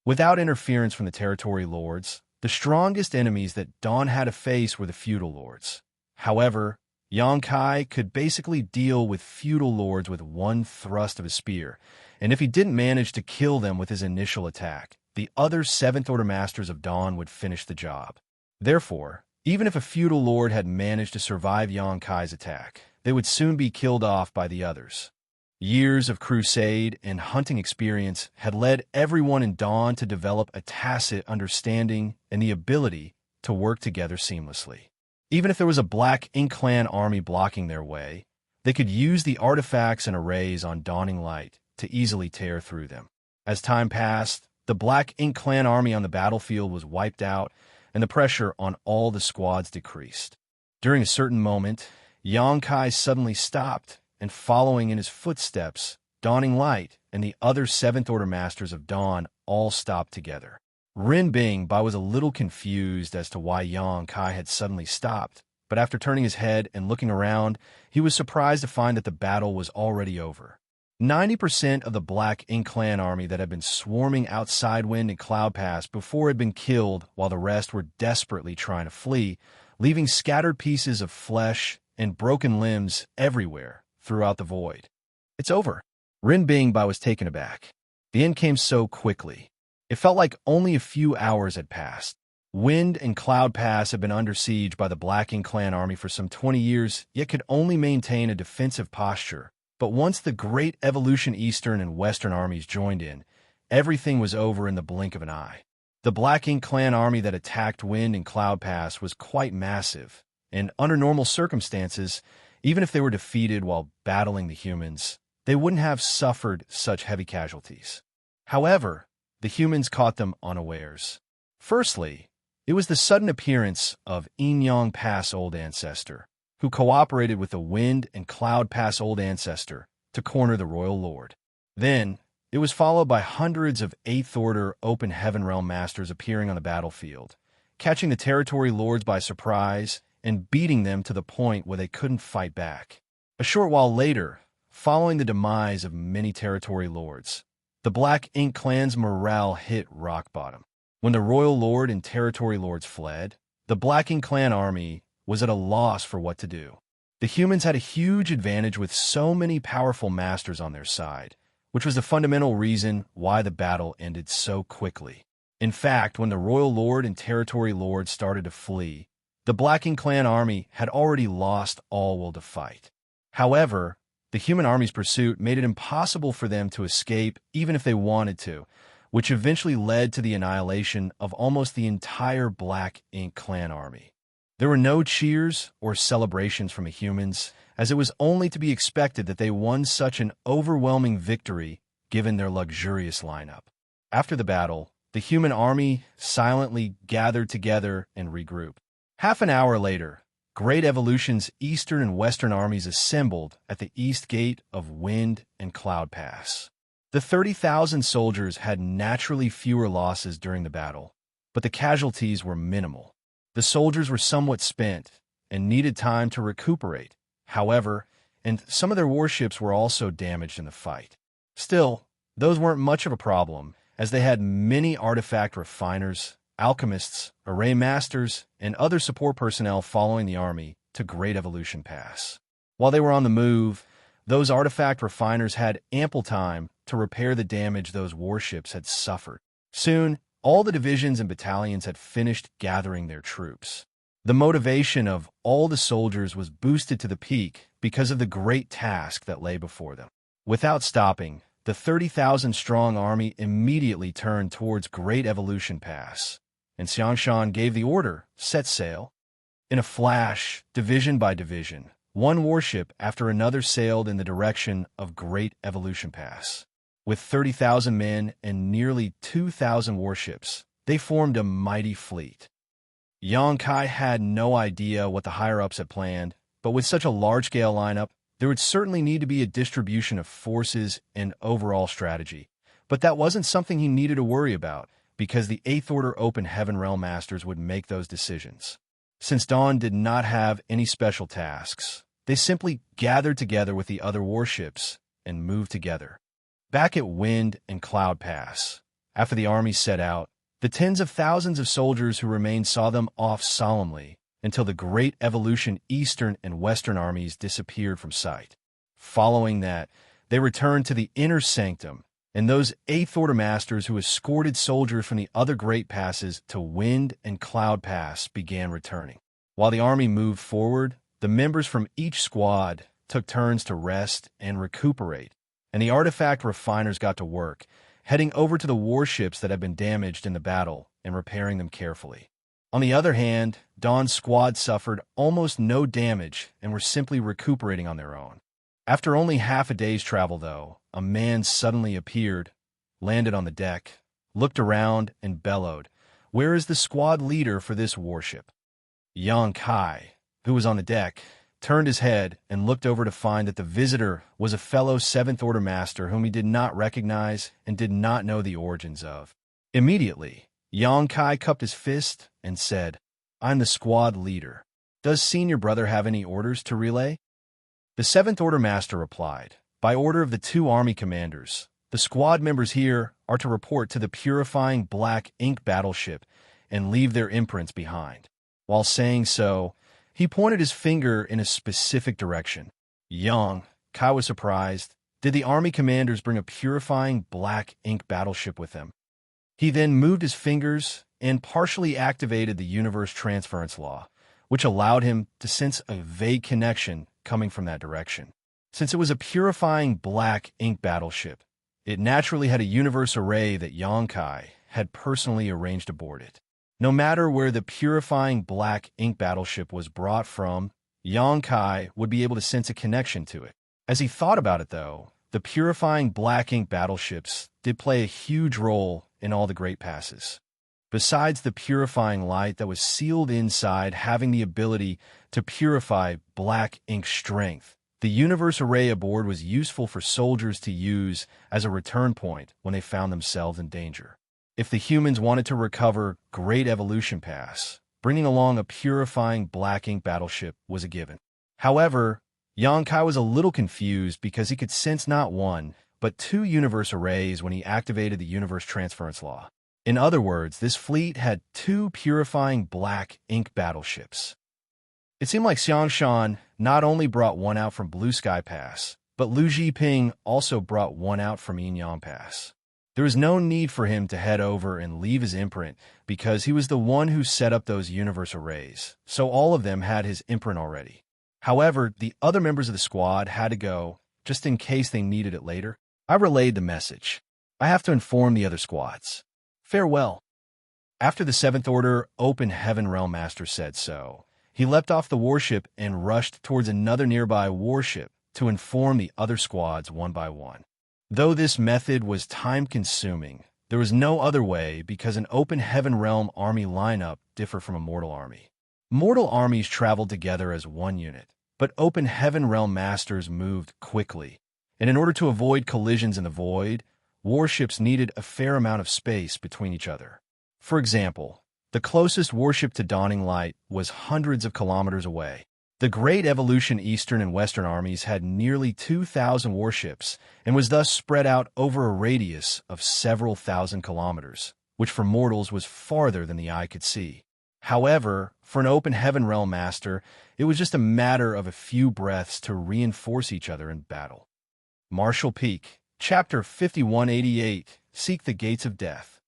Without interference from the territory lords, the strongest enemies that Dawn had to face were the feudal lords. However, Xianxia could basically deal with feudal lords with one thrust of his spear, and if he didn't manage to kill them with his initial attack, the other Seventh Order Masters of Dawn would finish the job. Therefore, even if a feudal lord had managed to survive Xianxia's attack, they would soon be killed off by the others. Years of crusade and hunting experience had led everyone in Dawn to develop a tacit understanding and the ability to work together seamlessly. Even if there was a Black Ink Clan army blocking their way, they could use the artifacts and arrays on Dawning Light to easily tear through them. As time passed, the Black Ink Clan army on the battlefield was wiped out, and the pressure on all the squads decreased. During a certain moment, Xianxia suddenly stopped, and following in his footsteps, Dawning Light and the other Seventh Order Masters of Dawn all stopped together. Ren Bingbai was a little confused as to why Xianxia had suddenly stopped, but after turning his head and looking around, he was surprised to find that the battle was already over. 90% of the Black Ink Clan army that had been swarming outside Wind and Cloud Pass before had been killed, while the rest were desperately trying to flee, leaving scattered pieces of flesh and broken limbs everywhere throughout the void. It's over. Ren Bingbai was taken aback. The end came so quickly. It felt like only a few hours had passed. Wind and Cloud Pass had been under siege by the Black Ink Clan army for some 20 years, yet could only maintain a defensive posture. But once the Great Evolution Eastern and Western armies joined in, everything was over in the blink of an eye. The Black Ink Clan army that attacked Wind and Cloud Pass was quite massive, and under normal circumstances, even if they were defeated while battling the humans, they wouldn't have suffered such heavy casualties. However, the humans caught them unawares. Firstly, it was the sudden appearance of Inyang Pass Old Ancestor, who cooperated with the Wind and Cloud Pass Old Ancestor to corner the Royal Lord. Then, it was followed by hundreds of Eighth Order Open Heaven Realm Masters appearing on the battlefield, catching the Territory Lords by surprise and beating them to the point where they couldn't fight back. A short while later, following the demise of many Territory Lords, the Black Ink Clan's morale hit rock bottom. When the Royal Lord and Territory Lords fled, the Black Ink Clan army was at a loss for what to do. The humans had a huge advantage with so many powerful masters on their side, which was the fundamental reason why the battle ended so quickly. In fact, when the Royal Lord and Territory Lord started to flee, the Black Ink Clan army had already lost all will to fight. However, the human army's pursuit made it impossible for them to escape even if they wanted to, which eventually led to the annihilation of almost the entire Black Ink Clan army. There were no cheers or celebrations from the humans, as it was only to be expected that they won such an overwhelming victory given their luxurious lineup. After the battle, the human army silently gathered together and regrouped. Half an hour later, Great Evolution's Eastern and Western armies assembled at the east gate of Wind and Cloud Pass. The 30,000 soldiers had naturally fewer losses during the battle, but the casualties were minimal. The soldiers were somewhat spent and needed time to recuperate, however, and some of their warships were also damaged in the fight. Still, those weren't much of a problem, as they had many artifact refiners, alchemists, array masters, and other support personnel following the army to Great Evolution Pass. While they were on the move, those artifact refiners had ample time to repair the damage those warships had suffered. Soon, all the divisions and battalions had finished gathering their troops. The motivation of all the soldiers was boosted to the peak because of the great task that lay before them. Without stopping, the 30,000-strong army immediately turned towards Great Evolution Pass, and Xianxia gave the order, set sail. In a flash, division by division, one warship after another sailed in the direction of Great Evolution Pass. With 30,000 men and nearly 2,000 warships, they formed a mighty fleet. Xianxia had no idea what the higher-ups had planned, but with such a large-scale lineup, there would certainly need to be a distribution of forces and overall strategy. But that wasn't something he needed to worry about, because the Eighth Order Open Heaven Realm Masters would make those decisions. Since Dawn did not have any special tasks, they simply gathered together with the other warships and moved together. Back at Wind and Cloud Pass, after the army set out, the tens of thousands of soldiers who remained saw them off solemnly until the Great Evolution Eastern and Western armies disappeared from sight. Following that, they returned to the Inner Sanctum, and those Eighth Order Masters who escorted soldiers from the other Great Passes to Wind and Cloud Pass began returning. While the army moved forward, the members from each squad took turns to rest and recuperate, and the artifact refiners got to work, heading over to the warships that had been damaged in the battle and repairing them carefully. On the other hand, Dawn's squad suffered almost no damage and were simply recuperating on their own. After only half a day's travel, though, a man suddenly appeared, landed on the deck, looked around, and bellowed, "Where is the squad leader for this warship?" Xianxia, who was on the deck, turned his head and looked over to find that the visitor was a fellow Seventh Order Master whom he did not recognize and did not know the origins of. Immediately, Xianxia cupped his fist and said, "I'm the squad leader. Does Senior Brother have any orders to relay?" The Seventh Order Master replied, "By order of the two army commanders, the squad members here are to report to the purifying black ink battleship and leave their imprints behind." While saying so, he pointed his finger in a specific direction. Xianxia was surprised. Did the army commanders bring a purifying black ink battleship with them? He then moved his fingers and partially activated the universe transference law, which allowed him to sense a vague connection coming from that direction. Since it was a purifying black ink battleship, it naturally had a universe array that Xianxia had personally arranged aboard it. No matter where the purifying black ink battleship was brought from, Xianxia would be able to sense a connection to it. As he thought about it, though, the purifying black ink battleships did play a huge role in all the Great Passes. Besides the purifying light that was sealed inside having the ability to purify black ink strength, the universe array aboard was useful for soldiers to use as a return point when they found themselves in danger. If the humans wanted to recover Great Evolution Pass, bringing along a purifying black ink battleship was a given. However, Xianxia was a little confused because he could sense not one, but two universe arrays when he activated the universe transference law. In other words, this fleet had two purifying black ink battleships. It seemed like Xianxia not only brought one out from Blue Sky Pass, but Lu Zhiping also brought one out from Yinyang Pass. There was no need for him to head over and leave his imprint because he was the one who set up those universe arrays, so all of them had his imprint already. However, the other members of the squad had to go, just in case they needed it later. I relayed the message. I have to inform the other squads. Farewell. After the Seventh Order Open Heaven Realm Master said so, he leapt off the warship and rushed towards another nearby warship to inform the other squads one by one. Though this method was time-consuming, there was no other way because an Open Heaven Realm army lineup differed from a mortal army. Mortal armies traveled together as one unit, but Open Heaven Realm Masters moved quickly, and in order to avoid collisions in the void, warships needed a fair amount of space between each other. For example, the closest warship to Dawning Light was hundreds of kilometers away. The Great Evolution Eastern and Western armies had nearly 2,000 warships and was thus spread out over a radius of several thousand kilometers, which for mortals was farther than the eye could see. However, for an Open Heaven Realm Master, it was just a matter of a few breaths to reinforce each other in battle. Martial Peak, Chapter 5188, Seek the Gates of Death.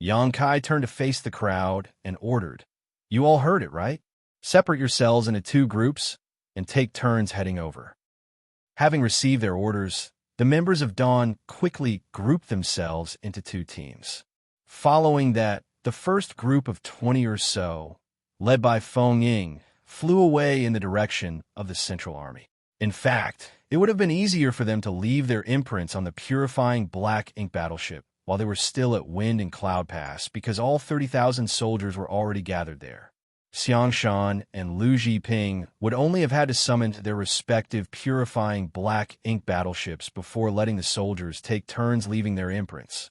Xianxia turned to face the crowd and ordered, "You all heard it, right? Separate yourselves into two groups and take turns heading over." Having received their orders, the members of Dawn quickly grouped themselves into two teams. Following that, the first group of 20 or so, led by Feng Ying, flew away in the direction of the Central Army. In fact, it would have been easier for them to leave their imprints on the purifying black ink battleship while they were still at Wind and Cloud Pass because all 30,000 soldiers were already gathered there. Xianxia and Lu Zhiping would only have had to summon their respective purifying black ink battleships before letting the soldiers take turns leaving their imprints.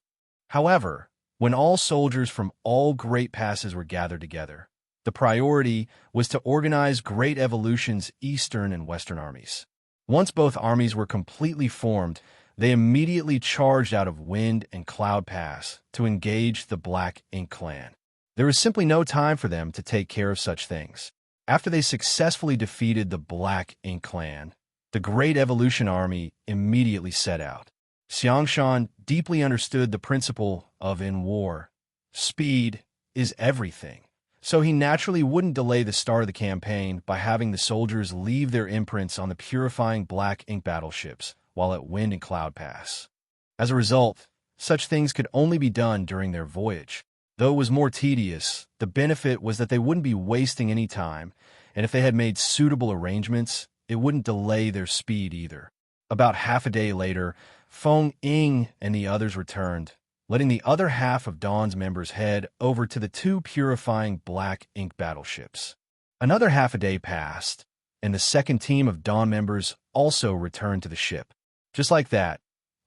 However, when all soldiers from all Great Passes were gathered together, the priority was to organize Great Evolution's Eastern and Western armies. Once both armies were completely formed, they immediately charged out of Wind and Cloud Pass to engage the Black Ink Clan. There was simply no time for them to take care of such things. After they successfully defeated the Black Ink clan, the Great Evolution Army immediately set out. Xianxia deeply understood the principle of in war, speed is everything. So he naturally wouldn't delay the start of the campaign by having the soldiers leave their imprints on the purifying Black Ink battleships while at Wind and Cloud Pass. As a result, such things could only be done during their voyage. Though it was more tedious, the benefit was that they wouldn't be wasting any time, and if they had made suitable arrangements, it wouldn't delay their speed either. About half a day later, Feng Ying and the others returned, letting the other half of Dawn's members head over to the two purifying Black Ink battleships. Another half a day passed, and the second team of Dawn members also returned to the ship. Just like that,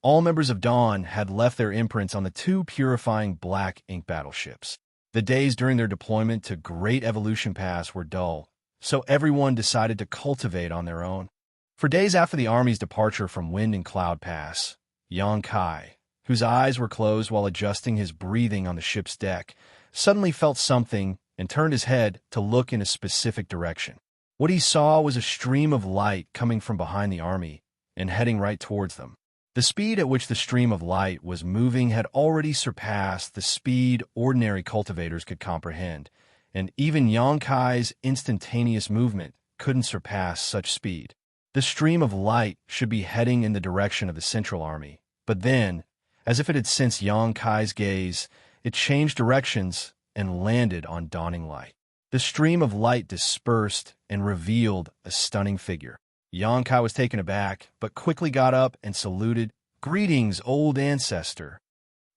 all members of Dawn had left their imprints on the two purifying Black Ink battleships. The days during their deployment to Great Evolution Pass were dull, so everyone decided to cultivate on their own. For days after the army's departure from Wind and Cloud Pass, Xianxia, whose eyes were closed while adjusting his breathing on the ship's deck, suddenly felt something and turned his head to look in a specific direction. What he saw was a stream of light coming from behind the army and heading right towards them. The speed at which the stream of light was moving had already surpassed the speed ordinary cultivators could comprehend, and even Xianxia's instantaneous movement couldn't surpass such speed. The stream of light should be heading in the direction of the Central Army, but then, as if it had sensed Xianxia's gaze, it changed directions and landed on Dawning Light. The stream of light dispersed and revealed a stunning figure. Xianxia was taken aback, but quickly got up and saluted, "Greetings, old ancestor."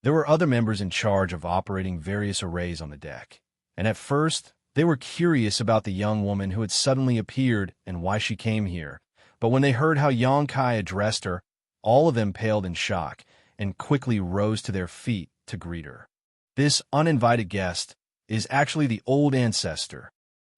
There were other members in charge of operating various arrays on the deck, and at first they were curious about the young woman who had suddenly appeared and why she came here. But when they heard how Xianxia addressed her, all of them paled in shock and quickly rose to their feet to greet her. This uninvited guest is actually the old ancestor.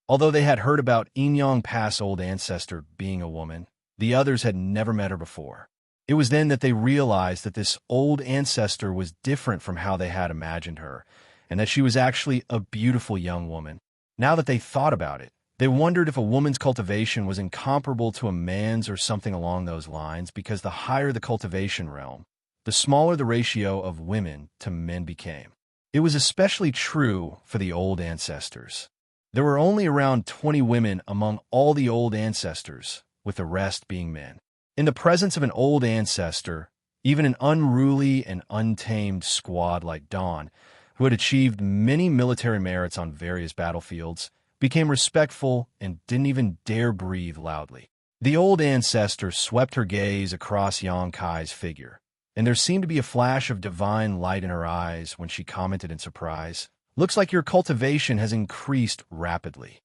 Although they had heard about Inyang Pass old ancestor being a woman, the others had never met her before. It was then that they realized that this old ancestor was different from how they had imagined her, and that she was actually a beautiful young woman. Now that they thought about it, they wondered if a woman's cultivation was incomparable to a man's or something along those lines, because the higher the cultivation realm, the smaller the ratio of women to men became. It was especially true for the old ancestors. There were only around 20 women among all the old ancestors, with the rest being men. In the presence of an old ancestor, even an unruly and untamed squad like Dawn, who had achieved many military merits on various battlefields, became respectful and didn't even dare breathe loudly. The old ancestor swept her gaze across Xianxia's figure, and there seemed to be a flash of divine light in her eyes when she commented in surprise, "Looks like your cultivation has increased rapidly."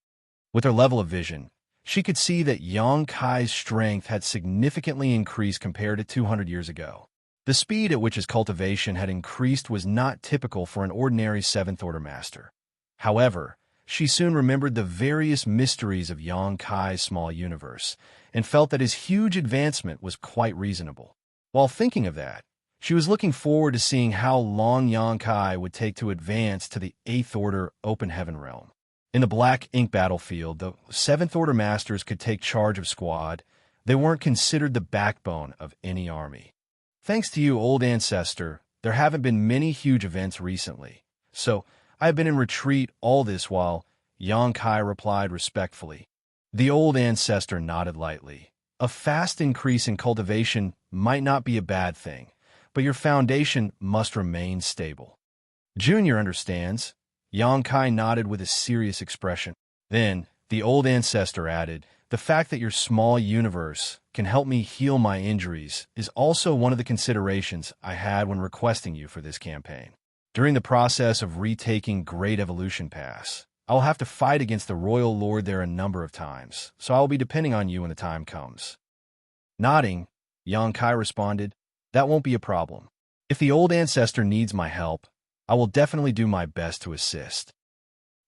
With her level of vision, she could see that Xianxia's strength had significantly increased compared to 200 years ago. The speed at which his cultivation had increased was not typical for an ordinary Seventh Order Master. However, she soon remembered the various mysteries of Xianxia's small universe, and felt that his huge advancement was quite reasonable. While thinking of that, she was looking forward to seeing how long Xianxia would take to advance to the Eighth Order Open Heaven realm. In the Black Ink battlefield, the Seventh Order Masters could take charge of squad. They weren't considered the backbone of any army. "Thanks to you, old ancestor, there haven't been many huge events recently, so I have been in retreat all this while," Xianxia replied respectfully. The old ancestor nodded lightly. "A fast increase in cultivation might not be a bad thing, but your foundation must remain stable." "Junior understands." Xianxia nodded with a serious expression. Then, the old ancestor added, "The fact that your small universe can help me heal my injuries is also one of the considerations I had when requesting you for this campaign. During the process of retaking Great Evolution Pass, I will have to fight against the Royal Lord there a number of times, so I will be depending on you when the time comes." Nodding, Xianxia responded, "That won't be a problem. If the old ancestor needs my help, I will definitely do my best to assist."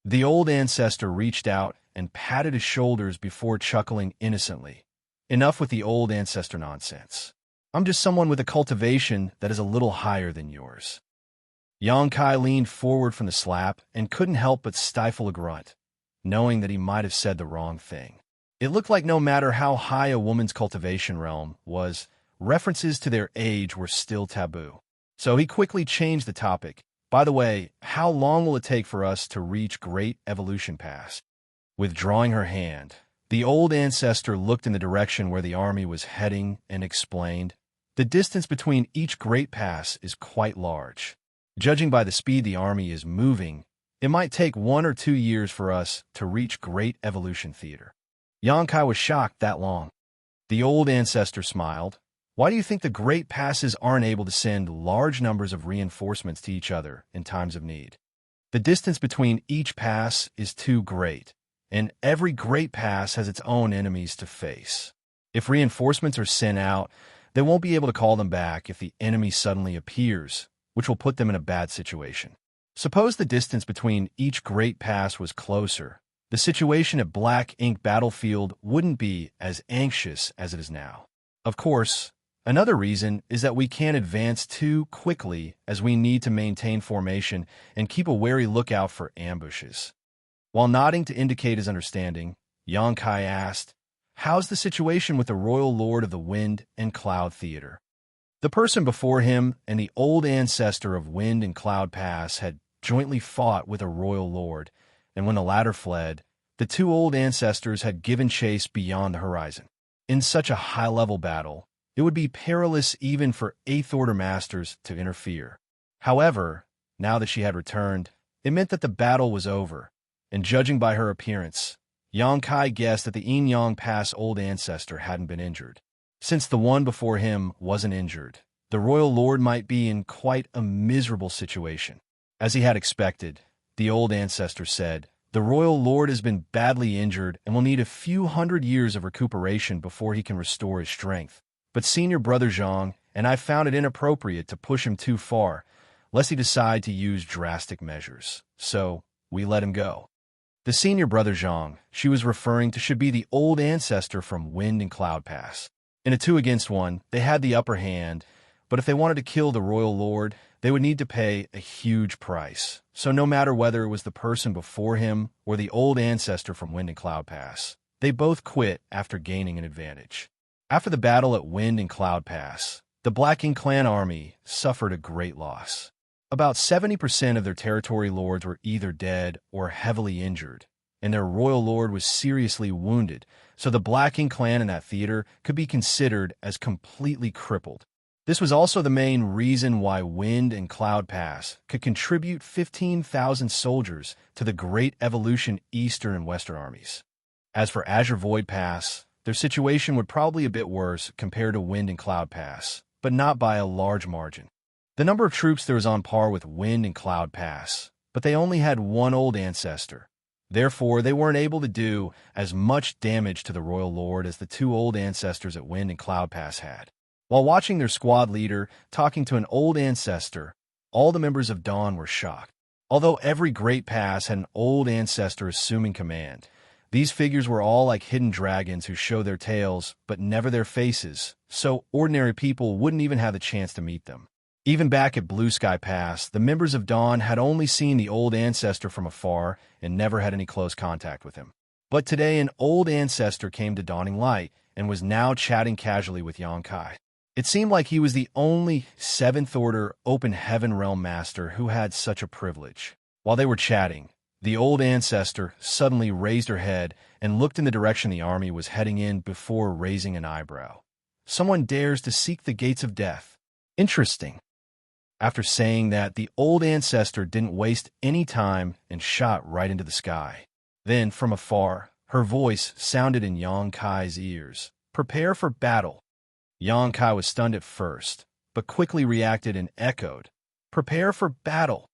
The old ancestor reached out and patted his shoulders before chuckling innocently. "Enough with the old ancestor nonsense. I'm just someone with a cultivation that is a little higher than yours." Xianxia leaned forward from the slap and couldn't help but stifle a grunt. knowing that he might have said the wrong thing. It looked like no matter how high a woman's cultivation realm was, references to their age were still taboo. So he quickly changed the topic. By the way, how long will it take for us to reach Great Evolution Pass? Withdrawing her hand, the old ancestor looked in the direction where the army was heading and explained, "The distance between each great pass is quite large. Judging by the speed the army is moving, it might take 1 or 2 years for us to reach Great Evolution Theater." Xianxia was shocked that long. The old ancestor smiled. "Why do you think the great passes aren't able to send large numbers of reinforcements to each other in times of need? The distance between each pass is too great, and every great pass has its own enemies to face. If reinforcements are sent out, they won't be able to call them back if the enemy suddenly appears, which will put them in a bad situation. Suppose the distance between each great pass was closer. The situation at Black Ink Battlefield wouldn't be as anxious as it is now. Of course, another reason is that we can't advance too quickly as we need to maintain formation and keep a wary lookout for ambushes." While nodding to indicate his understanding, Xianxia asked, "How's the situation with the Royal Lord of the Wind and Cloud Theater?" The person before him and the old ancestor of Wind and Cloud Pass had jointly fought with a royal lord, and when the latter fled, the two old ancestors had given chase beyond the horizon. In such a high-level battle, it would be perilous even for Eighth Order Masters to interfere. However, now that she had returned, it meant that the battle was over, and judging by her appearance, Xianxia guessed that the Yinyang Pass old ancestor hadn't been injured. Since the one before him wasn't injured, the royal lord might be in quite a miserable situation. As he had expected, the old ancestor said, "The royal lord has been badly injured and will need a few hundred years of recuperation before he can restore his strength. But senior brother Zhang and I found it inappropriate to push him too far, lest he decide to use drastic measures. So, we let him go." The senior brother Zhang she was referring to should be the old ancestor from Wind and Cloud Pass. In a 2-against-1, they had the upper hand, but if they wanted to kill the royal lord, they would need to pay a huge price. So no matter whether it was the person before him or the old ancestor from Wind and Cloud Pass, they both quit after gaining an advantage. After the battle at Wind and Cloud Pass, the Black Ink clan army suffered a great loss. About 70% of their territory lords were either dead or heavily injured, and their royal lord was seriously wounded, so the Black Ink clan in that theater could be considered as completely crippled. This was also the main reason why Wind and Cloud Pass could contribute 15,000 soldiers to the Great Evolution Eastern and Western armies. As for Azure Void Pass, their situation would probably be a bit worse compared to Wind and Cloud Pass, but not by a large margin. The number of troops there was on par with Wind and Cloud Pass, but they only had one old ancestor. Therefore, they weren't able to do as much damage to the royal lord as the two old ancestors at Wind and Cloud Pass had. While watching their squad leader talking to an old ancestor, all the members of Dawn were shocked. Although every great pass had an old ancestor assuming command, these figures were all like hidden dragons who show their tails but never their faces, so ordinary people wouldn't even have the chance to meet them. Even back at Blue Sky Pass, the members of Dawn had only seen the old ancestor from afar and never had any close contact with him. But today an old ancestor came to Dawning Light and was now chatting casually with Xianxia. It seemed like he was the only 7th Order Open Heaven Realm Master who had such a privilege. While they were chatting, the old ancestor suddenly raised her head and looked in the direction the army was heading in before raising an eyebrow. "Someone dares to seek the gates of death. Interesting." After saying that, the old ancestor didn't waste any time and shot right into the sky. Then, from afar, her voice sounded in Xianxia's ears. "Prepare for battle." Xianxia was stunned at first, but quickly reacted and echoed, "Prepare for battle."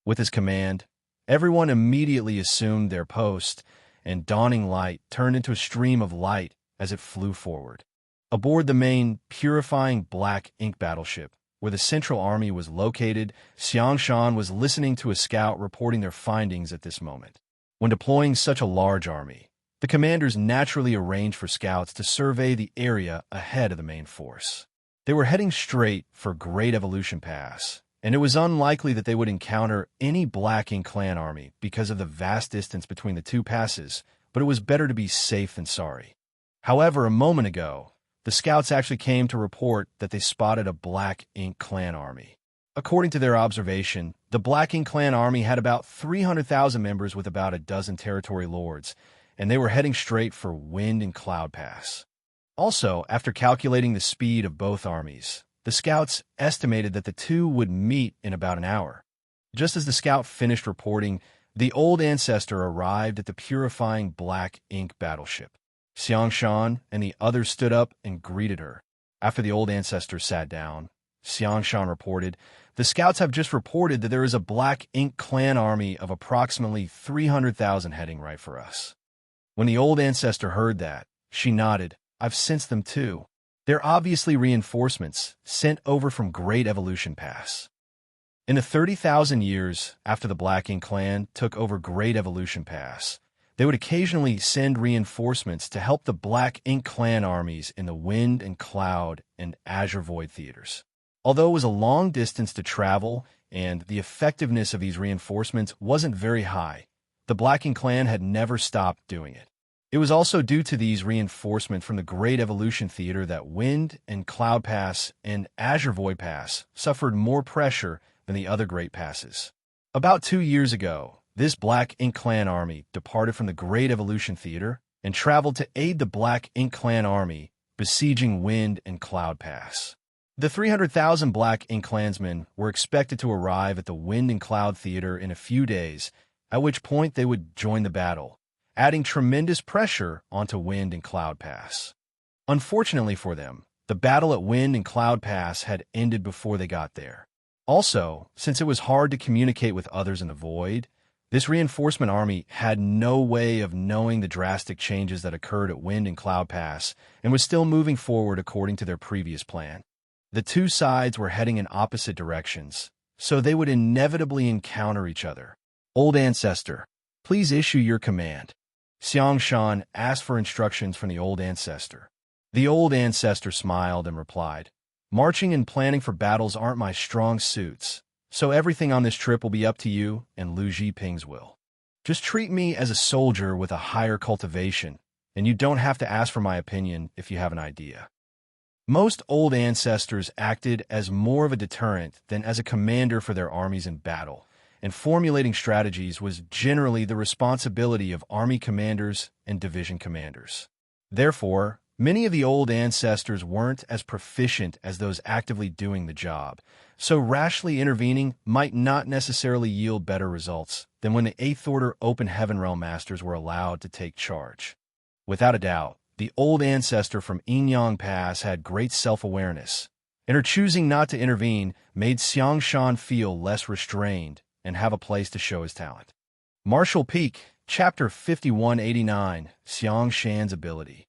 With his command, everyone immediately assumed their post, and Dawning Light turned into a stream of light as it flew forward. Aboard the main, purifying Black Ink battleship, where the Central Army was located, Xianxia was listening to a scout reporting their findings at this moment. When deploying such a large army, the commanders naturally arranged for scouts to survey the area ahead of the main force. They were heading straight for Great Evolution Pass, and it was unlikely that they would encounter any Black Ink clan army because of the vast distance between the two passes, but it was better to be safe than sorry. However, a moment ago, the scouts actually came to report that they spotted a Black Ink clan army. According to their observation, the Black Ink clan army had about 300,000 members with about a dozen territory lords, and they were heading straight for Wind and Cloud Pass. Also, after calculating the speed of both armies, the scouts estimated that the two would meet in about an hour. Just as the scout finished reporting, the old ancestor arrived at the purifying Black Ink battleship. Xianxia and the others stood up and greeted her. After the old ancestor sat down, Xianxia reported, "The scouts have just reported that there is a Black Ink clan army of approximately 300,000 heading right for us." When the old ancestor heard that, she nodded. "I've sensed them too. They're obviously reinforcements sent over from Great Evolution Pass." In the 30,000 years after the Black Ink clan took over Great Evolution Pass, they would occasionally send reinforcements to help the Black Ink clan armies in the Wind and Cloud and Azure Void theaters. Although it was a long distance to travel and the effectiveness of these reinforcements wasn't very high, the Black Ink clan had never stopped doing it. It was also due to these reinforcements from the Great Evolution Theater that Wind and Cloud Pass and Azure Void Pass suffered more pressure than the other Great Passes. About 2 years ago, this Black Ink clan army departed from the Great Evolution Theater and traveled to aid the Black Ink clan army besieging Wind and Cloud Pass. The 300,000 Black Ink clansmen were expected to arrive at the Wind and Cloud Theater in a few days, at which point they would join the battle, adding tremendous pressure onto Wind and Cloud Pass. Unfortunately for them, the battle at Wind and Cloud Pass had ended before they got there. Also, since it was hard to communicate with others in the Void, this reinforcement army had no way of knowing the drastic changes that occurred at Wind and Cloud Pass and was still moving forward according to their previous plan. The two sides were heading in opposite directions, so they would inevitably encounter each other. "Old Ancestor, please issue your command." Xianxia asked for instructions from the old ancestor. The old ancestor smiled and replied, "Marching and planning for battles aren't my strong suits, so everything on this trip will be up to you and Lu Zhiping's will. Just treat me as a soldier with a higher cultivation, and you don't have to ask for my opinion if you have an idea." Most old ancestors acted as more of a deterrent than as a commander for their armies in battle, and formulating strategies was generally the responsibility of army commanders and division commanders. Therefore, many of the old ancestors weren't as proficient as those actively doing the job, so rashly intervening might not necessarily yield better results than when the Eighth Order Open Heaven Realm Masters were allowed to take charge. Without a doubt, the old ancestor from Inyang Pass had great self-awareness, and her choosing not to intervene made Xianxia feel less restrained and have a place to show his talent. Martial Peak, Chapter 5189, Xianxia's Ability.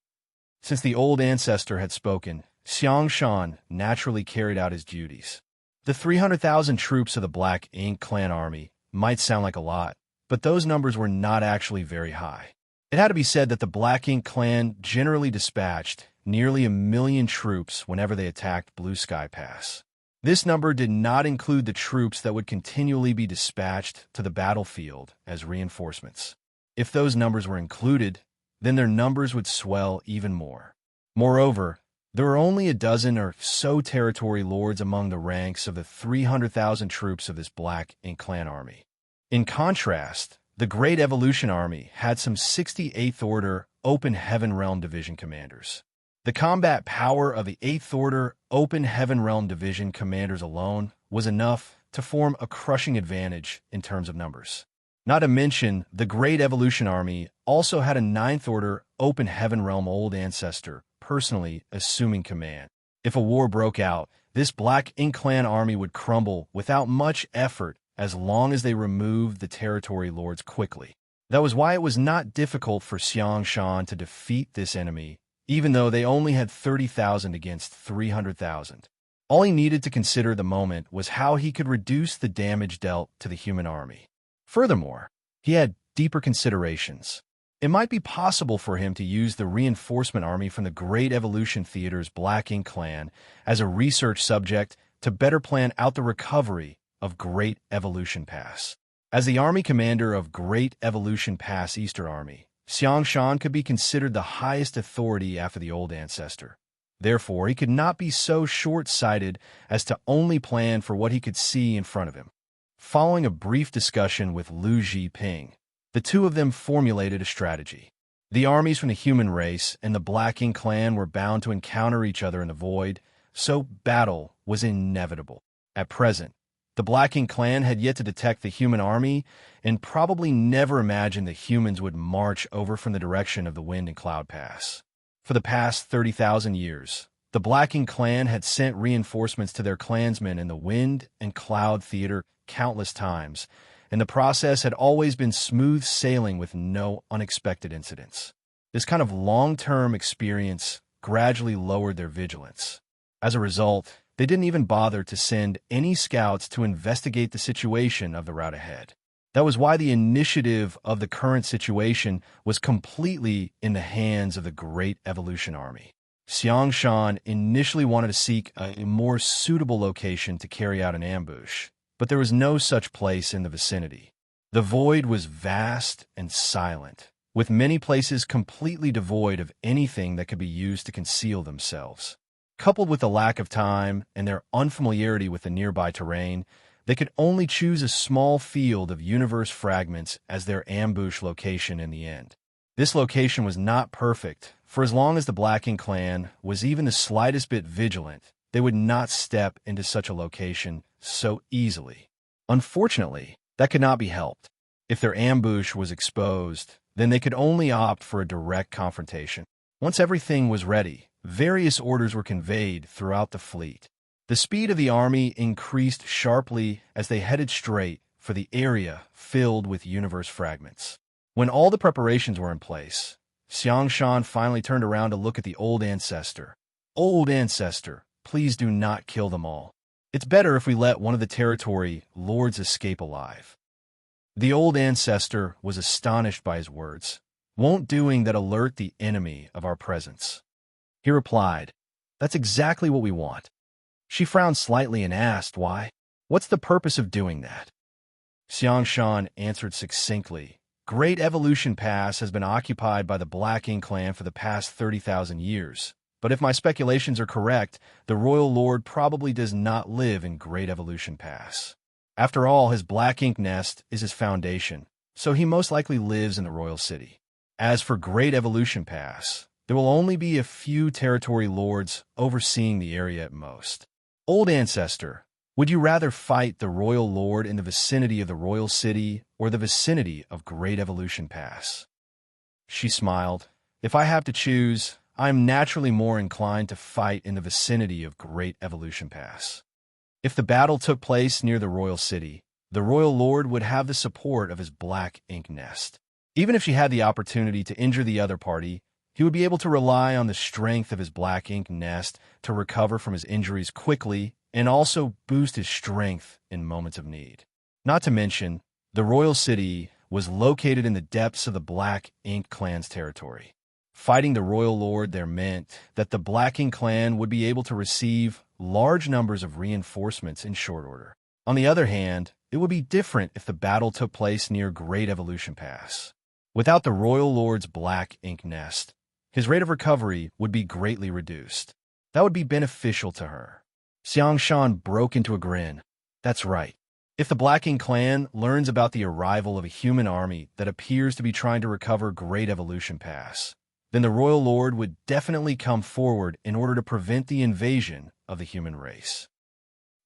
Since the old ancestor had spoken, Xianxia naturally carried out his duties. The 300,000 troops of the Black Ink clan army might sound like a lot, but those numbers were not actually very high. It had to be said that the Black Ink clan generally dispatched nearly 1 million troops whenever they attacked Blue Sky Pass. This number did not include the troops that would continually be dispatched to the battlefield as reinforcements. If those numbers were included, then their numbers would swell even more. Moreover, there were only a dozen or so territory lords among the ranks of the 300,000 troops of this Black Ink clan army. In contrast, the Great Evolution Army had some 68th Order Open Heaven Realm Division commanders. The combat power of the 8th Order Open Heaven Realm Division commanders alone was enough to form a crushing advantage in terms of numbers. Not to mention, the Great Evolution Army also had a 9th Order Open Heaven Realm Old Ancestor personally assuming command. If a war broke out, this Black Ink clan army would crumble without much effort as long as they removed the territory lords quickly. That was why it was not difficult for Xianxia to defeat this enemy, even though they only had 30,000 against 300,000. All he needed to consider at the moment was how he could reduce the damage dealt to the human army. Furthermore, he had deeper considerations. It might be possible for him to use the reinforcement army from the Great Evolution Theater's Black Ink clan as a research subject to better plan out the recovery of Great Evolution Pass. As the army commander of Great Evolution Pass Easter Army, Xianxia could be considered the highest authority after the old ancestor. Therefore, he could not be so short-sighted as to only plan for what he could see in front of him. Following a brief discussion with Lu Zhiping, the two of them formulated a strategy. The armies from the human race and the Black Ink clan were bound to encounter each other in the void, so battle was inevitable. At present, the Black Ink clan had yet to detect the human army and probably never imagined that humans would march over from the direction of the Wind and Cloud Pass. For the past 30,000 years, the Black Ink clan had sent reinforcements to their clansmen in the Wind and Cloud Theater countless times, and the process had always been smooth sailing with no unexpected incidents. This kind of long-term experience gradually lowered their vigilance. As a result, they didn't even bother to send any scouts to investigate the situation of the route ahead. That was why the initiative of the current situation was completely in the hands of the Great Evolution Army. Xianxia initially wanted to seek a more suitable location to carry out an ambush, but there was no such place in the vicinity. The void was vast and silent, with many places completely devoid of anything that could be used to conceal themselves. Coupled with the lack of time and their unfamiliarity with the nearby terrain, they could only choose a small field of universe fragments as their ambush location in the end. This location was not perfect, for as long as the Black Ink clan was even the slightest bit vigilant, they would not step into such a location so easily. Unfortunately, that could not be helped. If their ambush was exposed, then they could only opt for a direct confrontation. Once everything was ready, various orders were conveyed throughout the fleet. The speed of the army increased sharply as they headed straight for the area filled with universe fragments. When all the preparations were in place, Xianxia finally turned around to look at the old ancestor. "Old ancestor, please do not kill them all. It's better if we let one of the territory lords escape alive." The old ancestor was astonished by his words. "Won't doing that alert the enemy of our presence?" He replied, "That's exactly what we want." She frowned slightly and asked, "Why? What's the purpose of doing that?" Xianxia answered succinctly, "Great Evolution Pass has been occupied by the Black Ink clan for the past 30,000 years. But if my speculations are correct, the Royal Lord probably does not live in Great Evolution Pass. After all, his Black Ink nest is his foundation, so he most likely lives in the Royal City. As for Great Evolution Pass, there will only be a few territory lords overseeing the area at most. Old ancestor, would you rather fight the Royal Lord in the vicinity of the Royal City or the vicinity of Great Evolution Pass?" She smiled. "If I have to choose, I am naturally more inclined to fight in the vicinity of Great Evolution Pass. If the battle took place near the Royal City, the Royal Lord would have the support of his Black Ink nest. Even if she had the opportunity to injure the other party, he would be able to rely on the strength of his Black Ink nest to recover from his injuries quickly and also boost his strength in moments of need. Not to mention, the Royal City was located in the depths of the Black Ink clan's territory. Fighting the Royal Lord there meant that the Black Ink clan would be able to receive large numbers of reinforcements in short order. On the other hand, it would be different if the battle took place near Great Evolution Pass. Without the Royal Lord's Black Ink nest, his rate of recovery would be greatly reduced. That would be beneficial to her. Xianxia broke into a grin. "That's right. If the Black Ink clan learns about the arrival of a human army that appears to be trying to recover Great Evolution Pass, then the Royal Lord would definitely come forward in order to prevent the invasion of the human race."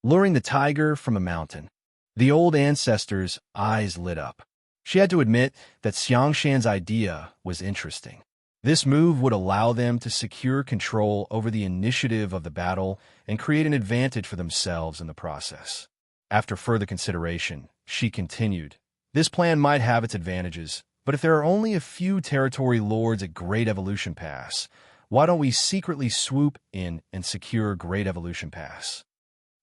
Luring the tiger from a mountain. The old ancestor's eyes lit up. She had to admit that Xianxia's idea was interesting. This move would allow them to secure control over the initiative of the battle and create an advantage for themselves in the process. After further consideration, she continued, "This plan might have its advantages, but if there are only a few territory lords at Great Evolution Pass, why don't we secretly swoop in and secure Great Evolution Pass?"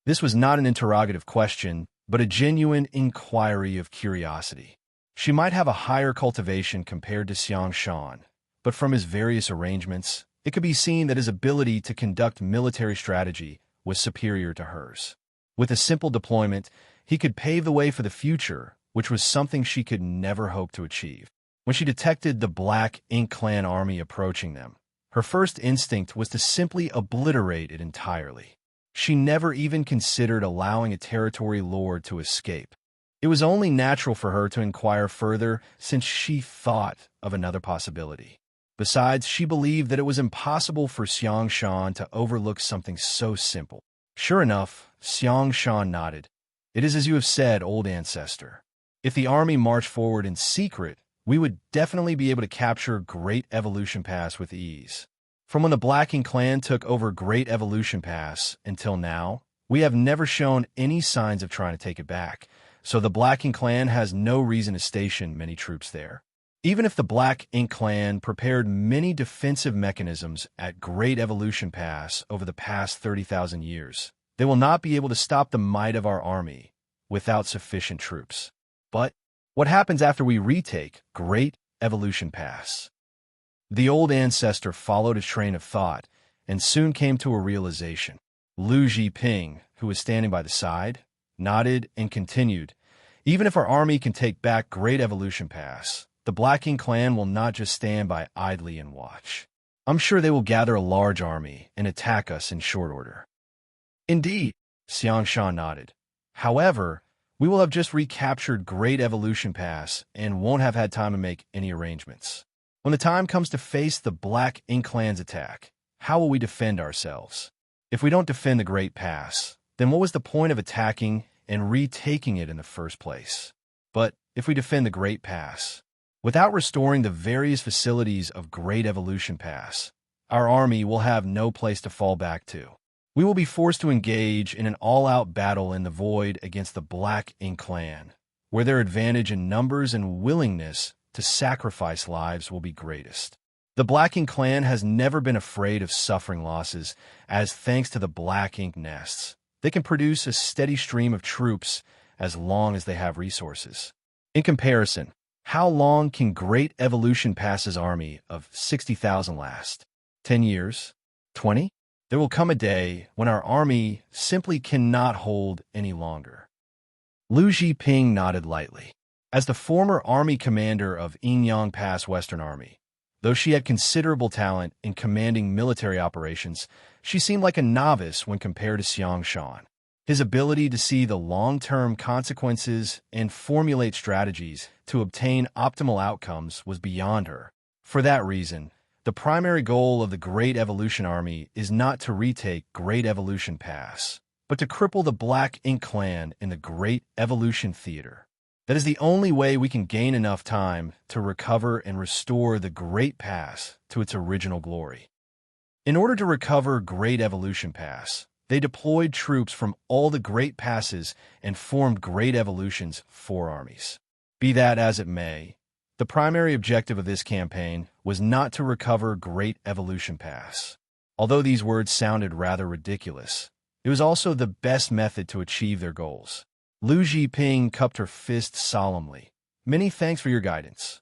This was not an interrogative question, but a genuine inquiry of curiosity. She might have a higher cultivation compared to Xianxia, but from his various arrangements, it could be seen that his ability to conduct military strategy was superior to hers. With a simple deployment, He could pave the way for the future, which was something she could never hope to achieve. When she detected the Black Ink Clan army approaching them, her first instinct was to simply obliterate it entirely. She never even considered allowing a territory lord to escape. It was only natural for her to inquire further since she thought of another possibility. Besides, she believed that it was impossible for Xianxia to overlook something so simple. Sure enough, Xianxia nodded. "It is as you have said, old ancestor. If the army marched forward in secret, we would definitely be able to capture Great Evolution Pass with ease. From when the Black Ink Clan took over Great Evolution Pass until now, we have never shown any signs of trying to take it back, so the Black Ink Clan has no reason to station many troops there. Even if the Black Ink Clan prepared many defensive mechanisms at Great Evolution Pass over the past 30,000 years, they will not be able to stop the might of our army without sufficient troops. But what happens after we retake Great Evolution Pass?" The old ancestor followed his train of thought and soon came to a realization. Lu Zhiping, who was standing by the side, nodded and continued, "Even if our army can take back Great Evolution Pass, the Black Ink Clan will not just stand by idly and watch. I'm sure they will gather a large army and attack us in short order." "Indeed," Xianxia nodded. "However, we will have just recaptured Great Evolution Pass and won't have had time to make any arrangements. When the time comes to face the Black Ink Clan's attack, how will we defend ourselves? If we don't defend the Great Pass, then what was the point of attacking and retaking it in the first place? But if we defend the Great Pass, without restoring the various facilities of Great Evolution Pass, our army will have no place to fall back to. We will be forced to engage in an all-out battle in the void against the Black Ink Clan, where their advantage in numbers and willingness to sacrifice lives will be greatest. The Black Ink Clan has never been afraid of suffering losses, as thanks to the Black Ink nests, they can produce a steady stream of troops as long as they have resources. In comparison, how long can Great Evolution Pass's army of 60,000 last? 10 years? 20? There will come a day when our army simply cannot hold any longer." Lu Zhiping nodded lightly. As the former army commander of Yingyang Pass Western Army, though she had considerable talent in commanding military operations, she seemed like a novice when compared to Xianxia. His ability to see the long-term consequences and formulate strategies to obtain optimal outcomes was beyond her. For that reason, the primary goal of the Great Evolution Army is not to retake Great Evolution Pass, but to cripple the Black Ink Clan in the Great Evolution Theater. That is the only way we can gain enough time to recover and restore the Great Pass to its original glory. In order to recover Great Evolution Pass, they deployed troops from all the Great Passes and formed Great Evolution's 4 armies. Be that as it may, the primary objective of this campaign was not to recover Great Evolution Pass. Although these words sounded rather ridiculous, it was also the best method to achieve their goals. Lu Zhiping cupped her fist solemnly. "Many thanks for your guidance."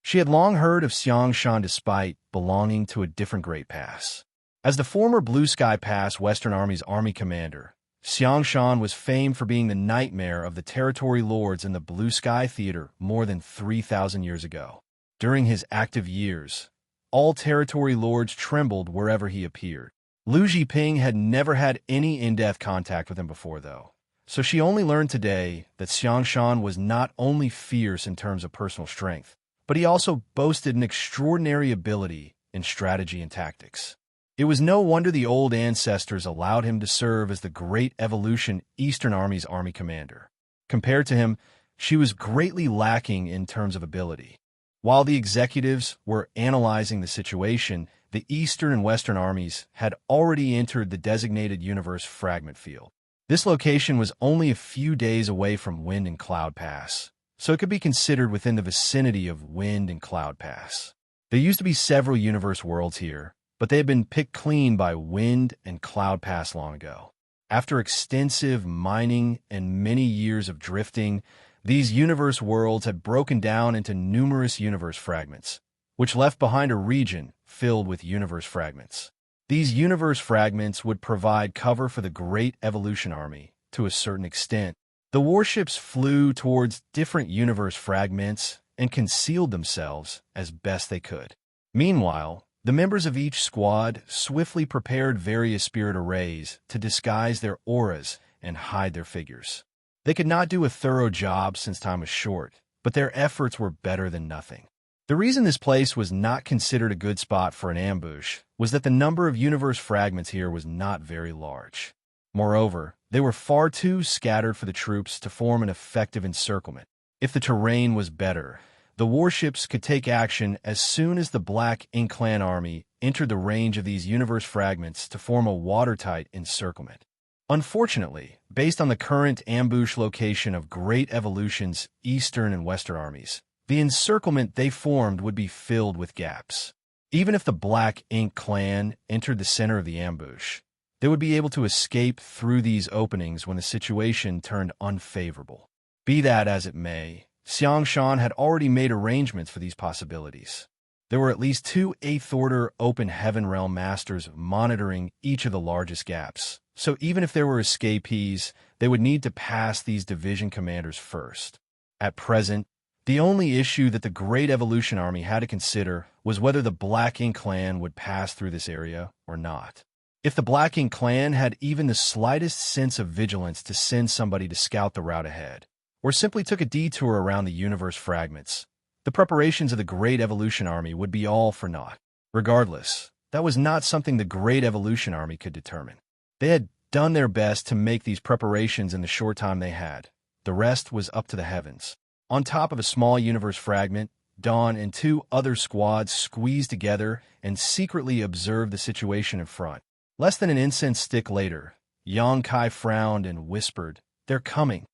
She had long heard of Xianxia despite belonging to a different Great Pass. As the former Blue Sky Pass Western Army's army commander, Xianxia was famed for being the nightmare of the territory lords in the Blue Sky Theater more than 3,000 years ago. During his active years, all territory lords trembled wherever he appeared. Lu Zhiping had never had any in-depth contact with him before, though, so she only learned today that Xianxia was not only fierce in terms of personal strength, but he also boasted an extraordinary ability in strategy and tactics. It was no wonder the old ancestors allowed him to serve as the Great Evolution Eastern Army's army commander. Compared to him, she was greatly lacking in terms of ability. While the executives were analyzing the situation, the Eastern and Western armies had already entered the designated universe fragment field. This location was only a few days away from Wind and Cloud Pass, so it could be considered within the vicinity of Wind and Cloud Pass. There used to be several universe worlds here, but they had been picked clean by Wind and Cloud Pass long ago. After extensive mining and many years of drifting, these universe worlds had broken down into numerous universe fragments, which left behind a region filled with universe fragments. These universe fragments would provide cover for the Great Evolution Army to a certain extent, The warships flew towards different universe fragments and concealed themselves as best they could. Meanwhile, the members of each squad swiftly prepared various spirit arrays to disguise their auras and hide their figures. They could not do a thorough job since time was short, but their efforts were better than nothing. The reason this place was not considered a good spot for an ambush was that the number of universe fragments here was not very large. Moreover, they were far too scattered for the troops to form an effective encirclement. If the terrain was better, the warships could take action as soon as the Black Ink Clan army entered the range of these universe fragments to form a watertight encirclement. Unfortunately, based on the current ambush location of Great Evolution's Eastern and Western armies, the encirclement they formed would be filled with gaps. Even if the Black Ink Clan entered the center of the ambush, they would be able to escape through these openings when the situation turned unfavorable. Be that as it may, Xianxia had already made arrangements for these possibilities. There were at least 2 8th-order Open Heaven Realm Masters monitoring each of the largest gaps, so even if there were escapees, they would need to pass these division commanders first. At present, the only issue that the Great Evolution Army had to consider was whether the Black Ink Clan would pass through this area or not. If the Black Ink Clan had even the slightest sense of vigilance to send somebody to scout the route ahead, or simply took a detour around the universe fragments, the preparations of the Great Evolution Army would be all for naught. Regardless, that was not something the Great Evolution Army could determine. They had done their best to make these preparations in the short time they had. The rest was up to the heavens. On top of a small universe fragment, Dawn and 2 other squads squeezed together and secretly observed the situation in front. Less than an incense stick later, Xianxia frowned and whispered, "They're coming."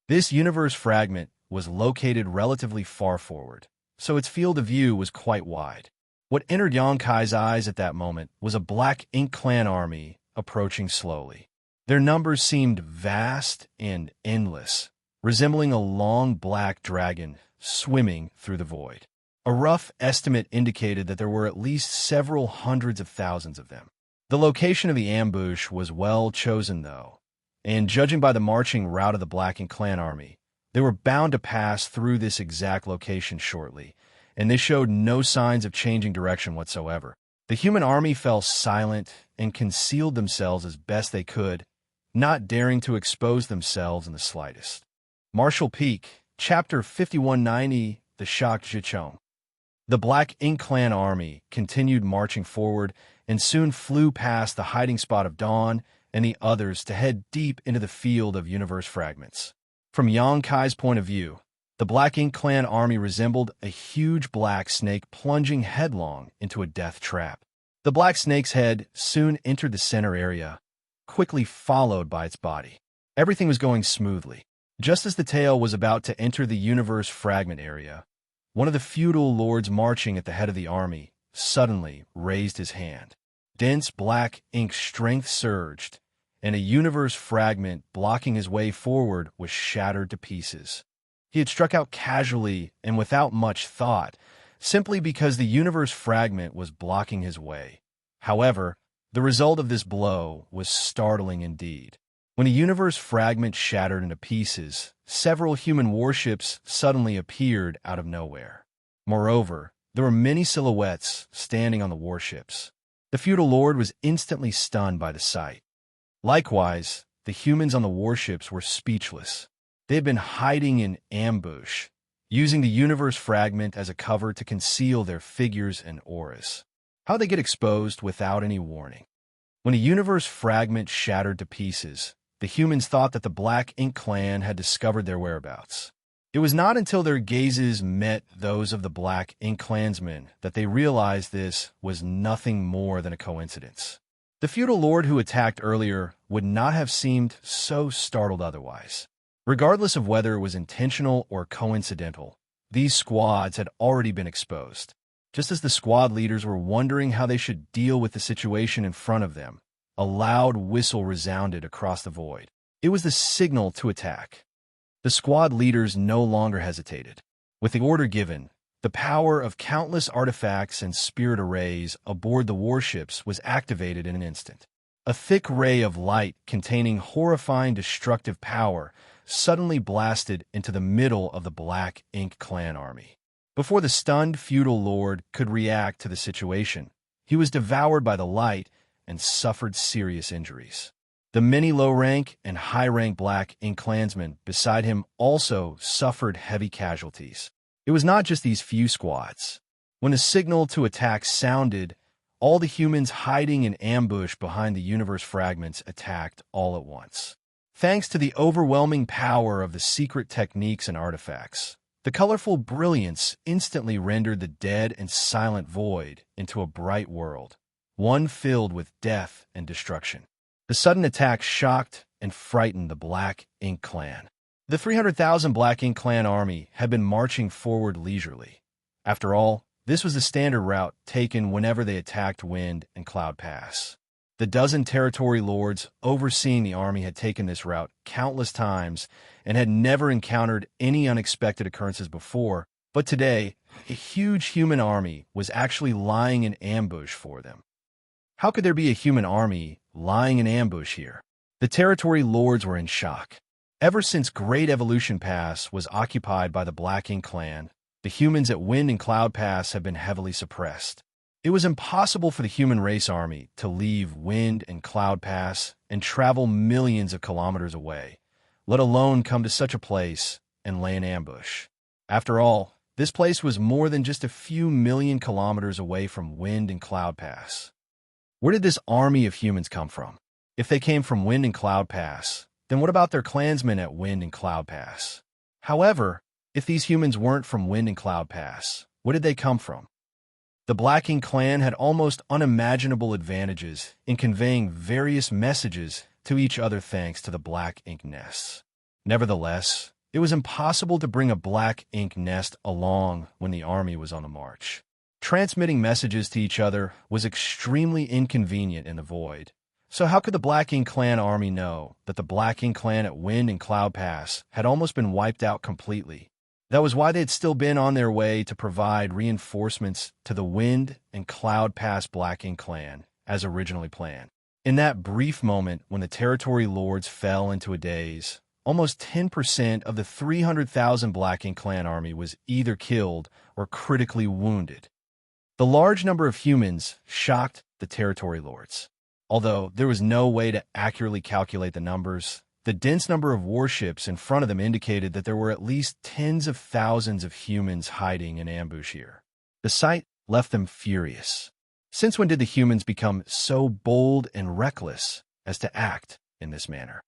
This universe fragment was located relatively far forward, so its field of view was quite wide. What entered Xianxia's eyes at that moment was a Black Ink Clan army approaching slowly. Their numbers seemed vast and endless, resembling a long black dragon swimming through the void. A rough estimate indicated that there were at least several hundreds of thousands of them. The location of the ambush was well chosen, though, and judging by the marching route of the Black Ink Clan army, they were bound to pass through this exact location shortly, and they showed no signs of changing direction whatsoever. The human army fell silent and concealed themselves as best they could, not daring to expose themselves in the slightest. Martial Peak, Chapter 5190, The Shocked Zhichong. The Black Ink Clan army continued marching forward and soon flew past the hiding spot of Dawn and the others to head deep into the field of universe fragments. From Xianxia's point of view, the Black Ink Clan army resembled a huge black snake plunging headlong into a death trap. The black snake's head soon entered the center area, quickly followed by its body. Everything was going smoothly. Just as the tail was about to enter the universe fragment area, one of the feudal lords marching at the head of the army suddenly raised his hand. Dense black ink strength surged, and a universe fragment blocking his way forward was shattered to pieces. He had struck out casually and without much thought, simply because the universe fragment was blocking his way. However, the result of this blow was startling indeed. When a universe fragment shattered into pieces, several human warships suddenly appeared out of nowhere. Moreover, there were many silhouettes standing on the warships. The feudal lord was instantly stunned by the sight. Likewise, the humans on the warships were speechless. They had been hiding in ambush, using the universe fragment as a cover to conceal their figures and auras. How they get exposed without any warning? When a universe fragment shattered to pieces, the humans thought that the Black Ink Clan had discovered their whereabouts. It was not until their gazes met those of the Black Ink Clansmen that they realized this was nothing more than a coincidence. The feudal lord who attacked earlier would not have seemed so startled otherwise. Regardless of whether it was intentional or coincidental, these squads had already been exposed. Just as the squad leaders were wondering how they should deal with the situation in front of them, a loud whistle resounded across the void. It was the signal to attack. The squad leaders no longer hesitated. With the order given, the power of countless artifacts and spirit arrays aboard the warships was activated in an instant. A thick ray of light containing horrifying destructive power suddenly blasted into the middle of the Black Ink clan army. Before the stunned feudal lord could react to the situation, he was devoured by the light and suffered serious injuries. The many low-rank and high-rank Black Ink clansmen beside him also suffered heavy casualties. It was not just these few squads. When the signal to attack sounded, all the humans hiding in ambush behind the universe fragments attacked all at once. Thanks to the overwhelming power of the secret techniques and artifacts, the colorful brilliance instantly rendered the dead and silent void into a bright world, one filled with death and destruction. The sudden attack shocked and frightened the Black Ink clan. The 300,000 Black Ink clan army had been marching forward leisurely. After all, this was the standard route taken whenever they attacked Wind and Cloud Pass. The dozen territory lords overseeing the army had taken this route countless times and had never encountered any unexpected occurrences before, but today, a huge human army was actually lying in ambush for them. How could there be a human army lying in ambush here? The territory lords were in shock. Ever since Great Evolution Pass was occupied by the Black Ink clan, the humans at Wind and Cloud Pass have been heavily suppressed. It was impossible for the human race army to leave Wind and Cloud Pass and travel millions of kilometers away, let alone come to such a place and lay in ambush. After all, this place was more than just a few million kilometers away from Wind and Cloud Pass. Where did this army of humans come from? If they came from Wind and Cloud Pass, then what about their clansmen at Wind and Cloud Pass? However, if these humans weren't from Wind and Cloud Pass, where did they come from? The Black Ink clan had almost unimaginable advantages in conveying various messages to each other thanks to the Black Ink nests. Nevertheless, it was impossible to bring a Black Ink nest along when the army was on the march. Transmitting messages to each other was extremely inconvenient in the void. So how could the Black Ink clan army know that the Black Ink clan at Wind and Cloud Pass had almost been wiped out completely? That was why they had still been on their way to provide reinforcements to the Wind and Cloud Pass Black Ink clan, as originally planned. In that brief moment when the territory lords fell into a daze, almost 10% of the 300,000 Black Ink clan army was either killed or critically wounded. The large number of humans shocked the territory lords. Although there was no way to accurately calculate the numbers, the dense number of warships in front of them indicated that there were at least tens of thousands of humans hiding in ambush here. The sight left them furious. Since when did the humans become so bold and reckless as to act in this manner?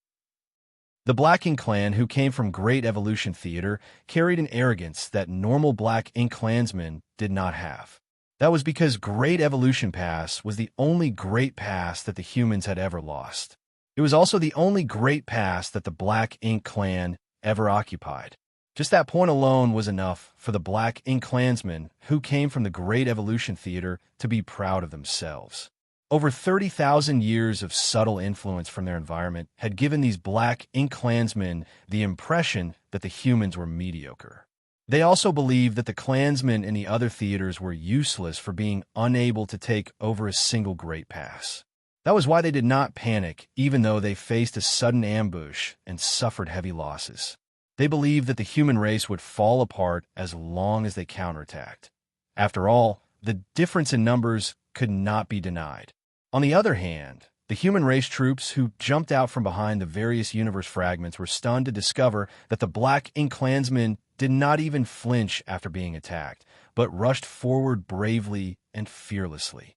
The Black Ink clan, who came from Great Evolution Theater, carried an arrogance that normal Black Ink clansmen did not have. That was because Great Evolution Pass was the only great pass that the humans had ever lost. It was also the only great pass that the Black Ink clan ever occupied. Just that point alone was enough for the Black Ink clansmen who came from the Great Evolution Theater to be proud of themselves. Over 30,000 years of subtle influence from their environment had given these Black Ink clansmen the impression that the humans were mediocre. They also believed that the clansmen in the other theaters were useless for being unable to take over a single great pass. That was why they did not panic, even though they faced a sudden ambush and suffered heavy losses. They believed that the human race would fall apart as long as they counterattacked. After all, the difference in numbers could not be denied. On the other hand, the human race troops who jumped out from behind the various universe fragments were stunned to discover that the Black Ink clansmen did not even flinch after being attacked, but rushed forward bravely and fearlessly.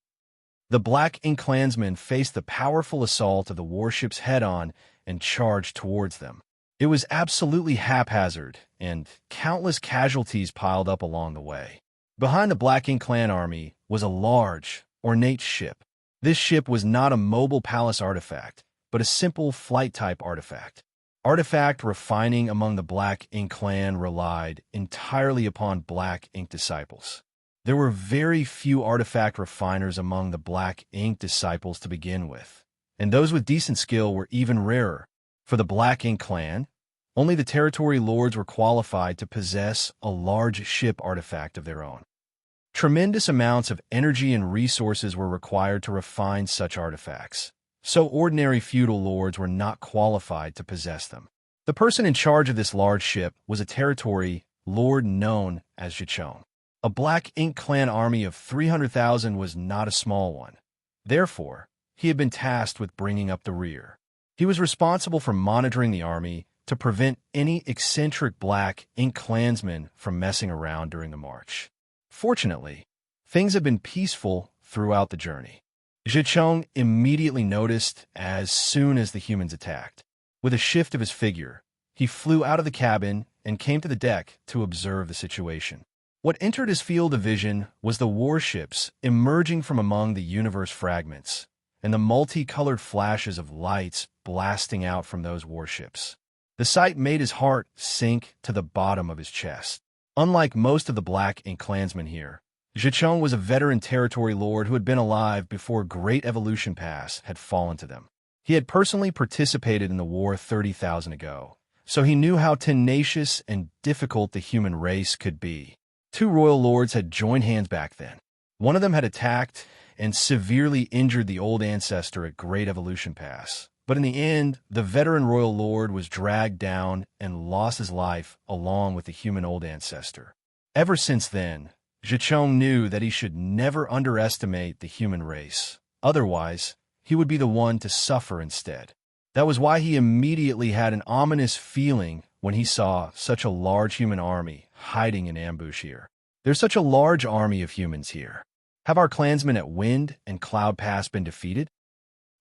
The Black Ink clansmen faced the powerful assault of the warships head-on and charged towards them. It was absolutely haphazard, and countless casualties piled up along the way. Behind the Black Ink clan army was a large, ornate ship. This ship was not a mobile palace artifact, but a simple flight-type artifact. Artifact refining among the Black Ink clan relied entirely upon Black Ink disciples. There were very few artifact refiners among the Black Ink disciples to begin with, and those with decent skill were even rarer. For the Black Ink clan, only the territory lords were qualified to possess a large ship artifact of their own. Tremendous amounts of energy and resources were required to refine such artifacts, so ordinary feudal lords were not qualified to possess them. The person in charge of this large ship was a territory lord known as Xianxia. A Black Ink clan army of 300,000 was not a small one. Therefore, he had been tasked with bringing up the rear. He was responsible for monitoring the army to prevent any eccentric Black Ink clansmen from messing around during the march. Fortunately, things had been peaceful throughout the journey. Xianxia immediately noticed as soon as the humans attacked. With a shift of his figure, he flew out of the cabin and came to the deck to observe the situation. What entered his field of vision was the warships emerging from among the universe fragments, and the multicolored flashes of lights blasting out from those warships. The sight made his heart sink to the bottom of his chest. Unlike most of the Black Ink clansmen here, Xianxia was a veteran territory lord who had been alive before Great Evolution Pass had fallen to them. He had personally participated in the war 30,000 ago, so he knew how tenacious and difficult the human race could be. Two royal lords had joined hands back then. One of them had attacked and severely injured the old ancestor at Great Evolution Pass. But in the end, the veteran royal lord was dragged down and lost his life along with the human old ancestor. Ever since then, Xianxia knew that he should never underestimate the human race. Otherwise, he would be the one to suffer instead. That was why he immediately had an ominous feeling when he saw such a large human army hiding in ambush here. There's such a large army of humans here. Have our clansmen at Wind and Cloud Pass been defeated?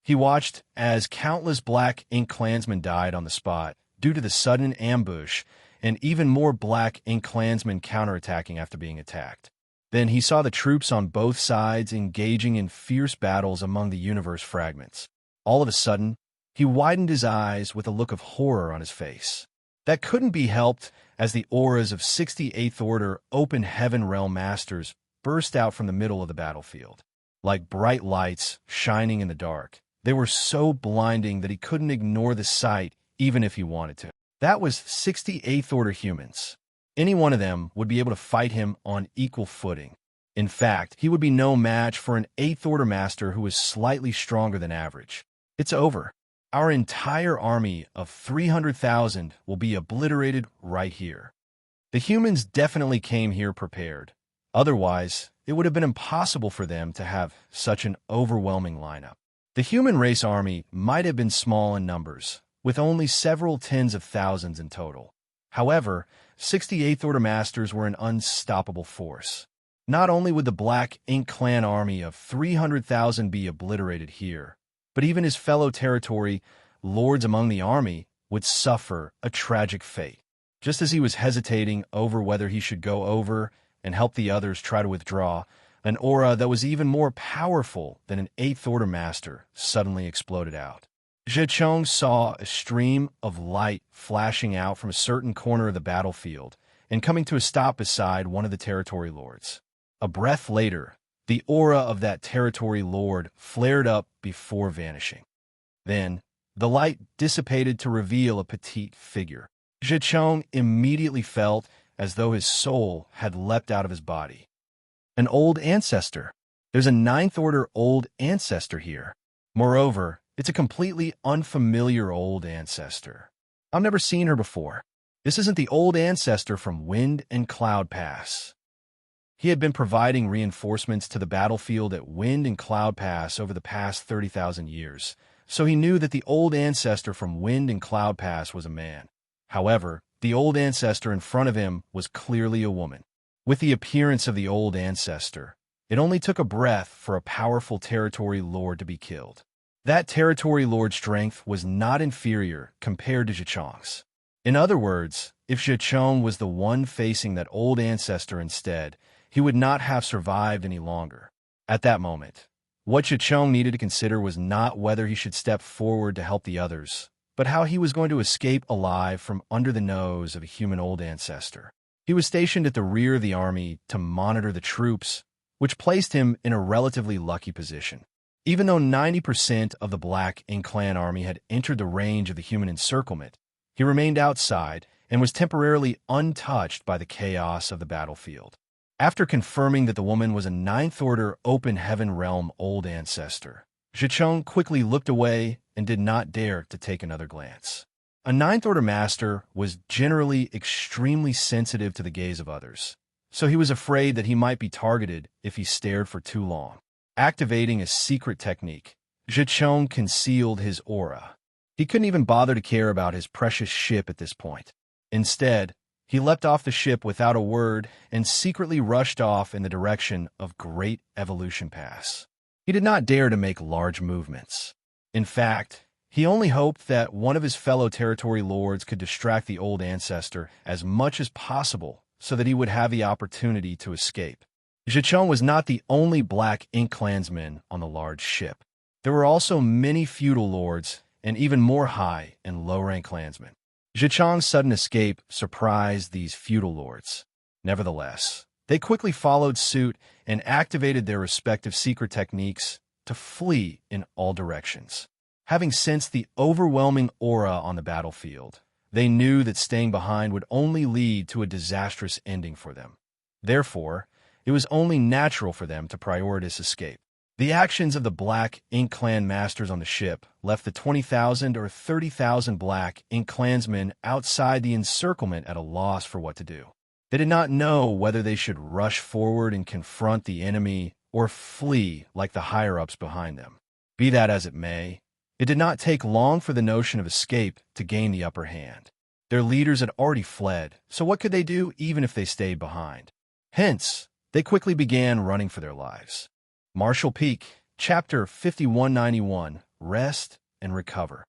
He watched as countless Black Ink clansmen died on the spot due to the sudden ambush, and even more Black Ink clansmen counterattacking after being attacked. Then he saw the troops on both sides engaging in fierce battles among the universe fragments. All of a sudden, he widened his eyes with a look of horror on his face. That couldn't be helped as the auras of 68th Order Open Heaven Realm Masters burst out from the middle of the battlefield. Like bright lights shining in the dark, they were so blinding that he couldn't ignore the sight even if he wanted to. That was 68th Order humans. Any one of them would be able to fight him on equal footing. In fact, he would be no match for an 8th Order Master who was slightly stronger than average. It's over. Our entire army of 300,000 will be obliterated right here. The humans definitely came here prepared. Otherwise, it would have been impossible for them to have such an overwhelming lineup. The human race army might have been small in numbers, with only several tens of thousands in total. However, 68th Order Masters were an unstoppable force. Not only would the Black Ink clan army of 300,000 be obliterated here, but even his fellow territory lords among the army would suffer a tragic fate. Just as he was hesitating over whether he should go over and help the others try to withdraw, an aura that was even more powerful than an 8th Order Master suddenly exploded out. Xianxia saw a stream of light flashing out from a certain corner of the battlefield and coming to a stop beside one of the territory lords. A breath later, the aura of that territory lord flared up before vanishing. Then, the light dissipated to reveal a petite figure. Xianxia immediately felt as though his soul had leapt out of his body. An old ancestor. There's a 9th Order old ancestor here. Moreover, it's a completely unfamiliar old ancestor. I've never seen her before. This isn't the old ancestor from Wind and Cloud Pass. He had been providing reinforcements to the battlefield at Wind and Cloud Pass over the past 30,000 years, so he knew that the old ancestor from Wind and Cloud Pass was a man. However, the old ancestor in front of him was clearly a woman. With the appearance of the old ancestor, it only took a breath for a powerful territory lord to be killed. That territory lord's strength was not inferior compared to Xianxia's. In other words, if Xianxia was the one facing that old ancestor instead, he would not have survived any longer. At that moment, what Xianxia needed to consider was not whether he should step forward to help the others, but how he was going to escape alive from under the nose of a human old ancestor. He was stationed at the rear of the army to monitor the troops, which placed him in a relatively lucky position. Even though 90% of the Black Ink clan army had entered the range of the human encirclement, he remained outside and was temporarily untouched by the chaos of the battlefield. After confirming that the woman was a 9th Order Open Heaven Realm old ancestor, Xianxia quickly looked away and did not dare to take another glance. A Ninth Order Master was generally extremely sensitive to the gaze of others, so he was afraid that he might be targeted if he stared for too long. Activating a secret technique, Xianxia concealed his aura. He couldn't even bother to care about his precious ship at this point. Instead, he leapt off the ship without a word and secretly rushed off in the direction of Great Evolution Pass. He did not dare to make large movements. In fact, he only hoped that one of his fellow territory lords could distract the old ancestor as much as possible so that he would have the opportunity to escape. Xianxia was not the only Black Ink clansman on the large ship. There were also many feudal lords and even more high and low-rank clansmen. Xianxia's sudden escape surprised these feudal lords. Nevertheless, they quickly followed suit and activated their respective secret techniques to flee in all directions. Having sensed the overwhelming aura on the battlefield, they knew that staying behind would only lead to a disastrous ending for them. Therefore, it was only natural for them to prioritize escape. The actions of the Black Ink clan masters on the ship left the 20,000 or 30,000 Black Ink clansmen outside the encirclement at a loss for what to do. They did not know whether they should rush forward and confront the enemy or flee like the higher-ups behind them. Be that as it may, it did not take long for the notion of escape to gain the upper hand. Their leaders had already fled, so what could they do even if they stayed behind? Hence, they quickly began running for their lives. Martial Peak, Chapter 5191, Rest and Recover.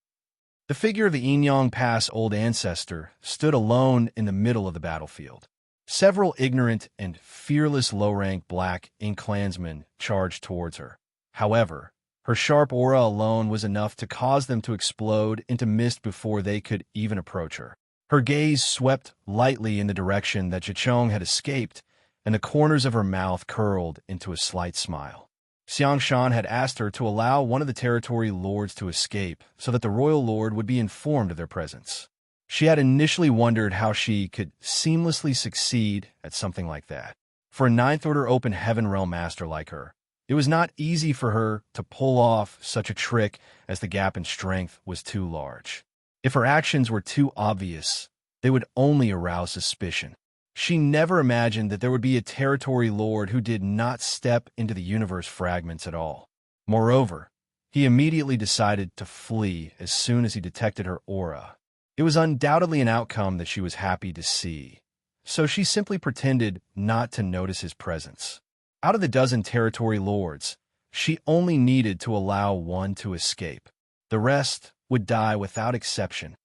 The figure of the Inyang Pass Old Ancestor stood alone in the middle of the battlefield. Several ignorant and fearless low-rank Black Ink clansmen charged towards her. However, her sharp aura alone was enough to cause them to explode into mist before they could even approach her. Her gaze swept lightly in the direction that Xianxia had escaped, and the corners of her mouth curled into a slight smile. Xianxia had asked her to allow one of the territory lords to escape so that the royal lord would be informed of their presence. She had initially wondered how she could seamlessly succeed at something like that. For a Ninth Order Open Heaven Realm master like her, it was not easy for her to pull off such a trick as the gap in strength was too large. If her actions were too obvious, they would only arouse suspicion. She never imagined that there would be a territory lord who did not step into the universe fragments at all. Moreover, he immediately decided to flee as soon as he detected her aura. It was undoubtedly an outcome that she was happy to see, so she simply pretended not to notice his presence. Out of the dozen territory lords, she only needed to allow one to escape. The rest would die without exception.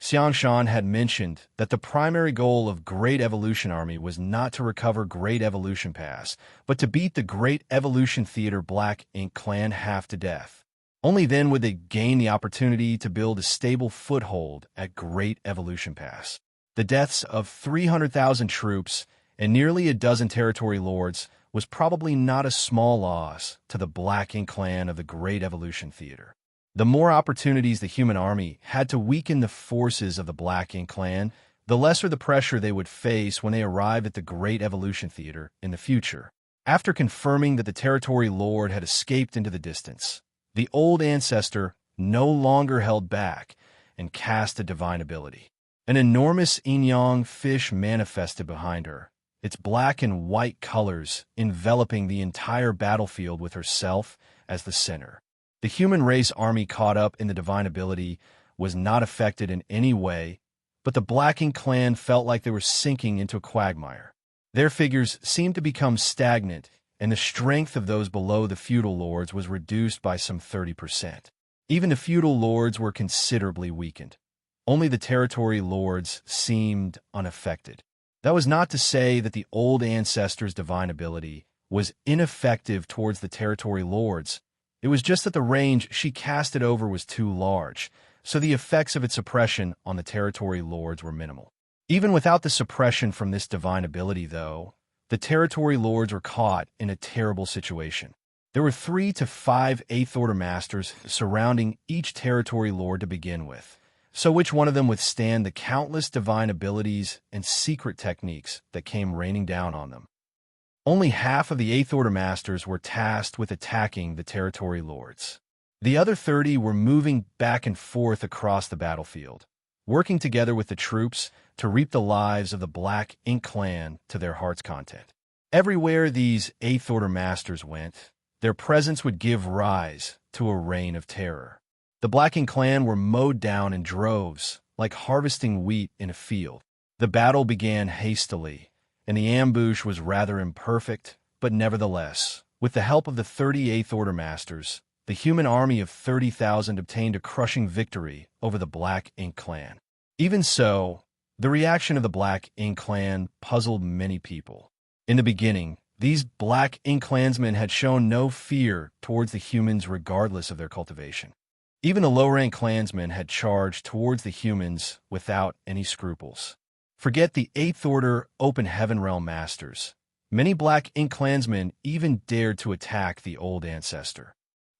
Xianxia had mentioned that the primary goal of Great Evolution Army was not to recover Great Evolution Pass, but to beat the Great Evolution Theater Black Ink clan half to death. Only then would they gain the opportunity to build a stable foothold at Great Evolution Pass. The deaths of 300,000 troops and nearly a dozen territory lords was probably not a small loss to the Black Ink clan of the Great Evolution Theater. The more opportunities the human army had to weaken the forces of the Black Ink clan, the lesser the pressure they would face when they arrived at the Great Evolution Theater in the future. After confirming that the territory lord had escaped into the distance, the old ancestor no longer held back and cast a divine ability. An enormous Inyang fish manifested behind her, its black and white colors enveloping the entire battlefield with herself as the center. The human race army caught up in the divine ability was not affected in any way, but the Black Ink clan felt like they were sinking into a quagmire. Their figures seemed to become stagnant, and the strength of those below the feudal lords was reduced by some 30%. Even the feudal lords were considerably weakened. Only the territory lords seemed unaffected. That was not to say that the old ancestor's divine ability was ineffective towards the territory lords. It was just that the range she cast it over was too large, so the effects of its suppression on the territory lords were minimal. Even without the suppression from this divine ability, though, the territory lords were caught in a terrible situation. There were 3 to 5 Eighth Order Masters surrounding each territory lord to begin with, so which one of them would stand the countless divine abilities and secret techniques that came raining down on them? Only half of the Eighth Order Masters were tasked with attacking the territory lords. The other 30 were moving back and forth across the battlefield, working together with the troops to reap the lives of the Black Ink clan to their heart's content. Everywhere these Eighth Order masters went, their presence would give rise to a reign of terror. The Black Ink clan were mowed down in droves, like harvesting wheat in a field. The battle began hastily, and the ambush was rather imperfect, but nevertheless, with the help of the 38th Order Masters, the human army of 30,000 obtained a crushing victory over the Black Ink clan. Even so, the reaction of the Black Ink clan puzzled many people. In the beginning, these Black Ink clansmen had shown no fear towards the humans regardless of their cultivation. Even the low-rank clansmen had charged towards the humans without any scruples. Forget the Eighth Order Open Heaven Realm Masters. Many Black Ink clansmen even dared to attack the old ancestor.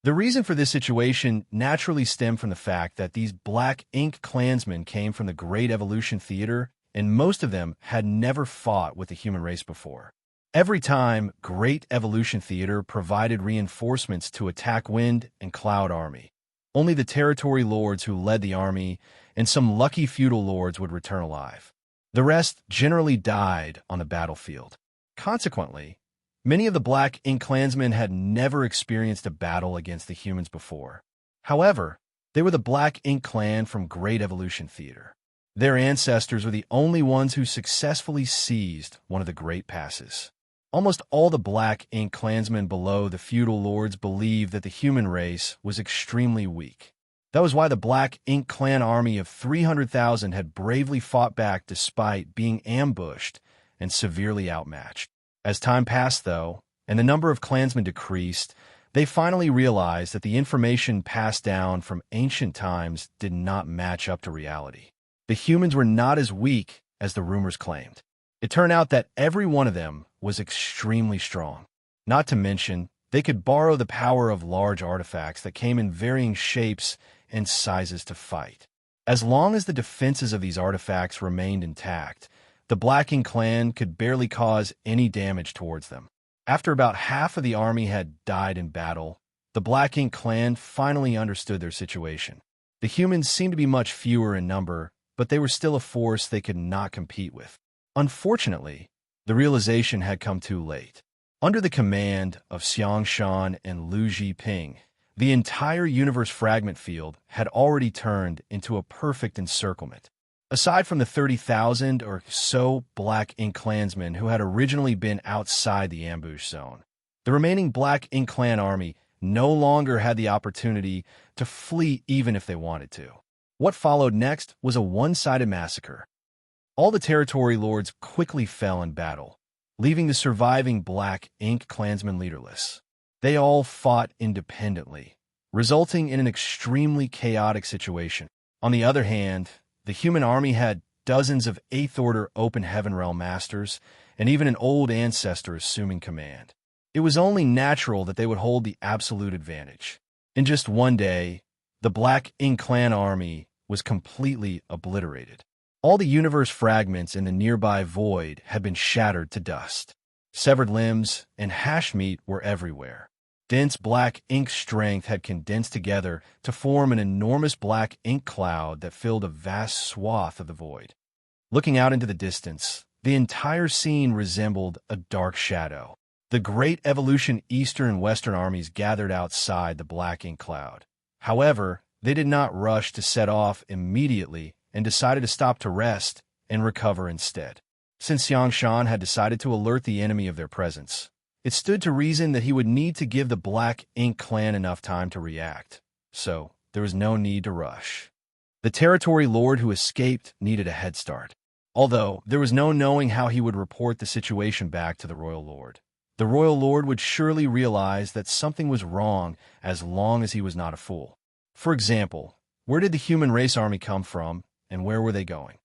The reason for this situation naturally stemmed from the fact that these Black Ink clansmen came from the Great Evolution Theater, and most of them had never fought with the human race before. Every time, Great Evolution Theater provided reinforcements to attack Wind and Cloud Army. Only the territory lords who led the army and some lucky feudal lords would return alive. The rest generally died on the battlefield. Consequently, many of the Black Ink clansmen had never experienced a battle against the humans before. However, they were the Black Ink clan from Great Evolution Theater. Their ancestors were the only ones who successfully seized one of the Great Passes. Almost all the Black Ink clansmen below the feudal lords believed that the human race was extremely weak. That was why the Black Ink clan army of 300,000 had bravely fought back despite being ambushed and severely outmatched. As time passed, though, and the number of clansmen decreased, they finally realized that the information passed down from ancient times did not match up to reality. The humans were not as weak as the rumors claimed. It turned out that every one of them was extremely strong. Not to mention, they could borrow the power of large artifacts that came in varying shapes and sizes to fight. As long as the defenses of these artifacts remained intact, the Black Ink clan could barely cause any damage towards them. After about half of the army had died in battle, the Black Ink clan finally understood their situation. The humans seemed to be much fewer in number, but they were still a force they could not compete with. Unfortunately, the realization had come too late. Under the command of Xianxia and Lu Jiping, the entire universe fragment field had already turned into a perfect encirclement. Aside from the 30,000 or so Black Ink clansmen who had originally been outside the ambush zone, the remaining Black Ink clan army no longer had the opportunity to flee even if they wanted to. What followed next was a one-sided massacre. All the territory lords quickly fell in battle, leaving the surviving Black Ink clansmen leaderless. They all fought independently, resulting in an extremely chaotic situation. On the other hand, the human army had dozens of Eighth Order Open Heaven Realm Masters, and even an old ancestor assuming command. It was only natural that they would hold the absolute advantage. In just one day, the Black Ink clan army was completely obliterated. All the universe fragments in the nearby void had been shattered to dust. Severed limbs and hash meat were everywhere. Dense Black Ink strength had condensed together to form an enormous Black Ink cloud that filled a vast swath of the void. Looking out into the distance, the entire scene resembled a dark shadow. The Great Evolution Eastern and Western armies gathered outside the Black Ink cloud. However, they did not rush to set off immediately and decided to stop to rest and recover instead. Since Xianxia had decided to alert the enemy of their presence, it stood to reason that he would need to give the Black Ink clan enough time to react, so there was no need to rush. The territory lord who escaped needed a head start, although there was no knowing how he would report the situation back to the royal lord. The royal lord would surely realize that something was wrong as long as he was not a fool. For example, where did the human race army come from, and where were they going?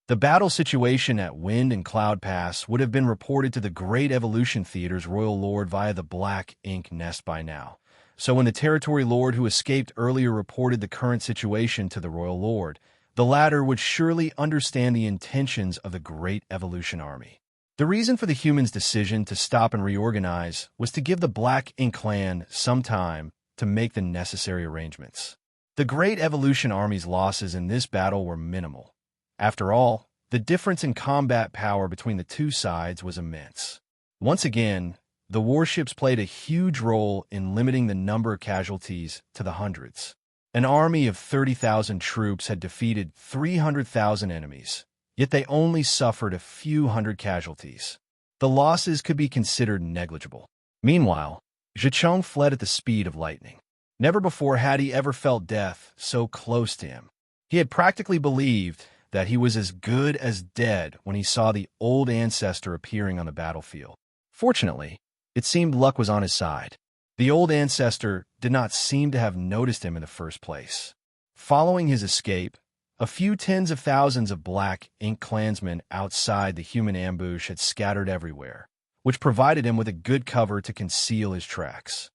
The battle situation at Wind and Cloud Pass would have been reported to the Great Evolution Theater's royal lord via the Black Ink nest by now. So when the territory lord who escaped earlier reported the current situation to the royal lord, the latter would surely understand the intentions of the Great Evolution Army. The reason for the humans' decision to stop and reorganize was to give the Black Ink clan some time to make the necessary arrangements. The Great Evolution Army's losses in this battle were minimal. After all, the difference in combat power between the two sides was immense. Once again, the warships played a huge role in limiting the number of casualties to the hundreds. An army of 30,000 troops had defeated 300,000 enemies, yet they only suffered a few hundred casualties. The losses could be considered negligible. Meanwhile, Xianxia fled at the speed of lightning. Never before had he ever felt death so close to him. He had practically believed that he was as good as dead when he saw the old ancestor appearing on the battlefield. Fortunately, it seemed luck was on his side. The old ancestor did not seem to have noticed him in the first place. Following his escape, a few tens of thousands of black ink clansmen outside the human ambush had scattered everywhere, which provided him with a good cover to conceal his tracks.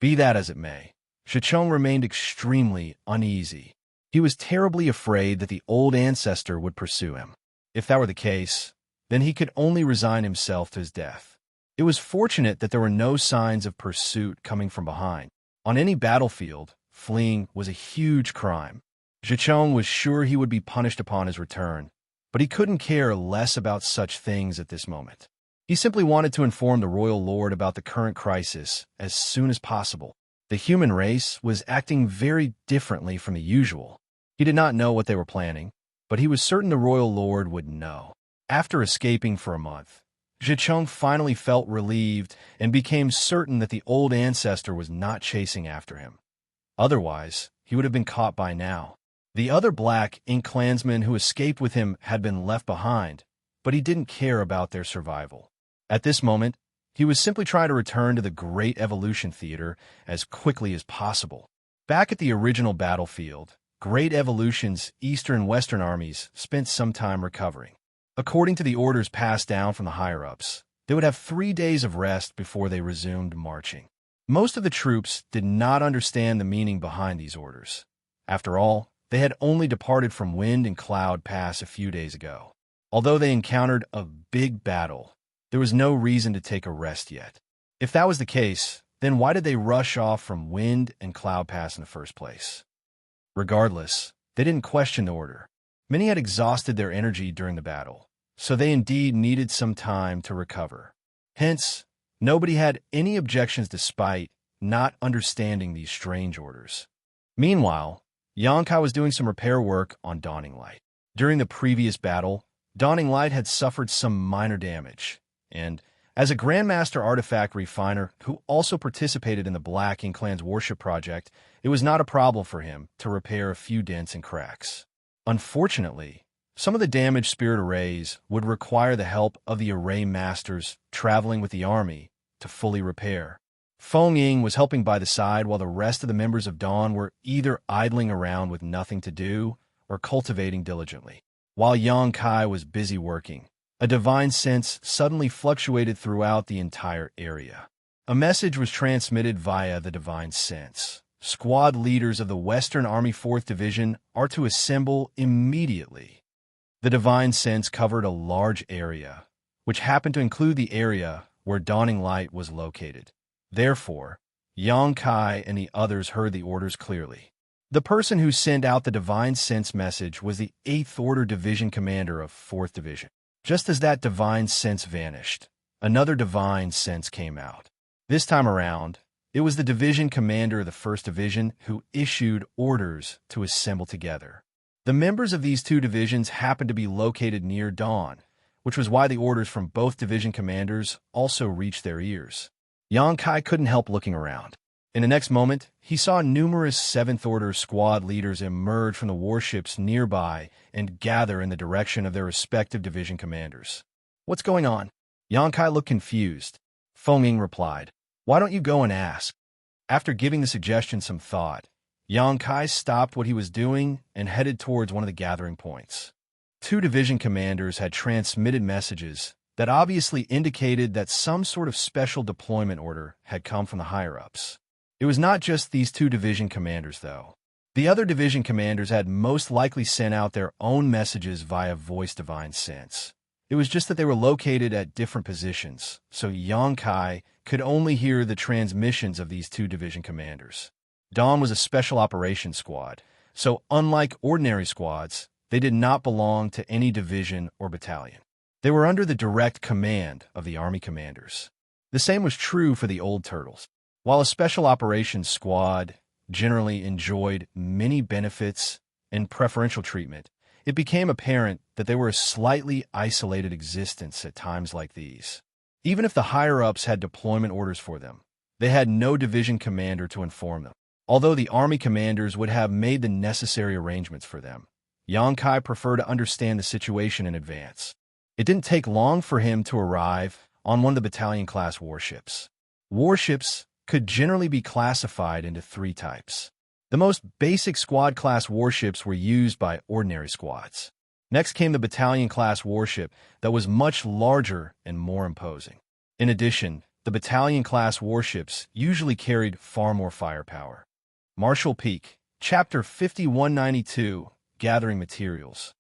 Be that as it may, Xianxia remained extremely uneasy. He was terribly afraid that the old ancestor would pursue him. If that were the case, then he could only resign himself to his death. It was fortunate that there were no signs of pursuit coming from behind. On any battlefield, fleeing was a huge crime. Xianxia was sure he would be punished upon his return, but he couldn't care less about such things at this moment. He simply wanted to inform the royal lord about the current crisis as soon as possible. The human race was acting very differently from the usual. He did not know what they were planning, but he was certain the royal lord would know. After escaping for a month, Xianxia finally felt relieved and became certain that the old ancestor was not chasing after him. Otherwise, he would have been caught by now. The other black ink clansmen who escaped with him had been left behind, but he didn't care about their survival. At this moment, he was simply trying to return to the Great Evolution Theater as quickly as possible. Back at the original battlefield, Great Evolution's Eastern and Western armies spent some time recovering. According to the orders passed down from the higher-ups, they would have 3 days of rest before they resumed marching. Most of the troops did not understand the meaning behind these orders. After all, they had only departed from Wind and Cloud Pass a few days ago. Although they encountered a big battle, there was no reason to take a rest yet. If that was the case, then why did they rush off from Wind and Cloud Pass in the first place? Regardless, they didn't question the order. Many had exhausted their energy during the battle, so they indeed needed some time to recover. Hence, nobody had any objections despite not understanding these strange orders. Meanwhile, Xianxia was doing some repair work on Dawning Light. During the previous battle, Dawning Light had suffered some minor damage, and as a Grandmaster artifact refiner who also participated in the Black Ink Clan's warship project, it was not a problem for him to repair a few dents and cracks. Unfortunately, some of the damaged spirit arrays would require the help of the array masters traveling with the army to fully repair. Feng Ying was helping by the side while the rest of the members of Dawn were either idling around with nothing to do or cultivating diligently. While Xianxia was busy working, a divine sense suddenly fluctuated throughout the entire area. A message was transmitted via the divine sense. Squad leaders of the Western Army 4th Division are to assemble immediately. The divine sense covered a large area, which happened to include the area where Dawning Light was located. Therefore, Xianxia and the others heard the orders clearly. The person who sent out the divine sense message was the 8th Order Division Commander of 4th Division. Just as that divine sense vanished, another divine sense came out. This time around, it was the division commander of the 1st Division who issued orders to assemble together. The members of these two divisions happened to be located near Dawn, which was why the orders from both division commanders also reached their ears. Xianxia couldn't help looking around. In the next moment, he saw numerous 7th Order squad leaders emerge from the warships nearby and gather in the direction of their respective division commanders. "What's going on?" Xianxia looked confused. Feng Ying replied, "Why don't you go and ask?" After giving the suggestion some thought, Xianxia stopped what he was doing and headed towards one of the gathering points. Two division commanders had transmitted messages that obviously indicated that some sort of special deployment order had come from the higher-ups. It was not just these two division commanders, though. The other division commanders had most likely sent out their own messages via voice divine sense. It was just that they were located at different positions, so Xianxia could only hear the transmissions of these two division commanders. Dawn was a special operations squad, so unlike ordinary squads, they did not belong to any division or battalion. They were under the direct command of the army commanders. The same was true for the Old Turtles. While a special operations squad generally enjoyed many benefits and preferential treatment, it became apparent that they were a slightly isolated existence at times like these. Even if the higher-ups had deployment orders for them, they had no division commander to inform them. Although the army commanders would have made the necessary arrangements for them, Xianxia preferred to understand the situation in advance. It didn't take long for him to arrive on one of the battalion-class warships. Warships could generally be classified into three types. The most basic squad-class warships were used by ordinary squads. Next came the battalion-class warship that was much larger and more imposing. In addition, the battalion-class warships usually carried far more firepower. Marshall Peak, Chapter 5192, Gathering Materials.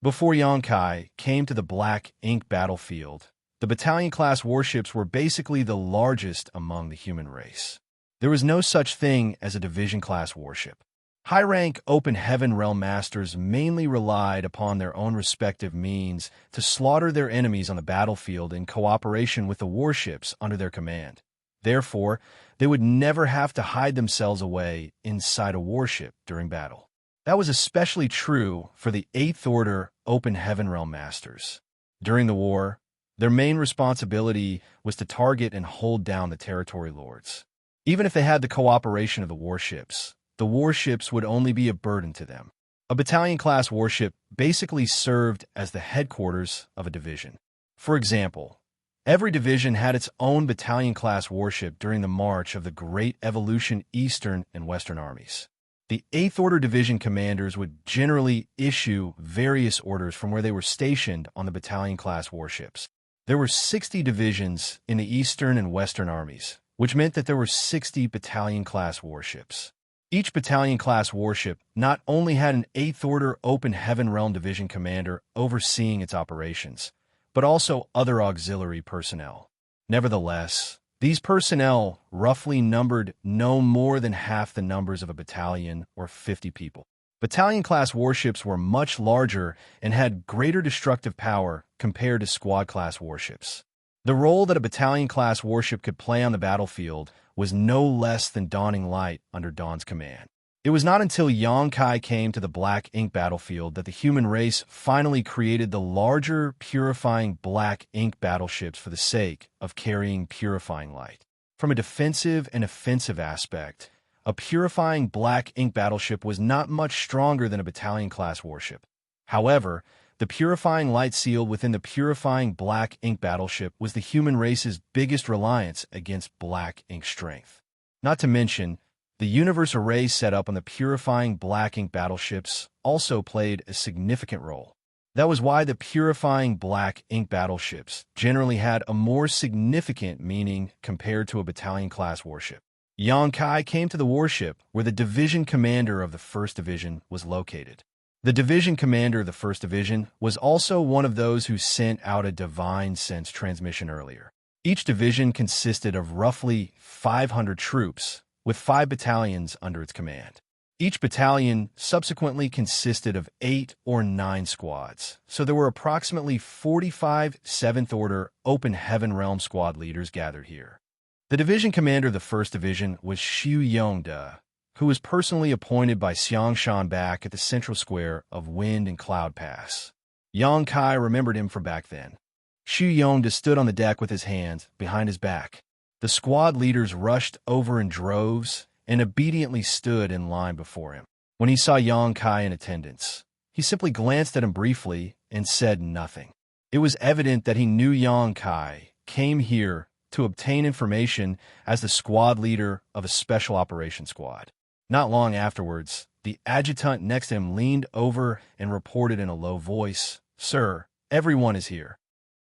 Before Xianxia came to the Black Ink battlefield, the battalion-class warships were basically the largest among the human race. There was no such thing as a division-class warship. High-rank Open Heaven Realm Masters mainly relied upon their own respective means to slaughter their enemies on the battlefield in cooperation with the warships under their command. Therefore, they would never have to hide themselves away inside a warship during battle. That was especially true for the 8th Order Open Heaven Realm Masters. During the war, their main responsibility was to target and hold down the territory lords. Even if they had the cooperation of the warships would only be a burden to them. A battalion-class warship basically served as the headquarters of a division. For example, every division had its own battalion-class warship during the march of the Great Evolution Eastern and Western armies. The 8th Order division commanders would generally issue various orders from where they were stationed on the battalion-class warships. There were 60 divisions in the Eastern and Western armies, which meant that there were 60 battalion-class warships. Each battalion-class warship not only had an 8th Order Open Heaven Realm Division commander overseeing its operations, but also other auxiliary personnel. Nevertheless, these personnel roughly numbered no more than half the numbers of a battalion or 50 people. Battalion-class warships were much larger and had greater destructive power compared to squad-class warships. The role that a battalion-class warship could play on the battlefield was no less than dawning light under Dawn's command. It was not until Xianxia came to the Black Ink battlefield that the human race finally created the larger, purifying Black Ink battleships for the sake of carrying purifying light. From a defensive and offensive aspect, a purifying Black Ink battleship was not much stronger than a battalion-class warship. However, the purifying light seal within the purifying Black Ink battleship was the human race's biggest reliance against Black Ink strength. Not to mention, the universe array set up on the purifying Black Ink battleships also played a significant role. That was why the purifying Black Ink battleships generally had a more significant meaning compared to a battalion-class warship. Xianxia came to the warship where the division commander of the 1st Division was located. The division commander of the 1st Division was also one of those who sent out a divine sense transmission earlier. Each division consisted of roughly 500 troops, with 5 battalions under its command. Each battalion subsequently consisted of 8 or 9 squads, so there were approximately 45 7th Order Open Heaven Realm squad leaders gathered here. The division commander of the 1st Division was Xianxia, who was personally appointed by Xianxia back at the central square of Wind and Cloud Pass. Xianxia remembered him from back then. Xianxia stood on the deck with his hands behind his back. The squad leaders rushed over in droves and obediently stood in line before him. When he saw Xianxia in attendance, he simply glanced at him briefly and said nothing. It was evident that he knew Xianxia came here to obtain information as the squad leader of a special operations squad. Not long afterwards, the adjutant next to him leaned over and reported in a low voice, "Sir, everyone is here."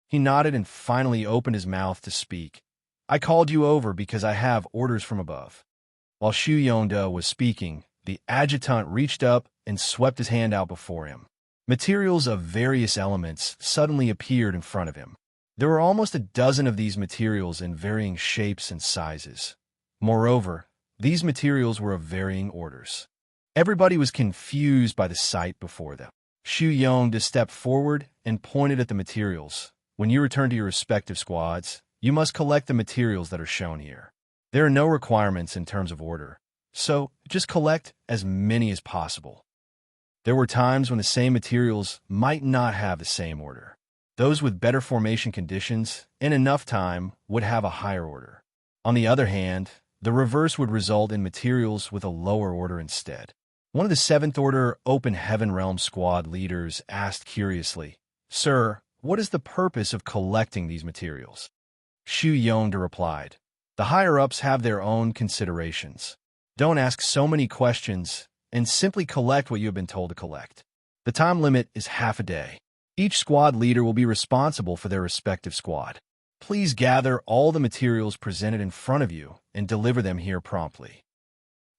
He nodded and finally opened his mouth to speak. "I called you over because I have orders from above." While Xianxia was speaking, the adjutant reached up and swept his hand out before him. Materials of various elements suddenly appeared in front of him. There were almost a dozen of these materials in varying shapes and sizes. Moreover, These materials were of varying orders. Everybody was confused by the sight before them. Xu Yong stepped forward and pointed at the materials. When you return to your respective squads, you must collect the materials that are shown here. There are no requirements in terms of order, so just collect as many as possible. There were times when the same materials might not have the same order. Those with better formation conditions and enough time would have a higher order. On the other hand, the reverse would result in materials with a lower order instead. One of the 7th Order Open Heaven Realm squad leaders asked curiously, "Sir, what is the purpose of collecting these materials?" Xu Yong replied, "The higher-ups have their own considerations. Don't ask so many questions and simply collect what you have been told to collect. The time limit is half a day. Each squad leader will be responsible for their respective squad. Please gather all the materials presented in front of you and deliver them here promptly."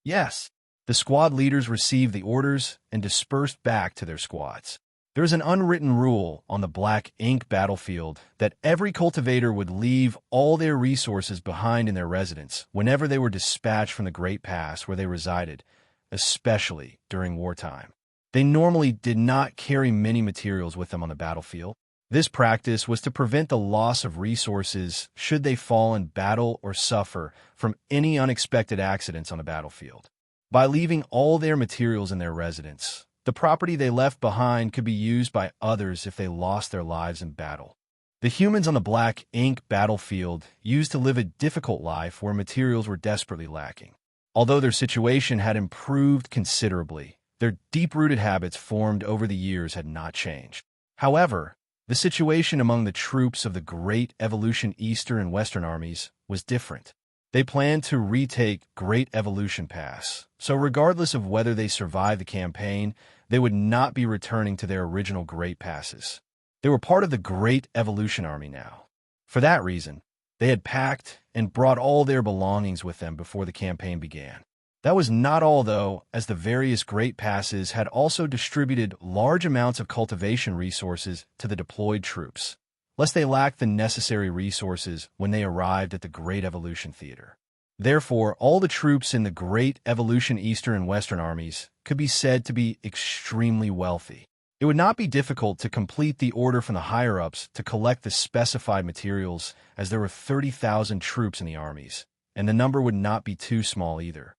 Yes, the squad leaders received the orders and dispersed back to their squads. There is an unwritten rule on the black ink battlefield that every cultivator would leave all their resources behind in their residence whenever they were dispatched from the Great Pass where they resided, especially during wartime. They normally did not carry many materials with them on the battlefield. This practice was to prevent the loss of resources should they fall in battle or suffer from any unexpected accidents on the battlefield. By leaving all their materials in their residence, the property they left behind could be used by others if they lost their lives in battle. The humans on the black ink battlefield used to live a difficult life where materials were desperately lacking. Although their situation had improved considerably, their deep-rooted habits formed over the years had not changed. However, the situation among the troops of the Great Evolution Eastern and Western armies was different. They planned to retake Great Evolution Pass, so regardless of whether they survived the campaign, they would not be returning to their original Great Passes. They were part of the Great Evolution Army now. For that reason, they had packed and brought all their belongings with them before the campaign began. That was not all, though, as the various Great Passes had also distributed large amounts of cultivation resources to the deployed troops, lest they lacked the necessary resources when they arrived at the Great Evolution Theater. Therefore, all the troops in the Great Evolution Eastern and Western armies could be said to be extremely wealthy. It would not be difficult to complete the order from the higher-ups to collect the specified materials, as there were 30,000 troops in the armies, and the number would not be too small either.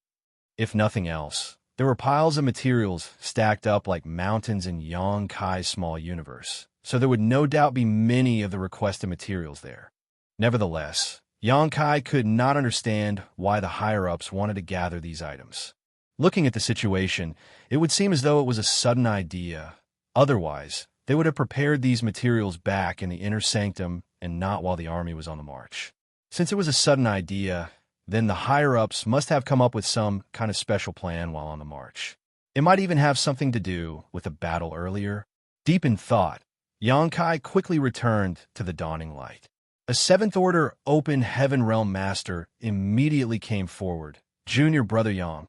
If nothing else, there were piles of materials stacked up like mountains in Yang Kai's small universe, so there would no doubt be many of the requested materials there. Nevertheless, Yang Kai could not understand why the higher-ups wanted to gather these items. Looking at the situation, it would seem as though it was a sudden idea. Otherwise, they would have prepared these materials back in the inner sanctum and not while the army was on the march. Since it was a sudden idea, then the higher-ups must have come up with some kind of special plan while on the march. It might even have something to do with a battle earlier. Deep in thought, Yang Kai quickly returned to the dawning light. A 7th Order Open Heaven Realm Master immediately came forward. "Junior Brother Yang."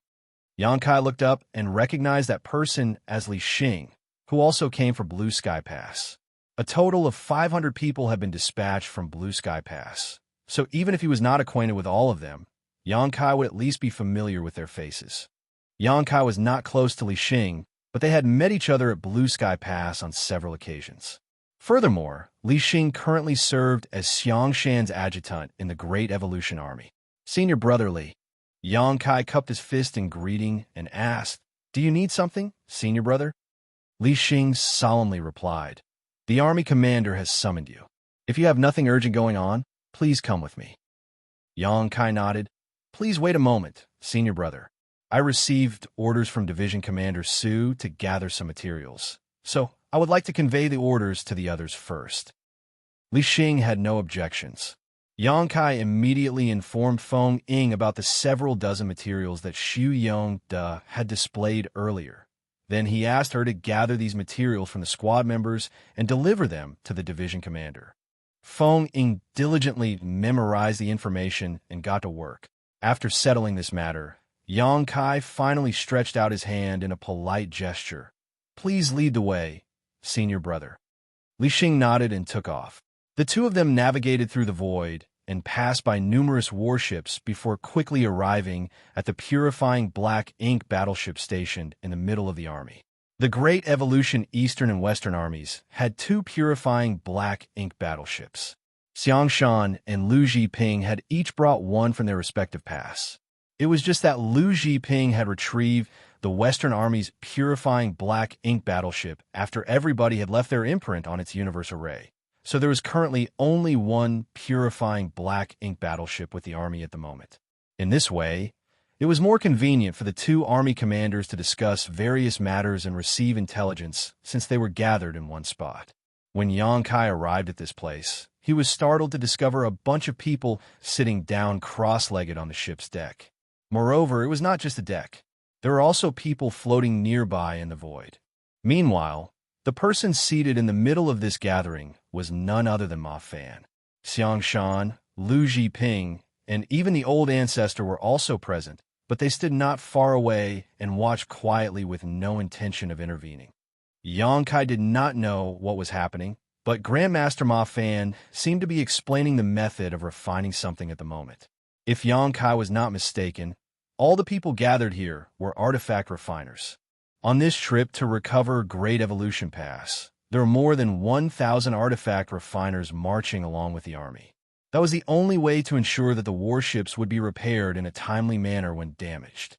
Yang Kai looked up and recognized that person as Li Xing, who also came for Blue Sky Pass. A total of 500 people had been dispatched from Blue Sky Pass, so even if he was not acquainted with all of them, Yang Kai would at least be familiar with their faces. Yang Kai was not close to Li Xing, but they had met each other at Blue Sky Pass on several occasions. Furthermore, Li Xing currently served as Xianxia's adjutant in the Great Evolution Army. "Senior Brother Li." Yang Kai cupped his fist in greeting and asked, "Do you need something, Senior Brother?" Li Xing solemnly replied, "The army commander has summoned you. If you have nothing urgent going on, please come with me." Yang Kai nodded. "Please wait a moment, Senior Brother. I received orders from Division Commander Su to gather some materials, so I would like to convey the orders to the others first." Li Xing had no objections. Yang Kai immediately informed Feng Ying about the several dozen materials that Xu Yong had displayed earlier. Then he asked her to gather these materials from the squad members and deliver them to the division commander. Feng Ying diligently memorized the information and got to work. After settling this matter, Yang Kai finally stretched out his hand in a polite gesture. "Please lead the way, Senior Brother." Li Xing nodded and took off. The two of them navigated through the void and passed by numerous warships before quickly arriving at the purifying black ink battleship stationed in the middle of the army. The Great Evolution Eastern and Western armies had two purifying black ink battleships. Xianxia and Lu Zhiping had each brought one from their respective pass. It was just that Lu Zhiping had retrieved the Western Army's purifying black ink battleship after everybody had left their imprint on its universe array. So there was currently only one purifying black ink battleship with the Army at the moment. In this way, it was more convenient for the two Army commanders to discuss various matters and receive intelligence since they were gathered in one spot. When Xianxia arrived at this place, he was startled to discover a bunch of people sitting down cross-legged on the ship's deck. Moreover, it was not just a deck. There were also people floating nearby in the void. Meanwhile, the person seated in the middle of this gathering was none other than Ma Fan. Xianxia, Lu Zhiping, and even the old ancestor were also present, but they stood not far away and watched quietly with no intention of intervening. Xianxia did not know what was happening, but Grandmaster Ma Fan seemed to be explaining the method of refining something at the moment. If Xianxia was not mistaken, all the people gathered here were artifact refiners. On this trip to recover Great Evolution Pass, there were more than 1,000 artifact refiners marching along with the army. That was the only way to ensure that the warships would be repaired in a timely manner when damaged.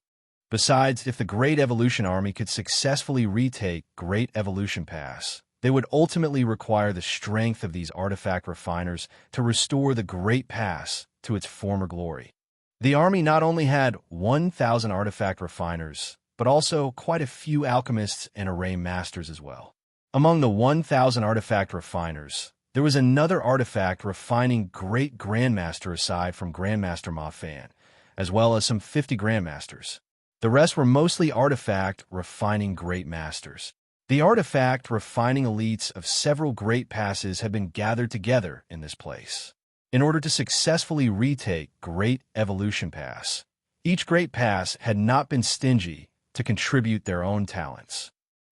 Besides, if the Great Evolution Army could successfully retake Great Evolution Pass, they would ultimately require the strength of these artifact refiners to restore the Great Pass to its former glory. The army not only had 1,000 artifact refiners, but also quite a few alchemists and array masters as well. Among the 1,000 artifact refiners, there was another artifact refining Great Grandmaster aside from Grandmaster Ma Fan, as well as some 50 Grandmasters. The rest were mostly artifact refining Great Masters. The artifact refining elites of several great passes had been gathered together in this place. In order to successfully retake Great Evolution Pass, each great pass had not been stingy to contribute their own talents.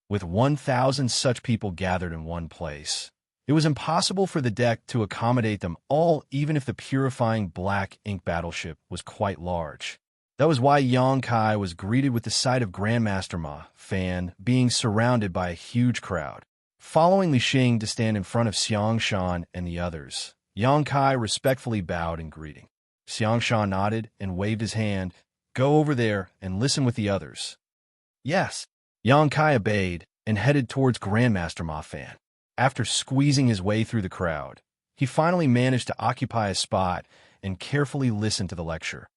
With 1,000 such people gathered in one place, it was impossible for the deck to accommodate them all, even if the purifying black ink battleship was quite large. That was why Xianxia was greeted with the sight of Grandmaster Ma Fan being surrounded by a huge crowd. Following Li Xing to stand in front of Xianxia and the others, Xianxia respectfully bowed in greeting. Xianxia nodded and waved his hand. "Go over there and listen with the others." "Yes." Xianxia obeyed and headed towards Grandmaster Ma Fan. After squeezing his way through the crowd, he finally managed to occupy a spot and carefully listen to the lecture.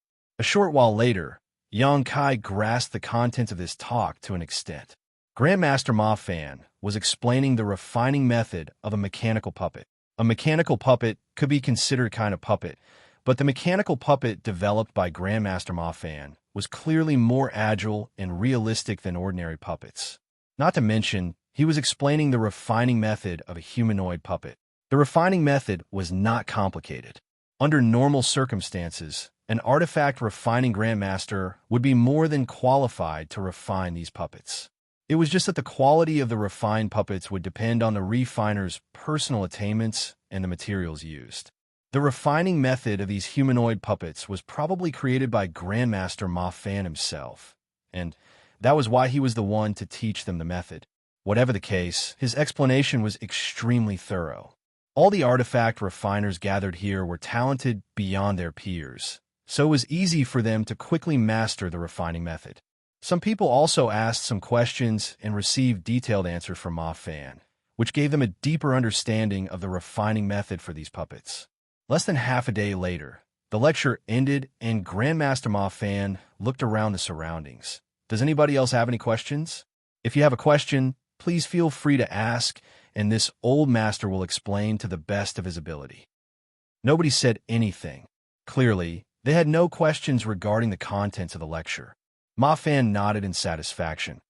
A short while later, Xianxia grasped the contents of this talk to an extent. Grandmaster Ma Fan was explaining the refining method of a mechanical puppet. A mechanical puppet could be considered a kind of puppet, but the mechanical puppet developed by Grandmaster Ma Fan was clearly more agile and realistic than ordinary puppets. Not to mention, he was explaining the refining method of a humanoid puppet. The refining method was not complicated. Under normal circumstances, an artifact refining Grandmaster would be more than qualified to refine these puppets. It was just that the quality of the refined puppets would depend on the refiner's personal attainments and the materials used. The refining method of these humanoid puppets was probably created by Grandmaster Ma Fan himself, and that was why he was the one to teach them the method. Whatever the case, his explanation was extremely thorough. All the artifact refiners gathered here were talented beyond their peers, so it was easy for them to quickly master the refining method. Some people also asked some questions and received detailed answers from Ma Fan, which gave them a deeper understanding of the refining method for these puppets. Less than half a day later, the lecture ended and Grandmaster Ma Fan looked around the surroundings. Does anybody else have any questions? If you have a question, please feel free to ask, and this old master will explain to the best of his ability. Nobody said anything. Clearly, they had no questions regarding the contents of the lecture. Ma Fan nodded in satisfaction.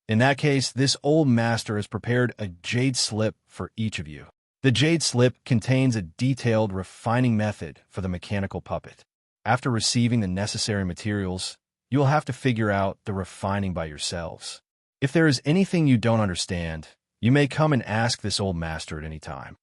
In that case, this old master has prepared a jade slip for each of you. The jade slip contains a detailed refining method for the mechanical puppet. After receiving the necessary materials, you will have to figure out the refining by yourselves. If there is anything you don't understand, you may come and ask this old master at any time.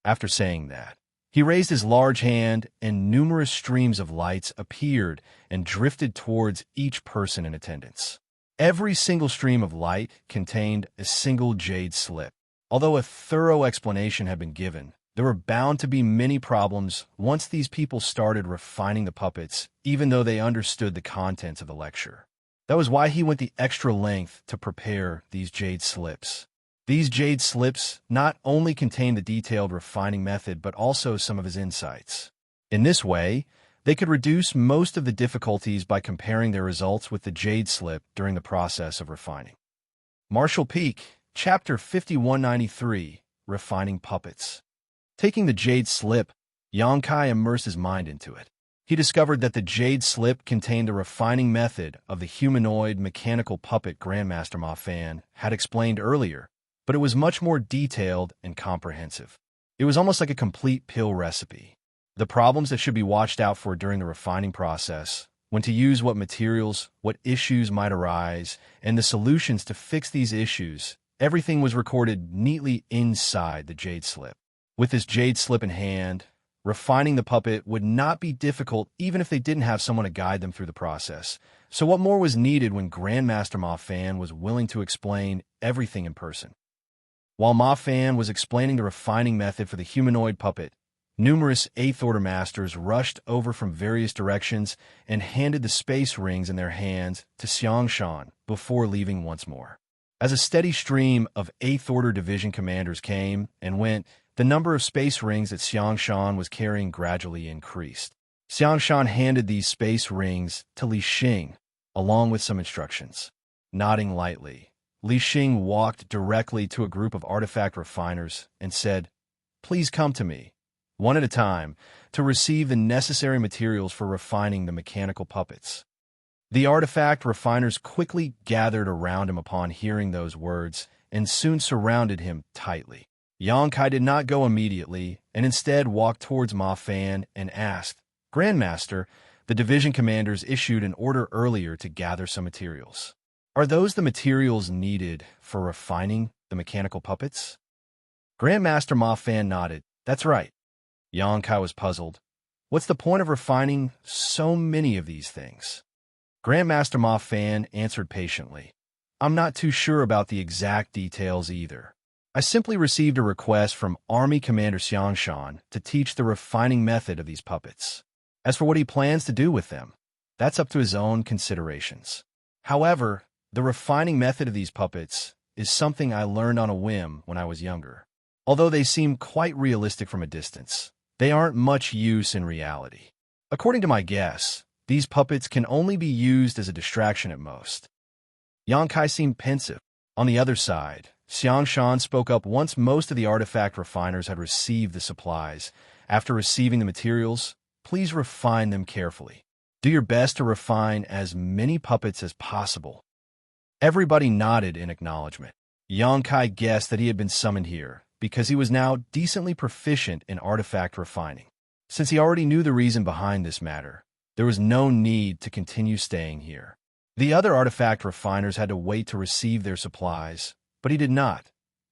After saying that, He raised his large hand, and numerous streams of lights appeared and drifted towards each person in attendance. Every single stream of light contained a single jade slip. Although a thorough explanation had been given, there were bound to be many problems once these people started refining the puppets, even though they understood the contents of the lecture. That was why he went the extra length to prepare these jade slips. These jade slips not only contained the detailed refining method, but also some of his insights. In this way, they could reduce most of the difficulties by comparing their results with the jade slip during the process of refining. Martial Peak, Chapter 5193, Refining Puppets. Taking the jade slip, Xianxia immersed his mind into it. He discovered that the jade slip contained the refining method of the humanoid mechanical puppet Grandmaster Ma Fan had explained earlier, but it was much more detailed and comprehensive. It was almost like a complete pill recipe. The problems that should be watched out for during the refining process, when to use what materials, what issues might arise, and the solutions to fix these issues, everything was recorded neatly inside the jade slip. With this jade slip in hand, refining the puppet would not be difficult even if they didn't have someone to guide them through the process. So what more was needed when Grandmaster Ma Fan was willing to explain everything in person? While Ma Fan was explaining the refining method for the humanoid puppet, numerous 8th Order Masters rushed over from various directions and handed the space rings in their hands to Xianxia before leaving once more. As a steady stream of 8th Order Division commanders came and went, the number of space rings that Xianxia was carrying gradually increased. Xianxia handed these space rings to Li Xing, along with some instructions. Nodding lightly, Li Xing walked directly to a group of artifact refiners and said, "Please come to me, one at a time, to receive the necessary materials for refining the mechanical puppets." The artifact refiners quickly gathered around him upon hearing those words and soon surrounded him tightly. Xianxia did not go immediately, and instead walked towards Ma Fan and asked, "Grandmaster, the division commanders issued an order earlier to gather some materials. Are those the materials needed for refining the mechanical puppets?" Grandmaster Ma Fan nodded. "That's right." Xianxia was puzzled. What's the point of refining so many of these things? Grandmaster Ma Fan answered patiently, "I'm not too sure about the exact details either. I simply received a request from Army Commander Xianxia to teach the refining method of these puppets. As for what he plans to do with them, that's up to his own considerations. However, the refining method of these puppets is something I learned on a whim when I was younger. Although they seem quite realistic from a distance, they aren't much use in reality. According to my guess, these puppets can only be used as a distraction at most." Xianxia seemed pensive. On the other side, Xianxia spoke up once most of the artifact refiners had received the supplies. "After receiving the materials, please refine them carefully. Do your best to refine as many puppets as possible." Everybody nodded in acknowledgement. Xianxia guessed that he had been summoned here because he was now decently proficient in artifact refining. Since he already knew the reason behind this matter, there was no need to continue staying here. The other artifact refiners had to wait to receive their supplies, but he did not.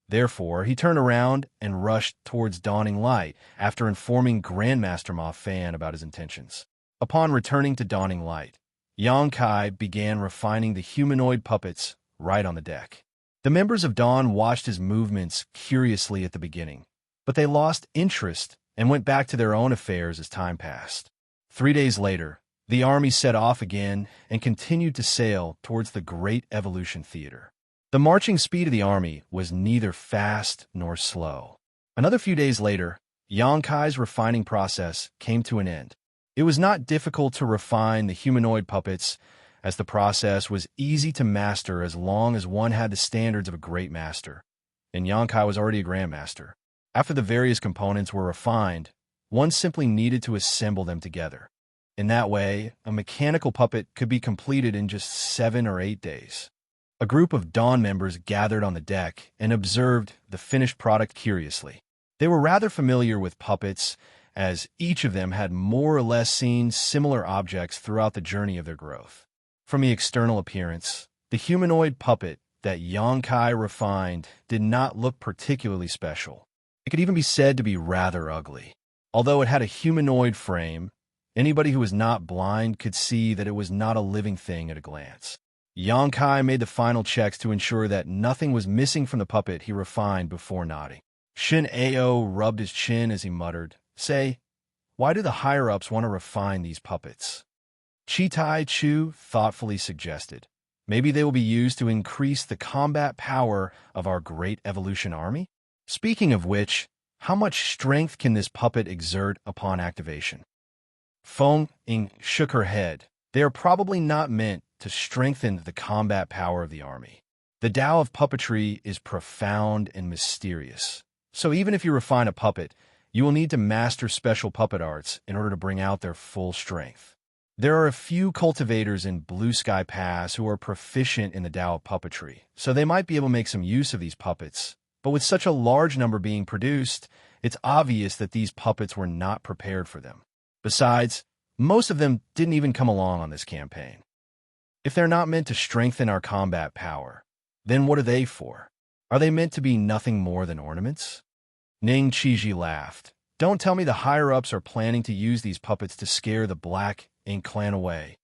Therefore, he turned around and rushed towards Dawning Light after informing Grandmaster Ma Fan about his intentions. Upon returning to Dawning Light, Xianxia began refining the humanoid puppets right on the deck. The members of Dawn watched his movements curiously at the beginning, but they lost interest and went back to their own affairs as time passed. 3 days later, the army set off again and continued to sail towards the Great Evolution Theater. The marching speed of the army was neither fast nor slow. Another few days later, Xianxia's refining process came to an end. It was not difficult to refine the humanoid puppets, as the process was easy to master as long as one had the standards of a great master, and Xianxia was already a grandmaster. After the various components were refined, one simply needed to assemble them together. In that way, a mechanical puppet could be completed in just 7 or 8 days. A group of Dawn members gathered on the deck and observed the finished product curiously. They were rather familiar with puppets, as each of them had more or less seen similar objects throughout the journey of their growth. From the external appearance, the humanoid puppet that Xianxia refined did not look particularly special. It could even be said to be rather ugly. Although it had a humanoid frame, anybody who was not blind could see that it was not a living thing at a glance. Xianxia made the final checks to ensure that nothing was missing from the puppet he refined before nodding. Xianxia rubbed his chin as he muttered, "Say, why do the higher-ups want to refine these puppets?" Chitai Chu thoughtfully suggested, "Maybe they will be used to increase the combat power of our great evolution army? Speaking of which, how much strength can this puppet exert upon activation?" Feng Ying shook her head. "They are probably not meant to strengthen the combat power of the army. The Tao of puppetry is profound and mysterious. So even if you refine a puppet, you will need to master special puppet arts in order to bring out their full strength. There are a few cultivators in Blue Sky Pass who are proficient in the Tao of puppetry, so they might be able to make some use of these puppets. But with such a large number being produced, it's obvious that these puppets were not prepared for them. Besides, most of them didn't even come along on this campaign. If they're not meant to strengthen our combat power, then what are they for? Are they meant to be nothing more than ornaments?" Ning Qiji laughed. "Don't tell me the higher-ups are planning to use these puppets to scare the Black Ink Clan away.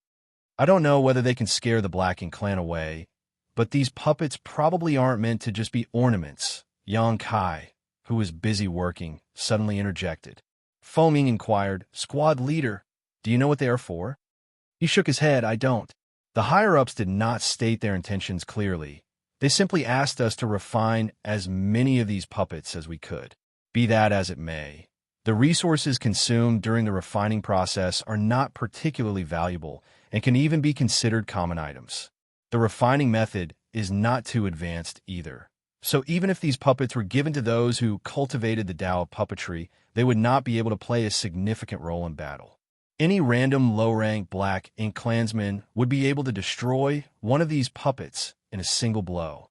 I don't know whether they can scare the Black Ink Clan away, but these puppets probably aren't meant to just be ornaments." Yang Kai, who was busy working, suddenly interjected. Foaming inquired, "Squad leader, do you know what they are for?" He shook his head. "I don't." The higher-ups did not state their intentions clearly. They simply asked us to refine as many of these puppets as we could. Be that as it may, the resources consumed during the refining process are not particularly valuable and can even be considered common items. The refining method is not too advanced either. So even if these puppets were given to those who cultivated the Tao of puppetry, they would not be able to play a significant role in battle. Any random low-rank Black Ink clansman would be able to destroy one of these puppets in a single blow.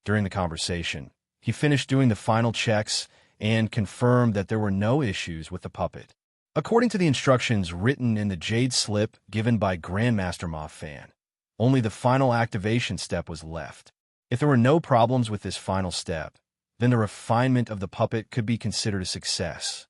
During the conversation, he finished doing the final checks and confirmed that there were no issues with the puppet. According to the instructions written in the Jade Slip given by Grandmaster Ma Fan, only the final activation step was left. If there were no problems with this final step, then the refinement of the puppet could be considered a success.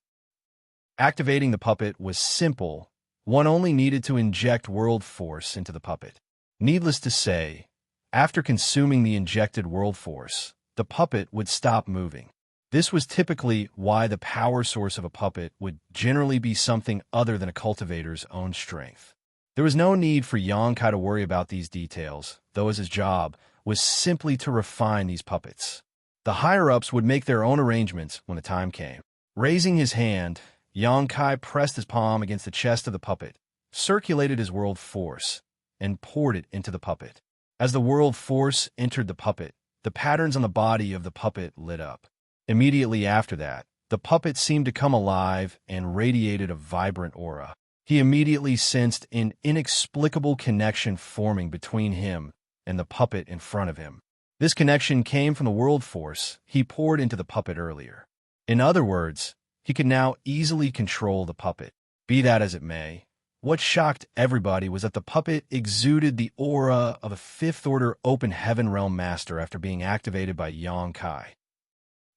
Activating the puppet was simple. One only needed to inject world force into the puppet. Needless to say, after consuming the injected world force, the puppet would stop moving. This was typically why the power source of a puppet would generally be something other than a cultivator's own strength. There was no need for Xianxia to worry about these details, though his job was simply to refine these puppets. The higher-ups would make their own arrangements when the time came. Raising his hand, Xianxia pressed his palm against the chest of the puppet, circulated his world force, and poured it into the puppet. As the world force entered the puppet, the patterns on the body of the puppet lit up. Immediately after that, the puppet seemed to come alive and radiated a vibrant aura. He immediately sensed an inexplicable connection forming between him and the puppet in front of him. This connection came from the world force he poured into the puppet earlier. In other words, he could now easily control the puppet. Be that as it may, what shocked everybody was that the puppet exuded the aura of a fifth-order open heaven realm master after being activated by Xianxia.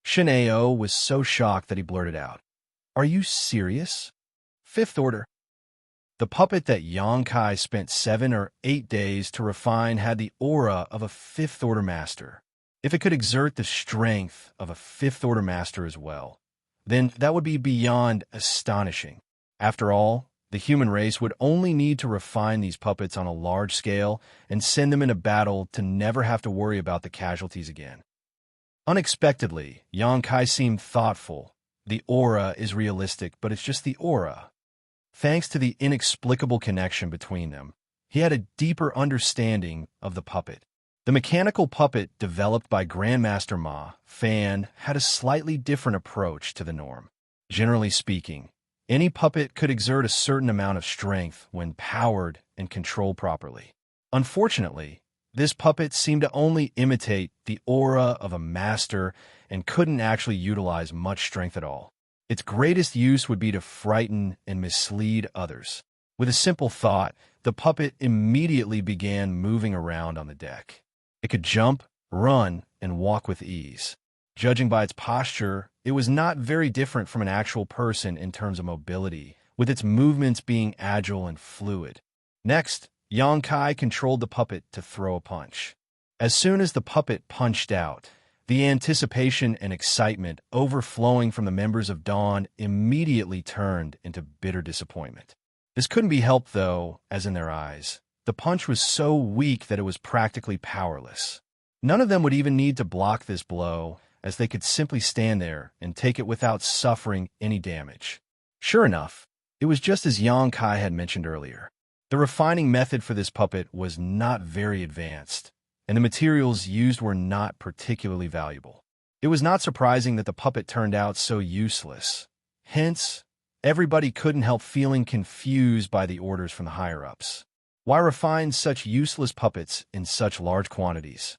Xianxia was so shocked that he blurted out, "Are you serious? Fifth order?" The puppet that Xianxia spent 7 or 8 days to refine had the aura of a fifth-order master. If it could exert the strength of a fifth-order master as well, then that would be beyond astonishing. After all, the human race would only need to refine these puppets on a large scale and send them into battle to never have to worry about the casualties again. Unexpectedly, Xianxia seemed thoughtful. The aura is realistic, but it's just the aura. Thanks to the inexplicable connection between them, he had a deeper understanding of the puppet. The mechanical puppet developed by Grandmaster Ma Fan had a slightly different approach to the norm. Generally speaking, any puppet could exert a certain amount of strength when powered and controlled properly. Unfortunately, this puppet seemed to only imitate the aura of a master and couldn't actually utilize much strength at all. Its greatest use would be to frighten and mislead others. With a simple thought, the puppet immediately began moving around on the deck. It could jump, run, and walk with ease. Judging by its posture, it was not very different from an actual person in terms of mobility, with its movements being agile and fluid. Next, Xianxia controlled the puppet to throw a punch. As soon as the puppet punched out, the anticipation and excitement overflowing from the members of Dawn immediately turned into bitter disappointment. This couldn't be helped, though, as in their eyes, the punch was so weak that it was practically powerless. None of them would even need to block this blow, as they could simply stand there and take it without suffering any damage. Sure enough, it was just as Xianxia had mentioned earlier. The refining method for this puppet was not very advanced, and the materials used were not particularly valuable. It was not surprising that the puppet turned out so useless. Hence, everybody couldn't help feeling confused by the orders from the higher-ups. Why refine such useless puppets in such large quantities?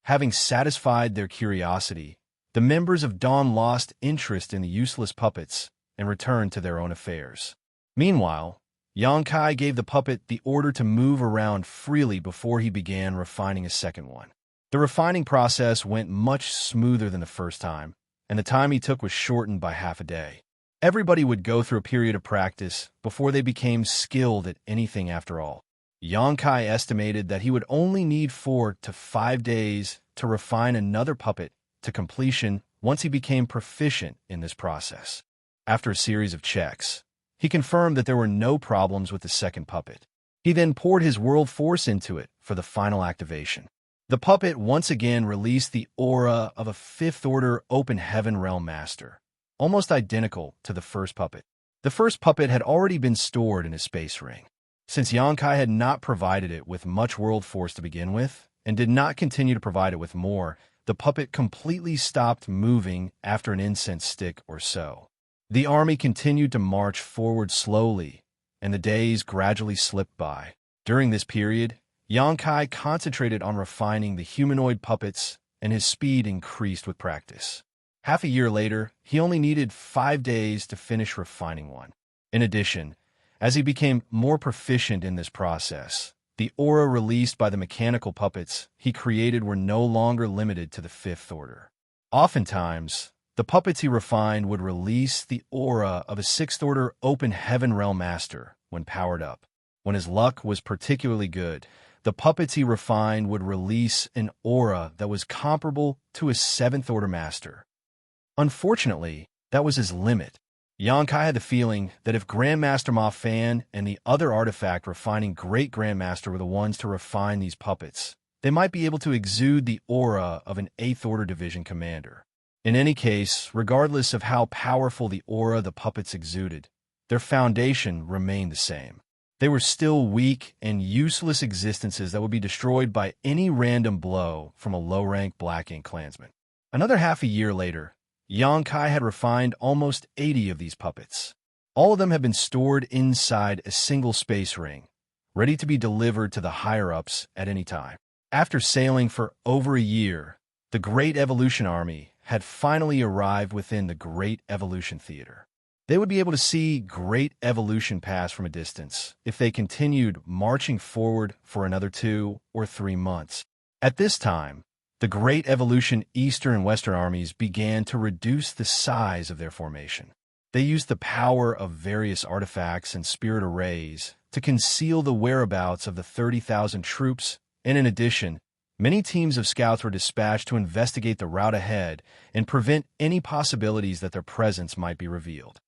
Having satisfied their curiosity, the members of Dawn lost interest in the useless puppets and returned to their own affairs. Meanwhile, Xianxia gave the puppet the order to move around freely before he began refining a second one. The refining process went much smoother than the first time, and the time he took was shortened by half a day. Everybody would go through a period of practice before they became skilled at anything after all. Xianxia estimated that he would only need 4 to 5 days to refine another puppet to completion once he became proficient in this process. After a series of checks, he confirmed that there were no problems with the second puppet. He then poured his world force into it for the final activation. The puppet once again released the aura of a 5th-order Open Heaven Realm Master, almost identical to the first puppet. The first puppet had already been stored in a space ring. Since Xianxia had not provided it with much world force to begin with, and did not continue to provide it with more, the puppet completely stopped moving after an incense stick or so. The army continued to march forward slowly, and the days gradually slipped by. During this period, Xianxia concentrated on refining the humanoid puppets, and his speed increased with practice. Half a year later, he only needed 5 days to finish refining one. In addition, as he became more proficient in this process, the aura released by the mechanical puppets he created were no longer limited to the 5th order. Oftentimes, the puppets he refined would release the aura of a 6th order Open Heaven Realm Master when powered up. When his luck was particularly good, the puppets he refined would release an aura that was comparable to a 7th order master. Unfortunately, that was his limit. Xianxia had the feeling that if Grandmaster Ma Fan and the other artifact refining Great Grandmaster were the ones to refine these puppets, they might be able to exude the aura of an 8th Order Division commander. In any case, regardless of how powerful the aura the puppets exuded, their foundation remained the same. They were still weak and useless existences that would be destroyed by any random blow from a low-rank Black Ink clansman. Another half a year later, Xianxia had refined almost 80 of these puppets. All of them had been stored inside a single space ring, ready to be delivered to the higher-ups at any time. After sailing for over a year, the Great Evolution Army had finally arrived within the Great Evolution Theater. They would be able to see Great Evolution pass from a distance if they continued marching forward for another 2 or 3 months. At this time, the Great Evolution Eastern and Western armies began to reduce the size of their formation. They used the power of various artifacts and spirit arrays to conceal the whereabouts of the 30,000 troops, and in addition, many teams of scouts were dispatched to investigate the route ahead and prevent any possibilities that their presence might be revealed.